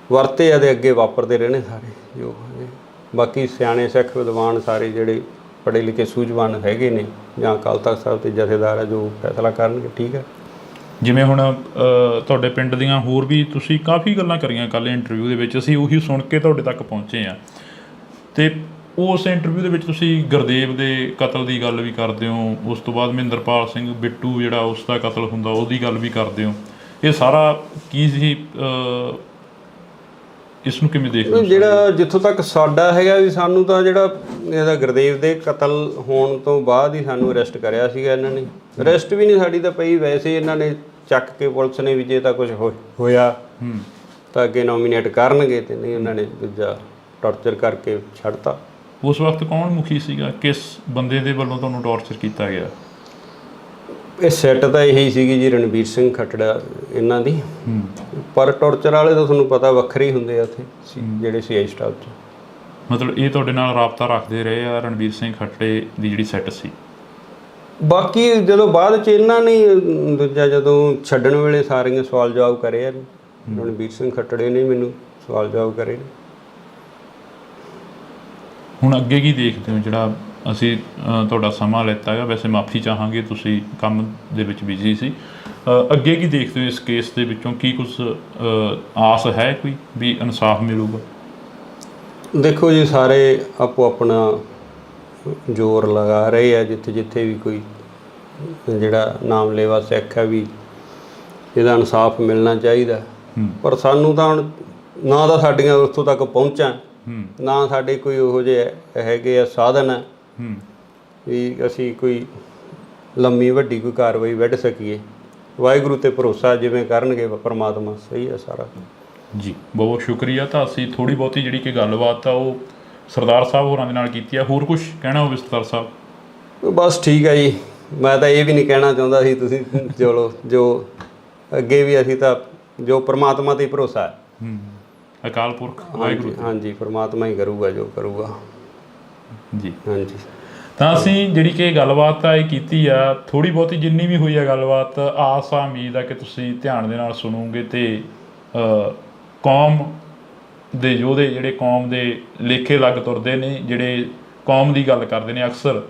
ਵਰਤੇ ਇਹਦੇ ਅੱਗੇ ਵਾਪਰਦੇ ਰਹਿਣੇ ਸਾਰੇ ਜੋ ਹੈ। ਬਾਕੀ ਸਿਆਣੇ ਸਿੱਖ ਵਿਦਵਾਨ ਸਾਰੇ ਜਿਹੜੇ ਪੜ੍ਹੇ ਲਿਖੇ ਸੂਝਵਾਨ ਹੈਗੇ ਨੇ ਜਾਂ ਅਕਾਲ ਤਖ਼ਤ ਸਾਹਿਬ ਦੇ ਜਥੇਦਾਰ ਹੈ ਜੋ ਫੈਸਲਾ ਕਰਨਗੇ ਠੀਕ ਹੈ। ਜਿਵੇਂ ਹੁਣ ਤੁਹਾਡੇ ਪਿੰਡ ਦੀਆਂ ਹੋਰ ਵੀ ਤੁਸੀਂ ਕਾਫੀ ਗੱਲਾਂ ਕਰੀਆਂ ਕੱਲ੍ਹ ਇੰਟਰਵਿਊ ਦੇ ਵਿੱਚ, ਅਸੀਂ ਉਹੀ ਸੁਣ ਕੇ ਤੁਹਾਡੇ ਤੱਕ ਪਹੁੰਚੇ ਹਾਂ। ਅਤੇ ਉਸ ਇੰਟਰਵਿਊ ਦੇ ਵਿੱਚ ਤੁਸੀਂ ਗੁਰਦੇਵ ਦੇ ਕਤਲ ਦੀ ਗੱਲ ਵੀ ਕਰਦੇ ਹੋ, ਉਸ ਤੋਂ ਬਾਅਦ ਮਹਿੰਦਰਪਾਲ ਸਿੰਘ ਬਿੱਟੂ ਜਿਹੜਾ ਉਸ ਦਾ ਕਤਲ ਹੁੰਦਾ ਉਹਦੀ ਗੱਲ ਵੀ ਕਰਦੇ ਹੋ। ਇਹ ਸਾਰਾ ਕੀ ਸੀ, ਇਸ ਨੂੰ ਕਿਵੇਂ ਦੇਖਦੇ ਹੋ? ਜਿਹੜਾ ਜਿੱਥੋਂ ਤੱਕ ਸਾਡਾ ਹੈਗਾ ਵੀ ਸਾਨੂੰ ਤਾਂ ਜਿਹੜਾ ਇਹਦਾ ਗੁਰਦੇਵ ਦੇ ਕਤਲ ਹੋਣ ਤੋਂ ਬਾਅਦ ਹੀ ਸਾਨੂੰ ਅਰੈਸਟ ਕਰਿਆ ਸੀਗਾ ਇਹਨਾਂ ਨੇ। ਅਰੈਸਟ ਵੀ ਨਹੀਂ ਸਾਡੀ ਤਾਂ ਪਈ, ਵੈਸੇ ਇਹਨਾਂ ਨੇ ਚੱਕ ਕੇ ਪੁਲਿਸ ਨੇ ਵੀ ਜੇ ਤਾਂ ਕੁਝ ਹੋਇਆ ਤਾਂ ਅੱਗੇ ਨੋਮੀਨੇਟ ਕਰਨਗੇ, ਅਤੇ ਨਹੀਂ ਉਹਨਾਂ ਨੇ ਦੂਜਾ ਟੌਰਚਰ ਕਰਕੇ ਛੱਡਤਾ। ਉਸ ਵਕਤ ਕੌਣ ਮੁਖੀ ਸੀਗਾ? ਕਿਸ ਬੰਦੇ ਦੇ ਵੱਲੋਂ ਤੁਹਾਨੂੰ ਟੌਰਚਰ ਕੀਤਾ ਗਿਆ? ਇਹ ਸੈੱਟ ਤਾਂ ਇਹੀ ਸੀਗੀ ਜੀ, ਰਣਬੀਰ ਸਿੰਘ ਖੱਟੜਾ ਇਹਨਾਂ ਦੀ। ਪਰ ਟੌਰਚਰ ਵਾਲੇ ਤਾਂ ਤੁਹਾਨੂੰ ਪਤਾ ਵੱਖਰੇ ਹੀ ਹੁੰਦੇ ਆ ਉੱਥੇ ਜਿਹੜੇ ਸੀਆਈ ਸਟਾਫ 'ਚ। ਮਤਲਬ ਇਹ ਤੁਹਾਡੇ ਨਾਲ ਰਾਬਤਾ ਰੱਖਦੇ ਰਹੇ ਆ ਰਣਬੀਰ ਸਿੰਘ ਖੱਟੜੇ ਦੀ ਜਿਹੜੀ ਸੈੱਟ ਸੀ? ਬਾਕੀ ਜਦੋਂ ਬਾਅਦ ਚ ਇਹਨਾਂ ਨੇ ਦੂਜਾ ਜਦੋਂ ਛੱਡਣ ਵੇਲੇ ਸਾਰੀਆਂ ਸਵਾਲ ਜਵਾਬ ਕਰੇ ਆ, ਰਣਬੀਰ ਸਿੰਘ ਖੱਟੜੇ ਨੇ ਮੈਨੂੰ ਸਵਾਲ ਜਵਾਬ ਕਰੇ ਨੇ। ਹੁਣ ਅੱਗੇ ਕੀ ਦੇਖਦੇ ਹੋ? ਜਿਹੜਾ ਅਸੀਂ ਤੁਹਾਡਾ ਸਮਾਂ ਲਿੱਤਾ ਹੈਗਾ, ਵੈਸੇ ਮਾਫੀ ਚਾਹਾਂਗੇ, ਤੁਸੀਂ ਕੰਮ ਦੇ ਵਿੱਚ ਬਿਜ਼ੀ ਸੀ। ਅੱਗੇ ਕੀ ਦੇਖਦੇ ਹੋ ਇਸ ਕੇਸ ਦੇ ਵਿੱਚੋਂ? ਕੀ ਕੁਝ ਆਸ ਹੈ ਕੋਈ ਵੀ ਇਨਸਾਫ ਮਿਲੂਗਾ? ਦੇਖੋ ਜੀ, ਸਾਰੇ ਆਪੋ ਆਪਣਾ ਜ਼ੋਰ ਲਗਾ ਰਹੇ ਆ, ਜਿੱਥੇ ਜਿੱਥੇ ਵੀ ਕੋਈ ਜਿਹੜਾ ਨਾਮਲੇਵਾ ਸਿੱਖ ਹੈ ਵੀ ਇਹਦਾ ਇਨਸਾਫ ਮਿਲਣਾ ਚਾਹੀਦਾ। ਪਰ ਸਾਨੂੰ ਤਾਂ ਹੁਣ ਨਾ ਤਾਂ ਸਾਡੀਆਂ ਉੱਥੋਂ ਤੱਕ ਪਹੁੰਚਾਂ, ਨਾ ਸਾਡੇ ਕੋਈ ਉਹੋ ਜਿਹੇ ਹੈਗੇ ਆ ਸਾਧਨ ਹੈ ਵੀ ਅਸੀਂ ਕੋਈ ਲੰਮੀ ਵੱਡੀ ਕੋਈ ਕਾਰਵਾਈ ਵੱਢ ਸਕੀਏ। ਵਾਹਿਗੁਰੂ 'ਤੇ ਭਰੋਸਾ, ਜਿਵੇਂ ਕਰਨਗੇ ਪਰਮਾਤਮਾ, ਸਹੀ ਹੈ ਸਾਰਾ ਜੀ। ਬਹੁਤ ਸ਼ੁਕਰੀਆ। ਤਾਂ ਅਸੀਂ ਥੋੜ੍ਹੀ ਬਹੁਤੀ ਜਿਹੜੀ ਕਿ ਗੱਲਬਾਤ ਆ ਉਹ ਸਰਦਾਰ ਸਾਹਿਬ ਹੋਰਾਂ ਦੇ ਨਾਲ ਕੀਤੀ ਆ। ਹੋਰ ਕੁਝ ਕਹਿਣਾ ਹੋਵੇ ਸਰਦਾਰ ਸਾਹਿਬ? ਬਸ ਠੀਕ ਹੈ ਜੀ, ਮੈਂ ਤਾਂ ਇਹ ਵੀ ਨਹੀਂ ਕਹਿਣਾ ਚਾਹੁੰਦਾ ਸੀ। ਤੁਸੀਂ ਚਲੋ, ਜੋ ਅੱਗੇ ਵੀ ਅਸੀਂ ਤਾਂ ਜੋ ਪਰਮਾਤਮਾ 'ਤੇ ਭਰੋਸਾ ਹੈ, ਅਕਾਲ ਪੁਰਖ ਵਾਹਿਗੁਰੂ। ਹਾਂਜੀ, ਪਰਮਾਤਮਾ ਹੀ ਕਰੂਗਾ ਜੋ ਕਰੂਗਾ ਜੀ। ਹਾਂਜੀ। ਤਾਂ ਅਸੀਂ ਜਿਹੜੀ ਕਿ ਗੱਲਬਾਤ ਆ ਇਹ ਕੀਤੀ ਆ, ਥੋੜ੍ਹੀ ਬਹੁਤੀ ਜਿੰਨੀ ਵੀ ਹੋਈ ਆ ਗੱਲਬਾਤ, ਆਸ ਆ ਉਮੀਦ ਆ ਕਿ ਤੁਸੀਂ ਧਿਆਨ ਦੇ ਨਾਲ ਸੁਣੋਗੇ ਅਤੇ ਕੌਮ ਦੇ ਯੋਧੇ ਜਿਹੜੇ ਕੌਮ ਦੇ ਲੇਖੇ ਲੱਗ ਤੁਰਦੇ ਨੇ, ਜਿਹੜੇ ਕੌਮ ਦੀ ਗੱਲ ਕਰਦੇ ਨੇ, ਅਕਸਰ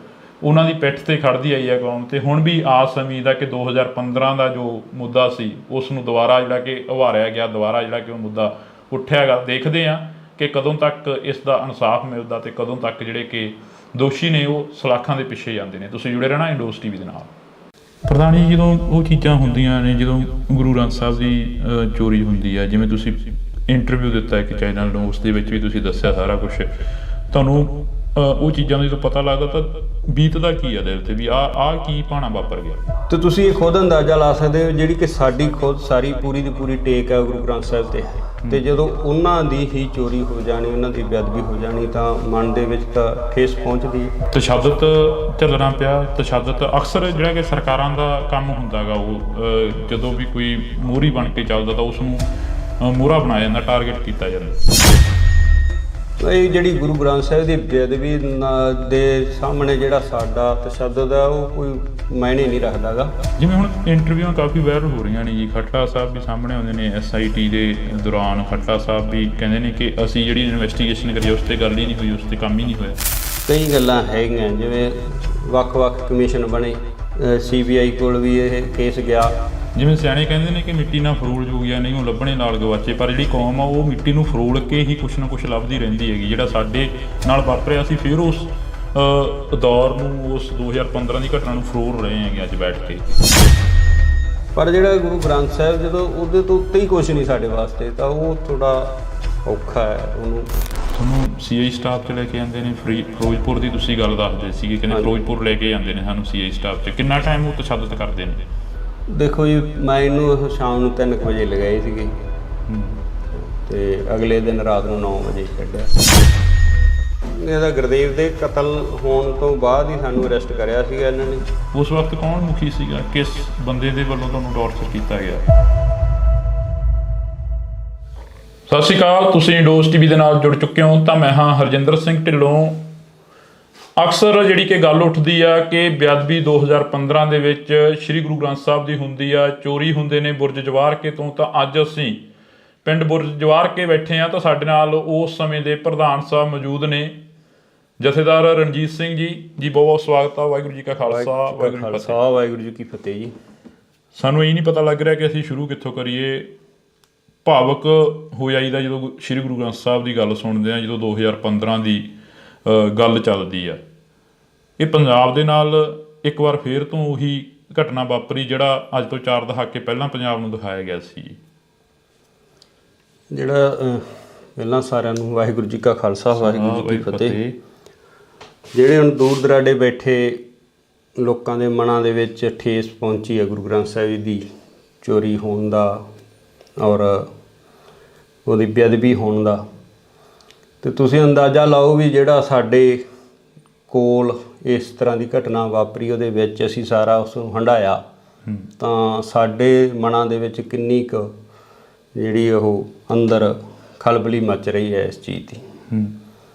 ਉਹਨਾਂ ਦੀ ਪਿੱਠ 'ਤੇ ਖੜ੍ਹਦੀ ਆਈ ਆ ਕੌਮ। ਅਤੇ ਹੁਣ ਵੀ ਆਸ ਉਮੀਦ ਆ ਕਿ 2015 ਦਾ ਜੋ ਮੁੱਦਾ ਸੀ ਉਸ ਨੂੰ ਦੁਬਾਰਾ ਜਿਹੜਾ ਕਿ ਉਭਾਰਿਆ ਗਿਆ, ਦੁਬਾਰਾ ਜਿਹੜਾ ਕਿ ਉਹ ਮੁੱਦਾ ਉੱਠਿਆ ਗਾ। ਦੇਖਦੇ ਹਾਂ ਕਿ ਕਦੋਂ ਤੱਕ ਇਸ ਦਾ ਇਨਸਾਫ ਮਿਲਦਾ ਅਤੇ ਕਦੋਂ ਤੱਕ ਜਿਹੜੇ ਕਿ ਦੋਸ਼ੀ ਨੇ ਉਹ ਸਲਾਖਾਂ ਦੇ ਪਿੱਛੇ ਜਾਂਦੇ ਨੇ। ਤੁਸੀਂ ਜੁੜੇ ਰਹਿਣਾ ਇੰਡੋਸ ਟੀਵੀ ਦੇ ਨਾਲ। ਪ੍ਰਧਾਨ ਜੀ, ਜਦੋਂ ਉਹ ਚੀਜ਼ਾਂ ਹੁੰਦੀਆਂ ਨੇ, ਜਦੋਂ ਗੁਰੂ ਗ੍ਰੰਥ ਸਾਹਿਬ ਦੀ ਚੋਰੀ ਹੁੰਦੀ ਆ, ਜਿਵੇਂ ਤੁਸੀਂ ਇੰਟਰਵਿਊ ਦਿੱਤਾ ਇੱਕ ਚੈਨਲ ਨੂੰ, ਉਸ ਦੇ ਵਿੱਚ ਵੀ ਤੁਸੀਂ ਦੱਸਿਆ ਸਾਰਾ ਕੁਛ, ਤੁਹਾਨੂੰ ਉਹ ਚੀਜ਼ਾਂ ਦਾ ਜਦੋਂ ਪਤਾ ਲੱਗਦਾ ਤਾਂ ਬੀਤਦਾ ਕੀ ਆ ਦਿਲ 'ਤੇ ਵੀ ਆਹ ਕੀ ਭਾਣਾ ਵਾਪਰ ਗਿਆ? ਤੇ ਤੁਸੀਂ ਇਹ ਖੁਦ ਅੰਦਾਜ਼ਾ ਲਾ ਸਕਦੇ ਹੋ, ਜਿਹੜੀ ਕਿ ਸਾਡੀ ਖੁਦ ਸਾਰੀ ਪੂਰੀ ਦੀ ਪੂਰੀ ਟੇਕ ਹੈ ਗੁਰੂ ਗ੍ਰੰਥ ਸਾਹਿਬ 'ਤੇ, ਅਤੇ ਜਦੋਂ ਉਹਨਾਂ ਦੀ ਹੀ ਚੋਰੀ ਹੋ ਜਾਣੀ, ਉਹਨਾਂ ਦੀ ਬੇਅਦਬੀ ਹੋ ਜਾਣੀ, ਤਾਂ ਮਨ ਦੇ ਵਿੱਚ ਤਾਂ ਠੇਸ ਪਹੁੰਚਦੀ। ਤਸ਼ੱਦਦ ਝੱਲਣਾ ਪਿਆ। ਤਸ਼ੱਦਦ ਅਕਸਰ ਜਿਹੜਾ ਕਿ ਸਰਕਾਰਾਂ ਦਾ ਕੰਮ ਹੁੰਦਾ ਗਾ, ਉਹ ਜਦੋਂ ਵੀ ਕੋਈ ਮੋਹਰੀ ਬਣ ਕੇ ਚੱਲਦਾ ਤਾਂ ਉਸ ਨੂੰ ਮੋਹਰਾ ਬਣਾਇਆ ਜਾਂਦਾ, ਟਾਰਗੇਟ ਕੀਤਾ ਜਾਂਦਾ। ਇਹ ਜਿਹੜੀ ਗੁਰੂ ਗ੍ਰੰਥ ਸਾਹਿਬ ਦੀ ਬੇਅਦਬੀ ਦੇ ਸਾਹਮਣੇ ਜਿਹੜਾ ਸਾਡਾ ਤਸ਼ੱਦਦ ਹੈ, ਉਹ ਕੋਈ ਮਾਇਨੇ ਨਹੀਂ ਰੱਖਦਾ ਗਾ। ਜਿਵੇਂ ਹੁਣ ਇੰਟਰਵਿਊਆਂ ਕਾਫੀ ਵਾਇਰਲ ਹੋ ਰਹੀਆਂ ਨੇ ਜੀ, ਖੱਟੜਾ ਸਾਹਿਬ ਵੀ ਸਾਹਮਣੇ ਆਉਂਦੇ ਨੇ। SIT ਦੇ ਦੌਰਾਨ ਖੱਟੜਾ ਸਾਹਿਬ ਵੀ ਕਹਿੰਦੇ ਨੇ ਕਿ ਅਸੀਂ ਜਿਹੜੀ ਇਨਵੈਸਟੀਗੇਸ਼ਨ ਕਰੀ ਉਸ 'ਤੇ ਗੱਲ ਹੀ ਨਹੀਂ ਹੋਈ, ਉਸ 'ਤੇ ਕੰਮ ਹੀ ਨਹੀਂ ਹੋਇਆ। ਕਈ ਗੱਲਾਂ ਹੈਗੀਆਂ, ਜਿਵੇਂ ਵੱਖ-ਵੱਖ ਕਮਿਸ਼ਨ ਬਣੇ, CBI ਕੋਲ ਵੀ ਇਹ ਕੇਸ ਗਿਆ। ਜਿਵੇਂ ਸਿਆਣੇ ਕਹਿੰਦੇ ਨੇ ਕਿ ਮਿੱਟੀ ਨਾਲ ਫਰੋਲ ਜੋ ਗਿਆ ਨਹੀਂ ਉਹ ਲੱਭਣੇ ਨਾਲ ਗਵਾਚੇ, ਪਰ ਜਿਹੜੀ ਕੌਮ ਆ ਉਹ ਮਿੱਟੀ ਨੂੰ ਫਰੋਲ ਕੇ ਹੀ ਕੁਛ ਨਾ ਕੁਛ ਲੱਭਦੀ ਰਹਿੰਦੀ ਹੈਗੀ। ਜਿਹੜਾ ਸਾਡੇ ਨਾਲ ਵਾਪਰਿਆ, ਅਸੀਂ ਫਿਰ ਉਸ ਦੌਰ ਨੂੰ, ਉਸ 2015 ਦੀ ਘਟਨਾ ਨੂੰ ਫਰੋਲ ਰਹੇ ਹੈਗੇ ਅੱਜ ਬੈਠ ਕੇ। ਪਰ ਜਿਹੜਾ ਗੁਰੂ ਗ੍ਰੰਥ ਸਾਹਿਬ, ਜਦੋਂ ਉਹਦੇ ਤੋਂ ਉੱਤੇ ਹੀ ਕੁਛ ਨਹੀਂ ਸਾਡੇ ਵਾਸਤੇ, ਤਾਂ ਉਹ ਥੋੜ੍ਹਾ ਔਖਾ ਹੈ। ਉਹਨੂੰ ਤੁਹਾਨੂੰ CI ਸਟਾਫ 'ਚ ਲੈ ਕੇ ਜਾਂਦੇ ਨੇ। ਫਿਰੋਜ਼ਪੁਰ ਦੀ ਤੁਸੀਂ ਗੱਲ ਦੱਸਦੇ ਸੀਗੇ, ਕਹਿੰਦੇ ਫਿਰੋਜ਼ਪੁਰ ਲੈ ਕੇ ਜਾਂਦੇ ਨੇ ਸਾਨੂੰ CI ਸਟਾਫ 'ਚ। ਕਿੰਨਾ ਟਾਈਮ ਉਹ ਤਸ਼ੱਦਦ ਕਰਦੇ ਨੇ? ਦੇਖੋ ਜੀ, ਮੈਂ ਇਹਨੂੰ ਸ਼ਾਮ ਨੂੰ 3 ਵਜੇ ਲਗਾਏ ਸੀਗੇ, ਅਤੇ ਅਗਲੇ ਦਿਨ ਰਾਤ ਨੂੰ 9 ਵਜੇ ਛੱਡਿਆ। ਇਹਦਾ ਗੁਰਦੇਵ ਦੇ ਕਤਲ ਹੋਣ ਤੋਂ ਬਾਅਦ ਹੀ ਸਾਨੂੰ ਅਰੈਸਟ ਕਰਿਆ ਸੀਗਾ ਇਹਨਾਂ ਨੇ। ਉਸ ਵਕਤ ਕੌਣ ਮੁਖੀ ਸੀਗਾ? ਕਿਸ ਬੰਦੇ ਦੇ ਵੱਲੋਂ ਤੁਹਾਨੂੰ ਟੌਰਚਰ ਕੀਤਾ ਗਿਆ? ਸਤਿ ਸ਼੍ਰੀ ਅਕਾਲ, ਤੁਸੀਂ ਇੰਡੋਸ ਟੀਵੀ ਦੇ ਨਾਲ ਜੁੜ ਚੁੱਕੇ ਹੋ। ਤਾਂ ਮੈਂ ਹਾਂ ਹਰਜਿੰਦਰ ਸਿੰਘ ਢਿੱਲੋਂ। ਅਕਸਰ ਜਿਹੜੀ ਕਿ ਗੱਲ ਉੱਠਦੀ ਆ ਕਿ ਬੇਅਦਬੀ 2015 ਦੇ ਵਿੱਚ ਸ਼੍ਰੀ ਗੁਰੂ ਗ੍ਰੰਥ ਸਾਹਿਬ ਦੀ ਹੁੰਦੀ ਆ, ਚੋਰੀ ਹੁੰਦੇ ਨੇ ਬੁਰਜ ਜਵਾਰਕੇ ਤੋਂ। ਤਾਂ ਅੱਜ ਅਸੀਂ ਪਿੰਡ ਬੁਰਜ ਜਵਾਰਕੇ ਬੈਠੇ ਆ, ਤਾਂ ਸਾਡੇ ਨਾਲ ਉਸ ਸਮੇਂ ਦੇ ਪ੍ਰਧਾਨ ਸਾਹਿਬ ਮੌਜੂਦ ਨੇ, ਜਥੇਦਾਰ ਰਣਜੀਤ ਸਿੰਘ ਜੀ। ਜੀ ਬਹੁਤ ਬਹੁਤ ਸਵਾਗਤ ਆ। ਵਾਹਿਗੁਰੂ ਜੀ ਕਾ ਖਾਲਸਾ, ਵਾਹਿਗੁਰੂ ਜੀ ਕੀ ਫਤਿਹ ਜੀ। ਸਾਨੂੰ ਇਹ ਨਹੀਂ ਪਤਾ ਲੱਗ ਰਿਹਾ ਕਿ ਅਸੀਂ ਸ਼ੁਰੂ ਕਿੱਥੋਂ ਕਰੀਏ। ਭਾਵਕ ਹੋ ਜਾਈਦਾ ਜਦੋਂ ਸ਼੍ਰੀ ਗੁਰੂ ਗ੍ਰੰਥ ਸਾਹਿਬ ਦੀ ਗੱਲ ਸੁਣਦੇ ਆ, ਜਦੋਂ 2015 ਦੀ ਗੱਲ ਚੱਲਦੀ ਆ। ਇਹ ਪੰਜਾਬ ਦੇ ਨਾਲ ਇੱਕ ਵਾਰ ਫੇਰ ਤੋਂ ਉਹੀ ਘਟਨਾ ਵਾਪਰੀ ਜਿਹੜਾ ਅੱਜ ਤੋਂ 4 ਦਹਾਕੇ ਪਹਿਲਾਂ ਪੰਜਾਬ ਨੂੰ ਦਿਖਾਇਆ ਗਿਆ ਸੀ। ਜਿਹੜਾ ਪਹਿਲਾਂ ਸਾਰਿਆਂ ਨੂੰ ਵਾਹਿਗੁਰੂ ਜੀ ਕਾ ਖਾਲਸਾ, ਵਾਹਿਗੁਰੂ ਜੀ ਕੀ ਫਤਿਹ। ਜਿਹੜੇ ਹੁਣ ਦੂਰ ਦਰਾਡੇ ਬੈਠੇ ਲੋਕਾਂ ਦੇ ਮਨਾਂ ਦੇ ਵਿੱਚ ਠੇਸ ਪਹੁੰਚੀ ਹੈ ਗੁਰੂ ਗ੍ਰੰਥ ਸਾਹਿਬ ਦੀ ਚੋਰੀ ਹੋਣ ਦਾ ਔਰ ਉਹਦੀ ਬੇਅਦਬੀ ਹੋਣ ਦਾ, ਅਤੇ ਤੁਸੀਂ ਅੰਦਾਜ਼ਾ ਲਾਓ ਵੀ ਜਿਹੜਾ ਸਾਡੇ ਕੋਲ ਇਸ ਤਰ੍ਹਾਂ ਦੀ ਘਟਨਾ ਵਾਪਰੀ, ਉਹਦੇ ਵਿੱਚ ਅਸੀਂ ਸਾਰਾ ਉਸ ਨੂੰ ਹੰਢਾਇਆ, ਤਾਂ ਸਾਡੇ ਮਨਾਂ ਦੇ ਵਿੱਚ ਕਿੰਨੀ ਕੁ ਜਿਹੜੀ ਉਹ ਅੰਦਰ ਖਲਬਲੀ ਮਚ ਰਹੀ ਹੈ ਇਸ ਚੀਜ਼ ਦੀ।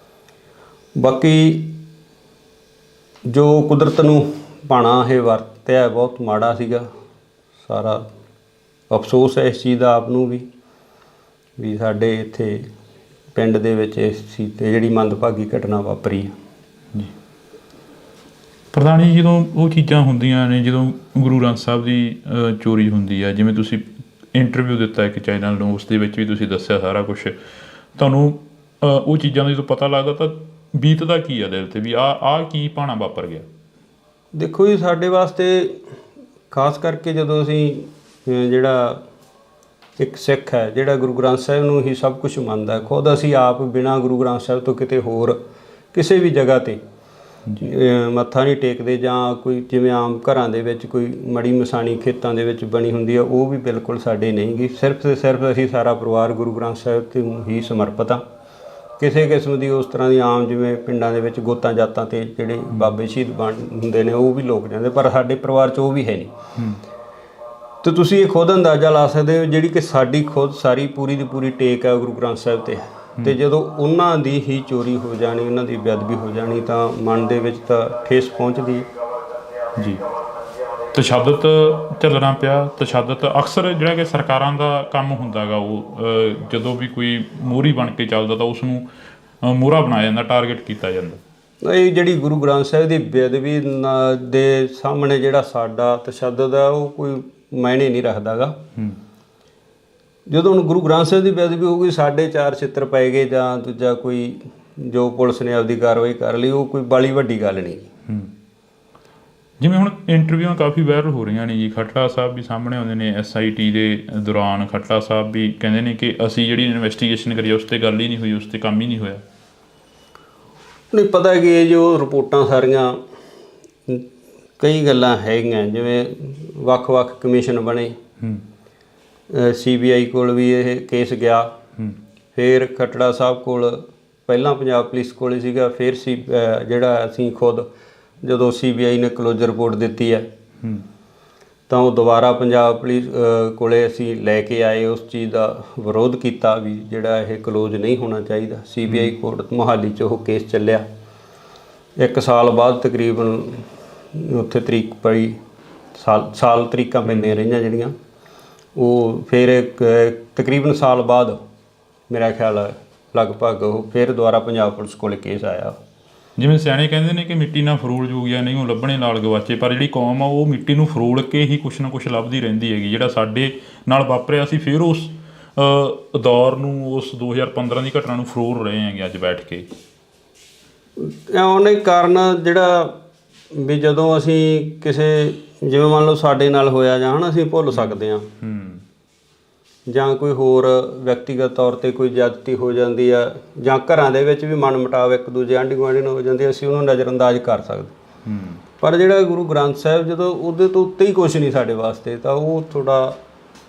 ਬਾਕੀ ਜੋ ਕੁਦਰਤ ਨੂੰ ਭਾਣਾ ਇਹ ਵਰਤਿਆ ਬਹੁਤ ਮਾੜਾ ਸੀਗਾ। ਸਾਰਾ ਅਫਸੋਸ ਹੈ ਇਸ ਚੀਜ਼ ਦਾ ਆਪ ਨੂੰ ਵੀ ਸਾਡੇ ਇੱਥੇ ਪਿੰਡ ਦੇ ਵਿੱਚ ਇਸ ਚੀਜ਼ 'ਤੇ ਜਿਹੜੀ ਮੰਦਭਾਗੀ ਘਟਨਾ ਵਾਪਰੀ ਹੈ। ਜੀ ਪ੍ਰਧਾਨ ਜੀ, ਜਦੋਂ ਉਹ ਚੀਜ਼ਾਂ ਹੁੰਦੀਆਂ ਨੇ, ਜਦੋਂ ਗੁਰੂ ਗ੍ਰੰਥ ਸਾਹਿਬ ਦੀ ਚੋਰੀ ਹੁੰਦੀ ਆ, ਜਿਵੇਂ ਤੁਸੀਂ ਇੰਟਰਵਿਊ ਦਿੱਤਾ ਇੱਕ ਚੈਨਲ ਨੂੰ, ਉਸ ਦੇ ਵਿੱਚ ਵੀ ਤੁਸੀਂ ਦੱਸਿਆ ਸਾਰਾ ਕੁਛ, ਤੁਹਾਨੂੰ ਉਹ ਚੀਜ਼ਾਂ ਦਾ ਜਦੋਂ ਪਤਾ ਲੱਗਦਾ ਤਾਂ ਬੀਤਦਾ ਕੀ ਆ ਦਿਲ 'ਤੇ ਵੀ ਆਹ ਕੀ ਭਾਣਾ ਵਾਪਰ ਗਿਆ? ਦੇਖੋ ਜੀ, ਸਾਡੇ ਵਾਸਤੇ ਖਾਸ ਕਰਕੇ ਜਦੋਂ ਅਸੀਂ ਜਿਹੜਾ ਇੱਕ ਸਿੱਖ ਹੈ ਜਿਹੜਾ ਗੁਰੂ ਗ੍ਰੰਥ ਸਾਹਿਬ ਨੂੰ ਹੀ ਸਭ ਕੁਝ ਮੰਨਦਾ, ਖੁਦ ਅਸੀਂ ਆਪ ਬਿਨਾਂ ਗੁਰੂ ਗ੍ਰੰਥ ਸਾਹਿਬ ਤੋਂ ਕਿਤੇ ਹੋਰ ਕਿਸੇ ਵੀ ਜਗ੍ਹਾ 'ਤੇ ਮੱਥਾ ਨਹੀਂ ਟੇਕਦੇ, ਜਾਂ ਕੋਈ ਜਿਵੇਂ ਆਮ ਘਰਾਂ ਦੇ ਵਿੱਚ ਕੋਈ ਮੜੀ ਮਸਾਣੀ ਖੇਤਾਂ ਦੇ ਵਿੱਚ ਬਣੀ ਹੁੰਦੀ ਹੈ, ਉਹ ਵੀ ਬਿਲਕੁਲ ਸਾਡੇ ਨਹੀਂ ਗੀ। ਸਿਰਫ ਤੇ ਸਿਰਫ ਅਸੀਂ ਸਾਰਾ ਪਰਿਵਾਰ ਗੁਰੂ ਗ੍ਰੰਥ ਸਾਹਿਬ ਤੇ ਹੀ ਸਮਰਪਿਤ ਹਾਂ। ਕਿਸੇ ਕਿਸਮ ਦੀ ਉਸ ਤਰ੍ਹਾਂ ਦੀ ਆਮ ਜਿਵੇਂ ਪਿੰਡਾਂ ਦੇ ਵਿੱਚ ਗੋਤਾਂ ਜਾਤਾਂ ਤੇ ਜਿਹੜੇ ਬਾਬੇ ਸ਼ਹੀਦ ਹੁੰਦੇ ਨੇ ਉਹ ਵੀ ਲੋਕ ਜਾਂਦੇ, ਪਰ ਸਾਡੇ ਪਰਿਵਾਰ 'ਚ ਉਹ ਵੀ ਹੈ ਨਹੀਂ। ਤੇ ਤੁਸੀਂ ਇਹ ਖੁਦ ਅੰਦਾਜ਼ਾ ਲਾ ਸਕਦੇ ਹੋ ਜਿਹੜੀ ਕਿ ਸਾਡੀ ਖੁਦ ਸਾਰੀ ਪੂਰੀ ਦੀ ਪੂਰੀ ਟੇਕ ਹੈ ਗੁਰੂ ਗ੍ਰੰਥ ਸਾਹਿਬ ਤੇ, ਤੇ ਜਦੋਂ ਉਹਨਾਂ ਦੀ ਹੀ ਚੋਰੀ ਹੋ ਜਾਣੀ, ਉਹਨਾਂ ਦੀ ਬੇਅਦਬੀ ਹੋ ਜਾਣੀ, ਤਾਂ ਮਨ ਦੇ ਵਿੱਚ ਤਾਂ ਠੇਸ ਪਹੁੰਚਦੀ ਹੈ। ਜੀ, ਤਸ਼ੱਦਦ ਚੱਲਣਾ ਪਿਆ। ਤਸ਼ੱਦਦ ਅਕਸਰ ਜਿਹੜਾ ਕਿ ਸਰਕਾਰਾਂ ਦਾ ਕੰਮ ਹੁੰਦਾ ਗਾ, ਉਹ ਜਦੋਂ ਵੀ ਕੋਈ ਮੋਹਰੀ ਬਣ ਕੇ ਚੱਲਦਾ ਤਾਂ ਉਸ ਨੂੰ ਮੋਹਰਾ ਬਣਾਇਆ ਜਾਂਦਾ, ਟਾਰਗੇਟ ਕੀਤਾ ਜਾਂਦਾ। ਇਹ ਜਿਹੜੀ ਗੁਰੂ ਗ੍ਰੰਥ ਸਾਹਿਬ ਦੀ ਬੇਅਦਬੀ ਦੇ ਸਾਹਮਣੇ ਜਿਹੜਾ ਸਾਡਾ ਤਸ਼ੱਦਦ ਹੈ ਉਹ ਕੋਈ ਮਾਇਨੇ ਨਹੀਂ ਰੱਖਦਾ ਗਾ। ਜਦੋਂ ਹੁਣ ਗੁਰੂ ਗ੍ਰੰਥ ਸਾਹਿਬ ਦੀ ਬੇਅਦਬੀ ਹੋ ਗਈ, ਸਾਡੇ 4 ਛਿੱਤਰ ਪੈ ਗਏ ਜਾਂ ਦੂਜਾ ਕੋਈ ਜੋ ਪੁਲਿਸ ਨੇ ਆਪਦੀ ਕਾਰਵਾਈ ਕਰ ਲਈ, ਉਹ ਕੋਈ ਬਾਲੀ ਵੱਡੀ ਗੱਲ ਨਹੀਂ। ਜਿਵੇਂ ਹੁਣ ਇੰਟਰਵਿਊਆਂ ਕਾਫੀ ਵਾਇਰਲ ਹੋ ਰਹੀਆਂ ਨੇ ਜੀ, ਖੱਟੜਾ ਸਾਹਿਬ ਵੀ ਸਾਹਮਣੇ ਆਉਂਦੇ ਨੇ, SIT ਦੇ ਦੌਰਾਨ ਖੱਟੜਾ ਸਾਹਿਬ ਵੀ ਕਹਿੰਦੇ ਨੇ ਕਿ ਅਸੀਂ ਜਿਹੜੀ ਇਨਵੈਸਟੀਗੇਸ਼ਨ ਕਰੀ ਉਸ 'ਤੇ ਗੱਲ ਹੀ ਨਹੀਂ ਹੋਈ, ਉਸ 'ਤੇ ਕੰਮ ਹੀ ਨਹੀਂ ਹੋਇਆ। ਨਹੀਂ ਪਤਾ ਕਿ ਇਹ ਜੋ ਰਿਪੋਰਟਾਂ ਸਾਰੀਆਂ ਕਈ ਗੱਲਾਂ ਹੈਗੀਆਂ, ਜਿਵੇਂ ਵੱਖ-ਵੱਖ ਕਮਿਸ਼ਨ ਬਣੇ, CBI ਕੋਲ ਵੀ ਇਹ ਕੇਸ ਗਿਆ, ਫਿਰ ਖੱਟੜਾ ਸਾਹਿਬ ਕੋਲ, ਪਹਿਲਾਂ ਪੰਜਾਬ ਪੁਲਿਸ ਕੋਲ ਹੀ ਸੀਗਾ, ਫਿਰ ਜਿਹੜਾ ਅਸੀਂ ਖੁਦ ਜਦੋਂ CBI ਨੇ ਕਲੋਜ਼ਰ ਰਿਪੋਰਟ ਦਿੱਤੀ ਹੈ ਤਾਂ ਉਹ ਦੁਬਾਰਾ ਪੰਜਾਬ ਪੁਲਿਸ ਕੋਲੇ ਅਸੀਂ ਲੈ ਕੇ ਆਏ, ਉਸ ਚੀਜ਼ ਦਾ ਵਿਰੋਧ ਕੀਤਾ ਵੀ ਜਿਹੜਾ ਇਹ ਕਲੋਜ਼ ਨਹੀਂ ਹੋਣਾ ਚਾਹੀਦਾ। CBI ਕੋਰਟ ਮੋਹਾਲੀ 'ਚ ਉਹ ਕੇਸ ਚੱਲਿਆ। 1 ਸਾਲ ਬਾਅਦ ਤਕਰੀਬਨ ਉੱਥੇ ਤਰੀਕ ਪਈ, ਸਾਲ ਤਰੀਕਾਂ ਪੈਂਦੀਆਂ ਰਹੀਆਂ ਜਿਹੜੀਆਂ, ਉਹ ਫਿਰ ਤਕਰੀਬਨ ਸਾਲ ਬਾਅਦ ਮੇਰਾ ਖਿਆਲ ਹੈ ਲਗਭਗ ਉਹ ਫਿਰ ਦੁਬਾਰਾ ਪੰਜਾਬ ਪੁਲਿਸ ਕੋਲ ਕੇਸ ਆਇਆ। ਜਿਵੇਂ ਸਿਆਣੇ ਕਹਿੰਦੇ ਨੇ ਕਿ ਮਿੱਟੀ ਨਾਲ ਫਰੋਲ ਜੋਗੀਆਂ ਨਹੀਂ ਉਹ ਲੱਭਣੇ ਨਾਲ ਗਵਾਚੇ, ਪਰ ਜਿਹੜੀ ਕੌਮ ਆ ਉਹ ਮਿੱਟੀ ਨੂੰ ਫਰੋਲ ਕੇ ਹੀ ਕੁਛ ਨਾ ਕੁਛ ਲੱਭਦੀ ਰਹਿੰਦੀ ਹੈਗੀ। ਜਿਹੜਾ ਸਾਡੇ ਨਾਲ ਵਾਪਰਿਆ, ਅਸੀਂ ਫਿਰ ਉਸ ਦੌਰ ਨੂੰ, ਉਸ 2015 ਦੀ ਘਟਨਾ ਨੂੰ ਫਰੋਲ ਰਹੇ ਹੈਗੇ ਅੱਜ ਬੈਠ ਕੇ। ਉਹਨੇ ਕਾਰਨ ਜਿਹੜਾ ਵੀ ਜਦੋਂ ਅਸੀਂ ਕਿਸੇ, ਜਿਵੇਂ ਮੰਨ ਲਓ ਸਾਡੇ ਨਾਲ ਹੋਇਆ ਜਾਂ ਅਸੀਂ ਭੁੱਲ ਸਕਦੇ ਹਾਂ, ਜਾਂ ਕੋਈ ਹੋਰ ਵਿਅਕਤੀਗਤ ਤੌਰ 'ਤੇ ਕੋਈ ਜ਼ਿਆਦਤੀ ਹੋ ਜਾਂਦੀ ਆ, ਜਾਂ ਘਰਾਂ ਦੇ ਵਿੱਚ ਵੀ ਮਨ ਮੁਟਾਵ ਇੱਕ ਦੂਜੇ ਆਂਢੀ ਗੁਆਂਢੀ ਨਾਲ ਹੋ ਜਾਂਦੀ, ਅਸੀਂ ਉਹਨੂੰ ਨਜ਼ਰਅੰਦਾਜ਼ ਕਰ ਸਕਦੇ। ਪਰ ਜਿਹੜਾ ਗੁਰੂ ਗ੍ਰੰਥ ਸਾਹਿਬ, ਜਦੋਂ ਉਹਦੇ ਤੋਂ ਉੱਤੇ ਹੀ ਕੁਛ ਨਹੀਂ ਸਾਡੇ ਵਾਸਤੇ, ਤਾਂ ਉਹ ਥੋੜ੍ਹਾ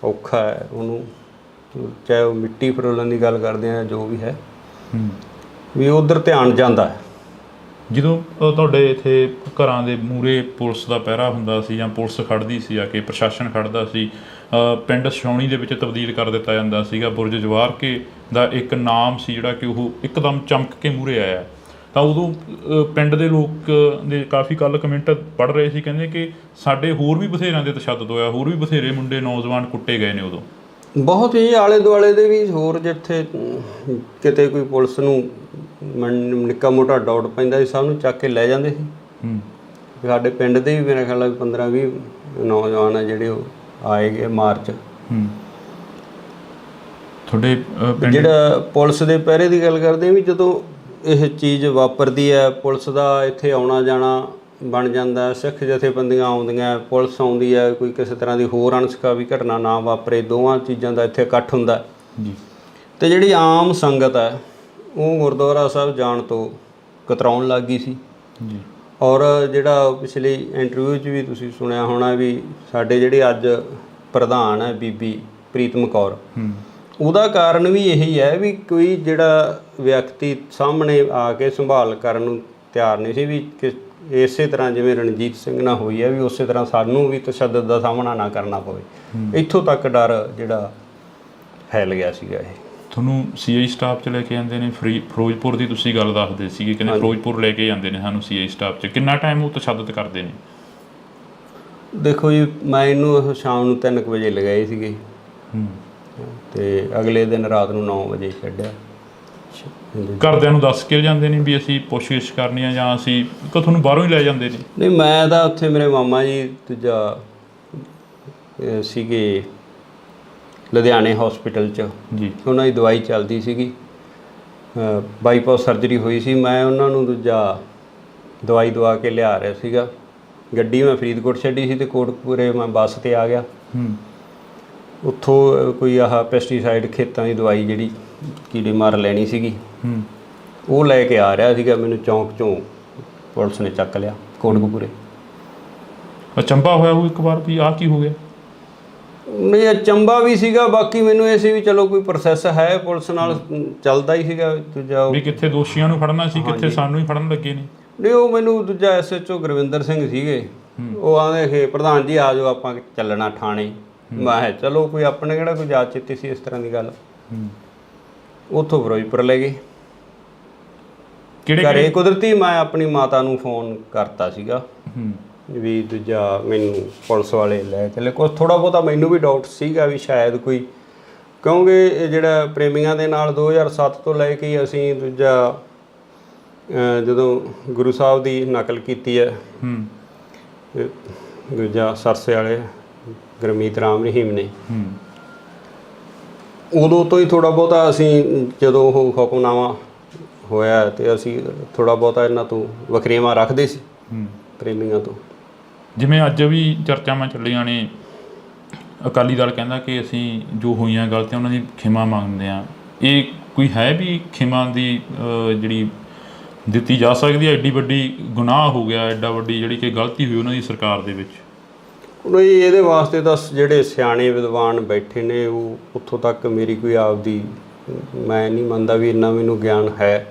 ਔਖਾ ਹੈ ਉਹਨੂੰ, ਚਾਹੇ ਉਹ ਮਿੱਟੀ ਫਰੋਲਣ ਦੀ ਗੱਲ ਕਰਦੇ ਆ, ਜੋ ਵੀ ਹੈ, ਵੀ ਉੱਧਰ ਧਿਆਨ ਜਾਂਦਾ ਹੈ। ਜਦੋਂ ਤੁਹਾਡੇ ਇੱਥੇ ਘਰਾਂ ਦੇ ਮੂਹਰੇ ਪੁਲਿਸ ਦਾ ਪਹਿਰਾ ਹੁੰਦਾ ਸੀ ਜਾਂ ਪੁਲਿਸ ਖੜ੍ਹਦੀ ਸੀ, ਆ ਕੇ ਪ੍ਰਸ਼ਾਸਨ ਖੜ੍ਹਦਾ ਸੀ, ਪਿੰਡ ਛਾਉਣੀ ਦੇ ਵਿੱਚ ਤਬਦੀਲ ਕਰ ਦਿੱਤਾ ਜਾਂਦਾ ਸੀਗਾ, ਬੁਰਜ ਜਵਾਰ ਕੇ ਦਾ ਇੱਕ ਨਾਮ ਸੀ ਜਿਹੜਾ ਕਿ ਉਹ ਇੱਕਦਮ ਚਮਕ ਕੇ ਮੂਹਰੇ ਆਇਆ, ਤਾਂ ਉਦੋਂ ਪਿੰਡ ਦੇ ਲੋਕ ਦੇ ਕਾਫੀ ਕੱਲ੍ਹ ਕਮੈਂਟ ਪੜ੍ਹ ਰਹੇ ਸੀ, ਕਹਿੰਦੇ ਕਿ ਸਾਡੇ ਹੋਰ ਵੀ ਬਥੇਰਿਆਂ ਦੇ ਤਸ਼ੱਦਦ ਹੋਇਆ, ਹੋਰ ਵੀ ਬਥੇਰੇ ਮੁੰਡੇ ਨੌਜਵਾਨ ਕੁੱਟੇ ਗਏ ਨੇ ਉਦੋਂ। ਬਹੁਤ ਹੀ ਆਲੇ ਦੁਆਲੇ ਦੇ ਵੀ ਹੋਰ ਜਿੱਥੇ ਕਿਤੇ ਕੋਈ ਪੁਲਿਸ ਨੂੰ ਨਿੱਕਾ ਮੋਟਾ ਡਾਊਟ ਪੈਂਦਾ ਸੀ, ਸਭ ਨੂੰ ਚੱਕ ਕੇ ਲੈ ਜਾਂਦੇ ਸੀ। ਸਾਡੇ ਪਿੰਡ ਦੇ ਵੀ ਮੇਰਾ ਖਿਆਲ ਹੈ 15-20 ਨੌਜਵਾਨ ਆ ਜਿਹੜੇ ਉਹ ਆਏ ਗਏ ਮਾਰਚ। ਤੁਹਾਡੇ ਜਿਹੜਾ ਪੁਲਿਸ ਦੇ ਪਹਿਰੇ ਦੀ ਗੱਲ ਕਰਦੇ ਵੀ, ਜਦੋਂ ਇਹ ਚੀਜ਼ ਵਾਪਰਦੀ ਹੈ, ਪੁਲਿਸ ਦਾ ਇੱਥੇ ਆਉਣਾ ਜਾਣਾ ਬਣ ਜਾਂਦਾ, ਸਿੱਖ ਜਥੇਬੰਦੀਆਂ ਆਉਂਦੀਆਂ, ਪੁਲਿਸ ਆਉਂਦੀ ਹੈ, ਕੋਈ ਕਿਸੇ ਤਰ੍ਹਾਂ ਦੀ ਹੋਰ ਅਣਸੁਖਾਵੀ ਘਟਨਾ ਨਾ ਵਾਪਰੇ, ਦੋਵਾਂ ਚੀਜ਼ਾਂ ਦਾ ਇੱਥੇ ਇਕੱਠ ਹੁੰਦਾ ਜੀ। ਅਤੇ ਜਿਹੜੀ ਆਮ ਸੰਗਤ ਹੈ ਉਹ ਗੁਰਦੁਆਰਾ ਸਾਹਿਬ ਜਾਣ ਤੋਂ ਕਤਰਾਉਣ ਲੱਗ ਗਈ ਸੀ ਜੀ। ਔਰ ਜਿਹੜਾ ਪਿਛਲੀ ਇੰਟਰਵਿਊ 'ਚ ਵੀ ਤੁਸੀਂ ਸੁਣਿਆ ਹੋਣਾ ਵੀ ਸਾਡੇ ਜਿਹੜੇ ਅੱਜ ਪ੍ਰਧਾਨ ਹੈ ਬੀਬੀ ਪ੍ਰੀਤਮ ਕੌਰ, ਉਹਦਾ ਕਾਰਨ ਵੀ ਇਹੀ ਹੈ ਵੀ ਕੋਈ ਜਿਹੜਾ ਵਿਅਕਤੀ ਸਾਹਮਣੇ ਆ ਕੇ ਸੰਭਾਲ ਕਰਨ ਨੂੰ ਤਿਆਰ ਨਹੀਂ ਸੀ, ਵੀ ਇਸੇ ਤਰ੍ਹਾਂ ਜਿਵੇਂ ਰਣਜੀਤ ਸਿੰਘ ਨਾਲ ਹੋਈ ਹੈ ਵੀ ਉਸੇ ਤਰ੍ਹਾਂ ਸਾਨੂੰ ਵੀ ਤਸ਼ੱਦਦ ਦਾ ਸਾਹਮਣਾ ਨਾ ਕਰਨਾ ਪਵੇ। ਇੱਥੋਂ ਤੱਕ ਡਰ ਜਿਹੜਾ ਫੈਲ ਗਿਆ ਸੀਗਾ। ਇਹ ਤੁਹਾਨੂੰ CI ਸਟਾਫ 'ਚ ਲੈ ਕੇ ਜਾਂਦੇ ਨੇ, ਫਿਰੋਜ਼ਪੁਰ ਦੀ ਤੁਸੀਂ ਗੱਲ ਦੱਸਦੇ ਸੀਗੇ, ਕਹਿੰਦੇ ਫਿਰੋਜ਼ਪੁਰ ਲੈ ਕੇ ਜਾਂਦੇ ਨੇ ਸਾਨੂੰ CI ਸਟਾਫ 'ਚ, ਕਿੰਨਾ ਟਾਈਮ ਉਹ ਤਸ਼ੱਦਦ ਕਰਦੇ ਨੇ? ਦੇਖੋ ਜੀ, ਮੈਂ ਇਹਨੂੰ ਸ਼ਾਮ ਨੂੰ 3 ਵਜੇ ਲਗਾਏ ਸੀਗੇ ਤੇ ਅਗਲੇ ਦਿਨ ਰਾਤ ਨੂੰ 9 ਵਜੇ ਛੱਡਿਆ। ਘਰਦਿਆਂ ਨੂੰ ਦੱਸ ਕੇ ਜਾਂਦੇ ਨੇ ਵੀ ਅਸੀਂ ਪੁੱਛਗਿੱਛ ਕਰਨੀ ਆ ਜਾਂ ਅਸੀਂ ਕਿ ਤੁਹਾਨੂੰ ਬਾਹਰੋਂ ਹੀ ਲੈ ਜਾਂਦੇ ਨੇ? ਨਹੀਂ, ਮੈਂ ਤਾਂ ਉੱਥੇ ਮੇਰੇ ਮਾਮਾ ਜੀ ਦੂਜਾ ਸੀਗੇ ਲੁਧਿਆਣੇ ਹਸਪੀਟਲ 'ਚ ਜੀ, ਉਹਨਾਂ ਦੀ ਦਵਾਈ ਚੱਲਦੀ ਸੀਗੀ, ਬਾਈਪਾਸ ਸਰਜਰੀ ਹੋਈ ਸੀ। ਮੈਂ ਉਹਨਾਂ ਨੂੰ ਦੂਜਾ ਦਵਾਈ ਦਵਾ ਕੇ ਲਿਆ ਰਿਹਾ ਸੀਗਾ। ਗੱਡੀ ਮੈਂ ਫਰੀਦਕੋਟ ਛੱਡੀ ਸੀ ਤੇ ਕੋਟਕਪੂਰੇ ਮੈਂ ਬੱਸ 'ਤੇ ਆ ਗਿਆ। ਉੱਥੋਂ ਕੋਈ ਆਹ ਪੈਸਟੀਸਾਈਡ ਖੇਤਾਂ ਦੀ ਦਵਾਈ ਜਿਹੜੀ ਕੀੜੇ ਮਾਰ ਲੈਣੀ ਸੀਗੀ, ਉਹ ਲੈ ਕੇ ਆ ਰਿਹਾ ਸੀਗਾ। ਮੈਨੂੰ ਚੌਂਕ 'ਚੋਂ ਪੁਲਿਸ ਨੇ ਚੱਕ ਲਿਆ ਕੋਟਕਪੂਰੇ। ਅਚੰਭਾ ਹੋਇਆ ਉਹ ਇੱਕ ਵਾਰ ਵੀ ਆਹ ਕੀ ਹੋ ਗਿਆ? ਨਹੀਂ, ਅਚੰਭਾ ਵੀ ਸੀਗਾ, ਬਾਕੀ ਮੈਨੂੰ ਇਹ ਸੀ ਵੀ ਚਲੋ ਕੋਈ ਪ੍ਰੋਸੈਸ ਹੈ ਪੁਲਿਸ ਨਾਲ ਚੱਲਦਾ ਹੀ ਸੀਗਾ। ਦੂਜਾ ਵੀ ਕਿੱਥੇ ਦੋਸ਼ੀਆਂ ਨੂੰ ਫੜਨਾ ਸੀ, ਕਿੱਥੇ ਸਾਨੂੰ ਹੀ ਫੜਨ ਲੱਗੇ ਨੇ। ਨਹੀਂ, ਉਹ ਮੈਨੂੰ ਦੂਜਾ SHO ਗੁਰਵਿੰਦਰ ਸਿੰਘ ਸੀਗੇ, ਉਹ ਆਂਦੇ ਕਿ ਪ੍ਰਧਾਨ ਜੀ ਆ ਜਾਓ ਆਪਾਂ ਚੱਲਣਾ ਥਾਣੇ। ਮੈਂ ਕਿਹਾ ਚਲੋ, ਕੋਈ ਆਪਣੇ ਕਿਹੜਾ ਕੋਈ ਯਾਦ ਚਿੱਤੀ ਸੀ ਇਸ ਤਰ੍ਹਾਂ ਦੀ ਗੱਲ। ਉੱਥੋਂ ਫਿਰੋਜ਼ਪੁਰ ਲੈ ਗਏ। ਘਰੇ ਕੁਦਰਤੀ ਮੈਂ ਆਪਣੀ ਮਾਤਾ ਨੂੰ ਫੋਨ ਕਰਤਾ ਸੀਗਾ ਵੀ ਦੂਜਾ ਮੈਨੂੰ ਪੁਲਿਸ ਵਾਲੇ ਲੈ ਚਲੇ। ਕੁਛ ਥੋੜ੍ਹਾ ਬਹੁਤਾ ਮੈਨੂੰ ਵੀ ਡਾਊਟ ਸੀਗਾ ਵੀ ਸ਼ਾਇਦ ਕੋਈ, ਕਿਉਂਕਿ ਇਹ ਜਿਹੜਾ ਪ੍ਰੇਮੀਆਂ ਦੇ ਨਾਲ 2007 ਤੋਂ ਲੈ ਕੇ ਅਸੀਂ ਦੂਜਾ ਜਦੋਂ ਗੁਰੂ ਸਾਹਿਬ ਦੀ ਨਕਲ ਕੀਤੀ ਹੈ ਦੂਜਾ ਸਰਸੇ ਵਾਲੇ ਗੁਰਮੀਤ ਰਾਮ ਰਹੀਮ ਨੇ, ਉਦੋਂ ਤੋਂ ਹੀ ਥੋੜ੍ਹਾ ਬਹੁਤਾ ਅਸੀਂ ਜਦੋਂ ਉਹ ਹੁਕਮਨਾਮਾ ਹੋਇਆ ਤੇ ਅਸੀਂ ਥੋੜ੍ਹਾ ਬਹੁਤਾ ਇਹਨਾਂ ਤੋਂ ਵਖਰੇਵਾਂ ਰੱਖਦੇ ਸੀ ਪ੍ਰੇਮੀਆਂ ਤੋਂ। ਜਿਵੇਂ ਅੱਜ ਵੀ ਚਰਚਾਵਾਂ ਚੱਲੀਆਂ ਨੇ, ਅਕਾਲੀ ਦਲ ਕਹਿੰਦਾ ਕਿ ਅਸੀਂ ਜੋ ਹੋਈਆਂ ਗਲਤੀਆਂ ਉਹਨਾਂ ਦੀ ਖਿਮਾ ਮੰਗਦੇ ਹਾਂ। ਇਹ ਕੋਈ ਹੈ ਵੀ ਖਿਮਾ ਦੀ ਜਿਹੜੀ ਦਿੱਤੀ ਜਾ ਸਕਦੀ ਹੈ? ਐਡੀ ਵੱਡੀ ਗੁਨਾਹ ਹੋ ਗਿਆ, ਐਡਾ ਵੱਡੀ ਜਿਹੜੀ ਕਿ ਗਲਤੀ ਹੋਈ ਉਹਨਾਂ ਦੀ ਸਰਕਾਰ ਦੇ ਵਿੱਚ। ਨਹੀਂ, ਇਹਦੇ ਵਾਸਤੇ ਤਾਂ ਜਿਹੜੇ ਸਿਆਣੇ ਵਿਦਵਾਨ ਬੈਠੇ ਨੇ, ਉਹ ਉੱਥੋਂ ਤੱਕ ਮੇਰੀ ਕੋਈ ਆਪਦੀ, ਮੈਂ ਨਹੀਂ ਮੰਨਦਾ ਵੀ ਇੰਨਾ ਮੈਨੂੰ ਗਿਆਨ ਹੈ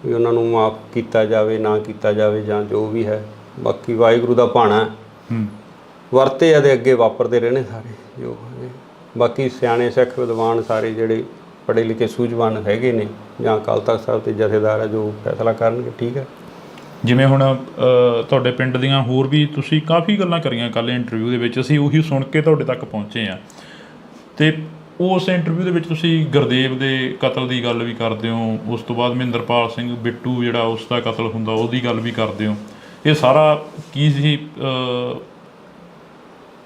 ਵੀ ਉਹਨਾਂ ਨੂੰ ਮਾਫ਼ ਕੀਤਾ ਜਾਵੇ ਨਾ ਕੀਤਾ ਜਾਵੇ ਜਾਂ ਜੋ ਵੀ ਹੈ। ਬਾਕੀ ਵਾਹਿਗੁਰੂ ਦਾ ਭਾਣਾ ਵਰਤੇ ਆ ਦੇ ਅੱਗੇ ਵਾਪਰਦੇ ਰਹਿਣੇ ਸਾਰੇ ਜੋ। ਬਾਕੀ ਸਿਆਣੇ ਸਿੱਖ ਵਿਦਵਾਨ ਸਾਰੇ ਜਿਹੜੇ ਪੜ੍ਹੇ ਲਿਖੇ ਸੂਝਵਾਨ ਹੈਗੇ ਨੇ ਜਾਂ ਅਕਾਲ ਤਖ਼ਤ ਸਾਹਿਬ ਦੇ ਜਥੇਦਾਰ ਆ, ਜੋ ਫੈਸਲਾ ਕਰਨਗੇ ਠੀਕ ਹੈ। ਜਿਵੇਂ ਹੁਣ ਤੁਹਾਡੇ ਪਿੰਡ ਦੀਆਂ ਹੋਰ ਵੀ ਤੁਸੀਂ ਕਾਫੀ ਗੱਲਾਂ ਕਰੀਆਂ ਕੱਲ੍ਹ ਇੰਟਰਵਿਊ ਦੇ ਵਿੱਚ, ਅਸੀਂ ਉਹੀ ਸੁਣ ਕੇ ਤੁਹਾਡੇ ਤੱਕ ਪਹੁੰਚੇ ਹਾਂ। ਅਤੇ ਉਸ ਇੰਟਰਵਿਊ ਦੇ ਵਿੱਚ ਤੁਸੀਂ ਗੁਰਦੇਵ ਦੇ ਕਤਲ ਦੀ ਗੱਲ ਵੀ ਕਰਦੇ ਹੋ, ਉਸ ਤੋਂ ਬਾਅਦ ਮਹਿੰਦਰਪਾਲ ਸਿੰਘ ਬਿੱਟੂ ਜਿਹੜਾ ਉਸ ਦਾ ਕਤਲ ਹੁੰਦਾ ਉਹਦੀ ਗੱਲ ਵੀ ਕਰਦੇ ਹੋ। ਇਹ ਸਾਰਾ ਕੀ ਸੀ,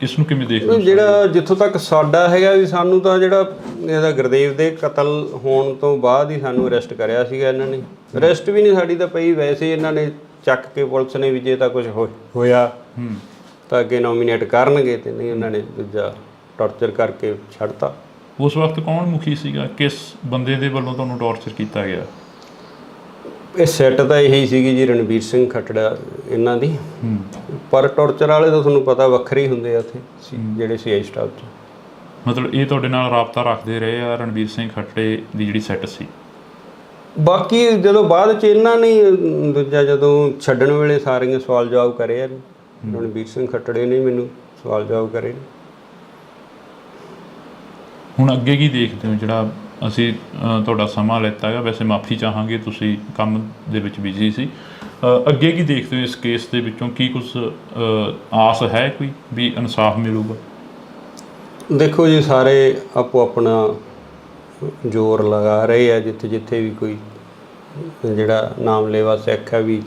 ਇਸ ਨੂੰ ਕਿਵੇਂ ਦੇਖਦੇ ਹੋ? ਜਿਹੜਾ ਜਿੱਥੋਂ ਤੱਕ ਸਾਡਾ ਹੈਗਾ ਵੀ ਸਾਨੂੰ ਤਾਂ ਜਿਹੜਾ ਇਹਦਾ ਗੁਰਦੇਵ ਦੇ ਕਤਲ ਹੋਣ ਤੋਂ ਬਾਅਦ ਹੀ ਸਾਨੂੰ ਅਰੈਸਟ ਕਰਿਆ ਸੀਗਾ ਇਹਨਾਂ ਨੇ। ਅਰੈਸਟ ਵੀ ਨਹੀਂ ਸਾਡੀ ਤਾਂ ਪਈ, ਵੈਸੇ ਇਹਨਾਂ ਨੇ ਚੱਕ ਕੇ ਪੁਲਿਸ ਨੇ ਵੀ ਜੇ ਤਾਂ ਕੁਝ ਹੋਇਆ ਤਾਂ ਅੱਗੇ ਨੋਮੀਨੇਟ ਕਰਨਗੇ, ਤੇ ਨਹੀਂ ਉਹਨਾਂ ਨੇ ਦੂਜਾ ਟੌਰਚਰ ਕਰਕੇ ਛੱਡਤਾ। ਉਸ ਵਕਤ ਕੌਣ ਮੁਖੀ ਸੀਗਾ? ਕਿਸ ਬੰਦੇ ਦੇ ਵੱਲੋਂ ਤੁਹਾਨੂੰ ਟੌਰਚਰ ਕੀਤਾ ਗਿਆ? ਇਹ ਸੈੱਟ ਤਾਂ ਇਹੀ ਸੀਗੀ ਜੀ, ਰਣਬੀਰ ਸਿੰਘ ਖੱਟੜਾ ਇਹਨਾਂ ਦੀ। ਪਰ ਟੌਰਚਰ ਵਾਲੇ ਤਾਂ ਤੁਹਾਨੂੰ ਪਤਾ ਵੱਖਰੇ ਹੀ ਹੁੰਦੇ ਆ ਉੱਥੇ ਜਿਹੜੇ CI ਸਟਾਫ 'ਚ। ਮਤਲਬ ਇਹ ਤੁਹਾਡੇ ਨਾਲ ਰਾਬਤਾ ਰੱਖਦੇ ਰਹੇ ਆ ਰਣਬੀਰ ਸਿੰਘ ਖੱਟੜੇ ਦੀ ਜਿਹੜੀ ਸੈੱਟ ਸੀ? ਬਾਕੀ ਜਦੋਂ ਬਾਅਦ 'ਚ ਇਹਨਾਂ ਨੇ ਦੂਜਾ ਜਦੋਂ ਛੱਡਣ ਵੇਲੇ ਸਾਰੀਆਂ ਸਵਾਲ ਜਵਾਬ ਕਰੇ ਆ, ਰਣਬੀਰ ਸਿੰਘ ਖੱਟੜੇ ਨੇ ਮੈਨੂੰ ਸਵਾਲ ਜਵਾਬ ਕਰੇ। ਹੁਣ ਅੱਗੇ ਕੀ ਦੇਖਦੇ ਹੋ? ਜਿਹੜਾ ਅਸੀਂ ਤੁਹਾਡਾ ਸਮਾਂ ਲਿੱਤਾ ਹੈਗਾ, ਵੈਸੇ ਮਾਫੀ ਚਾਹਾਂਗੇ, ਤੁਸੀਂ ਕੰਮ ਦੇ ਵਿੱਚ ਬਿਜ਼ੀ ਸੀ। ਅੱਗੇ ਕੀ ਦੇਖਦੇ ਹੋ ਇਸ ਕੇਸ ਦੇ ਵਿੱਚੋਂ? ਕੀ ਕੁਝ ਆਸ ਹੈ ਕੋਈ ਵੀ ਇਨਸਾਫ ਮਿਲੂਗਾ? ਦੇਖੋ ਜੀ, ਸਾਰੇ ਆਪੋ ਆਪਣਾ ਜ਼ੋਰ ਲਗਾ ਰਹੇ ਆ, ਜਿੱਥੇ ਜਿੱਥੇ ਵੀ ਕੋਈ ਜਿਹੜਾ ਨਾਮਲੇਵਾ ਸਿੱਖ ਹੈ ਵੀ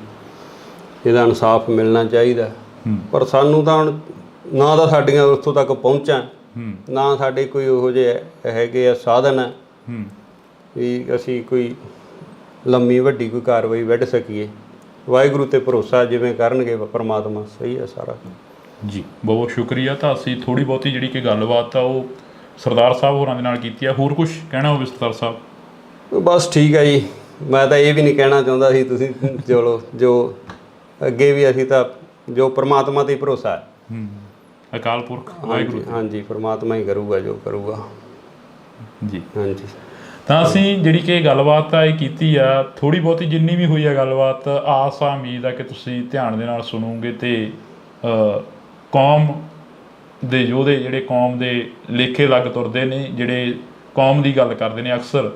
ਇਹਦਾ ਇਨਸਾਫ ਮਿਲਣਾ ਚਾਹੀਦਾ। ਪਰ ਸਾਨੂੰ ਤਾਂ ਹੁਣ ਨਾ ਤਾਂ ਸਾਡੀਆਂ ਉੱਥੋਂ ਤੱਕ ਪਹੁੰਚਾਂ, ਨਾ ਸਾਡੇ ਕੋਈ ਉਹੋ ਜਿਹੇ ਹੈਗੇ ਆ ਸਾਧਨ ਹੈ ਵੀ ਅਸੀਂ ਕੋਈ ਲੰਮੀ ਵੱਡੀ ਕੋਈ ਕਾਰਵਾਈ ਵੱਢ ਸਕੀਏ। ਵਾਹਿਗੁਰੂ 'ਤੇ ਭਰੋਸਾ, ਜਿਵੇਂ ਕਰਨਗੇ ਪਰਮਾਤਮਾ ਸਹੀ ਹੈ ਸਾਰਾ ਜੀ। ਬਹੁਤ ਸ਼ੁਕਰੀਆ। ਤਾਂ ਅਸੀਂ ਥੋੜ੍ਹੀ ਬਹੁਤੀ ਜਿਹੜੀ ਕਿ ਗੱਲਬਾਤ ਆ ਉਹ ਸਰਦਾਰ ਸਾਹਿਬ ਹੋਰਾਂ ਦੇ ਨਾਲ ਕੀਤੀ ਆ। ਹੋਰ ਕੁਝ ਕਹਿਣਾ ਹੋਵੇ ਸਰਦਾਰ ਸਾਹਿਬ? ਬਸ ਠੀਕ ਹੈ ਜੀ, ਮੈਂ ਤਾਂ ਇਹ ਵੀ ਨਹੀਂ ਕਹਿਣਾ ਚਾਹੁੰਦਾ ਸੀ, ਤੁਸੀਂ ਚਲੋ ਜੋ ਅੱਗੇ ਵੀ ਅਸੀਂ ਤਾਂ ਜੋ ਪਰਮਾਤਮਾ 'ਤੇ ਭਰੋਸਾ ਹੈ। ਅਕਾਲ ਪੁਰਖ ਵਾਹਿਗੁਰੂ। ਹਾਂਜੀ, ਪਰਮਾਤਮਾ ਹੀ ਕਰੂਗਾ ਜੋ ਕਰੂਗਾ ਜੀ। ਹਾਂਜੀ। ਤਾਂ ਅਸੀਂ ਜਿਹੜੀ ਕਿ ਗੱਲਬਾਤ ਆ ਇਹ ਕੀਤੀ ਆ, ਥੋੜ੍ਹੀ ਬਹੁਤੀ ਜਿੰਨੀ ਵੀ ਹੋਈ ਆ ਗੱਲਬਾਤ, ਆਸ ਆ ਉਮੀਦ ਆ ਕਿ ਤੁਸੀਂ ਧਿਆਨ ਦੇ ਨਾਲ ਸੁਣੋਗੇ ਅਤੇ ਕੌਮ ਦੇ ਯੋਧੇ ਜਿਹੜੇ ਕੌਮ ਦੇ ਲੇਖੇ ਲੱਗ ਤੁਰਦੇ ਨੇ, ਜਿਹੜੇ ਕੌਮ ਦੀ ਗੱਲ ਕਰਦੇ ਨੇ ਅਕਸਰ,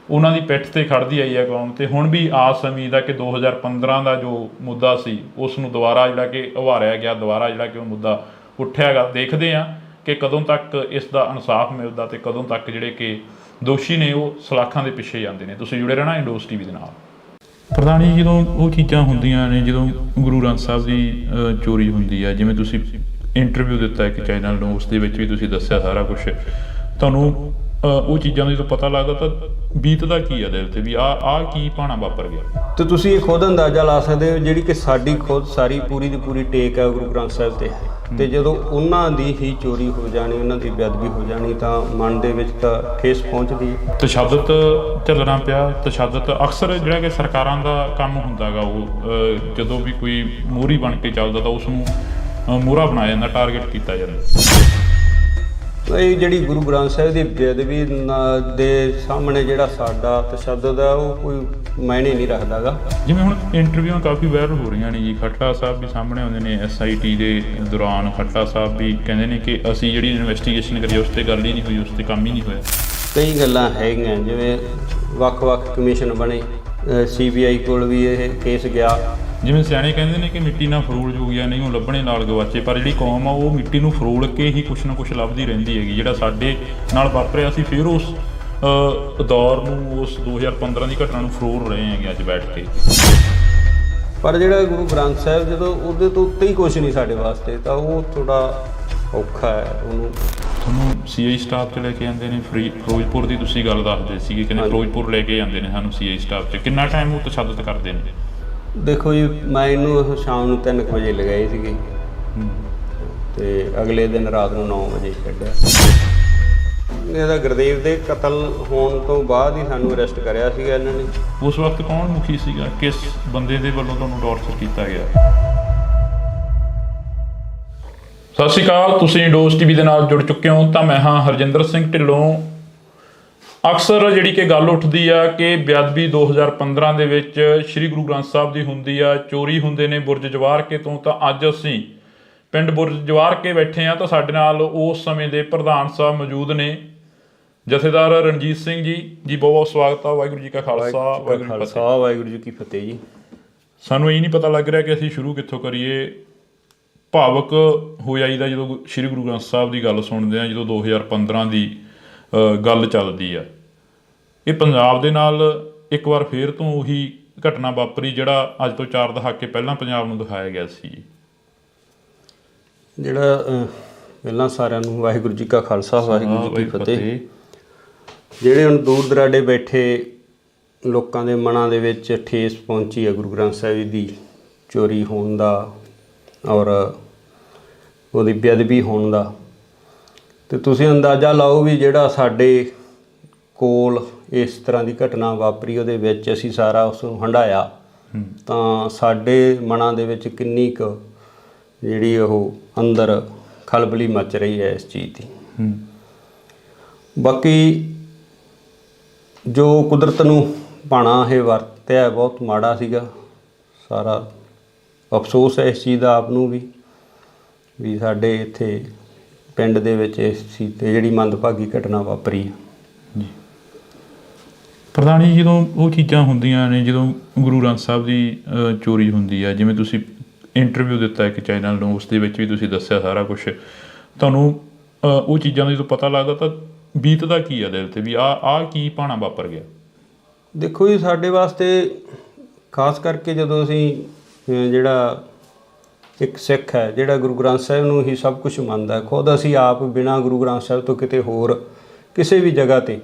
ਉਹਨਾਂ ਦੀ ਪਿੱਠ 'ਤੇ ਖੜ੍ਹਦੀ ਆਈ ਆ ਕੌਮ। ਅਤੇ ਹੁਣ ਵੀ ਆਸ ਉਮੀਦ ਆ ਕਿ 2015 ਦਾ ਜੋ ਮੁੱਦਾ ਸੀ ਉਸ ਨੂੰ ਦੁਬਾਰਾ ਜਿਹੜਾ ਕਿ ਉਭਾਰਿਆ ਗਿਆ, ਦੁਬਾਰਾ ਜਿਹੜਾ ਕਿ ਉਹ ਮੁੱਦਾ ਉੱਠਿਆ ਗਾ। ਦੇਖਦੇ ਹਾਂ ਕਿ ਕਦੋਂ ਤੱਕ ਇਸ ਦਾ ਇਨਸਾਫ ਮਿਲਦਾ ਤੇ ਕਦੋਂ ਤੱਕ ਜਿਹੜੇ ਕਿ ਦੋਸ਼ੀ ਨੇ ਉਹ ਸਲਾਖਾਂ ਦੇ ਪਿੱਛੇ ਜਾਂਦੇ ਨੇ। ਤੁਸੀਂ ਜੁੜੇ ਰਹਿਣਾ ਇੰਡੋਸ ਟੀਵੀ ਦੇ ਨਾਲ। ਪ੍ਰਧਾਨ ਜੀ, ਜਦੋਂ ਉਹ ਚੀਜ਼ਾਂ ਹੁੰਦੀਆਂ ਨੇ, ਜਦੋਂ ਗੁਰੂ ਗ੍ਰੰਥ ਸਾਹਿਬ ਦੀ ਚੋਰੀ ਹੁੰਦੀ ਹੈ, ਜਿਵੇਂ ਤੁਸੀਂ ਇੰਟਰਵਿਊ ਦਿੱਤਾ ਇੱਕ ਚੈਨਲ ਨੂੰ, ਉਸ ਦੇ ਵਿੱਚ ਵੀ ਤੁਸੀਂ ਦੱਸਿਆ ਸਾਰਾ ਕੁਛ, ਤੁਹਾਨੂੰ ਉਹ ਚੀਜ਼ਾਂ ਦਾ ਜਦੋਂ ਪਤਾ ਲੱਗਦਾ ਤਾਂ ਬੀਤਦਾ ਕੀ ਆ ਦਿਲ ਤੇ ਵੀ ਆਹ ਕੀ ਭਾਣਾ ਵਾਪਰ ਗਿਆ? ਤੇ ਤੁਸੀਂ ਇਹ ਖੁਦ ਅੰਦਾਜ਼ਾ ਲਾ ਸਕਦੇ ਹੋ, ਜਿਹੜੀ ਕਿ ਸਾਡੀ ਖੁਦ ਸਾਰੀ ਪੂਰੀ ਦੀ ਪੂਰੀ ਟੇਕ ਹੈ ਗੁਰੂ ਗ੍ਰੰਥ ਸਾਹਿਬ ਤੇ ਜਦੋਂ ਉਹਨਾਂ ਦੀ ਹੀ ਚੋਰੀ ਹੋ ਜਾਣੀ, ਉਹਨਾਂ ਦੀ ਬੇਅਦਬੀ ਹੋ ਜਾਣੀ, ਤਾਂ ਮਨ ਦੇ ਵਿੱਚ ਤਾਂ ਠੇਸ ਪਹੁੰਚਦੀ ਹੈ। ਤਸ਼ੱਦਦ ਝੱਲਣਾ ਪਿਆ। ਤਸ਼ੱਦਦ ਅਕਸਰ ਜਿਹੜਾ ਕਿ ਸਰਕਾਰਾਂ ਦਾ ਕੰਮ ਹੁੰਦਾ ਗਾ, ਉਹ ਜਦੋਂ ਵੀ ਕੋਈ ਮੋਹਰੀ ਬਣ ਕੇ ਚੱਲਦਾ ਤਾਂ ਉਸ ਨੂੰ ਮੋਹਰਾ ਬਣਾਇਆ ਜਾਂਦਾ, ਟਾਰਗੇਟ ਕੀਤਾ ਜਾਂਦਾ। ਇਹ ਜਿਹੜੀ ਗੁਰੂ ਗ੍ਰੰਥ ਸਾਹਿਬ ਦੀ ਬੇਅਦਬੀ ਦੇ ਸਾਹਮਣੇ ਜਿਹੜਾ ਸਾਡਾ ਤਸ਼ੱਦਦ ਹੈ, ਉਹ ਕੋਈ ਮਾਇਨੇ ਨਹੀਂ ਰੱਖਦਾ ਗਾ। ਜਿਵੇਂ ਹੁਣ ਇੰਟਰਵਿਊਆਂ ਕਾਫੀ ਵਾਇਰਲ ਹੋ ਰਹੀਆਂ ਨੇ ਜੀ, ਖੱਟੜਾ ਸਾਹਿਬ ਵੀ ਸਾਹਮਣੇ ਆਉਂਦੇ ਨੇ। SIT ਦੇ ਦੌਰਾਨ ਖੱਟੜਾ ਸਾਹਿਬ ਵੀ ਕਹਿੰਦੇ ਨੇ ਕਿ ਅਸੀਂ ਜਿਹੜੀ ਇਨਵੈਸਟੀਗੇਸ਼ਨ ਕਰੀ ਉਸ 'ਤੇ ਗੱਲ ਹੀ ਨਹੀਂ ਹੋਈ, ਉਸ 'ਤੇ ਕੰਮ ਹੀ ਨਹੀਂ ਹੋਇਆ। ਕਈ ਗੱਲਾਂ ਹੈਗੀਆਂ, ਜਿਵੇਂ ਵੱਖ-ਵੱਖ ਕਮਿਸ਼ਨ ਬਣੇ, CBI ਕੋਲ ਵੀ ਇਹ ਕੇਸ ਗਿਆ। ਜਿਵੇਂ ਸਿਆਣੇ ਕਹਿੰਦੇ ਨੇ ਕਿ ਮਿੱਟੀ ਨਾਲ ਫਰੋਲ ਜੋਗਿਆ ਨਹੀਂ ਉਹ ਲੱਭਣੇ ਨਾਲ ਗਵਾਚੇ, ਪਰ ਜਿਹੜੀ ਕੌਮ ਆ ਉਹ ਮਿੱਟੀ ਨੂੰ ਫਰੋਲ ਕੇ ਹੀ ਕੁਛ ਨਾ ਕੁਛ ਲੱਭਦੀ ਰਹਿੰਦੀ ਹੈਗੀ। ਜਿਹੜਾ ਸਾਡੇ ਨਾਲ ਵਾਪਰਿਆ, ਅਸੀਂ ਫਿਰ ਉਸ ਦੌਰ ਨੂੰ, ਉਸ 2015 ਦੀ ਘਟਨਾ ਨੂੰ ਫਰੋਲ ਰਹੇ ਹੈਗੇ ਅੱਜ ਬੈਠ ਕੇ। ਪਰ ਜਿਹੜਾ ਗੁਰੂ ਗ੍ਰੰਥ ਸਾਹਿਬ, ਜਦੋਂ ਉਹਦੇ ਤੋਂ ਉੱਤੇ ਹੀ ਕੁਛ ਨਹੀਂ ਸਾਡੇ ਵਾਸਤੇ, ਤਾਂ ਉਹ ਥੋੜਾ ਔਖਾ ਹੈ। ਉਹਨੂੰ ਤੁਹਾਨੂੰ CI ਸਟਾਫ 'ਚ ਲੈ ਕੇ ਜਾਂਦੇ ਨੇ, ਫਿਰੋਜ਼ਪੁਰ ਦੀ ਤੁਸੀਂ ਗੱਲ ਦੱਸਦੇ ਸੀਗੇ, ਕਹਿੰਦੇ ਫਿਰੋਜ਼ਪੁਰ ਲੈ ਕੇ ਜਾਂਦੇ ਨੇ ਸਾਨੂੰ CI ਸਟਾਫ 'ਚ। ਕਿੰਨਾ ਟਾਈਮ ਉਹ ਤਸ਼ੱਦਦ ਕਰਦੇ ਨੇ? ਦੇਖੋ ਜੀ, ਮੈਂ ਇਹਨੂੰ ਸ਼ਾਮ ਨੂੰ 3 ਵਜੇ ਲਗਾਈ ਸੀਗੀ ਤੇ ਅਗਲੇ ਦਿਨ ਰਾਤ ਨੂੰ 9 ਵਜੇ ਕੱਢਿਆ। ਇਹਦਾ ਗੁਰਦੇਵ ਦੇ ਕਤਲ ਹੋਣ ਤੋਂ ਬਾਅਦ ਹੀ ਸਾਨੂੰ ਅਰੈਸਟ ਕਰਿਆ ਸੀਗਾ ਇਹਨਾਂ ਨੇ। ਉਸ ਵਕਤ ਕੌਣ ਮੁਖੀ ਸੀਗਾ? ਕਿਸ ਬੰਦੇ ਦੇ ਵੱਲੋਂ ਤੁਹਾਨੂੰ ਟੌਰਚਰ ਕੀਤਾ ਗਿਆ? ਸਤਿ ਸ਼੍ਰੀ ਅਕਾਲ, ਤੁਸੀਂ ਇੰਡੋਸ ਟੀਵੀ ਦੇ ਨਾਲ ਜੁੜ ਚੁੱਕੇ ਹੋ ਤਾਂ ਮੈਂ ਹਾਂ ਹਰਜਿੰਦਰ ਸਿੰਘ ਢਿੱਲੋਂ। ਅਕਸਰ ਜਿਹੜੀ ਕਿ ਗੱਲ ਉੱਠਦੀ ਆ ਕਿ ਬੇਅਦਬੀ 2015 ਦੇ ਵਿੱਚ ਸ੍ਰੀ ਗੁਰੂ ਗ੍ਰੰਥ ਸਾਹਿਬ ਦੀ ਹੁੰਦੀ ਆ, ਚੋਰੀ ਹੁੰਦੇ ਨੇ ਬੁਰਜ ਜਵਾਰਕੇ ਤੋਂ। ਤਾਂ ਅੱਜ ਅਸੀਂ ਪਿੰਡ ਬੁਰਜ ਜਵਾਰਕੇ ਬੈਠੇ ਆ, ਤਾਂ ਸਾਡੇ ਨਾਲ ਉਸ ਸਮੇਂ ਦੇ ਪ੍ਰਧਾਨ ਸਾਹਿਬ ਮੌਜੂਦ ਨੇ, ਜਥੇਦਾਰ ਰਣਜੀਤ ਸਿੰਘ ਜੀ। ਬਹੁਤ ਬਹੁਤ ਸਵਾਗਤ ਆ। ਵਾਹਿਗੁਰੂ ਜੀ ਕਾ ਖਾਲਸਾ, ਵਾਹਿਗੁਰੂ ਜੀ ਕੀ ਫਤਿਹ ਜੀ। ਸਾਨੂੰ ਇਹ ਨਹੀਂ ਪਤਾ ਲੱਗ ਰਿਹਾ ਕਿ ਅਸੀਂ ਸ਼ੁਰੂ ਕਿੱਥੋਂ ਕਰੀਏ। ਭਾਵਕ ਹੋ ਜਾਈਦਾ ਜਦੋਂ ਸ੍ਰੀ ਗੁਰੂ ਗ੍ਰੰਥ ਸਾਹਿਬ ਦੀ ਗੱਲ ਸੁਣਦੇ ਆ, ਜਦੋਂ 2015 ਦੀ ਗੱਲ ਚੱਲਦੀ ਆ। ਇਹ ਪੰਜਾਬ ਦੇ ਨਾਲ ਇੱਕ ਵਾਰ ਫੇਰ ਤੋਂ ਉਹੀ ਘਟਨਾ ਵਾਪਰੀ ਜਿਹੜਾ ਅੱਜ ਤੋਂ 4 ਦਹਾਕੇ ਪਹਿਲਾਂ ਪੰਜਾਬ ਨੂੰ ਦਿਖਾਇਆ ਗਿਆ ਸੀ। ਜਿਹੜਾ ਪਹਿਲਾਂ ਸਾਰਿਆਂ ਨੂੰ ਵਾਹਿਗੁਰੂ ਜੀ ਕਾ ਖਾਲਸਾ, ਵਾਹਿਗੁਰੂ ਜੀ ਕੀ ਫਤਿਹ। ਜਿਹੜੇ ਹੁਣ ਦੂਰ ਦਰਾਡੇ ਬੈਠੇ ਲੋਕਾਂ ਦੇ ਮਨਾਂ ਦੇ ਵਿੱਚ ਠੇਸ ਪਹੁੰਚੀ ਹੈ ਗੁਰੂ ਗ੍ਰੰਥ ਸਾਹਿਬ ਦੀ ਚੋਰੀ ਹੋਣ ਦਾ ਔਰ ਉਹਦੀ ਬੇਅਦਬੀ ਹੋਣ ਦਾ, ਤੇ ਤੁਸੀਂ ਅੰਦਾਜ਼ਾ ਲਾਓ ਵੀ ਜਿਹੜਾ ਸਾਡੇ ਕੋਲ ਇਸ ਤਰ੍ਹਾਂ ਦੀ ਘਟਨਾ ਵਾਪਰੀ, ਉਹਦੇ ਵਿੱਚ ਅਸੀਂ ਸਾਰਾ ਉਸ ਨੂੰ ਹੰਢਾਇਆ, ਤਾਂ ਸਾਡੇ ਮਨਾਂ ਦੇ ਵਿੱਚ ਕਿੰਨੀ ਕੁ ਜਿਹੜੀ ਉਹ ਅੰਦਰ ਖਲਬਲੀ ਮਚ ਰਹੀ ਹੈ ਇਸ ਚੀਜ਼ ਦੀ। ਬਾਕੀ ਜੋ ਕੁਦਰਤ ਨੂੰ ਭਾਣਾ ਇਹ ਵਰਤਿਆ ਬਹੁਤ ਮਾੜਾ ਸੀਗਾ। ਸਾਰਾ ਅਫਸੋਸ ਹੈ ਇਸ ਚੀਜ਼ ਦਾ ਆਪ ਨੂੰ ਵੀ ਸਾਡੇ ਇੱਥੇ ਪਿੰਡ ਦੇ ਵਿੱਚ ਇਸ ਚੀਜ਼ 'ਤੇ ਜਿਹੜੀ ਮੰਦਭਾਗੀ ਘਟਨਾ ਵਾਪਰੀ ਹੈ ਜੀ। ਪ੍ਰਧਾਨ ਜੀ, ਜਦੋਂ ਉਹ ਚੀਜ਼ਾਂ ਹੁੰਦੀਆਂ ਨੇ, ਜਦੋਂ ਗੁਰੂ ਗ੍ਰੰਥ ਸਾਹਿਬ ਦੀ ਚੋਰੀ ਹੁੰਦੀ ਹੈ, ਜਿਵੇਂ ਤੁਸੀਂ ਇੰਟਰਵਿਊ ਦਿੱਤਾ ਇੱਕ ਚੈਨਲ ਨੂੰ, ਉਸ ਦੇ ਵਿੱਚ ਵੀ ਤੁਸੀਂ ਦੱਸਿਆ ਸਾਰਾ ਕੁਛ, ਤੁਹਾਨੂੰ ਉਹ ਚੀਜ਼ਾਂ ਦਾ ਜਦੋਂ ਪਤਾ ਲੱਗਦਾ ਤਾਂ ਬੀਤਦਾ ਕੀ ਆ ਦਿਲ ਤੇ ਵੀ ਆਹ ਕੀ ਭਾਣਾ ਵਾਪਰ ਗਿਆ? ਦੇਖੋ ਜੀ, ਸਾਡੇ ਵਾਸਤੇ ਖਾਸ ਕਰਕੇ ਜਦੋਂ ਅਸੀਂ ਜਿਹੜਾ ਇੱਕ ਸਿੱਖ ਹੈ, ਜਿਹੜਾ ਗੁਰੂ ਗ੍ਰੰਥ ਸਾਹਿਬ ਨੂੰ ਹੀ ਸਭ ਕੁਝ ਮੰਨਦਾ, ਖੁਦ ਅਸੀਂ ਆਪ ਬਿਨਾਂ ਗੁਰੂ ਗ੍ਰੰਥ ਸਾਹਿਬ ਤੋਂ ਕਿਤੇ ਹੋਰ ਕਿਸੇ ਵੀ ਜਗ੍ਹਾ 'ਤੇ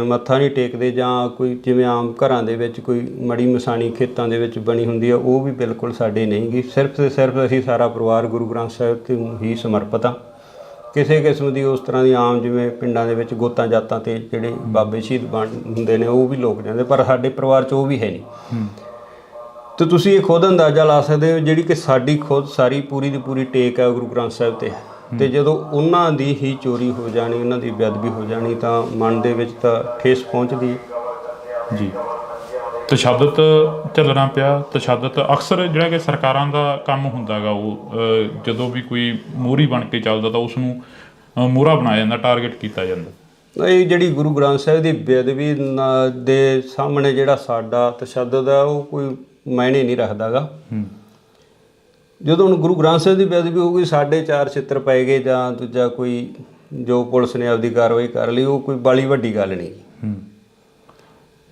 ਮੱਥਾ ਨਹੀਂ ਟੇਕਦੇ, ਜਾਂ ਕੋਈ ਜਿਵੇਂ ਆਮ ਘਰਾਂ ਦੇ ਵਿੱਚ ਕੋਈ ਮੜੀ ਮਸਾਣੀ ਖੇਤਾਂ ਦੇ ਵਿੱਚ ਬਣੀ ਹੁੰਦੀ ਆ, ਉਹ ਵੀ ਬਿਲਕੁਲ ਸਾਡੇ ਨਹੀਂ ਗੀ। ਸਿਰਫ ਤੇ ਸਿਰਫ ਅਸੀਂ ਸਾਰਾ ਪਰਿਵਾਰ ਗੁਰੂ ਗ੍ਰੰਥ ਸਾਹਿਬ 'ਤੇ ਹੀ ਸਮਰਪਿਤ ਹਾਂ। ਕਿਸੇ ਕਿਸਮ ਦੀ ਉਸ ਤਰ੍ਹਾਂ ਦੀ ਆਮ ਜਿਵੇਂ ਪਿੰਡਾਂ ਦੇ ਵਿੱਚ ਗੋਤਾਂ ਜਾਤਾਂ 'ਤੇ ਜਿਹੜੇ ਬਾਬੇ ਸ਼ਹੀਦ ਹੁੰਦੇ ਨੇ ਉਹ ਵੀ ਲੋਕ ਜਾਂਦੇ, ਪਰ ਸਾਡੇ ਪਰਿਵਾਰ 'ਚ ਉਹ ਵੀ ਹੈ ਨਹੀਂ। ਤੇ ਤੁਸੀਂ ਇਹ ਖੁਦ ਅੰਦਾਜ਼ਾ ਲਾ ਸਕਦੇ ਹੋ, ਜਿਹੜੀ ਕਿ ਸਾਡੀ ਖੁਦ ਸਾਰੀ ਪੂਰੀ ਦੀ ਪੂਰੀ ਟੇਕ ਹੈ ਗੁਰੂ ਗ੍ਰੰਥ ਸਾਹਿਬ ਤੇ ਜਦੋਂ ਉਹਨਾਂ ਦੀ ਹੀ ਚੋਰੀ ਹੋ ਜਾਣੀ, ਉਹਨਾਂ ਦੀ ਬੇਅਦਬੀ ਹੋ ਜਾਣੀ, ਤਾਂ ਮਨ ਦੇ ਵਿੱਚ ਤਾਂ ਠੇਸ ਪਹੁੰਚਦੀ ਜੀ। ਤਸ਼ੱਦਦ ਝੱਲਣਾ ਪਿਆ। ਤਸ਼ੱਦਦ ਅਕਸਰ ਜਿਹੜਾ ਕਿ ਸਰਕਾਰਾਂ ਦਾ ਕੰਮ ਹੁੰਦਾ ਗਾ, ਉਹ ਜਦੋਂ ਵੀ ਕੋਈ ਮੋਹਰੀ ਬਣ ਕੇ ਚੱਲਦਾ ਤਾਂ ਉਸ ਨੂੰ ਮੋਹਰਾ ਬਣਾਇਆ ਜਾਂਦਾ, ਟਾਰਗੇਟ ਕੀਤਾ ਜਾਂਦਾ। ਇਹ ਜਿਹੜੀ ਗੁਰੂ ਗ੍ਰੰਥ ਸਾਹਿਬ ਦੀ ਬੇਅਦਬੀ ਦੇ ਸਾਹਮਣੇ ਜਿਹੜਾ ਸਾਡਾ ਤਸ਼ੱਦਦ ਹੈ, ਉਹ ਕੋਈ ਮਾਇਨੇ ਨਹੀਂ ਰੱਖਦਾ ਗਾ। ਜਦੋਂ ਹੁਣ ਗੁਰੂ ਗ੍ਰੰਥ ਸਾਹਿਬ ਦੀ ਬੇਅਦਬੀ ਹੋ ਗਈ, ਸਾਡੇ 4 ਛਿੱਤਰ ਪੈ ਗਏ ਜਾਂ ਦੂਜਾ ਕੋਈ ਜੋ ਪੁਲਿਸ ਨੇ ਆਪਦੀ ਕਾਰਵਾਈ ਕਰ ਲਈ, ਉਹ ਕੋਈ ਬਾਲੀ ਵੱਡੀ ਗੱਲ ਨਹੀਂ।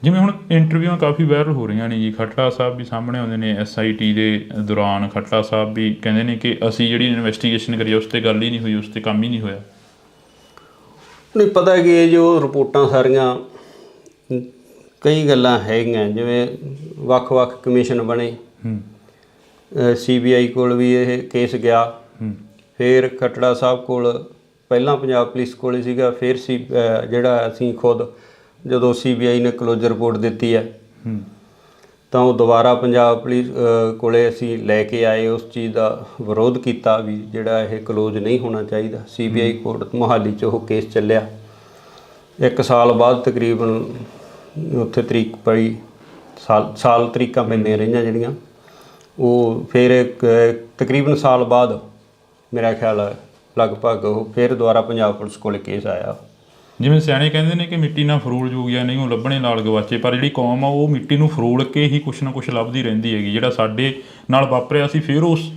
ਜਿਵੇਂ ਹੁਣ ਇੰਟਰਵਿਊਆਂ ਕਾਫੀ ਵਾਇਰਲ ਹੋ ਰਹੀਆਂ ਨੇ ਜੀ, ਖੱਟੜਾ ਸਾਹਿਬ ਵੀ ਸਾਹਮਣੇ ਆਉਂਦੇ ਨੇ SIT ਦੇ ਦੌਰਾਨ, ਖੱਟੜਾ ਸਾਹਿਬ ਵੀ ਕਹਿੰਦੇ ਨੇ ਕਿ ਅਸੀਂ ਜਿਹੜੀ ਇਨਵੈਸਟੀਗੇਸ਼ਨ ਕਰੀ ਉਸ 'ਤੇ ਗੱਲ ਹੀ ਨਹੀਂ ਹੋਈ, ਉਸ 'ਤੇ ਕੰਮ ਹੀ ਨਹੀਂ ਹੋਇਆ। ਨਹੀਂ ਪਤਾ ਕਿ ਇਹ ਜੋ ਰਿਪੋਰਟਾਂ ਸਾਰੀਆਂ ਕਈ ਗੱਲਾਂ ਹੈਗੀਆਂ, ਜਿਵੇਂ ਵੱਖ-ਵੱਖ ਕਮਿਸ਼ਨ ਬਣੇ, CBI ਕੋਲ ਵੀ ਇਹ ਕੇਸ ਗਿਆ, ਫਿਰ ਖੱਟੜਾ ਸਾਹਿਬ ਕੋਲ, ਪਹਿਲਾਂ ਪੰਜਾਬ ਪੁਲਿਸ ਕੋਲ ਸੀਗਾ, ਫਿਰ ਜਿਹੜਾ ਅਸੀਂ ਖੁਦ ਜਦੋਂ CBI ਨੇ ਕਲੋਜ਼ਰ ਰਿਪੋਰਟ ਦਿੱਤੀ ਹੈ ਤਾਂ ਉਹ ਦੁਬਾਰਾ ਪੰਜਾਬ ਪੁਲਿਸ ਕੋਲੇ ਅਸੀਂ ਲੈ ਕੇ ਆਏ, ਉਸ ਚੀਜ਼ ਦਾ ਵਿਰੋਧ ਕੀਤਾ ਵੀ ਜਿਹੜਾ ਇਹ ਕਲੋਜ਼ ਨਹੀਂ ਹੋਣਾ ਚਾਹੀਦਾ। CBI ਕੋਰਟ ਮੋਹਾਲੀ 'ਚ ਉਹ ਕੇਸ ਚੱਲਿਆ, 1 ਸਾਲ ਬਾਅਦ ਤਕਰੀਬਨ ਉੱਥੇ ਤਰੀਕ ਪਈ, ਸਾਲ ਤਰੀਕਾਂ ਪੈਂਦੀਆਂ ਰਹੀਆਂ ਜਿਹੜੀਆਂ, ਉਹ ਫਿਰ ਤਕਰੀਬਨ ਸਾਲ ਬਾਅਦ ਮੇਰਾ ਖਿਆਲ ਲਗਭਗ ਉਹ ਫਿਰ ਦੁਬਾਰਾ ਪੰਜਾਬ ਪੁਲਿਸ ਕੋਲ ਕੇਸ ਆਇਆ। ਜਿਵੇਂ ਸਿਆਣੇ ਕਹਿੰਦੇ ਨੇ ਕਿ ਮਿੱਟੀ ਨਾਲ ਫਰੋਲ ਜੋਗਿਆ ਨਹੀਂ ਉਹ ਲੱਭਣੇ ਨਾਲ ਗਵਾਚੇ, ਪਰ ਜਿਹੜੀ ਕੌਮ ਆ ਉਹ ਮਿੱਟੀ ਨੂੰ ਫਰੋਲ ਕੇ ਹੀ ਕੁਛ ਨਾ ਕੁਛ ਲੱਭਦੀ ਰਹਿੰਦੀ ਹੈਗੀ। ਜਿਹੜਾ ਸਾਡੇ ਨਾਲ ਵਾਪਰਿਆ, ਅਸੀਂ ਫਿਰ ਉਸ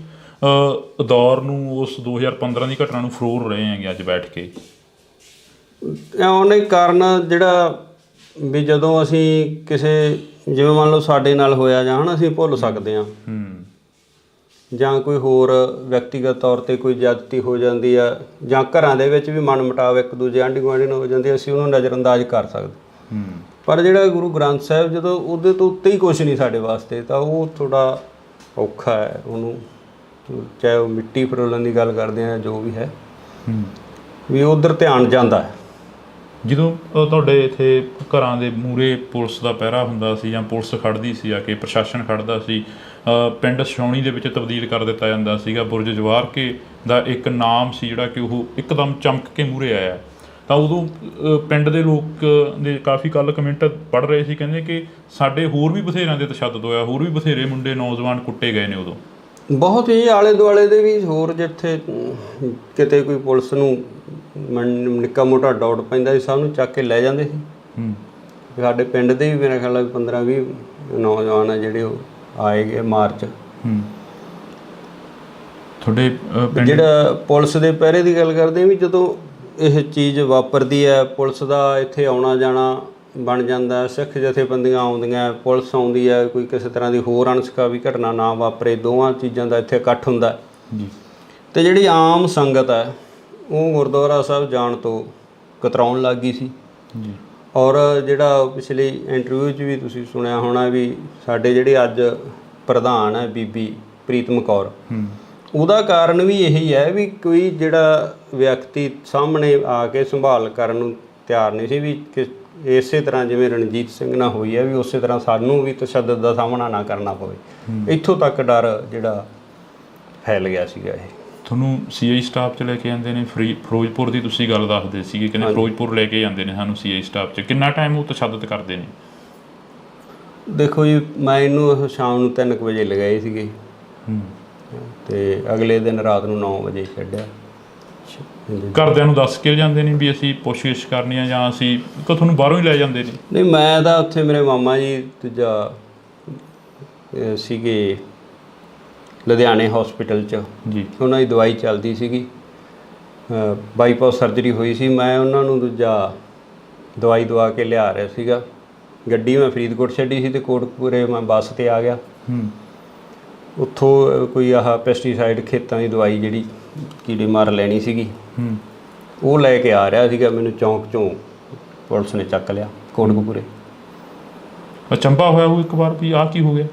ਦੌਰ ਨੂੰ, ਉਸ 2015 ਦੀ ਘਟਨਾ ਨੂੰ ਫਰੋਲ ਰਹੇ ਹੈਗੇ ਅੱਜ ਬੈਠ ਕੇ। ਉਹਨੇ ਕਾਰਨ ਜਿਹੜਾ ਵੀ ਜਦੋਂ ਅਸੀਂ ਕਿਸੇ, ਜਿਵੇਂ ਮੰਨ ਲਓ ਸਾਡੇ ਨਾਲ ਹੋਇਆ ਜਾਂ ਹਨਾ, ਅਸੀਂ ਭੁੱਲ ਸਕਦੇ ਹਾਂ, ਜਾਂ ਕੋਈ ਹੋਰ ਵਿਅਕਤੀਗਤ ਤੌਰ 'ਤੇ ਕੋਈ ਜ਼ਿਆਦਤੀ ਹੋ ਜਾਂਦੀ ਆ, ਜਾਂ ਘਰਾਂ ਦੇ ਵਿੱਚ ਵੀ ਮਨ ਮੁਟਾਵ ਇੱਕ ਦੂਜੇ ਆਂਢੀ ਗੁਆਂਢੀ ਨਾਲ ਹੋ ਜਾਂਦੀ, ਅਸੀਂ ਉਹਨੂੰ ਨਜ਼ਰਅੰਦਾਜ਼ ਕਰ ਸਕਦੇ। ਪਰ ਜਿਹੜਾ ਗੁਰੂ ਗ੍ਰੰਥ ਸਾਹਿਬ, ਜਦੋਂ ਉਹਦੇ ਤੋਂ ਉੱਤੇ ਹੀ ਕੁਛ ਨਹੀਂ ਸਾਡੇ ਵਾਸਤੇ, ਤਾਂ ਉਹ ਥੋੜ੍ਹਾ ਔਖਾ ਹੈ ਉਹਨੂੰ, ਚਾਹੇ ਉਹ ਮਿੱਟੀ ਫਰੋਲਣ ਦੀ ਗੱਲ ਕਰਦੇ ਆ, ਜੋ ਵੀ ਹੈ, ਵੀ ਉੱਧਰ ਧਿਆਨ ਜਾਂਦਾ ਹੈ। ਜਦੋਂ ਤੁਹਾਡੇ ਇੱਥੇ ਘਰਾਂ ਦੇ ਮੂਹਰੇ ਪੁਲਿਸ ਦਾ ਪਹਿਰਾ ਹੁੰਦਾ ਸੀ ਜਾਂ ਪੁਲਿਸ ਖੜ੍ਹਦੀ ਸੀ, ਆ ਕੇ ਪ੍ਰਸ਼ਾਸਨ ਖੜ੍ਹਦਾ ਸੀ, ਪਿੰਡ ਛਾਉਣੀ ਦੇ ਵਿੱਚ ਤਬਦੀਲ ਕਰ ਦਿੱਤਾ ਜਾਂਦਾ ਸੀਗਾ, ਬੁਰਜ ਜਵਾਰ ਕੇ ਦਾ ਇੱਕ ਨਾਮ ਸੀ ਜਿਹੜਾ ਕਿ ਉਹ ਇੱਕਦਮ ਚਮਕ ਕੇ ਮੂਹਰੇ ਆਇਆ, ਤਾਂ ਉਦੋਂ ਪਿੰਡ ਦੇ ਲੋਕ ਦੇ ਕਾਫੀ ਕੱਲ੍ਹ ਕਮੈਂਟ ਪੜ੍ਹ ਰਹੇ ਸੀ, ਕਹਿੰਦੇ ਕਿ ਸਾਡੇ ਹੋਰ ਵੀ ਬਥੇਰਿਆਂ ਦੇ ਤਸ਼ੱਦਦ ਹੋਇਆ, ਹੋਰ ਵੀ ਬਥੇਰੇ ਮੁੰਡੇ ਨੌਜਵਾਨ ਕੁੱਟੇ ਗਏ ਨੇ ਉਦੋਂ। ਬਹੁਤ ਹੀ ਆਲੇ ਦੁਆਲੇ ਦੇ ਵੀ ਹੋਰ, ਜਿੱਥੇ ਕਿਤੇ ਕੋਈ ਪੁਲਿਸ ਨੂੰ ਨਿੱਕਾ ਮੋਟਾ ਡਾਊਟ ਪੈਂਦਾ ਸੀ, ਸਭ ਨੂੰ ਚੱਕ ਕੇ ਲੈ ਜਾਂਦੇ ਸੀ। ਸਾਡੇ ਪਿੰਡ ਦੇ ਵੀ ਮੇਰਾ ਖਿਆਲ 15-20 ਨੌਜਵਾਨ ਆ ਜਿਹੜੇ ਉਹ ਆਏ ਗਏ ਮਾਰਚ। ਤੁਹਾਡੇ ਜਿਹੜਾ ਪੁਲਿਸ ਦੇ ਪਹਿਰੇ ਦੀ ਗੱਲ ਕਰਦੇ ਵੀ, ਜਦੋਂ ਇਹ ਚੀਜ਼ ਵਾਪਰਦੀ ਹੈ, ਪੁਲਿਸ ਦਾ ਇੱਥੇ ਆਉਣਾ ਜਾਣਾ ਬਣ ਜਾਂਦਾ, ਸਿੱਖ ਜਥੇਬੰਦੀਆਂ ਆਉਂਦੀਆਂ, ਪੁਲਿਸ ਆਉਂਦੀ ਹੈ, ਕੋਈ ਕਿਸੇ ਤਰ੍ਹਾਂ ਦੀ ਹੋਰ ਅਣਸੁਖਾਵੀ ਘਟਨਾ ਨਾ ਵਾਪਰੇ, ਦੋਵਾਂ ਚੀਜ਼ਾਂ ਦਾ ਇੱਥੇ ਇਕੱਠ ਹੁੰਦਾ। ਅਤੇ ਜਿਹੜੀ ਆਮ ਸੰਗਤ ਹੈ ਉਹ ਗੁਰਦੁਆਰਾ ਸਾਹਿਬ ਜਾਣ ਤੋਂ ਕਤਰਾਉਣ ਲੱਗ ਗਈ ਸੀ। ਔਰ ਜਿਹੜਾ ਪਿਛਲੀ ਇੰਟਰਵਿਊ 'ਚ ਵੀ ਤੁਸੀਂ ਸੁਣਿਆ ਹੋਣਾ ਵੀ ਸਾਡੇ ਜਿਹੜੇ ਅੱਜ ਪ੍ਰਧਾਨ ਹੈ ਬੀਬੀ ਪ੍ਰੀਤਮ ਕੌਰ, ਉਹਦਾ ਕਾਰਨ ਵੀ ਇਹੀ ਹੈ ਵੀ ਕੋਈ ਜਿਹੜਾ ਵਿਅਕਤੀ ਸਾਹਮਣੇ ਆ ਕੇ ਸੰਭਾਲ ਕਰਨ ਨੂੰ ਤਿਆਰ ਨਹੀਂ ਸੀ, ਵੀ ਇਸੇ ਤਰ੍ਹਾਂ ਜਿਵੇਂ ਰਣਜੀਤ ਸਿੰਘ ਨਾਲ ਹੋਈ ਹੈ, ਵੀ ਉਸੇ ਤਰ੍ਹਾਂ ਸਾਨੂੰ ਵੀ ਤਸ਼ੱਦਦ ਦਾ ਸਾਹਮਣਾ ਨਾ ਕਰਨਾ ਪਵੇ। ਇੱਥੋਂ ਤੱਕ ਡਰ ਜਿਹੜਾ ਫੈਲ ਗਿਆ ਸੀਗਾ। ਇਹ ਤੁਹਾਨੂੰ CI ਸਟਾਫ 'ਚ ਲੈ ਕੇ ਜਾਂਦੇ ਨੇ, ਫਿਰੋਜ਼ਪੁਰ ਦੀ ਤੁਸੀਂ ਗੱਲ ਦੱਸਦੇ ਸੀਗੇ, ਕਹਿੰਦੇ ਫਿਰੋਜ਼ਪੁਰ ਲੈ ਕੇ ਜਾਂਦੇ ਨੇ ਸਾਨੂੰ CI ਸਟਾਫ 'ਚ, ਕਿੰਨਾ ਟਾਈਮ ਉਹ ਤਸ਼ੱਦਦ ਕਰਦੇ ਨੇ? ਦੇਖੋ ਜੀ, ਮੈਂ ਇਹਨੂੰ ਸ਼ਾਮ ਨੂੰ 3 ਵਜੇ ਲਗਾਏ ਸੀਗੇ, ਅਤੇ ਅਗਲੇ ਦਿਨ ਰਾਤ ਨੂੰ 9 ਵਜੇ ਛੱਡਿਆ। ਘਰਦਿਆਂ ਨੂੰ ਦੱਸ ਕੇ ਜਾਂਦੇ ਨੇ ਵੀ ਅਸੀਂ ਪੁੱਛਗਿੱਛ ਕਰਨੀ ਆ, ਜਾਂ ਅਸੀਂ ਤੁਹਾਨੂੰ ਬਾਹਰੋਂ ਹੀ ਲੈ ਜਾਂਦੇ ਨੇ? ਨਹੀਂ, ਮੈਂ ਤਾਂ ਉੱਥੇ ਮੇਰੇ ਮਾਮਾ ਜੀ ਦੂਜਾ ਸੀਗੇ ਲੁਧਿਆਣੇ ਹੌਸਪੀਟਲ 'ਚ ਜੀ, ਉਹਨਾਂ ਦੀ ਦਵਾਈ ਚੱਲਦੀ ਸੀਗੀ, ਬਾਈਪਾਸ ਸਰਜਰੀ ਹੋਈ ਸੀ। ਮੈਂ ਉਹਨਾਂ ਨੂੰ ਦੂਜਾ ਦਵਾਈ ਦਵਾ ਕੇ ਲਿਆ ਰਿਹਾ ਸੀਗਾ। ਗੱਡੀ ਮੈਂ ਫਰੀਦਕੋਟ ਛੱਡੀ ਸੀ ਅਤੇ ਕੋਟਕਪੂਰੇ ਮੈਂ ਬੱਸ 'ਤੇ ਆ ਗਿਆ। ਉੱਥੋਂ ਕੋਈ ਆਹ ਪੈਸਟੀਸਾਈਡ ਖੇਤਾਂ ਦੀ ਦਵਾਈ ਜਿਹੜੀ ਕੀੜੇ ਮਾਰ ਲੈਣੀ ਸੀਗੀ, ਉਹ ਲੈ ਕੇ ਆ ਰਿਹਾ ਸੀਗਾ। ਮੈਨੂੰ ਚੌਂਕ 'ਚੋਂ ਪੁਲਿਸ ਨੇ ਚੱਕ ਲਿਆ ਕੋਟਕਪੂਰੇ। ਅਚੰਭਾ ਹੋਇਆ ਉਹ ਇੱਕ ਵਾਰ ਵੀ ਆਹ ਕੀ ਹੋ ਗਿਆ?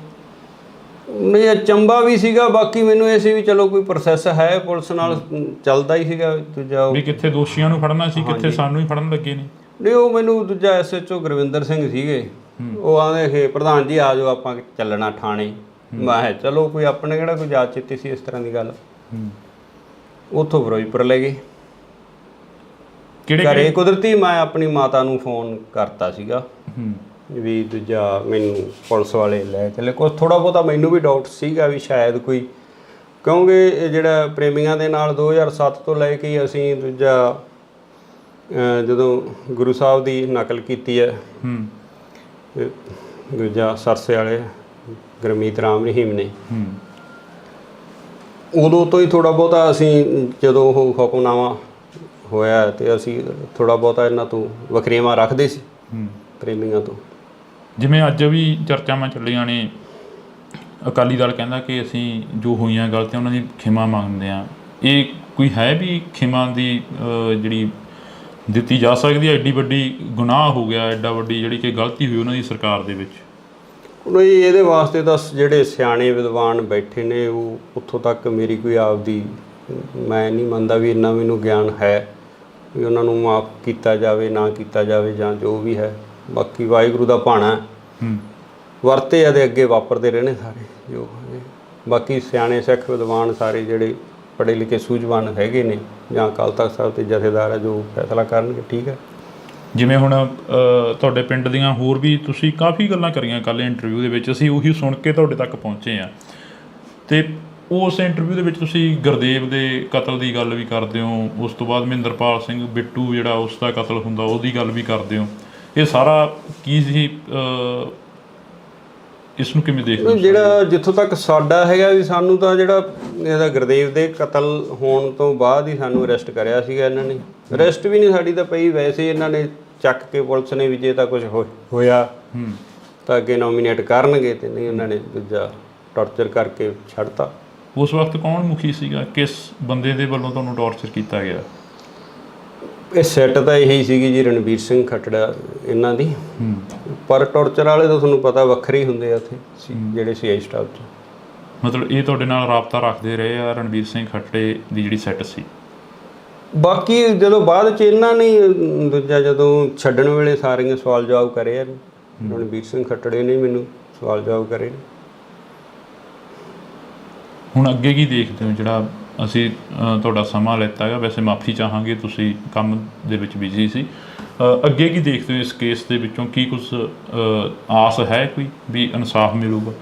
ਨਹੀਂ, ਅਚੰਭਾ ਵੀ ਸੀਗਾ, ਬਾਕੀ ਮੈਨੂੰ ਇਹ ਸੀ ਵੀ ਚਲੋ ਕੋਈ ਪ੍ਰੋਸੈਸ ਹੈ ਪੁਲਿਸ ਨਾਲ ਚੱਲਦਾ ਹੀ ਸੀਗਾ। ਦੂਜਾ ਵੀ ਕਿੱਥੇ ਦੋਸ਼ੀਆਂ ਨੂੰ ਫੜਨਾ ਸੀ, ਕਿੱਥੇ ਸਾਨੂੰ ਹੀ ਫੜਨ ਲੱਗੇ ਨੇ। ਨਹੀਂ, ਉਹ ਮੈਨੂੰ ਦੂਜਾ SHO ਗੁਰਵਿੰਦਰ ਸਿੰਘ ਸੀਗੇ, ਉਹ ਆਂਦੇ ਕਿ ਪ੍ਰਧਾਨ ਜੀ ਆ ਜਾਓ ਆਪਾਂ ਚੱਲਣਾ ਥਾਣੇ। ਮੈਂ ਕਿਹਾ ਚਲੋ, ਕੋਈ ਆਪਣੇ ਕਿਹੜਾ ਕੋਈ ਯਾਦ ਚਿੱਤੀ ਸੀ ਇਸ ਤਰ੍ਹਾਂ ਦੀ ਗੱਲ। ਉੱਥੋਂ ਫਿਰੋਜ਼ਪੁਰ ਲੈ ਗਏ। ਘਰੇ ਕੁਦਰਤੀ ਮੈਂ ਆਪਣੀ ਮਾਤਾ ਨੂੰ ਫੋਨ ਕਰਤਾ ਸੀਗਾ ਵੀ ਦੂਜਾ ਮੈਨੂੰ ਪੁਲਿਸ ਵਾਲੇ ਲੈ ਚੱਲੇ। ਕੁਛ ਥੋੜ੍ਹਾ ਬਹੁਤਾ ਮੈਨੂੰ ਵੀ ਡਾਊਟ ਸੀਗਾ ਵੀ ਸ਼ਾਇਦ ਕੋਈ, ਕਿਉਂਕਿ ਇਹ ਜਿਹੜਾ ਪ੍ਰੇਮੀਆਂ ਦੇ ਨਾਲ 2007 ਤੋਂ ਲੈ ਕੇ ਅਸੀਂ ਦੂਜਾ ਜਦੋਂ ਗੁਰੂ ਸਾਹਿਬ ਦੀ ਨਕਲ ਕੀਤੀ ਹੈ, ਦੂਜਾ ਸਰਸੇ ਵਾਲੇ ਗੁਰਮੀਤ ਰਾਮ ਰਹੀਮ ਨੇ, ਉਦੋਂ ਤੋਂ ਹੀ ਥੋੜ੍ਹਾ ਬਹੁਤਾ ਅਸੀਂ ਜਦੋਂ ਉਹ ਹੁਕਮਨਾਮਾ ਹੋਇਆ ਤੇ ਅਸੀਂ ਥੋੜ੍ਹਾ ਬਹੁਤਾ ਇਹਨਾਂ ਤੋਂ ਵਖਰੇਵਾਂ ਰੱਖਦੇ ਸੀ ਪ੍ਰੇਮੀਆਂ ਤੋਂ। ਜਿਵੇਂ ਅੱਜ ਵੀ ਚਰਚਾਵਾਂ ਚੱਲੀਆਂ ਨੇ, ਅਕਾਲੀ ਦਲ ਕਹਿੰਦਾ ਕਿ ਅਸੀਂ ਜੋ ਹੋਈਆਂ ਗਲਤੀਆਂ ਉਹਨਾਂ ਦੀ ਖਿਮਾ ਮੰਗਦੇ ਹਾਂ, ਇਹ ਕੋਈ ਹੈ ਵੀ ਖਿਮਾ ਦੀ ਜਿਹੜੀ ਦਿੱਤੀ ਜਾ ਸਕਦੀ ਹੈ? ਐਡੀ ਵੱਡੀ ਗੁਨਾਹ ਹੋ ਗਿਆ, ਐਡਾ ਵੱਡੀ ਜਿਹੜੀ ਕਿ ਗਲਤੀ ਹੋਈ ਉਹਨਾਂ ਦੀ ਸਰਕਾਰ ਦੇ ਵਿੱਚ। ਨਹੀਂ, ਇਹਦੇ ਵਾਸਤੇ ਤਾਂ ਜਿਹੜੇ ਸਿਆਣੇ ਵਿਦਵਾਨ ਬੈਠੇ ਨੇ ਉਹ ਉੱਥੋਂ ਤੱਕ ਮੇਰੀ ਕੋਈ ਆਪਦੀ ਮੈਂ ਨਹੀਂ ਮੰਨਦਾ ਵੀ ਇੰਨਾ ਮੈਨੂੰ ਗਿਆਨ ਹੈ ਵੀ ਉਹਨਾਂ ਨੂੰ ਮਾਫ ਕੀਤਾ ਜਾਵੇ ਨਾ ਕੀਤਾ ਜਾਵੇ ਜਾਂ ਜੋ ਵੀ ਹੈ। ਬਾਕੀ ਵਾਹਿਗੁਰੂ ਦਾ ਭਾਣਾ ਵਰਤੇ ਆ ਦੇ ਅੱਗੇ ਵਾਪਰਦੇ ਰਹਿਣੇ ਸਾਰੇ ਜੋ ਹੈ। ਬਾਕੀ ਸਿਆਣੇ ਸਿੱਖ ਵਿਦਵਾਨ ਸਾਰੇ ਜਿਹੜੇ ਪੜ੍ਹੇ ਲਿਖੇ ਸੂਝਵਾਨ ਹੈਗੇ ਨੇ ਜਾਂ ਅਕਾਲ ਤਖ਼ਤ ਸਾਹਿਬ ਤੇ ਜਥੇਦਾਰ ਹੈ ਜੋ ਫੈਸਲਾ ਕਰਨਗੇ ਠੀਕ ਹੈ। ਜਿਵੇਂ ਹੁਣ ਤੁਹਾਡੇ ਪਿੰਡ ਦੀਆਂ ਹੋਰ ਵੀ ਤੁਸੀਂ ਕਾਫੀ ਗੱਲਾਂ ਕਰੀਆਂ ਕੱਲ੍ਹ ਇੰਟਰਵਿਊ ਦੇ ਵਿੱਚ, ਅਸੀਂ ਉਹੀ ਸੁਣ ਕੇ ਤੁਹਾਡੇ ਤੱਕ ਪਹੁੰਚੇ ਹਾਂ। ਅਤੇ ਉਸ ਇੰਟਰਵਿਊ ਦੇ ਵਿੱਚ ਤੁਸੀਂ ਗੁਰਦੇਵ ਦੇ ਕਤਲ ਦੀ ਗੱਲ ਵੀ ਕਰਦੇ ਹੋ, ਉਸ ਤੋਂ ਬਾਅਦ ਮਹਿੰਦਰਪਾਲ ਸਿੰਘ ਬਿੱਟੂ ਜਿਹੜਾ ਉਸ ਦਾ ਕਤਲ ਹੁੰਦਾ ਉਹਦੀ ਗੱਲ ਵੀ ਕਰਦੇ ਹੋ। ਇਹ ਸਾਰਾ ਕੀ ਸੀ, ਇਸ ਨੂੰ ਕਿਵੇਂ ਦੇਖਦੇ ਹੋ? ਜਿਹੜਾ ਜਿੱਥੋਂ ਤੱਕ ਸਾਡਾ ਹੈਗਾ ਵੀ ਸਾਨੂੰ ਤਾਂ ਜਿਹੜਾ ਇਹਦਾ ਗੁਰਦੇਵ ਦੇ ਕਤਲ ਹੋਣ ਤੋਂ ਬਾਅਦ ਹੀ ਸਾਨੂੰ ਅਰੈਸਟ ਕਰਿਆ ਸੀਗਾ ਇਹਨਾਂ ਨੇ। ਅਰੈਸਟ ਵੀ ਨਹੀਂ ਸਾਡੀ ਤਾਂ ਪਈ, ਵੈਸੇ ਇਹਨਾਂ ਨੇ ਚੱਕ ਕੇ ਪੁਲਿਸ ਨੇ ਵੀ ਜੇ ਤਾਂ ਕੁਝ ਹੋਇਆ ਤਾਂ ਅੱਗੇ ਨੋਮੀਨੇਟ ਕਰਨਗੇ, ਤੇ ਨਹੀਂ ਉਹਨਾਂ ਨੇ ਦੂਜਾ ਟੌਰਚਰ ਕਰਕੇ ਛੱਡਤਾ। ਉਸ ਵਕਤ ਕੌਣ ਮੁਖੀ ਸੀਗਾ? ਕਿਸ ਬੰਦੇ ਦੇ ਵੱਲੋਂ ਤੁਹਾਨੂੰ ਟੌਰਚਰ ਕੀਤਾ ਗਿਆ? ਇਹ ਸੈੱਟ ਤਾਂ ਇਹੀ ਸੀਗੀ ਜੀ, ਰਣਬੀਰ ਸਿੰਘ ਖੱਟੜਾ ਇਹਨਾਂ ਦੀ। ਪਰ ਟੌਰਚਰ ਵਾਲੇ ਤਾਂ ਤੁਹਾਨੂੰ ਪਤਾ ਵੱਖਰੇ ਹੀ ਹੁੰਦੇ ਆ ਉੱਥੇ ਜਿਹੜੇ ਸੀਆਈ ਸਟਾਫ 'ਚ। ਮਤਲਬ ਇਹ ਤੁਹਾਡੇ ਨਾਲ ਰਾਬਤਾ ਰੱਖਦੇ ਰਹੇ ਆ ਰਣਬੀਰ ਸਿੰਘ ਖੱਟੜੇ ਦੀ ਜਿਹੜੀ ਸੈੱਟ ਸੀ? ਬਾਕੀ ਜਦੋਂ ਬਾਅਦ 'ਚ ਇਹਨਾਂ ਨੇ ਦੂਜਾ ਜਦੋਂ ਛੱਡਣ ਵੇਲੇ ਸਾਰੀਆਂ ਸਵਾਲ ਜਵਾਬ ਕਰੇ ਆ, ਰਣਬੀਰ ਸਿੰਘ ਖੱਟੜੇ ਨੇ ਮੈਨੂੰ ਸਵਾਲ ਜਵਾਬ ਕਰੇ। ਹੁਣ ਅੱਗੇ ਕੀ ਦੇਖਦੇ ਹੋ? ਜਿਹੜਾ ਅਸੀਂ ਤੁਹਾਡਾ ਸਮਾਂ ਲਿੱਤਾ ਹੈਗਾ, ਵੈਸੇ ਮਾਫੀ ਚਾਹਾਂਗੇ, ਤੁਸੀਂ ਕੰਮ ਦੇ ਵਿੱਚ ਬਿਜ਼ੀ ਸੀ। ਅੱਗੇ ਕੀ ਦੇਖਦੇ ਹੋ ਇਸ ਕੇਸ ਦੇ ਵਿੱਚੋਂ? ਕੀ ਕੁਛ ਆਸ ਹੈ ਕੋਈ ਵੀ ਇਨਸਾਫ ਮਿਲੂਗਾ?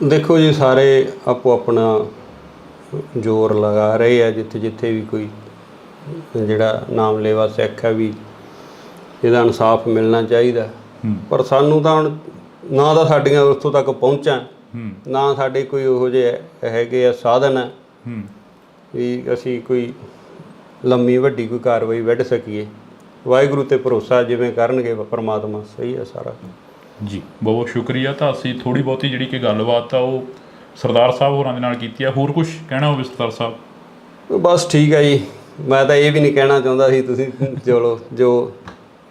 ਦੇਖੋ ਜੀ, ਸਾਰੇ ਆਪੋ ਆਪਣਾ ਜ਼ੋਰ ਲਗਾ ਰਹੇ ਆ, ਜਿੱਥੇ ਜਿੱਥੇ ਵੀ ਕੋਈ ਜਿਹੜਾ ਨਾਮਲੇਵਾ ਸਿੱਖ ਹੈ ਵੀ ਇਹਦਾ ਇਨਸਾਫ ਮਿਲਣਾ ਚਾਹੀਦਾ। ਪਰ ਸਾਨੂੰ ਤਾਂ ਹੁਣ ਨਾ ਤਾਂ ਸਾਡੀਆਂ ਉੱਥੋਂ ਤੱਕ ਪਹੁੰਚਾਂ, ਨਾ ਸਾਡੇ ਕੋਈ ਉਹੋ ਜਿਹੇ ਹੈਗੇ ਆ ਸਾਧਨ ਹੈ ਵੀ ਅਸੀਂ ਕੋਈ ਲੰਮੀ ਵੱਡੀ ਕੋਈ ਕਾਰਵਾਈ ਵੱਢ ਸਕੀਏ। ਵਾਹਿਗੁਰੂ 'ਤੇ ਭਰੋਸਾ, ਜਿਵੇਂ ਕਰਨਗੇ ਪਰਮਾਤਮਾ, ਸਹੀ ਹੈ ਸਾਰਾ ਜੀ। ਬਹੁਤ ਸ਼ੁਕਰੀਆ। ਤਾਂ ਅਸੀਂ ਥੋੜ੍ਹੀ ਬਹੁਤੀ ਜਿਹੜੀ ਕਿ ਗੱਲਬਾਤ ਆ ਉਹ ਸਰਦਾਰ ਸਾਹਿਬ ਹੋਰਾਂ ਦੇ ਨਾਲ ਕੀਤੀ ਆ। ਹੋਰ ਕੁਝ ਕਹਿਣਾ ਹੋਵੇ ਸਰਦਾਰ ਸਾਹਿਬ? ਬਸ ਠੀਕ ਹੈ ਜੀ, ਮੈਂ ਤਾਂ ਇਹ ਵੀ ਨਹੀਂ ਕਹਿਣਾ ਚਾਹੁੰਦਾ ਸੀ, ਤੁਸੀਂ ਚਲੋ ਜੋ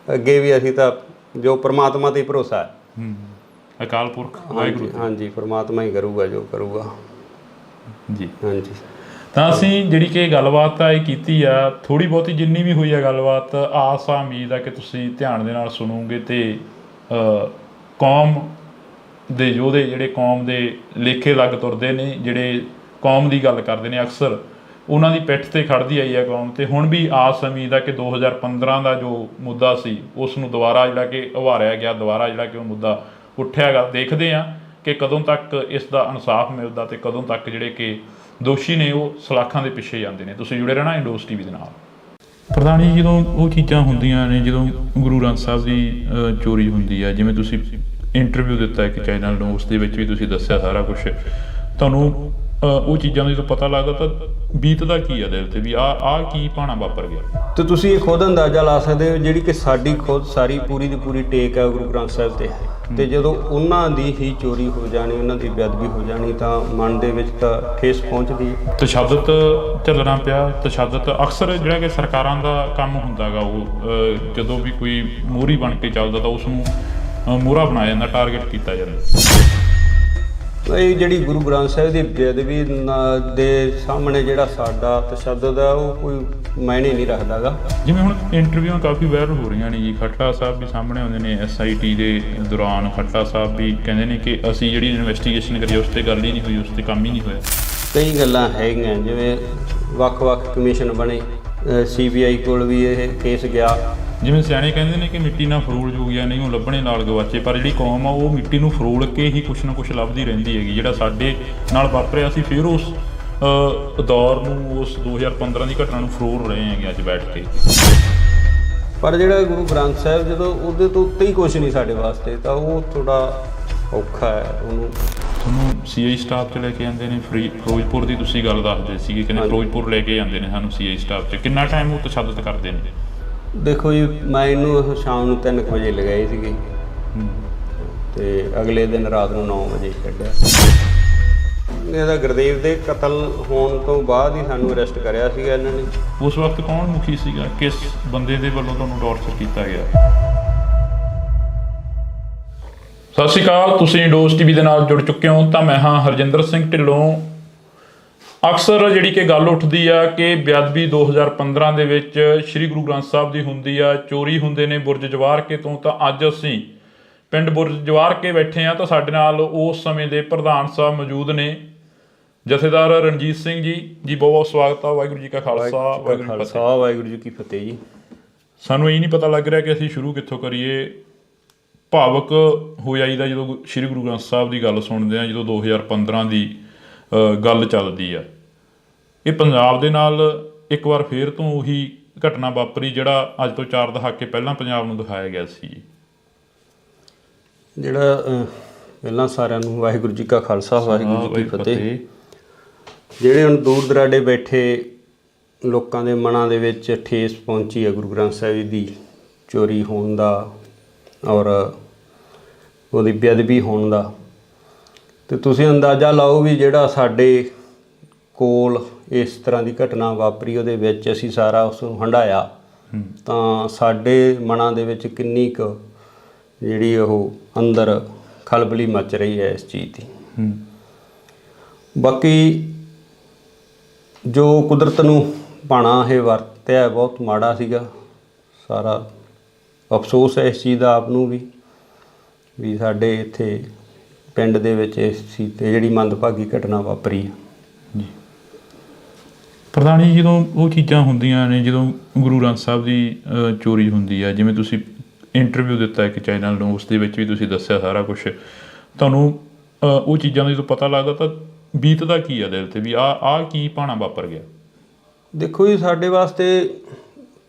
ਅੱਗੇ ਵੀ ਅਸੀਂ ਤਾਂ ਜੋ ਪਰਮਾਤਮਾ 'ਤੇ ਭਰੋਸਾ ਹੈ, ਅਕਾਲ ਪੁਰਖ ਵਾਹਿਗੁਰੂ। ਹਾਂਜੀ, ਪਰਮਾਤਮਾ ਹੀ ਕਰੂਗਾ ਜੋ ਕਰੂਗਾ ਜੀ। ਹਾਂਜੀ। ਤਾਂ ਅਸੀਂ ਜਿਹੜੀ ਕਿ ਗੱਲਬਾਤ ਆ ਇਹ ਕੀਤੀ ਆ, ਥੋੜ੍ਹੀ ਬਹੁਤੀ ਜਿੰਨੀ ਵੀ ਹੋਈ ਆ ਗੱਲਬਾਤ, ਆਸ ਆ ਉਮੀਦ ਆ ਕਿ ਤੁਸੀਂ ਧਿਆਨ ਦੇ ਨਾਲ ਸੁਣੋਗੇ ਅਤੇ ਕੌਮ ਦੇ ਯੋਧੇ ਜਿਹੜੇ ਕੌਮ ਦੇ ਲੇਖੇ ਲੱਗ ਤੁਰਦੇ ਨੇ, ਜਿਹੜੇ ਕੌਮ ਦੀ ਗੱਲ ਕਰਦੇ ਨੇ, ਅਕਸਰ ਉਹਨਾਂ ਦੀ ਪਿੱਠ 'ਤੇ ਖੜ੍ਹਦੀ ਆਈ ਆ ਕੌਮ। ਅਤੇ ਹੁਣ ਵੀ ਆਸ ਉਮੀਦ ਆ ਕਿ 2015 ਦਾ ਜੋ ਮੁੱਦਾ ਸੀ ਉਸ ਨੂੰ ਦੁਬਾਰਾ ਜਿਹੜਾ ਕਿ ਉਭਾਰਿਆ ਗਿਆ, ਦੁਬਾਰਾ ਜਿਹੜਾ ਕਿ ਉਹ ਮੁੱਦਾ ਉੱਠਿਆ ਗਾ। ਦੇਖਦੇ ਹਾਂ ਕਿ ਕਦੋਂ ਤੱਕ ਇਸ ਦਾ ਇਨਸਾਫ ਮਿਲਦਾ ਅਤੇ ਕਦੋਂ ਤੱਕ ਜਿਹੜੇ ਕਿ ਦੋਸ਼ੀ ਨੇ ਉਹ ਸਲਾਖਾਂ ਦੇ ਪਿੱਛੇ ਜਾਂਦੇ ਨੇ। ਤੁਸੀਂ ਜੁੜੇ ਰਹਿਣਾ ਇੰਡੋਸ ਟੀਵੀ ਦੇ ਨਾਲ। ਪ੍ਰਧਾਨ ਜੀ, ਜਦੋਂ ਉਹ ਚੀਜ਼ਾਂ ਹੁੰਦੀਆਂ ਨੇ, ਜਦੋਂ ਗੁਰੂ ਗ੍ਰੰਥ ਸਾਹਿਬ ਦੀ ਚੋਰੀ ਹੁੰਦੀ ਆ, ਜਿਵੇਂ ਤੁਸੀਂ ਇੰਟਰਵਿਊ ਦਿੱਤਾ ਇੱਕ ਚੈਨਲ ਨੂੰ, ਉਸ ਦੇ ਵਿੱਚ ਵੀ ਤੁਸੀਂ ਦੱਸਿਆ ਸਾਰਾ ਕੁਛ, ਤੁਹਾਨੂੰ ਉਹ ਚੀਜ਼ਾਂ ਦਾ ਜਦੋਂ ਪਤਾ ਲੱਗਦਾ ਤਾਂ ਬੀਤਦਾ ਕੀ ਆ ਦਿਲ 'ਤੇ ਵੀ ਆਹ ਕੀ ਭਾਣਾ ਵਾਪਰ ਗਿਆ? ਤੇ ਤੁਸੀਂ ਇਹ ਖੁਦ ਅੰਦਾਜ਼ਾ ਲਾ ਸਕਦੇ ਹੋ, ਜਿਹੜੀ ਕਿ ਸਾਡੀ ਖੁਦ ਸਾਰੀ ਪੂਰੀ ਦੀ ਪੂਰੀ ਟੇਕ ਹੈ ਗੁਰੂ ਗ੍ਰੰਥ ਸਾਹਿਬ 'ਤੇ, ਅਤੇ ਜਦੋਂ ਉਹਨਾਂ ਦੀ ਹੀ ਚੋਰੀ ਹੋ ਜਾਣੀ, ਉਹਨਾਂ ਦੀ ਬੇਅਦਬੀ ਹੋ ਜਾਣੀ, ਤਾਂ ਮਨ ਦੇ ਵਿੱਚ ਤਾਂ ਠੇਸ ਪਹੁੰਚਦੀ ਹੈ। ਤਸ਼ੱਦਦ ਝੱਲਣਾ ਪਿਆ। ਤਸ਼ੱਦਦ ਅਕਸਰ ਜਿਹੜਾ ਕਿ ਸਰਕਾਰਾਂ ਦਾ ਕੰਮ ਹੁੰਦਾ ਗਾ, ਉਹ ਜਦੋਂ ਵੀ ਕੋਈ ਮੋਹਰੀ ਬਣ ਕੇ ਚੱਲਦਾ ਤਾਂ ਉਸ ਨੂੰ ਮੋਹਰਾ ਬਣਾਇਆ ਜਾਂਦਾ, ਟਾਰਗੇਟ ਕੀਤਾ ਜਾਂਦਾ। ਇਹ ਜਿਹੜੀ ਗੁਰੂ ਗ੍ਰੰਥ ਸਾਹਿਬ ਦੀ ਬੇਅਦਬੀ ਦੇ ਸਾਹਮਣੇ ਜਿਹੜਾ ਸਾਡਾ ਤਸ਼ੱਦਦ ਹੈ ਉਹ ਕੋਈ ਮਾਇਨੇ ਨਹੀਂ ਰੱਖਦਾ ਗਾ। ਜਿਵੇਂ ਹੁਣ ਇੰਟਰਵਿਊਆਂ ਕਾਫੀ ਵਾਇਰਲ ਹੋ ਰਹੀਆਂ ਨੇ ਜੀ, ਖੱਟੜਾ ਸਾਹਿਬ ਵੀ ਸਾਹਮਣੇ ਆਉਂਦੇ ਨੇ। SIT ਦੇ ਦੌਰਾਨ ਖੱਟੜਾ ਸਾਹਿਬ ਵੀ ਕਹਿੰਦੇ ਨੇ ਕਿ ਅਸੀਂ ਜਿਹੜੀ ਇਨਵੈਸਟੀਗੇਸ਼ਨ ਕਰੀ ਉਸ 'ਤੇ ਗੱਲ ਹੀ ਨਹੀਂ ਹੋਈ, ਉਸ 'ਤੇ ਕੰਮ ਹੀ ਨਹੀਂ ਹੋਇਆ। ਕਈ ਗੱਲਾਂ ਹੈਗੀਆਂ, ਜਿਵੇਂ ਵੱਖ-ਵੱਖ ਕਮਿਸ਼ਨ ਬਣੇ, CBI ਕੋਲ ਵੀ ਇਹ ਕੇਸ ਗਿਆ। ਜਿਵੇਂ ਸਿਆਣੇ ਕਹਿੰਦੇ ਨੇ ਕਿ ਮਿੱਟੀ ਨਾਲ ਫਰੋਲ ਜੋ ਗਿਆ ਨਹੀਂ ਉਹ ਲੱਭਣੇ ਨਾਲ ਗਵਾਚੇ, ਪਰ ਜਿਹੜੀ ਕੌਮ ਆ ਉਹ ਮਿੱਟੀ ਨੂੰ ਫਰੋਲ ਕੇ ਹੀ ਕੁਛ ਨਾ ਕੁਛ ਲੱਭਦੀ ਰਹਿੰਦੀ ਹੈਗੀ। ਜਿਹੜਾ ਸਾਡੇ ਨਾਲ ਵਾਪਰਿਆ ਸੀ, ਫਿਰ ਉਸ ਦੌਰ ਨੂੰ, ਉਸ 2015 ਦੀ ਘਟਨਾ ਨੂੰ ਫਰੋਲ ਰਹੇ ਹੈਗੇ ਅੱਜ ਬੈਠ ਕੇ। ਪਰ ਜਿਹੜਾ ਗੁਰੂ ਗ੍ਰੰਥ ਸਾਹਿਬ, ਜਦੋਂ ਉਹਦੇ ਤੋਂ ਉੱਤੇ ਹੀ ਕੁਛ ਨਹੀਂ ਸਾਡੇ ਵਾਸਤੇ, ਤਾਂ ਉਹ ਥੋੜ੍ਹਾ ਔਖਾ ਹੈ ਉਹਨੂੰ ਤੁਹਾਨੂੰ ਸੀਆਈ ਸਟਾਫ 'ਚ ਲੈ ਕੇ ਜਾਂਦੇ ਨੇ ਫਿਰੋਜ਼ਪੁਰ ਦੀ ਤੁਸੀਂ ਗੱਲ ਦੱਸਦੇ ਸੀਗੇ, ਕਹਿੰਦੇ ਫਿਰੋਜ਼ਪੁਰ ਲੈ ਕੇ ਜਾਂਦੇ ਨੇ ਸਾਨੂੰ ਸੀਆਈ ਸਟਾਫ 'ਚ। ਕਿੰਨਾ ਟਾਈਮ ਉਹ ਤਸ਼ੱਦਦ ਕਰਦੇ ਨੇ? ਦੇਖੋ ਜੀ, ਮੈਂ ਇਹਨੂੰ ਸ਼ਾਮ ਨੂੰ 3 ਵਜੇ ਲਗਾਏ ਸੀਗੇ ਤੇ ਅਗਲੇ ਦਿਨ ਰਾਤ ਨੂੰ 9 ਵਜੇ ਕੱਢਿਆ। ਇਹਦਾ ਗੁਰਦੇਵ ਦੇ ਕਤਲ ਹੋਣ ਤੋਂ ਬਾਅਦ ਹੀ ਸਾਨੂੰ ਅਰੈਸਟ ਕਰਿਆ ਸੀਗਾ ਇਹਨਾਂ ਨੇ। ਉਸ ਵਕਤ ਕੌਣ ਮੁਖੀ ਸੀਗਾ? ਕਿਸ ਬੰਦੇ ਦੇ ਵੱਲੋਂ ਤੁਹਾਨੂੰ ਟੌਰਚਰ ਕੀਤਾ ਗਿਆ? ਸਤਿ ਸ਼੍ਰੀ ਅਕਾਲ, ਤੁਸੀਂ ਡੋਜ਼ ਟੀਵੀ ਦੇ ਨਾਲ ਜੁੜ ਚੁੱਕੇ ਹੋ ਤਾਂ ਮੈਂ ਹਾਂ ਹਰਜਿੰਦਰ ਸਿੰਘ ਢਿੱਲੋਂ। ਅਕਸਰ ਜਿਹੜੀ ਕਿ ਗੱਲ ਉੱਠਦੀ ਆ ਕਿ ਬੇਅਦਬੀ 2015 ਦੇ ਵਿੱਚ ਸ੍ਰੀ ਗੁਰੂ ਗ੍ਰੰਥ ਸਾਹਿਬ ਦੀ ਹੁੰਦੀ ਆ, ਚੋਰੀ ਹੁੰਦੇ ਨੇ ਬੁਰਜ ਜਵਾਰਕੇ ਤੋਂ। ਤਾਂ ਅੱਜ ਅਸੀਂ ਪਿੰਡ ਬੁਰਜ ਜਵਾਰਕੇ ਬੈਠੇ ਆ ਤਾਂ ਸਾਡੇ ਨਾਲ ਉਸ ਸਮੇਂ ਦੇ ਪ੍ਰਧਾਨ ਸਾਹਿਬ ਮੌਜੂਦ ਨੇ, ਜਥੇਦਾਰ ਰਣਜੀਤ ਸਿੰਘ ਜੀ। ਜੀ ਬਹੁਤ ਬਹੁਤ ਸਵਾਗਤ ਆ। ਵਾਹਿਗੁਰੂ ਜੀ ਕਾ ਖਾਲਸਾ, ਵਾਹਿਗੁਰੂ ਜੀ ਕੀ ਫਤਿਹ ਜੀ। ਸਾਨੂੰ ਇਹ ਨਹੀਂ ਪਤਾ ਲੱਗ ਰਿਹਾ ਕਿ ਅਸੀਂ ਸ਼ੁਰੂ ਕਿੱਥੋਂ ਕਰੀਏ। ਭਾਵਕ ਹੋ ਜਾਈਦਾ ਜਦੋਂ ਸ੍ਰੀ ਗੁਰੂ ਗ੍ਰੰਥ ਸਾਹਿਬ ਦੀ ਗੱਲ ਸੁਣਦੇ ਆ, ਜਦੋਂ 2015 ਦੀ ਗੱਲ ਚੱਲਦੀ ਆ। ਇਹ ਪੰਜਾਬ ਦੇ ਨਾਲ ਇੱਕ ਵਾਰ ਫੇਰ ਤੋਂ ਉਹੀ ਘਟਨਾ ਵਾਪਰੀ ਜਿਹੜਾ ਅੱਜ ਤੋਂ 4 ਦਹਾਕੇ ਪਹਿਲਾਂ ਪੰਜਾਬ ਨੂੰ ਦਿਖਾਇਆ ਗਿਆ ਸੀ। ਜਿਹੜਾ ਪਹਿਲਾਂ ਸਾਰਿਆਂ ਨੂੰ ਵਾਹਿਗੁਰੂ ਜੀ ਕਾ ਖਾਲਸਾ, ਵਾਹਿਗੁਰੂ ਜੀ ਕੀ ਫਤਿਹ। ਜਿਹੜੇ ਹੁਣ ਦੂਰ ਦਰਾਡੇ ਬੈਠੇ ਲੋਕਾਂ ਦੇ ਮਨਾਂ ਦੇ ਵਿੱਚ ਠੇਸ ਪਹੁੰਚੀ ਹੈ ਗੁਰੂ ਗ੍ਰੰਥ ਸਾਹਿਬ ਦੀ ਚੋਰੀ ਹੋਣ ਦਾ ਔਰ ਉਹਦੀ ਬੇਅਦਬੀ ਹੋਣ ਦਾ, ਤੇ ਤੁਸੀਂ ਅੰਦਾਜ਼ਾ ਲਾਓ ਵੀ ਜਿਹੜਾ ਸਾਡੇ ਕੋਲ ਇਸ ਤਰ੍ਹਾਂ ਦੀ ਘਟਨਾ ਵਾਪਰੀ ਉਹਦੇ ਵਿੱਚ ਅਸੀਂ ਸਾਰਾ ਉਸ ਨੂੰ ਹੰਢਾਇਆ ਤਾਂ ਸਾਡੇ ਮਨਾਂ ਦੇ ਵਿੱਚ ਕਿੰਨੀ ਕੁ ਜਿਹੜੀ ਉਹ ਅੰਦਰ ਖਲਬਲੀ ਮਚ ਰਹੀ ਹੈ ਇਸ ਚੀਜ਼ ਦੀ। ਬਾਕੀ ਜੋ ਕੁਦਰਤ ਨੂੰ ਭਾਣਾ ਇਹ ਵਰਤਿਆ ਬਹੁਤ ਮਾੜਾ ਸੀਗਾ। ਸਾਰਾ ਅਫਸੋਸ ਹੈ ਇਸ ਚੀਜ਼ ਦਾ ਆਪ ਨੂੰ ਵੀ ਸਾਡੇ ਇੱਥੇ ਪਿੰਡ ਦੇ ਵਿੱਚ ਇਸ ਚੀਜ਼ 'ਤੇ ਜਿਹੜੀ ਮੰਦਭਾਗੀ ਘਟਨਾ ਵਾਪਰੀ ਹੈ ਜੀ। ਪ੍ਰਧਾਨ ਜੀ, ਜਦੋਂ ਉਹ ਚੀਜ਼ਾਂ ਹੁੰਦੀਆਂ ਨੇ, ਜਦੋਂ ਗੁਰੂ ਗ੍ਰੰਥ ਸਾਹਿਬ ਦੀ ਚੋਰੀ ਹੁੰਦੀ ਆ, ਜਿਵੇਂ ਤੁਸੀਂ ਇੰਟਰਵਿਊ ਦਿੱਤਾ ਇੱਕ ਚੈਨਲ ਨੂੰ, ਉਸ ਦੇ ਵਿੱਚ ਵੀ ਤੁਸੀਂ ਦੱਸਿਆ ਸਾਰਾ ਕੁਛ, ਤੁਹਾਨੂੰ ਉਹ ਚੀਜ਼ਾਂ ਦਾ ਜਦੋਂ ਪਤਾ ਲੱਗਦਾ ਤਾਂ ਬੀਤਦਾ ਕੀ ਆ ਦਿਲ 'ਤੇ ਵੀ ਆਹ ਕੀ ਭਾਣਾ ਵਾਪਰ ਗਿਆ? ਦੇਖੋ ਜੀ, ਸਾਡੇ ਵਾਸਤੇ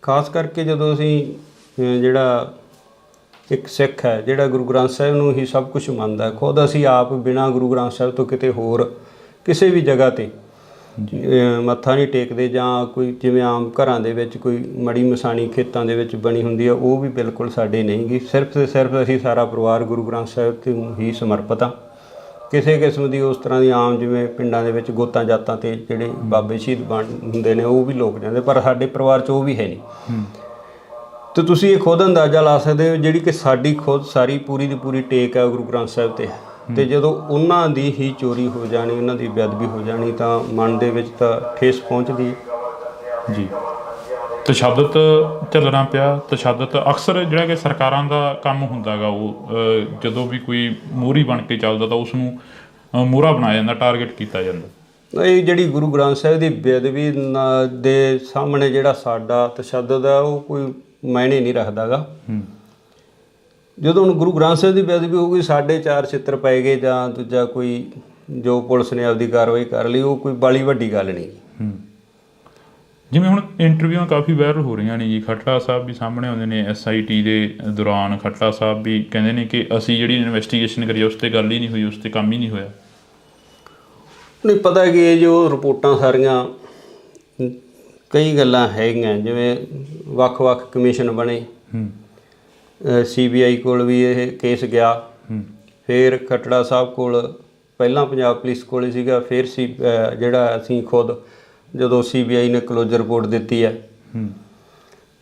ਖਾਸ ਕਰਕੇ ਜਦੋਂ ਅਸੀਂ ਜਿਹੜਾ ਇੱਕ ਸਿੱਖ ਹੈ ਜਿਹੜਾ ਗੁਰੂ ਗ੍ਰੰਥ ਸਾਹਿਬ ਨੂੰ ਹੀ ਸਭ ਕੁਝ ਮੰਨਦਾ, ਖੁਦ ਅਸੀਂ ਆਪ ਬਿਨਾਂ ਗੁਰੂ ਗ੍ਰੰਥ ਸਾਹਿਬ ਤੋਂ ਕਿਤੇ ਹੋਰ ਕਿਸੇ ਵੀ ਜਗ੍ਹਾ 'ਤੇ ਮੱਥਾ ਨਹੀਂ ਟੇਕਦੇ, ਜਾਂ ਕੋਈ ਜਿਵੇਂ ਆਮ ਘਰਾਂ ਦੇ ਵਿੱਚ ਕੋਈ ਮੜੀ ਮਸਾਣੀ ਖੇਤਾਂ ਦੇ ਵਿੱਚ ਬਣੀ ਹੁੰਦੀ ਹੈ, ਉਹ ਵੀ ਬਿਲਕੁਲ ਸਾਡੇ ਨਹੀਂ ਗੀ। ਸਿਰਫ ਤੇ ਸਿਰਫ ਅਸੀਂ ਸਾਰਾ ਪਰਿਵਾਰ ਗੁਰੂ ਗ੍ਰੰਥ ਸਾਹਿਬ ਤੋਂ ਹੀ ਸਮਰਪਿਤ ਹਾਂ। ਕਿਸੇ ਕਿਸਮ ਦੀ ਉਸ ਤਰ੍ਹਾਂ ਦੀ ਆਮ ਜਿਵੇਂ ਪਿੰਡਾਂ ਦੇ ਵਿੱਚ ਗੋਤਾਂ ਜਾਤਾਂ 'ਤੇ ਜਿਹੜੇ ਬਾਬੇ ਸ਼ਹੀਦ ਹੁੰਦੇ ਨੇ ਉਹ ਵੀ ਲੋਕ ਜਾਂਦੇ, ਪਰ ਸਾਡੇ ਪਰਿਵਾਰ 'ਚ ਉਹ ਵੀ ਹੈ ਨਹੀਂ। ਤੇ ਤੁਸੀਂ ਇਹ ਖੁਦ ਅੰਦਾਜ਼ਾ ਲਾ ਸਕਦੇ ਹੋ ਜਿਹੜੀ ਕਿ ਸਾਡੀ ਖੁਦ ਸਾਰੀ ਪੂਰੀ ਦੀ ਪੂਰੀ ਟੇਕ ਹੈ ਗੁਰੂ ਗ੍ਰੰਥ ਸਾਹਿਬ 'ਤੇ, ਤੇ ਜਦੋਂ ਉਹਨਾਂ ਦੀ ਹੀ ਚੋਰੀ ਹੋ ਜਾਣੀ, ਉਹਨਾਂ ਦੀ ਬੇਅਦਬੀ ਹੋ ਜਾਣੀ ਤਾਂ ਮਨ ਦੇ ਵਿੱਚ ਤਾਂ ਠੇਸ ਪਹੁੰਚਦੀ ਜੀ। ਤਸ਼ੱਦਦ ਚੱਲਣਾ ਪਿਆ। ਤਸ਼ੱਦਦ ਅਕਸਰ ਜਿਹੜਾ ਕਿ ਸਰਕਾਰਾਂ ਦਾ ਕੰਮ ਹੁੰਦਾ ਗਾ, ਉਹ ਜਦੋਂ ਵੀ ਕੋਈ ਮੋਹਰੀ ਬਣ ਕੇ ਚੱਲਦਾ ਤਾਂ ਉਸ ਨੂੰ ਮੋਹਰਾ ਬਣਾਇਆ ਜਾਂਦਾ, ਟਾਰਗੇਟ ਕੀਤਾ ਜਾਂਦਾ। ਇਹ ਜਿਹੜੀ ਗੁਰੂ ਗ੍ਰੰਥ ਸਾਹਿਬ ਦੀ ਬੇਅਦਬੀ ਦੇ ਸਾਹਮਣੇ ਜਿਹੜਾ ਸਾਡਾ ਤਸ਼ੱਦਦ ਹੈ ਉਹ ਕੋਈ ਮਾਇਨੇ ਨਹੀਂ ਰੱਖਦਾ ਗਾ। ਜਦੋਂ ਹੁਣ ਗੁਰੂ ਗ੍ਰੰਥ ਸਾਹਿਬ ਦੀ ਬੇਅਦਬੀ ਹੋ ਗਈ, ਸਾਡੇ 4 ਛਿੱਤਰ ਪੈ ਗਏ ਜਾਂ ਦੂਜਾ ਕੋਈ ਜੋ ਪੁਲਿਸ ਨੇ ਆਪਦੀ ਕਾਰਵਾਈ ਕਰ ਲਈ, ਉਹ ਕੋਈ ਬਾਲੀ ਵੱਡੀ ਗੱਲ ਨਹੀਂ। ਜਿਵੇਂ ਹੁਣ ਇੰਟਰਵਿਊਆਂ ਕਾਫੀ ਵਾਇਰਲ ਹੋ ਰਹੀਆਂ ਨੇ ਜੀ, ਖੱਟੜਾ ਸਾਹਿਬ ਵੀ ਸਾਹਮਣੇ ਆਉਂਦੇ ਨੇ। SIT ਦੇ ਦੌਰਾਨ ਖੱਟੜਾ ਸਾਹਿਬ ਵੀ ਕਹਿੰਦੇ ਨੇ ਕਿ ਅਸੀਂ ਜਿਹੜੀ ਇਨਵੈਸਟੀਗੇਸ਼ਨ ਕਰੀ ਉਸ 'ਤੇ ਗੱਲ ਹੀ ਨਹੀਂ ਹੋਈ, ਉਸ 'ਤੇ ਕੰਮ ਹੀ ਨਹੀਂ ਹੋਇਆ। ਨਹੀਂ ਪਤਾ ਕਿ ਇਹ ਜੋ ਰਿਪੋਰਟਾਂ ਸਾਰੀਆਂ ਕਈ ਗੱਲਾਂ ਹੈਗੀਆਂ, ਜਿਵੇਂ ਵੱਖ-ਵੱਖ ਕਮਿਸ਼ਨ ਬਣੇ, CBI ਕੋਲ ਵੀ ਇਹ ਕੇਸ ਗਿਆ, ਫਿਰ ਖੱਟੜਾ ਸਾਹਿਬ ਕੋਲ, ਪਹਿਲਾਂ ਪੰਜਾਬ ਪੁਲਿਸ ਕੋਲ ਸੀਗਾ, ਫਿਰ ਜਿਹੜਾ ਅਸੀਂ ਖੁਦ ਜਦੋਂ CBI ਨੇ ਕਲੋਜ਼ਰ ਰਿਪੋਰਟ ਦਿੱਤੀ ਹੈ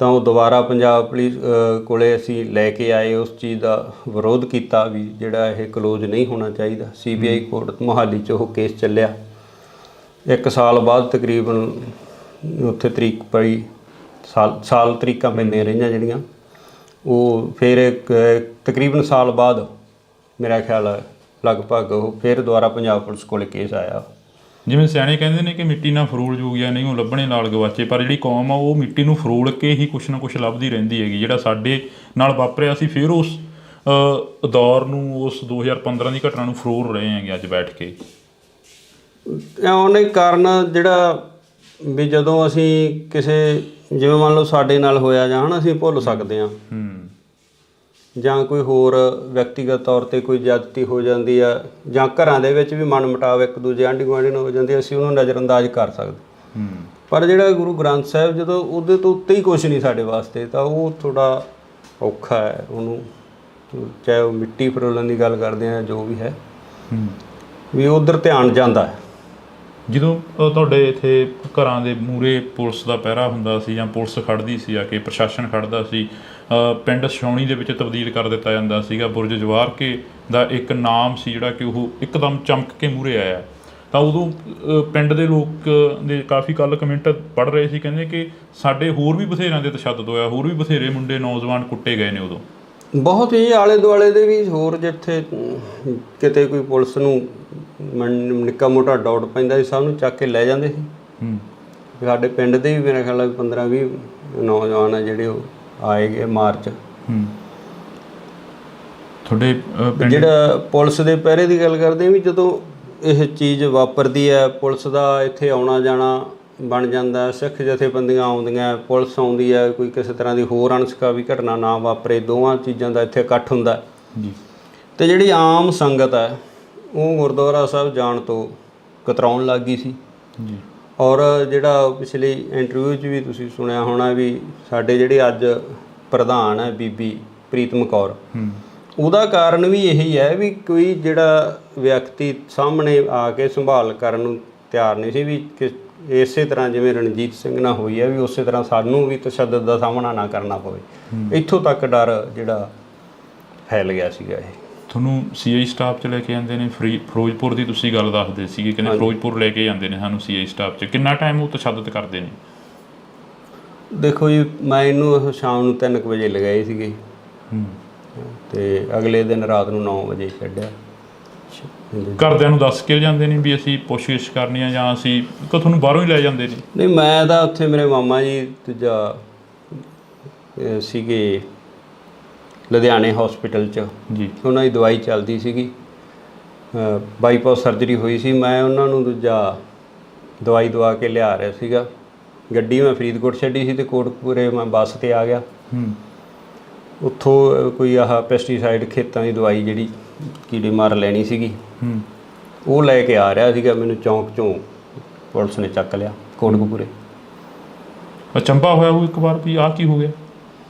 ਤਾਂ ਉਹ ਦੁਬਾਰਾ ਪੰਜਾਬ ਪੁਲਿਸ ਕੋਲੇ ਅਸੀਂ ਲੈ ਕੇ ਆਏ, ਉਸ ਚੀਜ਼ ਦਾ ਵਿਰੋਧ ਕੀਤਾ ਵੀ ਜਿਹੜਾ ਇਹ ਕਲੋਜ਼ ਨਹੀਂ ਹੋਣਾ ਚਾਹੀਦਾ। CBI ਕੋਰਟ ਮੋਹਾਲੀ 'ਚ ਉਹ ਕੇਸ ਚੱਲਿਆ। 1 ਸਾਲ ਬਾਅਦ ਤਕਰੀਬਨ ਉੱਥੇ ਤਰੀਕ ਪਈ, ਸਾਲ ਤਰੀਕਾਂ ਪੈਂਦੀਆਂ ਰਹੀਆਂ ਜਿਹੜੀਆਂ, ਉਹ ਫਿਰ ਤਕਰੀਬਨ ਸਾਲ ਬਾਅਦ ਮੇਰਾ ਖਿਆਲ ਲਗਭਗ ਉਹ ਫਿਰ ਦੁਬਾਰਾ ਪੰਜਾਬ ਪੁਲਿਸ ਕੋਲ ਕੇਸ ਆਇਆ। ਜਿਵੇਂ ਸਿਆਣੇ ਕਹਿੰਦੇ ਨੇ ਕਿ ਮਿੱਟੀ ਨਾਲ ਫਰੋਲ ਜੋਗਿਆ ਨਹੀਂ ਉਹ ਲੱਭਣੇ ਨਾਲ ਗਵਾਚੇ, ਪਰ ਜਿਹੜੀ ਕੌਮ ਆ ਉਹ ਮਿੱਟੀ ਨੂੰ ਫਰੋਲ ਕੇ ਹੀ ਕੁਛ ਨਾ ਕੁਛ ਲੱਭਦੀ ਰਹਿੰਦੀ ਹੈਗੀ। ਜਿਹੜਾ ਸਾਡੇ ਨਾਲ ਵਾਪਰਿਆ ਸੀ, ਫਿਰ ਉਸ ਦੌਰ ਨੂੰ, ਉਸ 2015 ਦੀ ਘਟਨਾ ਨੂੰ ਫਰੋਲ ਰਹੇ ਹੈਗੇ ਅੱਜ ਬੈਠ ਕੇ। ਉਹਨੇ ਕਾਰਨ ਜਿਹੜਾ ਵੀ ਜਦੋਂ ਅਸੀਂ ਕਿਸੇ, ਜਿਵੇਂ ਮੰਨ ਲਓ ਸਾਡੇ ਨਾਲ ਹੋਇਆ ਜਾਂ ਅਸੀਂ ਭੁੱਲ ਸਕਦੇ ਹਾਂ, ਜਾਂ ਕੋਈ ਹੋਰ ਵਿਅਕਤੀਗਤ ਤੌਰ ਤੇ ਕੋਈ ਜ਼ਿਆਦਤੀ ਹੋ ਜਾਂਦੀ ਆ ਜਾਂ ਘਰਾਂ ਦੇ ਵਿੱਚ ਵੀ ਮਨਮੁਟਾਵ ਇੱਕ ਦੂਜੇ ਆਂਢੀ ਗੁਆਂਢੀ ਨਾਲ ਹੋ ਜਾਂਦੀ, ਅਸੀਂ ਉਹਨੂੰ ਨਜ਼ਰਅੰਦਾਜ਼ ਕਰ ਸਕਦੇ। ਪਰ ਜਿਹੜਾ ਗੁਰੂ ਗ੍ਰੰਥ ਸਾਹਿਬ ਜਦੋਂ ਉਹਦੇ ਤੋਂ ਉੱਤੇ ਹੀ ਕੁਛ ਨਹੀਂ ਸਾਡੇ ਵਾਸਤੇ, ਤਾਂ ਉਹ ਥੋੜ੍ਹਾ ਔਖਾ ਹੈ ਉਹਨੂੰ, ਚਾਹੇ ਉਹ ਮਿੱਟੀ ਫਰੋਲਣ ਦੀ ਗੱਲ ਕਰਦੇ ਆ ਜੋ ਵੀ ਹੈ, ਵੀ ਉਧਰ ਧਿਆਨ ਜਾਂਦਾ ਹੈ। ਜਦੋਂ ਤੁਹਾਡੇ ਇੱਥੇ ਘਰਾਂ ਦੇ ਮੂਹਰੇ ਪੁਲਿਸ ਦਾ ਪਹਿਰਾ ਹੁੰਦਾ ਸੀ ਜਾਂ ਪੁਲਿਸ ਖੜ੍ਹਦੀ ਸੀ ਆ ਕੇ, ਪ੍ਰਸ਼ਾਸਨ ਖੜ੍ਹਦਾ ਸੀ, ਪਿੰਡ ਛਾਉਣੀ ਦੇ ਵਿੱਚ ਤਬਦੀਲ ਕਰ ਦਿੱਤਾ ਜਾਂਦਾ ਸੀਗਾ, ਬੁਰਜ ਜਵਾਰ ਕੇ ਦਾ ਇੱਕ ਨਾਮ ਸੀ ਜਿਹੜਾ ਕਿ ਉਹ ਇੱਕਦਮ ਚਮਕ ਕੇ ਮੂਹਰੇ ਆਇਆ, ਤਾਂ ਉਦੋਂ ਪਿੰਡ ਦੇ ਲੋਕ ਦੇ ਕਾਫੀ ਕੱਲ੍ਹ ਕਮੈਂਟ ਪੜ੍ਹ ਰਹੇ ਸੀ, ਕਹਿੰਦੇ ਕਿ ਸਾਡੇ ਹੋਰ ਵੀ ਬਥੇਰਿਆਂ ਦੇ ਤਸ਼ੱਦਦ ਹੋਇਆ, ਹੋਰ ਵੀ ਬਥੇਰੇ ਮੁੰਡੇ ਨੌਜਵਾਨ ਕੁੱਟੇ ਗਏ ਨੇ ਉਦੋਂ। ਬਹੁਤ ਹੀ ਆਲੇ ਦੁਆਲੇ ਦੇ ਵੀ ਹੋਰ ਜਿੱਥੇ ਕਿਤੇ ਕੋਈ ਪੁਲਿਸ ਨੂੰ ਨਿੱਕਾ ਮੋਟਾ ਡਾਊਟ ਪੈਂਦਾ ਸੀ, ਸਭ ਨੂੰ ਚੱਕ ਕੇ ਲੈ ਜਾਂਦੇ ਸੀ। ਸਾਡੇ ਪਿੰਡ ਦੇ ਵੀ ਮੇਰੇ ਖਿਆਲ ਨਾਲ 15-20 ਨੌਜਵਾਨ ਆ ਜਿਹੜੇ ਉਹ ਆਏ ਗਏ ਮਾਰਚ। ਤੁਹਾਡੇ ਜਿਹੜਾ ਪੁਲਿਸ ਦੇ ਪਹਿਰੇ ਦੀ ਗੱਲ ਕਰਦੇ ਵੀ ਜਦੋਂ ਇਹ ਚੀਜ਼ ਵਾਪਰਦੀ ਹੈ, ਪੁਲਿਸ ਦਾ ਇੱਥੇ ਆਉਣਾ ਜਾਣਾ ਬਣ ਜਾਂਦਾ, ਸਿੱਖ ਜਥੇਬੰਦੀਆਂ ਆਉਂਦੀਆਂ, ਪੁਲਿਸ ਆਉਂਦੀ ਹੈ, ਕੋਈ ਕਿਸੇ ਤਰ੍ਹਾਂ ਦੀ ਹੋਰ ਅਣਸਕਾਵੀ ਘਟਨਾ ਨਾ ਵਾਪਰੇ, ਦੋਵਾਂ ਚੀਜ਼ਾਂ ਦਾ ਇੱਥੇ ਇਕੱਠ ਹੁੰਦਾ ਜੀ। ਅਤੇ ਜਿਹੜੀ ਆਮ ਸੰਗਤ ਹੈ ਉਹ ਗੁਰਦੁਆਰਾ ਸਾਹਿਬ ਜਾਣ ਤੋਂ ਕਤਰਾਉਣ ਲੱਗ ਗਈ ਸੀ ਜੀ। ਔਰ ਜਿਹੜਾ ਪਿਛਲੀ ਇੰਟਰਵਿਊ 'ਚ ਵੀ ਤੁਸੀਂ ਸੁਣਿਆ ਹੋਣਾ ਵੀ ਸਾਡੇ ਜਿਹੜੇ ਅੱਜ ਪ੍ਰਧਾਨ ਹੈ ਬੀਬੀ ਪ੍ਰੀਤਮ ਕੌਰ, ਉਹਦਾ ਕਾਰਨ ਵੀ ਇਹੀ ਹੈ ਵੀ ਕੋਈ ਜਿਹੜਾ ਵਿਅਕਤੀ ਸਾਹਮਣੇ ਆ ਕੇ ਸੰਭਾਲ ਕਰਨ ਨੂੰ ਤਿਆਰ ਨਹੀਂ ਸੀ, ਵੀ ਇਸੇ ਤਰ੍ਹਾਂ ਜਿਵੇਂ ਰਣਜੀਤ ਸਿੰਘ ਨਾਲ ਹੋਈ ਹੈ ਵੀ ਉਸੇ ਤਰ੍ਹਾਂ ਸਾਨੂੰ ਵੀ ਤਸ਼ੱਦਦ ਦਾ ਸਾਹਮਣਾ ਨਾ ਕਰਨਾ ਪਵੇ। ਇੱਥੋਂ ਤੱਕ ਡਰ ਜਿਹੜਾ ਫੈਲ ਗਿਆ ਸੀਗਾ। ਇਹ ਤੁਹਾਨੂੰ CI ਸਟਾਫ 'ਚ ਲੈ ਕੇ ਜਾਂਦੇ ਨੇ, ਫਿਰੋਜ਼ਪੁਰ ਦੀ ਤੁਸੀਂ ਗੱਲ ਦੱਸਦੇ ਸੀਗੇ, ਕਹਿੰਦੇ ਫਿਰੋਜ਼ਪੁਰ ਲੈ ਕੇ ਜਾਂਦੇ ਨੇ ਸਾਨੂੰ CI ਸਟਾਫ 'ਚ, ਕਿੰਨਾ ਟਾਈਮ ਉਹ ਤਸ਼ੱਦਦ ਕਰਦੇ ਨੇ? ਦੇਖੋ ਜੀ, ਮੈਂ ਇਹਨੂੰ ਸ਼ਾਮ ਨੂੰ 3 ਵਜੇ ਲਗਾਏ ਸੀਗੇ ਤੇ ਅਗਲੇ ਦਿਨ ਰਾਤ ਨੂੰ 9 ਵਜੇ ਛੱਡਿਆ। ਘਰਦਿਆਂ ਨੂੰ ਦੱਸ ਕੇ ਜਾਂਦੇ ਨੇ ਵੀ ਅਸੀਂ ਪੁੱਛਗਿੱਛ ਕਰਨੀ ਆ ਜਾਂ ਅਸੀਂ ਕਿ ਤੁਹਾਨੂੰ ਬਾਹਰੋਂ ਹੀ ਲੈ ਜਾਂਦੇ ਨੇ? ਨਹੀਂ, ਮੈਂ ਤਾਂ ਉੱਥੇ ਮੇਰੇ ਮਾਮਾ ਜੀ ਦੂਜਾ ਸੀਗੇ ਲੁਧਿਆਣੇ ਹਸਪੀਟਲ 'ਚ ਜੀ, ਉਹਨਾਂ ਦੀ ਦਵਾਈ ਚੱਲਦੀ ਸੀਗੀ, ਬਾਈਪਾਸ ਸਰਜਰੀ ਹੋਈ ਸੀ। ਮੈਂ ਉਹਨਾਂ ਨੂੰ ਦੂਜਾ ਦਵਾਈ ਦਵਾ ਕੇ ਲਿਆ ਰਿਹਾ ਸੀਗਾ। ਗੱਡੀ ਮੈਂ ਫਰੀਦਕੋਟ ਛੱਡੀ ਸੀ ਅਤੇ ਕੋਟਕਪੂਰੇ ਮੈਂ ਬੱਸ 'ਤੇ ਆ ਗਿਆ। ਉੱਥੋਂ ਕੋਈ ਆਹ ਪੈਸਟੀਸਾਈਡ ਖੇਤਾਂ ਦੀ ਦਵਾਈ ਜਿਹੜੀ ਕੀੜੇ ਮਾਰ ਲੈਣੀ ਸੀਗੀ, ਉਹ ਲੈ ਕੇ ਆ ਰਿਹਾ ਸੀਗਾ। ਮੈਨੂੰ ਚੌਂਕ 'ਚੋਂ ਪੁਲਿਸ ਨੇ ਚੱਕ ਲਿਆ ਕੋਟਕਪੂਰੇ। ਅਚੰਭਾ ਹੋਇਆ ਉਹ ਇੱਕ ਵਾਰ ਵੀ ਆਹ ਕੀ ਹੋ ਗਿਆ?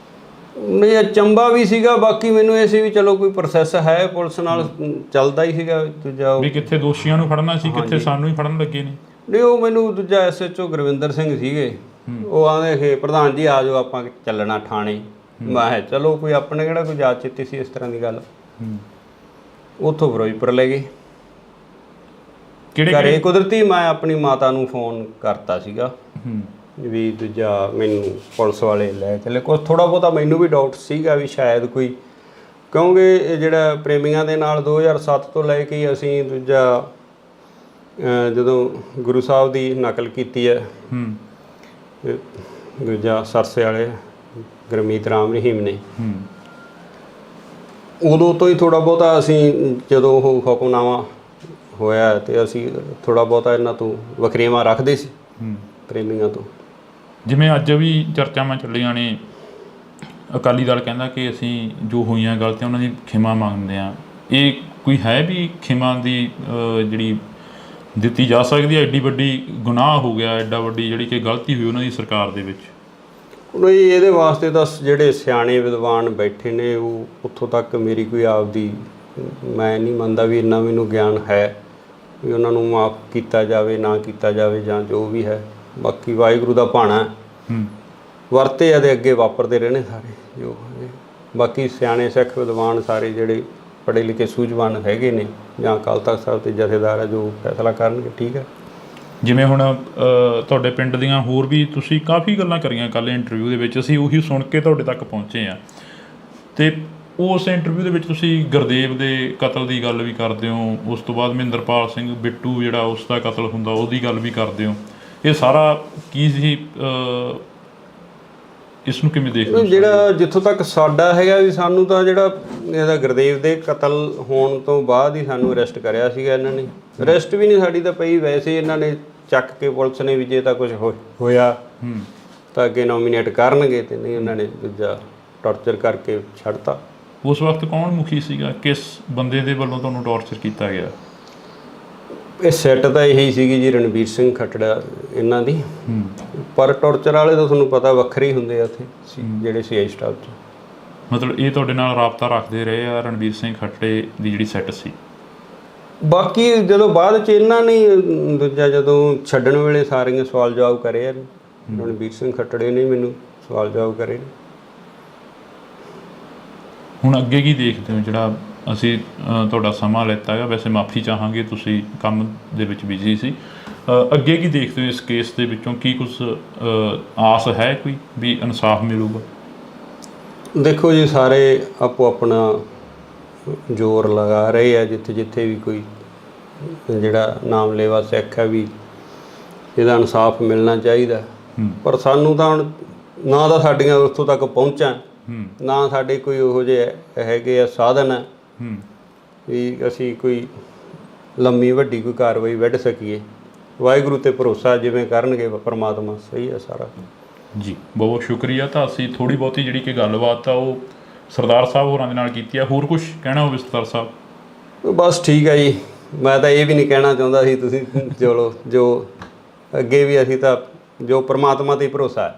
ਨਹੀਂ, ਅਚੰਭਾ ਵੀ ਸੀਗਾ, ਬਾਕੀ ਮੈਨੂੰ ਇਹ ਸੀ ਵੀ ਚਲੋ ਕੋਈ ਪ੍ਰੋਸੈਸ ਹੈ ਪੁਲਿਸ ਨਾਲ ਚੱਲਦਾ ਹੀ ਸੀਗਾ। ਦੂਜਾ ਵੀ ਕਿੱਥੇ ਦੋਸ਼ੀਆਂ ਨੂੰ ਫੜਨਾ ਸੀ, ਕਿੱਥੇ ਸਾਨੂੰ ਹੀ ਫੜਨ ਲੱਗੇ ਨੇ। ਨਹੀਂ, ਉਹ ਮੈਨੂੰ ਦੂਜਾ SHO ਗੁਰਵਿੰਦਰ ਸਿੰਘ ਸੀਗੇ, ਉਹ ਆਂਦੇ ਕਿ ਪ੍ਰਧਾਨ ਜੀ ਆ ਜਾਓ ਆਪਾਂ ਚੱਲਣਾ ਥਾਣੇ। ਮੈਂ ਕਿਹਾ ਚਲੋ, ਕੋਈ ਆਪਣੇ ਕਿਹੜਾ ਕੋਈ ਯਾਦ ਚਿੱਤੀ ਸੀ ਇਸ ਤਰ੍ਹਾਂ ਦੀ ਗੱਲ। ਉੱਥੋਂ ਫਿਰੋਜ਼ਪੁਰ ਲੈ ਗਏ। ਘਰੇ ਕੁਦਰਤੀ ਮੈਂ ਆਪਣੀ ਮਾਤਾ ਨੂੰ ਫੋਨ ਕਰਤਾ ਸੀਗਾ ਵੀ ਦੂਜਾ ਮੈਨੂੰ ਪੁਲਿਸ ਵਾਲੇ ਲੈ ਚਲੇ। ਕੁਛ ਥੋੜ੍ਹਾ ਬਹੁਤਾ ਮੈਨੂੰ ਵੀ ਡਾਊਟ ਸੀਗਾ ਵੀ ਸ਼ਾਇਦ ਕੋਈ, ਕਿਉਂਕਿ ਇਹ ਜਿਹੜਾ ਪ੍ਰੇਮੀਆਂ ਦੇ ਨਾਲ 2007 ਤੋਂ ਲੈ ਕੇ ਅਸੀਂ ਦੂਜਾ ਜਦੋਂ ਗੁਰੂ ਸਾਹਿਬ ਦੀ ਨਕਲ ਕੀਤੀ ਹੈ ਦੂਜਾ ਸਰਸੇ ਵਾਲੇ ਗੁਰਮੀਤ ਰਾਮ ਰਹੀਮ ਨੇ, ਉਦੋਂ ਤੋਂ ਹੀ ਥੋੜ੍ਹਾ ਬਹੁਤਾ ਅਸੀਂ ਜਦੋਂ ਉਹ ਹੁਕਮਨਾਮਾ ਹੋਇਆ ਅਤੇ ਅਸੀਂ ਥੋੜ੍ਹਾ ਬਹੁਤਾ ਇਹਨਾਂ ਤੋਂ ਵਖਰੇਵਾਂ ਰੱਖਦੇ ਸੀ ਪ੍ਰੇਮੀਆਂ ਤੋਂ। ਜਿਵੇਂ ਅੱਜ ਵੀ ਚਰਚਾਵਾਂ ਚੱਲੀਆਂ ਨੇ, ਅਕਾਲੀ ਦਲ ਕਹਿੰਦਾ ਕਿ ਅਸੀਂ ਜੋ ਹੋਈਆਂ ਗਲਤੀਆਂ ਉਹਨਾਂ ਦੀ ਖਿਮਾ ਮੰਗਦੇ ਹਾਂ। ਇਹ ਕੋਈ ਹੈ ਵੀ ਖਿਮਾ ਦੀ ਜਿਹੜੀ ਦਿੱਤੀ ਜਾ ਸਕਦੀ ਹੈ? ਐਡੀ ਵੱਡੀ ਗੁਨਾਹ ਹੋ ਗਿਆ, ਐਡਾ ਵੱਡੀ ਜਿਹੜੀ ਕਿ ਗਲਤੀ ਹੋਈ ਉਹਨਾਂ ਦੀ ਸਰਕਾਰ ਦੇ ਵਿੱਚ। ਨਹੀਂ, ਇਹਦੇ ਵਾਸਤੇ ਤਾਂ ਜਿਹੜੇ ਸਿਆਣੇ ਵਿਦਵਾਨ ਬੈਠੇ ਨੇ, ਉਹ ਉੱਥੋਂ ਤੱਕ ਮੇਰੀ ਕੋਈ ਆਪਦੀ, ਮੈਂ ਨਹੀਂ ਮੰਨਦਾ ਵੀ ਇੰਨਾ ਮੈਨੂੰ ਗਿਆਨ ਹੈ ਵੀ ਉਹਨਾਂ ਨੂੰ ਮਾਫ਼ ਕੀਤਾ ਜਾਵੇ ਨਾ ਕੀਤਾ ਜਾਵੇ ਜਾਂ ਜੋ ਵੀ ਹੈ। ਬਾਕੀ ਵਾਹਿਗੁਰੂ ਦਾ ਭਾਣਾ ਵਰਤੇ ਆ, ਦੇ ਅੱਗੇ ਵਾਪਰਦੇ ਰਹਿਣੇ ਸਾਰੇ ਜੋ। ਬਾਕੀ ਸਿਆਣੇ ਸਿੱਖ ਵਿਦਵਾਨ ਸਾਰੇ ਜਿਹੜੇ ਪੜ੍ਹੇ ਲਿਖੇ ਸੂਝਵਾਨ ਹੈਗੇ ਨੇ ਜਾਂ ਅਕਾਲ ਤਖ਼ਤ ਸਾਹਿਬ ਦੇ ਜਥੇਦਾਰ ਆ, ਜੋ ਫੈਸਲਾ ਕਰਨਗੇ ਠੀਕ ਹੈ। ਜਿਵੇਂ ਹੁਣ ਤੁਹਾਡੇ ਪਿੰਡ ਦੀਆਂ ਹੋਰ ਵੀ ਤੁਸੀਂ ਕਾਫੀ ਗੱਲਾਂ ਕਰੀਆਂ ਕੱਲ੍ਹ ਇੰਟਰਵਿਊ ਦੇ ਵਿੱਚ, ਅਸੀਂ ਉਹੀ ਸੁਣ ਕੇ ਤੁਹਾਡੇ ਤੱਕ ਪਹੁੰਚੇ ਹਾਂ। ਅਤੇ ਉਸ ਇੰਟਰਵਿਊ ਦੇ ਵਿੱਚ ਤੁਸੀਂ ਗੁਰਦੇਵ ਦੇ ਕਤਲ ਦੀ ਗੱਲ ਵੀ ਕਰਦੇ ਹੋ, ਉਸ ਤੋਂ ਬਾਅਦ ਮਹਿੰਦਰਪਾਲ ਸਿੰਘ ਬਿੱਟੂ ਜਿਹੜਾ ਉਸ ਦਾ ਕਤਲ ਹੁੰਦਾ ਉਹਦੀ ਗੱਲ ਵੀ ਕਰਦੇ ਹੋ। ਇਹ ਸਾਰਾ ਕੀ ਸੀ, ਇਸ ਨੂੰ ਕਿਵੇਂ ਦੇਖਦੇ ਹੋ? ਜਿਹੜਾ ਜਿੱਥੋਂ ਤੱਕ ਸਾਡਾ ਹੈਗਾ ਵੀ ਸਾਨੂੰ ਤਾਂ ਜਿਹੜਾ ਇਹਦਾ ਗੁਰਦੇਵ ਦੇ ਕਤਲ ਹੋਣ ਤੋਂ ਬਾਅਦ ਹੀ ਸਾਨੂੰ ਅਰੈਸਟ ਕਰਿਆ ਸੀਗਾ ਇਹਨਾਂ ਨੇ। ਅਰੈਸਟ ਵੀ ਨਹੀਂ ਸਾਡੀ ਤਾਂ ਪਈ, ਵੈਸੇ ਇਹਨਾਂ ਨੇ ਚੱਕ ਕੇ ਪੁਲਿਸ ਨੇ ਵੀ ਜੇ ਤਾਂ ਕੁਝ ਹੋਇਆ ਤਾਂ ਅੱਗੇ ਨੋਮੀਨੇਟ ਕਰਨਗੇ, ਅਤੇ ਨਹੀਂ ਉਹਨਾਂ ਨੇ ਦੂਜਾ ਟੌਰਚਰ ਕਰਕੇ ਛੱਡਤਾ। ਉਸ ਵਕਤ ਕੌਣ ਮੁਖੀ ਸੀਗਾ, ਕਿਸ ਬੰਦੇ ਦੇ ਵੱਲੋਂ ਤੁਹਾਨੂੰ ਟੌਰਚਰ ਕੀਤਾ ਗਿਆ? ਇਹ ਸੈੱਟ ਤਾਂ ਇਹੀ ਸੀਗੀ ਜੀ, ਰਣਬੀਰ ਸਿੰਘ ਖੱਟੜਾ ਇਹਨਾਂ ਦੀ। ਪਰ ਟੌਰਚਰ ਵਾਲੇ ਤਾਂ ਤੁਹਾਨੂੰ ਪਤਾ ਵੱਖਰੇ ਹੀ ਹੁੰਦੇ ਆ ਉੱਥੇ ਜਿਹੜੇ ਸੀਆਈ ਸਟਾਫ 'ਚ। ਮਤਲਬ ਇਹ ਤੁਹਾਡੇ ਨਾਲ ਰਾਬਤਾ ਰੱਖਦੇ ਰਹੇ ਆ ਰਣਬੀਰ ਸਿੰਘ ਖੱਟੜੇ ਦੀ ਜਿਹੜੀ ਸੈੱਟ ਸੀ? ਬਾਕੀ ਜਦੋਂ ਬਾਅਦ 'ਚ ਇਹਨਾਂ ਨੇ ਦੂਜਾ ਜਦੋਂ ਛੱਡਣ ਵੇਲੇ ਸਾਰੀਆਂ ਸਵਾਲ ਜਵਾਬ ਕਰੇ ਆ, ਰਣਬੀਰ ਸਿੰਘ ਖੱਟੜੇ ਨੇ ਮੈਨੂੰ ਸਵਾਲ ਜਵਾਬ ਕਰੇ। ਹੁਣ ਅੱਗੇ ਕੀ ਦੇਖਦੇ ਹੋ? ਜਿਹੜਾ ਅਸੀਂ ਤੁਹਾਡਾ ਸਮਾਂ ਲਿੱਤਾ ਹੈਗਾ, ਵੈਸੇ ਮਾਫੀ ਚਾਹਾਂਗੇ, ਤੁਸੀਂ ਕੰਮ ਦੇ ਵਿੱਚ ਬਿਜ਼ੀ ਸੀ। ਅੱਗੇ ਕੀ ਦੇਖਦੇ ਹੋ ਇਸ ਕੇਸ ਦੇ ਵਿੱਚੋਂ? ਕੀ ਕੁਝ ਆਸ ਹੈ ਕੋਈ ਵੀ ਇਨਸਾਫ ਮਿਲੂਗਾ? ਦੇਖੋ ਜੀ, ਸਾਰੇ ਆਪੋ ਆਪਣਾ ਜ਼ੋਰ ਲਗਾ ਰਹੇ ਆ, ਜਿੱਥੇ ਜਿੱਥੇ ਵੀ ਕੋਈ ਜਿਹੜਾ ਨਾਮਲੇਵਾ ਸਿੱਖ ਹੈ ਵੀ ਇਹਦਾ ਇਨਸਾਫ ਮਿਲਣਾ ਚਾਹੀਦਾ। ਪਰ ਸਾਨੂੰ ਤਾਂ ਹੁਣ ਨਾ ਤਾਂ ਸਾਡੀਆਂ ਉੱਥੋਂ ਤੱਕ ਪਹੁੰਚਾਂ, ਨਾ ਸਾਡੇ ਕੋਈ ਉਹੋ ਜਿਹੇ ਹੈਗੇ ਆ ਸਾਧਨ ਹੈ ਵੀ ਅਸੀਂ ਕੋਈ ਲੰਮੀ ਵੱਡੀ ਕੋਈ ਕਾਰਵਾਈ ਵੱਢ ਸਕੀਏ। ਵਾਹਿਗੁਰੂ 'ਤੇ ਭਰੋਸਾ, ਜਿਵੇਂ ਕਰਨਗੇ ਪਰਮਾਤਮਾ, ਸਹੀ ਹੈ ਸਾਰਾ ਜੀ। ਬਹੁਤ ਸ਼ੁਕਰੀਆ। ਤਾਂ ਅਸੀਂ ਥੋੜ੍ਹੀ ਬਹੁਤੀ ਜਿਹੜੀ ਕਿ ਗੱਲਬਾਤ ਆ ਉਹ ਸਰਦਾਰ ਸਾਹਿਬ ਹੋਰਾਂ ਦੇ ਨਾਲ ਕੀਤੀ ਆ। ਹੋਰ ਕੁਝ ਕਹਿਣਾ ਹੋਵੇ ਸਰਦਾਰ ਸਾਹਿਬ? ਬਸ ਠੀਕ ਹੈ ਜੀ, ਮੈਂ ਤਾਂ ਇਹ ਵੀ ਨਹੀਂ ਕਹਿਣਾ ਚਾਹੁੰਦਾ ਸੀ, ਤੁਸੀਂ ਚਲੋ ਜੋ ਅੱਗੇ ਵੀ ਅਸੀਂ ਤਾਂ ਜੋ ਪਰਮਾਤਮਾ 'ਤੇ ਭਰੋਸਾ ਹੈ।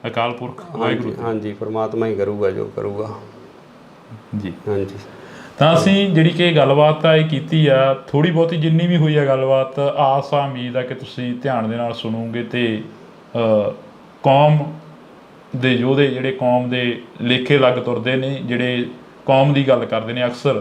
ਅਕਾਲ ਪੁਰਖ ਵਾਹਿਗੁਰੂ। ਹਾਂਜੀ, ਪਰਮਾਤਮਾ ਹੀ ਕਰੂਗਾ ਜੋ ਕਰੂਗਾ ਜੀ। ਹਾਂਜੀ। ਤਾਂ ਅਸੀਂ ਜਿਹੜੀ ਕਿ ਗੱਲਬਾਤ ਆ ਇਹ ਕੀਤੀ ਆ, ਥੋੜ੍ਹੀ ਬਹੁਤੀ ਜਿੰਨੀ ਵੀ ਹੋਈ ਆ ਗੱਲਬਾਤ, ਆਸ ਆ ਉਮੀਦ ਆ ਕਿ ਤੁਸੀਂ ਧਿਆਨ ਦੇ ਨਾਲ ਸੁਣੋਗੇ ਅਤੇ ਕੌਮ ਦੇ ਯੋਧੇ ਜਿਹੜੇ ਕੌਮ ਦੇ ਲੇਖੇ ਲੱਗ ਤੁਰਦੇ ਨੇ, ਜਿਹੜੇ ਕੌਮ ਦੀ ਗੱਲ ਕਰਦੇ ਨੇ ਅਕਸਰ,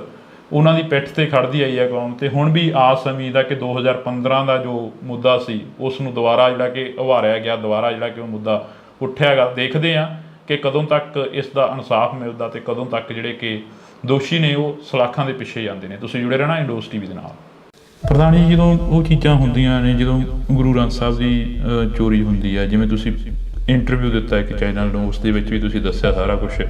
ਉਹਨਾਂ ਦੀ ਪਿੱਠ 'ਤੇ ਖੜ੍ਹਦੀ ਆਈ ਆ ਕੌਮ। ਅਤੇ ਹੁਣ ਵੀ ਆਸ ਉਮੀਦ ਆ ਕਿ 2015 ਦਾ ਜੋ ਮੁੱਦਾ ਸੀ ਉਸ ਨੂੰ ਦੁਬਾਰਾ ਜਿਹੜਾ ਕਿ ਉਭਾਰਿਆ ਗਿਆ, ਦੁਬਾਰਾ ਜਿਹੜਾ ਕਿ ਉਹ ਮੁੱਦਾ ਉੱਠਿਆ ਗਾ। ਦੇਖਦੇ ਹਾਂ ਕਿ ਕਦੋਂ ਤੱਕ ਇਸ ਦਾ ਇਨਸਾਫ ਮਿਲਦਾ ਅਤੇ ਕਦੋਂ ਤੱਕ ਜਿਹੜੇ ਕਿ ਦੋਸ਼ੀ ਨੇ ਉਹ ਸਲਾਖਾਂ ਦੇ ਪਿੱਛੇ ਜਾਂਦੇ ਨੇ। ਤੁਸੀਂ ਜੁੜੇ ਰਹਿਣਾ ਇੰਡੋਸ ਟੀਵੀ ਦੇ ਨਾਲ। ਪ੍ਰਧਾਨ ਜੀ, ਜਦੋਂ ਉਹ ਚੀਜ਼ਾਂ ਹੁੰਦੀਆਂ ਨੇ, ਜਦੋਂ ਗੁਰੂ ਗ੍ਰੰਥ ਸਾਹਿਬ ਦੀ ਚੋਰੀ ਹੁੰਦੀ ਹੈ, ਜਿਵੇਂ ਤੁਸੀਂ ਇੰਟਰਵਿਊ ਦਿੱਤਾ ਇੱਕ ਚੈਨਲ ਨੂੰ, ਉਸ ਦੇ ਵਿੱਚ ਵੀ ਤੁਸੀਂ ਦੱਸਿਆ ਸਾਰਾ ਕੁਛ,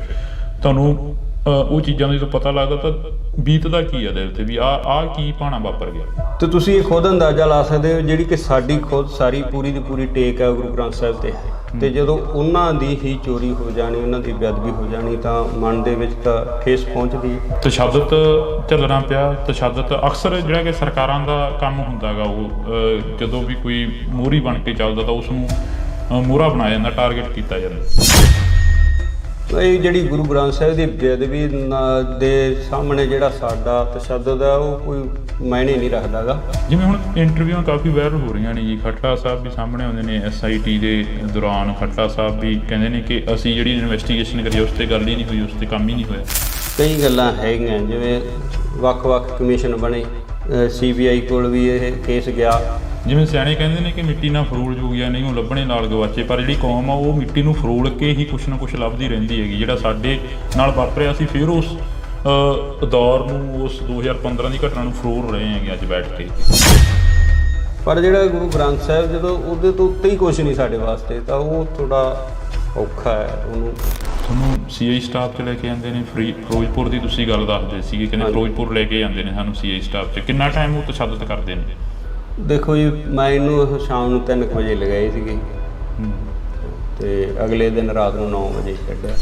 ਤੁਹਾਨੂੰ ਉਹ ਚੀਜ਼ਾਂ ਦਾ ਜਦੋਂ ਪਤਾ ਲੱਗਦਾ ਤਾਂ ਬੀਤਦਾ ਕੀ ਆ ਦਿਲ 'ਤੇ ਵੀ ਆਹ ਕੀ ਭਾਣਾ ਵਾਪਰ ਗਿਆ? ਤੇ ਤੁਸੀਂ ਇਹ ਖੁਦ ਅੰਦਾਜ਼ਾ ਲਾ ਸਕਦੇ ਹੋ, ਜਿਹੜੀ ਕਿ ਸਾਡੀ ਖੁਦ ਸਾਰੀ ਪੂਰੀ ਦੀ ਪੂਰੀ ਟੇਕ ਹੈ ਗੁਰੂ ਗ੍ਰੰਥ ਸਾਹਿਬ 'ਤੇ, ਅਤੇ ਜਦੋਂ ਉਹਨਾਂ ਦੀ ਹੀ ਚੋਰੀ ਹੋ ਜਾਣੀ, ਉਹਨਾਂ ਦੀ ਬੇਅਦਬੀ ਹੋ ਜਾਣੀ, ਤਾਂ ਮਨ ਦੇ ਵਿੱਚ ਤਾਂ ਠੇਸ ਪਹੁੰਚਦੀ। ਤਸ਼ੱਦਦ ਝੱਲਣਾ ਪਿਆ। ਤਸ਼ੱਦਦ ਅਕਸਰ ਜਿਹੜਾ ਕਿ ਸਰਕਾਰਾਂ ਦਾ ਕੰਮ ਹੁੰਦਾ ਗਾ, ਉਹ ਜਦੋਂ ਵੀ ਕੋਈ ਮੋਹਰੀ ਬਣ ਕੇ ਚੱਲਦਾ ਤਾਂ ਉਸ ਨੂੰ ਮੋਹਰਾ ਬਣਾਇਆ ਜਾਂਦਾ, ਟਾਰਗੇਟ ਕੀਤਾ ਜਾਂਦਾ। ਇਹ ਜਿਹੜੀ ਗੁਰੂ ਗ੍ਰੰਥ ਸਾਹਿਬ ਦੀ ਬੇਅਦਬੀ ਦੇ ਸਾਹਮਣੇ ਜਿਹੜਾ ਸਾਡਾ ਤਸ਼ੱਦਦ ਹੈ ਉਹ ਕੋਈ ਮਾਇਨੇ ਨਹੀਂ ਰੱਖਦਾ ਗਾ। ਜਿਵੇਂ ਹੁਣ ਇੰਟਰਵਿਊਆਂ ਕਾਫੀ ਵਾਇਰਲ ਹੋ ਰਹੀਆਂ ਨੇ ਜੀ, ਖੱਟੜਾ ਸਾਹਿਬ ਵੀ ਸਾਹਮਣੇ ਆਉਂਦੇ ਨੇ SIT ਦੇ ਦੌਰਾਨ। ਖੱਟੜਾ ਸਾਹਿਬ ਵੀ ਕਹਿੰਦੇ ਨੇ ਕਿ ਅਸੀਂ ਜਿਹੜੀ ਇਨਵੈਸਟੀਗੇਸ਼ਨ ਕਰੀ ਉਸ 'ਤੇ ਗੱਲ ਹੀ ਨਹੀਂ ਹੋਈ, ਉਸ 'ਤੇ ਕੰਮ ਹੀ ਨਹੀਂ ਹੋਇਆ। ਕਈ ਗੱਲਾਂ ਹੈਗੀਆਂ, ਜਿਵੇਂ ਵੱਖ-ਵੱਖ ਕਮਿਸ਼ਨ ਬਣੇ, CBI ਕੋਲ ਵੀ ਇਹ ਕੇਸ ਗਿਆ। ਜਿਵੇਂ ਸਿਆਣੇ ਕਹਿੰਦੇ ਨੇ ਕਿ ਮਿੱਟੀ ਨਾਲ ਫਰੋਲ ਜੋਗੀਆਂ ਨਹੀਂ ਉਹ ਲੱਭਣੇ ਨਾਲ ਗਵਾਚੇ, ਪਰ ਜਿਹੜੀ ਕੌਮ ਆ ਉਹ ਮਿੱਟੀ ਨੂੰ ਫਰੋਲ ਕੇ ਹੀ ਕੁਛ ਨਾ ਕੁਛ ਲੱਭਦੀ ਰਹਿੰਦੀ ਹੈਗੀ। ਜਿਹੜਾ ਸਾਡੇ ਨਾਲ ਵਾਪਰਿਆ ਸੀ, ਫਿਰ ਉਸ ਦੌਰ ਨੂੰ, ਉਸ 2015 ਦੀ ਘਟਨਾ ਨੂੰ ਫਰੋਲ ਰਹੇ ਹੈਗੇ ਅੱਜ ਬੈਠ ਕੇ। ਪਰ ਜਿਹੜਾ ਗੁਰੂ ਗ੍ਰੰਥ ਸਾਹਿਬ, ਜਦੋਂ ਉਹਦੇ ਤੋਂ ਉੱਤੇ ਹੀ ਕੁਛ ਨਹੀਂ ਸਾਡੇ ਵਾਸਤੇ, ਤਾਂ ਉਹ ਥੋੜ੍ਹਾ ਔਖਾ ਹੈ। ਉਹਨੂੰ ਤੁਹਾਨੂੰ CI ਸਟਾਫ 'ਚ ਲੈ ਕੇ ਜਾਂਦੇ ਨੇ, ਫਿਰੋਜ਼ਪੁਰ ਦੀ ਤੁਸੀਂ ਗੱਲ ਦੱਸਦੇ ਸੀਗੇ, ਕਹਿੰਦੇ ਫਿਰੋਜ਼ਪੁਰ ਲੈ ਕੇ ਜਾਂਦੇ ਨੇ ਸਾਨੂੰ CI ਸਟਾਫ 'ਚ। ਕਿੰਨਾ ਟਾਈਮ ਉਹ ਤਸ਼ੱਦਦ ਕਰਦੇ ਨੇ? ਦੇਖੋ ਜੀ, ਮੈਂ ਇਹਨੂੰ ਸ਼ਾਮ ਨੂੰ 3 ਵਜੇ ਲਗਾਏ ਸੀਗੇ ਅਤੇ ਅਗਲੇ ਦਿਨ ਰਾਤ ਨੂੰ 9 ਵਜੇ ਛੱਡਿਆ।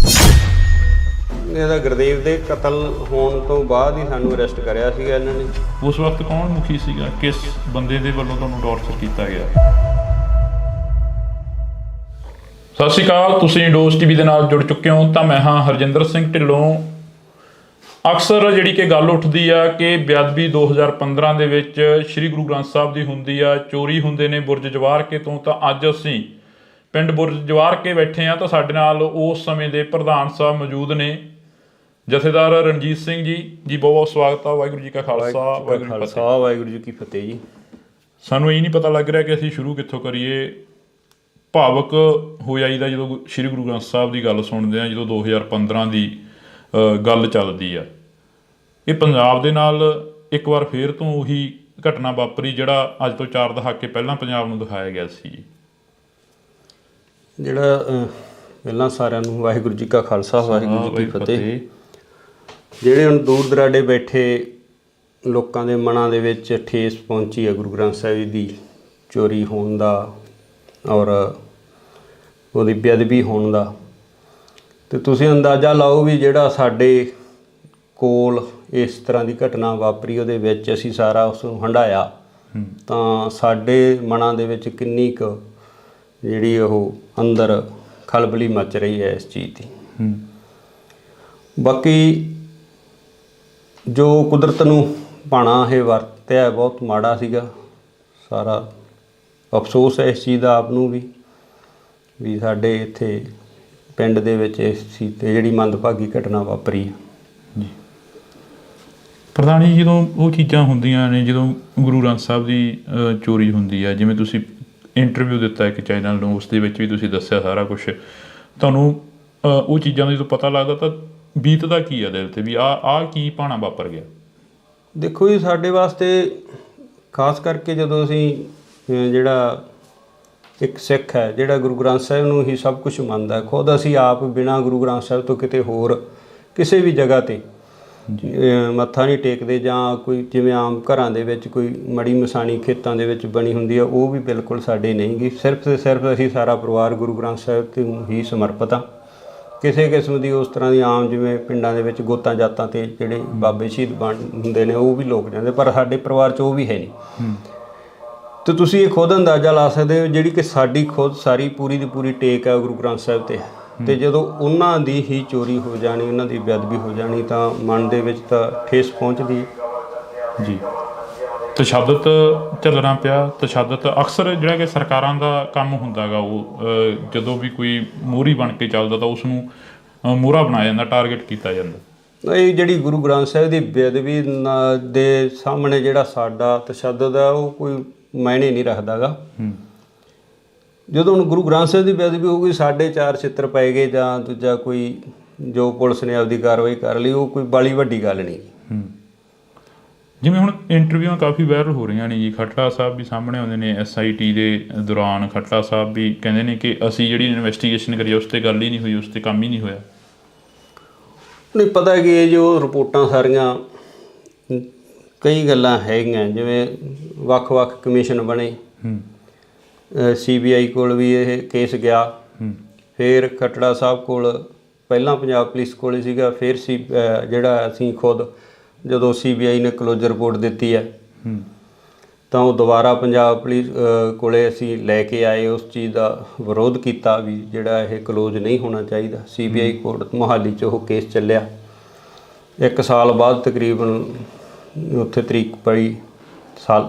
ਇਹਦਾ ਗੁਰਦੇਵ ਦੇ ਕਤਲ ਹੋਣ ਤੋਂ ਬਾਅਦ ਹੀ ਸਾਨੂੰ ਅਰੈਸਟ ਕਰਿਆ ਸੀਗਾ ਇਹਨਾਂ ਨੇ। ਉਸ ਵਕਤ ਕੌਣ ਮੁਖੀ ਸੀਗਾ, ਕਿਸ ਬੰਦੇ ਦੇ ਵੱਲੋਂ ਤੁਹਾਨੂੰ ਟੌਰਚਰ ਕੀਤਾ ਗਿਆ? ਸਤਿ ਸ਼੍ਰੀ ਅਕਾਲ, ਤੁਸੀਂ ਇੰਡੋਸ ਟੀਵੀ ਦੇ ਨਾਲ ਜੁੜ ਚੁੱਕੇ ਹੋ। ਤਾਂ ਮੈਂ ਹਾਂ ਹਰਜਿੰਦਰ ਸਿੰਘ ਢਿੱਲੋਂ। ਅਕਸਰ ਜਿਹੜੀ ਕਿ ਗੱਲ ਉੱਠਦੀ ਆ ਕਿ ਬੇਅਦਬੀ 2015 ਦੇ ਵਿੱਚ ਸ਼੍ਰੀ ਗੁਰੂ ਗ੍ਰੰਥ ਸਾਹਿਬ ਦੀ ਹੁੰਦੀ ਆ, ਚੋਰੀ ਹੁੰਦੇ ਨੇ ਬੁਰਜ ਜਵਾਰਕੇ ਤੋਂ। ਤਾਂ ਅੱਜ ਅਸੀਂ ਪਿੰਡ ਬੁਰਜ ਜਵਾਰਕੇ ਬੈਠੇ ਆ, ਤਾਂ ਸਾਡੇ ਨਾਲ ਉਸ ਸਮੇਂ ਦੇ ਪ੍ਰਧਾਨ ਸਾਹਿਬ ਮੌਜੂਦ ਨੇ, ਜਥੇਦਾਰ ਰਣਜੀਤ ਸਿੰਘ ਜੀ। ਜੀ ਬਹੁਤ ਬਹੁਤ ਸਵਾਗਤ ਆ। ਵਾਹਿਗੁਰੂ ਜੀ ਕਾ ਖਾਲਸਾ, ਵਾਹਿਗੁਰੂ ਜੀ ਕੀ ਫਤਿਹ ਜੀ। ਸਾਨੂੰ ਇਹ ਨਹੀਂ ਪਤਾ ਲੱਗ ਰਿਹਾ ਕਿ ਅਸੀਂ ਸ਼ੁਰੂ ਕਿੱਥੋਂ ਕਰੀਏ। ਭਾਵਕ ਹੋ ਜਾਈਦਾ ਜਦੋਂ ਸ਼੍ਰੀ ਗੁਰੂ ਗ੍ਰੰਥ ਸਾਹਿਬ ਦੀ ਗੱਲ ਸੁਣਦੇ ਆ, ਜਦੋਂ 2015 ਦੀ ਗੱਲ ਚੱਲਦੀ ਆ। ਇਹ ਪੰਜਾਬ ਦੇ ਨਾਲ ਇੱਕ ਵਾਰ ਫੇਰ ਤੋਂ ਉਹੀ ਘਟਨਾ ਵਾਪਰੀ ਜਿਹੜਾ ਅੱਜ ਤੋਂ 4 ਦਹਾਕੇ ਪਹਿਲਾਂ ਪੰਜਾਬ ਨੂੰ ਦਿਖਾਇਆ ਗਿਆ ਸੀ। ਜਿਹੜਾ ਪਹਿਲਾਂ ਸਾਰਿਆਂ ਨੂੰ ਵਾਹਿਗੁਰੂ ਜੀ ਕਾ ਖਾਲਸਾ, ਵਾਹਿਗੁਰੂ ਜੀ ਕੀ ਫਤਿਹ। ਜਿਹੜੇ ਹੁਣ ਦੂਰ ਦਰਾਡੇ ਬੈਠੇ ਲੋਕਾਂ ਦੇ ਮਨਾਂ ਦੇ ਵਿੱਚ ਠੇਸ ਪਹੁੰਚੀ ਹੈ ਗੁਰੂ ਗ੍ਰੰਥ ਸਾਹਿਬ ਦੀ ਚੋਰੀ ਹੋਣ ਦਾ ਔਰ ਉਹਦੀ ਬੇਅਦਬੀ ਹੋਣ ਦਾ, ਤੇ ਤੁਸੀਂ ਅੰਦਾਜ਼ਾ ਲਾਓ ਵੀ ਜਿਹੜਾ ਸਾਡੇ ਕੋਲ ਇਸ ਤਰ੍ਹਾਂ ਦੀ ਘਟਨਾ ਵਾਪਰੀ ਉਹਦੇ ਵਿੱਚ ਅਸੀਂ ਸਾਰਾ ਉਸ ਨੂੰ ਹੰਢਾਇਆ ਤਾਂ ਸਾਡੇ ਮਨਾਂ ਦੇ ਵਿੱਚ ਕਿੰਨੀ ਕੁ ਜਿਹੜੀ ਉਹ ਅੰਦਰ ਖਲਬਲੀ ਮਚ ਰਹੀ ਹੈ ਇਸ ਚੀਜ਼ ਦੀ। ਬਾਕੀ ਜੋ ਕੁਦਰਤ ਨੂੰ ਭਾਣਾ ਇਹ ਵਰਤਿਆ ਬਹੁਤ ਮਾੜਾ ਸੀਗਾ। ਸਾਰਾ ਅਫਸੋਸ ਹੈ ਇਸ ਚੀਜ਼ ਦਾ ਆਪ ਨੂੰ ਵੀ ਸਾਡੇ ਇੱਥੇ ਪਿੰਡ ਦੇ ਵਿੱਚ ਇਸ ਚੀਜ਼ 'ਤੇ ਜਿਹੜੀ ਮੰਦਭਾਗੀ ਘਟਨਾ ਵਾਪਰੀ ਜੀ। ਪ੍ਰਧਾਨ ਜੀ, ਜਦੋਂ ਉਹ ਚੀਜ਼ਾਂ ਹੁੰਦੀਆਂ ਨੇ, ਜਦੋਂ ਗੁਰੂ ਗ੍ਰੰਥ ਸਾਹਿਬ ਦੀ ਚੋਰੀ ਹੁੰਦੀ ਹੈ, ਜਿਵੇਂ ਤੁਸੀਂ ਇੰਟਰਵਿਊ ਦਿੱਤਾ ਇੱਕ ਚੈਨਲ ਨੂੰ, ਉਸ ਦੇ ਵਿੱਚ ਵੀ ਤੁਸੀਂ ਦੱਸਿਆ ਸਾਰਾ ਕੁਛ, ਤੁਹਾਨੂੰ ਉਹ ਚੀਜ਼ਾਂ ਦਾ ਜਦੋਂ ਪਤਾ ਲੱਗਦਾ ਤਾਂ ਬੀਤਦਾ ਕੀ ਆ ਦਿਲ 'ਤੇ ਵੀ ਆਹ ਕੀ ਭਾਣਾ ਵਾਪਰ ਗਿਆ? ਦੇਖੋ ਜੀ, ਸਾਡੇ ਵਾਸਤੇ ਖਾਸ ਕਰਕੇ ਜਦੋਂ ਅਸੀਂ ਜਿਹੜਾ ਇੱਕ ਸਿੱਖ ਹੈ ਜਿਹੜਾ ਗੁਰੂ ਗ੍ਰੰਥ ਸਾਹਿਬ ਨੂੰ ਹੀ ਸਭ ਕੁਝ ਮੰਨਦਾ, ਖੁਦ ਅਸੀਂ ਆਪ ਬਿਨਾਂ ਗੁਰੂ ਗ੍ਰੰਥ ਸਾਹਿਬ ਤੋਂ ਕਿਤੇ ਹੋਰ ਕਿਸੇ ਵੀ ਜਗ੍ਹਾ 'ਤੇ ਮੱਥਾ ਨਹੀਂ ਟੇਕਦੇ, ਜਾਂ ਕੋਈ ਜਿਵੇਂ ਆਮ ਘਰਾਂ ਦੇ ਵਿੱਚ ਕੋਈ ਮੜੀ ਮਸਾਣੀ ਖੇਤਾਂ ਦੇ ਵਿੱਚ ਬਣੀ ਹੁੰਦੀ ਆ, ਉਹ ਵੀ ਬਿਲਕੁਲ ਸਾਡੇ ਨਹੀਂ ਗੀ। ਸਿਰਫ ਅਤੇ ਸਿਰਫ ਅਸੀਂ ਸਾਰਾ ਪਰਿਵਾਰ ਗੁਰੂ ਗ੍ਰੰਥ ਸਾਹਿਬ ਤੇ ਹੀ ਸਮਰਪਿਤ ਹਾਂ। ਕਿਸੇ ਕਿਸਮ ਦੀ ਉਸ ਤਰ੍ਹਾਂ ਦੀ ਆਮ ਜਿਵੇਂ ਪਿੰਡਾਂ ਦੇ ਵਿੱਚ ਗੋਤਾਂ ਜਾਤਾਂ 'ਤੇ ਜਿਹੜੇ ਬਾਬੇ ਸ਼ਹੀਦ ਬਣ ਹੁੰਦੇ ਨੇ ਉਹ ਵੀ ਲੋਕ ਜਾਂਦੇ, ਪਰ ਸਾਡੇ ਪਰਿਵਾਰ 'ਚ ਉਹ ਵੀ ਹੈ ਨਹੀਂ। ਤੇ ਤੁਸੀਂ ਇਹ ਖੁਦ ਅੰਦਾਜ਼ਾ ਲਾ ਸਕਦੇ ਹੋ ਜਿਹੜੀ ਕਿ ਸਾਡੀ ਖੁਦ ਸਾਰੀ ਪੂਰੀ ਦੀ ਪੂਰੀ ਟੇਕ ਹੈ ਗੁਰੂ ਗ੍ਰੰਥ ਸਾਹਿਬ 'ਤੇ ਜਦੋਂ ਉਹਨਾਂ ਦੀ ਹੀ ਚੋਰੀ ਹੋ ਜਾਣੀ, ਉਹਨਾਂ ਦੀ ਬੇਅਦਬੀ ਹੋ ਜਾਣੀ ਤਾਂ ਮਨ ਦੇ ਵਿੱਚ ਤਾਂ ਠੇਸ ਪਹੁੰਚਦੀ ਜੀ। ਤਸ਼ੱਦਦ ਚੱਲਣਾ ਪਿਆ। ਤਸ਼ੱਦਦ ਅਕਸਰ ਜਿਹੜਾ ਕਿ ਸਰਕਾਰਾਂ ਦਾ ਕੰਮ ਹੁੰਦਾ ਗਾ, ਉਹ ਜਦੋਂ ਵੀ ਕੋਈ ਮੋਹਰੀ ਬਣ ਕੇ ਚੱਲਦਾ ਤਾਂ ਉਸ ਨੂੰ ਮੋਹਰਾ ਬਣਾਇਆ ਜਾਂਦਾ, ਟਾਰਗੇਟ ਕੀਤਾ ਜਾਂਦਾ। ਇਹ ਜਿਹੜੀ ਗੁਰੂ ਗ੍ਰੰਥ ਸਾਹਿਬ ਦੀ ਬੇਅਦਬੀ ਦੇ ਸਾਹਮਣੇ ਜਿਹੜਾ ਸਾਡਾ ਤਸ਼ੱਦਦ ਹੈ ਉਹ ਕੋਈ ਮਾਇਨੇ ਨਹੀਂ ਰੱਖਦਾ ਗਾ। ਜਦੋਂ ਹੁਣ ਗੁਰੂ ਗ੍ਰੰਥ ਸਾਹਿਬ ਦੀ ਬੇਅਦਬੀ ਹੋਊਗੀ, ਸਾਡੇ 4 ਛਿੱਤਰ ਪੈ ਗਏ ਜਾਂ ਦੂਜਾ ਕੋਈ ਜੋ ਪੁਲਿਸ ਨੇ ਆਪਦੀ ਕਾਰਵਾਈ ਕਰ ਲਈ, ਉਹ ਕੋਈ ਬਾਲੀ ਵੱਡੀ ਗੱਲ ਨਹੀਂ। ਜਿਵੇਂ ਹੁਣ ਇੰਟਰਵਿਊਆਂ ਕਾਫੀ ਵਾਇਰਲ ਹੋ ਰਹੀਆਂ ਨੇ ਜੀ, ਖੱਟੜਾ ਸਾਹਿਬ ਵੀ ਸਾਹਮਣੇ ਆਉਂਦੇ ਨੇ। SIT ਦੇ ਦੌਰਾਨ ਖੱਟੜਾ ਸਾਹਿਬ ਵੀ ਕਹਿੰਦੇ ਨੇ ਕਿ ਅਸੀਂ ਜਿਹੜੀ ਇਨਵੈਸਟੀਗੇਸ਼ਨ ਕਰੀ ਉਸ 'ਤੇ ਗੱਲ ਹੀ ਨਹੀਂ ਹੋਈ, ਉਸ 'ਤੇ ਕੰਮ ਹੀ ਨਹੀਂ ਹੋਇਆ। ਨਹੀਂ ਪਤਾ ਕਿ ਇਹ ਜੋ ਰਿਪੋਰਟਾਂ ਸਾਰੀਆਂ ਕਈ ਗੱਲਾਂ ਹੈਗੀਆਂ, ਜਿਵੇਂ ਵੱਖ-ਵੱਖ ਕਮਿਸ਼ਨ ਬਣੇ, CBI ਕੋਲ ਵੀ ਇਹ ਕੇਸ ਗਿਆ, ਫਿਰ ਖੱਟੜਾ ਸਾਹਿਬ ਕੋਲ, ਪਹਿਲਾਂ ਪੰਜਾਬ ਪੁਲਿਸ ਕੋਲ ਸੀਗਾ, ਫਿਰ ਜਿਹੜਾ ਅਸੀਂ ਖੁਦ ਜਦੋਂ CBI ਨੇ ਕਲੋਜ਼ਰ ਰਿਪੋਰਟ ਦਿੱਤੀ ਹੈ ਤਾਂ ਉਹ ਦੁਬਾਰਾ ਪੰਜਾਬ ਪੁਲਿਸ ਕੋਲੇ ਅਸੀਂ ਲੈ ਕੇ ਆਏ, ਉਸ ਚੀਜ਼ ਦਾ ਵਿਰੋਧ ਕੀਤਾ ਵੀ ਜਿਹੜਾ ਇਹ ਕਲੋਜ਼ ਨਹੀਂ ਹੋਣਾ ਚਾਹੀਦਾ। CBI ਕੋਰਟ ਮੋਹਾਲੀ 'ਚ ਉਹ ਕੇਸ ਚੱਲਿਆ। 1 ਸਾਲ ਬਾਅਦ ਤਕਰੀਬਨ ਉੱਥੇ ਤਰੀਕ ਪਈ,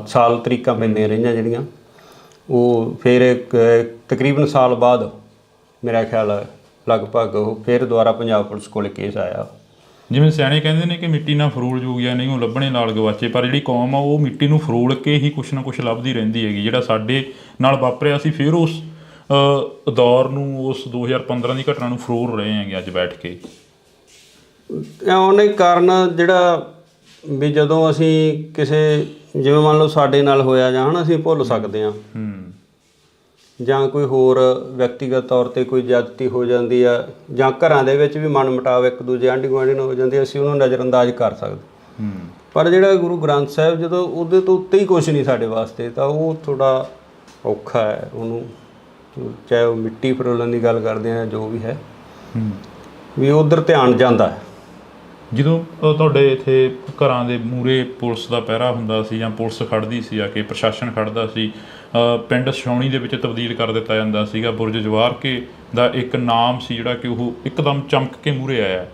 ਸਾਲ ਤਰੀਕਾਂ ਪੈਂਦੀਆਂ ਰਹੀਆਂ ਜਿਹੜੀਆਂ, ਉਹ ਫਿਰ ਤਕਰੀਬਨ ਸਾਲ ਬਾਅਦ ਮੇਰਾ ਖਿਆਲ ਲਗਭਗ ਉਹ ਫਿਰ ਦੁਬਾਰਾ ਪੰਜਾਬ ਪੁਲਿਸ ਕੋਲ ਕੇਸ ਆਇਆ। ਜਿਵੇਂ ਸਿਆਣੇ ਕਹਿੰਦੇ ਨੇ ਕਿ ਮਿੱਟੀ ਨਾਲ ਫਰੋਲ ਜੋਗਿਆ ਨਹੀਂ ਉਹ ਲੱਭਣੇ ਨਾਲ ਗਵਾਚੇ, ਪਰ ਜਿਹੜੀ ਕੌਮ ਆ ਉਹ ਮਿੱਟੀ ਨੂੰ ਫਰੋਲ ਕੇ ਹੀ ਕੁਛ ਨਾ ਕੁਛ ਲੱਭਦੀ ਰਹਿੰਦੀ ਹੈਗੀ। ਜਿਹੜਾ ਸਾਡੇ ਨਾਲ ਵਾਪਰਿਆ, ਅਸੀਂ ਫਿਰ ਉਸ ਦੌਰ ਨੂੰ, ਉਸ 2015 ਦੀ ਘਟਨਾ ਨੂੰ ਫਰੋਲ ਰਹੇ ਹੈਗੇ ਅੱਜ ਬੈਠ ਕੇ। ਉਹਨੇ ਕਾਰਨ ਜਿਹੜਾ ਵੀ ਜਦੋਂ ਅਸੀਂ ਕਿਸੇ ਜਿਵੇਂ ਮੰਨ ਲਓ ਸਾਡੇ ਨਾਲ ਹੋਇਆ ਜਾਂ ਅਸੀਂ ਭੁੱਲ ਸਕਦੇ ਹਾਂ, ਜਾਂ ਕੋਈ ਹੋਰ ਵਿਅਕਤੀਗਤ ਤੌਰ 'ਤੇ ਕੋਈ ਜ਼ਿਆਦਤੀ ਹੋ ਜਾਂਦੀ ਆ, ਜਾਂ ਘਰਾਂ ਦੇ ਵਿੱਚ ਵੀ ਮਨ ਮੁਟਾਵ ਇੱਕ ਦੂਜੇ ਆਂਢੀ ਗੁਆਂਢੀ ਨਾਲ ਹੋ ਜਾਂਦੀ, ਅਸੀਂ ਉਹਨੂੰ ਨਜ਼ਰਅੰਦਾਜ਼ ਕਰ ਸਕਦੇ। ਪਰ ਜਿਹੜਾ ਗੁਰੂ ਗ੍ਰੰਥ ਸਾਹਿਬ ਜਦੋਂ ਉਹਦੇ ਤੋਂ ਉੱਤੇ ਹੀ ਕੁਛ ਨਹੀਂ ਸਾਡੇ ਵਾਸਤੇ, ਤਾਂ ਉਹ ਥੋੜ੍ਹਾ ਔਖਾ ਹੈ ਉਹਨੂੰ, ਚਾਹੇ ਉਹ ਮਿੱਟੀ ਫਰੋਲਣ ਦੀ ਗੱਲ ਕਰਦੇ ਆ ਜੋ ਵੀ ਹੈ, ਵੀ ਉੱਧਰ ਧਿਆਨ ਜਾਂਦਾ ਹੈ। ਜਦੋਂ ਤੁਹਾਡੇ ਇੱਥੇ ਘਰਾਂ ਦੇ ਮੂਹਰੇ ਪੁਲਿਸ ਦਾ ਪਹਿਰਾ ਹੁੰਦਾ ਸੀ ਜਾਂ ਪੁਲਿਸ ਖੜ੍ਹਦੀ ਸੀ, ਆ ਕੇ ਪ੍ਰਸ਼ਾਸਨ ਖੜ੍ਹਦਾ ਸੀ, ਪਿੰਡ ਛਾਉਣੀ ਦੇ ਵਿੱਚ ਤਬਦੀਲ ਕਰ ਦਿੱਤਾ ਜਾਂਦਾ ਸੀਗਾ। ਬੁਰਜ ਜਵਾਰ ਕੇ ਦਾ ਇੱਕ ਨਾਮ ਸੀ ਜਿਹੜਾ ਕਿ ਉਹ ਇੱਕਦਮ ਚਮਕ ਕੇ ਮੂਹਰੇ ਆਇਆ,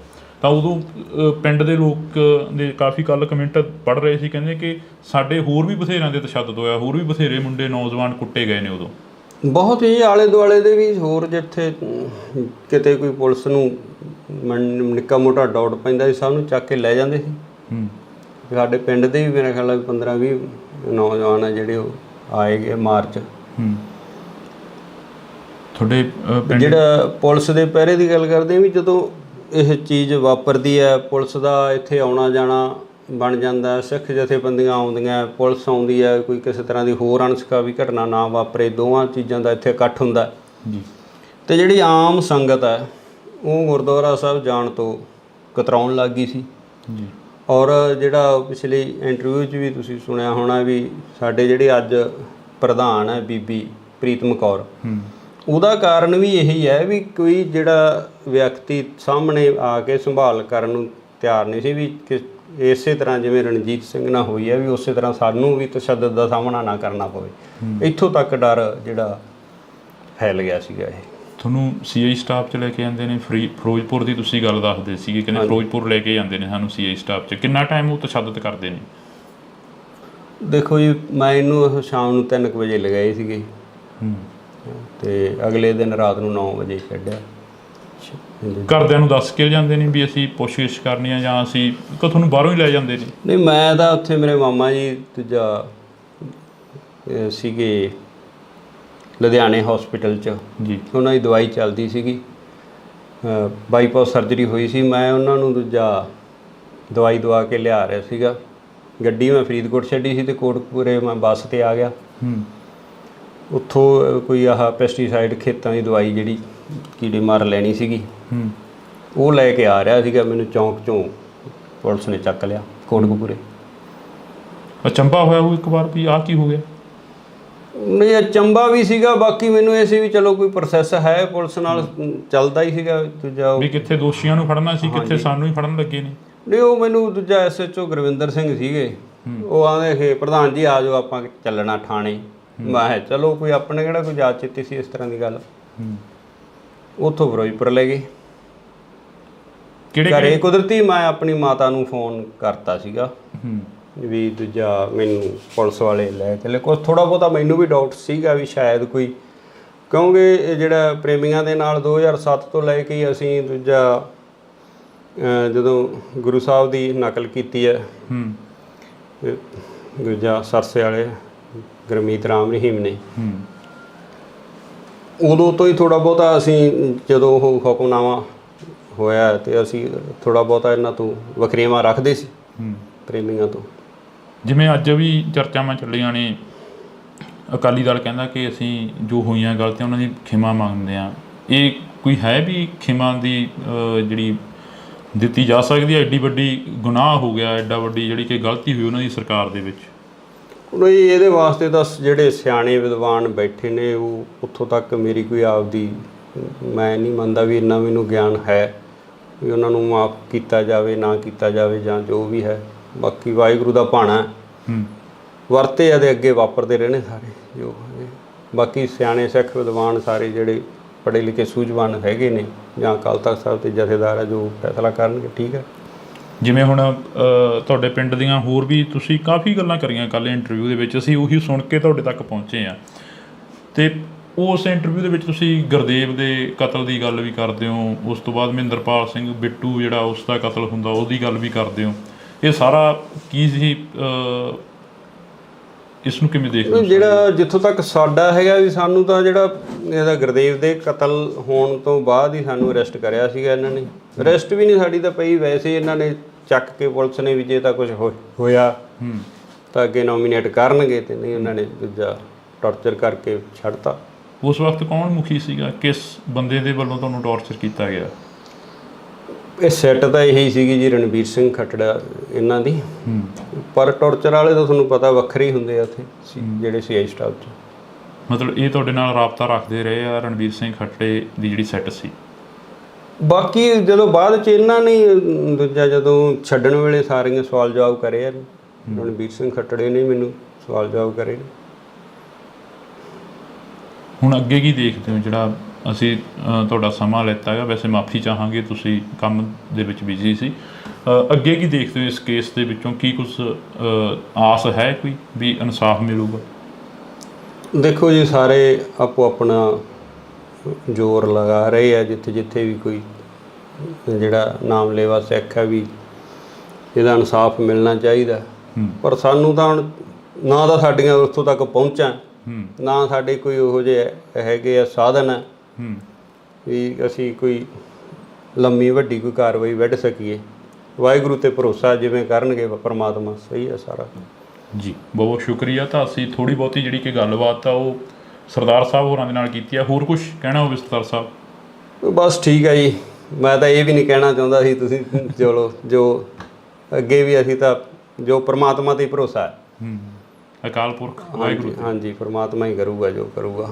ਤਾਂ ਉਦੋਂ ਪਿੰਡ ਦੇ ਲੋਕ ਦੇ ਕਾਫੀ ਕੱਲ੍ਹ ਕਮੈਂਟ ਪੜ੍ਹ ਰਹੇ ਸੀ, ਕਹਿੰਦੇ ਕਿ ਸਾਡੇ ਹੋਰ ਵੀ ਬਥੇਰਿਆਂ ਦੇ ਤਸ਼ੱਦਦ ਹੋਇਆ, ਹੋਰ ਵੀ ਬਥੇਰੇ ਮੁੰਡੇ ਨੌਜਵਾਨ ਕੁੱਟੇ ਗਏ ਨੇ ਉਦੋਂ। ਬਹੁਤ ਹੀ ਆਲੇ ਦੁਆਲੇ ਦੇ ਵੀ ਹੋਰ ਜਿੱਥੇ ਕਿਤੇ ਕੋਈ ਪੁਲਿਸ ਨੂੰ ਨਿੱਕਾ ਮੋਟਾ ਡਾਊਟ ਪੈਂਦਾ ਸੀ, ਸਭ ਨੂੰ ਚੱਕ ਕੇ ਲੈ ਜਾਂਦੇ ਸੀ। ਸਾਡੇ ਪਿੰਡ ਦੇ ਵੀ ਮੇਰਾ ਖਿਆਲ 15-20 ਨੌਜਵਾਨ ਆ ਜਿਹੜੇ ਉਹ ਆਏ ਗਏ ਮਾਰਚ। ਤੁਹਾਡੇ ਜਿਹੜਾ ਪੁਲਿਸ ਦੇ ਪਹਿਰੇ ਦੀ ਗੱਲ ਕਰਦੇ ਵੀ, ਜਦੋਂ ਇਹ ਚੀਜ਼ ਵਾਪਰਦੀ ਹੈ, ਪੁਲਿਸ ਦਾ ਇੱਥੇ ਆਉਣਾ ਜਾਣਾ ਬਣ ਜਾਂਦਾ, ਸਿੱਖ ਜਥੇਬੰਦੀਆਂ ਆਉਂਦੀਆਂ, ਪੁਲਿਸ ਆਉਂਦੀ ਹੈ, ਕੋਈ ਕਿਸੇ ਤਰ੍ਹਾਂ ਦੀ ਹੋਰ ਅਣਸੁਖਾਵੀ ਘਟਨਾ ਨਾ ਵਾਪਰੇ, ਦੋਵਾਂ ਚੀਜ਼ਾਂ ਦਾ ਇੱਥੇ ਇਕੱਠ ਹੁੰਦਾ ਜੀ। ਅਤੇ ਜਿਹੜੀ ਆਮ ਸੰਗਤ ਹੈ ਉਹ ਗੁਰਦੁਆਰਾ ਸਾਹਿਬ ਜਾਣ ਤੋਂ ਕਤਰਾਉਣ ਲੱਗ ਗਈ ਸੀ ਜੀ। ਔਰ ਜਿਹੜਾ ਪਿਛਲੀ ਇੰਟਰਵਿਊ 'ਚ ਵੀ ਤੁਸੀਂ ਸੁਣਿਆ ਹੋਣਾ ਵੀ ਸਾਡੇ ਜਿਹੜੇ ਅੱਜ ਪ੍ਰਧਾਨ ਹੈ ਬੀਬੀ ਪ੍ਰੀਤਮ ਕੌਰ, ਉਹਦਾ ਕਾਰਨ ਵੀ ਇਹੀ ਹੈ ਵੀ ਕੋਈ ਜਿਹੜਾ ਵਿਅਕਤੀ ਸਾਹਮਣੇ ਆ ਕੇ ਸੰਭਾਲ ਕਰਨ ਨੂੰ ਤਿਆਰ ਨਹੀਂ ਸੀ, ਵੀ ਇਸੇ ਤਰ੍ਹਾਂ ਜਿਵੇਂ ਰਣਜੀਤ ਸਿੰਘ ਨਾਲ ਹੋਈ ਹੈ ਵੀ ਉਸੇ ਤਰ੍ਹਾਂ ਸਾਨੂੰ ਵੀ ਤਸ਼ੱਦਦ ਦਾ ਸਾਹਮਣਾ ਨਾ ਕਰਨਾ ਪਵੇ। ਇੱਥੋਂ ਤੱਕ ਡਰ ਜਿਹੜਾ ਫੈਲ ਗਿਆ ਸੀਗਾ। ਇਹ ਤੁਹਾਨੂੰ ਸੀਆਈ ਸਟਾਫ 'ਚ ਲੈ ਕੇ ਜਾਂਦੇ ਨੇ, ਫਿਰੋਜ਼ਪੁਰ ਦੀ ਤੁਸੀਂ ਗੱਲ ਦੱਸਦੇ ਸੀਗੇ, ਕਹਿੰਦੇ ਫਿਰੋਜ਼ਪੁਰ ਲੈ ਕੇ ਜਾਂਦੇ ਨੇ ਸਾਨੂੰ ਸੀਆਈ ਸਟਾਫ 'ਚ, ਕਿੰਨਾ ਟਾਈਮ ਉਹ ਤਸ਼ੱਦਦ ਕਰਦੇ ਨੇ? ਦੇਖੋ ਜੀ, ਮੈਂ ਇਹਨੂੰ ਸ਼ਾਮ ਨੂੰ 3 ਵਜੇ ਲਗਾਏ ਸੀਗੇ ਤੇ ਅਗਲੇ ਦਿਨ ਰਾਤ ਨੂੰ 9 ਵਜੇ ਛੱਡਿਆ। ਘਰਦਿਆਂ ਨੂੰ ਦੱਸ ਕੇ ਜਾਂਦੇ ਨੇ ਵੀ ਅਸੀਂ ਪੁੱਛਗਿੱਛ ਕਰਨੀ ਆ, ਜਾਂ ਅਸੀਂ ਤੁਹਾਨੂੰ ਬਾਹਰੋਂ ਹੀ ਲੈ ਜਾਂਦੇ ਨੇ? ਨਹੀਂ, ਮੈਂ ਤਾਂ ਉੱਥੇ ਮੇਰੇ ਮਾਮਾ ਜੀ ਦੂਜਾ ਸੀਗੇ ਲੁਧਿਆਣੇ ਹਸਪੀਟਲ 'ਚ ਜੀ, ਉਹਨਾਂ ਦੀ ਦਵਾਈ ਚੱਲਦੀ ਸੀਗੀ, ਬਾਈਪਾਸ ਸਰਜਰੀ ਹੋਈ ਸੀ। ਮੈਂ ਉਹਨਾਂ ਨੂੰ ਦੂਜਾ ਦਵਾਈ ਦਵਾ ਕੇ ਲਿਆ ਰਿਹਾ ਸੀਗਾ। ਗੱਡੀ ਮੈਂ ਫਰੀਦਕੋਟ ਛੱਡੀ ਸੀ ਤੇ ਕੋਟਕਪੂਰੇ ਮੈਂ ਬੱਸ 'ਤੇ ਆ ਗਿਆ। ਉੱਥੋਂ ਕੋਈ ਆਹ ਪੈਸਟੀਸਾਈਡ ਖੇਤਾਂ ਦੀ ਦਵਾਈ ਜਿਹੜੀ ਕੀੜੇ ਮਾਰ ਲੈਣੀ ਸੀਗੀ, ਉਹ ਲੈ ਕੇ ਆ ਰਿਹਾ ਸੀਗਾ। ਮੈਨੂੰ ਚੌਂਕ 'ਚੋਂ ਪੁਲਿਸ ਨੇ ਚੱਕ ਲਿਆ ਕੋਟਕਪੂਰੇ। ਅਚੰਭਾ ਹੋਇਆ ਉਹ ਇੱਕ ਵਾਰ ਵੀ ਆਹ ਕੀ ਹੋ ਗਿਆ? ਨਹੀਂ, ਅਚੰਭਾ ਵੀ ਸੀਗਾ, ਬਾਕੀ ਮੈਨੂੰ ਇਹ ਸੀ ਵੀ ਚਲੋ ਕੋਈ ਪ੍ਰੋਸੈਸ ਹੈ ਪੁਲਿਸ ਨਾਲ ਚੱਲਦਾ ਹੀ ਸੀਗਾ। ਦੂਜਾ ਵੀ ਕਿੱਥੇ ਦੋਸ਼ੀਆਂ ਨੂੰ ਫੜਨਾ ਸੀ, ਕਿੱਥੇ ਸਾਨੂੰ ਹੀ ਫੜਨ ਲੱਗੇ ਨੇ। ਨਹੀਂ, ਉਹ ਮੈਨੂੰ ਦੂਜਾ ਐਸਐਚਓ ਗੁਰਵਿੰਦਰ ਸਿੰਘ ਸੀਗੇ, ਉਹ ਆਂਦੇ ਕਿ ਪ੍ਰਧਾਨ ਜੀ ਆ ਜਾਓ ਆਪਾਂ ਚੱਲਣਾ ਥਾਣੇ। ਮੈਂ ਕਿਹਾ ਚਲੋ, ਕੋਈ ਆਪਣੇ ਕਿਹੜਾ ਕੋਈ ਜਾਤ ਚਿੱਤੀ ਸੀ ਇਸ ਤਰ੍ਹਾਂ ਦੀ ਗੱਲ। ਉੱਥੋਂ ਫਿਰੋਜ਼ਪੁਰ ਲੈ ਗਏ। ਘਰੇ ਕੁਦਰਤੀ ਮੈਂ ਆਪਣੀ ਮਾਤਾ ਨੂੰ ਫੋਨ ਕਰਤਾ ਸੀਗਾ ਵੀ ਦੂਜਾ ਮੈਨੂੰ ਪੁਲਿਸ ਵਾਲੇ ਲੈ ਚਲੇ। ਕੁਛ ਥੋੜ੍ਹਾ ਬਹੁਤਾ ਮੈਨੂੰ ਵੀ ਡਾਊਟ ਸੀਗਾ ਵੀ ਸ਼ਾਇਦ ਕੋਈ, ਕਿਉਂਕਿ ਇਹ ਜਿਹੜਾ ਪ੍ਰੇਮੀਆਂ ਦੇ ਨਾਲ 2007 ਤੋਂ ਲੈ ਕੇ ਅਸੀਂ ਦੂਜਾ ਜਦੋਂ ਗੁਰੂ ਸਾਹਿਬ ਦੀ ਨਕਲ ਕੀਤੀ ਹੈ ਦੂਜਾ ਸਰਸੇ ਵਾਲੇ ਗੁਰਮੀਤ ਰਾਮ ਰਹੀਮ ਨੇ, ਉਦੋਂ ਤੋਂ ਹੀ ਥੋੜ੍ਹਾ ਬਹੁਤਾ ਅਸੀਂ ਜਦੋਂ ਉਹ ਹੁਕਮਨਾਮਾ ਹੋਇਆ ਤੇ ਅਸੀਂ ਥੋੜ੍ਹਾ ਬਹੁਤਾ ਇਹਨਾਂ ਤੋਂ ਵਖਰੇਵਾਂ ਰੱਖਦੇ ਸੀ ਪ੍ਰੇਮੀਆਂ ਤੋਂ। ਜਿਵੇਂ ਅੱਜ ਵੀ ਚਰਚਾਵਾਂ ਚੱਲੀਆਂ ਨੇ, ਅਕਾਲੀ ਦਲ ਕਹਿੰਦਾ ਕਿ ਅਸੀਂ ਜੋ ਹੋਈਆਂ ਗਲਤੀਆਂ ਉਹਨਾਂ ਦੀ ਖਿਮਾ ਮੰਗਦੇ ਹਾਂ। ਇਹ ਕੋਈ ਹੈ ਵੀ ਖਿਮਾ ਦੀ ਜਿਹੜੀ ਦਿੱਤੀ ਜਾ ਸਕਦੀ ਹੈ? ਐਡੀ ਵੱਡੀ ਗੁਨਾਹ ਹੋ ਗਿਆ, ਐਡਾ ਵੱਡੀ ਜਿਹੜੀ ਕਿ ਗਲਤੀ ਹੋਈ ਉਹਨਾਂ ਦੀ ਸਰਕਾਰ ਦੇ ਵਿੱਚ। ਨਹੀਂ, ਇਹਦੇ ਵਾਸਤੇ ਤਾਂ ਜਿਹੜੇ ਸਿਆਣੇ ਵਿਦਵਾਨ ਬੈਠੇ ਨੇ, ਉਹ ਉੱਥੋਂ ਤੱਕ ਮੇਰੀ ਕੋਈ ਆਪਦੀ ਮੈਂ ਨਹੀਂ ਮੰਨਦਾ ਵੀ ਇੰਨਾ ਮੈਨੂੰ ਗਿਆਨ ਹੈ ਵੀ ਉਹਨਾਂ ਨੂੰ ਮਾਫ਼ ਕੀਤਾ ਜਾਵੇ ਨਾ ਕੀਤਾ ਜਾਵੇ ਜਾਂ ਜੋ ਵੀ ਹੈ। ਬਾਕੀ ਵਾਹਿਗੁਰੂ ਦਾ ਭਾਣਾ ਵਰਤੇ ਇਹਦੇ ਅੱਗੇ ਵਾਪਰਦੇ ਰਹਿਣੇ ਸਾਰੇ ਜੋ। ਬਾਕੀ ਸਿਆਣੇ ਸਿੱਖ ਵਿਦਵਾਨ ਸਾਰੇ ਜਿਹੜੇ ਪੜ੍ਹੇ ਲਿਖੇ ਸੂਝਵਾਨ ਹੈਗੇ ਨੇ ਜਾਂ ਅਕਾਲ ਤਖ਼ਤ ਸਾਹਿਬ ਤੇ ਜਥੇਦਾਰ ਹੈ, ਜੋ ਫੈਸਲਾ ਕਰਨਗੇ ਠੀਕ ਹੈ। ਜਿਵੇਂ ਹੁਣ ਤੁਹਾਡੇ ਪਿੰਡ ਦੀਆਂ ਹੋਰ ਵੀ ਤੁਸੀਂ ਕਾਫੀ ਗੱਲਾਂ ਕਰੀਆਂ ਕੱਲ੍ਹ ਇੰਟਰਵਿਊ ਦੇ ਵਿੱਚ, ਅਸੀਂ ਉਹੀ ਸੁਣ ਕੇ ਤੁਹਾਡੇ ਤੱਕ ਪਹੁੰਚੇ ਹਾਂ। ਅਤੇ ਉਸ ਇੰਟਰਵਿਊ ਦੇ ਵਿੱਚ ਤੁਸੀਂ ਗੁਰਦੇਵ ਦੇ ਕਤਲ ਦੀ ਗੱਲ ਵੀ ਕਰਦੇ ਹੋ, ਉਸ ਤੋਂ ਬਾਅਦ ਮਹਿੰਦਰਪਾਲ ਸਿੰਘ ਬਿੱਟੂ ਜਿਹੜਾ ਉਸ ਦਾ ਕਤਲ ਹੁੰਦਾ ਉਹਦੀ ਗੱਲ ਵੀ ਕਰਦੇ ਹੋ। ਇਹ ਸਾਰਾ ਕੀ ਸੀ, ਇਸ ਨੂੰ ਕਿਵੇਂ ਦੇਖਦੇ ਹੋ? ਜਿਹੜਾ ਜਿੱਥੋਂ ਤੱਕ ਸਾਡਾ ਹੈਗਾ ਵੀ ਸਾਨੂੰ ਤਾਂ ਜਿਹੜਾ ਇਹਦਾ ਗੁਰਦੇਵ ਦੇ ਕਤਲ ਹੋਣ ਤੋਂ ਬਾਅਦ ਹੀ ਸਾਨੂੰ ਅਰੈਸਟ ਕਰਿਆ ਸੀਗਾ ਇਹਨਾਂ ਨੇ। ਅਰੈਸਟ ਵੀ ਨਹੀਂ ਸਾਡੀ ਤਾਂ ਪਈ, ਵੈਸੇ ਇਹਨਾਂ ਨੇ ਚੱਕ ਕੇ ਪੁਲਿਸ ਨੇ ਵੀ ਜੇ ਤਾਂ ਕੁਝ ਹੋਇਆ ਤਾਂ ਅੱਗੇ ਨੋਮੀਨੇਟ ਕਰਨਗੇ, ਤੇ ਨਹੀਂ ਉਹਨਾਂ ਨੇ ਦੂਜਾ ਟੌਰਚਰ ਕਰਕੇ ਛੱਡਤਾ। ਉਸ ਵਕਤ ਕੌਣ ਮੁਖੀ ਸੀਗਾ? ਕਿਸ ਬੰਦੇ ਦੇ ਵੱਲੋਂ ਤੁਹਾਨੂੰ ਟੌਰਚਰ ਕੀਤਾ ਗਿਆ? ਇਹ ਸੈੱਟ ਤਾਂ ਇਹੀ ਸੀਗੀ ਜੀ, ਰਣਬੀਰ ਸਿੰਘ ਖੱਟੜਾ ਇਹਨਾਂ ਦੀ। ਪਰ ਟੌਰਚਰ ਵਾਲੇ ਤਾਂ ਤੁਹਾਨੂੰ ਪਤਾ ਵੱਖਰੇ ਹੀ ਹੁੰਦੇ ਆ ਉੱਥੇ ਜਿਹੜੇ ਸੀਆਈ ਸਟਾਫ 'ਚ। ਮਤਲਬ ਇਹ ਤੁਹਾਡੇ ਨਾਲ ਰਾਬਤਾ ਰੱਖਦੇ ਰਹੇ ਆ ਰਣਬੀਰ ਸਿੰਘ ਖੱਟੜੇ ਦੀ ਜਿਹੜੀ ਸੈੱਟ ਸੀ? ਬਾਕੀ ਜਦੋਂ ਬਾਅਦ 'ਚ ਇਹਨਾਂ ਨੇ ਦੂਜਾ ਜਦੋਂ ਛੱਡਣ ਵੇਲੇ ਸਾਰੀਆਂ ਸਵਾਲ ਜਵਾਬ ਕਰੇ ਆ, ਰਣਬੀਰ ਸਿੰਘ ਖੱਟੜੇ ਨੇ ਮੈਨੂੰ ਸਵਾਲ ਜਵਾਬ ਕਰੇ ਨੇ। ਹੁਣ ਅੱਗੇ ਕੀ ਦੇਖਦੇ ਹੋ? ਜਿਹੜਾ ਅਸੀਂ ਤੁਹਾਡਾ ਸਮਾਂ ਲਿੱਤਾ ਹੈਗਾ, ਵੈਸੇ ਮਾਫੀ ਚਾਹਾਂਗੇ, ਤੁਸੀਂ ਕੰਮ ਦੇ ਵਿੱਚ ਬਿਜ਼ੀ ਸੀ। ਅੱਗੇ ਕੀ ਦੇਖਦੇ ਹੋ ਇਸ ਕੇਸ ਦੇ ਵਿੱਚੋਂ? ਕੀ ਕੁਛ ਆਸ ਹੈ ਕੋਈ ਵੀ ਇਨਸਾਫ ਮਿਲੂਗਾ? ਦੇਖੋ ਜੀ, ਸਾਰੇ ਆਪੋ ਆਪਣਾ ਜ਼ੋਰ ਲਗਾ ਰਹੇ ਆ, ਜਿੱਥੇ ਜਿੱਥੇ ਵੀ ਕੋਈ ਜਿਹੜਾ ਨਾਮਲੇਵਾ ਸਿੱਖ ਹੈ ਵੀ ਇਹਦਾ ਇਨਸਾਫ ਮਿਲਣਾ ਚਾਹੀਦਾ। ਪਰ ਸਾਨੂੰ ਤਾਂ ਹੁਣ ਨਾ ਤਾਂ ਸਾਡੀਆਂ ਉੱਥੋਂ ਤੱਕ ਪਹੁੰਚਾਂ, ਨਾ ਸਾਡੇ ਕੋਈ ਉਹੋ ਜਿਹੇ ਹੈਗੇ ਆ ਸਾਧਨ ਹੈ ਵੀ ਅਸੀਂ ਕੋਈ ਲੰਮੀ ਵੱਡੀ ਕੋਈ ਕਾਰਵਾਈ ਵੱਢ ਸਕੀਏ। ਵਾਹਿਗੁਰੂ 'ਤੇ ਭਰੋਸਾ, ਜਿਵੇਂ ਕਰਨਗੇ ਪਰਮਾਤਮਾ, ਸਹੀ ਹੈ ਸਾਰਾ ਜੀ। ਬਹੁਤ ਸ਼ੁਕਰੀਆ। ਤਾਂ ਅਸੀਂ ਥੋੜ੍ਹੀ ਬਹੁਤੀ ਜਿਹੜੀ ਕਿ ਗੱਲਬਾਤ ਆ ਉਹ ਸਰਦਾਰ ਸਾਹਿਬ ਹੋਰਾਂ ਦੇ ਨਾਲ ਕੀਤੀ ਆ। ਹੋਰ ਕੁਛ ਕਹਿਣਾ ਹੋਵੇ ਸਰਦਾਰ ਸਾਹਿਬ? ਬਸ ਠੀਕ ਹੈ ਜੀ, ਮੈਂ ਤਾਂ ਇਹ ਵੀ ਨਹੀਂ ਕਹਿਣਾ ਚਾਹੁੰਦਾ ਸੀ। ਤੁਸੀਂ ਚਲੋ, ਜੋ ਅੱਗੇ ਵੀ ਅਸੀਂ ਤਾਂ ਜੋ ਪਰਮਾਤਮਾ 'ਤੇ ਭਰੋਸਾ ਹੈ। ਅਕਾਲ ਪੁਰਖ ਵਾਹਿਗੁਰੂ। ਹਾਂਜੀ, ਪਰਮਾਤਮਾ ਹੀ ਕਰੂਗਾ ਜੋ ਕਰੂਗਾ।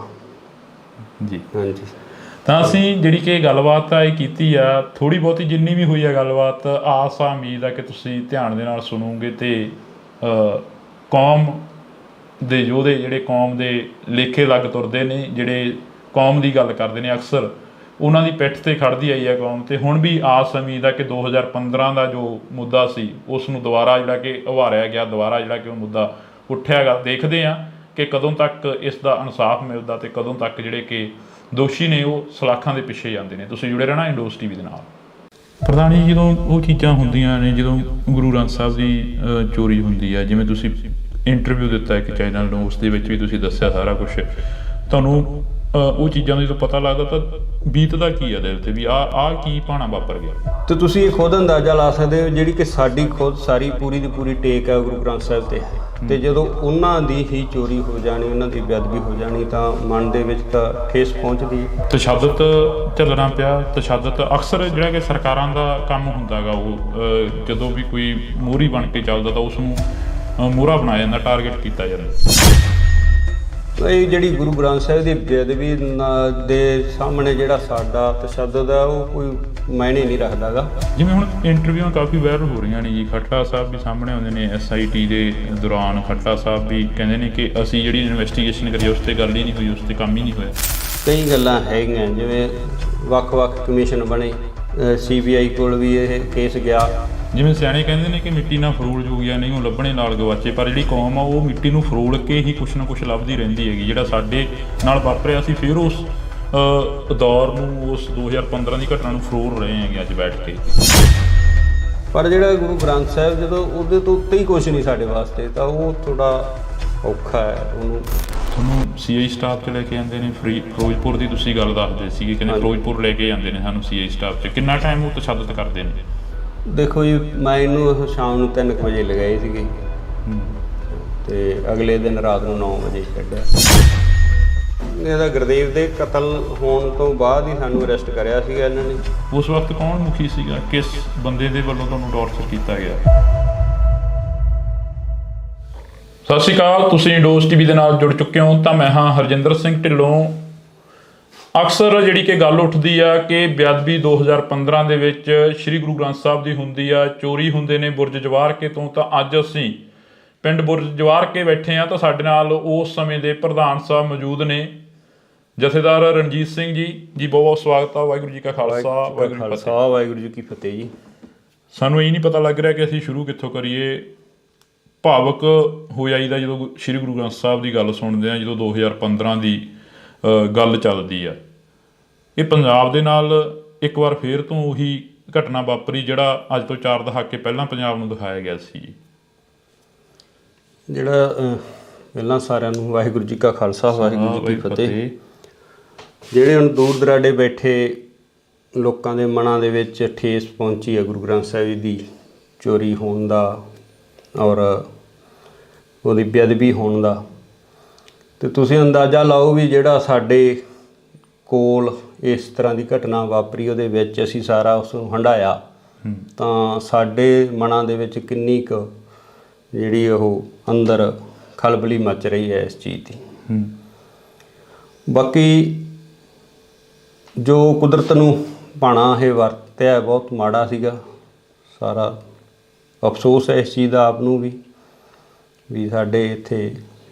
ਜੀ। ਹਾਂਜੀ। ਤਾਂ ਅਸੀਂ ਜਿਹੜੀ ਕਿ ਗੱਲਬਾਤ ਆ ਇਹ ਕੀਤੀ ਆ, ਥੋੜ੍ਹੀ ਬਹੁਤੀ ਜਿੰਨੀ ਵੀ ਹੋਈ ਆ ਗੱਲਬਾਤ, ਆਸ ਆ ਉਮੀਦ ਆ ਕਿ ਤੁਸੀਂ ਧਿਆਨ ਦੇ ਨਾਲ ਸੁਣੋਗੇ ਅਤੇ ਕੌਮ ਦੇ ਯੋਧੇ ਜਿਹੜੇ ਕੌਮ ਦੇ ਲੇਖੇ ਲੱਗ ਤੁਰਦੇ ਨੇ, ਜਿਹੜੇ ਕੌਮ ਦੀ ਗੱਲ ਕਰਦੇ ਨੇ ਅਕਸਰ, ਉਹਨਾਂ ਦੀ ਪਿੱਠ 'ਤੇ ਖੜ੍ਹਦੀ ਆਈ ਆ ਕੌਮ। ਅਤੇ ਹੁਣ ਵੀ ਆਸ ਉਮੀਦ ਆ ਕਿ 2015 ਦਾ ਜੋ ਮੁੱਦਾ ਸੀ ਉਸ ਨੂੰ ਦੁਬਾਰਾ ਜਿਹੜਾ ਕਿ ਉਭਾਰਿਆ ਗਿਆ, ਦੁਬਾਰਾ ਜਿਹੜਾ ਕਿ ਉਹ ਮੁੱਦਾ ਉੱਠਿਆ ਗਾ। ਦੇਖਦੇ ਹਾਂ ਕਿ ਕਦੋਂ ਤੱਕ ਇਸ ਦਾ ਇਨਸਾਫ ਮਿਲਦਾ ਅਤੇ ਕਦੋਂ ਤੱਕ ਜਿਹੜੇ ਕਿ ਦੋਸ਼ੀ ਨੇ ਉਹ ਸਲਾਖਾਂ ਦੇ ਪਿੱਛੇ ਜਾਂਦੇ ਨੇ। ਤੁਸੀਂ ਜੁੜੇ ਰਹਿਣਾ ਇੰਡੋਸ ਟੀਵੀ ਦੇ ਨਾਲ। ਪ੍ਰਧਾਨ ਜੀ, ਜਦੋਂ ਉਹ ਚੀਜ਼ਾਂ ਹੁੰਦੀਆਂ ਨੇ, ਜਦੋਂ ਗੁਰੂ ਗ੍ਰੰਥ ਸਾਹਿਬ ਦੀ ਚੋਰੀ ਹੁੰਦੀ ਆ, ਜਿਵੇਂ ਤੁਸੀਂ ਇੰਟਰਵਿਊ ਦਿੱਤਾ ਇੱਕ ਚੈਨਲ ਨੂੰ, ਉਸ ਦੇ ਵਿੱਚ ਵੀ ਤੁਸੀਂ ਦੱਸਿਆ ਸਾਰਾ ਕੁਛ, ਤੁਹਾਨੂੰ ਉਹ ਚੀਜ਼ਾਂ ਦਾ ਜਦੋਂ ਪਤਾ ਲੱਗਦਾ ਤਾਂ ਬੀਤਦਾ ਕੀ ਆ ਦਿਲ 'ਤੇ ਵੀ ਆਹ ਕੀ ਭਾਣਾ ਵਾਪਰ ਗਿਆ? ਤੇ ਤੁਸੀਂ ਇਹ ਖੁਦ ਅੰਦਾਜ਼ਾ ਲਾ ਸਕਦੇ ਹੋ, ਜਿਹੜੀ ਕਿ ਸਾਡੀ ਖੁਦ ਸਾਰੀ ਪੂਰੀ ਦੀ ਪੂਰੀ ਟੇਕ ਹੈ ਗੁਰੂ ਗ੍ਰੰਥ ਸਾਹਿਬ 'ਤੇ, ਤੇ ਜਦੋਂ ਉਹਨਾਂ ਦੀ ਹੀ ਚੋਰੀ ਹੋ ਜਾਣੀ, ਉਹਨਾਂ ਦੀ ਬੇਅਦਬੀ ਹੋ ਜਾਣੀ, ਤਾਂ ਮਨ ਦੇ ਵਿੱਚ ਤਾਂ ਠੇਸ ਪਹੁੰਚਦੀ। ਤਸ਼ੱਦਦ ਝੱਲਣਾ ਪਿਆ। ਤਸ਼ੱਦਦ ਅਕਸਰ ਜਿਹੜਾ ਕਿ ਸਰਕਾਰਾਂ ਦਾ ਕੰਮ ਹੁੰਦਾ ਗਾ, ਉਹ ਜਦੋਂ ਵੀ ਕੋਈ ਮੋਹਰੀ ਬਣ ਕੇ ਚੱਲਦਾ ਤਾਂ ਉਸ ਨੂੰ ਮੋਹਰਾ ਬਣਾਇਆ ਜਾਂਦਾ, ਟਾਰਗੇਟ ਕੀਤਾ ਜਾਂਦਾ। ਇਹ ਜਿਹੜੀ ਗੁਰੂ ਗ੍ਰੰਥ ਸਾਹਿਬ ਦੀ ਬੇਅਦਬੀ ਦੇ ਸਾਹਮਣੇ ਜਿਹੜਾ ਸਾਡਾ ਤਸ਼ੱਦਦ ਹੈ ਉਹ ਕੋਈ ਮਾਇਨੇ ਨਹੀਂ ਰੱਖਦਾ ਗਾ। ਜਿਵੇਂ ਹੁਣ ਇੰਟਰਵਿਊਆਂ ਕਾਫੀ ਵਾਇਰਲ ਹੋ ਰਹੀਆਂ ਨੇ ਜੀ, ਖੱਟੜਾ ਸਾਹਿਬ ਵੀ ਸਾਹਮਣੇ ਆਉਂਦੇ ਨੇ। SIT ਦੇ ਦੌਰਾਨ ਖੱਟੜਾ ਸਾਹਿਬ ਵੀ ਕਹਿੰਦੇ ਨੇ ਕਿ ਅਸੀਂ ਜਿਹੜੀ ਇਨਵੈਸਟੀਗੇਸ਼ਨ ਕਰੀ ਉਸ 'ਤੇ ਗੱਲ ਹੀ ਨਹੀਂ ਹੋਈ, ਉਸ 'ਤੇ ਕੰਮ ਹੀ ਨਹੀਂ ਹੋਇਆ। ਕਈ ਗੱਲਾਂ ਹੈਗੀਆਂ, ਜਿਵੇਂ ਵੱਖ-ਵੱਖ ਕਮਿਸ਼ਨ ਬਣੇ, CBI ਕੋਲ ਵੀ ਇਹ ਕੇਸ ਗਿਆ। ਜਿਵੇਂ ਸਿਆਣੇ ਕਹਿੰਦੇ ਨੇ ਕਿ ਮਿੱਟੀ ਨਾਲ ਫਰੋਲ ਜੋ ਗਿਆ, ਨਹੀਂ ਉਹ ਲੱਭਣੇ ਨਾਲ ਗਵਾਚੇ। ਪਰ ਜਿਹੜੀ ਕੌਮ ਆ ਉਹ ਮਿੱਟੀ ਨੂੰ ਫਰੋਲ ਕੇ ਹੀ ਕੁਛ ਨਾ ਕੁਛ ਲੱਭਦੀ ਰਹਿੰਦੀ ਹੈਗੀ। ਜਿਹੜਾ ਸਾਡੇ ਨਾਲ ਵਾਪਰਿਆ ਸੀ, ਫਿਰ ਉਸ ਦੌਰ ਨੂੰ, ਉਸ 2015 ਦੀ ਘਟਨਾ ਨੂੰ ਫਰੋਲ ਰਹੇ ਹੈਗੇ ਅੱਜ ਬੈਠ ਕੇ। ਪਰ ਜਿਹੜਾ ਗੁਰੂ ਗ੍ਰੰਥ ਸਾਹਿਬ, ਜਦੋਂ ਉਹਦੇ ਤੋਂ ਉੱਤੇ ਹੀ ਕੁਛ ਨਹੀਂ ਸਾਡੇ ਵਾਸਤੇ, ਤਾਂ ਉਹ ਥੋੜਾ ਔਖਾ ਹੈ। ਉਹਨੂੰ ਤੁਹਾਨੂੰ CI ਸਟਾਫ 'ਚ ਲੈ ਕੇ ਜਾਂਦੇ ਨੇ। ਫਿਰੋਜ਼ਪੁਰ ਦੀ ਤੁਸੀਂ ਗੱਲ ਦੱਸਦੇ ਸੀਗੇ, ਕਹਿੰਦੇ ਫਿਰੋਜ਼ਪੁਰ ਲੈ ਕੇ ਜਾਂਦੇ ਨੇ ਸਾਨੂੰ CI ਸਟਾਫ 'ਚ। ਕਿੰਨਾ ਟਾਈਮ ਉਹ ਤਸ਼ੱਦਦ ਕਰਦੇ ਨੇ? ਦੇਖੋ ਜੀ, ਮੈਂ ਇਹਨੂੰ ਸ਼ਾਮ ਨੂੰ 3 ਵਜੇ ਲਗਾਏ ਸੀਗੇ, ਤੇ ਅਗਲੇ ਦਿਨ ਰਾਤ ਨੂੰ 9 ਵਜੇ ਛੱਡਿਆ। ਇਹਦਾ ਗੁਰਦੇਵ ਦੇ ਕਤਲ ਹੋਣ ਤੋਂ ਬਾਅਦ ਹੀ ਸਾਨੂੰ ਅਰੈਸਟ ਕਰਿਆ ਸੀਗਾ ਇਹਨਾਂ ਨੇ। ਉਸ ਵਕਤ ਕੌਣ ਮੁਖੀ ਸੀਗਾ? ਕਿਸ ਬੰਦੇ ਦੇ ਵੱਲੋਂ ਤੁਹਾਨੂੰ ਟੌਰਚਰ ਕੀਤਾ ਗਿਆ? ਸਤਿ ਸ਼੍ਰੀ ਅਕਾਲ, ਤੁਸੀਂ ਇੰਡੋਸ ਟੀਵੀ ਦੇ ਨਾਲ ਜੁੜ ਚੁੱਕੇ ਹੋ। ਤਾਂ ਮੈਂ ਹਾਂ ਹਰਜਿੰਦਰ ਸਿੰਘ ਢਿੱਲੋਂ। ਅਕਸਰ ਜਿਹੜੀ ਕਿ ਗੱਲ ਉੱਠਦੀ ਆ ਕਿ ਬੇਅਦਬੀ 2015 ਦੇ ਵਿੱਚ ਸ਼੍ਰੀ ਗੁਰੂ ਗ੍ਰੰਥ ਸਾਹਿਬ ਦੀ ਹੁੰਦੀ ਆ, ਚੋਰੀ ਹੁੰਦੇ ਨੇ ਬੁਰਜ ਜਵਾਰਕੇ ਤੋਂ। ਤਾਂ ਅੱਜ ਅਸੀਂ ਪਿੰਡ ਬੁਰਜ ਜਵਾਰਕੇ ਬੈਠੇ ਆ, ਤਾਂ ਸਾਡੇ ਨਾਲ ਉਸ ਸਮੇਂ ਦੇ ਪ੍ਰਧਾਨ ਸਾਹਿਬ ਮੌਜੂਦ ਨੇ, ਜਥੇਦਾਰ ਰਣਜੀਤ ਸਿੰਘ ਜੀ। ਜੀ ਬਹੁਤ ਬਹੁਤ ਸਵਾਗਤ ਆ। ਵਾਹਿਗੁਰੂ ਜੀ ਕਾ ਖਾਲਸਾ, ਵਾਹਿਗੁਰੂ ਜੀ ਕੀ ਫਤਿਹ ਜੀ। ਸਾਨੂੰ ਇਹ ਨਹੀਂ ਪਤਾ ਲੱਗ ਰਿਹਾ ਕਿ ਅਸੀਂ ਸ਼ੁਰੂ ਕਿੱਥੋਂ ਕਰੀਏ। ਭਾਵਕ ਹੋ ਜਾਈਦਾ ਜਦੋਂ ਸ਼੍ਰੀ ਗੁਰੂ ਗ੍ਰੰਥ ਸਾਹਿਬ ਦੀ ਗੱਲ ਸੁਣਦੇ ਆ, ਜਦੋਂ 2015 ਦੀ ਗੱਲ ਚੱਲਦੀ ਆ। ਇਹ ਪੰਜਾਬ ਦੇ ਨਾਲ ਇੱਕ ਵਾਰ ਫੇਰ ਤੋਂ ਉਹੀ ਘਟਨਾ ਵਾਪਰੀ ਜਿਹੜਾ ਅੱਜ ਤੋਂ 4 ਦਹਾਕੇ ਪਹਿਲਾਂ ਪੰਜਾਬ ਨੂੰ ਦਿਖਾਇਆ ਗਿਆ ਸੀ। ਜਿਹੜਾ ਪਹਿਲਾਂ ਸਾਰਿਆਂ ਨੂੰ ਵਾਹਿਗੁਰੂ ਜੀ ਕਾ ਖਾਲਸਾ, ਵਾਹਿਗੁਰੂ ਜੀ ਕੀ ਫਤਿਹ। ਜਿਹੜੇ ਹੁਣ ਦੂਰ ਦਰਾਡੇ ਬੈਠੇ ਲੋਕਾਂ ਦੇ ਮਨਾਂ ਦੇ ਵਿੱਚ ਠੇਸ ਪਹੁੰਚੀ ਹੈ ਗੁਰੂ ਗ੍ਰੰਥ ਸਾਹਿਬ ਦੀ ਚੋਰੀ ਹੋਣ ਦਾ ਔਰ ਉਹਦੀ ਬੇਅਦਬੀ ਹੋਣ ਦਾ, ਤੇ ਤੁਸੀਂ ਅੰਦਾਜ਼ਾ ਲਾਓ ਵੀ ਜਿਹੜਾ ਸਾਡੇ ਕੋਲ ਇਸ ਤਰ੍ਹਾਂ ਦੀ ਘਟਨਾ ਵਾਪਰੀ, ਉਹਦੇ ਵਿੱਚ ਅਸੀਂ ਸਾਰਾ ਉਸ ਨੂੰ ਹੰਢਾਇਆ, ਤਾਂ ਸਾਡੇ ਮਨਾਂ ਦੇ ਵਿੱਚ ਕਿੰਨੀ ਕੁ ਜਿਹੜੀ ਉਹ ਅੰਦਰ ਖਲਬਲੀ ਮਚ ਰਹੀ ਹੈ ਇਸ ਚੀਜ਼ ਦੀ। ਬਾਕੀ ਜੋ ਕੁਦਰਤ ਨੂੰ ਭਾਣਾ ਇਹ ਵਰਤਿਆ ਬਹੁਤ ਮਾੜਾ ਸੀਗਾ। ਸਾਰਾ ਅਫਸੋਸ ਹੈ ਇਸ ਚੀਜ਼ ਦਾ ਆਪ ਨੂੰ ਵੀ ਸਾਡੇ ਇੱਥੇ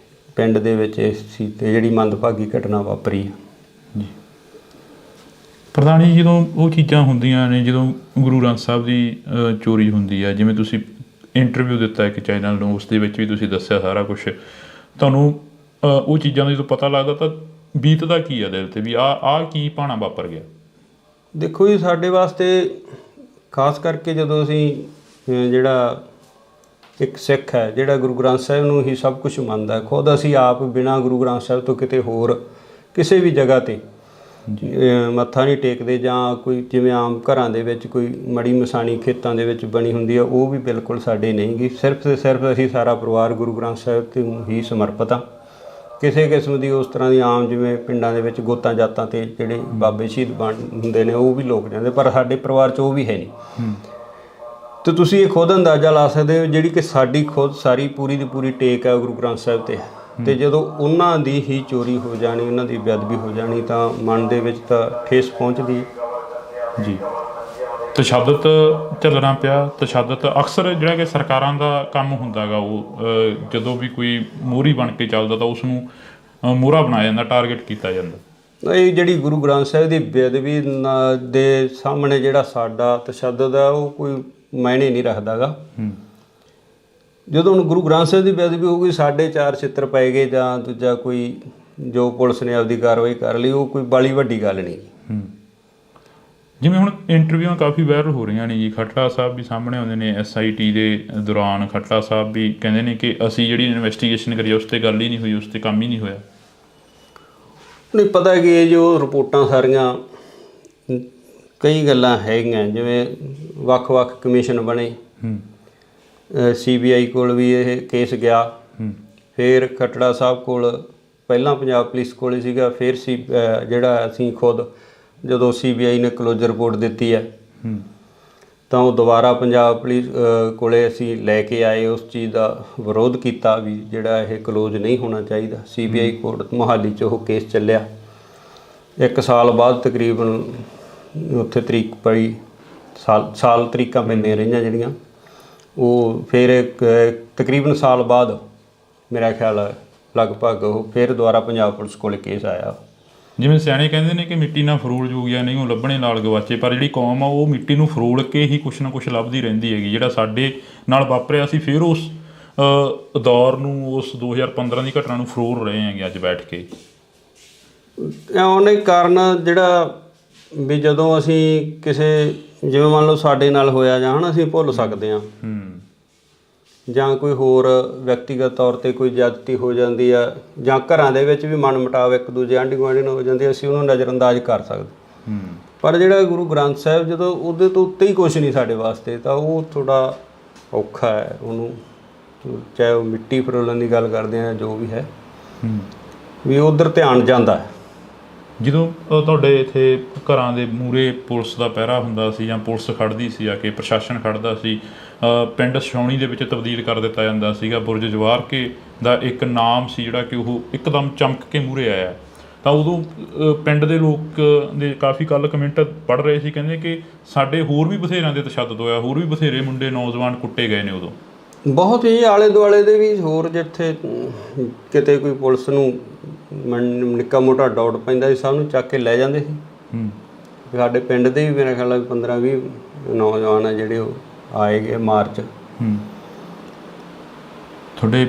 ਪਿੰਡ ਦੇ ਵਿੱਚ ਇਸ ਚੀਜ਼ 'ਤੇ ਜਿਹੜੀ ਮੰਦਭਾਗੀ ਘਟਨਾ ਵਾਪਰੀ ਹੈ ਜੀ। ਪ੍ਰਧਾਨ ਜੀ, ਜਦੋਂ ਉਹ ਚੀਜ਼ਾਂ ਹੁੰਦੀਆਂ ਨੇ, ਜਦੋਂ ਗੁਰੂ ਗ੍ਰੰਥ ਸਾਹਿਬ ਦੀ ਚੋਰੀ ਹੁੰਦੀ ਆ, ਜਿਵੇਂ ਤੁਸੀਂ ਇੰਟਰਵਿਊ ਦਿੱਤਾ ਇੱਕ ਚੈਨਲ ਨੂੰ, ਉਸ ਦੇ ਵਿੱਚ ਵੀ ਤੁਸੀਂ ਦੱਸਿਆ ਸਾਰਾ ਕੁਛ, ਤੁਹਾਨੂੰ ਉਹ ਚੀਜ਼ਾਂ ਦਾ ਜਦੋਂ ਪਤਾ ਲੱਗਦਾ ਤਾਂ ਬੀਤਦਾ ਕੀ ਆ ਦਿਲ 'ਤੇ ਵੀ ਆਹ ਕੀ ਭਾਣਾ ਵਾਪਰ ਗਿਆ? ਦੇਖੋ ਜੀ, ਸਾਡੇ ਵਾਸਤੇ ਖਾਸ ਕਰਕੇ ਜਦੋਂ ਅਸੀਂ ਜਿਹੜਾ ਇੱਕ ਸਿੱਖ ਹੈ ਜਿਹੜਾ ਗੁਰੂ ਗ੍ਰੰਥ ਸਾਹਿਬ ਨੂੰ ਹੀ ਸਭ ਕੁਝ ਮੰਨਦਾ, ਖੁਦ ਅਸੀਂ ਆਪ ਬਿਨਾਂ ਗੁਰੂ ਗ੍ਰੰਥ ਸਾਹਿਬ ਤੋਂ ਕਿਤੇ ਹੋਰ ਕਿਸੇ ਵੀ ਜਗ੍ਹਾ 'ਤੇ ਮੱਥਾ ਨਹੀਂ ਟੇਕਦੇ, ਜਾਂ ਕੋਈ ਜਿਵੇਂ ਆਮ ਘਰਾਂ ਦੇ ਵਿੱਚ ਕੋਈ ਮੜੀ ਮਸਾਣੀ ਖੇਤਾਂ ਦੇ ਵਿੱਚ ਬਣੀ ਹੁੰਦੀ ਆ, ਉਹ ਵੀ ਬਿਲਕੁਲ ਸਾਡੇ ਨਹੀਂ ਗੀ। ਸਿਰਫ ਤੇ ਸਿਰਫ ਅਸੀਂ ਸਾਰਾ ਪਰਿਵਾਰ ਗੁਰੂ ਗ੍ਰੰਥ ਸਾਹਿਬ ਤੇ ਹੀ ਸਮਰਪਿਤ ਹਾਂ। ਕਿਸੇ ਕਿਸਮ ਦੀ ਉਸ ਤਰ੍ਹਾਂ ਦੀ ਆਮ ਜਿਵੇਂ ਪਿੰਡਾਂ ਦੇ ਵਿੱਚ ਗੋਤਾਂ ਜਾਤਾਂ 'ਤੇ ਜਿਹੜੇ ਬਾਬੇ ਸ਼ਹੀਦ ਹੁੰਦੇ ਨੇ ਉਹ ਵੀ ਲੋਕ ਜਾਂਦੇ, ਪਰ ਸਾਡੇ ਪਰਿਵਾਰ 'ਚ ਉਹ ਵੀ ਹੈ ਨਹੀਂ। ਤੇ ਤੁਸੀਂ ਇਹ ਖੁਦ ਅੰਦਾਜ਼ਾ ਲਾ ਸਕਦੇ ਹੋ, ਜਿਹੜੀ ਕਿ ਸਾਡੀ ਖੁਦ ਸਾਰੀ ਪੂਰੀ ਦੀ ਪੂਰੀ ਟੇਕ ਹੈ ਗੁਰੂ ਗ੍ਰੰਥ ਸਾਹਿਬ 'ਤੇ, ਤੇ ਜਦੋਂ ਉਹਨਾਂ ਦੀ ਹੀ ਚੋਰੀ ਹੋ ਜਾਣੀ, ਉਹਨਾਂ ਦੀ ਬੇਅਦਬੀ ਹੋ ਜਾਣੀ ਤਾਂ ਮਨ ਦੇ ਵਿੱਚ ਤਾਂ ਠੇਸ ਪਹੁੰਚਦੀ ਜੀ। ਤਸ਼ੱਦਦ ਚੱਲਣਾ ਪਿਆ। ਤਸ਼ੱਦਦ ਅਕਸਰ ਜਿਹੜਾ ਕਿ ਸਰਕਾਰਾਂ ਦਾ ਕੰਮ ਹੁੰਦਾ ਗਾ, ਉਹ ਜਦੋਂ ਵੀ ਕੋਈ ਮੋਹਰੀ ਬਣ ਕੇ ਚੱਲਦਾ ਤਾਂ ਉਸ ਨੂੰ ਮੋਹਰਾ ਬਣਾਇਆ ਜਾਂਦਾ, ਟਾਰਗੇਟ ਕੀਤਾ ਜਾਂਦਾ। ਇਹ ਜਿਹੜੀ ਗੁਰੂ ਗ੍ਰੰਥ ਸਾਹਿਬ ਦੀ ਬੇਅਦਬੀ ਦੇ ਸਾਹਮਣੇ ਜਿਹੜਾ ਸਾਡਾ ਤਸ਼ੱਦਦ ਆ ਉਹ ਕੋਈ ਮਾਇਨੇ ਨਹੀਂ ਰੱਖਦਾ ਗਾ। ਜਦੋਂ ਹੁਣ ਗੁਰੂ ਗ੍ਰੰਥ ਸਾਹਿਬ ਦੀ ਬੇਅਦਬੀ ਹੋ ਗਈ, ਸਾਡੇ 4 ਛਿੱਤਰ ਪੈ ਗਏ ਜਾਂ ਦੂਜਾ ਕੋਈ ਜੋ ਪੁਲਿਸ ਨੇ ਆਪਦੀ ਕਾਰਵਾਈ ਕਰ ਲਈ, ਉਹ ਕੋਈ ਬਾਲੀ ਵੱਡੀ ਗੱਲ ਨਹੀਂ। ਜਿਵੇਂ ਹੁਣ ਇੰਟਰਵਿਊਆਂ ਕਾਫੀ ਵਾਇਰਲ ਹੋ ਰਹੀਆਂ ਨੇ ਜੀ, ਖੱਟੜਾ ਸਾਹਿਬ ਵੀ ਸਾਹਮਣੇ ਆਉਂਦੇ ਨੇ। SIT ਦੇ ਦੌਰਾਨ ਖੱਟੜਾ ਸਾਹਿਬ ਵੀ ਕਹਿੰਦੇ ਨੇ ਕਿ ਅਸੀਂ ਜਿਹੜੀ ਇਨਵੈਸਟੀਗੇਸ਼ਨ ਕਰੀ ਉਸ 'ਤੇ ਗੱਲ ਹੀ ਨਹੀਂ ਹੋਈ, ਉਸ 'ਤੇ ਕੰਮ ਹੀ ਨਹੀਂ ਹੋਇਆ। ਨਹੀਂ ਪਤਾ ਕਿ ਇਹ ਜੋ ਰਿਪੋਰਟਾਂ ਸਾਰੀਆਂ ਕਈ ਗੱਲਾਂ ਹੈਗੀਆਂ, ਜਿਵੇਂ ਵੱਖ-ਵੱਖ ਕਮਿਸ਼ਨ ਬਣੇ, CBI ਕੋਲ ਵੀ ਇਹ ਕੇਸ ਗਿਆ, ਫਿਰ ਖੱਟੜਾ ਸਾਹਿਬ ਕੋਲ, ਪਹਿਲਾਂ ਪੰਜਾਬ ਪੁਲਿਸ ਕੋਲ ਹੀ ਸੀਗਾ, ਫਿਰ ਜਿਹੜਾ ਅਸੀਂ ਖੁਦ ਜਦੋਂ CBI ਨੇ ਕਲੋਜ਼ਰ ਰਿਪੋਰਟ ਦਿੱਤੀ ਹੈ ਤਾਂ ਉਹ ਦੁਬਾਰਾ ਪੰਜਾਬ ਪੁਲਿਸ ਕੋਲੇ ਅਸੀਂ ਲੈ ਕੇ ਆਏ, ਉਸ ਚੀਜ਼ ਦਾ ਵਿਰੋਧ ਕੀਤਾ ਵੀ ਜਿਹੜਾ ਇਹ ਕਲੋਜ਼ ਨਹੀਂ ਹੋਣਾ ਚਾਹੀਦਾ। CBI ਕੋਰਟ ਮੋਹਾਲੀ 'ਚ ਉਹ ਕੇਸ ਚੱਲਿਆ। 1 ਸਾਲ ਬਾਅਦ ਤਕਰੀਬਨ ਉੱਥੇ ਤਰੀਕ ਪਈ, ਸਾਲ ਤਰੀਕਾਂ ਪੈਂਦੀਆਂ ਰਹੀਆਂ ਜਿਹੜੀਆਂ, ਉਹ ਫਿਰ ਤਕਰੀਬਨ ਸਾਲ ਬਾਅਦ ਮੇਰਾ ਖਿਆਲ ਲਗਭਗ ਉਹ ਫਿਰ ਦੁਬਾਰਾ ਪੰਜਾਬ ਪੁਲਿਸ ਕੋਲ ਕੇਸ ਆਇਆ। ਜਿਵੇਂ ਸਿਆਣੇ ਕਹਿੰਦੇ ਨੇ ਕਿ ਮਿੱਟੀ ਨਾਲ ਫਰੋਲ ਜੋਗੀਆਂ ਨਹੀਂ ਉਹ ਲੱਭਣੇ ਨਾਲ ਗਵਾਚੇ, ਪਰ ਜਿਹੜੀ ਕੌਮ ਆ ਉਹ ਮਿੱਟੀ ਨੂੰ ਫਰੋਲ ਕੇ ਹੀ ਕੁਛ ਨਾ ਕੁਛ ਲੱਭਦੀ ਰਹਿੰਦੀ ਹੈਗੀ। ਜਿਹੜਾ ਸਾਡੇ ਨਾਲ ਵਾਪਰਿਆ, ਅਸੀਂ ਫਿਰ ਉਸ ਦੌਰ ਨੂੰ, ਉਸ 2015 ਦੀ ਘਟਨਾ ਨੂੰ ਫਰੋਲ ਰਹੇ ਹੈਗੇ ਅੱਜ ਬੈਠ ਕੇ। ਉਹਨੇ ਕਾਰਨ ਜਿਹੜਾ ਵੀ ਜਦੋਂ ਅਸੀਂ ਕਿਸੇ, ਜਿਵੇਂ ਮੰਨ ਲਓ ਸਾਡੇ ਨਾਲ ਹੋਇਆ ਜਾਂ ਅਸੀਂ ਭੁੱਲ ਸਕਦੇ ਹਾਂ, ਜਾਂ ਕੋਈ ਹੋਰ ਵਿਅਕਤੀਗਤ ਤੌਰ 'ਤੇ ਕੋਈ ਜ਼ਿਆਦਤੀ ਹੋ ਜਾਂਦੀ ਆ, ਜਾਂ ਘਰਾਂ ਦੇ ਵਿੱਚ ਵੀ ਮਨ ਮੁਟਾਵ ਇੱਕ ਦੂਜੇ ਆਂਢੀ ਗੁਆਂਢੀ ਨਾਲ ਹੋ ਜਾਂਦੀ, ਅਸੀਂ ਉਹਨੂੰ ਨਜ਼ਰਅੰਦਾਜ਼ ਕਰ ਸਕਦੇ। ਪਰ ਜਿਹੜਾ ਗੁਰੂ ਗ੍ਰੰਥ ਸਾਹਿਬ, ਜਦੋਂ ਉਹਦੇ ਤੋਂ ਉੱਤੇ ਹੀ ਕੁਛ ਨਹੀਂ ਸਾਡੇ ਵਾਸਤੇ, ਤਾਂ ਉਹ ਥੋੜ੍ਹਾ ਔਖਾ ਹੈ ਉਹਨੂੰ, ਚਾਹੇ ਉਹ ਮਿੱਟੀ ਫਰੋਲਣ ਦੀ ਗੱਲ ਕਰਦੇ ਆ, ਜੋ ਵੀ ਹੈ, ਵੀ ਉੱਧਰ ਧਿਆਨ ਜਾਂਦਾ ਹੈ। ਜਦੋਂ ਤੁਹਾਡੇ ਇੱਥੇ ਘਰਾਂ ਦੇ ਮੂਹਰੇ ਪੁਲਿਸ ਦਾ ਪਹਿਰਾ ਹੁੰਦਾ ਸੀ ਜਾਂ ਪੁਲਿਸ ਖੜ੍ਹਦੀ ਸੀ, ਆ ਕੇ ਪ੍ਰਸ਼ਾਸਨ ਖੜ੍ਹਦਾ ਸੀ, ਪਿੰਡ ਛਾਉਣੀ ਦੇ ਵਿੱਚ ਤਬਦੀਲ ਕਰ ਦਿੱਤਾ ਜਾਂਦਾ ਸੀਗਾ। ਬੁਰਜ ਜਵਾਰ ਕੇ ਦਾ ਇੱਕ ਨਾਮ ਸੀ ਜਿਹੜਾ ਕਿ ਉਹ ਇੱਕਦਮ ਚਮਕ ਕੇ ਮੂਹਰੇ ਆਇਆ, ਤਾਂ ਉਦੋਂ ਪਿੰਡ ਦੇ ਲੋਕ ਦੇ ਕਾਫੀ ਕੱਲ੍ਹ ਕਮੈਂਟ ਪੜ੍ਹ ਰਹੇ ਸੀ, ਕਹਿੰਦੇ ਕਿ ਸਾਡੇ ਹੋਰ ਵੀ ਬਥੇਰਿਆਂ ਦੇ ਤਸ਼ੱਦਦ ਹੋਇਆ, ਹੋਰ ਵੀ ਬਥੇਰੇ ਮੁੰਡੇ ਨੌਜਵਾਨ ਕੁੱਟੇ ਗਏ ਨੇ ਉਦੋਂ। ਬਹੁਤ ਹੀ ਆਲੇ ਦੁਆਲੇ ਦੇ ਵੀ ਹੋਰ, ਜਿੱਥੇ ਕਿਤੇ ਕੋਈ ਪੁਲਿਸ ਨੂੰ ਨਿੱਕਾ ਮੋਟਾ ਡਾਊਟ ਪੈਂਦਾ ਸੀ, ਸਭ ਨੂੰ ਚੱਕ ਕੇ ਲੈ ਜਾਂਦੇ ਸੀ। ਸਾਡੇ ਪਿੰਡ ਦੇ ਵੀ ਮੇਰਾ ਖਿਆਲ 15-20 ਨੌਜਵਾਨ ਆ ਜਿਹੜੇ ਉਹ ਆਏ ਗਏ ਮਾਰਚ। ਤੁਹਾਡੇ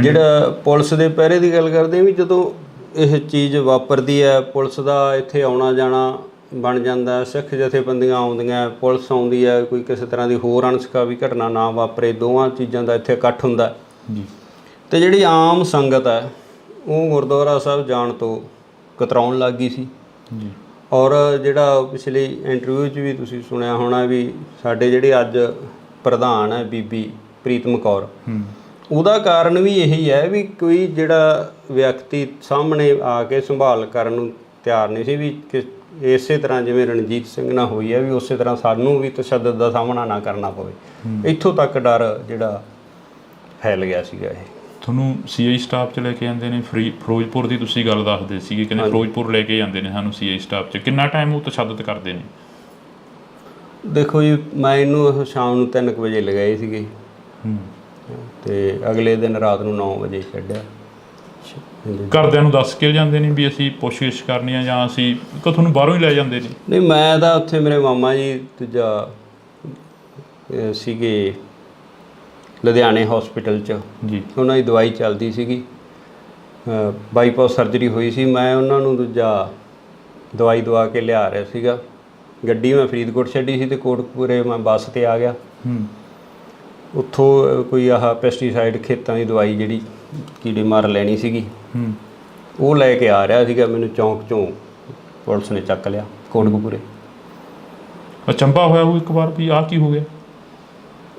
ਜਿਹੜਾ ਪੁਲਿਸ ਦੇ ਪਹਿਰੇ ਦੀ ਗੱਲ ਕਰਦੇ ਵੀ, ਜਦੋਂ ਇਹ ਚੀਜ਼ ਵਾਪਰਦੀ ਹੈ, ਪੁਲਿਸ ਦਾ ਇੱਥੇ ਆਉਣਾ ਜਾਣਾ ਬਣ ਜਾਂਦਾ, ਸਿੱਖ ਜਥੇਬੰਦੀਆਂ ਆਉਂਦੀਆਂ, ਪੁਲਿਸ ਆਉਂਦੀ ਹੈ, ਕੋਈ ਕਿਸੇ ਤਰ੍ਹਾਂ ਦੀ ਹੋਰ ਅਣਸਕਾਵੀ ਘਟਨਾ ਨਾ ਵਾਪਰੇ, ਦੋਵਾਂ ਚੀਜ਼ਾਂ ਦਾ ਇੱਥੇ ਇਕੱਠ ਹੁੰਦਾ ਜੀ। ਅਤੇ ਜਿਹੜੀ ਆਮ ਸੰਗਤ ਹੈ ਉਹ ਗੁਰਦੁਆਰਾ ਸਾਹਿਬ ਜਾਣ ਤੋਂ ਕਤਰਾਉਣ ਲੱਗ ਗਈ ਸੀ ਜੀ। ਔਰ ਜਿਹੜਾ ਪਿਛਲੀ ਇੰਟਰਵਿਊ 'ਚ ਵੀ ਤੁਸੀਂ ਸੁਣਿਆ ਹੋਣਾ ਵੀ ਸਾਡੇ ਜਿਹੜੇ ਅੱਜ ਪ੍ਰਧਾਨ ਹੈ ਬੀਬੀ ਪ੍ਰੀਤਮ ਕੌਰ, ਉਹਦਾ ਕਾਰਨ ਵੀ ਇਹੀ ਹੈ ਵੀ ਕੋਈ ਜਿਹੜਾ ਵਿਅਕਤੀ ਸਾਹਮਣੇ ਆ ਕੇ ਸੰਭਾਲ ਕਰਨ ਨੂੰ ਤਿਆਰ ਨਹੀਂ ਸੀ, ਵੀ ਇਸੇ ਤਰ੍ਹਾਂ ਜਿਵੇਂ ਰਣਜੀਤ ਸਿੰਘ ਨਾਲ ਹੋਈ ਹੈ ਵੀ ਉਸੇ ਤਰ੍ਹਾਂ ਸਾਨੂੰ ਵੀ ਤਸ਼ੱਦਦ ਦਾ ਸਾਹਮਣਾ ਨਾ ਕਰਨਾ ਪਵੇ। ਇੱਥੋਂ ਤੱਕ ਡਰ ਜਿਹੜਾ ਫੈਲ ਗਿਆ ਸੀਗਾ। ਇਹ ਤੁਹਾਨੂੰ CI ਸਟਾਫ 'ਚ ਲੈ ਕੇ ਜਾਂਦੇ ਨੇ, ਫਿਰੋਜ਼ਪੁਰ ਦੀ ਤੁਸੀਂ ਗੱਲ ਦੱਸਦੇ ਸੀਗੇ, ਕਹਿੰਦੇ ਫਿਰੋਜ਼ਪੁਰ ਲੈ ਕੇ ਜਾਂਦੇ ਨੇ ਸਾਨੂੰ CI ਸਟਾਫ 'ਚ, ਕਿੰਨਾ ਟਾਈਮ ਉਹ ਤਸ਼ੱਦਦ ਕਰਦੇ ਨੇ? ਦੇਖੋ ਜੀ, ਮੈਂ ਇਹਨੂੰ ਸ਼ਾਮ ਨੂੰ 3 ਵਜੇ ਲਗਾਏ ਸੀਗੇ ਅਤੇ ਅਗਲੇ ਦਿਨ ਰਾਤ ਨੂੰ 9 ਵਜੇ ਛੱਡਿਆ। ਘਰਦਿਆਂ ਨੂੰ ਦੱਸ ਕੇ ਜਾਂਦੇ ਨੇ ਵੀ ਅਸੀਂ ਪੁੱਛਗਿੱਛ ਕਰਨੀ ਆ, ਜਾਂ ਅਸੀਂ ਤੁਹਾਨੂੰ ਬਾਹਰੋਂ ਹੀ ਲੈ ਜਾਂਦੇ ਨੇ? ਨਹੀਂ, ਮੈਂ ਤਾਂ ਉੱਥੇ ਮੇਰੇ ਮਾਮਾ ਜੀ ਦੂਜਾ ਸੀਗੇ ਲੁਧਿਆਣੇ ਹੌਸਪੀਟਲ 'ਚ ਜੀ, ਉਹਨਾਂ ਦੀ ਦਵਾਈ ਚੱਲਦੀ ਸੀਗੀ, ਬਾਈਪਾਸ ਸਰਜਰੀ ਹੋਈ ਸੀ। ਮੈਂ ਉਹਨਾਂ ਨੂੰ ਦੂਜਾ ਦਵਾਈ ਦਵਾ ਕੇ ਲਿਆ ਰਿਹਾ ਸੀਗਾ। ਗੱਡੀ ਮੈਂ ਫਰੀਦਕੋਟ ਛੱਡੀ ਸੀ ਅਤੇ ਕੋਟਕਪੂਰੇ ਮੈਂ ਬੱਸ 'ਤੇ ਆ ਗਿਆ। ਉੱਥੋਂ ਕੋਈ ਆਹ ਪੈਸਟੀਸਾਈਡ ਖੇਤਾਂ ਦੀ ਦਵਾਈ ਜਿਹੜੀ ਕੀੜੇ ਮਾਰ ਲੈਣੀ ਸੀਗੀ, ਉਹ ਲੈ ਕੇ ਆ ਰਿਹਾ ਸੀਗਾ। ਮੈਨੂੰ ਚੌਂਕ 'ਚੋਂ ਪੁਲਿਸ ਨੇ ਚੱਕ ਲਿਆ ਕੋਟਕਪੂਰੇ। ਅਚੰਭਾ ਹੋਇਆ ਉਹ ਇੱਕ ਵਾਰ ਵੀ ਆਹ ਕੀ ਹੋ ਗਿਆ?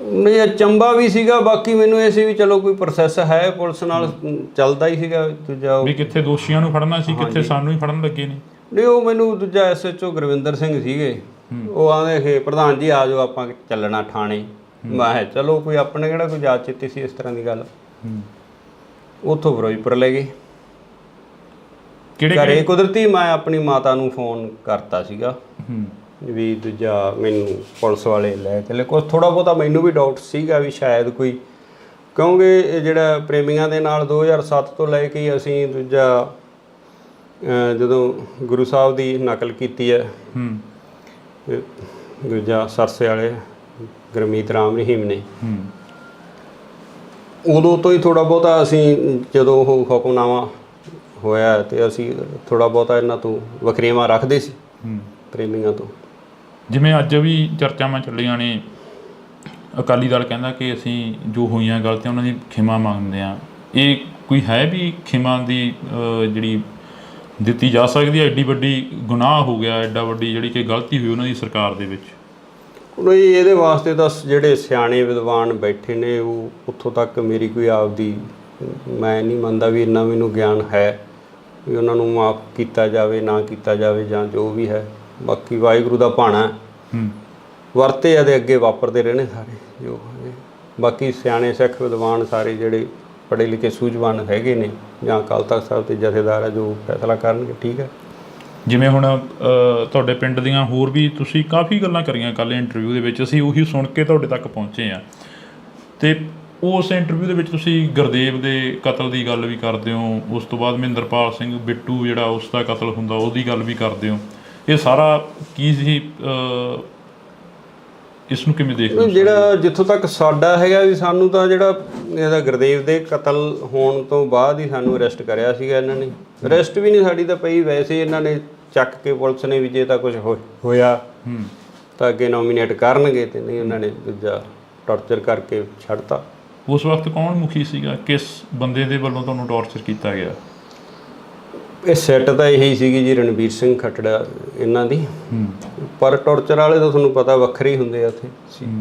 ਨਹੀਂ, ਅਚੰਭਾ ਵੀ ਸੀਗਾ, ਬਾਕੀ ਮੈਨੂੰ ਇਹ ਸੀ ਵੀ ਚਲੋ ਕੋਈ ਪ੍ਰੋਸੈਸ ਹੈ ਪੁਲਿਸ ਨਾਲ ਚੱਲਦਾ ਹੀ ਸੀਗਾ। ਦੂਜਾ ਵੀ ਕਿੱਥੇ ਦੋਸ਼ੀਆਂ ਨੂੰ ਫੜਨਾ ਸੀ, ਕਿੱਥੇ ਸਾਨੂੰ ਹੀ ਫੜਨ ਲੱਗੇ ਨੇ। ਨਹੀਂ, ਉਹ ਮੈਨੂੰ ਦੂਜਾ SHO ਗੁਰਵਿੰਦਰ ਸਿੰਘ ਸੀਗੇ, ਉਹ ਆਉਂਦੇ ਕਿ ਪ੍ਰਧਾਨ ਜੀ ਆ ਜਾਓ ਆਪਾਂ ਚੱਲਣਾ ਥਾਣੇ। ਮੈਂ ਕਿਹਾ ਚਲੋ, ਕੋਈ ਆਪਣੇ ਕਿਹੜਾ ਕੋਈ ਯਾਦ ਚਿੱਤੀ ਸੀ ਇਸ ਤਰ੍ਹਾਂ ਦੀ ਗੱਲ। ਉੱਥੋਂ ਫਿਰੋਜ਼ਪੁਰ ਲੈ ਗਏ। ਕਿਹੜੇ ਘਰੇ ਕੁਦਰਤੀ ਮੈਂ ਆਪਣੀ ਮਾਤਾ ਨੂੰ ਫੋਨ ਕਰਤਾ ਸੀਗਾ ਹੂੰ ਵੀ ਦੂਜਾ ਮੈਨੂੰ ਪੁਲਿਸ ਵਾਲੇ ਲੈ ਚਲੇ। ਕੁਛ ਥੋੜ੍ਹਾ ਬਹੁਤਾ ਮੈਨੂੰ ਵੀ ਡਾਊਟ ਸੀਗਾ ਵੀ ਸ਼ਾਇਦ ਕੋਈ, ਕਿਉਂਕਿ ਇਹ ਜਿਹੜਾ ਪ੍ਰੇਮੀਆਂ ਦੇ ਨਾਲ 2007 ਤੋਂ ਲੈ ਕੇ ਹੀ ਅਸੀਂ ਦੂਜਾ ਜਦੋਂ ਗੁਰੂ ਸਾਹਿਬ ਦੀ ਨਕਲ ਕੀਤੀ ਹੈ ਦੂਜਾ ਸਰਸੇ ਵਾਲੇ ਗੁਰਮੀਤ ਰਾਮ ਰਹੀਮ ਨੇ, ਉਦੋਂ ਤੋਂ ਹੀ ਥੋੜ੍ਹਾ ਬਹੁਤਾ ਅਸੀਂ ਜਦੋਂ ਉਹ ਹੁਕਮਨਾਮਾ ਹੋਇਆ ਤੇ ਅਸੀਂ ਥੋੜ੍ਹਾ ਬਹੁਤਾ ਇਹਨਾਂ ਤੋਂ ਵਖਰੇਵਾਂ ਰੱਖਦੇ ਸੀ ਪ੍ਰੇਮੀਆਂ ਤੋਂ। ਜਿਵੇਂ ਅੱਜ ਵੀ ਚਰਚਾਵਾਂ ਚੱਲੀਆਂ ਨੇ, ਅਕਾਲੀ ਦਲ ਕਹਿੰਦਾ ਕਿ ਅਸੀਂ ਜੋ ਹੋਈਆਂ ਗਲਤੀਆਂ ਉਹਨਾਂ ਦੀ ਖਿਮਾ ਮੰਗਦੇ ਹਾਂ, ਇਹ ਕੋਈ ਹੈ ਵੀ ਖਿਮਾ ਦੀ ਜਿਹੜੀ ਦਿੱਤੀ ਜਾ ਸਕਦੀ ਹੈ? ਐਡੀ ਵੱਡੀ ਗੁਨਾਹ ਹੋ ਗਿਆ, ਐਡਾ ਵੱਡੀ ਜਿਹੜੀ ਕਿ ਗਲਤੀ ਹੋਈ ਉਹਨਾਂ ਦੀ ਸਰਕਾਰ ਦੇ ਵਿੱਚ। ਹੁਣ ਇਹਦੇ ਵਾਸਤੇ ਤਾਂ ਜਿਹੜੇ ਸਿਆਣੇ ਵਿਦਵਾਨ ਬੈਠੇ ਨੇ ਉਹ ਉੱਥੋਂ ਤੱਕ ਮੇਰੀ ਕੋਈ ਆਪਦੀ ਮੈਂ ਨਹੀਂ ਮੰਨਦਾ ਵੀ ਇੰਨਾ ਮੈਨੂੰ ਗਿਆਨ ਹੈ ਵੀ ਉਹਨਾਂ ਨੂੰ ਮਾਫ ਕੀਤਾ ਜਾਵੇ ਨਾ ਕੀਤਾ ਜਾਵੇ ਜਾਂ ਜੋ ਵੀ ਹੈ। ਬਾਕੀ ਵਾਹਿਗੁਰੂ ਦਾ ਭਾਣਾ ਵਰਤੇ ਆ ਦੇ ਅੱਗੇ ਵਾਪਰਦੇ ਰਹਿਣੇ ਸਾਰੇ ਜੋ ਹੈ। ਬਾਕੀ ਸਿਆਣੇ ਸਿੱਖ ਵਿਦਵਾਨ ਸਾਰੇ ਜਿਹੜੇ ਪੜ੍ਹੇ ਲਿਖੇ ਸੂਝਵਾਨ ਹੈਗੇ ਨੇ ਜਾਂ ਅਕਾਲ ਤਖਤ ਸਾਹਿਬ ਦੇ ਜਥੇਦਾਰ ਆ ਜੋ ਫੈਸਲਾ ਕਰਨਗੇ ਠੀਕ ਹੈ। ਜਿਵੇਂ ਹੁਣ ਤੁਹਾਡੇ ਪਿੰਡ ਦੀਆਂ ਹੋਰ ਵੀ ਤੁਸੀਂ ਕਾਫੀ ਗੱਲਾਂ ਕਰੀਆਂ ਕੱਲ੍ਹ ਇੰਟਰਵਿਊ ਦੇ ਵਿੱਚ, ਅਸੀਂ ਉਹੀ ਸੁਣ ਕੇ ਤੁਹਾਡੇ ਤੱਕ ਪਹੁੰਚੇ ਹਾਂ। ਅਤੇ ਉਸ ਇੰਟਰਵਿਊ ਦੇ ਵਿੱਚ ਤੁਸੀਂ ਗੁਰਦੇਵ ਦੇ ਕਤਲ ਦੀ ਗੱਲ ਵੀ ਕਰਦੇ ਹੋ, ਉਸ ਤੋਂ ਬਾਅਦ ਮਹਿੰਦਰਪਾਲ ਸਿੰਘ ਬਿੱਟੂ ਜਿਹੜਾ ਉਸ ਦਾ ਕਤਲ ਹੁੰਦਾ ਉਹਦੀ ਗੱਲ ਵੀ ਕਰਦੇ ਹੋ। ਇਹ ਸਾਰਾ ਕੀ ਸੀ, ਇਸ ਨੂੰ ਕਿਵੇਂ ਦੇਖਦੇ ਹੋ? ਜਿਹੜਾ ਜਿੱਥੋਂ ਤੱਕ ਸਾਡਾ ਹੈਗਾ ਵੀ ਸਾਨੂੰ ਤਾਂ ਜਿਹੜਾ ਇਹਦਾ ਗੁਰਦੇਵ ਦੇ ਕਤਲ ਹੋਣ ਤੋਂ ਬਾਅਦ ਹੀ ਸਾਨੂੰ ਅਰੈਸਟ ਕਰਿਆ ਸੀਗਾ ਇਹਨਾਂ ਨੇ। ਅਰੈਸਟ ਵੀ ਨਹੀਂ ਸਾਡੀ ਤਾਂ ਪਈ, ਵੈਸੇ ਇਹਨਾਂ ਨੇ ਚੱਕ ਕੇ ਪੁਲਿਸ ਨੇ ਵੀ ਜੇ ਤਾਂ ਕੁਝ ਹੋਇਆ ਤਾਂ ਅੱਗੇ ਨੋਮੀਨੇਟ ਕਰਨਗੇ, ਤੇ ਨਹੀਂ ਉਹਨਾਂ ਨੇ ਦੂਜਾ ਟੌਰਚਰ ਕਰਕੇ ਛੱਡਤਾ। ਉਸ ਵਕਤ ਕੌਣ ਮੁਖੀ ਸੀਗਾ? ਕਿਸ ਬੰਦੇ ਦੇ ਵੱਲੋਂ ਤੁਹਾਨੂੰ ਟੌਰਚਰ ਕੀਤਾ ਗਿਆ? ਇਹ ਸੈੱਟ ਤਾਂ ਇਹੀ ਸੀਗੀ ਜੀ ਰਣਬੀਰ ਸਿੰਘ ਖੱਟੜਾ ਇਹਨਾਂ ਦੀ, ਪਰ ਟੌਰਚਰ ਵਾਲੇ ਤਾਂ ਤੁਹਾਨੂੰ ਪਤਾ ਵੱਖਰੇ ਹੀ ਹੁੰਦੇ ਆ ਉੱਥੇ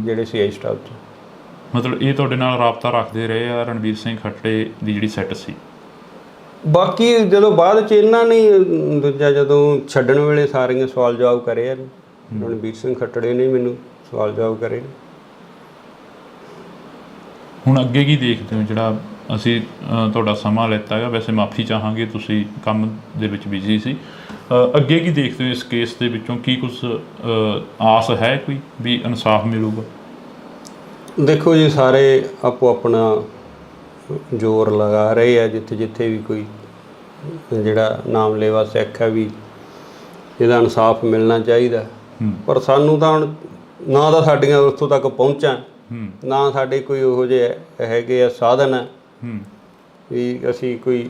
ਜਿਹੜੇ CI ਸਟਾਫ 'ਚ। ਮਤਲਬ ਇਹ ਤੁਹਾਡੇ ਨਾਲ ਰਾਬਤਾ ਰੱਖਦੇ ਰਹੇ ਆ ਰਣਬੀਰ ਸਿੰਘ ਖੱਟੜੇ ਦੀ ਜਿਹੜੀ ਸੈੱਟ ਸੀ? ਬਾਕੀ ਜਦੋਂ ਬਾਅਦ 'ਚ ਇਹਨਾਂ ਨੇ ਦੂਜਾ ਜਦੋਂ ਛੱਡਣ ਵੇਲੇ ਸਾਰੀਆਂ ਸਵਾਲ ਜਵਾਬ ਕਰੇ ਆ, ਰਣਬੀਰ ਸਿੰਘ ਖੱਟੜੇ ਨੇ ਮੈਨੂੰ ਸਵਾਲ ਜਵਾਬ ਕਰੇ। ਹੁਣ ਅੱਗੇ ਕੀ ਦੇਖਦੇ ਹੋ? ਜਿਹੜਾ ਅਸੀਂ ਤੁਹਾਡਾ ਸਮਾਂ ਲਿੱਤਾ ਹੈਗਾ, ਵੈਸੇ ਮਾਫੀ ਚਾਹਾਂਗੇ, ਤੁਸੀਂ ਕੰਮ ਦੇ ਵਿੱਚ ਬਿਜ਼ੀ ਸੀ। ਅੱਗੇ ਕੀ ਦੇਖਦੇ ਹੋ ਇਸ ਕੇਸ ਦੇ ਵਿੱਚੋਂ? ਕੀ ਕੁਝ ਆਸ ਹੈ ਕੋਈ ਵੀ ਇਨਸਾਫ ਮਿਲੂਗਾ? ਦੇਖੋ ਜੀ, ਸਾਰੇ ਆਪੋ ਆਪਣਾ ਜ਼ੋਰ ਲਗਾ ਰਹੇ ਆ, ਜਿੱਥੇ ਜਿੱਥੇ ਵੀ ਕੋਈ ਜਿਹੜਾ ਨਾਮਲੇਵਾ ਸਿੱਖ ਹੈ ਵੀ ਇਹਦਾ ਇਨਸਾਫ ਮਿਲਣਾ ਚਾਹੀਦਾ। ਪਰ ਸਾਨੂੰ ਤਾਂ ਹੁਣ ਨਾ ਤਾਂ ਸਾਡੀਆਂ ਉੱਥੋਂ ਤੱਕ ਪਹੁੰਚਾਂ, ਨਾ ਸਾਡੇ ਕੋਈ ਉਹੋ ਜਿਹੇ ਹੈਗੇ ਆ ਸਾਧਨ ਹੈ ਵੀ ਅਸੀਂ ਕੋਈ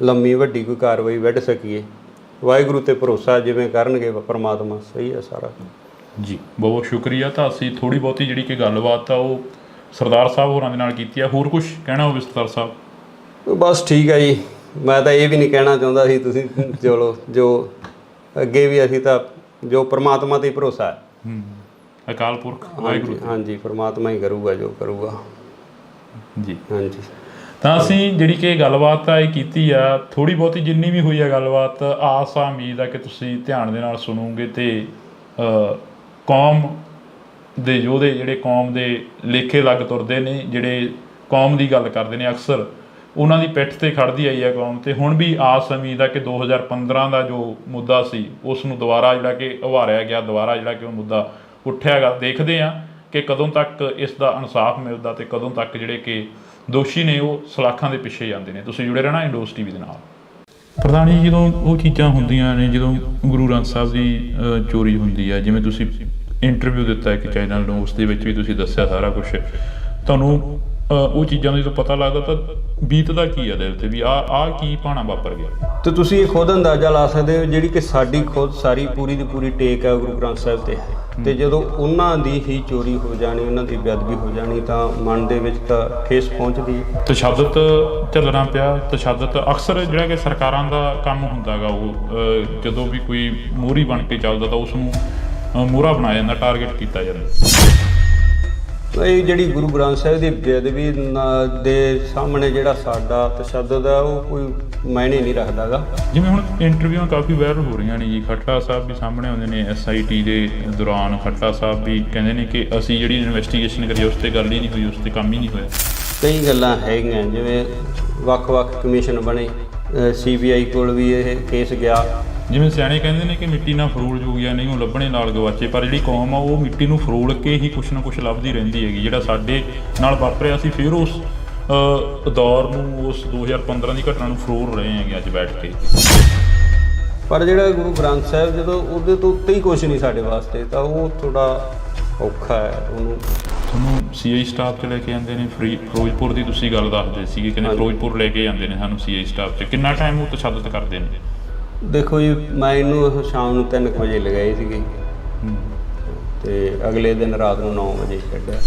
ਲੰਮੀ ਵੱਡੀ ਕੋਈ ਕਾਰਵਾਈ ਵੱਢ ਸਕੀਏ। ਵਾਹਿਗੁਰੂ 'ਤੇ ਭਰੋਸਾ, ਜਿਵੇਂ ਕਰਨਗੇ ਪਰਮਾਤਮਾ ਸਹੀ ਹੈ ਸਾਰਾ ਜੀ। ਬਹੁਤ ਸ਼ੁਕਰੀਆ। ਤਾਂ ਅਸੀਂ ਥੋੜ੍ਹੀ ਬਹੁਤੀ ਜਿਹੜੀ ਕਿ ਗੱਲਬਾਤ ਆ ਉਹ ਸਰਦਾਰ ਸਾਹਿਬ ਹੋਰਾਂ ਦੇ ਨਾਲ ਕੀਤੀ ਆ। ਹੋਰ ਕੁਝ ਕਹਿਣਾ ਹੋਵੇ ਸਰਦਾਰ ਸਾਹਿਬ? ਬਸ ਠੀਕ ਹੈ ਜੀ, ਮੈਂ ਤਾਂ ਇਹ ਵੀ ਨਹੀਂ ਕਹਿਣਾ ਚਾਹੁੰਦਾ ਸੀ, ਤੁਸੀਂ ਚਲੋ ਜੋ ਅੱਗੇ ਵੀ ਅਸੀਂ ਤਾਂ ਜੋ ਪਰਮਾਤਮਾ 'ਤੇ ਭਰੋਸਾ ਹੈ। ਅਕਾਲ ਪੁਰਖ ਵਾਹਿਗੁਰੂ। ਹਾਂਜੀ, ਪਰਮਾਤਮਾ ਹੀ ਕਰੂਗਾ ਜੋ ਕਰੂਗਾ ਜੀ। ਹਾਂਜੀ, ਤਾਂ ਅਸੀਂ ਜਿਹੜੀ ਕਿ ਗੱਲਬਾਤ ਆ ਇਹ ਕੀਤੀ ਆ, ਥੋੜ੍ਹੀ ਬਹੁਤੀ ਜਿੰਨੀ ਵੀ ਹੋਈ ਆ ਗੱਲਬਾਤ, ਆਸ ਆ ਉਮੀਦ ਆ ਕਿ ਤੁਸੀਂ ਧਿਆਨ ਦੇ ਨਾਲ ਸੁਣੋਗੇ ਅਤੇ ਕੌਮ ਦੇ ਯੋਧੇ ਜਿਹੜੇ ਕੌਮ ਦੇ ਲੇਖੇ ਲੱਗ ਤੁਰਦੇ ਨੇ, ਜਿਹੜੇ ਕੌਮ ਦੀ ਗੱਲ ਕਰਦੇ ਨੇ ਅਕਸਰ, ਉਹਨਾਂ ਦੀ ਪਿੱਠ 'ਤੇ ਖੜ੍ਹਦੀ ਆਈ ਆ ਕੌਮ। ਅਤੇ ਹੁਣ ਵੀ ਆਸ ਉਮੀਦ ਆ ਕਿ 2015 ਦਾ ਜੋ ਮੁੱਦਾ ਸੀ ਉਸ ਨੂੰ ਦੁਬਾਰਾ ਜਿਹੜਾ ਕਿ ਉਭਾਰਿਆ ਗਿਆ, ਦੁਬਾਰਾ ਜਿਹੜਾ ਕਿ ਉਹ ਮੁੱਦਾ ਉੱਠਿਆ ਗਾ। ਦੇਖਦੇ ਹਾਂ ਕਿ ਕਦੋਂ ਤੱਕ ਇਸ ਦਾ ਇਨਸਾਫ ਮਿਲਦਾ ਅਤੇ ਕਦੋਂ ਤੱਕ ਜਿਹੜੇ ਕਿ ਦੋਸ਼ੀ ਨੇ ਉਹ ਸਲਾਖਾਂ ਦੇ ਪਿੱਛੇ ਜਾਂਦੇ ਨੇ। ਤੁਸੀਂ ਜੁੜੇ ਰਹਿਣਾ ਇੰਡੋਸ TV ਦੇ ਨਾਲ। ਪ੍ਰਧਾਨ ਜੀ, ਜਦੋਂ ਉਹ ਚੀਜ਼ਾਂ ਹੁੰਦੀਆਂ ਨੇ, ਜਦੋਂ ਗੁਰੂ ਗ੍ਰੰਥ ਸਾਹਿਬ ਦੀ ਚੋਰੀ ਹੁੰਦੀ ਹੈ, ਜਿਵੇਂ ਤੁਸੀਂ ਇੰਟਰਵਿਊ ਦਿੱਤਾ ਇੱਕ ਚੈਨਲ ਨੂੰ, ਉਸ ਦੇ ਵਿੱਚ ਵੀ ਤੁਸੀਂ ਦੱਸਿਆ ਸਾਰਾ ਕੁਛ, ਤੁਹਾਨੂੰ ਉਹ ਚੀਜ਼ਾਂ ਦਾ ਜਦੋਂ ਪਤਾ ਲੱਗਦਾ ਤਾਂ ਬੀਤਦਾ ਕੀ ਆ ਦਿਲ 'ਤੇ ਵੀ ਆਹ ਕੀ ਭਾਣਾ ਵਾਪਰ ਗਿਆ? ਤੇ ਤੁਸੀਂ ਇਹ ਖੁਦ ਅੰਦਾਜ਼ਾ ਲਾ ਸਕਦੇ ਹੋ ਜਿਹੜੀ ਕਿ ਸਾਡੀ ਖੁਦ ਸਾਰੀ ਪੂਰੀ ਦੀ ਪੂਰੀ ਟੇਕ ਹੈ ਗੁਰੂ ਗ੍ਰੰਥ ਸਾਹਿਬ 'ਤੇ, ਅਤੇ ਜਦੋਂ ਉਹਨਾਂ ਦੀ ਹੀ ਚੋਰੀ ਹੋ ਜਾਣੀ, ਉਹਨਾਂ ਦੀ ਬੇਅਦਬੀ ਹੋ ਜਾਣੀ, ਤਾਂ ਮਨ ਦੇ ਵਿੱਚ ਤਾਂ ਠੇਸ ਪਹੁੰਚਦੀ। ਤਸ਼ੱਦਦ ਝੱਲਣਾ ਪਿਆ। ਤਸ਼ੱਦਦ ਅਕਸਰ ਜਿਹੜਾ ਕਿ ਸਰਕਾਰਾਂ ਦਾ ਕੰਮ ਹੁੰਦਾ ਗਾ, ਉਹ ਜਦੋਂ ਵੀ ਕੋਈ ਮੋਹਰੀ ਬਣ ਕੇ ਚੱਲਦਾ ਤਾਂ ਉਸ ਨੂੰ ਮੋਹਰਾ ਬਣਾਇਆ ਜਾਂਦਾ, ਟਾਰਗੇਟ ਕੀਤਾ ਜਾਂਦਾ। ਇਹ ਜਿਹੜੀ ਗੁਰੂ ਗ੍ਰੰਥ ਸਾਹਿਬ ਦੀ ਬੇਅਦਬੀ ਦੇ ਸਾਹਮਣੇ ਜਿਹੜਾ ਸਾਡਾ ਤਸ਼ੱਦਦ ਹੈ ਉਹ ਕੋਈ ਮਾਇਨੇ ਨਹੀਂ ਰੱਖਦਾ ਗਾ। ਜਿਵੇਂ ਹੁਣ ਇੰਟਰਵਿਊਆਂ ਕਾਫੀ ਵਾਇਰਲ ਹੋ ਰਹੀਆਂ ਨੇ ਜੀ, ਖੱਟੜਾ ਸਾਹਿਬ ਵੀ ਸਾਹਮਣੇ ਆਉਂਦੇ ਨੇ SIT ਦੇ ਦੌਰਾਨ। ਖੱਟੜਾ ਸਾਹਿਬ ਵੀ ਕਹਿੰਦੇ ਨੇ ਕਿ ਅਸੀਂ ਜਿਹੜੀ ਇਨਵੈਸਟੀਗੇਸ਼ਨ ਕਰੀ ਉਸ 'ਤੇ ਗੱਲ ਹੀ ਨਹੀਂ ਹੋਈ, ਉਸ 'ਤੇ ਕੰਮ ਹੀ ਨਹੀਂ ਹੋਇਆ। ਕਈ ਗੱਲਾਂ ਹੈਗੀਆਂ, ਜਿਵੇਂ ਵੱਖ-ਵੱਖ ਕਮਿਸ਼ਨ ਬਣੇ, CBI ਕੋਲ ਵੀ ਇਹ ਕੇਸ ਗਿਆ। ਜਿਵੇਂ ਸਿਆਣੇ ਕਹਿੰਦੇ ਨੇ ਕਿ ਮਿੱਟੀ ਨਾਲ ਫਰੋਲ ਜੋਗੀਆਂ ਨਹੀਂ ਉਹ ਲੱਭਣੇ ਨਾਲ ਗਵਾਚੇ, ਪਰ ਜਿਹੜੀ ਕੌਮ ਆ ਉਹ ਮਿੱਟੀ ਨੂੰ ਫਰੋਲ ਕੇ ਹੀ ਕੁਛ ਨਾ ਕੁਛ ਲੱਭਦੀ ਰਹਿੰਦੀ ਹੈਗੀ। ਜਿਹੜਾ ਸਾਡੇ ਨਾਲ ਵਾਪਰਿਆ ਸੀ, ਫਿਰ ਉਸ ਦੌਰ ਨੂੰ, ਉਸ 2015 ਦੀ ਘਟਨਾ ਨੂੰ ਫਰੋਲ ਰਹੇ ਹੈਗੇ ਅੱਜ ਬੈਠ ਕੇ। ਪਰ ਜਿਹੜਾ ਗੁਰੂ ਗ੍ਰੰਥ ਸਾਹਿਬ, ਜਦੋਂ ਉਹਦੇ ਤੋਂ ਉੱਤੇ ਹੀ ਕੁਛ ਨਹੀਂ ਸਾਡੇ ਵਾਸਤੇ, ਤਾਂ ਉਹ ਥੋੜਾ ਔਖਾ ਹੈ। ਉਹਨੂੰ ਤੁਹਾਨੂੰ CI ਸਟਾਫ 'ਚ ਲੈ ਕੇ ਜਾਂਦੇ ਨੇ, ਫਿਰੋਜ਼ਪੁਰ ਦੀ ਤੁਸੀਂ ਗੱਲ ਦੱਸਦੇ ਸੀਗੇ, ਕਹਿੰਦੇ ਫਿਰੋਜ਼ਪੁਰ ਲੈ ਕੇ ਜਾਂਦੇ ਨੇ ਸਾਨੂੰ CI ਸਟਾਫ 'ਚ। ਕਿੰਨਾ ਟਾਈਮ ਉਹ ਤਸ਼ੱਦਦ ਕਰਦੇ ਨੇ? ਦੇਖੋ ਜੀ, ਮੈਂ ਇਹਨੂੰ ਸ਼ਾਮ ਨੂੰ 3 ਵਜੇ ਲਗਾਏ ਸੀਗੇ ਤੇ ਅਗਲੇ ਦਿਨ ਰਾਤ ਨੂੰ 9 ਵਜੇ ਛੱਡਿਆ।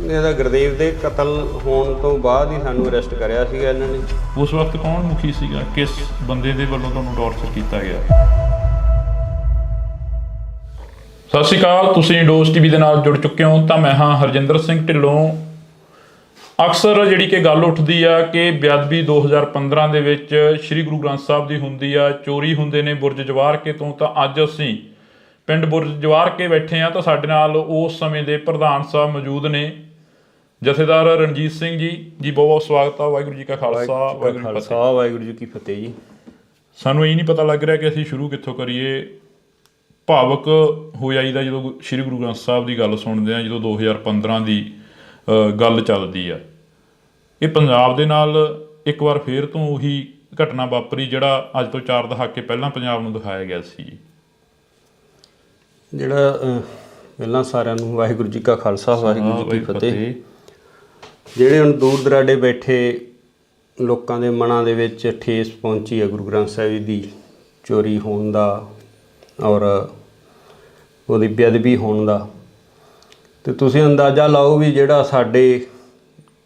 ਇਹਦਾ ਗੁਰਦੇਵ ਦੇ ਕਤਲ ਹੋਣ ਤੋਂ ਬਾਅਦ ਹੀ ਸਾਨੂੰ ਅਰੈਸਟ ਕਰਿਆ ਸੀਗਾ ਇਹਨਾਂ ਨੇ। ਉਸ ਵਕਤ ਕੌਣ ਮੁਖੀ ਸੀਗਾ? ਕਿਸ ਬੰਦੇ ਦੇ ਵੱਲੋਂ ਤੁਹਾਨੂੰ ਟੌਰਚਰ ਕੀਤਾ ਗਿਆ? ਸਤਿ ਸ਼੍ਰੀ ਅਕਾਲ, ਤੁਸੀਂ ਡੋਜ਼ TV ਦੇ ਨਾਲ ਜੁੜ ਚੁੱਕੇ ਹੋ ਤਾਂ ਮੈਂ ਹਾਂ ਹਰਜਿੰਦਰ ਸਿੰਘ ਢਿੱਲੋਂ। ਅਕਸਰ ਜਿਹੜੀ ਕਿ ਗੱਲ ਉੱਠਦੀ ਆ ਕਿ ਬੇਅਦਬੀ 2015 ਦੇ ਵਿੱਚ ਸ੍ਰੀ ਗੁਰੂ ਗ੍ਰੰਥ ਸਾਹਿਬ ਦੀ ਹੁੰਦੀ ਆ, ਚੋਰੀ ਹੁੰਦੇ ਨੇ ਬੁਰਜ ਜਵਾਰਕੇ ਤੋਂ। ਤਾਂ ਅੱਜ ਅਸੀਂ ਪਿੰਡ ਬੁਰਜ ਜਵਾਰਕੇ ਬੈਠੇ ਆ, ਤਾਂ ਸਾਡੇ ਨਾਲ ਉਸ ਸਮੇਂ ਦੇ ਪ੍ਰਧਾਨ ਸਾਹਿਬ ਮੌਜੂਦ ਨੇ, ਜਥੇਦਾਰ ਰਣਜੀਤ ਸਿੰਘ ਜੀ। ਜੀ ਬਹੁਤ ਬਹੁਤ ਸਵਾਗਤ ਆ। ਵਾਹਿਗੁਰੂ ਜੀ ਕਾ ਖਾਲਸਾ, ਵਾਹਿਗੁਰੂ ਜੀ ਕੀ ਫਤਿਹ ਜੀ। ਸਾਨੂੰ ਇਹ ਨਹੀਂ ਪਤਾ ਲੱਗ ਰਿਹਾ ਕਿ ਅਸੀਂ ਸ਼ੁਰੂ ਕਿੱਥੋਂ ਕਰੀਏ। ਭਾਵਕ ਹੋ ਜਾਈਦਾ ਜਦੋਂ ਸ੍ਰੀ ਗੁਰੂ ਗ੍ਰੰਥ ਸਾਹਿਬ ਦੀ ਗੱਲ ਸੁਣਦੇ ਆ, ਜਦੋਂ 2015 ਦੀ ਗੱਲ ਚੱਲਦੀ ਆ। ਇਹ ਪੰਜਾਬ ਦੇ ਨਾਲ ਇੱਕ ਵਾਰ ਫੇਰ ਤੋਂ ਉਹੀ ਘਟਨਾ ਵਾਪਰੀ ਜਿਹੜਾ ਅੱਜ ਤੋਂ 4 ਦਹਾਕੇ ਪਹਿਲਾਂ ਪੰਜਾਬ ਨੂੰ ਦਿਖਾਇਆ ਗਿਆ ਸੀ। ਜਿਹੜਾ ਪਹਿਲਾਂ ਸਾਰਿਆਂ ਨੂੰ ਵਾਹਿਗੁਰੂ ਜੀ ਕਾ ਖਾਲਸਾ, ਵਾਹਿਗੁਰੂ ਜੀ ਕੀ ਫਤਿਹ। ਜਿਹੜੇ ਹੁਣ ਦੂਰ ਦਰਾਡੇ ਬੈਠੇ ਲੋਕਾਂ ਦੇ ਮਨਾਂ ਦੇ ਵਿੱਚ ਠੇਸ ਪਹੁੰਚੀ ਹੈ ਗੁਰੂ ਗ੍ਰੰਥ ਸਾਹਿਬ ਦੀ ਚੋਰੀ ਹੋਣ ਦਾ ਔਰ ਉਹਦੀ ਬੇਅਦਬੀ ਹੋਣ ਦਾ, ਤੇ ਤੁਸੀਂ ਅੰਦਾਜ਼ਾ ਲਾਓ ਵੀ ਜਿਹੜਾ ਸਾਡੇ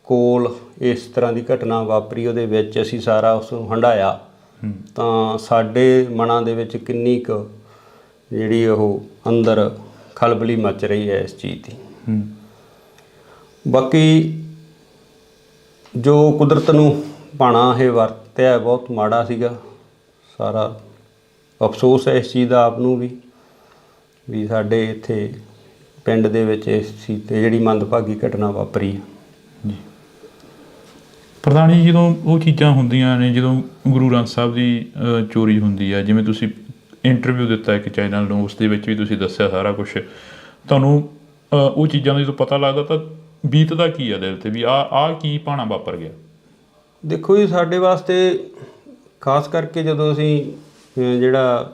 ਕੋਲ ਇਸ ਤਰ੍ਹਾਂ ਦੀ ਘਟਨਾ ਵਾਪਰੀ, ਉਹਦੇ ਵਿੱਚ ਅਸੀਂ ਸਾਰਾ ਉਸ ਨੂੰ ਹੰਢਾਇਆ, ਤਾਂ ਸਾਡੇ ਮਨਾਂ ਦੇ ਵਿੱਚ ਕਿੰਨੀ ਕੁ ਜਿਹੜੀ ਉਹ ਅੰਦਰ ਖਲਬਲੀ ਮਚ ਰਹੀ ਹੈ ਇਸ ਚੀਜ਼ ਦੀ। ਬਾਕੀ ਜੋ ਕੁਦਰਤ ਨੂੰ ਭਾਣਾ ਇਹ ਵਰਤਿਆ ਬਹੁਤ ਮਾੜਾ ਸੀਗਾ। ਸਾਰਾ ਅਫਸੋਸ ਹੈ ਇਸ ਚੀਜ਼ ਦਾ ਆਪ ਨੂੰ ਵੀ ਸਾਡੇ ਇੱਥੇ ਪਿੰਡ ਦੇ ਵਿੱਚ ਇਸ ਚੀਜ਼ 'ਤੇ ਜਿਹੜੀ ਮੰਦਭਾਗੀ ਘਟਨਾ ਵਾਪਰੀ ਜੀ। ਪ੍ਰਧਾਨ ਜੀ, ਜਦੋਂ ਉਹ ਚੀਜ਼ਾਂ ਹੁੰਦੀਆਂ ਨੇ, ਜਦੋਂ ਗੁਰੂ ਗ੍ਰੰਥ ਸਾਹਿਬ ਦੀ ਚੋਰੀ ਹੁੰਦੀ ਹੈ, ਜਿਵੇਂ ਤੁਸੀਂ ਇੰਟਰਵਿਊ ਦਿੱਤਾ ਇੱਕ ਚੈਨਲ ਨੂੰ, ਉਸ ਦੇ ਵਿੱਚ ਵੀ ਤੁਸੀਂ ਦੱਸਿਆ ਸਾਰਾ ਕੁਛ, ਤੁਹਾਨੂੰ ਉਹ ਚੀਜ਼ਾਂ ਦਾ ਜਦੋਂ ਪਤਾ ਲੱਗਦਾ ਤਾਂ ਬੀਤਦਾ ਕੀ ਆ ਦਿਲ 'ਤੇ ਵੀ ਆਹ ਕੀ ਭਾਣਾ ਵਾਪਰ ਗਿਆ? ਦੇਖੋ ਜੀ, ਸਾਡੇ ਵਾਸਤੇ ਖਾਸ ਕਰਕੇ ਜਦੋਂ ਅਸੀਂ ਜਿਹੜਾ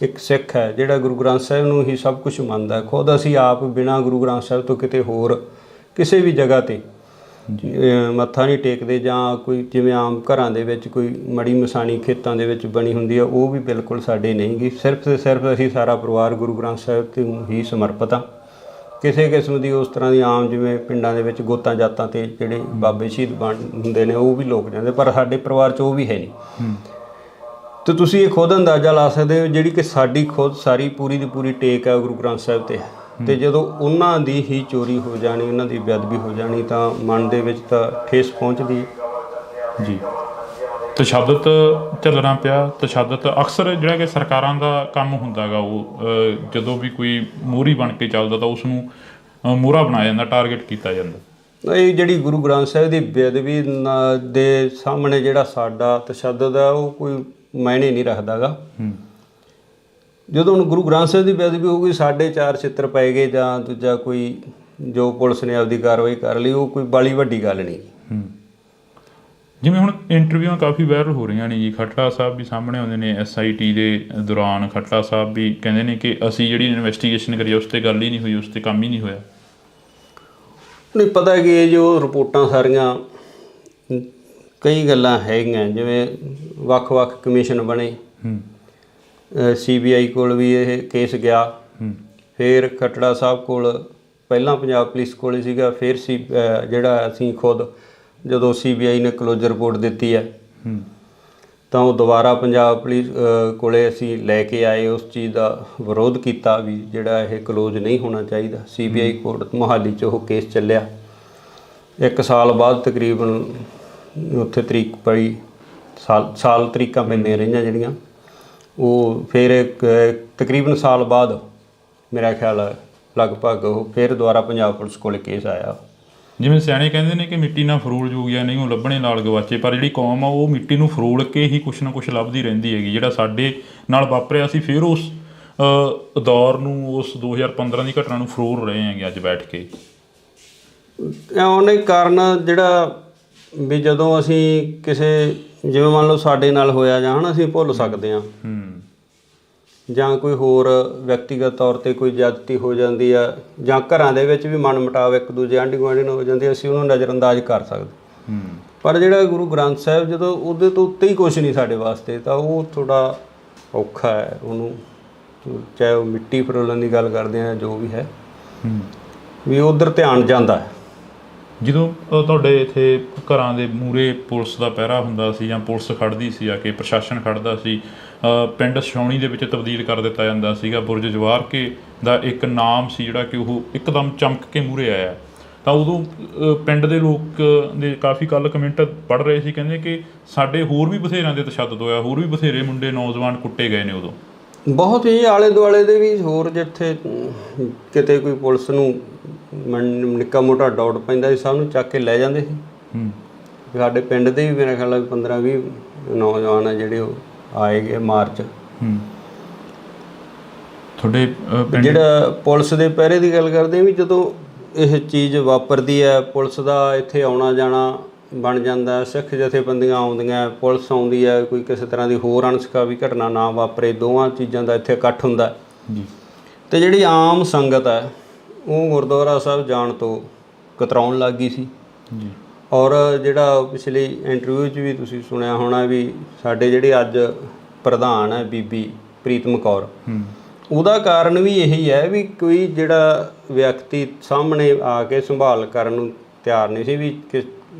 ਇੱਕ ਸਿੱਖ ਹੈ ਜਿਹੜਾ ਗੁਰੂ ਗ੍ਰੰਥ ਸਾਹਿਬ ਨੂੰ ਹੀ ਸਭ ਕੁਝ ਮੰਨਦਾ, ਖੁਦ ਅਸੀਂ ਆਪ ਬਿਨਾਂ ਗੁਰੂ ਗ੍ਰੰਥ ਸਾਹਿਬ ਤੋਂ ਕਿਤੇ ਹੋਰ ਕਿਸੇ ਵੀ ਜਗ੍ਹਾ 'ਤੇ ਮੱਥਾ ਨਹੀਂ ਟੇਕਦੇ, ਜਾਂ ਕੋਈ ਜਿਵੇਂ ਆਮ ਘਰਾਂ ਦੇ ਵਿੱਚ ਕੋਈ ਮੜੀ ਮਸਾਣੀ ਖੇਤਾਂ ਦੇ ਵਿੱਚ ਬਣੀ ਹੁੰਦੀ ਆ, ਉਹ ਵੀ ਬਿਲਕੁਲ ਸਾਡੇ ਨਹੀਂ ਗੀ। ਸਿਰਫ ਅਤੇ ਸਿਰਫ ਅਸੀਂ ਸਾਰਾ ਪਰਿਵਾਰ ਗੁਰੂ ਗ੍ਰੰਥ ਸਾਹਿਬ ਤੇ ਹੀ ਸਮਰਪਿਤ ਹਾਂ। ਕਿਸੇ ਕਿਸਮ ਦੀ ਉਸ ਤਰ੍ਹਾਂ ਦੀ ਆਮ ਜਿਵੇਂ ਪਿੰਡਾਂ ਦੇ ਵਿੱਚ ਗੋਤਾਂ ਜਾਤਾਂ 'ਤੇ ਜਿਹੜੇ ਬਾਬੇ ਸ਼ਹੀਦ ਬਣ ਹੁੰਦੇ ਨੇ ਉਹ ਵੀ ਲੋਕ ਜਾਂਦੇ, ਪਰ ਸਾਡੇ ਪਰਿਵਾਰ 'ਚ ਉਹ ਵੀ ਹੈ ਨਹੀਂ। ਤੇ ਤੁਸੀਂ ਇਹ ਖੁਦ ਅੰਦਾਜ਼ਾ ਲਾ ਸਕਦੇ ਹੋ ਜਿਹੜੀ ਕਿ ਸਾਡੀ ਖੁਦ ਸਾਰੀ ਪੂਰੀ ਦੀ ਪੂਰੀ ਟੇਕ ਹੈ ਗੁਰੂ ਗ੍ਰੰਥ ਸਾਹਿਬ 'ਤੇ, ਤੇ ਜਦੋਂ ਉਹਨਾਂ ਦੀ ਹੀ ਚੋਰੀ ਹੋ ਜਾਣੀ, ਉਹਨਾਂ ਦੀ ਬੇਅਦਬੀ ਹੋ ਜਾਣੀ, ਤਾਂ ਮਨ ਦੇ ਵਿੱਚ ਤਾਂ ਠੇਸ ਪਹੁੰਚਦੀ ਜੀ। ਤਸ਼ੱਦਦ ਚੱਲਣਾ ਪਿਆ। ਤਸ਼ੱਦਦ ਅਕਸਰ ਜਿਹੜਾ ਕਿ ਸਰਕਾਰਾਂ ਦਾ ਕੰਮ ਹੁੰਦਾ ਗਾ, ਉਹ ਜਦੋਂ ਵੀ ਕੋਈ ਮੋਹਰੀ ਬਣ ਕੇ ਚੱਲਦਾ ਤਾਂ ਉਸ ਨੂੰ ਮੋਹਰਾ ਬਣਾਇਆ ਜਾਂਦਾ, ਟਾਰਗੇਟ ਕੀਤਾ ਜਾਂਦਾ। ਇਹ ਜਿਹੜੀ ਗੁਰੂ ਗ੍ਰੰਥ ਸਾਹਿਬ ਦੀ ਬੇਅਦਬੀ ਦੇ ਸਾਹਮਣੇ ਜਿਹੜਾ ਸਾਡਾ ਤਸ਼ੱਦਦ ਹੈ ਉਹ ਕੋਈ ਮਾਇਨੇ ਨਹੀਂ ਰੱਖਦਾ ਗਾ। ਜਦੋਂ ਹੁਣ ਗੁਰੂ ਗ੍ਰੰਥ ਸਾਹਿਬ ਦੀ ਬੇਅਦਬੀ ਹੋਊਗੀ, ਸਾਡੇ 4 ਛਿੱਤਰ ਪੈ ਗਏ ਜਾਂ ਦੂਜਾ ਕੋਈ ਜੋ ਪੁਲਿਸ ਨੇ ਆਪਦੀ ਕਾਰਵਾਈ ਕਰ ਲਈ, ਉਹ ਕੋਈ ਬਾਲੀ ਵੱਡੀ ਗੱਲ ਨਹੀਂ। ਜਿਵੇਂ ਹੁਣ ਇੰਟਰਵਿਊਆਂ ਕਾਫੀ ਵਾਇਰਲ ਹੋ ਰਹੀਆਂ ਨੇ ਜੀ, ਖੱਟੜਾ ਸਾਹਿਬ ਵੀ ਸਾਹਮਣੇ ਆਉਂਦੇ ਨੇ। SIT ਦੇ ਦੌਰਾਨ ਖੱਟੜਾ ਸਾਹਿਬ ਵੀ ਕਹਿੰਦੇ ਨੇ ਕਿ ਅਸੀਂ ਜਿਹੜੀ ਇਨਵੈਸਟੀਗੇਸ਼ਨ ਕਰੀ ਉਸ 'ਤੇ ਗੱਲ ਹੀ ਨਹੀਂ ਹੋਈ, ਉਸ 'ਤੇ ਕੰਮ ਹੀ ਨਹੀਂ ਹੋਇਆ। ਨਹੀਂ ਪਤਾ ਕਿ ਇਹ ਜੋ ਰਿਪੋਰਟਾਂ ਸਾਰੀਆਂ ਕਈ ਗੱਲਾਂ ਹੈਗੀਆਂ, ਜਿਵੇਂ ਵੱਖ-ਵੱਖ ਕਮਿਸ਼ਨ ਬਣੇ, CBI ਕੋਲ ਵੀ ਇਹ ਕੇਸ ਗਿਆ, ਫਿਰ ਖੱਟੜਾ ਸਾਹਿਬ ਕੋਲ, ਪਹਿਲਾਂ ਪੰਜਾਬ ਪੁਲਿਸ ਕੋਲ ਸੀਗਾ, ਫਿਰ ਜਿਹੜਾ ਅਸੀਂ ਖੁਦ ਜਦੋਂ CBI ਨੇ ਕਲੋਜ਼ਰ ਰਿਪੋਰਟ ਦਿੱਤੀ ਹੈ ਤਾਂ ਉਹ ਦੁਬਾਰਾ ਪੰਜਾਬ ਪੁਲਿਸ ਕੋਲੇ ਅਸੀਂ ਲੈ ਕੇ ਆਏ, ਉਸ ਚੀਜ਼ ਦਾ ਵਿਰੋਧ ਕੀਤਾ ਵੀ ਜਿਹੜਾ ਇਹ ਕਲੋਜ਼ ਨਹੀਂ ਹੋਣਾ ਚਾਹੀਦਾ। CBI ਕੋਰਟ ਮੋਹਾਲੀ 'ਚ ਉਹ ਕੇਸ ਚੱਲਿਆ। 1 ਸਾਲ ਬਾਅਦ ਤਕਰੀਬਨ ਉੱਥੇ ਤਰੀਕ ਪਈ, ਸਾਲ ਤਰੀਕਾਂ ਪੈਂਦੀਆਂ ਰਹੀਆਂ ਜਿਹੜੀਆਂ, ਉਹ ਫਿਰ ਤਕਰੀਬਨ ਸਾਲ ਬਾਅਦ ਮੇਰਾ ਖਿਆਲ ਲਗਭਗ ਉਹ ਫਿਰ ਦੁਬਾਰਾ ਪੰਜਾਬ ਪੁਲਿਸ ਕੋਲ ਕੇਸ ਆਇਆ। ਜਿਵੇਂ ਸਿਆਣੇ ਕਹਿੰਦੇ ਨੇ ਕਿ ਮਿੱਟੀ ਨਾਲ ਫਰੋਲ ਜੋਗਿਆ ਨਹੀਂ ਉਹ ਲੱਭਣੇ ਲਾਲ ਗਵਾਚੇ, ਪਰ ਜਿਹੜੀ ਕੌਮ ਆ ਉਹ ਮਿੱਟੀ ਨੂੰ ਫਰੋਲ ਕੇ ਹੀ ਕੁਛ ਨਾ ਕੁਛ ਲੱਭਦੀ ਰਹਿੰਦੀ ਹੈਗੀ। ਜਿਹੜਾ ਸਾਡੇ ਨਾਲ ਵਾਪਰਿਆ ਅਸੀਂ ਫਿਰ ਉਸ ਦੌਰ ਨੂੰ, ਉਸ 2015 ਦੀ ਘਟਨਾ ਨੂੰ ਫਰੋਲ ਰਹੇ ਹੈਗੇ ਅੱਜ ਬੈਠ ਕੇ। ਉਹਨੇ ਕਾਰਨ ਜਿਹੜਾ ਵੀ ਜਦੋਂ ਅਸੀਂ ਕਿਸੇ, ਜਿਵੇਂ ਮੰਨ ਲਓ ਸਾਡੇ ਨਾਲ ਹੋਇਆ ਜਾਂ ਹਨਾ, ਅਸੀਂ ਭੁੱਲ ਸਕਦੇ ਹਾਂ, ਜਾਂ ਕੋਈ ਹੋਰ ਵਿਅਕਤੀਗਤ ਤੌਰ 'ਤੇ ਕੋਈ ਜ਼ਿਆਦਤੀ ਹੋ ਜਾਂਦੀ ਆ, ਜਾਂ ਘਰਾਂ ਦੇ ਵਿੱਚ ਵੀ ਮਨ ਮੁਟਾਵ ਇੱਕ ਦੂਜੇ ਆਂਢੀ ਗੁਆਂਢੀ ਨਾਲ ਹੋ ਜਾਂਦੀ, ਅਸੀਂ ਉਹਨੂੰ ਨਜ਼ਰਅੰਦਾਜ਼ ਕਰ ਸਕਦੇ। ਪਰ ਜਿਹੜਾ ਗੁਰੂ ਗ੍ਰੰਥ ਸਾਹਿਬ, ਜਦੋਂ ਉਹਦੇ ਤੋਂ ਉੱਤੇ ਹੀ ਕੁਛ ਨਹੀਂ ਸਾਡੇ ਵਾਸਤੇ, ਤਾਂ ਉਹ ਥੋੜ੍ਹਾ ਔਖਾ ਹੈ ਉਹਨੂੰ, ਚਾਹੇ ਉਹ ਮਿੱਟੀ ਫਰੋਲਣ ਦੀ ਗੱਲ ਕਰਦੇ ਆ, ਜੋ ਵੀ ਹੈ, ਵੀ ਉੱਧਰ ਧਿਆਨ ਜਾਂਦਾ ਹੈ। ਜਦੋਂ ਤੁਹਾਡੇ ਇੱਥੇ ਘਰਾਂ ਦੇ ਮੂਹਰੇ ਪੁਲਿਸ ਦਾ ਪਹਿਰਾ ਹੁੰਦਾ ਸੀ ਜਾਂ ਪੁਲਿਸ ਖੜ੍ਹਦੀ ਸੀ, ਆ ਕੇ ਪ੍ਰਸ਼ਾਸਨ ਖੜ੍ਹਦਾ ਸੀ, ਪਿੰਡ ਛਾਉਣੀ ਦੇ ਵਿੱਚ ਤਬਦੀਲ ਕਰ ਦਿੱਤਾ ਜਾਂਦਾ ਸੀਗਾ, ਬੁਰਜ ਜਵਾਰ ਕੇ ਦਾ ਇੱਕ ਨਾਮ ਸੀ ਜਿਹੜਾ ਕਿ ਉਹ ਇੱਕਦਮ ਚਮਕ ਕੇ ਮੂਹਰੇ ਆਇਆ, ਤਾਂ ਉਦੋਂ ਪਿੰਡ ਦੇ ਲੋਕ ਦੇ ਕਾਫੀ ਕੱਲ੍ਹ ਕਮੈਂਟ ਪੜ੍ਹ ਰਹੇ ਸੀ, ਕਹਿੰਦੇ ਕਿ ਸਾਡੇ ਹੋਰ ਵੀ ਬਥੇਰਿਆਂ ਦੇ ਤਸ਼ੱਦਦ ਹੋਇਆ, ਹੋਰ ਵੀ ਬਥੇਰੇ ਮੁੰਡੇ ਨੌਜਵਾਨ ਕੁੱਟੇ ਗਏ ਨੇ ਉਦੋਂ। ਬਹੁਤ ਹੀ ਆਲੇ ਦੁਆਲੇ ਦੇ ਵੀ ਹੋਰ, ਜਿੱਥੇ ਕਿਤੇ ਕੋਈ ਪੁਲਿਸ ਨੂੰ ਨਿੱਕਾ ਮੋਟਾ ਡਾਊਟ ਪੈਂਦਾ ਸੀ, ਸਭ ਨੂੰ ਚੱਕ ਕੇ ਲੈ ਜਾਂਦੇ ਸੀ। ਸਾਡੇ ਪਿੰਡ ਦੇ ਵੀ ਮੇਰੇ ਖਿਆਲ 15-20 ਨੌਜਵਾਨ ਆ ਜਿਹੜੇ ਉਹ ਆਏ ਗਏ ਮਾਰਚ। ਤੁਹਾਡੇ ਜਿਹੜਾ ਪੁਲਿਸ ਦੇ ਪਹਿਰੇ ਦੀ ਗੱਲ ਕਰਦੇ ਵੀ, ਜਦੋਂ ਇਹ ਚੀਜ਼ ਵਾਪਰਦੀ ਹੈ, ਪੁਲਿਸ ਦਾ ਇੱਥੇ ਆਉਣਾ ਜਾਣਾ ਬਣ ਜਾਂਦਾ, ਸਿੱਖ ਜਥੇਬੰਦੀਆਂ ਆਉਂਦੀਆਂ, ਪੁਲਿਸ ਆਉਂਦੀ ਹੈ, ਕੋਈ ਕਿਸੇ ਤਰ੍ਹਾਂ ਦੀ ਹੋਰ ਅਣਸੁਖਾਵੀ ਘਟਨਾ ਨਾ ਵਾਪਰੇ, ਦੋਵਾਂ ਚੀਜ਼ਾਂ ਦਾ ਇੱਥੇ ਇਕੱਠ ਹੁੰਦਾ ਜੀ। ਅਤੇ ਜਿਹੜੀ ਆਮ ਸੰਗਤ ਹੈ ਉਹ ਗੁਰਦੁਆਰਾ ਸਾਹਿਬ ਜਾਣ ਤੋਂ ਕਤਰਾਉਣ ਲੱਗ ਗਈ ਸੀ ਜੀ। ਔਰ ਜਿਹੜਾ ਪਿਛਲੀ ਇੰਟਰਵਿਊ 'ਚ ਵੀ ਤੁਸੀਂ ਸੁਣਿਆ ਹੋਣਾ ਵੀ ਸਾਡੇ ਜਿਹੜੇ ਅੱਜ ਪ੍ਰਧਾਨ ਹੈ ਬੀਬੀ ਪ੍ਰੀਤਮ ਕੌਰ, ਉਹਦਾ ਕਾਰਨ ਵੀ ਇਹੀ ਹੈ ਵੀ ਕੋਈ ਜਿਹੜਾ ਵਿਅਕਤੀ ਸਾਹਮਣੇ ਆ ਕੇ ਸੰਭਾਲ ਕਰਨ ਨੂੰ ਤਿਆਰ ਨਹੀਂ ਸੀ, ਵੀ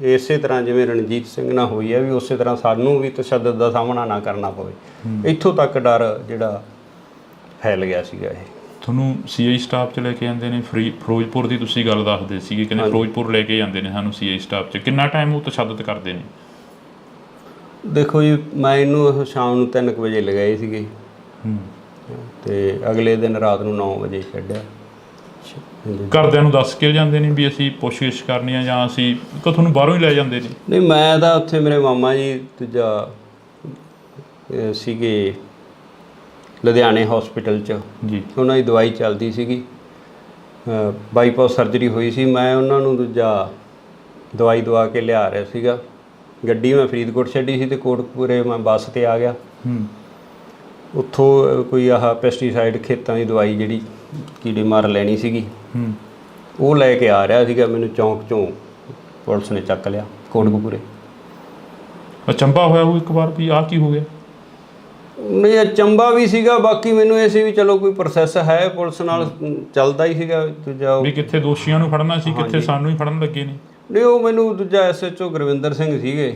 ਇਸੇ ਤਰ੍ਹਾਂ ਜਿਵੇਂ ਰਣਜੀਤ ਸਿੰਘ ਨਾਲ ਹੋਈ ਹੈ ਵੀ ਉਸੇ ਤਰ੍ਹਾਂ ਸਾਨੂੰ ਵੀ ਤਸ਼ੱਦਦ ਦਾ ਸਾਹਮਣਾ ਨਾ ਕਰਨਾ ਪਵੇ। ਇੱਥੋਂ ਤੱਕ ਡਰ ਜਿਹੜਾ ਫੈਲ ਗਿਆ ਸੀਗਾ। ਇਹ ਤੁਹਾਨੂੰ CI ਸਟਾਫ 'ਚ ਲੈ ਕੇ ਜਾਂਦੇ ਨੇ, ਫਿਰੋਜ਼ਪੁਰ ਦੀ ਤੁਸੀਂ ਗੱਲ ਦੱਸਦੇ ਸੀਗੇ, ਕਹਿੰਦੇ ਫਿਰੋਜ਼ਪੁਰ ਲੈ ਕੇ ਜਾਂਦੇ ਨੇ ਸਾਨੂੰ CI ਸਟਾਫ 'ਚ, ਕਿੰਨਾ ਟਾਈਮ ਉਹ ਤਸ਼ੱਦਦ ਕਰਦੇ ਨੇ? ਦੇਖੋ ਜੀ, ਮੈਂ ਇਹਨੂੰ ਸ਼ਾਮ ਨੂੰ 3 ਵਜੇ ਲਗਾਏ ਸੀਗੇ ਅਤੇ ਅਗਲੇ ਦਿਨ ਰਾਤ ਨੂੰ 9 ਵਜੇ ਛੱਡਿਆ। ਘਰਦਿਆਂ ਨੂੰ ਦੱਸ ਕੇ ਜਾਂਦੇ ਨੇ ਵੀ ਅਸੀਂ ਪੁੱਛਗਿੱਛ ਕਰਨੀ ਆ, ਜਾਂ ਅਸੀਂ ਤੁਹਾਨੂੰ ਬਾਹਰੋਂ ਹੀ ਲੈ ਜਾਂਦੇ ਨੇ? ਨਹੀਂ, ਮੈਂ ਤਾਂ ਉੱਥੇ ਮੇਰੇ ਮਾਮਾ ਜੀ ਦੂਜਾ ਸੀਗੇ ਲੁਧਿਆਣੇ ਹੌਸਪੀਟਲ 'ਚ ਜੀ, ਉਹਨਾਂ ਦੀ ਦਵਾਈ ਚੱਲਦੀ ਸੀਗੀ, ਬਾਈਪਾਸ ਸਰਜਰੀ ਹੋਈ ਸੀ। ਮੈਂ ਉਹਨਾਂ ਨੂੰ ਦੂਜਾ ਦਵਾਈ ਦਵਾ ਕੇ ਲਿਆ ਰਿਹਾ ਸੀਗਾ। ਗੱਡੀ ਮੈਂ ਫਰੀਦਕੋਟ ਛੱਡੀ ਸੀ ਅਤੇ ਕੋਟਕਪੂਰੇ ਮੈਂ ਬੱਸ 'ਤੇ ਆ ਗਿਆ। ਉੱਥੋਂ ਕੋਈ ਆਹ ਪੈਸਟੀਸਾਈਡ ਖੇਤਾਂ ਦੀ ਦਵਾਈ ਜਿਹੜੀ ਕੀੜੇ ਮਾਰ ਲੈਣੀ ਸੀਗੀ, ਉਹ ਲੈ ਕੇ ਆ ਰਿਹਾ ਸੀਗਾ। ਮੈਨੂੰ ਚੌਂਕ 'ਚੋਂ ਪੁਲਿਸ ਨੇ ਚੱਕ ਲਿਆ ਕੋਟਕਪੂਰੇ। ਅਚੰਭਾ ਹੋਇਆ ਉਹ ਇੱਕ ਵਾਰ ਵੀ ਆਹ ਕੀ ਹੋ ਗਿਆ? ਨਹੀਂ, ਅਚੰਭਾ ਵੀ ਸੀਗਾ, ਬਾਕੀ ਮੈਨੂੰ ਇਹ ਸੀ ਵੀ ਚਲੋ ਕੋਈ ਪ੍ਰੋਸੈਸ ਹੈ ਪੁਲਿਸ ਨਾਲ ਚੱਲਦਾ ਹੀ ਸੀਗਾ। ਦੂਜਾ ਵੀ ਕਿੱਥੇ ਦੋਸ਼ੀਆਂ ਨੂੰ ਫੜਨਾ ਸੀ, ਕਿੱਥੇ ਸਾਨੂੰ ਹੀ ਫੜਨ ਲੱਗੇ ਨੇ। ਨਹੀਂ, ਉਹ ਮੈਨੂੰ ਦੂਜਾ SHO ਗੁਰਵਿੰਦਰ ਸਿੰਘ ਸੀਗੇ,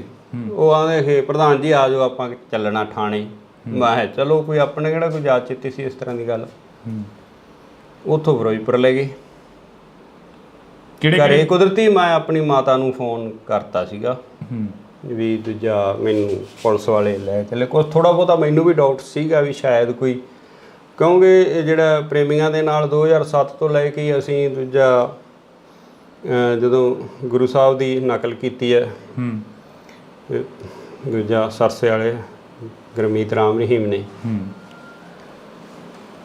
ਉਹ ਆਂਦੇ ਕਿ ਪ੍ਰਧਾਨ ਜੀ ਆ ਜਾਓ ਆਪਾਂ ਚੱਲਣਾ ਥਾਣੇ। ਮੈਂ ਕਿਹਾ ਚਲੋ, ਕੋਈ ਆਪਣੇ ਕਿਹੜਾ ਕੋਈ ਜਾਤ ਚਿੱਤੀ ਸੀ ਇਸ ਤਰ੍ਹਾਂ ਦੀ ਗੱਲ। ਉੱਥੋਂ ਫਿਰੋਜ਼ਪੁਰ ਲੈ ਗਏ। ਘਰੇ ਕੁਦਰਤੀ ਮੈਂ ਆਪਣੀ ਮਾਤਾ ਨੂੰ ਫੋਨ ਕਰਤਾ ਸੀਗਾ ਵੀ ਦੂਜਾ ਮੈਨੂੰ ਪੁਲਿਸ ਵਾਲੇ ਲੈ ਚੱਲੇ। ਕੁਛ ਥੋੜ੍ਹਾ ਬਹੁਤਾ ਮੈਨੂੰ ਵੀ ਡਾਊਟ ਸੀਗਾ ਵੀ ਸ਼ਾਇਦ ਕੋਈ, ਕਿਉਂਕਿ ਇਹ ਜਿਹੜਾ ਪ੍ਰੇਮੀਆਂ ਦੇ ਨਾਲ 2007 ਤੋਂ ਲੈ ਕੇ ਅਸੀਂ ਦੂਜਾ ਜਦੋਂ ਗੁਰੂ ਸਾਹਿਬ ਦੀ ਨਕਲ ਕੀਤੀ ਹੈ, ਦੂਜਾ ਸਰਸੇ ਵਾਲੇ ਗੁਰਮੀਤ ਰਾਮ ਰਹੀਮ ਨੇ,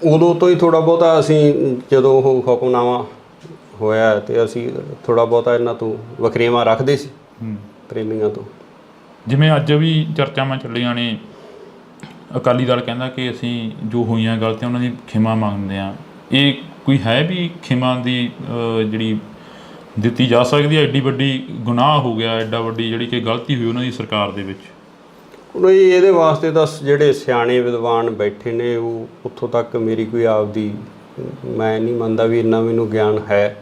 ਉਦੋਂ ਤੋਂ ਹੀ ਥੋੜ੍ਹਾ ਬਹੁਤਾ ਅਸੀਂ, ਜਦੋਂ ਉਹ ਹੁਕਮਨਾਮਾ ਹੋਇਆ ਅਤੇ ਅਸੀਂ ਥੋੜ੍ਹਾ ਬਹੁਤਾ ਇਹਨਾਂ ਤੋਂ ਵਖਰੇਵਾਂ ਰੱਖਦੇ ਸੀ ਪ੍ਰੇਮੀਆਂ ਤੋਂ। ਜਿਵੇਂ ਅੱਜ ਵੀ ਚਰਚਾਵਾਂ ਚੱਲੀਆਂ ਨੇ, ਅਕਾਲੀ ਦਲ ਕਹਿੰਦਾ ਕਿ ਅਸੀਂ ਜੋ ਹੋਈਆਂ ਗਲਤੀਆਂ ਉਹਨਾਂ ਦੀ ਖਿਮਾ ਮੰਗਦੇ ਹਾਂ। ਇਹ ਕੋਈ ਹੈ ਵੀ ਖਿਮਾ ਦੀ ਜਿਹੜੀ ਦਿੱਤੀ ਜਾ ਸਕਦੀ ਹੈ? ਐਡੀ ਵੱਡੀ ਗੁਨਾਹ ਹੋ ਗਿਆ, ਐਡਾ ਵੱਡੀ ਜਿਹੜੀ ਕਿ ਗਲਤੀ ਹੋਈ ਉਹਨਾਂ ਦੀ ਸਰਕਾਰ ਦੇ ਵਿੱਚ। ਨਹੀਂ, ਇਹਦੇ ਵਾਸਤੇ ਤਾਂ ਜਿਹੜੇ ਸਿਆਣੇ ਵਿਦਵਾਨ ਬੈਠੇ ਨੇ, ਉਹ ਉੱਥੋਂ ਤੱਕ ਮੇਰੀ ਕੋਈ ਆਪਦੀ, ਮੈਂ ਨਹੀਂ ਮੰਨਦਾ ਵੀ ਇੰਨਾ ਮੈਨੂੰ ਗਿਆਨ ਹੈ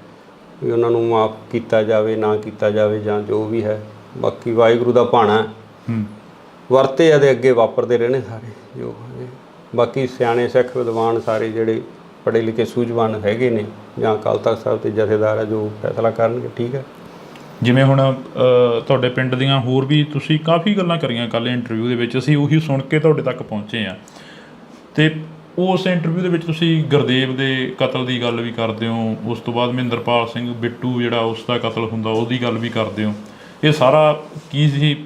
ਵੀ ਉਹਨਾਂ ਨੂੰ ਮਾਫ਼ ਕੀਤਾ ਜਾਵੇ ਨਾ ਕੀਤਾ ਜਾਵੇ ਜਾਂ ਜੋ ਵੀ ਹੈ। ਬਾਕੀ ਵਾਹਿਗੁਰੂ ਦਾ ਭਾਣਾ ਵਰਤੇ ਇਹਦੇ ਅੱਗੇ ਵਾਪਰਦੇ ਰਹਿਣੇ ਸਾਰੇ ਜੋ। ਬਾਕੀ ਸਿਆਣੇ ਸਿੱਖ ਵਿਦਵਾਨ ਸਾਰੇ ਜਿਹੜੇ ਪੜ੍ਹੇ ਲਿਖੇ ਸੂਝਵਾਨ ਹੈਗੇ ਨੇ, ਜਾਂ ਅਕਾਲ ਤਖ਼ਤ ਸਾਹਿਬ ਦੇ ਜਥੇਦਾਰ ਹੈ, ਜੋ ਫੈਸਲਾ ਕਰਨਗੇ ਠੀਕ ਹੈ। ਜਿਵੇਂ ਹੁਣ ਤੁਹਾਡੇ ਪਿੰਡ ਦੀਆਂ ਹੋਰ ਵੀ ਤੁਸੀਂ ਕਾਫੀ ਗੱਲਾਂ ਕਰੀਆਂ ਕੱਲ੍ਹ ਇੰਟਰਵਿਊ ਦੇ ਵਿੱਚ, ਅਸੀਂ ਉਹੀ ਸੁਣ ਕੇ ਤੁਹਾਡੇ ਤੱਕ ਪਹੁੰਚੇ ਹਾਂ। ਅਤੇ ਉਸ ਇੰਟਰਵਿਊ ਦੇ ਵਿੱਚ ਤੁਸੀਂ ਗੁਰਦੇਵ ਦੇ ਕਤਲ ਦੀ ਗੱਲ ਵੀ ਕਰਦੇ ਹੋ, ਉਸ ਤੋਂ ਬਾਅਦ ਮਹਿੰਦਰਪਾਲ ਸਿੰਘ ਬਿੱਟੂ ਜਿਹੜਾ ਉਸ ਦਾ ਕਤਲ ਹੁੰਦਾ ਉਹਦੀ ਗੱਲ ਵੀ ਕਰਦੇ ਹੋ। ਇਹ ਸਾਰਾ ਕੀ ਸੀ,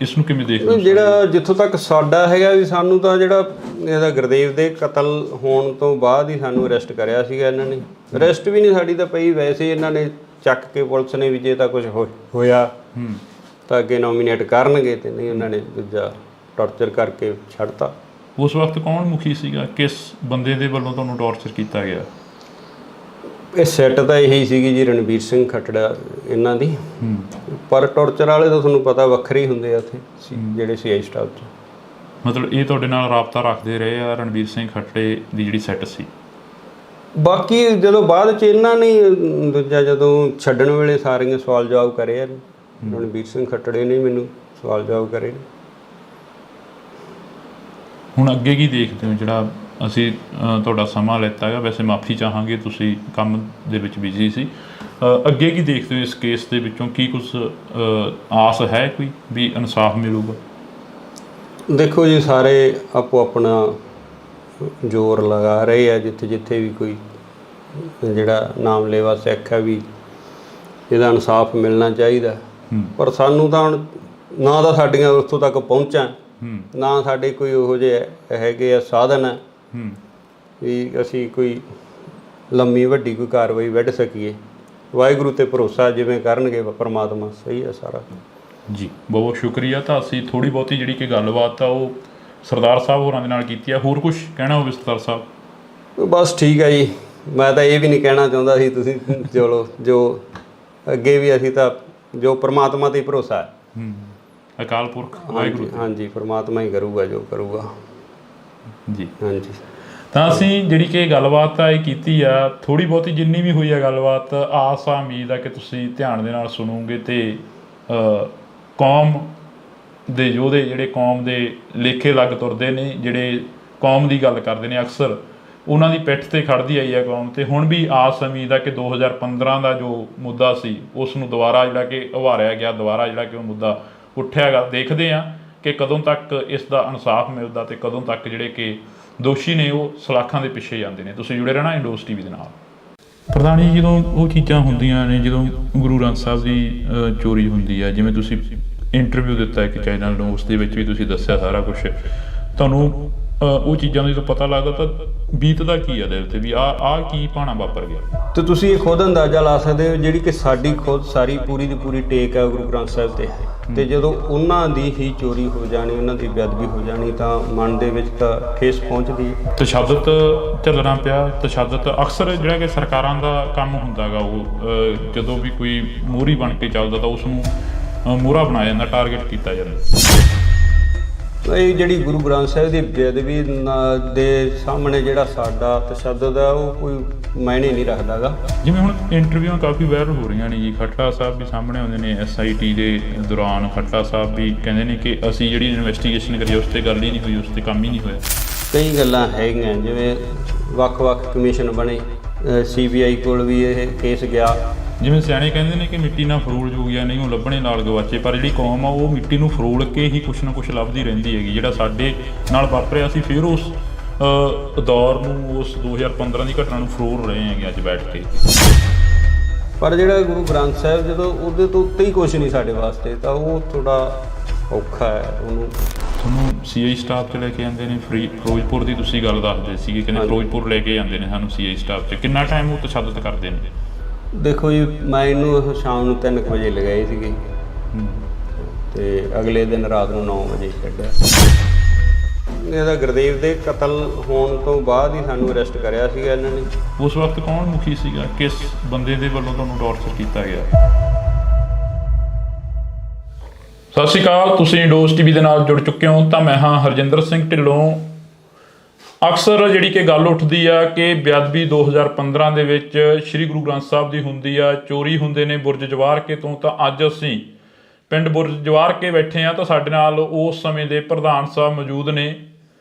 ਇਸ ਨੂੰ ਕਿਵੇਂ ਦੇਖਦੇ ਹੋ? ਜਿਹੜਾ ਜਿੱਥੋਂ ਤੱਕ ਸਾਡਾ ਹੈਗਾ ਵੀ ਸਾਨੂੰ ਤਾਂ ਜਿਹੜਾ ਇਹਦਾ ਗੁਰਦੇਵ ਦੇ ਕਤਲ ਹੋਣ ਤੋਂ ਬਾਅਦ ਹੀ ਸਾਨੂੰ ਅਰੈਸਟ ਕਰਿਆ ਸੀਗਾ ਇਹਨਾਂ ਨੇ। ਅਰੈਸਟ ਵੀ ਨਹੀਂ ਸਾਡੀ ਤਾਂ ਪਈ, ਵੈਸੇ ਇਹਨਾਂ ਨੇ ਚੱਕ ਕੇ ਪੁਲਿਸ ਨੇ ਵੀ ਜੇ ਤਾਂ ਕੁਝ ਹੋਇਆ ਤਾਂ ਅੱਗੇ ਨੋਮੀਨੇਟ ਕਰਨਗੇ, ਤੇ ਨਹੀਂ ਉਹਨਾਂ ਨੇ ਦੂਜਾ ਟੌਰਚਰ ਕਰਕੇ ਛੱਡਤਾ। ਉਸ ਵਕਤ ਕੌਣ ਮੁਖੀ ਸੀਗਾ, ਕਿਸ ਬੰਦੇ ਦੇ ਵੱਲੋਂ ਤੁਹਾਨੂੰ ਟੌਰਚਰ ਕੀਤਾ ਗਿਆ? ਇਹ ਸੈੱਟ ਤਾਂ ਇਹੀ ਸੀਗੀ ਜੀ, ਰਣਬੀਰ ਸਿੰਘ ਖੱਟੜਾ ਇਹਨਾਂ ਦੀ। ਪਰ ਟੌਰਚਰ ਵਾਲੇ ਤਾਂ ਤੁਹਾਨੂੰ ਪਤਾ ਵੱਖਰੇ ਹੀ ਹੁੰਦੇ ਆ ਉੱਥੇ ਜਿਹੜੇ ਸੀਆਈ ਸਟਾਫ 'ਚ। ਮਤਲਬ ਇਹ ਤੁਹਾਡੇ ਨਾਲ ਰਾਬਤਾ ਰੱਖਦੇ ਰਹੇ ਆ ਰਣਬੀਰ ਸਿੰਘ ਖੱਟੜੇ ਦੀ ਜਿਹੜੀ ਸੈੱਟ ਸੀ? ਬਾਕੀ ਜਦੋਂ ਬਾਅਦ 'ਚ ਇਹਨਾਂ ਨੇ ਦੂਜਾ ਜਦੋਂ ਛੱਡਣ ਵੇਲੇ ਸਾਰੀਆਂ ਸਵਾਲ ਜਵਾਬ ਕਰੇ ਆ, ਰਣਬੀਰ ਸਿੰਘ ਖੱਟੜੇ ਨੇ ਮੈਨੂੰ ਸਵਾਲ ਜਵਾਬ ਕਰੇ। ਹੁਣ ਅੱਗੇ ਕੀ ਦੇਖਦੇ ਹੋ? ਜਿਹੜਾ ਅਸੀਂ ਤੁਹਾਡਾ ਸਮਾਂ ਲਿੱਤਾ ਹੈਗਾ, ਵੈਸੇ ਮਾਫੀ ਚਾਹਾਂਗੇ, ਤੁਸੀਂ ਕੰਮ ਦੇ ਵਿੱਚ ਬਿਜ਼ੀ ਸੀ। ਅੱਗੇ ਕੀ ਦੇਖਦੇ ਹੋ ਇਸ ਕੇਸ ਦੇ ਵਿੱਚੋਂ? ਕੀ ਕੁਝ ਆਸ ਹੈ ਕੋਈ ਵੀ ਇਨਸਾਫ ਮਿਲੂਗਾ? ਦੇਖੋ ਜੀ, ਸਾਰੇ ਆਪੋ ਆਪਣਾ ਜ਼ੋਰ ਲਗਾ ਰਹੇ ਆ, ਜਿੱਥੇ ਜਿੱਥੇ ਵੀ ਕੋਈ ਜਿਹੜਾ ਨਾਮਲੇਵਾ ਸਿੱਖ ਹੈ ਵੀ ਇਹਦਾ ਇਨਸਾਫ ਮਿਲਣਾ ਚਾਹੀਦਾ। ਪਰ ਸਾਨੂੰ ਤਾਂ ਹੁਣ ਨਾ ਤਾਂ ਸਾਡੀਆਂ ਉੱਥੋਂ ਤੱਕ ਪਹੁੰਚਾਂ, ਨਾ ਸਾਡੇ ਕੋਈ ਉਹੋ ਜਿਹੇ ਹੈਗੇ ਆ ਸਾਧਨ ਹੈ ਵੀ ਅਸੀਂ ਕੋਈ ਲੰਮੀ ਵੱਡੀ ਕੋਈ ਕਾਰਵਾਈ ਵੱਢ ਸਕੀਏ। ਵਾਹਿਗੁਰੂ ਤੇ ਭਰੋਸਾ, ਜਿਵੇਂ ਕਰਨਗੇ ਪਰਮਾਤਮਾ, ਸਹੀ ਹੈ ਸਾਰਾ ਜੀ। ਬਹੁਤ ਸ਼ੁਕਰੀਆ। ਤਾਂ ਅਸੀਂ ਥੋੜ੍ਹੀ ਬਹੁਤੀ ਜਿਹੜੀ ਕਿ ਗੱਲਬਾਤ ਆ ਉਹ ਸਰਦਾਰ ਸਾਹਿਬ ਹੋਰਾਂ ਦੇ ਨਾਲ ਕੀਤੀ ਆ। ਹੋਰ ਕੁਝ ਕਹਿਣਾ ਹੋਵੇ ਸਰਦਾਰ ਸਾਹਿਬ? ਬਸ ਠੀਕ ਹੈ ਜੀ, ਮੈਂ ਤਾਂ ਇਹ ਵੀ ਨਹੀਂ ਕਹਿਣਾ ਚਾਹੁੰਦਾ ਸੀ, ਤੁਸੀਂ ਚਲੋ ਜੋ ਅੱਗੇ ਵੀ ਅਸੀਂ ਤਾਂ ਜੋ ਪਰਮਾਤਮਾ 'ਤੇ ਭਰੋਸਾ ਹੈ। ਅਕਾਲ ਪੁਰਖ ਵਾਹਿਗੁਰੂ। ਹਾਂਜੀ, ਪਰਮਾਤਮਾ ਹੀ ਕਰੂਗਾ ਜੋ ਕਰੂਗਾ ਜੀ। ਹਾਂਜੀ। ਤਾਂ ਅਸੀਂ ਜਿਹੜੀ ਕਿ ਗੱਲਬਾਤ ਆ ਇਹ ਕੀਤੀ ਆ, ਥੋੜ੍ਹੀ ਬਹੁਤੀ ਜਿੰਨੀ ਵੀ ਹੋਈ ਆ ਗੱਲਬਾਤ, ਆਸ ਆ ਉਮੀਦ ਆ ਕਿ ਤੁਸੀਂ ਧਿਆਨ ਦੇ ਨਾਲ ਸੁਣੋਗੇ ਅਤੇ ਕੌਮ ਦੇ ਯੋਧੇ ਜਿਹੜੇ ਕੌਮ ਦੇ ਲੇਖੇ ਲੱਗ ਤੁਰਦੇ ਨੇ, ਜਿਹੜੇ ਕੌਮ ਦੀ ਗੱਲ ਕਰਦੇ ਨੇ, ਅਕਸਰ ਉਹਨਾਂ ਦੀ ਪਿੱਠ 'ਤੇ ਖੜ੍ਹਦੀ ਆਈ ਆ ਕੌਮ। ਅਤੇ ਹੁਣ ਵੀ ਆਸ ਉਮੀਦ ਆ ਕਿ 2015 ਦਾ ਜੋ ਮੁੱਦਾ ਸੀ ਉਸ ਨੂੰ ਦੁਬਾਰਾ ਜਿਹੜਾ ਕਿ ਉਭਾਰਿਆ ਗਿਆ, ਦੁਬਾਰਾ ਜਿਹੜਾ ਕਿ ਉਹ ਮੁੱਦਾ ਉੱਠਿਆ ਗਾ। ਦੇਖਦੇ ਹਾਂ ਕਿ ਕਦੋਂ ਤੱਕ ਇਸ ਦਾ ਇਨਸਾਫ ਮਿਲਦਾ ਅਤੇ ਕਦੋਂ ਤੱਕ ਜਿਹੜੇ ਕਿ ਦੋਸ਼ੀ ਨੇ ਉਹ ਸਲਾਖਾਂ ਦੇ ਪਿੱਛੇ ਜਾਂਦੇ ਨੇ। ਤੁਸੀਂ ਜੁੜੇ ਰਹਿਣਾ ਇੰਡੋਸ ਟੀਵੀ ਦੇ ਨਾਲ। ਪ੍ਰਧਾਨ ਜੀ, ਜਦੋਂ ਉਹ ਚੀਜ਼ਾਂ ਹੁੰਦੀਆਂ ਨੇ, ਜਦੋਂ ਗੁਰੂ ਗ੍ਰੰਥ ਸਾਹਿਬ ਦੀ ਚੋਰੀ ਹੁੰਦੀ ਆ, ਜਿਵੇਂ ਤੁਸੀਂ ਇੰਟਰਵਿਊ ਦਿੱਤਾ ਇੱਕ ਚੈਨਲ ਨੂੰ, ਉਸ ਦੇ ਵਿੱਚ ਵੀ ਤੁਸੀਂ ਦੱਸਿਆ ਸਾਰਾ ਕੁਛ, ਤੁਹਾਨੂੰ ਉਹ ਚੀਜ਼ਾਂ ਦਾ ਜਦੋਂ ਪਤਾ ਲੱਗਦਾ ਤਾਂ ਬੀਤਦਾ ਕੀ ਆ ਦਿਲ 'ਤੇ ਵੀ ਆਹ ਕੀ ਭਾਣਾ ਵਾਪਰ ਗਿਆ? ਤੇ ਤੁਸੀਂ ਇਹ ਖੁਦ ਅੰਦਾਜ਼ਾ ਲਾ ਸਕਦੇ ਹੋ, ਜਿਹੜੀ ਕਿ ਸਾਡੀ ਖੁਦ ਸਾਰੀ ਪੂਰੀ ਦੀ ਪੂਰੀ ਟੇਕ ਹੈ ਗੁਰੂ ਗ੍ਰੰਥ ਸਾਹਿਬ 'ਤੇ ਜਦੋਂ ਉਹਨਾਂ ਦੀ ਹੀ ਚੋਰੀ ਹੋ ਜਾਣੀ, ਉਹਨਾਂ ਦੀ ਬੇਅਦਬੀ ਹੋ ਜਾਣੀ, ਤਾਂ ਮਨ ਦੇ ਵਿੱਚ ਤਾਂ ਠੇਸ ਪਹੁੰਚਦੀ। ਤਸ਼ੱਦਦ ਝੱਲਣਾ ਪਿਆ। ਤਸ਼ੱਦਦ ਅਕਸਰ ਜਿਹੜਾ ਕਿ ਸਰਕਾਰਾਂ ਦਾ ਕੰਮ ਹੁੰਦਾ ਗਾ, ਉਹ ਜਦੋਂ ਵੀ ਕੋਈ ਮੋਹਰੀ ਬਣ ਕੇ ਚੱਲਦਾ ਤਾਂ ਉਸ ਨੂੰ ਮੋਹਰਾ ਬਣਾਇਆ ਜਾਂਦਾ, ਟਾਰਗੇਟ ਕੀਤਾ ਜਾਂਦਾ। ਇਹ ਜਿਹੜੀ ਗੁਰੂ ਗ੍ਰੰਥ ਸਾਹਿਬ ਦੀ ਬੇਅਦਬੀ ਦੇ ਸਾਹਮਣੇ ਜਿਹੜਾ ਸਾਡਾ ਤਸ਼ੱਦਦ ਹੈ ਉਹ ਕੋਈ ਮਾਇਨੇ ਨਹੀਂ ਰੱਖਦਾ ਗਾ। ਜਿਵੇਂ ਹੁਣ ਇੰਟਰਵਿਊਆਂ ਕਾਫੀ ਵਾਇਰਲ ਹੋ ਰਹੀਆਂ ਨੇ ਜੀ, ਖੱਟੜਾ ਸਾਹਿਬ ਵੀ ਸਾਹਮਣੇ ਆਉਂਦੇ ਨੇ। SIT ਦੇ ਦੌਰਾਨ ਖੱਟੜਾ ਸਾਹਿਬ ਵੀ ਕਹਿੰਦੇ ਨੇ ਕਿ ਅਸੀਂ ਜਿਹੜੀ ਇਨਵੈਸਟੀਗੇਸ਼ਨ ਕਰੀ ਉਸ 'ਤੇ ਗੱਲ ਹੀ ਨਹੀਂ ਹੋਈ, ਉਸ 'ਤੇ ਕੰਮ ਹੀ ਨਹੀਂ ਹੋਇਆ। ਕਈ ਗੱਲਾਂ ਹੈਗੀਆਂ, ਜਿਵੇਂ ਵੱਖ-ਵੱਖ ਕਮਿਸ਼ਨ ਬਣੇ, CBI ਕੋਲ ਵੀ ਇਹ ਕੇਸ ਗਿਆ। ਜਿਵੇਂ ਸਿਆਣੇ ਕਹਿੰਦੇ ਨੇ ਕਿ ਮਿੱਟੀ ਨਾਲ ਫਰੋਲ ਜੋ ਗਿਆ, ਨਹੀਂ ਉਹ ਲੱਭਣੇ ਨਾਲ ਗਵਾਚੇ। ਪਰ ਜਿਹੜੀ ਕੌਮ ਆ ਉਹ ਮਿੱਟੀ ਨੂੰ ਫਰੋਲ ਕੇ ਹੀ ਕੁਛ ਨਾ ਕੁਛ ਲੱਭਦੀ ਰਹਿੰਦੀ ਹੈਗੀ। ਜਿਹੜਾ ਸਾਡੇ ਨਾਲ ਵਾਪਰਿਆ ਸੀ, ਫਿਰ ਉਸ ਦੌਰ ਨੂੰ, ਉਸ 2015 ਦੀ ਘਟਨਾ ਨੂੰ ਫਰੋਲ ਰਹੇ ਹੈਗੇ ਅੱਜ ਬੈਠ ਕੇ। ਪਰ ਜਿਹੜਾ ਗੁਰੂ ਗ੍ਰੰਥ ਸਾਹਿਬ, ਜਦੋਂ ਉਹਦੇ ਤੋਂ ਉੱਤੇ ਹੀ ਕੁਛ ਨਹੀਂ ਸਾਡੇ ਵਾਸਤੇ, ਤਾਂ ਉਹ ਥੋੜ੍ਹਾ ਔਖਾ ਹੈ। ਉਹਨੂੰ ਤੁਹਾਨੂੰ CI ਸਟਾਫ 'ਚ ਲੈ ਕੇ ਜਾਂਦੇ ਨੇ। ਫਿਰੋਜ਼ਪੁਰ ਦੀ ਤੁਸੀਂ ਗੱਲ ਦੱਸਦੇ ਸੀਗੇ, ਕਹਿੰਦੇ ਫਿਰੋਜ਼ਪੁਰ ਲੈ ਕੇ ਜਾਂਦੇ ਨੇ ਸਾਨੂੰ CI ਸਟਾਫ 'ਚ। ਕਿੰਨਾ ਟਾਈਮ ਉਹ ਤਸ਼ੱਦਦ ਕਰਦੇ ਨੇ? ਦੇਖੋ ਜੀ, ਮੈਂ ਇਹਨੂੰ ਸ਼ਾਮ ਨੂੰ 3 ਵਜੇ ਲਗਾਏ ਸੀਗੇ ਤੇ ਅਗਲੇ ਦਿਨ ਰਾਤ ਨੂੰ 9 ਵਜੇ ਛੱਡਿਆ। ਇਹਦਾ ਗੁਰਦੇਵ ਦੇ ਕਤਲ ਹੋਣ ਤੋਂ ਬਾਅਦ ਹੀ ਸਾਨੂੰ ਅਰੈਸਟ ਕਰਿਆ ਸੀਗਾ ਇਹਨਾਂ ਨੇ। ਉਸ ਵਕਤ ਕੌਣ ਮੁਖੀ ਸੀਗਾ, ਕਿਸ ਬੰਦੇ ਦੇ ਵੱਲੋਂ ਤੁਹਾਨੂੰ ਟੌਰਚਰ ਕੀਤਾ ਗਿਆ? ਸਤਿ ਸ਼੍ਰੀ ਅਕਾਲ, ਤੁਸੀਂ ਇੰਡੋਸ ਟੀਵੀ ਦੇ ਨਾਲ ਜੁੜ ਚੁੱਕੇ ਹੋ। ਤਾਂ ਮੈਂ ਹਾਂ ਹਰਜਿੰਦਰ ਸਿੰਘ ਢਿੱਲੋਂ। ਅਕਸਰ ਜਿਹੜੀ ਕਿ ਗੱਲ ਉੱਠਦੀ ਆ ਕਿ ਬੇਅਦਬੀ 2015 ਦੇ ਵਿੱਚ ਸ਼੍ਰੀ ਗੁਰੂ ਗ੍ਰੰਥ ਸਾਹਿਬ ਦੀ ਹੁੰਦੀ ਆ, ਚੋਰੀ ਹੁੰਦੇ ਨੇ ਬੁਰਜ ਜਵਾਰਕੇ ਤੋਂ। ਤਾਂ ਅੱਜ ਅਸੀਂ ਪਿੰਡ ਬੁਰਜ ਜਵਾਰਕੇ ਬੈਠੇ ਆ, ਤਾਂ ਸਾਡੇ ਨਾਲ ਉਸ ਸਮੇਂ ਦੇ ਪ੍ਰਧਾਨ ਸਾਹਿਬ ਮੌਜੂਦ ਨੇ,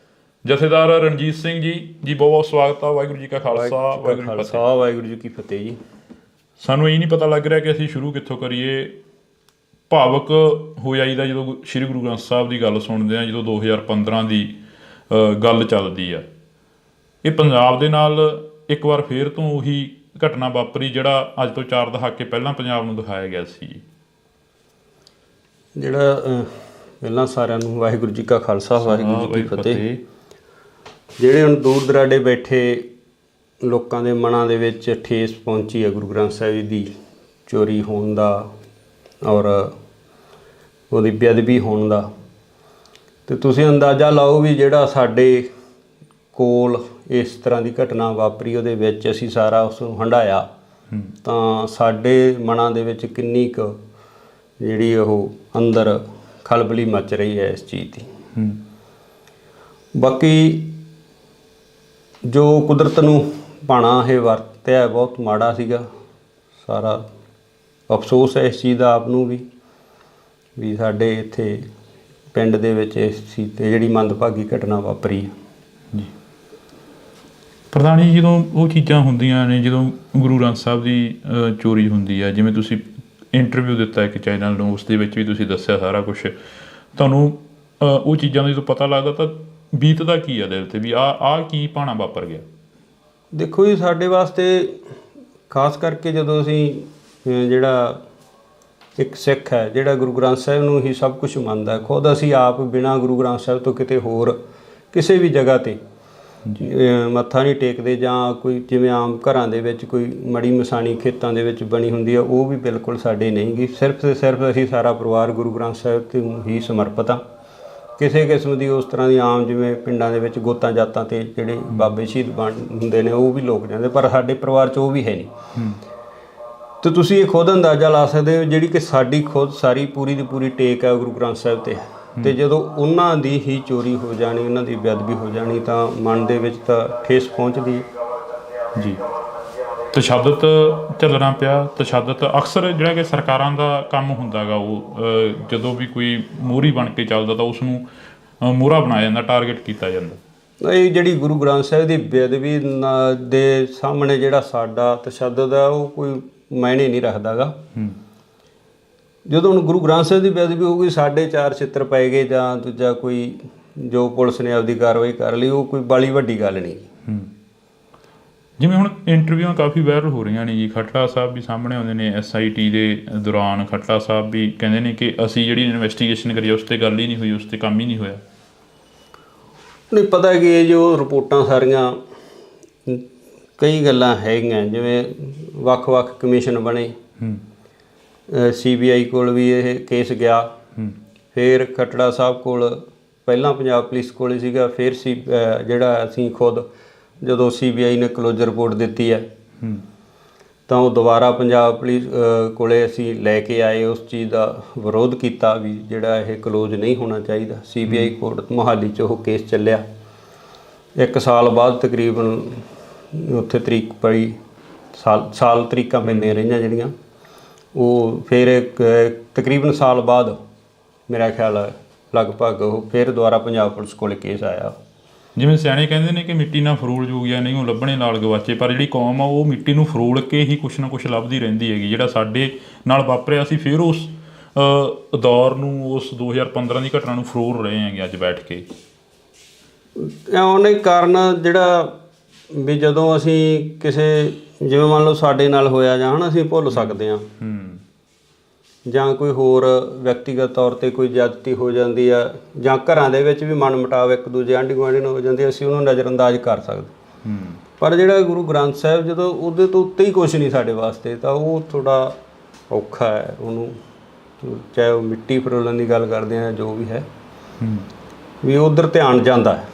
ਜਥੇਦਾਰ ਰਣਜੀਤ ਸਿੰਘ ਜੀ। ਜੀ ਬਹੁਤ ਬਹੁਤ ਸਵਾਗਤ ਆ। ਵਾਹਿਗੁਰੂ ਜੀ ਕਾ ਖਾਲਸਾ, ਵਾਹਿਗੁਰੂ ਜੀ ਕੀ ਫਤਿਹ ਜੀ। ਸਾਨੂੰ ਇਹ ਨਹੀਂ ਪਤਾ ਲੱਗ ਰਿਹਾ ਕਿ ਅਸੀਂ ਸ਼ੁਰੂ ਕਿੱਥੋਂ ਕਰੀਏ। ਭਾਵਕ ਹੋ ਜਾਈਦਾ ਜਦੋਂ ਸ਼੍ਰੀ ਗੁਰੂ ਗ੍ਰੰਥ ਸਾਹਿਬ ਦੀ ਗੱਲ ਸੁਣਦੇ ਹਾਂ, ਜਦੋਂ 2015 ਦੀ ਗੱਲ ਚੱਲਦੀ ਆ। ਇਹ ਪੰਜਾਬ ਦੇ ਨਾਲ ਇੱਕ ਵਾਰ ਫੇਰ ਤੋਂ ਉਹੀ ਘਟਨਾ ਵਾਪਰੀ ਜਿਹੜਾ ਅੱਜ ਤੋਂ 4 ਦਹਾਕੇ ਪਹਿਲਾਂ ਪੰਜਾਬ ਨੂੰ ਦਿਖਾਇਆ ਗਿਆ ਸੀ। ਜਿਹੜਾ ਪਹਿਲਾਂ ਸਾਰਿਆਂ ਨੂੰ ਵਾਹਿਗੁਰੂ ਜੀ ਕਾ ਖਾਲਸਾ ਵਾਹਿਗੁਰੂ ਜੀ ਕੀ ਫਤਿਹ। ਜਿਹੜੇ ਹੁਣ ਦੂਰ ਦਰਾਡੇ ਬੈਠੇ ਲੋਕਾਂ ਦੇ ਮਨਾਂ ਦੇ ਵਿੱਚ ਠੇਸ ਪਹੁੰਚੀ ਹੈ ਗੁਰੂ ਗ੍ਰੰਥ ਸਾਹਿਬ ਜੀ ਦੀ ਚੋਰੀ ਹੋਣ ਦਾ ਔਰ ਉਹਦੀ ਬੇਅਦਬੀ ਹੋਣ ਦਾ, ਅਤੇ ਤੁਸੀਂ ਅੰਦਾਜ਼ਾ ਲਾਓ ਵੀ ਜਿਹੜਾ ਸਾਡੇ ਕੋਲ ਇਸ ਤਰ੍ਹਾਂ ਦੀ ਘਟਨਾ ਵਾਪਰੀ ਉਹਦੇ ਵਿੱਚ ਅਸੀਂ ਸਾਰਾ ਉਸ ਨੂੰ ਹੰਢਾਇਆ ਤਾਂ ਸਾਡੇ ਮਨਾਂ ਦੇ ਵਿੱਚ ਕਿੰਨੀ ਕੁ ਜਿਹੜੀ ਉਹ ਅੰਦਰ ਖਲਬਲੀ ਮਚ ਰਹੀ ਹੈ ਇਸ ਚੀਜ਼ ਦੀ। ਬਾਕੀ ਜੋ ਕੁਦਰਤ ਨੂੰ ਭਾਣਾ ਇਹ ਵਰਤਿਆ ਬਹੁਤ ਮਾੜਾ ਸੀਗਾ। ਸਾਰਾ ਅਫਸੋਸ ਹੈ ਇਸ ਚੀਜ਼ ਦਾ ਆਪ ਨੂੰ ਵੀ ਸਾਡੇ ਇੱਥੇ ਪਿੰਡ ਦੇ ਵਿੱਚ ਇਸ ਚੀਜ਼ 'ਤੇ ਜਿਹੜੀ ਮੰਦਭਾਗੀ ਘਟਨਾ ਵਾਪਰੀ ਹੈ ਜੀ। ਪ੍ਰਧਾਨ ਜੀ, ਜਦੋਂ ਉਹ ਚੀਜ਼ਾਂ ਹੁੰਦੀਆਂ ਨੇ, ਜਦੋਂ ਗੁਰੂ ਗ੍ਰੰਥ ਸਾਹਿਬ ਦੀ ਚੋਰੀ ਹੁੰਦੀ ਹੈ, ਜਿਵੇਂ ਤੁਸੀਂ ਇੰਟਰਵਿਊ ਦਿੱਤਾ ਇੱਕ ਚੈਨਲ ਨੂੰ, ਉਸ ਦੇ ਵਿੱਚ ਵੀ ਤੁਸੀਂ ਦੱਸਿਆ ਸਾਰਾ ਕੁਛ, ਤੁਹਾਨੂੰ ਉਹ ਚੀਜ਼ਾਂ ਦਾ ਜਦੋਂ ਪਤਾ ਲੱਗਦਾ ਤਾਂ ਬੀਤਦਾ ਕੀ ਆ ਦਿਲ 'ਤੇ ਵੀ ਆਹ ਕੀ ਭਾਣਾ ਵਾਪਰ ਗਿਆ? ਦੇਖੋ ਜੀ, ਸਾਡੇ ਵਾਸਤੇ ਖਾਸ ਕਰਕੇ ਜਦੋਂ ਅਸੀਂ ਜਿਹੜਾ ਇੱਕ ਸਿੱਖ ਹੈ ਜਿਹੜਾ ਗੁਰੂ ਗ੍ਰੰਥ ਸਾਹਿਬ ਨੂੰ ਹੀ ਸਭ ਕੁਝ ਮੰਨਦਾ, ਖੁਦ ਅਸੀਂ ਆਪ ਬਿਨਾਂ ਗੁਰੂ ਗ੍ਰੰਥ ਸਾਹਿਬ ਤੋਂ ਕਿਤੇ ਹੋਰ ਕਿਸੇ ਵੀ ਜਗ੍ਹਾ 'ਤੇ ਮੱਥਾ ਨਹੀਂ ਟੇਕਦੇ, ਜਾਂ ਕੋਈ ਜਿਵੇਂ ਆਮ ਘਰਾਂ ਦੇ ਵਿੱਚ ਕੋਈ ਮੜੀ ਮਸਾਣੀ ਖੇਤਾਂ ਦੇ ਵਿੱਚ ਬਣੀ ਹੁੰਦੀ ਆ, ਉਹ ਵੀ ਬਿਲਕੁਲ ਸਾਡੇ ਨਹੀਂ ਗੀ। ਸਿਰਫ ਤੇ ਸਿਰਫ ਅਸੀਂ ਸਾਰਾ ਪਰਿਵਾਰ ਗੁਰੂ ਗ੍ਰੰਥ ਸਾਹਿਬ ਤੇ ਹੀ ਸਮਰਪਿਤ ਹਾਂ। ਕਿਸੇ ਕਿਸਮ ਦੀ ਉਸ ਤਰ੍ਹਾਂ ਦੀ ਆਮ ਜਿਵੇਂ ਪਿੰਡਾਂ ਦੇ ਵਿੱਚ ਗੋਤਾਂ ਜਾਤਾਂ 'ਤੇ ਜਿਹੜੇ ਬਾਬੇ ਸ਼ਹੀਦ ਹੁੰਦੇ ਨੇ ਉਹ ਵੀ ਲੋਕ ਜਾਂਦੇ, ਪਰ ਸਾਡੇ ਪਰਿਵਾਰ 'ਚ ਉਹ ਵੀ ਹੈ ਨਹੀਂ। ਅਤੇ ਤੁਸੀਂ ਇਹ ਖੁਦ ਅੰਦਾਜ਼ਾ ਲਾ ਸਕਦੇ ਹੋ ਜਿਹੜੀ ਕਿ ਸਾਡੀ ਖੁਦ ਸਾਰੀ ਪੂਰੀ ਦੀ ਪੂਰੀ ਟੇਕ ਹੈ ਗੁਰੂ ਗ੍ਰੰਥ ਸਾਹਿਬ 'ਤੇ, ਅਤੇ ਜਦੋਂ ਉਹਨਾਂ ਦੀ ਹੀ ਚੋਰੀ ਹੋ ਜਾਣੀ, ਉਹਨਾਂ ਦੀ ਬੇਅਦਬੀ ਹੋ ਜਾਣੀ ਤਾਂ ਮਨ ਦੇ ਵਿੱਚ ਤਾਂ ਠੇਸ ਪਹੁੰਚਦੀ ਜੀ। ਤਸ਼ੱਦਦ ਚੱਲਣਾ ਪਿਆ। ਤਸ਼ੱਦਦ ਅਕਸਰ ਜਿਹੜਾ ਕਿ ਸਰਕਾਰਾਂ ਦਾ ਕੰਮ ਹੁੰਦਾ ਗਾ, ਉਹ ਜਦੋਂ ਵੀ ਕੋਈ ਮੋਹਰੀ ਬਣ ਕੇ ਚੱਲਦਾ ਤਾਂ ਉਸ ਨੂੰ ਮੋਹਰਾ ਬਣਾਇਆ ਜਾਂਦਾ, ਟਾਰਗੇਟ ਕੀਤਾ ਜਾਂਦਾ। ਇਹ ਜਿਹੜੀ ਗੁਰੂ ਗ੍ਰੰਥ ਸਾਹਿਬ ਦੀ ਬੇਅਦਬੀ ਦੇ ਸਾਹਮਣੇ ਜਿਹੜਾ ਸਾਡਾ ਤਸ਼ੱਦਦ ਹੈ ਉਹ ਕੋਈ ਮਾਇਨੇ ਨਹੀਂ ਰੱਖਦਾ ਗਾ। ਜਦੋਂ ਹੁਣ ਗੁਰੂ ਗ੍ਰੰਥ ਸਾਹਿਬ ਦੀ ਬੇਅਦਬੀ ਹੋ ਗਈ, ਸਾਡੇ 4 ਛਿੱਤਰ ਪੈ ਗਏ ਜਾਂ ਦੂਜਾ ਕੋਈ ਜੋ ਪੁਲਿਸ ਨੇ ਆਪਦੀ ਕਾਰਵਾਈ ਕਰ ਲਈ, ਉਹ ਕੋਈ ਬਾਲੀ ਵੱਡੀ ਗੱਲ ਨਹੀਂ। ਜਿਵੇਂ ਹੁਣ ਇੰਟਰਵਿਊਆਂ ਕਾਫੀ ਵਾਇਰਲ ਹੋ ਰਹੀਆਂ ਨੇ ਜੀ, ਖੱਟੜਾ ਸਾਹਿਬ ਵੀ ਸਾਹਮਣੇ ਆਉਂਦੇ ਨੇ। SIT ਦੇ ਦੌਰਾਨ ਖੱਟੜਾ ਸਾਹਿਬ ਵੀ ਕਹਿੰਦੇ ਨੇ ਕਿ ਅਸੀਂ ਜਿਹੜੀ ਇਨਵੈਸਟੀਗੇਸ਼ਨ ਕਰੀ ਉਸ 'ਤੇ ਗੱਲ ਹੀ ਨਹੀਂ ਹੋਈ, ਉਸ 'ਤੇ ਕੰਮ ਹੀ ਨਹੀਂ ਹੋਇਆ। ਨਹੀਂ ਪਤਾ ਕਿ ਇਹ ਜੋ ਰਿਪੋਰਟਾਂ ਸਾਰੀਆਂ ਕਈ ਗੱਲਾਂ ਹੈਗੀਆਂ, ਜਿਵੇਂ ਵੱਖ-ਵੱਖ ਕਮਿਸ਼ਨ ਬਣੇ, CBI ਕੋਲ ਵੀ ਇਹ ਕੇਸ ਗਿਆ, ਫਿਰ ਖੱਟੜਾ ਸਾਹਿਬ ਕੋਲ, ਪਹਿਲਾਂ ਪੰਜਾਬ ਪੁਲਿਸ ਕੋਲ ਸੀਗਾ, ਫਿਰ ਜਿਹੜਾ ਅਸੀਂ ਖੁਦ ਜਦੋਂ CBI ਨੇ ਕਲੋਜ਼ਰ ਰਿਪੋਰਟ ਦਿੱਤੀ ਹੈ ਤਾਂ ਉਹ ਦੁਬਾਰਾ ਪੰਜਾਬ ਪੁਲਿਸ ਕੋਲੇ ਅਸੀਂ ਲੈ ਕੇ ਆਏ, ਉਸ ਚੀਜ਼ ਦਾ ਵਿਰੋਧ ਕੀਤਾ ਵੀ ਜਿਹੜਾ ਇਹ ਕਲੋਜ਼ ਨਹੀਂ ਹੋਣਾ ਚਾਹੀਦਾ। CBI ਕੋਰਟ ਮੋਹਾਲੀ 'ਚ ਉਹ ਕੇਸ ਚੱਲਿਆ। 1 ਸਾਲ ਬਾਅਦ ਤਕਰੀਬਨ ਉੱਥੇ ਤਰੀਕ ਪਈ, ਸਾਲ ਤਰੀਕਾਂ ਪੈਂਦੀਆਂ ਰਹੀਆਂ ਜਿਹੜੀਆਂ, ਉਹ ਫਿਰ ਤਕਰੀਬਨ ਸਾਲ ਬਾਅਦ ਮੇਰਾ ਖਿਆਲ ਹੈ ਲਗਭਗ ਉਹ ਫਿਰ ਦੁਬਾਰਾ ਪੰਜਾਬ ਪੁਲਿਸ ਕੋਲ ਕੇਸ ਆਇਆ। ਜਿਵੇਂ ਸਿਆਣੇ ਕਹਿੰਦੇ ਨੇ ਕਿ ਮਿੱਟੀ ਨਾਲ ਫਰੋਲ ਜੋਗੀਆਂ ਨਹੀਂ ਉਹ ਲੱਭਣੇ ਨਾਲ ਗਵਾਚੇ, ਪਰ ਜਿਹੜੀ ਕੌਮ ਆ ਉਹ ਮਿੱਟੀ ਨੂੰ ਫਰੋਲ ਕੇ ਹੀ ਕੁਛ ਨਾ ਕੁਛ ਲੱਭਦੀ ਰਹਿੰਦੀ ਹੈਗੀ। ਜਿਹੜਾ ਸਾਡੇ ਨਾਲ ਵਾਪਰਿਆ, ਅਸੀਂ ਫਿਰ ਉਸ ਦੌਰ ਨੂੰ, ਉਸ 2015 ਦੀ ਘਟਨਾ ਨੂੰ ਫਰੋਲ ਰਹੇ ਹੈਗੇ ਅੱਜ ਬੈਠ ਕੇ। ਉਹਨੇ ਕਾਰਨ ਜਿਹੜਾ ਵੀ ਜਦੋਂ ਅਸੀਂ ਕਿਸੇ, ਜਿਵੇਂ ਮੰਨ ਲਓ ਸਾਡੇ ਨਾਲ ਹੋਇਆ ਜਾਂ ਅਸੀਂ ਭੁੱਲ ਸਕਦੇ ਹਾਂ, ਜਾਂ ਕੋਈ ਹੋਰ ਵਿਅਕਤੀਗਤ ਤੌਰ 'ਤੇ ਕੋਈ ਜ਼ਿਆਦਤੀ ਹੋ ਜਾਂਦੀ ਆ, ਜਾਂ ਘਰਾਂ ਦੇ ਵਿੱਚ ਵੀ ਮਨ ਮੁਟਾਵ ਇੱਕ ਦੂਜੇ ਆਂਢੀ ਗੁਆਂਢੀ ਨਾਲ ਹੋ ਜਾਂਦੀ, ਅਸੀਂ ਉਹਨੂੰ ਨਜ਼ਰਅੰਦਾਜ਼ ਕਰ ਸਕਦੇ। ਪਰ ਜਿਹੜਾ ਗੁਰੂ ਗ੍ਰੰਥ ਸਾਹਿਬ, ਜਦੋਂ ਉਹਦੇ ਤੋਂ ਉੱਤੇ ਹੀ ਕੁਛ ਨਹੀਂ ਸਾਡੇ ਵਾਸਤੇ, ਤਾਂ ਉਹ ਥੋੜ੍ਹਾ ਔਖਾ ਹੈ ਉਹਨੂੰ, ਚਾਹੇ ਉਹ ਮਿੱਟੀ ਫਰੋਲਣ ਦੀ ਗੱਲ ਕਰਦੇ ਆ ਜੋ ਵੀ ਹੈ, ਵੀ ਉੱਧਰ ਧਿਆਨ ਜਾਂਦਾ ਹੈ।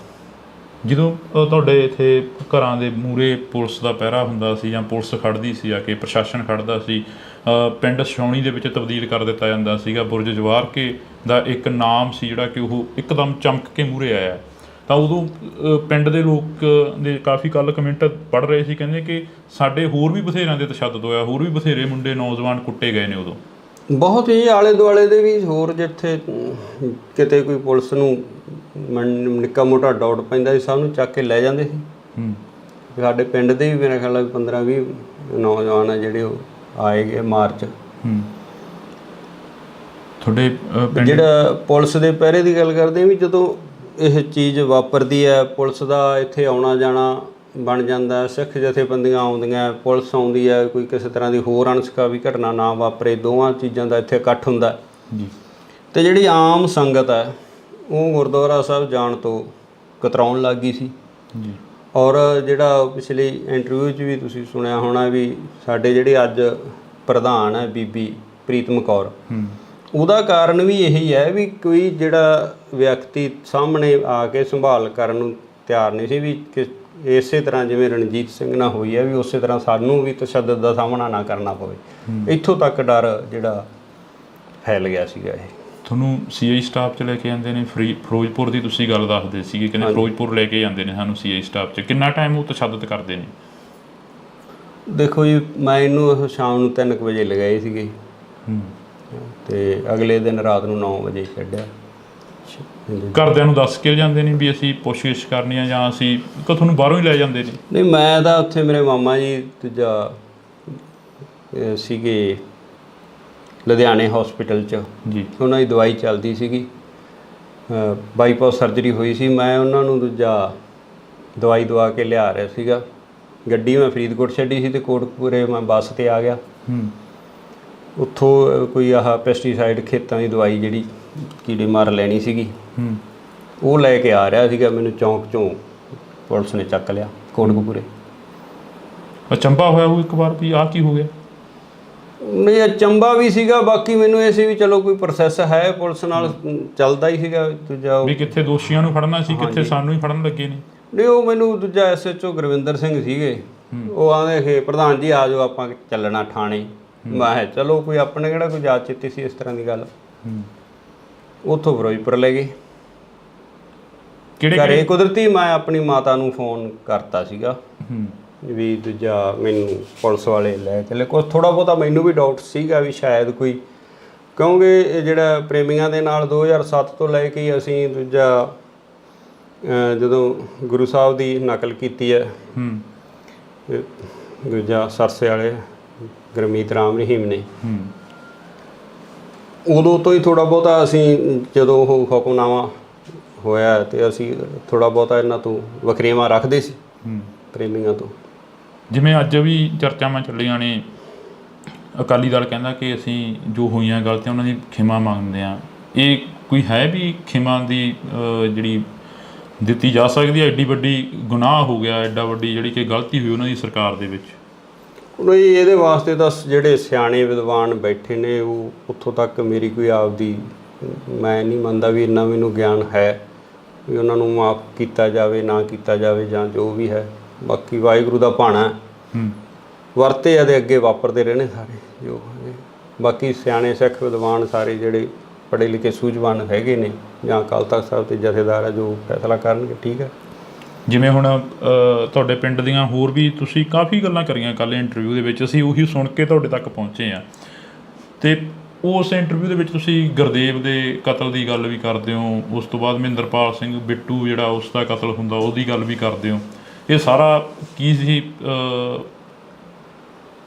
ਜਦੋਂ ਤੁਹਾਡੇ ਇੱਥੇ ਘਰਾਂ ਦੇ ਮੂਹਰੇ ਪੁਲਿਸ ਦਾ ਪਹਿਰਾ ਹੁੰਦਾ ਸੀ ਜਾਂ ਪੁਲਿਸ ਖੜ੍ਹਦੀ ਸੀ, ਆ ਕੇ ਪ੍ਰਸ਼ਾਸਨ ਖੜ੍ਹਦਾ ਸੀ, ਪਿੰਡ ਛਾਉਣੀ ਦੇ ਵਿੱਚ ਤਬਦੀਲ ਕਰ ਦਿੱਤਾ ਜਾਂਦਾ ਸੀਗਾ। ਬੁਰਜ ਜਵਾਰ ਕੇ ਦਾ ਇੱਕ ਨਾਮ ਸੀ ਜਿਹੜਾ ਕਿ ਉਹ ਇੱਕਦਮ ਚਮਕ ਕੇ ਮੂਹਰੇ ਆਇਆ, ਤਾਂ ਉਦੋਂ ਪਿੰਡ ਦੇ ਲੋਕ ਦੇ ਕਾਫੀ ਕੱਲ੍ਹ ਕਮੈਂਟ ਪੜ੍ਹ ਰਹੇ ਸੀ, ਕਹਿੰਦੇ ਕਿ ਸਾਡੇ ਹੋਰ ਵੀ ਬਥੇਰਿਆਂ ਦੇ ਤਸ਼ੱਦਦ ਹੋਇਆ, ਹੋਰ ਵੀ ਬਥੇਰੇ ਮੁੰਡੇ ਨੌਜਵਾਨ ਕੁੱਟੇ ਗਏ ਨੇ ਉਦੋਂ। ਬਹੁਤ ਹੀ ਆਲੇ ਦੁਆਲੇ ਦੇ ਵੀ ਹੋਰ, ਜਿੱਥੇ ਕਿਤੇ ਕੋਈ ਪੁਲਿਸ ਨੂੰ ਨਿੱਕਾ ਮੋਟਾ ਡਾਊਟ ਪੈਂਦਾ ਸੀ, ਸਭ ਨੂੰ ਚੱਕ ਕੇ ਲੈ ਜਾਂਦੇ ਸੀ। ਸਾਡੇ ਪਿੰਡ ਦੇ ਵੀ ਮੇਰਾ ਖਿਆਲ ਹੈ 15-20 ਨੌਜਵਾਨ ਆ ਜਿਹੜੇ ਉਹ ਆਏ ਗਏ ਮਾਰਚ। ਤੁਹਾਡੇ ਜਿਹੜਾ ਪੁਲਿਸ ਦੇ ਪਹਿਰੇ ਦੀ ਗੱਲ ਕਰਦੇ ਵੀ, ਜਦੋਂ ਇਹ ਚੀਜ਼ ਵਾਪਰਦੀ ਹੈ, ਪੁਲਿਸ ਦਾ ਇੱਥੇ ਆਉਣਾ ਜਾਣਾ ਬਣ ਜਾਂਦਾ, ਸਿੱਖ ਜਥੇਬੰਦੀਆਂ ਆਉਂਦੀਆਂ, ਪੁਲਿਸ ਆਉਂਦੀ ਹੈ, ਕੋਈ ਕਿਸੇ ਤਰ੍ਹਾਂ ਦੀ ਹੋਰ ਅਣਸਕਾਵੀ ਘਟਨਾ ਨਾ ਵਾਪਰੇ, ਦੋਵਾਂ ਚੀਜ਼ਾਂ ਦਾ ਇੱਥੇ ਇਕੱਠ ਹੁੰਦਾ ਜੀ। ਅਤੇ ਜਿਹੜੀ ਆਮ ਸੰਗਤ ਹੈ ਉਹ ਗੁਰਦੁਆਰਾ ਸਾਹਿਬ ਜਾਣ ਤੋਂ ਕਤਰਾਉਣ ਲੱਗ ਗਈ ਸੀ ਜੀ। ਔਰ ਜਿਹੜਾ ਪਿਛਲੀ ਇੰਟਰਵਿਊ 'ਚ ਵੀ ਤੁਸੀਂ ਸੁਣਿਆ ਹੋਣਾ ਵੀ ਸਾਡੇ ਜਿਹੜੇ ਅੱਜ ਪ੍ਰਧਾਨ ਹੈ ਬੀਬੀ ਪ੍ਰੀਤਮ ਕੌਰ, ਉਹਦਾ ਕਾਰਨ ਵੀ ਇਹੀ ਹੈ ਵੀ ਕੋਈ ਜਿਹੜਾ ਵਿਅਕਤੀ ਸਾਹਮਣੇ ਆ ਕੇ ਸੰਭਾਲ ਕਰਨ ਨੂੰ ਤਿਆਰ ਨਹੀਂ ਸੀ ਵੀ ਇਸੇ ਤਰ੍ਹਾਂ ਜਿਵੇਂ ਰਣਜੀਤ ਸਿੰਘ ਨਾਲ ਹੋਈ ਹੈ ਵੀ ਉਸੇ ਤਰ੍ਹਾਂ ਸਾਨੂੰ ਵੀ ਤਸ਼ੱਦਦ ਦਾ ਸਾਹਮਣਾ ਨਾ ਕਰਨਾ ਪਵੇ। ਇੱਥੋਂ ਤੱਕ ਡਰ ਜਿਹੜਾ ਫੈਲ ਗਿਆ ਸੀਗਾ। ਇਹ ਤੁਹਾਨੂੰ ਸੀਆਈ ਸਟਾਫ 'ਚ ਲੈ ਕੇ ਜਾਂਦੇ ਨੇ, ਫਿਰੋਜ਼ਪੁਰ ਦੀ ਤੁਸੀਂ ਗੱਲ ਦੱਸਦੇ ਸੀਗੇ, ਕਹਿੰਦੇ ਫਿਰੋਜ਼ਪੁਰ ਲੈ ਕੇ ਜਾਂਦੇ ਨੇ ਸਾਨੂੰ ਸੀਆਈ ਸਟਾਫ 'ਚ, ਕਿੰਨਾ ਟਾਈਮ ਉਹ ਤਸ਼ੱਦਦ ਕਰਦੇ ਨੇ? ਦੇਖੋ ਜੀ, ਮੈਂ ਇਹਨੂੰ ਸ਼ਾਮ ਨੂੰ 3 ਵਜੇ ਲਗਾਏ ਸੀਗੇ ਅਤੇ ਅਗਲੇ ਦਿਨ ਰਾਤ ਨੂੰ 9 ਵਜੇ ਛੱਡਿਆ। ਘਰਦਿਆਂ ਨੂੰ ਦੱਸ ਕੇ ਜਾਂਦੇ ਨੇ ਵੀ ਅਸੀਂ ਪੁੱਛਗਿੱਛ ਕਰਨੀ ਆ ਜਾਂ ਅਸੀਂ ਤੁਹਾਨੂੰ ਬਾਹਰੋਂ ਹੀ ਲੈ ਜਾਂਦੇ ਨੇ? ਨਹੀਂ, ਮੈਂ ਤਾਂ ਉੱਥੇ ਮੇਰੇ ਮਾਮਾ ਜੀ ਦੂਜਾ ਸੀਗੇ ਲੁਧਿਆਣੇ ਹੌਸਪੀਟਲ 'ਚ ਜੀ, ਉਹਨਾਂ ਦੀ ਦਵਾਈ ਚੱਲਦੀ ਸੀਗੀ, ਬਾਈਪਾਸ ਸਰਜਰੀ ਹੋਈ ਸੀ। ਮੈਂ ਉਹਨਾਂ ਨੂੰ ਦੂਜਾ ਦਵਾਈ ਦਵਾ ਕੇ ਲਿਆ ਰਿਹਾ ਸੀਗਾ। ਗੱਡੀ ਮੈਂ ਫਰੀਦਕੋਟ ਛੱਡੀ ਸੀ ਅਤੇ ਕੋਟਕਪੂਰੇ ਮੈਂ ਬੱਸ 'ਤੇ ਆ ਗਿਆ। ਉੱਥੋਂ ਕੋਈ ਆਹ ਪੈਸਟੀਸਾਈਡ ਖੇਤਾਂ ਦੀ ਦਵਾਈ ਜਿਹੜੀ ਕੀੜੇ ਮਾਰ ਲੈਣੀ ਸੀਗੀ, ਉਹ ਲੈ ਕੇ ਆ ਰਿਹਾ ਸੀਗਾ। ਮੈਨੂੰ ਚੌਂਕ 'ਚੋਂ ਪੁਲਿਸ ਨੇ ਚੱਕ ਲਿਆ ਕੋਟਕਪੂਰੇ। ਅਚੰਭਾ ਹੋਇਆ ਉਹ ਇੱਕ ਵਾਰ ਵੀ ਆਹ ਕੀ ਹੋ ਗਿਆ? ਨਹੀਂ, ਅਚੰਭਾ ਵੀ ਸੀਗਾ, ਬਾਕੀ ਮੈਨੂੰ ਇਹ ਸੀ ਵੀ ਚਲੋ ਕੋਈ ਪ੍ਰੋਸੈਸ ਹੈ, ਪੁਲਿਸ ਨਾਲ ਚੱਲਦਾ ਹੀ ਸੀਗਾ। ਦੂਜਾ ਵੀ ਕਿੱਥੇ ਦੋਸ਼ੀਆਂ ਨੂੰ ਫੜਨਾ ਸੀ, ਕਿੱਥੇ ਸਾਨੂੰ ਹੀ ਫੜਨ ਲੱਗੇ ਨੇ। ਨਹੀਂ, ਉਹ ਮੈਨੂੰ ਦੂਜਾ ਐਸਐਚਓ ਗੁਰਵਿੰਦਰ ਸਿੰਘ ਸੀਗੇ, ਉਹ ਆਂਦੇ ਕਿ ਪ੍ਰਧਾਨ ਜੀ ਆ ਜਾਓ ਆਪਾਂ ਚੱਲਣਾ ਥਾਣੇ। ਮੈਂ ਕਿਹਾ ਚਲੋ, ਕੋਈ ਆਪਣੇ ਕਿਹੜਾ ਕੋਈ ਯਾਦ ਚਿੱਤੀ ਸੀ ਇਸ ਤਰ੍ਹਾਂ ਦੀ ਗੱਲ। ਉੱਥੋਂ ਫਿਰੋਜ਼ਪੁਰ ਲੈ ਗਏ। ਘਰੇ ਕੁਦਰਤੀ ਮੈਂ ਆਪਣੀ ਮਾਤਾ ਨੂੰ ਫੋਨ ਕਰਤਾ ਸੀਗਾ ਵੀ ਦੂਜਾ ਮੈਨੂੰ ਪੁਲਿਸ ਵਾਲੇ ਲੈ ਚੱਲੇ। ਕੁਛ ਥੋੜ੍ਹਾ ਬਹੁਤਾ ਮੈਨੂੰ ਵੀ ਡਾਊਟ ਸੀਗਾ ਵੀ ਸ਼ਾਇਦ ਕੋਈ, ਕਿਉਂਕਿ ਇਹ ਜਿਹੜਾ ਪ੍ਰੇਮੀਆਂ ਦੇ ਨਾਲ 2007 ਤੋਂ ਲੈ ਕੇ ਅਸੀਂ ਦੂਜਾ ਜਦੋਂ ਗੁਰੂ ਸਾਹਿਬ ਦੀ ਨਕਲ ਕੀਤੀ ਹੈ ਦੂਜਾ ਸਰਸੇ ਵਾਲੇ ਗੁਰਮੀਤ ਰਾਮ ਰਹੀਮ ਨੇ, ਉਦੋਂ ਤੋਂ ਹੀ ਥੋੜ੍ਹਾ ਬਹੁਤਾ ਅਸੀਂ ਜਦੋਂ ਉਹ ਹੁਕਮਨਾਮਾ ਹੋਇਆ ਅਤੇ ਅਸੀਂ ਥੋੜ੍ਹਾ ਬਹੁਤਾ ਇਹਨਾਂ ਤੋਂ ਵਖਰੇਵਾਂ ਰੱਖਦੇ ਸੀ ਪ੍ਰੇਮੀਆਂ ਤੋਂ। ਜਿਵੇਂ ਅੱਜ ਵੀ ਚਰਚਾਵਾਂ ਚੱਲੀਆਂ ਨੇ, ਅਕਾਲੀ ਦਲ ਕਹਿੰਦਾ ਕਿ ਅਸੀਂ ਜੋ ਹੋਈਆਂ ਗਲਤੀਆਂ ਉਹਨਾਂ ਦੀ ਖਿਮਾ ਮੰਗਦੇ ਹਾਂ। ਇਹ ਕੋਈ ਹੈ ਵੀ ਖਿਮਾ ਦੀ ਜਿਹੜੀ ਦਿੱਤੀ ਜਾ ਸਕਦੀ ਹੈ? ਐਡੀ ਵੱਡੀ ਗੁਨਾਹ ਹੋ ਗਿਆ, ਐਡਾ ਵੱਡੀ ਜਿਹੜੀ ਕਿ ਗਲਤੀ ਹੋਈ ਉਹਨਾਂ ਦੀ ਸਰਕਾਰ ਦੇ ਵਿੱਚ। ਨਹੀਂ, ਇਹਦੇ ਵਾਸਤੇ ਤਾਂ ਜਿਹੜੇ ਸਿਆਣੇ ਵਿਦਵਾਨ ਬੈਠੇ ਨੇ, ਉਹ ਉੱਥੋਂ ਤੱਕ ਮੇਰੀ ਕੋਈ ਆਪਦੀ ਮੈਂ ਨਹੀਂ ਮੰਨਦਾ ਵੀ ਇੰਨਾ ਮੈਨੂੰ ਗਿਆਨ ਹੈ ਵੀ ਉਹਨਾਂ ਨੂੰ ਮਾਫ਼ ਕੀਤਾ ਜਾਵੇ ਨਾ ਕੀਤਾ ਜਾਵੇ ਜਾਂ ਜੋ ਵੀ ਹੈ। ਬਾਕੀ ਵਾਹਿਗੁਰੂ ਦਾ ਭਾਣਾ ਵਰਤੇ ਆ, ਦੇ ਅੱਗੇ ਵਾਪਰਦੇ ਰਹਿਣੇ ਸਾਰੇ ਜੋ ਹੈ। ਬਾਕੀ ਸਿਆਣੇ ਸਿੱਖ ਵਿਦਵਾਨ ਸਾਰੇ ਜਿਹੜੇ ਪੜ੍ਹੇ ਲਿਖੇ ਸੂਝਵਾਨ ਹੈਗੇ ਨੇ ਜਾਂ ਅਕਾਲ ਤਖ਼ਤ ਸਾਹਿਬ ਦੇ ਜਥੇਦਾਰ ਆ, ਜੋ ਫੈਸਲਾ ਕਰਨਗੇ ਠੀਕ ਹੈ। ਜਿਵੇਂ ਹੁਣ ਤੁਹਾਡੇ ਪਿੰਡ ਦੀਆਂ ਹੋਰ ਵੀ ਤੁਸੀਂ ਕਾਫੀ ਗੱਲਾਂ ਕਰੀਆਂ ਕੱਲ੍ਹ ਇੰਟਰਵਿਊ ਦੇ ਵਿੱਚ, ਅਸੀਂ ਉਹੀ ਸੁਣ ਕੇ ਤੁਹਾਡੇ ਤੱਕ ਪਹੁੰਚੇ ਹਾਂ। ਅਤੇ ਉਸ ਇੰਟਰਵਿਊ ਦੇ ਵਿੱਚ ਤੁਸੀਂ ਗੁਰਦੇਵ ਦੇ ਕਤਲ ਦੀ ਗੱਲ ਵੀ ਕਰਦੇ ਹੋ, ਉਸ ਤੋਂ ਬਾਅਦ ਮਹਿੰਦਰਪਾਲ ਸਿੰਘ ਬਿੱਟੂ ਜਿਹੜਾ ਉਸ ਦਾ ਕਤਲ ਹੁੰਦਾ ਉਹਦੀ ਗੱਲ ਵੀ ਕਰਦੇ ਹੋ। ਇਹ ਸਾਰਾ ਕੀ ਸੀ,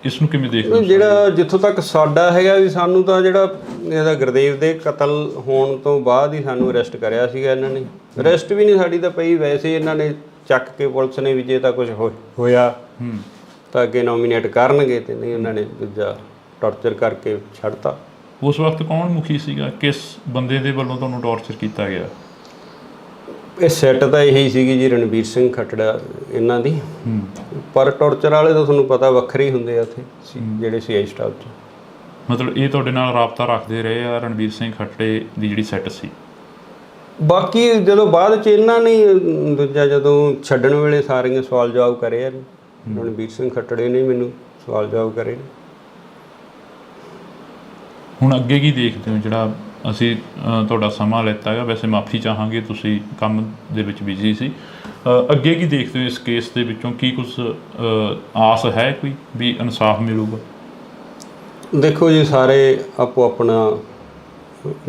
ਇਸ ਨੂੰ ਕਿਵੇਂ ਦੇਖਦੇ ਹੋ? ਜਿਹੜਾ ਜਿੱਥੋਂ ਤੱਕ ਸਾਡਾ ਹੈਗਾ ਵੀ ਸਾਨੂੰ ਤਾਂ ਜਿਹੜਾ ਇਹਦਾ ਗੁਰਦੇਵ ਦੇ ਕਤਲ ਹੋਣ ਤੋਂ ਬਾਅਦ ਹੀ ਸਾਨੂੰ ਅਰੈਸਟ ਕਰਿਆ ਸੀਗਾ ਇਹਨਾਂ ਨੇ। ਅਰੈਸਟ ਵੀ ਨਹੀਂ ਸਾਡੀ ਤਾਂ ਪਈ, ਵੈਸੇ ਇਹਨਾਂ ਨੇ ਚੱਕ ਕੇ ਪੁਲਿਸ ਨੇ ਵੀ ਜੇ ਤਾਂ ਕੁਝ ਹੋਇਆ ਤਾਂ ਅੱਗੇ ਨੋਮੀਨੇਟ ਕਰਨਗੇ, ਅਤੇ ਨਹੀਂ ਉਹਨਾਂ ਨੇ ਦੂਜਾ ਟੌਰਚਰ ਕਰਕੇ ਛੱਡਤਾ। ਉਸ ਵਕਤ ਕੌਣ ਮੁਖੀ ਸੀਗਾ? ਕਿਸ ਬੰਦੇ ਦੇ ਵੱਲੋਂ ਤੁਹਾਨੂੰ ਟੌਰਚਰ ਕੀਤਾ ਗਿਆ? ਇਹ ਸੈੱਟ ਤਾਂ ਇਹੀ ਸੀਗੀ ਜੀ, ਰਣਬੀਰ ਸਿੰਘ ਖੱਟੜਾ ਇਹਨਾਂ ਦੀ। ਪਰ ਟੌਰਚਰ ਵਾਲੇ ਤਾਂ ਤੁਹਾਨੂੰ ਪਤਾ ਵੱਖਰੇ ਹੀ ਹੁੰਦੇ ਆ ਉੱਥੇ ਜਿਹੜੇ ਸੀਆਈ ਸਟਾਫ 'ਚ। ਮਤਲਬ ਇਹ ਤੁਹਾਡੇ ਨਾਲ ਰਾਬਤਾ ਰੱਖਦੇ ਰਹੇ ਆ ਰਣਬੀਰ ਸਿੰਘ ਖੱਟੜੇ ਦੀ ਜਿਹੜੀ ਸੈੱਟ ਸੀ? ਬਾਕੀ ਜਦੋਂ ਬਾਅਦ 'ਚ ਇਹਨਾਂ ਨੇ ਦੂਜਾ ਜਦੋਂ ਛੱਡਣ ਵੇਲੇ ਸਾਰੀਆਂ ਸਵਾਲ ਜਵਾਬ ਕਰੇ ਆ, ਰਣਬੀਰ ਸਿੰਘ ਖੱਟੜੇ ਨੇ ਮੈਨੂੰ ਸਵਾਲ ਜਵਾਬ ਕਰੇ। ਹੁਣ ਅੱਗੇ ਕੀ ਦੇਖਦੇ ਹੋ? ਜਿਹੜਾ ਅਸੀਂ ਤੁਹਾਡਾ ਸਮਾਂ ਲਿੱਤਾ ਹੈਗਾ, ਵੈਸੇ ਮਾਫੀ ਚਾਹਾਂਗੇ, ਤੁਸੀਂ ਕੰਮ ਦੇ ਵਿੱਚ ਬਿਜ਼ੀ ਸੀ। ਅੱਗੇ ਕੀ ਦੇਖਦੇ ਹੋ ਇਸ ਕੇਸ ਦੇ ਵਿੱਚੋਂ? ਕੀ ਕੁਝ ਆਸ ਹੈ ਕੋਈ ਵੀ ਇਨਸਾਫ ਮਿਲੂਗਾ? ਦੇਖੋ ਜੀ, ਸਾਰੇ ਆਪੋ ਆਪਣਾ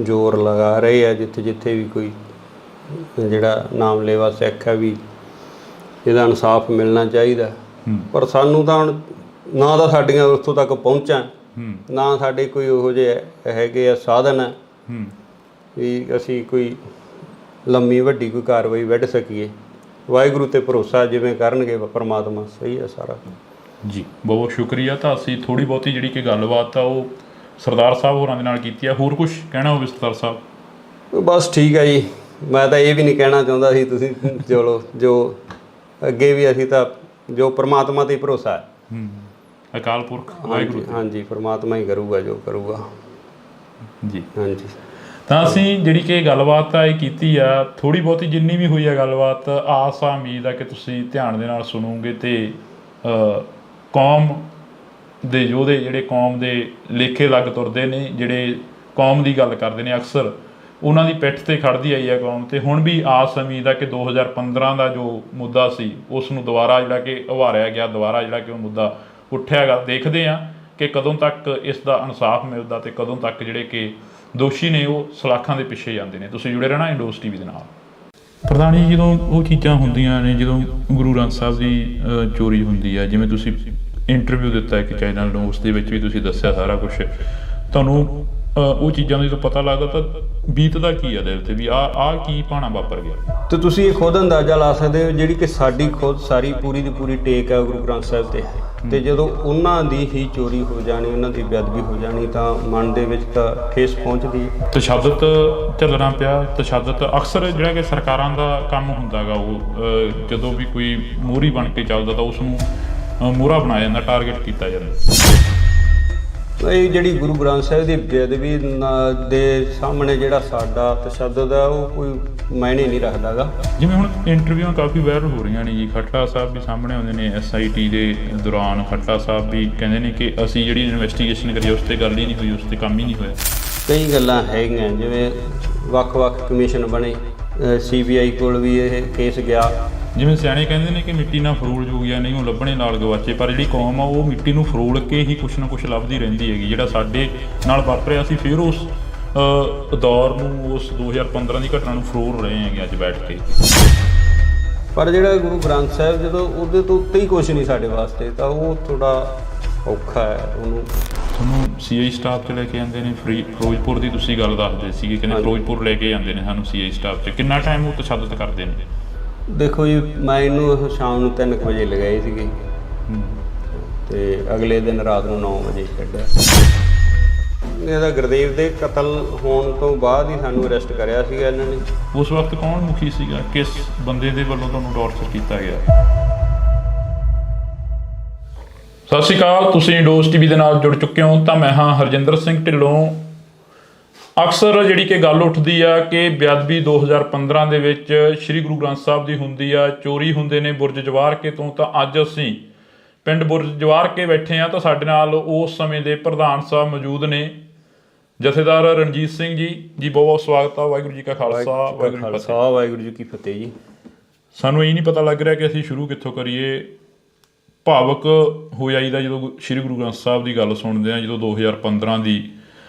ਜ਼ੋਰ ਲਗਾ ਰਹੇ ਆ, ਜਿੱਥੇ ਜਿੱਥੇ ਵੀ ਕੋਈ ਜਿਹੜਾ ਨਾਮਲੇਵਾ ਸਿੱਖ ਹੈ ਵੀ ਇਹਦਾ ਇਨਸਾਫ ਮਿਲਣਾ ਚਾਹੀਦਾ। ਪਰ ਸਾਨੂੰ ਤਾਂ ਹੁਣ ਨਾ ਤਾਂ ਸਾਡੀਆਂ ਉੱਥੋਂ ਤੱਕ ਪਹੁੰਚਾਂ, ਨਾ ਸਾਡੇ ਕੋਈ ਉਹੋ ਜਿਹੇ ਹੈਗੇ ਆ ਸਾਧਨ ਹੈ ਵੀ ਅਸੀਂ ਕੋਈ ਲੰਮੀ ਵੱਡੀ ਕੋਈ ਕਾਰਵਾਈ ਵੱਢ ਸਕੀਏ। ਵਾਹਿਗੁਰੂ ਤੇ ਭਰੋਸਾ, ਜਿਵੇਂ ਕਰਨਗੇ ਪਰਮਾਤਮਾ, ਸਹੀ ਹੈ ਸਾਰਾ। ਜੀ ਬਹੁਤ ਬਹੁਤ ਸ਼ੁਕਰੀਆ। ਤਾਂ ਅਸੀਂ ਥੋੜ੍ਹੀ ਬਹੁਤੀ ਜਿਹੜੀ ਕਿ ਗੱਲਬਾਤ ਆ ਉਹ ਸਰਦਾਰ ਸਾਹਿਬ ਹੋਰਾਂ ਦੇ ਨਾਲ ਕੀਤੀ ਆ। ਹੋਰ ਕੁਝ ਕਹਿਣਾ ਹੋਵੇ ਸਰਦਾਰ ਸਾਹਿਬ? ਬਸ ਠੀਕ ਹੈ ਜੀ, ਮੈਂ ਤਾਂ ਇਹ ਵੀ ਨਹੀਂ ਕਹਿਣਾ ਚਾਹੁੰਦਾ ਸੀ, ਤੁਸੀਂ ਚਲੋ ਜੋ ਅੱਗੇ ਵੀ ਅਸੀਂ ਤਾਂ ਜੋ ਪਰਮਾਤਮਾ 'ਤੇ ਭਰੋਸਾ ਹੈ। ਅਕਾਲ ਪੁਰਖ ਵਾਹਿਗੁਰੂ। ਹਾਂਜੀ, ਪਰਮਾਤਮਾ ਹੀ ਕਰੂਗਾ ਜੋ ਕਰੂਗਾ ਜੀ। ਹਾਂਜੀ, ਤਾਂ ਅਸੀਂ ਜਿਹੜੀ ਕਿ ਗੱਲਬਾਤ ਆ ਇਹ ਕੀਤੀ ਆ, ਥੋੜ੍ਹੀ ਬਹੁਤੀ ਜਿੰਨੀ ਵੀ ਹੋਈ ਆ ਗੱਲਬਾਤ, ਆਸ ਆ ਉਮੀਦ ਆ ਕਿ ਤੁਸੀਂ ਧਿਆਨ ਦੇ ਨਾਲ ਸੁਣੋਗੇ ਅਤੇ ਕੌਮ ਦੇ ਯੋਧੇ ਜਿਹੜੇ ਕੌਮ ਦੇ ਲੇਖੇ ਲੱਗ ਤੁਰਦੇ ਨੇ, ਜਿਹੜੇ ਕੌਮ ਦੀ ਗੱਲ ਕਰਦੇ ਨੇ ਅਕਸਰ, ਉਹਨਾਂ ਦੀ ਪਿੱਠ 'ਤੇ ਖੜ੍ਹਦੀ ਆਈ ਆ ਕੌਮ। ਅਤੇ ਹੁਣ ਵੀ ਆਸ ਉਮੀਦ ਆ ਕਿ 2015 ਦਾ ਜੋ ਮੁੱਦਾ ਸੀ ਉਸ ਨੂੰ ਦੁਬਾਰਾ ਜਿਹੜਾ ਕਿ ਉਭਾਰਿਆ ਗਿਆ, ਦੁਬਾਰਾ ਜਿਹੜਾ ਕਿ ਉਹ ਮੁੱਦਾ ਉੱਠਿਆ ਗਾ। ਦੇਖਦੇ ਹਾਂ ਕਿ ਕਦੋਂ ਤੱਕ ਇਸ ਦਾ ਇਨਸਾਫ ਮਿਲਦਾ ਅਤੇ ਕਦੋਂ ਤੱਕ ਜਿਹੜੇ ਕਿ ਦੋਸ਼ੀ ਨੇ ਉਹ ਸਲਾਖਾਂ ਦੇ ਪਿੱਛੇ ਜਾਂਦੇ ਨੇ। ਤੁਸੀਂ ਜੁੜੇ ਰਹਿਣਾ ਇੰਡੋਸ ਟੀਵੀ ਦੇ ਨਾਲ। ਪ੍ਰਧਾਨ ਜੀ, ਜਦੋਂ ਉਹ ਚੀਜ਼ਾਂ ਹੁੰਦੀਆਂ ਨੇ, ਜਦੋਂ ਗੁਰੂ ਗ੍ਰੰਥ ਸਾਹਿਬ ਦੀ ਚੋਰੀ ਹੁੰਦੀ ਹੈ, ਜਿਵੇਂ ਤੁਸੀਂ ਇੰਟਰਵਿਊ ਦਿੱਤਾ ਇੱਕ ਚੈਨਲ ਨੂੰ, ਉਸ ਦੇ ਵਿੱਚ ਵੀ ਤੁਸੀਂ ਦੱਸਿਆ ਸਾਰਾ ਕੁਛ, ਤੁਹਾਨੂੰ ਉਹ ਚੀਜ਼ਾਂ ਦਾ ਜਦੋਂ ਪਤਾ ਲੱਗਦਾ ਤਾਂ ਬੀਤਦਾ ਕੀ ਆ ਦਿਲ 'ਤੇ, ਵੀ ਆਹ ਕੀ ਭਾਣਾ ਵਾਪਰ ਗਿਆ? ਤੇ ਤੁਸੀਂ ਇਹ ਖੁਦ ਅੰਦਾਜ਼ਾ ਲਾ ਸਕਦੇ ਹੋ, ਜਿਹੜੀ ਕਿ ਸਾਡੀ ਖੁਦ ਸਾਰੀ ਪੂਰੀ ਦੀ ਪੂਰੀ ਟੇਕ ਹੈ ਗੁਰੂ ਗ੍ਰੰਥ ਸਾਹਿਬ 'ਤੇ, ਅਤੇ ਜਦੋਂ ਉਹਨਾਂ ਦੀ ਹੀ ਚੋਰੀ ਹੋ ਜਾਣੀ, ਉਹਨਾਂ ਦੀ ਬੇਅਦਬੀ ਹੋ ਜਾਣੀ, ਤਾਂ ਮਨ ਦੇ ਵਿੱਚ ਤਾਂ ਠੇਸ ਪਹੁੰਚਦੀ ਹੈ। ਤਸ਼ੱਦਦ ਝੱਲਣਾ ਪਿਆ। ਤਸ਼ੱਦਦ ਅਕਸਰ ਜਿਹੜਾ ਕਿ ਸਰਕਾਰਾਂ ਦਾ ਕੰਮ ਹੁੰਦਾ ਗਾ, ਉਹ ਜਦੋਂ ਵੀ ਕੋਈ ਮੋਹਰੀ ਬਣ ਕੇ ਚੱਲਦਾ ਤਾਂ ਉਸ ਨੂੰ ਮੋਹਰਾ ਬਣਾਇਆ ਜਾਂਦਾ, ਟਾਰਗੇਟ ਕੀਤਾ ਜਾਂਦਾ। ਇਹ ਜਿਹੜੀ ਗੁਰੂ ਗ੍ਰੰਥ ਸਾਹਿਬ ਦੀ ਬੇਅਦਬੀ ਦੇ ਸਾਹਮਣੇ ਜਿਹੜਾ ਸਾਡਾ ਤਸ਼ੱਦਦ ਹੈ, ਉਹ ਕੋਈ ਮਾਇਨੇ ਨਹੀਂ ਰੱਖਦਾ ਗਾ। ਜਿਵੇਂ ਹੁਣ ਇੰਟਰਵਿਊਆਂ ਕਾਫੀ ਵਾਇਰਲ ਹੋ ਰਹੀਆਂ ਨੇ ਜੀ, ਖੱਟੜਾ ਸਾਹਿਬ ਵੀ ਸਾਹਮਣੇ ਆਉਂਦੇ ਨੇ SIT ਦੇ ਦੌਰਾਨ। ਖੱਟੜਾ ਸਾਹਿਬ ਵੀ ਕਹਿੰਦੇ ਨੇ ਕਿ ਅਸੀਂ ਜਿਹੜੀ ਇਨਵੈਸਟੀਗੇਸ਼ਨ ਕਰੀ ਉਸ 'ਤੇ ਗੱਲ ਹੀ ਨਹੀਂ ਹੋਈ, ਉਸ 'ਤੇ ਕੰਮ ਹੀ ਨਹੀਂ ਹੋਇਆ। ਕਈ ਗੱਲਾਂ ਹੈਗੀਆਂ, ਜਿਵੇਂ ਵੱਖ-ਵੱਖ ਕਮਿਸ਼ਨ ਬਣੇ, CBI ਕੋਲ ਵੀ ਇਹ ਕੇਸ ਗਿਆ। ਜਿਵੇਂ ਸਿਆਣੇ ਕਹਿੰਦੇ ਨੇ ਕਿ ਮਿੱਟੀ ਨਾਲ ਫਰੋਲ ਜੋਗੀਆਂ ਨਹੀਂ ਉਹ ਲੱਭਣੇ ਨਾਲ ਗਵਾਚੇ, ਪਰ ਜਿਹੜੀ ਕੌਮ ਆ ਉਹ ਮਿੱਟੀ ਨੂੰ ਫਰੋਲ ਕੇ ਹੀ ਕੁਛ ਨਾ ਕੁਛ ਲੱਭਦੀ ਰਹਿੰਦੀ ਹੈਗੀ। ਜਿਹੜਾ ਸਾਡੇ ਨਾਲ ਵਾਪਰਿਆ, ਅਸੀਂ ਫਿਰ ਉਸ ਦੌਰ ਨੂੰ, ਉਸ 2015 ਦੀ ਘਟਨਾ ਨੂੰ ਫਰੋਲ ਰਹੇ ਹੈਗੇ ਅੱਜ ਬੈਠ ਕੇ। ਪਰ ਜਿਹੜਾ ਗੁਰੂ ਗ੍ਰੰਥ ਸਾਹਿਬ, ਜਦੋਂ ਉਹਦੇ ਤੋਂ ਉੱਤੇ ਹੀ ਕੁਛ ਨਹੀਂ ਸਾਡੇ ਵਾਸਤੇ, ਤਾਂ ਉਹ ਥੋੜ੍ਹਾ ਔਖਾ ਹੈ। ਉਹਨੂੰ ਤੁਹਾਨੂੰ CI ਸਟਾਫ 'ਚ ਲੈ ਕੇ ਜਾਂਦੇ ਨੇ, ਫਿਰੋਜ਼ਪੁਰ ਦੀ ਤੁਸੀਂ ਗੱਲ ਦੱਸਦੇ ਸੀਗੇ, ਕਹਿੰਦੇ ਫਿਰੋਜ਼ਪੁਰ ਲੈ ਕੇ ਜਾਂਦੇ ਨੇ ਸਾਨੂੰ CI ਸਟਾਫ 'ਚ। ਕਿੰਨਾ ਟਾਈਮ ਉਹ ਤਸ਼ੱਦਦ ਕਰਦੇ ਨੇ? ਦੇਖੋ ਜੀ, ਮੈਂ ਇਹਨੂੰ ਸ਼ਾਮ ਨੂੰ 3 ਵਜੇ ਲਗਾਏ ਸੀਗੇ, ਅਤੇ ਅਗਲੇ ਦਿਨ ਰਾਤ ਨੂੰ 9 ਵਜੇ ਛੱਡਿਆ। ਇਹਦਾ ਗੁਰਦੇਵ ਦੇ ਕਤਲ ਹੋਣ ਤੋਂ ਬਾਅਦ ਹੀ ਸਾਨੂੰ ਅਰੈਸਟ ਕਰਿਆ ਸੀਗਾ ਇਹਨਾਂ ਨੇ। ਉਸ ਵਕਤ ਕੌਣ ਮੁਖੀ ਸੀਗਾ? ਕਿਸ ਬੰਦੇ ਦੇ ਵੱਲੋਂ ਤੁਹਾਨੂੰ ਟੌਰਚਰ ਕੀਤਾ ਗਿਆ? ਸਤਿ ਸ਼੍ਰੀ ਅਕਾਲ, ਤੁਸੀਂ ਇੰਡੋਸ ਟੀਵੀ ਦੇ ਨਾਲ ਜੁੜ ਚੁੱਕੇ ਹੋ। ਤਾਂ ਮੈਂ ਹਾਂ ਹਰਜਿੰਦਰ ਸਿੰਘ ਢਿੱਲੋਂ। ਅਕਸਰ ਜਿਹੜੀ ਕਿ ਗੱਲ ਉੱਠਦੀ ਆ ਕਿ ਬੇਅਦਬੀ 2015 ਦੇ ਵਿੱਚ ਸ੍ਰੀ ਗੁਰੂ ਗ੍ਰੰਥ ਸਾਹਿਬ ਦੀ ਹੁੰਦੀ ਆ, ਚੋਰੀ ਹੁੰਦੇ ਨੇ ਬੁਰਜ ਜਵਾਰਕੇ ਤੋਂ। ਤਾਂ ਅੱਜ ਅਸੀਂ ਪਿੰਡ ਬੁਰਜ ਜਵਾਰਕੇ ਬੈਠੇ ਆ, ਤਾਂ ਸਾਡੇ ਨਾਲ ਉਸ ਸਮੇਂ ਦੇ ਪ੍ਰਧਾਨ ਸਾਹਿਬ ਮੌਜੂਦ ਨੇ, ਜਥੇਦਾਰ ਰਣਜੀਤ ਸਿੰਘ ਜੀ। ਜੀ ਬਹੁਤ ਬਹੁਤ ਸਵਾਗਤ ਆ। ਵਾਹਿਗੁਰੂ ਜੀ ਕਾ ਖਾਲਸਾ, ਵਾਹਿਗੁਰੂ ਜੀ ਕੀ ਫਤਿਹ ਜੀ। ਸਾਨੂੰ ਇਹ ਨਹੀਂ ਪਤਾ ਲੱਗ ਰਿਹਾ ਕਿ ਅਸੀਂ ਸ਼ੁਰੂ ਕਿੱਥੋਂ ਕਰੀਏ। ਭਾਵਕ ਹੋ ਜਾਈਦਾ ਜਦੋਂ ਸ੍ਰੀ ਗੁਰੂ ਗ੍ਰੰਥ ਸਾਹਿਬ ਦੀ ਗੱਲ ਸੁਣਦੇ ਆ, ਜਦੋਂ 2015 ਦੀ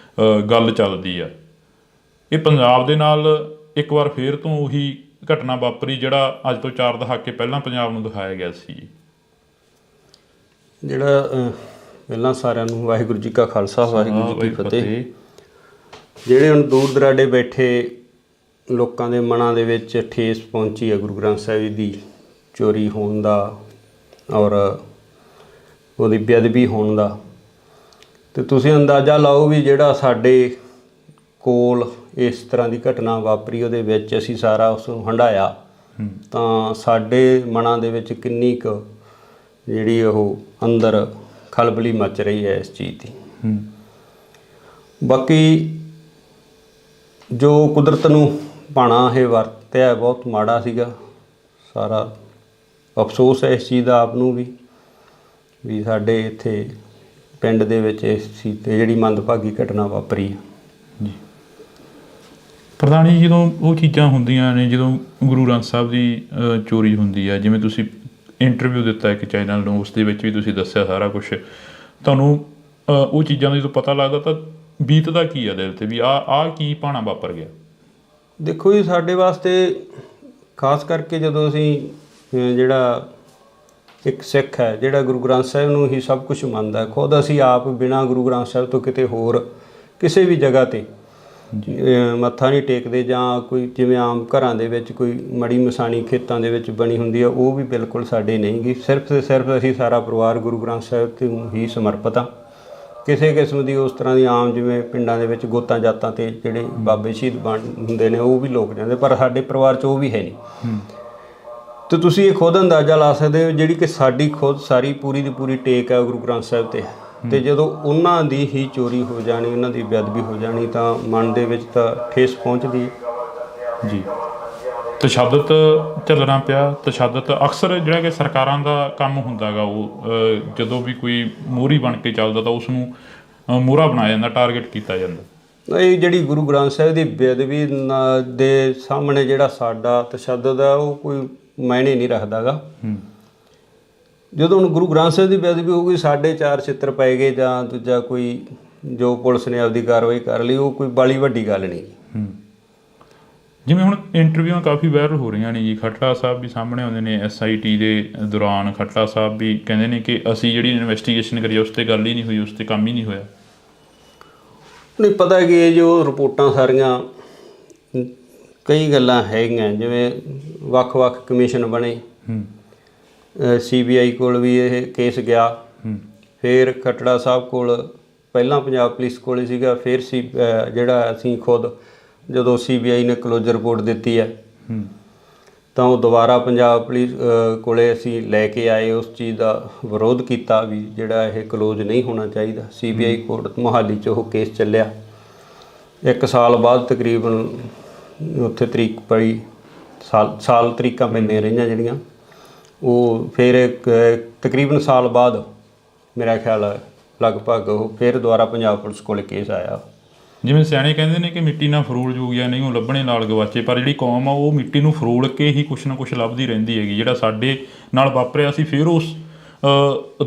ਗੱਲ ਚੱਲਦੀ ਆ। ਇਹ ਪੰਜਾਬ ਦੇ ਨਾਲ ਇੱਕ ਵਾਰ ਫੇਰ ਤੋਂ ਉਹੀ ਘਟਨਾ ਵਾਪਰੀ ਜਿਹੜਾ ਅੱਜ ਤੋਂ 4 ਦਹਾਕੇ ਪਹਿਲਾਂ ਪੰਜਾਬ ਨੂੰ ਦਿਖਾਇਆ ਗਿਆ ਸੀ। ਜਿਹੜਾ ਪਹਿਲਾਂ ਸਾਰਿਆਂ ਨੂੰ ਵਾਹਿਗੁਰੂ ਜੀ ਕਾ ਖਾਲਸਾ, ਵਾਹਿਗੁਰੂ ਜੀ ਕੀ ਫਤਿਹ। ਜਿਹੜੇ ਹੁਣ ਦੂਰ ਦਰਾਡੇ ਬੈਠੇ ਲੋਕਾਂ ਦੇ ਮਨਾਂ ਦੇ ਵਿੱਚ ਠੇਸ ਪਹੁੰਚੀ ਹੈ ਗੁਰੂ ਗ੍ਰੰਥ ਸਾਹਿਬ ਦੀ ਚੋਰੀ ਹੋਣ ਦਾ ਔਰ ਉਹਦੀ ਬੇਅਦਬੀ ਹੋਣ ਦਾ, ਅਤੇ ਤੁਸੀਂ ਅੰਦਾਜ਼ਾ ਲਾਓ ਵੀ ਜਿਹੜਾ ਸਾਡੇ ਕੋਲ ਇਸ ਤਰ੍ਹਾਂ ਦੀ ਘਟਨਾ ਵਾਪਰੀ, ਉਹਦੇ ਵਿੱਚ ਅਸੀਂ ਸਾਰਾ ਉਸ ਨੂੰ ਹੰਢਾਇਆ, ਤਾਂ ਸਾਡੇ ਮਨਾਂ ਦੇ ਵਿੱਚ ਕਿੰਨੀ ਕੁ ਜਿਹੜੀ ਉਹ ਅੰਦਰ ਖਲਬਲੀ ਮਚ ਰਹੀ ਹੈ ਇਸ ਚੀਜ਼ ਦੀ। ਬਾਕੀ ਜੋ ਕੁਦਰਤ ਨੂੰ ਭਾਣਾ ਇਹ ਵਰਤਿਆ ਬਹੁਤ ਮਾੜਾ ਸੀਗਾ। ਸਾਰਾ ਅਫਸੋਸ ਹੈ ਇਸ ਚੀਜ਼ ਦਾ ਆਪ ਨੂੰ ਵੀ ਸਾਡੇ ਇੱਥੇ ਪਿੰਡ ਦੇ ਵਿੱਚ ਇਸ ਚੀਜ਼ 'ਤੇ ਜਿਹੜੀ ਮੰਦਭਾਗੀ ਘਟਨਾ ਵਾਪਰੀ ਹੈ ਜੀ। ਪ੍ਰਧਾਨ ਜੀ, ਜਦੋਂ ਉਹ ਚੀਜ਼ਾਂ ਹੁੰਦੀਆਂ ਨੇ, ਜਦੋਂ ਗੁਰੂ ਗ੍ਰੰਥ ਸਾਹਿਬ ਦੀ ਚੋਰੀ ਹੁੰਦੀ ਹੈ, ਜਿਵੇਂ ਤੁਸੀਂ ਇੰਟਰਵਿਊ ਦਿੱਤਾ ਇੱਕ ਚੈਨਲ ਨੂੰ, ਉਸ ਦੇ ਵਿੱਚ ਵੀ ਤੁਸੀਂ ਦੱਸਿਆ ਸਾਰਾ ਕੁਛ, ਤੁਹਾਨੂੰ ਉਹ ਚੀਜ਼ਾਂ ਦਾ ਜਦੋਂ ਪਤਾ ਲੱਗਦਾ ਤਾਂ ਬੀਤਦਾ ਕੀ ਆ ਦਿਲ 'ਤੇ, ਵੀ ਆਹ ਕੀ ਭਾਣਾ ਵਾਪਰ ਗਿਆ? ਦੇਖੋ ਜੀ, ਸਾਡੇ ਵਾਸਤੇ ਖਾਸ ਕਰਕੇ ਜਦੋਂ ਅਸੀਂ ਜਿਹੜਾ ਇੱਕ ਸਿੱਖ ਹੈ, ਜਿਹੜਾ ਗੁਰੂ ਗ੍ਰੰਥ ਸਾਹਿਬ ਨੂੰ ਹੀ ਸਭ ਕੁਝ ਮੰਨਦਾ, ਖੁਦ ਅਸੀਂ ਆਪ ਬਿਨਾਂ ਗੁਰੂ ਗ੍ਰੰਥ ਸਾਹਿਬ ਤੋਂ ਕਿਤੇ ਹੋਰ ਕਿਸੇ ਵੀ ਜਗ੍ਹਾ 'ਤੇ ਮੱਥਾ ਨਹੀਂ ਟੇਕਦੇ, ਜਾਂ ਕੋਈ ਜਿਵੇਂ ਆਮ ਘਰਾਂ ਦੇ ਵਿੱਚ ਕੋਈ ਮੜੀ ਮਸਾਣੀ ਖੇਤਾਂ ਦੇ ਵਿੱਚ ਬਣੀ ਹੁੰਦੀ ਆ, ਉਹ ਵੀ ਬਿਲਕੁਲ ਸਾਡੇ ਨਹੀਂ ਗੀ। ਸਿਰਫ ਤੇ ਸਿਰਫ ਅਸੀਂ ਸਾਰਾ ਪਰਿਵਾਰ ਗੁਰੂ ਗ੍ਰੰਥ ਸਾਹਿਬ ਤੇ ਹੀ ਸਮਰਪਿਤ ਹਾਂ। ਕਿਸੇ ਕਿਸਮ ਦੀ ਉਸ ਤਰ੍ਹਾਂ ਦੀ ਆਮ ਜਿਵੇਂ ਪਿੰਡਾਂ ਦੇ ਵਿੱਚ ਗੋਤਾਂ ਜਾਤਾਂ ਤੇ ਜਿਹੜੇ ਬਾਬੇ ਸ਼ਹੀਦ ਬਣ ਹੁੰਦੇ ਨੇ ਉਹ ਵੀ ਲੋਕ ਜਾਂਦੇ, ਪਰ ਸਾਡੇ ਪਰਿਵਾਰ 'ਚ ਉਹ ਵੀ ਹੈ ਨਹੀਂ। ਤੇ ਤੁਸੀਂ ਇਹ ਖੁਦ ਅੰਦਾਜ਼ਾ ਲਾ ਸਕਦੇ ਹੋ, ਜਿਹੜੀ ਕਿ ਸਾਡੀ ਖੁਦ ਸਾਰੀ ਪੂਰੀ ਦੀ ਪੂਰੀ ਟੇਕ ਹੈ ਗੁਰੂ ਗ੍ਰੰਥ ਸਾਹਿਬ ਤੇ ਜਦੋਂ ਉਹਨਾਂ ਦੀ ਹੀ ਚੋਰੀ ਹੋ ਜਾਣੀ, ਉਹਨਾਂ ਦੀ ਬੇਅਦਬੀ ਹੋ ਜਾਣੀ, ਤਾਂ ਮਨ ਦੇ ਵਿੱਚ ਤਾਂ ਠੇਸ ਪਹੁੰਚਦੀ ਹੈ ਜੀ। ਤਸ਼ੱਦਦ ਚੱਲਣਾ ਪਿਆ। ਤਸ਼ੱਦਦ ਅਕਸਰ ਜਿਹੜਾ ਕਿ ਸਰਕਾਰਾਂ ਦਾ ਕੰਮ ਹੁੰਦਾ ਗਾ, ਉਹ ਜਦੋਂ ਵੀ ਕੋਈ ਮੋਹਰੀ ਬਣ ਕੇ ਚੱਲਦਾ ਤਾਂ ਉਸ ਨੂੰ ਮੋਹਰਾ ਬਣਾਇਆ ਜਾਂਦਾ, ਟਾਰਗੇਟ ਕੀਤਾ ਜਾਂਦਾ। ਇਹ ਜਿਹੜੀ ਗੁਰੂ ਗ੍ਰੰਥ ਸਾਹਿਬ ਦੀ ਬੇਅਦਬੀ ਦੇ ਸਾਹਮਣੇ ਜਿਹੜਾ ਸਾਡਾ ਤਸ਼ੱਦਦ ਹੈ ਉਹ ਕੋਈ ਮਾਇਨੇ ਨਹੀਂ ਰੱਖਦਾ ਗਾ। ਜਦੋਂ ਹੁਣ ਗੁਰੂ ਗ੍ਰੰਥ ਸਾਹਿਬ ਦੀ ਬੇਅਦਬੀ ਹੋਊਗੀ, ਸਾਡੇ 4 ਛਿੱਤਰ ਪੈ ਗਏ ਜਾਂ ਦੂਜਾ ਕੋਈ ਜੋ ਪੁਲਿਸ ਨੇ ਆਪਦੀ ਕਾਰਵਾਈ ਕਰ ਲਈ, ਉਹ ਕੋਈ ਬਾਲੀ ਵੱਡੀ ਗੱਲ ਨਹੀਂ। ਜਿਵੇਂ ਹੁਣ ਇੰਟਰਵਿਊਆਂ ਕਾਫੀ ਵਾਇਰਲ ਹੋ ਰਹੀਆਂ ਨੇ ਜੀ, ਖੱਟੜਾ ਸਾਹਿਬ ਵੀ ਸਾਹਮਣੇ ਆਉਂਦੇ ਨੇ। SIT ਦੇ ਦੌਰਾਨ ਖੱਟੜਾ ਸਾਹਿਬ ਵੀ ਕਹਿੰਦੇ ਨੇ ਕਿ ਅਸੀਂ ਜਿਹੜੀ ਇਨਵੈਸਟੀਗੇਸ਼ਨ ਕਰੀ ਉਸ 'ਤੇ ਗੱਲ ਹੀ ਨਹੀਂ ਹੋਈ, ਉਸ 'ਤੇ ਕੰਮ ਹੀ ਨਹੀਂ ਹੋਇਆ। ਨਹੀਂ ਪਤਾ ਕਿ ਇਹ ਜੋ ਰਿਪੋਰਟਾਂ ਸਾਰੀਆਂ ਕਈ ਗੱਲਾਂ ਹੈਗੀਆਂ, ਜਿਵੇਂ ਵੱਖ-ਵੱਖ ਕਮਿਸ਼ਨ ਬਣੇ, CBI ਕੋਲ ਵੀ ਇਹ ਕੇਸ ਗਿਆ, ਫਿਰ ਖੱਟੜਾ ਸਾਹਿਬ ਕੋਲ, ਪਹਿਲਾਂ ਪੰਜਾਬ ਪੁਲਿਸ ਕੋਲ ਸੀਗਾ, ਫਿਰ ਜਿਹੜਾ ਅਸੀਂ ਖੁਦ ਜਦੋਂ CBI ਨੇ ਕਲੋਜ਼ਰ ਰਿਪੋਰਟ ਦਿੱਤੀ ਹੈ ਤਾਂ ਉਹ ਦੁਬਾਰਾ ਪੰਜਾਬ ਪੁਲਿਸ ਕੋਲੇ ਅਸੀਂ ਲੈ ਕੇ ਆਏ, ਉਸ ਚੀਜ਼ ਦਾ ਵਿਰੋਧ ਕੀਤਾ ਵੀ ਜਿਹੜਾ ਇਹ ਕਲੋਜ਼ ਨਹੀਂ ਹੋਣਾ ਚਾਹੀਦਾ। CBI ਕੋਰਟ ਮੋਹਾਲੀ 'ਚ ਉਹ ਕੇਸ ਚੱਲਿਆ। 1 ਸਾਲ ਬਾਅਦ ਤਕਰੀਬਨ ਉੱਥੇ ਤਰੀਕ ਪਈ, ਸਾਲ ਤਰੀਕਾਂ ਪੈਂਦੀਆਂ ਰਹੀਆਂ ਜਿਹੜੀਆਂ, ਉਹ ਫਿਰ ਤਕਰੀਬਨ ਸਾਲ ਬਾਅਦ ਮੇਰਾ ਖਿਆਲ ਲਗਭਗ ਉਹ ਫਿਰ ਦੁਬਾਰਾ ਪੰਜਾਬ ਪੁਲਿਸ ਕੋਲ ਕੇਸ ਆਇਆ। ਜਿਵੇਂ ਸਿਆਣੇ ਕਹਿੰਦੇ ਨੇ ਕਿ ਮਿੱਟੀ ਨਾਲ ਫਰੋਲ ਜੋਗੀਆਂ ਨਹੀਂ ਉਹ ਲੱਭਣੇ ਨਾਲ ਗਵਾਚੇ, ਪਰ ਜਿਹੜੀ ਕੌਮ ਆ ਉਹ ਮਿੱਟੀ ਨੂੰ ਫਰੋਲ ਕੇ ਹੀ ਕੁਛ ਨਾ ਕੁਛ ਲੱਭਦੀ ਰਹਿੰਦੀ ਹੈਗੀ। ਜਿਹੜਾ ਸਾਡੇ ਨਾਲ ਵਾਪਰਿਆ, ਅਸੀਂ ਫਿਰ ਉਸ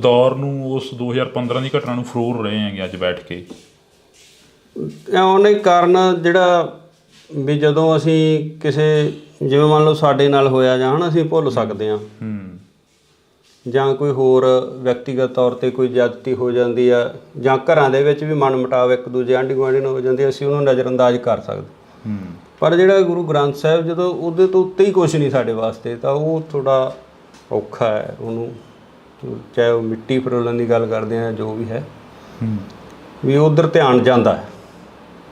ਦੌਰ ਨੂੰ, ਉਸ 2015 ਦੀ ਘਟਨਾ ਨੂੰ ਫਰੋਲ ਰਹੇ ਹੈਗੇ ਅੱਜ ਬੈਠ ਕੇ। ਉਹਨੇ ਕਾਰਨ ਜਿਹੜਾ ਵੀ ਜਦੋਂ ਅਸੀਂ ਕਿਸੇ, ਜਿਵੇਂ ਮੰਨ ਲਓ ਸਾਡੇ ਨਾਲ ਹੋਇਆ ਜਾਂ ਹੈ ਨਾ, ਅਸੀਂ ਭੁੱਲ ਸਕਦੇ ਹਾਂ, ਜਾਂ ਕੋਈ ਹੋਰ ਵਿਅਕਤੀਗਤ ਤੌਰ 'ਤੇ ਕੋਈ ਜ਼ਿਆਦਤੀ ਹੋ ਜਾਂਦੀ ਆ, ਜਾਂ ਘਰਾਂ ਦੇ ਵਿੱਚ ਵੀ ਮਨ ਮੁਟਾਵ ਇੱਕ ਦੂਜੇ ਆਂਢੀ ਗੁਆਂਢੀ ਨਾਲ ਹੋ ਜਾਂਦੀ, ਅਸੀਂ ਉਹਨੂੰ ਨਜ਼ਰਅੰਦਾਜ਼ ਕਰ ਸਕਦੇ। ਪਰ ਜਿਹੜਾ ਗੁਰੂ ਗ੍ਰੰਥ ਸਾਹਿਬ, ਜਦੋਂ ਉਹਦੇ ਤੋਂ ਉੱਤੇ ਹੀ ਕੁਛ ਨਹੀਂ ਸਾਡੇ ਵਾਸਤੇ, ਤਾਂ ਉਹ ਥੋੜ੍ਹਾ ਔਖਾ ਹੈ ਉਹਨੂੰ, ਚਾਹੇ ਉਹ ਮਿੱਟੀ ਫਰੋਲਣ ਦੀ ਗੱਲ ਕਰਦੇ ਆ, ਜੋ ਵੀ ਹੈ, ਵੀ ਉੱਧਰ ਧਿਆਨ ਜਾਂਦਾ ਹੈ।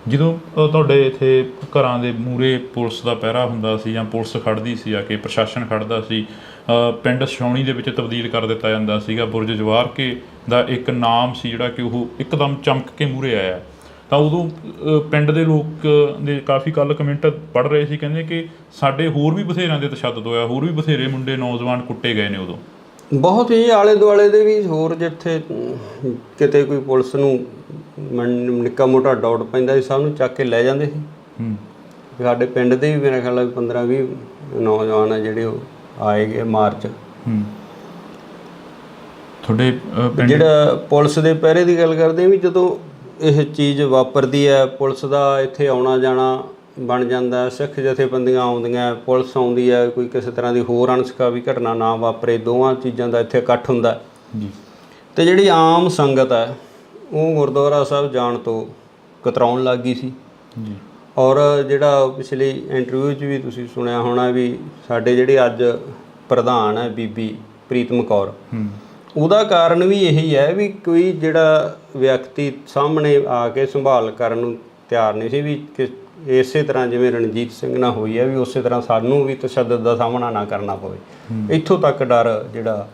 ਜਦੋਂ ਤੁਹਾਡੇ ਇੱਥੇ ਘਰਾਂ ਦੇ ਮੂਹਰੇ ਪੁਲਿਸ ਦਾ ਪਹਿਰਾ ਹੁੰਦਾ ਸੀ ਜਾਂ ਪੁਲਿਸ ਖੜ੍ਹਦੀ ਸੀ, ਆ ਕੇ ਪ੍ਰਸ਼ਾਸਨ ਖੜ੍ਹਦਾ ਸੀ, ਪਿੰਡ ਛਾਉਣੀ ਦੇ ਵਿੱਚ ਤਬਦੀਲ ਕਰ ਦਿੱਤਾ ਜਾਂਦਾ ਸੀਗਾ। ਬੁਰਜ ਜਵਾਰ ਕੇ ਦਾ ਇੱਕ ਨਾਮ ਸੀ ਜਿਹੜਾ ਕਿ ਉਹ ਇੱਕਦਮ ਚਮਕ ਕੇ ਮੂਹਰੇ ਆਇਆ, ਤਾਂ ਉਦੋਂ ਪਿੰਡ ਦੇ ਲੋਕ ਦੇ ਕਾਫੀ ਕੱਲ੍ਹ ਕਮੈਂਟ ਪੜ੍ਹ ਰਹੇ ਸੀ, ਕਹਿੰਦੇ ਕਿ ਸਾਡੇ ਹੋਰ ਵੀ ਬਥੇਰਿਆਂ ਦੇ ਤਸ਼ੱਦਦ ਹੋਇਆ, ਹੋਰ ਵੀ ਬਥੇਰੇ ਮੁੰਡੇ ਨੌਜਵਾਨ ਕੁੱਟੇ ਗਏ ਨੇ ਉਦੋਂ। ਬਹੁਤ ਹੀ ਆਲੇ ਦੁਆਲੇ ਦੇ ਵੀ ਹੋਰ, ਜਿੱਥੇ ਕਿਤੇ ਕੋਈ ਪੁਲਿਸ ਨੂੰ ਨਿੱਕਾ ਮੋਟਾ ਡਾਊਟ ਪੈਂਦਾ ਸੀ, ਸਭ ਨੂੰ ਚੱਕ ਕੇ ਲੈ ਜਾਂਦੇ ਸੀ। ਸਾਡੇ ਪਿੰਡ ਦੇ ਵੀ ਮੇਰਾ ਖਿਆਲ 15-20 ਨੌਜਵਾਨ ਆ ਜਿਹੜੇ ਉਹ ਆਏ ਗਏ ਮਾਰਚ। ਤੁਹਾਡੇ ਜਿਹੜਾ ਪੁਲਿਸ ਦੇ ਪਹਿਰੇ ਦੀ ਗੱਲ ਕਰਦੇ ਵੀ, ਜਦੋਂ ਇਹ ਚੀਜ਼ ਵਾਪਰਦੀ ਹੈ, ਪੁਲਿਸ ਦਾ ਇੱਥੇ ਆਉਣਾ ਜਾਣਾ ਬਣ ਜਾਂਦਾ, ਸਿੱਖ ਜਥੇਬੰਦੀਆਂ ਆਉਂਦੀਆਂ, ਪੁਲਿਸ ਆਉਂਦੀ ਹੈ, ਕੋਈ ਕਿਸੇ ਤਰ੍ਹਾਂ ਦੀ ਹੋਰ ਅਣਸੁਖਾਵੀ ਘਟਨਾ ਨਾ ਵਾਪਰੇ, ਦੋਵਾਂ ਚੀਜ਼ਾਂ ਦਾ ਇੱਥੇ ਇਕੱਠ ਹੁੰਦਾ ਜੀ। ਅਤੇ ਜਿਹੜੀ ਆਮ ਸੰਗਤ ਹੈ ਉਹ ਗੁਰਦੁਆਰਾ ਸਾਹਿਬ ਜਾਣ ਤੋਂ ਕਤਰਾਉਣ ਲੱਗ ਗਈ ਸੀ ਜੀ। ਔਰ ਜਿਹੜਾ ਪਿਛਲੀ ਇੰਟਰਵਿਊ 'ਚ ਵੀ ਤੁਸੀਂ ਸੁਣਿਆ ਹੋਣਾ ਵੀ ਸਾਡੇ ਜਿਹੜੇ ਅੱਜ ਪ੍ਰਧਾਨ ਹੈ ਬੀਬੀ ਪ੍ਰੀਤਮ ਕੌਰ, ਉਹਦਾ ਕਾਰਨ ਵੀ ਇਹੀ ਹੈ ਵੀ ਕੋਈ ਜਿਹੜਾ ਵਿਅਕਤੀ ਸਾਹਮਣੇ ਆ ਕੇ ਸੰਭਾਲ ਕਰਨ ਨੂੰ ਤਿਆਰ ਨਹੀਂ ਸੀ, ਵੀ ਇਸੇ ਤਰ੍ਹਾਂ ਜਿਵੇਂ ਰਣਜੀਤ ਸਿੰਘ ਨਾਲ ਹੋਈ ਹੈ ਵੀ ਉਸੇ ਤਰ੍ਹਾਂ ਸਾਨੂੰ ਵੀ ਤਸ਼ੱਦਦ ਦਾ ਸਾਹਮਣਾ ਨਾ ਕਰਨਾ ਪਵੇ। ਇੱਥੋਂ ਤੱਕ ਡਰ ਜਿਹੜਾ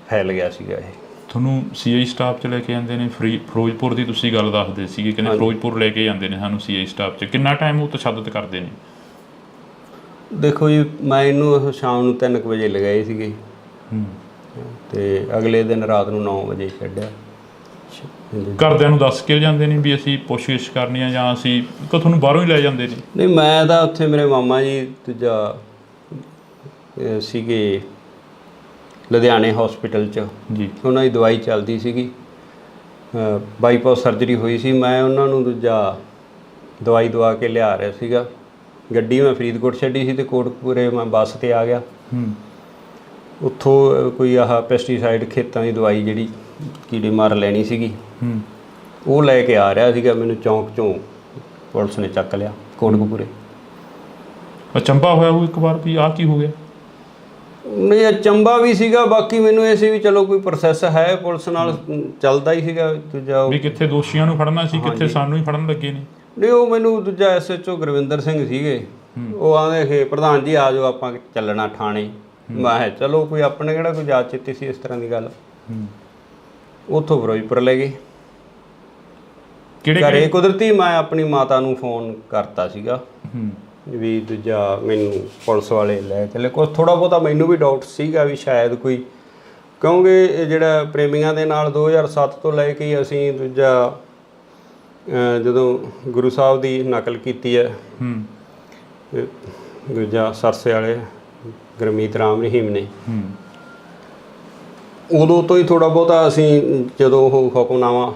ਫੈਲ ਗਿਆ ਸੀਗਾ। ਇਹ ਤੁਹਾਨੂੰ CI ਸਟਾਫ 'ਚ ਲੈ ਕੇ ਜਾਂਦੇ ਨੇ, ਫਿਰੋਜ਼ਪੁਰ ਦੀ ਤੁਸੀਂ ਗੱਲ ਦੱਸਦੇ ਸੀਗੇ, ਕਹਿੰਦੇ ਫਿਰੋਜ਼ਪੁਰ ਲੈ ਕੇ ਜਾਂਦੇ ਨੇ ਸਾਨੂੰ CI ਸਟਾਫ 'ਚ, ਕਿੰਨਾ ਟਾਈਮ ਉਹ ਤਸ਼ੱਦਦ ਕਰਦੇ ਨੇ? ਦੇਖੋ ਜੀ, ਮੈਂ ਇਹਨੂੰ ਸ਼ਾਮ ਨੂੰ 3 ਵਜੇ ਲਗਾਏ ਸੀਗੇ ਅਤੇ ਅਗਲੇ ਦਿਨ ਰਾਤ ਨੂੰ 9 ਵਜੇ ਛੱਡਿਆ। ਘਰਦਿਆਂ ਨੂੰ ਦੱਸ ਕੇ ਜਾਂਦੇ ਨੇ ਵੀ ਅਸੀਂ ਪੁੱਛਗਿੱਛ ਕਰਨੀ ਆ, ਜਾਂ ਅਸੀਂ ਤੁਹਾਨੂੰ ਬਾਹਰੋਂ ਹੀ ਲੈ ਜਾਂਦੇ ਨੇ? ਨਹੀਂ, ਮੈਂ ਤਾਂ ਉੱਥੇ ਮੇਰੇ ਮਾਮਾ ਜੀ ਦੂਜਾ ਸੀਗੇ ਲੁਧਿਆਣੇ ਹੌਸਪੀਟਲ 'ਚ ਜੀ, ਉਹਨਾਂ ਦੀ ਦਵਾਈ ਚੱਲਦੀ ਸੀਗੀ, ਬਾਈਪਾਸ ਸਰਜਰੀ ਹੋਈ ਸੀ। ਮੈਂ ਉਹਨਾਂ ਨੂੰ ਦੂਜਾ ਦਵਾਈ ਦਵਾ ਕੇ ਲਿਆ ਰਿਹਾ ਸੀਗਾ। ਗੱਡੀ ਮੈਂ ਫਰੀਦਕੋਟ ਛੱਡੀ ਸੀ ਅਤੇ ਕੋਟਕਪੂਰੇ ਮੈਂ ਬੱਸ 'ਤੇ ਆ ਗਿਆ। ਉੱਥੋਂ ਕੋਈ ਆਹ ਪੈਸਟੀਸਾਈਡ ਖੇਤਾਂ ਦੀ ਦਵਾਈ ਜਿਹੜੀ ਕੀੜੇ ਮਾਰ ਲੈਣੀ ਸੀਗੀ, ਉਹ ਲੈ ਕੇ ਆ ਰਿਹਾ ਸੀਗਾ। ਮੈਨੂੰ ਚੌਂਕ 'ਚੋਂ ਪੁਲਿਸ ਨੇ ਚੱਕ ਲਿਆ ਕੋਟਕਪੂਰੇ। ਅਚੰਭਾ ਹੋਇਆ ਉਹ ਇੱਕ ਵਾਰ ਵੀ ਆਹ ਕੀ ਹੋ ਗਿਆ? ਨਹੀਂ, ਅਚੰਭਾ ਵੀ ਸੀਗਾ, ਬਾਕੀ ਮੈਨੂੰ ਇਹ ਸੀ ਵੀ ਚਲੋ ਕੋਈ ਪ੍ਰੋਸੈਸ ਹੈ ਪੁਲਿਸ ਨਾਲ ਚੱਲਦਾ ਹੀ ਸੀਗਾ। ਦੂਜਾ ਵੀ ਕਿੱਥੇ ਦੋਸ਼ੀਆਂ ਨੂੰ ਫੜਨਾ ਸੀ, ਕਿੱਥੇ ਸਾਨੂੰ ਹੀ ਫੜਨ ਲੱਗੇ ਨੇ। ਨਹੀਂ, ਉਹ ਮੈਨੂੰ ਦੂਜਾ SHO ਗੁਰਵਿੰਦਰ ਸਿੰਘ ਸੀਗੇ, ਉਹ ਆਂਦੇ ਕਿ ਪ੍ਰਧਾਨ ਜੀ ਆ ਜਾਓ ਆਪਾਂ ਚੱਲਣਾ ਥਾਣੇ। ਮੈਂ ਕਿਹਾ ਚਲੋ, ਕੋਈ ਆਪਣੇ ਕਿਹੜਾ ਕੋਈ ਜਾਤ ਚਿੱਤੀ ਸੀ ਇਸ ਤਰ੍ਹਾਂ ਦੀ ਗੱਲ। ਉੱਥੋਂ ਫਿਰੋਜ਼ਪੁਰ ਲੈ ਗਏ। ਘਰੇ ਕੁਦਰਤੀ ਮੈਂ ਆਪਣੀ ਮਾਤਾ ਨੂੰ ਫੋਨ ਕਰਤਾ ਸੀਗਾ ਵੀ ਦੂਜਾ ਮੈਨੂੰ ਪੁਲਿਸ ਵਾਲੇ ਲੈ ਚੱਲੇ। ਕੁਛ ਥੋੜ੍ਹਾ ਬਹੁਤਾ ਮੈਨੂੰ ਵੀ ਡਾਊਟ ਸੀਗਾ ਵੀ ਸ਼ਾਇਦ ਕੋਈ, ਕਿਉਂਕਿ ਇਹ ਜਿਹੜਾ ਪ੍ਰੇਮੀਆਂ ਦੇ ਨਾਲ 2007 ਤੋਂ ਲੈ ਕੇ ਅਸੀਂ ਦੂਜਾ ਜਦੋਂ ਗੁਰੂ ਸਾਹਿਬ ਦੀ ਨਕਲ ਕੀਤੀ ਹੈ ਦੂਜਾ ਸਰਸੇ ਵਾਲੇ ਗੁਰਮੀਤ ਰਾਮ ਰਹੀਮ ਨੇ, ਉਦੋਂ ਤੋਂ ਹੀ ਥੋੜ੍ਹਾ ਬਹੁਤਾ ਅਸੀਂ ਜਦੋਂ ਉਹ ਹੁਕਮਨਾਮਾ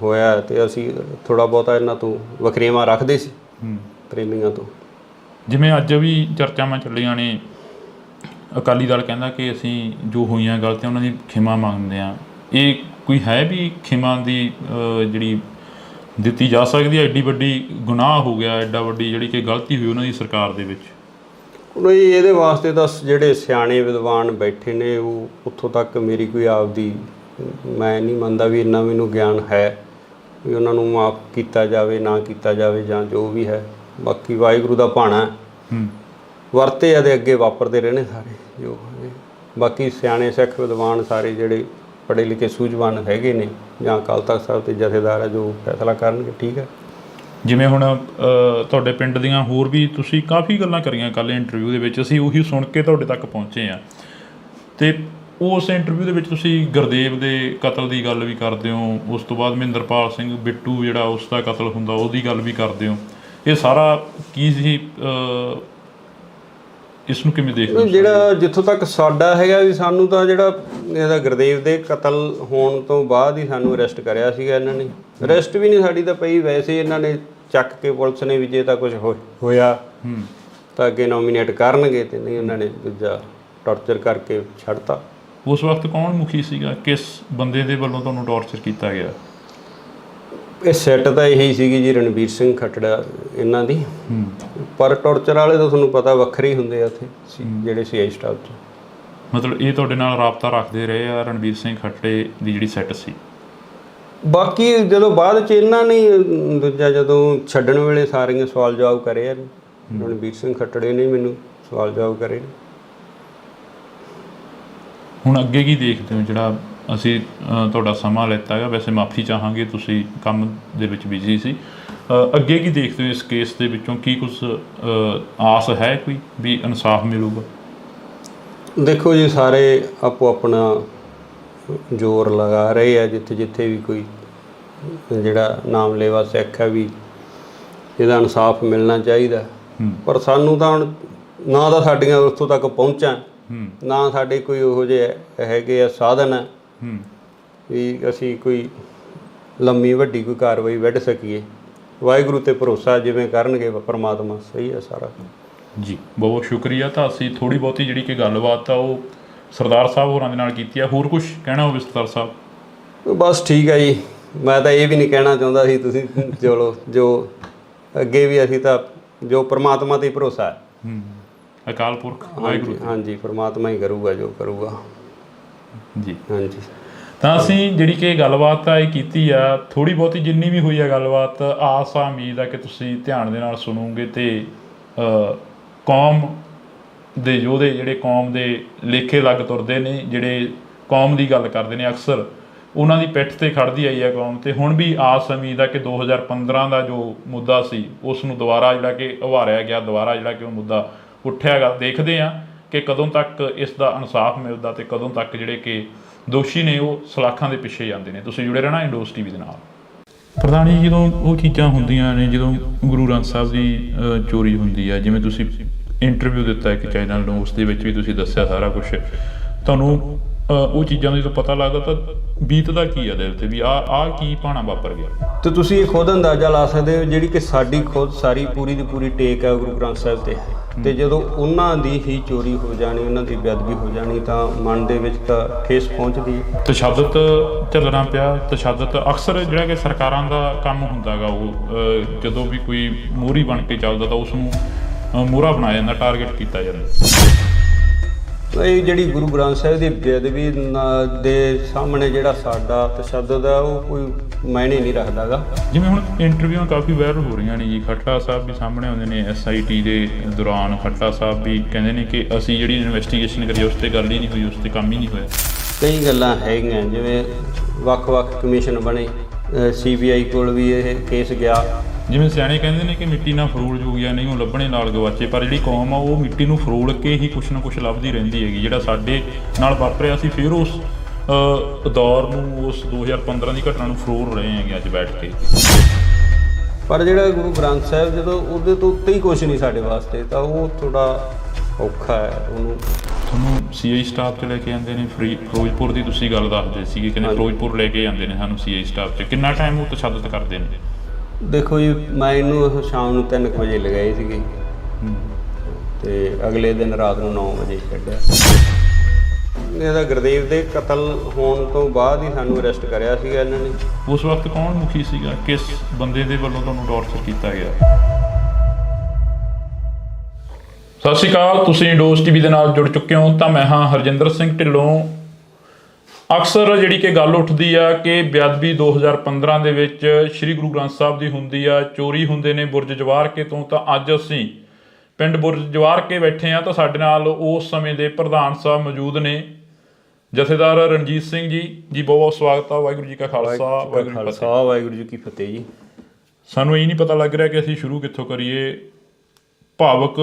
ਹੋਇਆ ਤੇ ਅਸੀਂ ਥੋੜ੍ਹਾ ਬਹੁਤਾ ਇਹਨਾਂ ਤੋਂ ਵਖਰੇਵਾਂ ਰੱਖਦੇ ਸੀ ਪ੍ਰੇਮੀਆਂ ਤੋਂ। ਜਿਵੇਂ ਅੱਜ ਵੀ ਚਰਚਾਵਾਂ ਚੱਲੀਆਂ ਨੇ, ਅਕਾਲੀ ਦਲ ਕਹਿੰਦਾ ਕਿ ਅਸੀਂ ਜੋ ਹੋਈਆਂ ਗਲਤੀਆਂ ਉਹਨਾਂ ਦੀ ਖਿਮਾ ਮੰਗਦੇ ਹਾਂ। ਇਹ ਕੋਈ ਹੈ ਵੀ ਖਿਮਾ ਦੀ ਜਿਹੜੀ ਦਿੱਤੀ ਜਾ ਸਕਦੀ ਹੈ? ਐਡੀ ਵੱਡੀ ਗੁਨਾਹ ਹੋ ਗਿਆ, ਐਡਾ ਵੱਡੀ ਜਿਹੜੀ ਕਿ ਗਲਤੀ ਹੋਈ ਉਹਨਾਂ ਦੀ ਸਰਕਾਰ ਦੇ ਵਿੱਚ। ਨਹੀਂ, ਇਹਦੇ ਵਾਸਤੇ ਤਾਂ ਜਿਹੜੇ ਸਿਆਣੇ ਵਿਦਵਾਨ ਬੈਠੇ ਨੇ ਉਹ ਉੱਥੋਂ ਤੱਕ ਮੇਰੀ ਕੋਈ ਆਪਦੀ, ਮੈਂ ਨਹੀਂ ਮੰਨਦਾ ਵੀ ਇੰਨਾ ਮੈਨੂੰ ਗਿਆਨ ਹੈ ਵੀ ਉਹਨਾਂ ਨੂੰ ਮਾਫ਼ ਕੀਤਾ ਜਾਵੇ ਨਾ ਕੀਤਾ ਜਾਵੇ ਜਾਂ ਜੋ ਵੀ ਹੈ। ਬਾਕੀ ਵਾਹਿਗੁਰੂ ਦਾ ਭਾਣਾ ਵਰਤੇ ਇਹਦੇ ਅੱਗੇ ਵਾਪਰਦੇ ਰਹਿਣੇ ਸਾਰੇ ਜੋ। ਬਾਕੀ ਸਿਆਣੇ ਸਿੱਖ ਵਿਦਵਾਨ ਸਾਰੇ ਜਿਹੜੇ ਪੜ੍ਹੇ ਲਿਖੇ ਸੂਝਵਾਨ ਹੈਗੇ ਨੇ ਜਾਂ ਅਕਾਲ ਤਖ਼ਤ ਸਾਹਿਬ ਤੇ ਜਥੇਦਾਰ ਹੈ ਜੋ ਫੈਸਲਾ ਕਰਨਗੇ ਠੀਕ ਹੈ। ਜਿਵੇਂ ਹੁਣ ਤੁਹਾਡੇ ਪਿੰਡ ਦੀਆਂ ਹੋਰ ਵੀ ਤੁਸੀਂ ਕਾਫੀ ਗੱਲਾਂ ਕਰੀਆਂ ਕੱਲ੍ਹ ਇੰਟਰਵਿਊ ਦੇ ਵਿੱਚ, ਅਸੀਂ ਉਹੀ ਸੁਣ ਕੇ ਤੁਹਾਡੇ ਤੱਕ ਪਹੁੰਚੇ ਹਾਂ। ਅਤੇ ਉਸ ਇੰਟਰਵਿਊ ਦੇ ਵਿੱਚ ਤੁਸੀਂ ਗੁਰਦੇਵ ਦੇ ਕਤਲ ਦੀ ਗੱਲ ਵੀ ਕਰਦੇ ਹੋ, ਉਸ ਤੋਂ ਬਾਅਦ ਮਹਿੰਦਰਪਾਲ ਸਿੰਘ ਬਿੱਟੂ ਜਿਹੜਾ ਉਸ ਦਾ ਕਤਲ ਹੁੰਦਾ ਉਹਦੀ ਗੱਲ ਵੀ ਕਰਦੇ ਹੋ। ਇਹ ਸਾਰਾ ਕੀ ਸੀ, ਇਸ ਨੂੰ ਕਿਵੇਂ ਦੇਖਦੇ ਹੋ? ਜਿਹੜਾ ਜਿੱਥੋਂ ਤੱਕ ਸਾਡਾ ਹੈਗਾ ਵੀ ਸਾਨੂੰ ਤਾਂ ਜਿਹੜਾ ਇਹਦਾ ਗੁਰਦੇਵ ਦੇ ਕਤਲ ਹੋਣ ਤੋਂ ਬਾਅਦ ਹੀ ਸਾਨੂੰ ਅਰੈਸਟ ਕਰਿਆ ਸੀਗਾ ਇਹਨਾਂ ਨੇ। ਅਰੈਸਟ ਵੀ ਨਹੀਂ ਸਾਡੀ ਤਾਂ ਪਈ, ਵੈਸੇ ਇਹਨਾਂ ਨੇ ਚੱਕ ਕੇ ਪੁਲਿਸ ਨੇ ਵੀ ਜੇ ਤਾਂ ਕੁਝ ਹੋਇਆ ਤਾਂ ਅੱਗੇ ਨੋਮੀਨੇਟ ਕਰਨਗੇ, ਤੇ ਨਹੀਂ ਉਹਨਾਂ ਨੇ ਦੂਜਾ ਟੌਰਚਰ ਕਰਕੇ ਛੱਡਤਾ। ਉਸ ਵਕਤ ਕੌਣ ਮੁਖੀ ਸੀਗਾ? ਕਿਸ ਬੰਦੇ ਦੇ ਵੱਲੋਂ ਤੁਹਾਨੂੰ ਟੌਰਚਰ ਕੀਤਾ ਗਿਆ? ਇਹ ਸੈੱਟ ਤਾਂ ਇਹੀ ਸੀਗੀ ਜੀ, ਰਣਬੀਰ ਸਿੰਘ ਖੱਟੜਾ ਇਹਨਾਂ ਦੀ। ਪਰ ਟੌਰਚਰ ਵਾਲੇ ਤਾਂ ਤੁਹਾਨੂੰ ਪਤਾ ਵੱਖਰੇ ਹੀ ਹੁੰਦੇ ਆ ਉੱਥੇ ਜਿਹੜੇ CI ਸਟਾਫ 'ਚ। ਮਤਲਬ ਇਹ ਤੁਹਾਡੇ ਨਾਲ ਰਾਬਤਾ ਰੱਖਦੇ ਰਹੇ ਆ ਰਣਬੀਰ ਸਿੰਘ ਖੱਟੜੇ ਦੀ ਜਿਹੜੀ ਸੈੱਟ ਸੀ? ਬਾਕੀ ਜਦੋਂ ਬਾਅਦ 'ਚ ਇਹਨਾਂ ਨੇ ਦੂਜਾ ਜਦੋਂ ਛੱਡਣ ਵੇਲੇ ਸਾਰੀਆਂ ਸਵਾਲ ਜਵਾਬ ਕਰੇ ਆ, ਰਣਬੀਰ ਸਿੰਘ ਖੱਟੜੇ ਨੇ ਮੈਨੂੰ ਸਵਾਲ ਜਵਾਬ ਕਰੇ ਨੇ। ਹੁਣ ਅੱਗੇ ਕੀ ਦੇਖਦੇ ਹੋ? ਜਿਹੜਾ ਅਸੀਂ ਤੁਹਾਡਾ ਸਮਾਂ ਲਿੱਤਾ ਹੈਗਾ, ਵੈਸੇ ਮਾਫੀ ਚਾਹਾਂਗੇ, ਤੁਸੀਂ ਕੰਮ ਦੇ ਵਿੱਚ ਬਿਜ਼ੀ ਸੀ। ਅੱਗੇ ਕੀ ਦੇਖਦੇ ਹੋ ਇਸ ਕੇਸ ਦੇ ਵਿੱਚੋਂ? ਕੀ ਕੁਛ ਆਸ ਹੈ ਕੋਈ ਵੀ ਇਨਸਾਫ ਮਿਲੂਗਾ? ਦੇਖੋ ਜੀ, ਸਾਰੇ ਆਪੋ ਆਪਣਾ ਜ਼ੋਰ ਲਗਾ ਰਹੇ ਆ, ਜਿੱਥੇ ਜਿੱਥੇ ਵੀ ਕੋਈ ਜਿਹੜਾ ਨਾਮਲੇਵਾ ਸਿੱਖ ਹੈ ਵੀ ਇਹਦਾ ਇਨਸਾਫ ਮਿਲਣਾ ਚਾਹੀਦਾ। ਪਰ ਸਾਨੂੰ ਤਾਂ ਹੁਣ ਨਾ ਤਾਂ ਸਾਡੀਆਂ ਉੱਥੋਂ ਤੱਕ ਪਹੁੰਚਾਂ, ਨਾ ਸਾਡੇ ਕੋਈ ਉਹੋ ਜਿਹੇ ਹੈਗੇ ਆ ਸਾਧਨ ਹੈ ਵੀ ਅਸੀਂ ਕੋਈ ਲੰਮੀ ਵੱਡੀ ਕੋਈ ਕਾਰਵਾਈ ਵੱਢ ਸਕੀਏ। ਵਾਹਿਗੁਰੂ 'ਤੇ ਭਰੋਸਾ, ਜਿਵੇਂ ਕਰਨਗੇ ਪਰਮਾਤਮਾ, ਸਹੀ ਹੈ ਸਾਰਾ ਜੀ। ਬਹੁਤ ਸ਼ੁਕਰੀਆ। ਤਾਂ ਅਸੀਂ ਥੋੜ੍ਹੀ ਬਹੁਤੀ ਜਿਹੜੀ ਕਿ ਗੱਲਬਾਤ ਆ ਉਹ ਸਰਦਾਰ ਸਾਹਿਬ ਹੋਰਾਂ ਦੇ ਨਾਲ ਕੀਤੀ ਆ। ਹੋਰ ਕੁਛ ਕਹਿਣਾ ਹੋਵੇ ਸਰਦਾਰ ਸਾਹਿਬ? ਬਸ ਠੀਕ ਹੈ ਜੀ, ਮੈਂ ਤਾਂ ਇਹ ਵੀ ਨਹੀਂ ਕਹਿਣਾ ਚਾਹੁੰਦਾ ਸੀ। ਤੁਸੀਂ ਚਲੋ ਜੋ ਅੱਗੇ ਵੀ ਅਸੀਂ ਤਾਂ ਜੋ ਪਰਮਾਤਮਾ 'ਤੇ ਭਰੋਸਾ ਹੈ, ਅਕਾਲ ਪੁਰਖ ਵਾਹਿਗੁਰੂ। ਹਾਂਜੀ, ਪਰਮਾਤਮਾ ਹੀ ਕਰੂਗਾ ਜੋ ਕਰੂਗਾ ਜੀ। ਹਾਂਜੀ। ਤਾਂ ਅਸੀਂ ਜਿਹੜੀ ਕਿ ਗੱਲਬਾਤ ਆ ਇਹ ਕੀਤੀ ਆ, ਥੋੜ੍ਹੀ ਬਹੁਤੀ ਜਿੰਨੀ ਵੀ ਹੋਈ ਆ ਗੱਲਬਾਤ, ਆਸ ਆ ਉਮੀਦ ਆ ਕਿ ਤੁਸੀਂ ਧਿਆਨ ਦੇ ਨਾਲ ਸੁਣੋਗੇ ਅਤੇ ਕੌਮ ਦੇ ਯੋਧੇ ਜਿਹੜੇ ਕੌਮ ਦੇ ਲੇਖੇ ਲੱਗ ਤੁਰਦੇ ਨੇ, ਜਿਹੜੇ ਕੌਮ ਦੀ ਗੱਲ ਕਰਦੇ ਨੇ, ਅਕਸਰ ਉਹਨਾਂ ਦੀ ਪਿੱਠ 'ਤੇ ਖੜ੍ਹਦੀ ਆਈ ਆ ਕੌਮ। ਅਤੇ ਹੁਣ ਵੀ ਆਸ ਉਮੀਦ ਆ ਕਿ 2015 ਦਾ ਜੋ ਮੁੱਦਾ ਸੀ ਉਸ ਨੂੰ ਦੁਬਾਰਾ ਜਿਹੜਾ ਕਿ ਉਭਾਰਿਆ ਗਿਆ, ਦੁਬਾਰਾ ਜਿਹੜਾ ਕਿ ਉਹ ਮੁੱਦਾ ਉੱਠਿਆ ਗਾ। ਦੇਖਦੇ ਹਾਂ ਕਿ ਕਦੋਂ ਤੱਕ ਇਸ ਦਾ ਇਨਸਾਫ ਮਿਲਦਾ ਅਤੇ ਕਦੋਂ ਤੱਕ ਜਿਹੜੇ ਕਿ ਦੋਸ਼ੀ ਨੇ ਉਹ ਸਲਾਖਾਂ ਦੇ ਪਿੱਛੇ ਜਾਂਦੇ ਨੇ। ਤੁਸੀਂ ਜੁੜੇ ਰਹਿਣਾ ਇੰਡੋਸ TV ਦੇ ਨਾਲ। ਪ੍ਰਧਾਨ ਜੀ, ਜਦੋਂ ਉਹ ਚੀਜ਼ਾਂ ਹੁੰਦੀਆਂ ਨੇ, ਜਦੋਂ ਗੁਰੂ ਗ੍ਰੰਥ ਸਾਹਿਬ ਦੀ ਚੋਰੀ ਹੁੰਦੀ ਆ, ਜਿਵੇਂ ਤੁਸੀਂ ਇੰਟਰਵਿਊ ਦਿੱਤਾ ਇੱਕ ਚੈਨਲ ਨੂੰ, ਉਸ ਦੇ ਵਿੱਚ ਵੀ ਤੁਸੀਂ ਦੱਸਿਆ ਸਾਰਾ ਕੁਛ, ਤੁਹਾਨੂੰ ਉਹ ਚੀਜ਼ਾਂ ਦਾ ਜਦੋਂ ਪਤਾ ਲੱਗਦਾ ਤਾਂ ਬੀਤਦਾ ਕੀ ਆ ਦਿਲ 'ਤੇ ਵੀ ਆਹ ਕੀ ਭਾਣਾ ਵਾਪਰ ਗਿਆ? ਤੇ ਤੁਸੀਂ ਇਹ ਖੁਦ ਅੰਦਾਜ਼ਾ ਲਾ ਸਕਦੇ ਹੋ ਜਿਹੜੀ ਕਿ ਸਾਡੀ ਖੁਦ ਸਾਰੀ ਪੂਰੀ ਦੀ ਪੂਰੀ ਟੇਕ ਹੈ ਗੁਰੂ ਗ੍ਰੰਥ ਸਾਹਿਬ 'ਤੇ। ਤੇ ਜਦੋਂ ਉਹਨਾਂ ਦੀ ਹੀ ਚੋਰੀ ਹੋ ਜਾਣੀ, ਉਹਨਾਂ ਦੀ ਬੇਅਦਬੀ ਹੋ ਜਾਣੀ ਤਾਂ ਮਨ ਦੇ ਵਿੱਚ ਤਾਂ ਠੇਸ ਪਹੁੰਚਦੀ ਹੈ। ਤਸ਼ੱਦਦ ਝੱਲਣਾ ਪਿਆ। ਤਸ਼ੱਦਦ ਅਕਸਰ ਜਿਹੜਾ ਕਿ ਸਰਕਾਰਾਂ ਦਾ ਕੰਮ ਹੁੰਦਾ ਗਾ, ਉਹ ਜਦੋਂ ਵੀ ਕੋਈ ਮੋਹਰੀ ਬਣ ਕੇ ਚੱਲਦਾ ਤਾਂ ਉਸ ਨੂੰ ਮੋਹਰਾ ਬਣਾਇਆ ਜਾਂਦਾ, ਟਾਰਗੇਟ ਕੀਤਾ ਜਾਂਦਾ। ਇਹ ਜਿਹੜੀ ਗੁਰੂ ਗ੍ਰੰਥ ਸਾਹਿਬ ਦੀ ਬੇਅਦਬੀ ਦੇ ਸਾਹਮਣੇ ਜਿਹੜਾ ਸਾਡਾ ਤਸ਼ੱਦਦ ਹੈ ਉਹ ਕੋਈ ਮਾਇਨੇ ਨਹੀਂ ਰੱਖਦਾ ਗਾ। ਜਿਵੇਂ ਹੁਣ ਇੰਟਰਵਿਊਆਂ ਕਾਫੀ ਵਾਇਰਲ ਹੋ ਰਹੀਆਂ ਨੇ ਜੀ, ਖੱਟੜਾ ਸਾਹਿਬ ਵੀ ਸਾਹਮਣੇ ਆਉਂਦੇ ਨੇ। SIT ਦੇ ਦੌਰਾਨ ਖੱਟੜਾ ਸਾਹਿਬ ਵੀ ਕਹਿੰਦੇ ਨੇ ਕਿ ਅਸੀਂ ਜਿਹੜੀ ਇਨਵੈਸਟੀਗੇਸ਼ਨ ਕਰੀ ਉਸ 'ਤੇ ਗੱਲ ਹੀ ਨਹੀਂ ਹੋਈ, ਉਸ 'ਤੇ ਕੰਮ ਹੀ ਨਹੀਂ ਹੋਇਆ। ਕਈ ਗੱਲਾਂ ਹੈਗੀਆਂ, ਜਿਵੇਂ ਵੱਖ-ਵੱਖ ਕਮਿਸ਼ਨ ਬਣੇ, CBI ਕੋਲ ਵੀ ਇਹ ਕੇਸ ਗਿਆ। ਜਿਵੇਂ ਸਿਆਣੇ ਕਹਿੰਦੇ ਨੇ ਕਿ ਮਿੱਟੀ ਨਾਲ ਫਰੋਲ ਜੋ ਗਿਆ ਨਹੀਂ ਉਹ ਲੱਭਣੇ ਨਾਲ ਗਵਾਚੇ, ਪਰ ਜਿਹੜੀ ਕੌਮ ਆ ਉਹ ਮਿੱਟੀ ਨੂੰ ਫਰੋਲ ਕੇ ਹੀ ਕੁਛ ਨਾ ਕੁਛ ਲੱਭਦੀ ਰਹਿੰਦੀ ਹੈਗੀ। ਜਿਹੜਾ ਸਾਡੇ ਨਾਲ ਵਾਪਰਿਆ ਸੀ, ਫਿਰ ਉਸ ਦੌਰ ਨੂੰ, ਉਸ 2015 ਦੀ ਘਟਨਾ ਨੂੰ ਫਰੋਲ ਰਹੇ ਹੈਗੇ ਅੱਜ ਬੈਠ ਕੇ। ਪਰ ਜਿਹੜਾ ਗੁਰੂ ਗ੍ਰੰਥ ਸਾਹਿਬ ਜਦੋਂ ਉਹਦੇ ਤੋਂ ਉੱਤੇ ਹੀ ਕੁਛ ਨਹੀਂ ਸਾਡੇ ਵਾਸਤੇ, ਤਾਂ ਉਹ ਥੋੜਾ ਔਖਾ ਹੈ। ਉਹਨੂੰ ਤੁਹਾਨੂੰ CI ਸਟਾਫ 'ਚ ਲੈ ਕੇ ਆਉਂਦੇ ਨੇ। ਫਿਰੋਜ਼ਪੁਰ ਦੀ ਤੁਸੀਂ ਗੱਲ ਦੱਸਦੇ ਸੀਗੇ, ਕਹਿੰਦੇ ਫਿਰੋਜ਼ਪੁਰ ਲੈ ਕੇ ਜਾਂਦੇ ਨੇ ਸਾਨੂੰ CI ਸਟਾਫ 'ਚ। ਕਿੰਨਾ ਟਾਈਮ ਉਹ ਤਸ਼ੱਦਦ ਕਰਦੇ ਨੇ? ਦੇਖੋ ਜੀ, ਮੈਂ ਇਹਨੂੰ ਸ਼ਾਮ ਨੂੰ 3 ਵਜੇ ਲਗਾਏ ਸੀਗੇ ਤੇ ਅਗਲੇ ਦਿਨ ਰਾਤ ਨੂੰ 9 ਵਜੇ ਛੱਡਿਆ। ਇਹਦਾ ਗੁਰਦੇਵ ਦੇ ਕਤਲ ਹੋਣ ਤੋਂ ਬਾਅਦ ਹੀ ਸਾਨੂੰ ਅਰੈਸਟ ਕਰਿਆ ਸੀਗਾ ਇਹਨਾਂ ਨੇ। ਉਸ ਵਕਤ ਕੌਣ ਮੁਖੀ ਸੀਗਾ? ਕਿਸ ਬੰਦੇ ਦੇ ਵੱਲੋਂ ਤੁਹਾਨੂੰ ਟੌਰਚਰ ਕੀਤਾ ਗਿਆ? ਸਤਿ ਸ਼੍ਰੀ ਅਕਾਲ, ਤੁਸੀਂ ਡੋਜ਼ TV ਦੇ ਨਾਲ ਜੁੜ ਚੁੱਕੇ ਹੋ ਤਾਂ ਮੈਂ ਹਾਂ ਹਰਜਿੰਦਰ ਸਿੰਘ ਢਿੱਲੋਂ। ਅਕਸਰ ਜਿਹੜੀ ਕਿ ਗੱਲ ਉੱਠਦੀ ਆ ਕਿ ਬੇਅਦਬੀ 2015 ਦੇ ਵਿੱਚ ਸ੍ਰੀ ਗੁਰੂ ਗ੍ਰੰਥ ਸਾਹਿਬ ਦੀ ਹੁੰਦੀ ਆ, ਚੋਰੀ ਹੁੰਦੇ ਨੇ ਬੁਰਜ ਜਵਾਰਕੇ ਤੋਂ। ਤਾਂ ਅੱਜ ਅਸੀਂ ਪਿੰਡ ਬੁਰਜ ਜਵਾਰਕੇ ਬੈਠੇ ਆ ਤਾਂ ਸਾਡੇ ਨਾਲ ਉਸ ਸਮੇਂ ਦੇ ਪ੍ਰਧਾਨ ਸਾਹਿਬ ਮੌਜੂਦ ਨੇ, ਜਥੇਦਾਰ ਰਣਜੀਤ ਸਿੰਘ ਜੀ। ਜੀ ਬਹੁਤ ਬਹੁਤ ਸਵਾਗਤ ਆ। ਵਾਹਿਗੁਰੂ ਜੀ ਕਾ ਖਾਲਸਾ, ਵਾਹਿਗੁਰੂ ਜੀ ਕੀ ਫਤਿਹ ਜੀ। ਸਾਨੂੰ ਇਹ ਨਹੀਂ ਪਤਾ ਲੱਗ ਰਿਹਾ ਕਿ ਅਸੀਂ ਸ਼ੁਰੂ ਕਿੱਥੋਂ ਕਰੀਏ। ਭਾਵਕ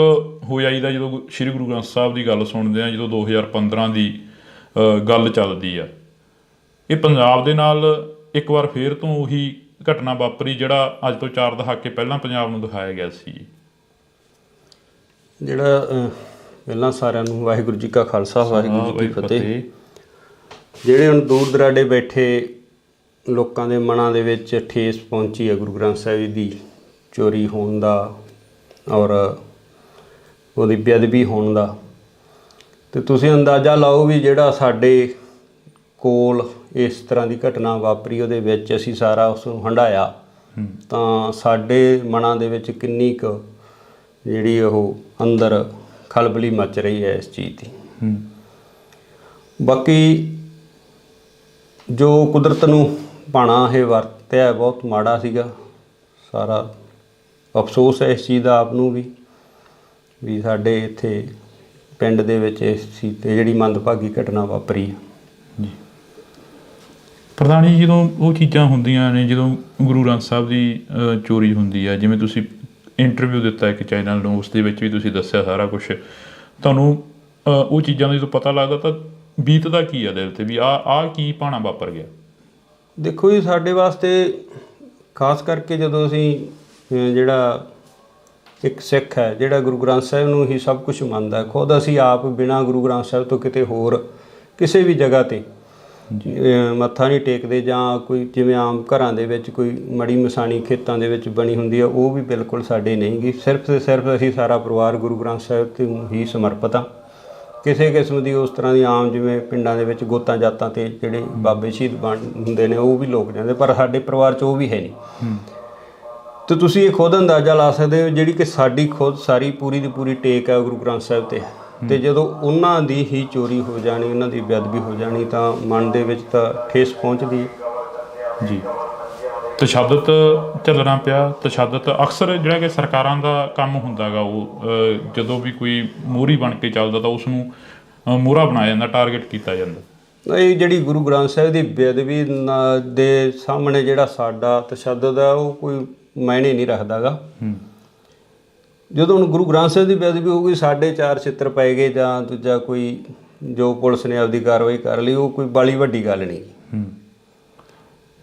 ਹੋ ਜਾਈਦਾ ਜਦੋਂ ਸ੍ਰੀ ਗੁਰੂ ਗ੍ਰੰਥ ਸਾਹਿਬ ਦੀ ਗੱਲ ਸੁਣਦੇ ਆ, ਜਦੋਂ 2015 ਦੀ ਗੱਲ ਚੱਲਦੀ ਆ। ਇਹ ਪੰਜਾਬ ਦੇ ਨਾਲ ਇੱਕ ਵਾਰ ਫੇਰ ਤੋਂ ਉਹੀ ਘਟਨਾ ਵਾਪਰੀ ਜਿਹੜਾ ਅੱਜ ਤੋਂ 4 ਦਹਾਕੇ ਪਹਿਲਾਂ ਪੰਜਾਬ ਨੂੰ ਦਿਖਾਇਆ ਗਿਆ ਸੀ। ਜਿਹੜਾ ਪਹਿਲਾਂ ਸਾਰਿਆਂ ਨੂੰ ਵਾਹਿਗੁਰੂ ਜੀ ਕਾ ਖਾਲਸਾ, ਵਾਹਿਗੁਰੂ ਜੀ ਕੀ ਫਤਿਹ। ਜਿਹੜੇ ਹੁਣ ਦੂਰ ਦਰਾਡੇ ਬੈਠੇ ਲੋਕਾਂ ਦੇ ਮਨਾਂ ਦੇ ਵਿੱਚ ਠੇਸ ਪਹੁੰਚੀ ਹੈ ਗੁਰੂ ਗ੍ਰੰਥ ਸਾਹਿਬ ਦੀ ਚੋਰੀ ਹੋਣ ਦਾ ਔਰ ਉਹਦੀ ਬੇਅਦਬੀ ਹੋਣ ਦਾ, ਤੇ ਤੁਸੀਂ ਅੰਦਾਜ਼ਾ ਲਾਓ ਵੀ ਜਿਹੜਾ ਸਾਡੇ ਕੋਲ ਇਸ ਤਰ੍ਹਾਂ ਦੀ ਘਟਨਾ ਵਾਪਰੀ ਉਹਦੇ ਵਿੱਚ ਅਸੀਂ ਸਾਰਾ ਉਸ ਨੂੰ ਹੰਢਾਇਆ ਤਾਂ ਸਾਡੇ ਮਨਾਂ ਦੇ ਵਿੱਚ ਕਿੰਨੀ ਕੁ ਜਿਹੜੀ ਉਹ ਅੰਦਰ ਖਲਬਲੀ ਮਚ ਰਹੀ ਹੈ ਇਸ ਚੀਜ਼ ਦੀ। ਬਾਕੀ ਜੋ ਕੁਦਰਤ ਨੂੰ ਭਾਣਾ ਇਹ ਵਰਤਿਆ ਬਹੁਤ ਮਾੜਾ ਸੀਗਾ। ਸਾਰਾ ਅਫਸੋਸ ਹੈ ਇਸ ਚੀਜ਼ ਦਾ ਆਪ ਨੂੰ ਵੀ ਸਾਡੇ ਇੱਥੇ ਪਿੰਡ ਦੇ ਵਿੱਚ ਇਸ ਚੀਜ਼ 'ਤੇ ਜਿਹੜੀ ਮੰਦਭਾਗੀ ਘਟਨਾ ਵਾਪਰੀ ਹੈ ਜੀ। ਪ੍ਰਧਾਨ ਜੀ, ਜਦੋਂ ਉਹ ਚੀਜ਼ਾਂ ਹੁੰਦੀਆਂ ਨੇ, ਜਦੋਂ ਗੁਰੂ ਗ੍ਰੰਥ ਸਾਹਿਬ ਦੀ ਚੋਰੀ ਹੁੰਦੀ ਆ, ਜਿਵੇਂ ਤੁਸੀਂ ਇੰਟਰਵਿਊ ਦਿੱਤਾ ਇੱਕ ਚੈਨਲ ਨੂੰ, ਉਸ ਦੇ ਵਿੱਚ ਵੀ ਤੁਸੀਂ ਦੱਸਿਆ ਸਾਰਾ ਕੁਛ, ਤੁਹਾਨੂੰ ਉਹ ਚੀਜ਼ਾਂ ਦਾ ਜਦੋਂ ਪਤਾ ਲੱਗਦਾ ਤਾਂ ਬੀਤਦਾ ਕੀ ਆ ਦਿਲ 'ਤੇ ਵੀ ਆਹ ਕੀ ਭਾਣਾ ਵਾਪਰ ਗਿਆ? ਦੇਖੋ ਜੀ, ਸਾਡੇ ਵਾਸਤੇ ਖਾਸ ਕਰਕੇ ਜਦੋਂ ਅਸੀਂ ਜਿਹੜਾ ਇੱਕ ਸਿੱਖ ਹੈ ਜਿਹੜਾ ਗੁਰੂ ਗ੍ਰੰਥ ਸਾਹਿਬ ਨੂੰ ਹੀ ਸਭ ਕੁਝ ਮੰਨਦਾ, ਖੁਦ ਅਸੀਂ ਆਪ ਬਿਨਾਂ ਗੁਰੂ ਗ੍ਰੰਥ ਸਾਹਿਬ ਤੋਂ ਕਿਤੇ ਹੋਰ ਕਿਸੇ ਵੀ ਜਗ੍ਹਾ 'ਤੇ ਮੱਥਾ ਨਹੀਂ ਟੇਕਦੇ, ਜਾਂ ਕੋਈ ਜਿਵੇਂ ਆਮ ਘਰਾਂ ਦੇ ਵਿੱਚ ਕੋਈ ਮੜੀ ਮਸਾਣੀ ਖੇਤਾਂ ਦੇ ਵਿੱਚ ਬਣੀ ਹੁੰਦੀ ਆ, ਉਹ ਵੀ ਬਿਲਕੁਲ ਸਾਡੇ ਨਹੀਂ ਗੀ। ਸਿਰਫ ਤੇ ਸਿਰਫ ਅਸੀਂ ਸਾਰਾ ਪਰਿਵਾਰ ਗੁਰੂ ਗ੍ਰੰਥ ਸਾਹਿਬ ਤੇ ਹੀ ਸਮਰਪਿਤ ਹਾਂ। ਕਿਸੇ ਕਿਸਮ ਦੀ ਉਸ ਤਰ੍ਹਾਂ ਦੀ ਆਮ ਜਿਵੇਂ ਪਿੰਡਾਂ ਦੇ ਵਿੱਚ ਗੋਤਾਂ ਜਾਤਾਂ 'ਤੇ ਜਿਹੜੇ ਬਾਬੇ ਸ਼ਹੀਦ ਹੁੰਦੇ ਨੇ ਉਹ ਵੀ ਲੋਕ ਜਾਂਦੇ, ਪਰ ਸਾਡੇ ਪਰਿਵਾਰ 'ਚ ਉਹ ਵੀ ਹੈ ਨਹੀਂ। ਤੇ ਤੁਸੀਂ ਇਹ ਖੁਦ ਅੰਦਾਜ਼ਾ ਲਾ ਸਕਦੇ ਹੋ ਜਿਹੜੀ ਕਿ ਸਾਡੀ ਖੁਦ ਸਾਰੀ ਪੂਰੀ ਦੀ ਪੂਰੀ ਟੇਕ ਹੈ ਗੁਰੂ ਗ੍ਰੰਥ ਸਾਹਿਬ 'ਤੇ, ਤੇ ਜਦੋਂ ਉਹਨਾਂ ਦੀ ਹੀ ਚੋਰੀ ਹੋ ਜਾਣੀ, ਉਹਨਾਂ ਦੀ ਬੇਅਦਬੀ ਹੋ ਜਾਣੀ ਤਾਂ ਮਨ ਦੇ ਵਿੱਚ ਤਾਂ ਠੇਸ ਪਹੁੰਚਦੀ ਹੈ ਜੀ। ਤਸ਼ੱਦਦ ਝੱਲਣਾ ਪਿਆ। ਤਸ਼ੱਦਦ ਅਕਸਰ ਜਿਹੜਾ ਕਿ ਸਰਕਾਰਾਂ ਦਾ ਕੰਮ ਹੁੰਦਾ ਗਾ, ਉਹ ਜਦੋਂ ਵੀ ਕੋਈ ਮੋਹਰੀ ਬਣ ਕੇ ਚੱਲਦਾ ਤਾਂ ਉਸ ਨੂੰ ਮੋਹਰਾ ਬਣਾਇਆ ਜਾਂਦਾ, ਟਾਰਗੇਟ ਕੀਤਾ ਜਾਂਦਾ। ਇਹ ਜਿਹੜੀ ਗੁਰੂ ਗ੍ਰੰਥ ਸਾਹਿਬ ਦੀ ਬੇਅਦਬੀ ਦੇ ਸਾਹਮਣੇ ਜਿਹੜਾ ਸਾਡਾ ਤਸ਼ੱਦਦ ਹੈ ਉਹ ਕੋਈ ਮਾਇਨੇ ਨਹੀਂ ਰੱਖਦਾ ਗਾ। ਜਦੋਂ ਹੁਣ ਗੁਰੂ ਗ੍ਰੰਥ ਸਾਹਿਬ ਦੀ ਬੇਅਦਬੀ ਹੋ ਗਈ, ਸਾਡੇ 4 ਛਿੱਤਰ ਪੈ ਗਏ ਜਾਂ ਦੂਜਾ ਕੋਈ ਜੋ ਪੁਲਿਸ ਨੇ ਆਪਦੀ ਕਾਰਵਾਈ ਕਰ ਲਈ, ਉਹ ਕੋਈ ਬਾਲੀ ਵੱਡੀ ਗੱਲ ਨਹੀਂ।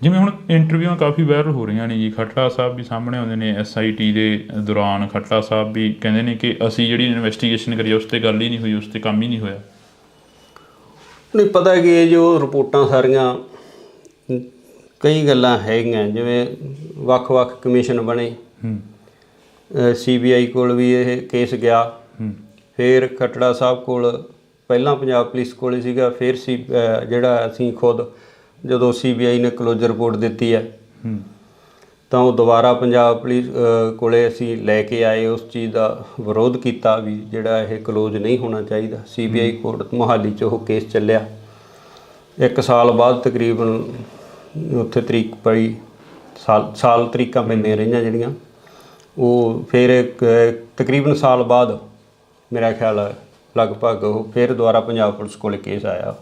ਜਿਵੇਂ ਹੁਣ ਇੰਟਰਵਿਊਆਂ ਕਾਫੀ ਵਾਇਰਲ ਹੋ ਰਹੀਆਂ ਨੇ ਜੀ, ਖੱਟੜਾ ਸਾਹਿਬ ਵੀ ਸਾਹਮਣੇ ਆਉਂਦੇ ਨੇ। SIT ਦੇ ਦੌਰਾਨ ਖੱਟੜਾ ਸਾਹਿਬ ਵੀ ਕਹਿੰਦੇ ਨੇ ਕਿ ਅਸੀਂ ਜਿਹੜੀ ਇਨਵੈਸਟੀਗੇਸ਼ਨ ਕਰੀ ਉਸ 'ਤੇ ਗੱਲ ਹੀ ਨਹੀਂ ਹੋਈ, ਉਸ 'ਤੇ ਕੰਮ ਹੀ ਨਹੀਂ ਹੋਇਆ। ਨਹੀਂ ਪਤਾ ਕਿ ਇਹ ਜੋ ਰਿਪੋਰਟਾਂ ਸਾਰੀਆਂ ਕਈ ਗੱਲਾਂ ਹੈਗੀਆਂ, ਜਿਵੇਂ ਵੱਖ-ਵੱਖ ਕਮਿਸ਼ਨ ਬਣੇ, CBI ਕੋਲ ਵੀ ਇਹ ਕੇਸ ਗਿਆ ਫਿਰ ਖੱਟੜਾ ਸਾਹਿਬ ਕੋਲ ਪਹਿਲਾਂ ਪੰਜਾਬ ਪੁਲਿਸ ਕੋਲ ਸੀਗਾ, ਫਿਰ ਜਿਹੜਾ ਅਸੀਂ ਖੁਦ ਜਦੋਂ CBI ਨੇ ਕਲੋਜ਼ਰ ਰਿਪੋਰਟ ਦਿੱਤੀ ਹੈ ਤਾਂ ਉਹ ਦੁਬਾਰਾ ਪੰਜਾਬ ਪੁਲਿਸ ਕੋਲੇ ਅਸੀਂ ਲੈ ਕੇ ਆਏ, ਉਸ ਚੀਜ਼ ਦਾ ਵਿਰੋਧ ਕੀਤਾ ਵੀ ਜਿਹੜਾ ਇਹ ਕਲੋਜ਼ ਨਹੀਂ ਹੋਣਾ ਚਾਹੀਦਾ। CBI ਕੋਰਟ ਮੋਹਾਲੀ 'ਚ ਉਹ ਕੇਸ ਚੱਲਿਆ। 1 ਸਾਲ ਬਾਅਦ ਤਕਰੀਬਨ ਉੱਥੇ ਤਰੀਕ ਪਈ, ਸਾਲ ਤਰੀਕਾਂ ਪੈਂਦੀਆਂ ਰਹੀਆਂ ਜਿਹੜੀਆਂ, ਉਹ ਫਿਰ ਤਕਰੀਬਨ ਸਾਲ ਬਾਅਦ ਮੇਰਾ ਖਿਆਲ ਹੈ ਲਗਭਗ ਉਹ ਫਿਰ ਦੁਬਾਰਾ ਪੰਜਾਬ ਪੁਲਿਸ ਕੋਲ ਕੇਸ ਆਇਆ।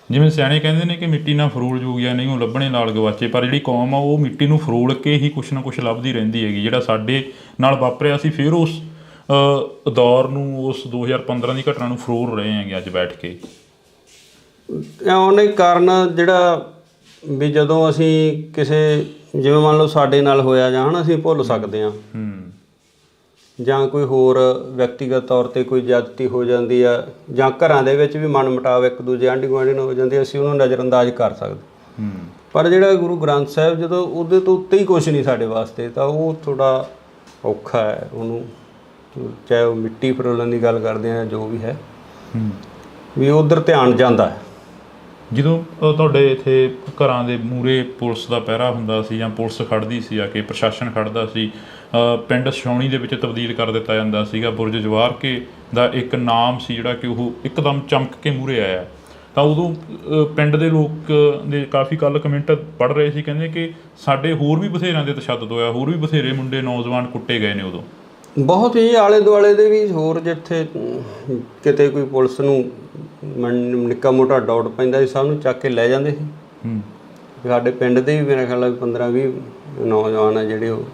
ਜਿਵੇਂ ਸਿਆਣੇ ਕਹਿੰਦੇ ਨੇ ਕਿ ਮਿੱਟੀ ਨਾਲ ਫਰੋਲ ਜੋਗੀਆਂ ਨਹੀਂ ਉਹ ਲੱਭਣੇ ਨਾਲ ਗਵਾਚੇ, ਪਰ ਜਿਹੜੀ ਕੌਮ ਆ ਉਹ ਮਿੱਟੀ ਨੂੰ ਫਰੋਲ ਕੇ ਹੀ ਕੁਛ ਨਾ ਕੁਛ ਲੱਭਦੀ ਰਹਿੰਦੀ ਹੈਗੀ। ਜਿਹੜਾ ਸਾਡੇ ਨਾਲ ਵਾਪਰਿਆ ਸੀ ਫਿਰ ਉਸ ਦੌਰ ਨੂੰ, ਉਸ 2015 ਦੀ ਘਟਨਾ ਨੂੰ ਫਰੋਲ ਰਹੇ ਹੈਗੇ ਅੱਜ ਬੈਠ ਕੇ। ਉਹਨੇ ਕਾਰਨ ਜਿਹੜਾ ਵੀ ਜਦੋਂ ਅਸੀਂ ਕਿਸੇ ਜਿਵੇਂ ਮੰਨ ਲਓ ਸਾਡੇ ਨਾਲ ਹੋਇਆ ਜਾਂ ਅਸੀਂ ਭੁੱਲ ਸਕਦੇ ਹਾਂ, ਜਾਂ ਕੋਈ ਹੋਰ ਵਿਅਕਤੀਗਤ ਤੌਰ 'ਤੇ ਕੋਈ ਜ਼ਿਆਦਤੀ ਹੋ ਜਾਂਦੀ ਆ, ਜਾਂ ਘਰਾਂ ਦੇ ਵਿੱਚ ਵੀ ਮਨ ਮੁਟਾਵ ਇੱਕ ਦੂਜੇ ਆਂਢੀ ਗੁਆਂਢੀ ਨਾਲ ਹੋ ਜਾਂਦੀ, ਅਸੀਂ ਉਹਨੂੰ ਨਜ਼ਰਅੰਦਾਜ਼ ਕਰ ਸਕਦੇ। ਪਰ ਜਿਹੜਾ ਗੁਰੂ ਗ੍ਰੰਥ ਸਾਹਿਬ ਜਦੋਂ ਉਹਦੇ ਤੋਂ ਉੱਤੇ ਹੀ ਕੁਛ ਨਹੀਂ ਸਾਡੇ ਵਾਸਤੇ, ਤਾਂ ਉਹ ਥੋੜ੍ਹਾ ਔਖਾ ਹੈ ਉਹਨੂੰ, ਚਾਹੇ ਉਹ ਮਿੱਟੀ ਫਰੋਲਣ ਦੀ ਗੱਲ ਕਰਦੇ ਆ ਜੋ ਵੀ ਹੈ, ਵੀ ਉੱਧਰ ਧਿਆਨ ਜਾਂਦਾ ਹੈ। ਜਦੋਂ ਤੁਹਾਡੇ ਇੱਥੇ ਘਰਾਂ ਦੇ ਮੂਹਰੇ ਪੁਲਿਸ ਦਾ ਪਹਿਰਾ ਹੁੰਦਾ ਸੀ ਜਾਂ ਪੁਲਿਸ ਖੜ੍ਹਦੀ ਸੀ ਆ ਕੇ, ਪ੍ਰਸ਼ਾਸਨ ਖੜ੍ਹਦਾ ਸੀ, ਪਿੰਡ ਛਾਉਣੀ ਦੇ ਵਿੱਚ ਤਬਦੀਲ ਕਰ ਦਿੱਤਾ ਜਾਂਦਾ ਸੀਗਾ, ਬੁਰਜ ਜਵਾਰ ਕੇ ਦਾ ਇੱਕ ਨਾਮ ਸੀ ਜਿਹੜਾ ਕਿ ਉਹ ਇੱਕਦਮ ਚਮਕ ਕੇ ਮੂਹਰੇ ਆਇਆ, ਤਾਂ ਉਦੋਂ ਪਿੰਡ ਦੇ ਲੋਕ ਦੇ ਕਾਫੀ ਕੱਲ੍ਹ ਕਮੈਂਟ ਪੜ੍ਹ ਰਹੇ ਸੀ, ਕਹਿੰਦੇ ਕਿ ਸਾਡੇ ਹੋਰ ਵੀ ਬਥੇਰਿਆਂ ਦੇ ਤਸ਼ੱਦਦ ਹੋਇਆ, ਹੋਰ ਵੀ ਬਥੇਰੇ ਮੁੰਡੇ ਨੌਜਵਾਨ ਕੁੱਟੇ ਗਏ ਨੇ ਉਦੋਂ। ਬਹੁਤ ਹੀ ਆਲੇ ਦੁਆਲੇ ਦੇ ਵੀ ਹੋਰ ਜਿੱਥੇ ਕਿਤੇ ਕੋਈ ਪੁਲਿਸ ਨੂੰ ਨਿੱਕਾ ਮੋਟਾ ਡਾਊਟ ਪੈਂਦਾ ਸੀ, ਸਭ ਨੂੰ ਚੱਕ ਕੇ ਲੈ ਜਾਂਦੇ ਸੀ। ਸਾਡੇ ਪਿੰਡ ਦੇ ਵੀ ਮੇਰਾ ਖਿਆਲ 15-20 ਨੌਜਵਾਨ ਆ ਜਿਹੜੇ ਉਹ